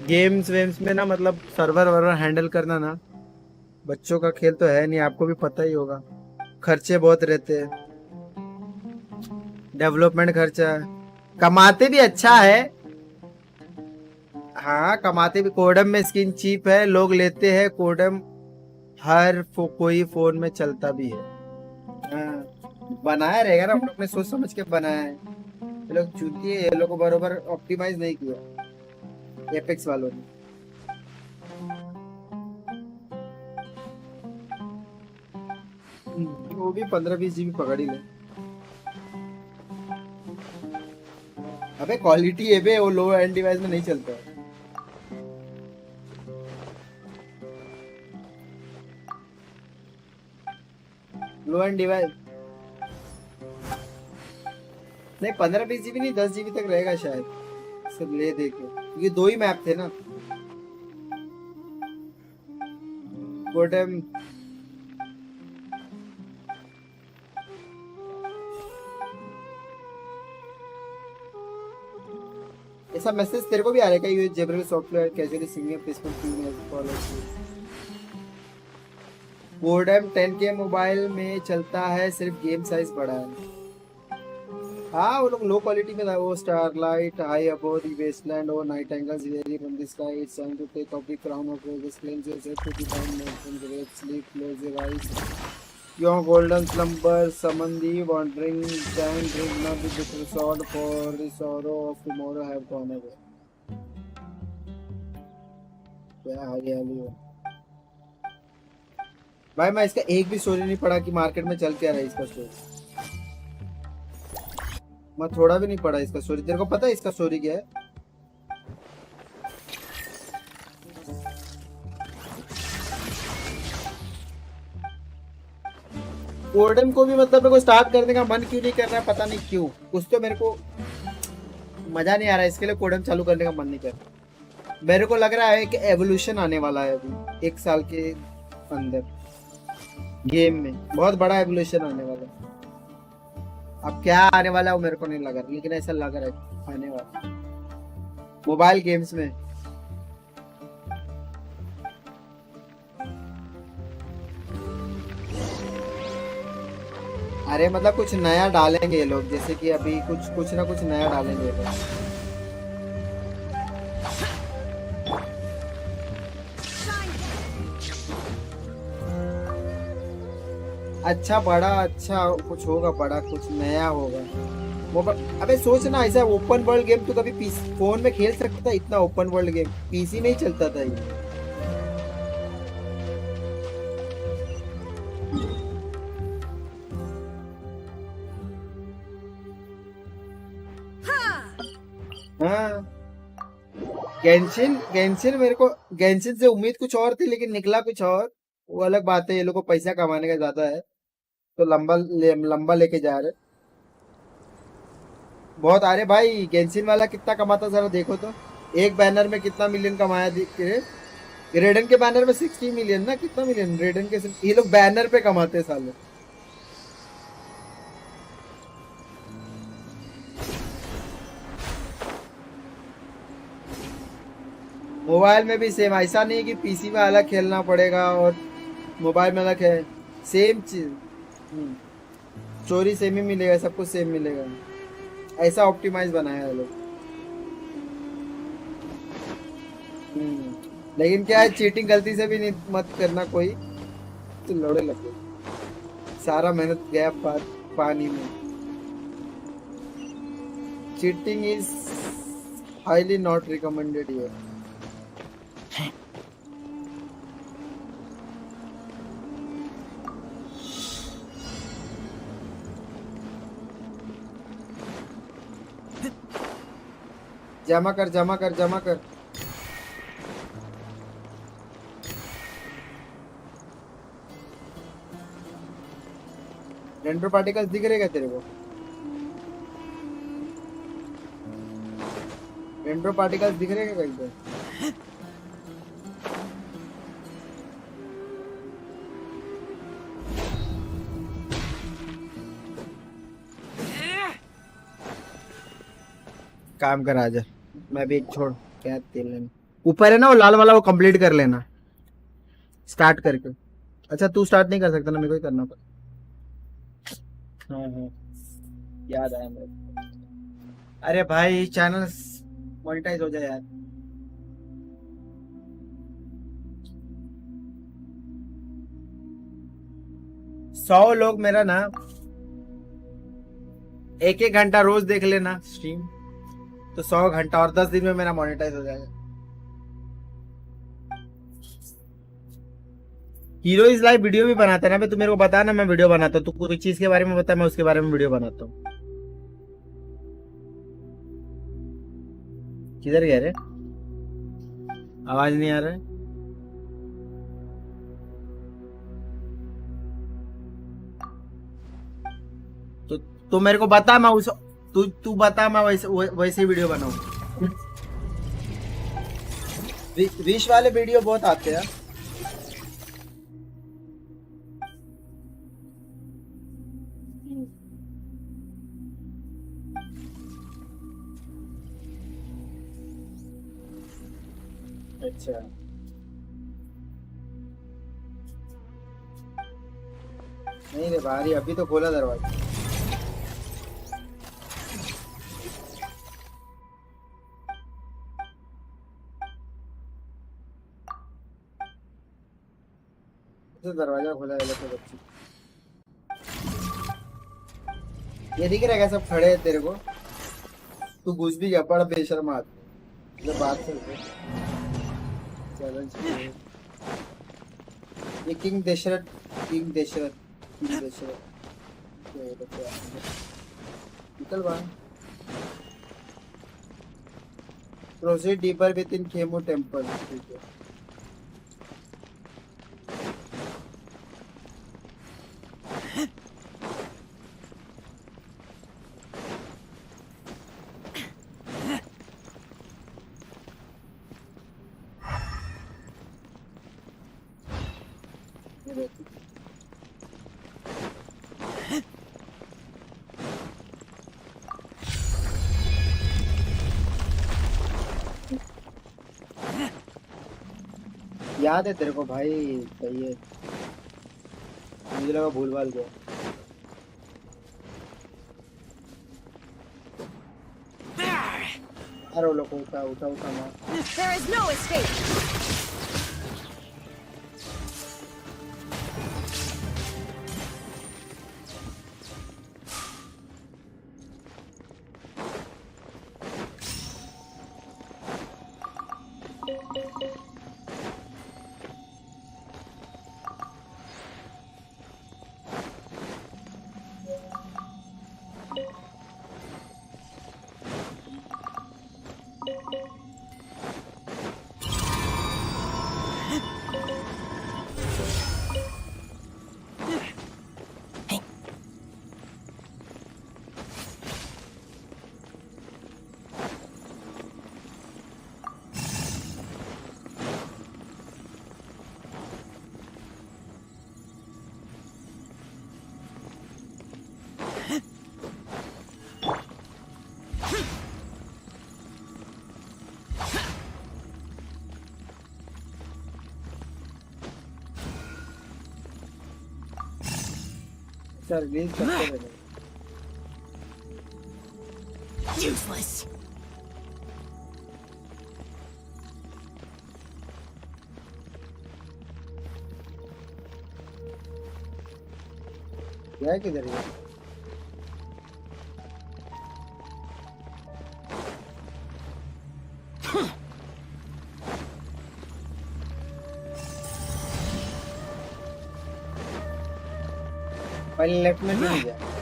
गेम्स वेम्स में ना, मतलब सर्वर वर्वर हैंडल करना ना बच्चों का खेल तो है नहीं, आपको भी पता ही होगा, खर्चे बहुत रहते हैं, डेवलपमेंट खर्चा। कमाते भी अच्छा है, हाँ कमाते भी, कोडम में स्किन चीप है, लोग लेते हैं, कोडम हर कोई फोन में चलता भी है। हाँ बनाया रहेगा ना, हम लोग ने सोच समझ के बनाया है, ये लोग चूतिए, ये लोग को बरोबर ऑप्टिमाइज नहीं किया एपेक्स वालों ने। वो भी 15-20 GB पकड़ ही ले। अबे क्वालिटी है बे, वो लो एंड डिवाइस में नहीं चलता है। लो एंड डिवाइस नहीं, 15-20 GB नहीं, 10 GB तक रहेगा शायद, सब ले देखे, क्योंकि 2 ही मैप थे ना। कोडम ऐसा मैसेज तेरे को भी आ रहा है क्या? यूज जेब्रल software casually singing placement team has followed. कोडम 10K मोबाइल में चलता है, सिर्फ गेम साइज बड़ा है। हाँ वो लोग लो क्वालिटी में था, वो starlight high above the wasteland और night angels very from the sky, it's time to take off the crown of roses, cleanse yourself to the time from the red sleep, close your eyes, your golden slumber, summon the wandering time, drink not the bitter sword for the sorrow of tomorrow have gone away. क्या हरियाली है भाई, मैं इसका एक भी story नहीं पढ़ा कि मार्केट में चल क्या रहा है इसका स्टोरी, मैं थोड़ा भी नहीं पढ़ा इसका स्टोरी। तेरे को पता है इसका स्टोरी क्या है? कोडम को भी मतलब मेरे को स्टार्ट करने का मन क्यों नहीं कर रहा है, पता नहीं क्यों, कुछ तो मेरे को मजा नहीं आ रहा है, इसके लिए कोडम चालू करने का मन नहीं कर रहा। मेरे को लग रहा है कि एवोल्यूशन आने वाला है अभी 1 साल के अंदर, गेम में बहुत बड़ा एवोल्यूशन आने वाला है। अब क्या आने वाला है वो मेरे को नहीं लगा, लेकिन ऐसा लग रहा है आने वाला मोबाइल गेम्स में। अरे मतलब कुछ नया डालेंगे ये लोग, जैसे कि अभी कुछ ना कुछ नया डालेंगे ये लोग। अच्छा बड़ा, अच्छा कुछ होगा, बड़ा कुछ नया होगा वो। अबे सोच ना, ऐसा ओपन वर्ल्ड गेम तो कभी फोन में खेल सकता था, इतना ओपन वर्ल्ड गेम पीसी में ही चलता था ये। हाँ गेंशिन मेरे को गेंशिन से उम्मीद कुछ और थी, लेकिन निकला कुछ और, वो अलग बात है। ये लोग को पैसा कमाने का ज्यादा है तो लंबा लेके जा रहे बहुत। अरे भाई गेंशिन वाला कितना कमाता जरा देखो तो, एक बैनर में कितना मिलियन कमाया। रेडन के बैनर में 60 मिलियन ना, कितना मिलियन रेडन के, ये लोग बैनर पे कमाते साले। मोबाइल में भी सेम, ऐसा नहीं कि पीसी में अलग खेलना पड़ेगा और मोबाइल में अलग है, सेम चीज, स्टोरी सेम ही मिलेगा, सब कुछ सेम मिलेगा, ऐसा ऑप्टिमाइज बनाया है लोग। लेकिन क्या है, चीटिंग गलती से भी नहीं मत करना कोई, तो लौड़े लगे, सारा मेहनत गया पानी में। Cheating is highly not recommended here. जमा कर जमा कर जमा कर। रेंडर पार्टिकल्स दिख रहे क्या तेरे को? रेंडर पार्टिकल्स दिख रहे क्या कहीं पे? काम कर आजा, मैं भी एक छोड़ क्या तेल लेना। ऊपर है ना वो लाल वाला, वो कंप्लीट कर लेना स्टार्ट करके। अच्छा तू स्टार्ट नहीं कर सकता ना, मेरे को ही करना पड़ेगा। हाँ याद आया मेरे को। अरे भाई चैनल मोनेटाइज हो जाए यार। सौ लोग मेरा ना 1-1 घंटा रोज देख लेना स्ट्रीम, तो 100 घंटा और 10 दिन में मेरा मोनेटाइज हो जाएगा। हीरो इज लाइव वीडियो भी बनाता है ना भाई, तू मेरे को बता ना, मैं वीडियो बनाता हूँ। तू कोई चीज के बारे में बता, मैं उसके बारे में वीडियो बनाता हूँ। किधर गया रे? आवाज नहीं आ रहा है। तो मेरे को बता, मैं उस तू बता, मैं वैसे वीडियो बनाऊं। विश वाले वीडियो बहुत आते हैं। अच्छा नहीं रे भारी, अभी तो खोला दरवाजा। तो दरवाजा खोला है तो बच्ची। ये दिख रहा है क्या सब खड़े हैं तेरे को? तू घुस भी गया, बड़ा बेशर्म आदमी। जब बात करते चैलेंज ये किंग दशरथ निकल बाहर। प्रोसीड डीपर विद इन खेमो टेंपल। ठीक है याद है तेरे को भाई? सही है, मुझे लगा भूल भाल गया। अरे लोग उठा उठा उठा मार। There is no escape. Release करते हैं। Useless. क्या किधर है? पहले लेफ्ट में नहीं जाए।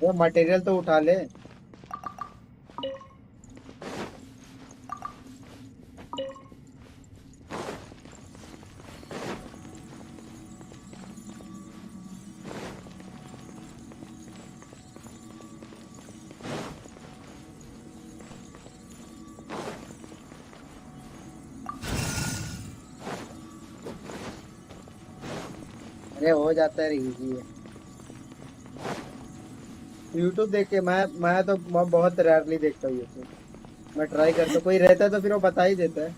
वो मटेरियल तो उठा ले। अरे हो जाता है इजी है। यूट्यूब देख के मैं तो बहुत रेयरली देखता हूँ यूट्यूब। मैं ट्राई करता हूँ, कोई रहता है तो फिर वो बता ही देता है।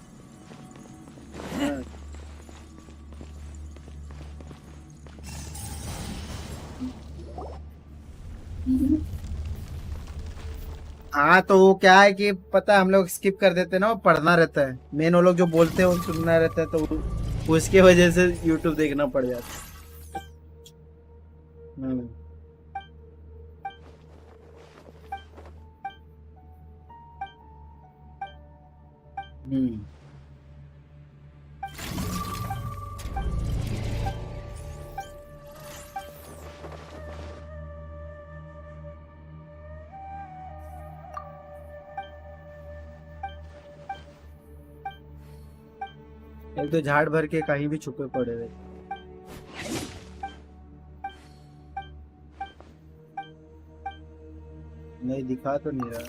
हाँ तो वो क्या है कि पता है हम लोग स्किप कर देते हैं ना, वो पढ़ना रहता है। मेन वो लोग जो बोलते हैं वो सुनना रहता है, तो उसके वजह से यूट्यूब देखना पड़ जाता है। एक तो झाड़ भर के कहीं भी छुपे पड़े हुए। नहीं दिखा तो नहीं रहा,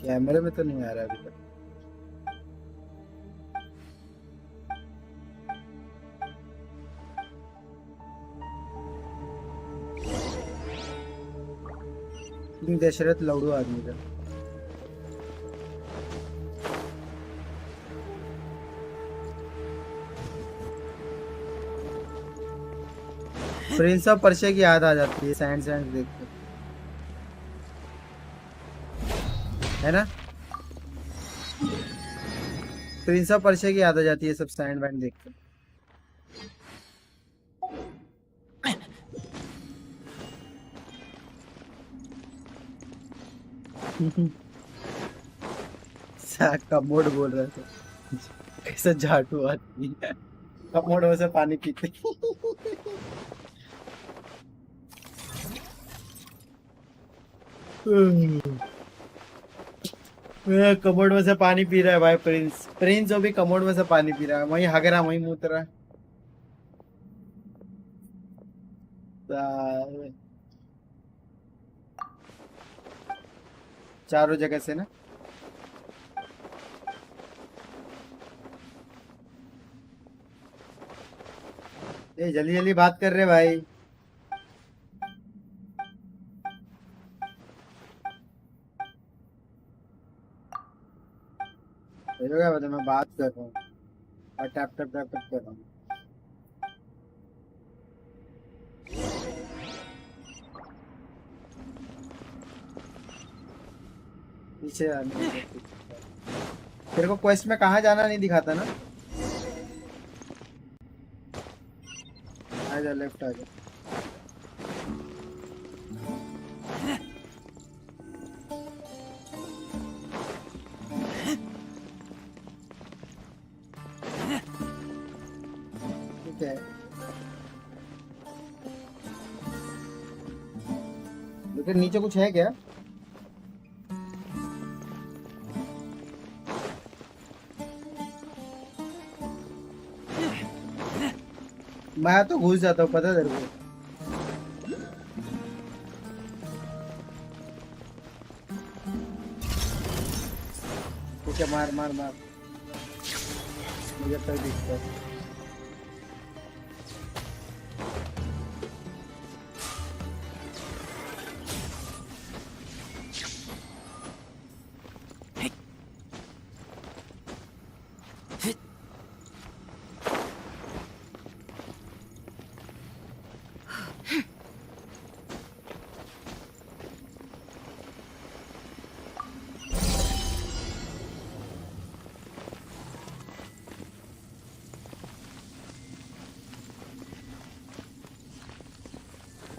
कैमरे में तो नहीं आ रहा अभी तक। दशरथ लौड़ू आदमी का। प्रिंस ऑफ पर्शिया की याद आ जाती है सैंड देख कर, है ना? प्रिंस ऑफ पर्शिया की याद आ जाती है सब सैंड वैंड देख कर। कमोड बोल रहा था कैसा झाटू आदमी है। कमोड में से पानी पीते। कमोड में से पानी पी रहा है भाई प्रिंस। प्रिंस भी कमोड में से पानी पी रहा है, वहीं हग रहा वहीं मुत रहा। चारों जगह से ना। ए जल्दी जल्दी बात कर रहे भाई। क्या बता, मैं बात कर रहा हूँ और टैप टैप टैप टैप कर रहा हूँ। पीछे तेरे को क्वेस्ट में कहाँ जाना नहीं दिखाता ना। आजा लेफ्ट आजा। ठीक है, लेकिन नीचे कुछ है क्या? मैं तो घुस जाता हूँ, पता है तेरे को। ठीक है, मार मार मार, मुझे तो दिखता है।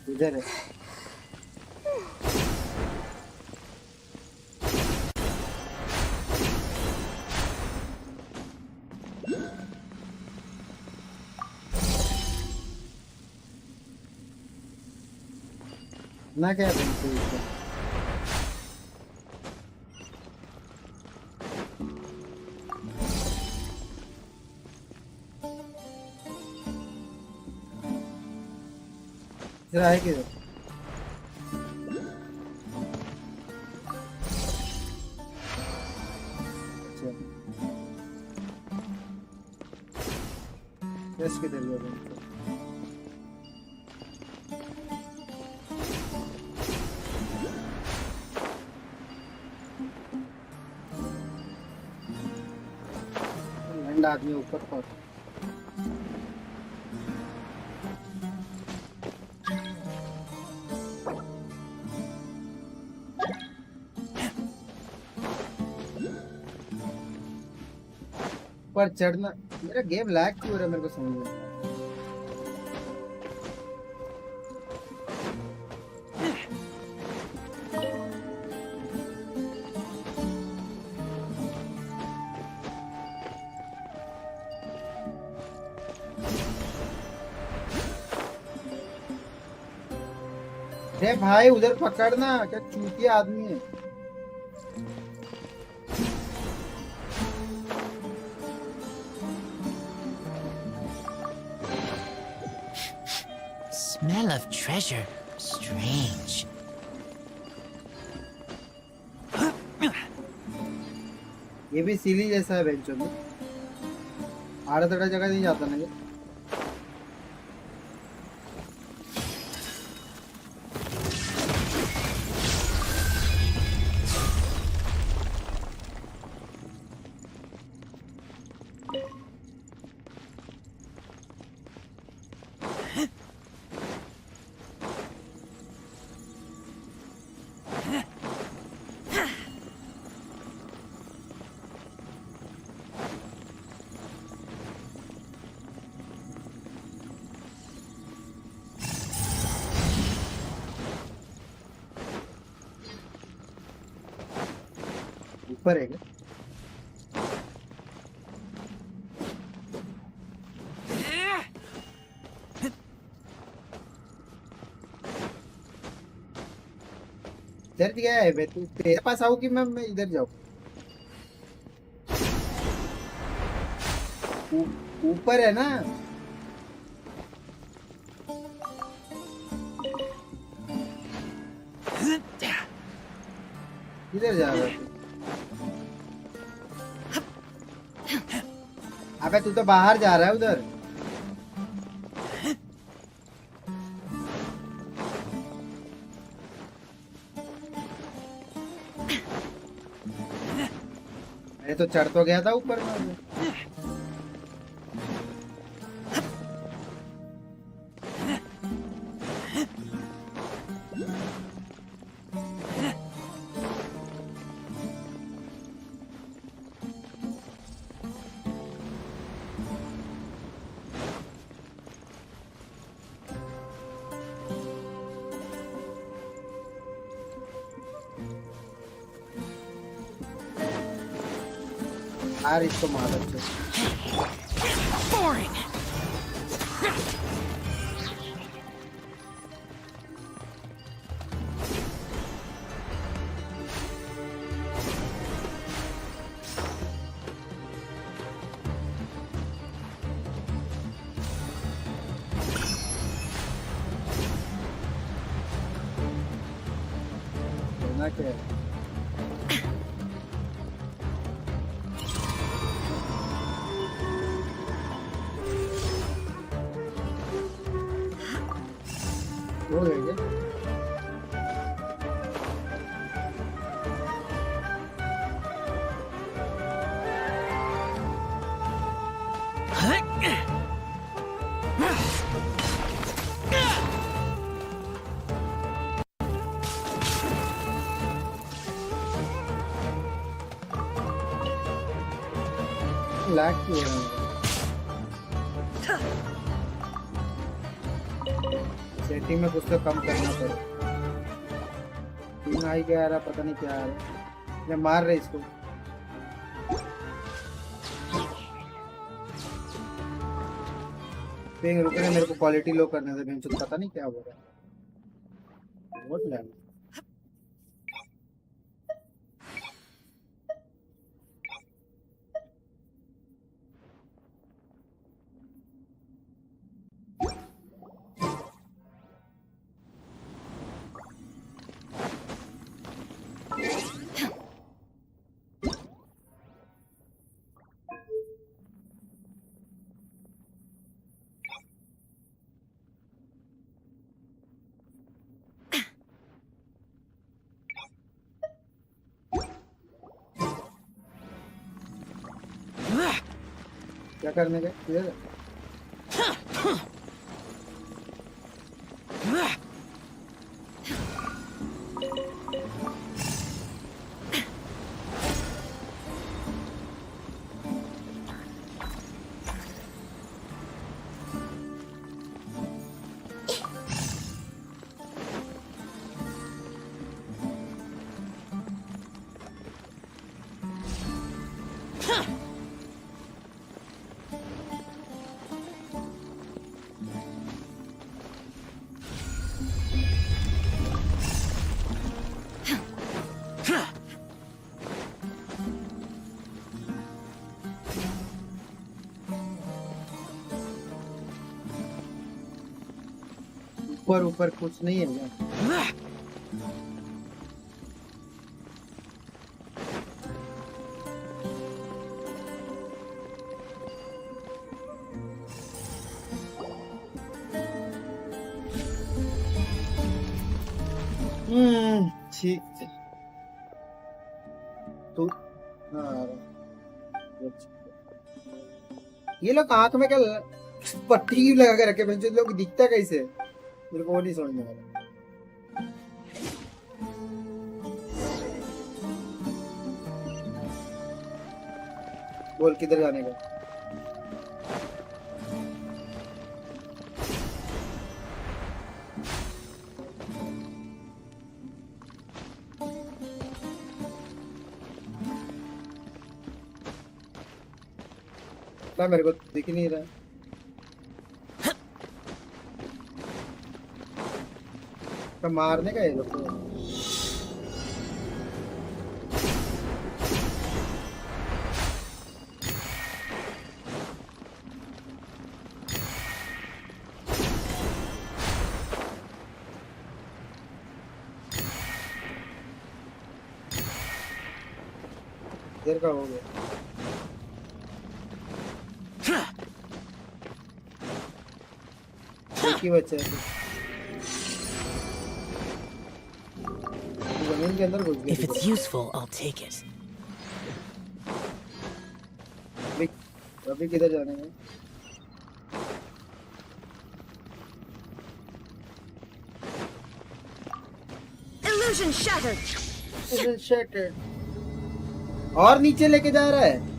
इधर है। ना क्या बनते इसका? जरा है किधर? अच्छा यस किधर गया बनते? आदमी ऊपर पहुंच पर चढ़ना। मेरा गेम लैग क्यों हो रहा है मेरे को समझ नहीं आ रहा। अरे भाई उधर पकड़ना, क्या चूतिया आदमी है। Smell of treasure. Strange. ये भी सीली जैसा है बेंचों में। आड़ा तड़ा जगह नहीं जाता ना ये। ऊपर है क्या? इधर गया है बे, तू तेरे पास आओ कि मैं इधर जाऊँ? ऊपर है ना? किधर जा रहा है? अबे तू तो बाहर जा रहा है उधर। मैं तो चढ़ तो गया था ऊपर में। यार इसको मार अच्छे Boring. करना क्या है? हो गया क्या? लैग क्यों हो रहा है? सेटिंग में कुछ तो कम करना पड़ेगा। पिंग आई क्या आ रहा, पता नहीं क्या आ रहा है। मैं मार रहे इसको। पिंग रुक रहे, मेरे को क्वालिटी लो करने दे। मुझे पता नहीं क्या हो रहा है। बहुत लैग। क्या करने का ये? ऊपर ऊपर कुछ नहीं है क्या? ठीक है तो ये लोग आंख में क्या पट्टी लगा के रखे, बच्चे लोग दिखता कैसे? मेरे को वो नहीं समझ में आ रहा। बोल किधर जाने का? क्या मेरे को दिख नहीं रहा। तो मारने का ये लोग को। देर का हो गया। की बच्चा है जमीन के अंदर घुस गया। If it's useful, I'll take it. अभी किधर जाने हैं? Illusion shattered. Illusion shattered. और नीचे लेके जा रहा है।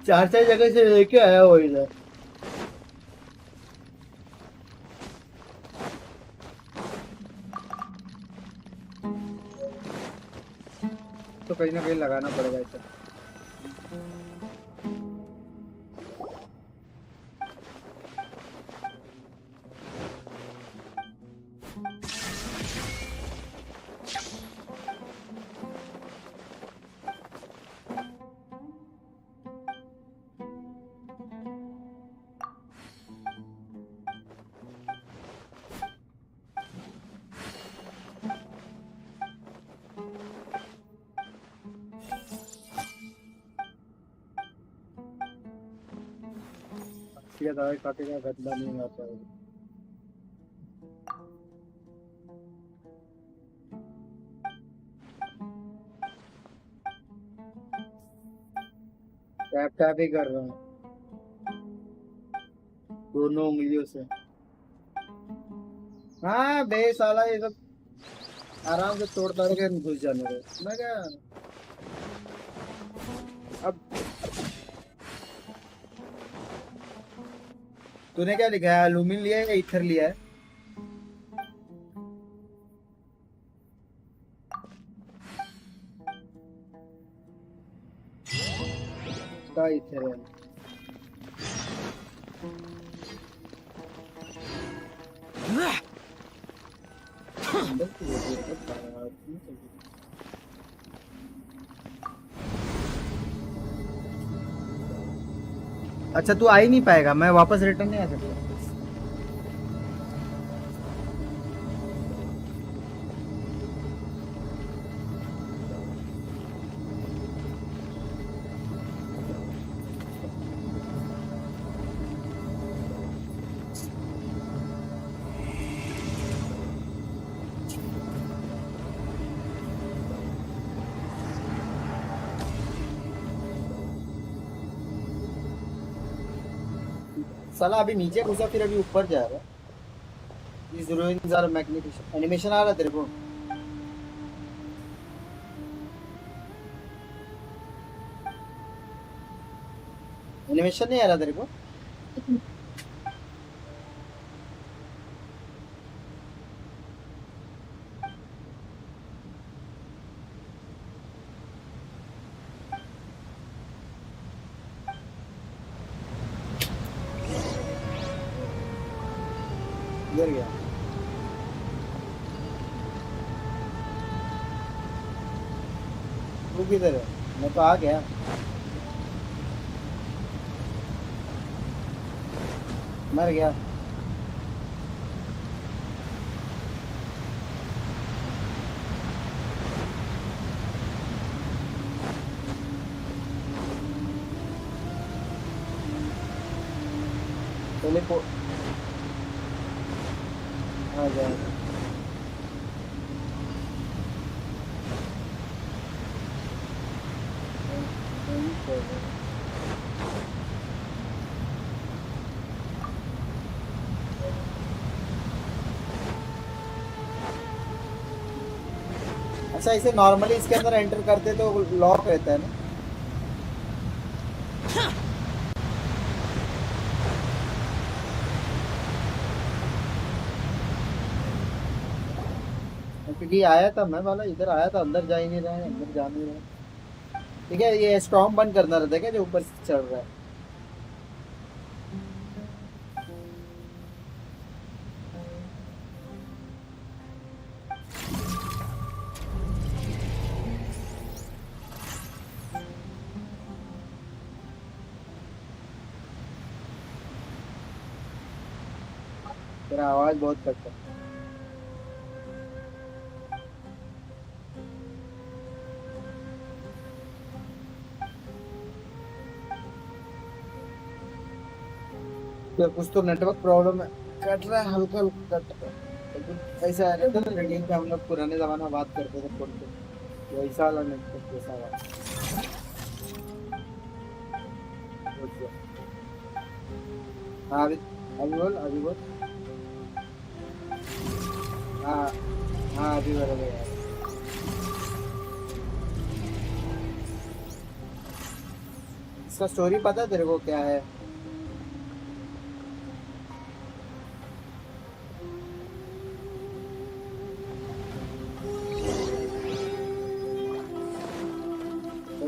चार जगह से लेके आया वो इधर। तो कहीं ना कहीं लगाना पड़ेगा इसे। दवाई काटेगा गंदा नहीं आता है। टैप टैप ही कर रहा हूँ दोनों उंगलियों से। हाँ बे साला ये सब आराम से तोड़ ताड़ के घुस जाने दे। मैं क्या अब तूने क्या लिखा है? लूमिन लिया है या ईथर लिया है? क्या ईथर है? अच्छा तू आ ही नहीं पाएगा, मैं वापस रिटर्न नहीं आ सकता। साला अभी नीचे घुसा फिर अभी ऊपर जा रहा है। These ruins are magnificent. Animation आ रहा है तेरे को? एनिमेशन नहीं आ रहा तेरे को? गिर गया। तू किधर है? मैं तो आ गया। मर गया। आ जाएगा। अच्छा इसे नॉर्मली इसके अंदर एंटर करते तो लॉक रहता है ना? क्योंकि आया था मैं वाला इधर आया था, अंदर जा ही नहीं रहा है, अंदर जा नहीं रहा है। ठीक है ये स्टॉर्म बंद करना रहता है क्या जो ऊपर से चढ़ रहा है? तेरा आवाज बहुत कट है। तो कुछ तो नेटवर्क प्रॉब्लम है, कट रहा है हल्का हल्का कट रहा है। ऐसा रहता था रेडियो पे हम लोग पुराने जमाना बात करते थे फोन पे, वैसा वाला नेटवर्क जैसा वाला। हाँ अभी बोल अभी बोल। हाँ हाँ अभी बराबर है। इसका स्टोरी पता है तेरे को क्या है?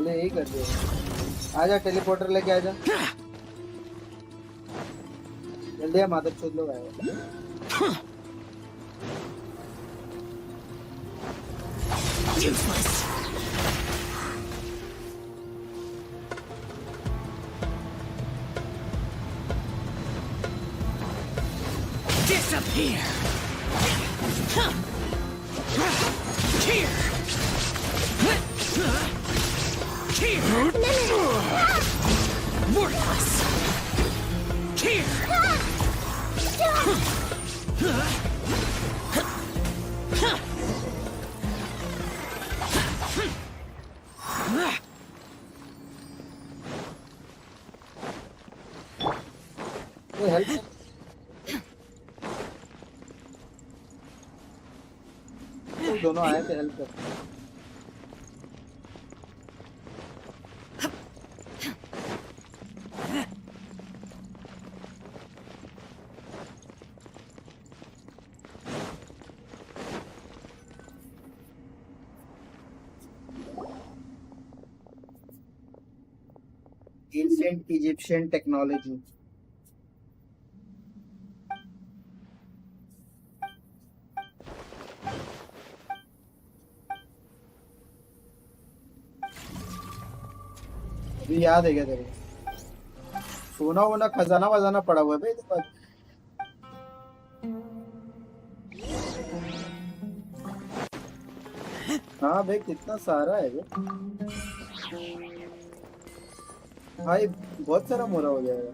यही कर दे। आजा टेलीपोर्टर लेके आजा जल्दी। मादर चोद लोग आए। Disappear. Here. Worthless! Here! दोनों आए थे हेल्प कर। Ancient Egyptian technology. अभी याद है क्या तेरे को? सोना वोना खजाना वजाना पड़ा हुआ है भाई तेरे पास? हाँ भाई कितना सारा है भाई। भाई बहुत सारा मोरा हो जाएगा।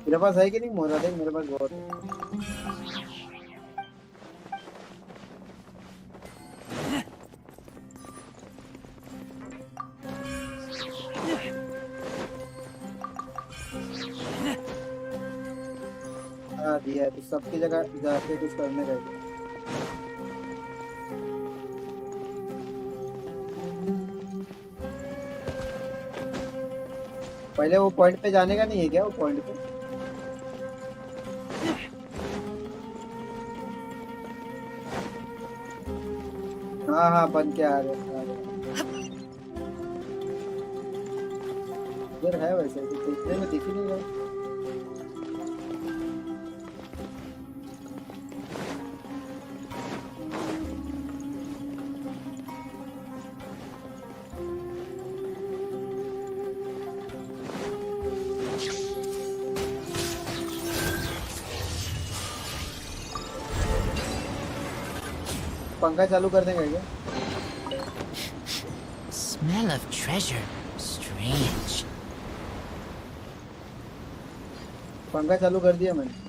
मेरे पास है कि नहीं मोरा? देख मेरे पास बहुत है। हाँ दिया है तो सबकी जगह जाके कुछ करने का। पहले वो पॉइंट पे जाने का नहीं है क्या? वो पॉइंट पे हाँ हाँ बन के आ रहे इधर है वैसे तो देखने में दिख ही नहीं रहा। पंखा चालू कर देंगे क्या? Smell of treasure. Strange. पंखा चालू कर दिया मैंने।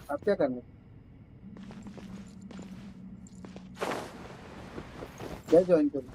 अब क्या करना? क्या ज्वाइन करूं?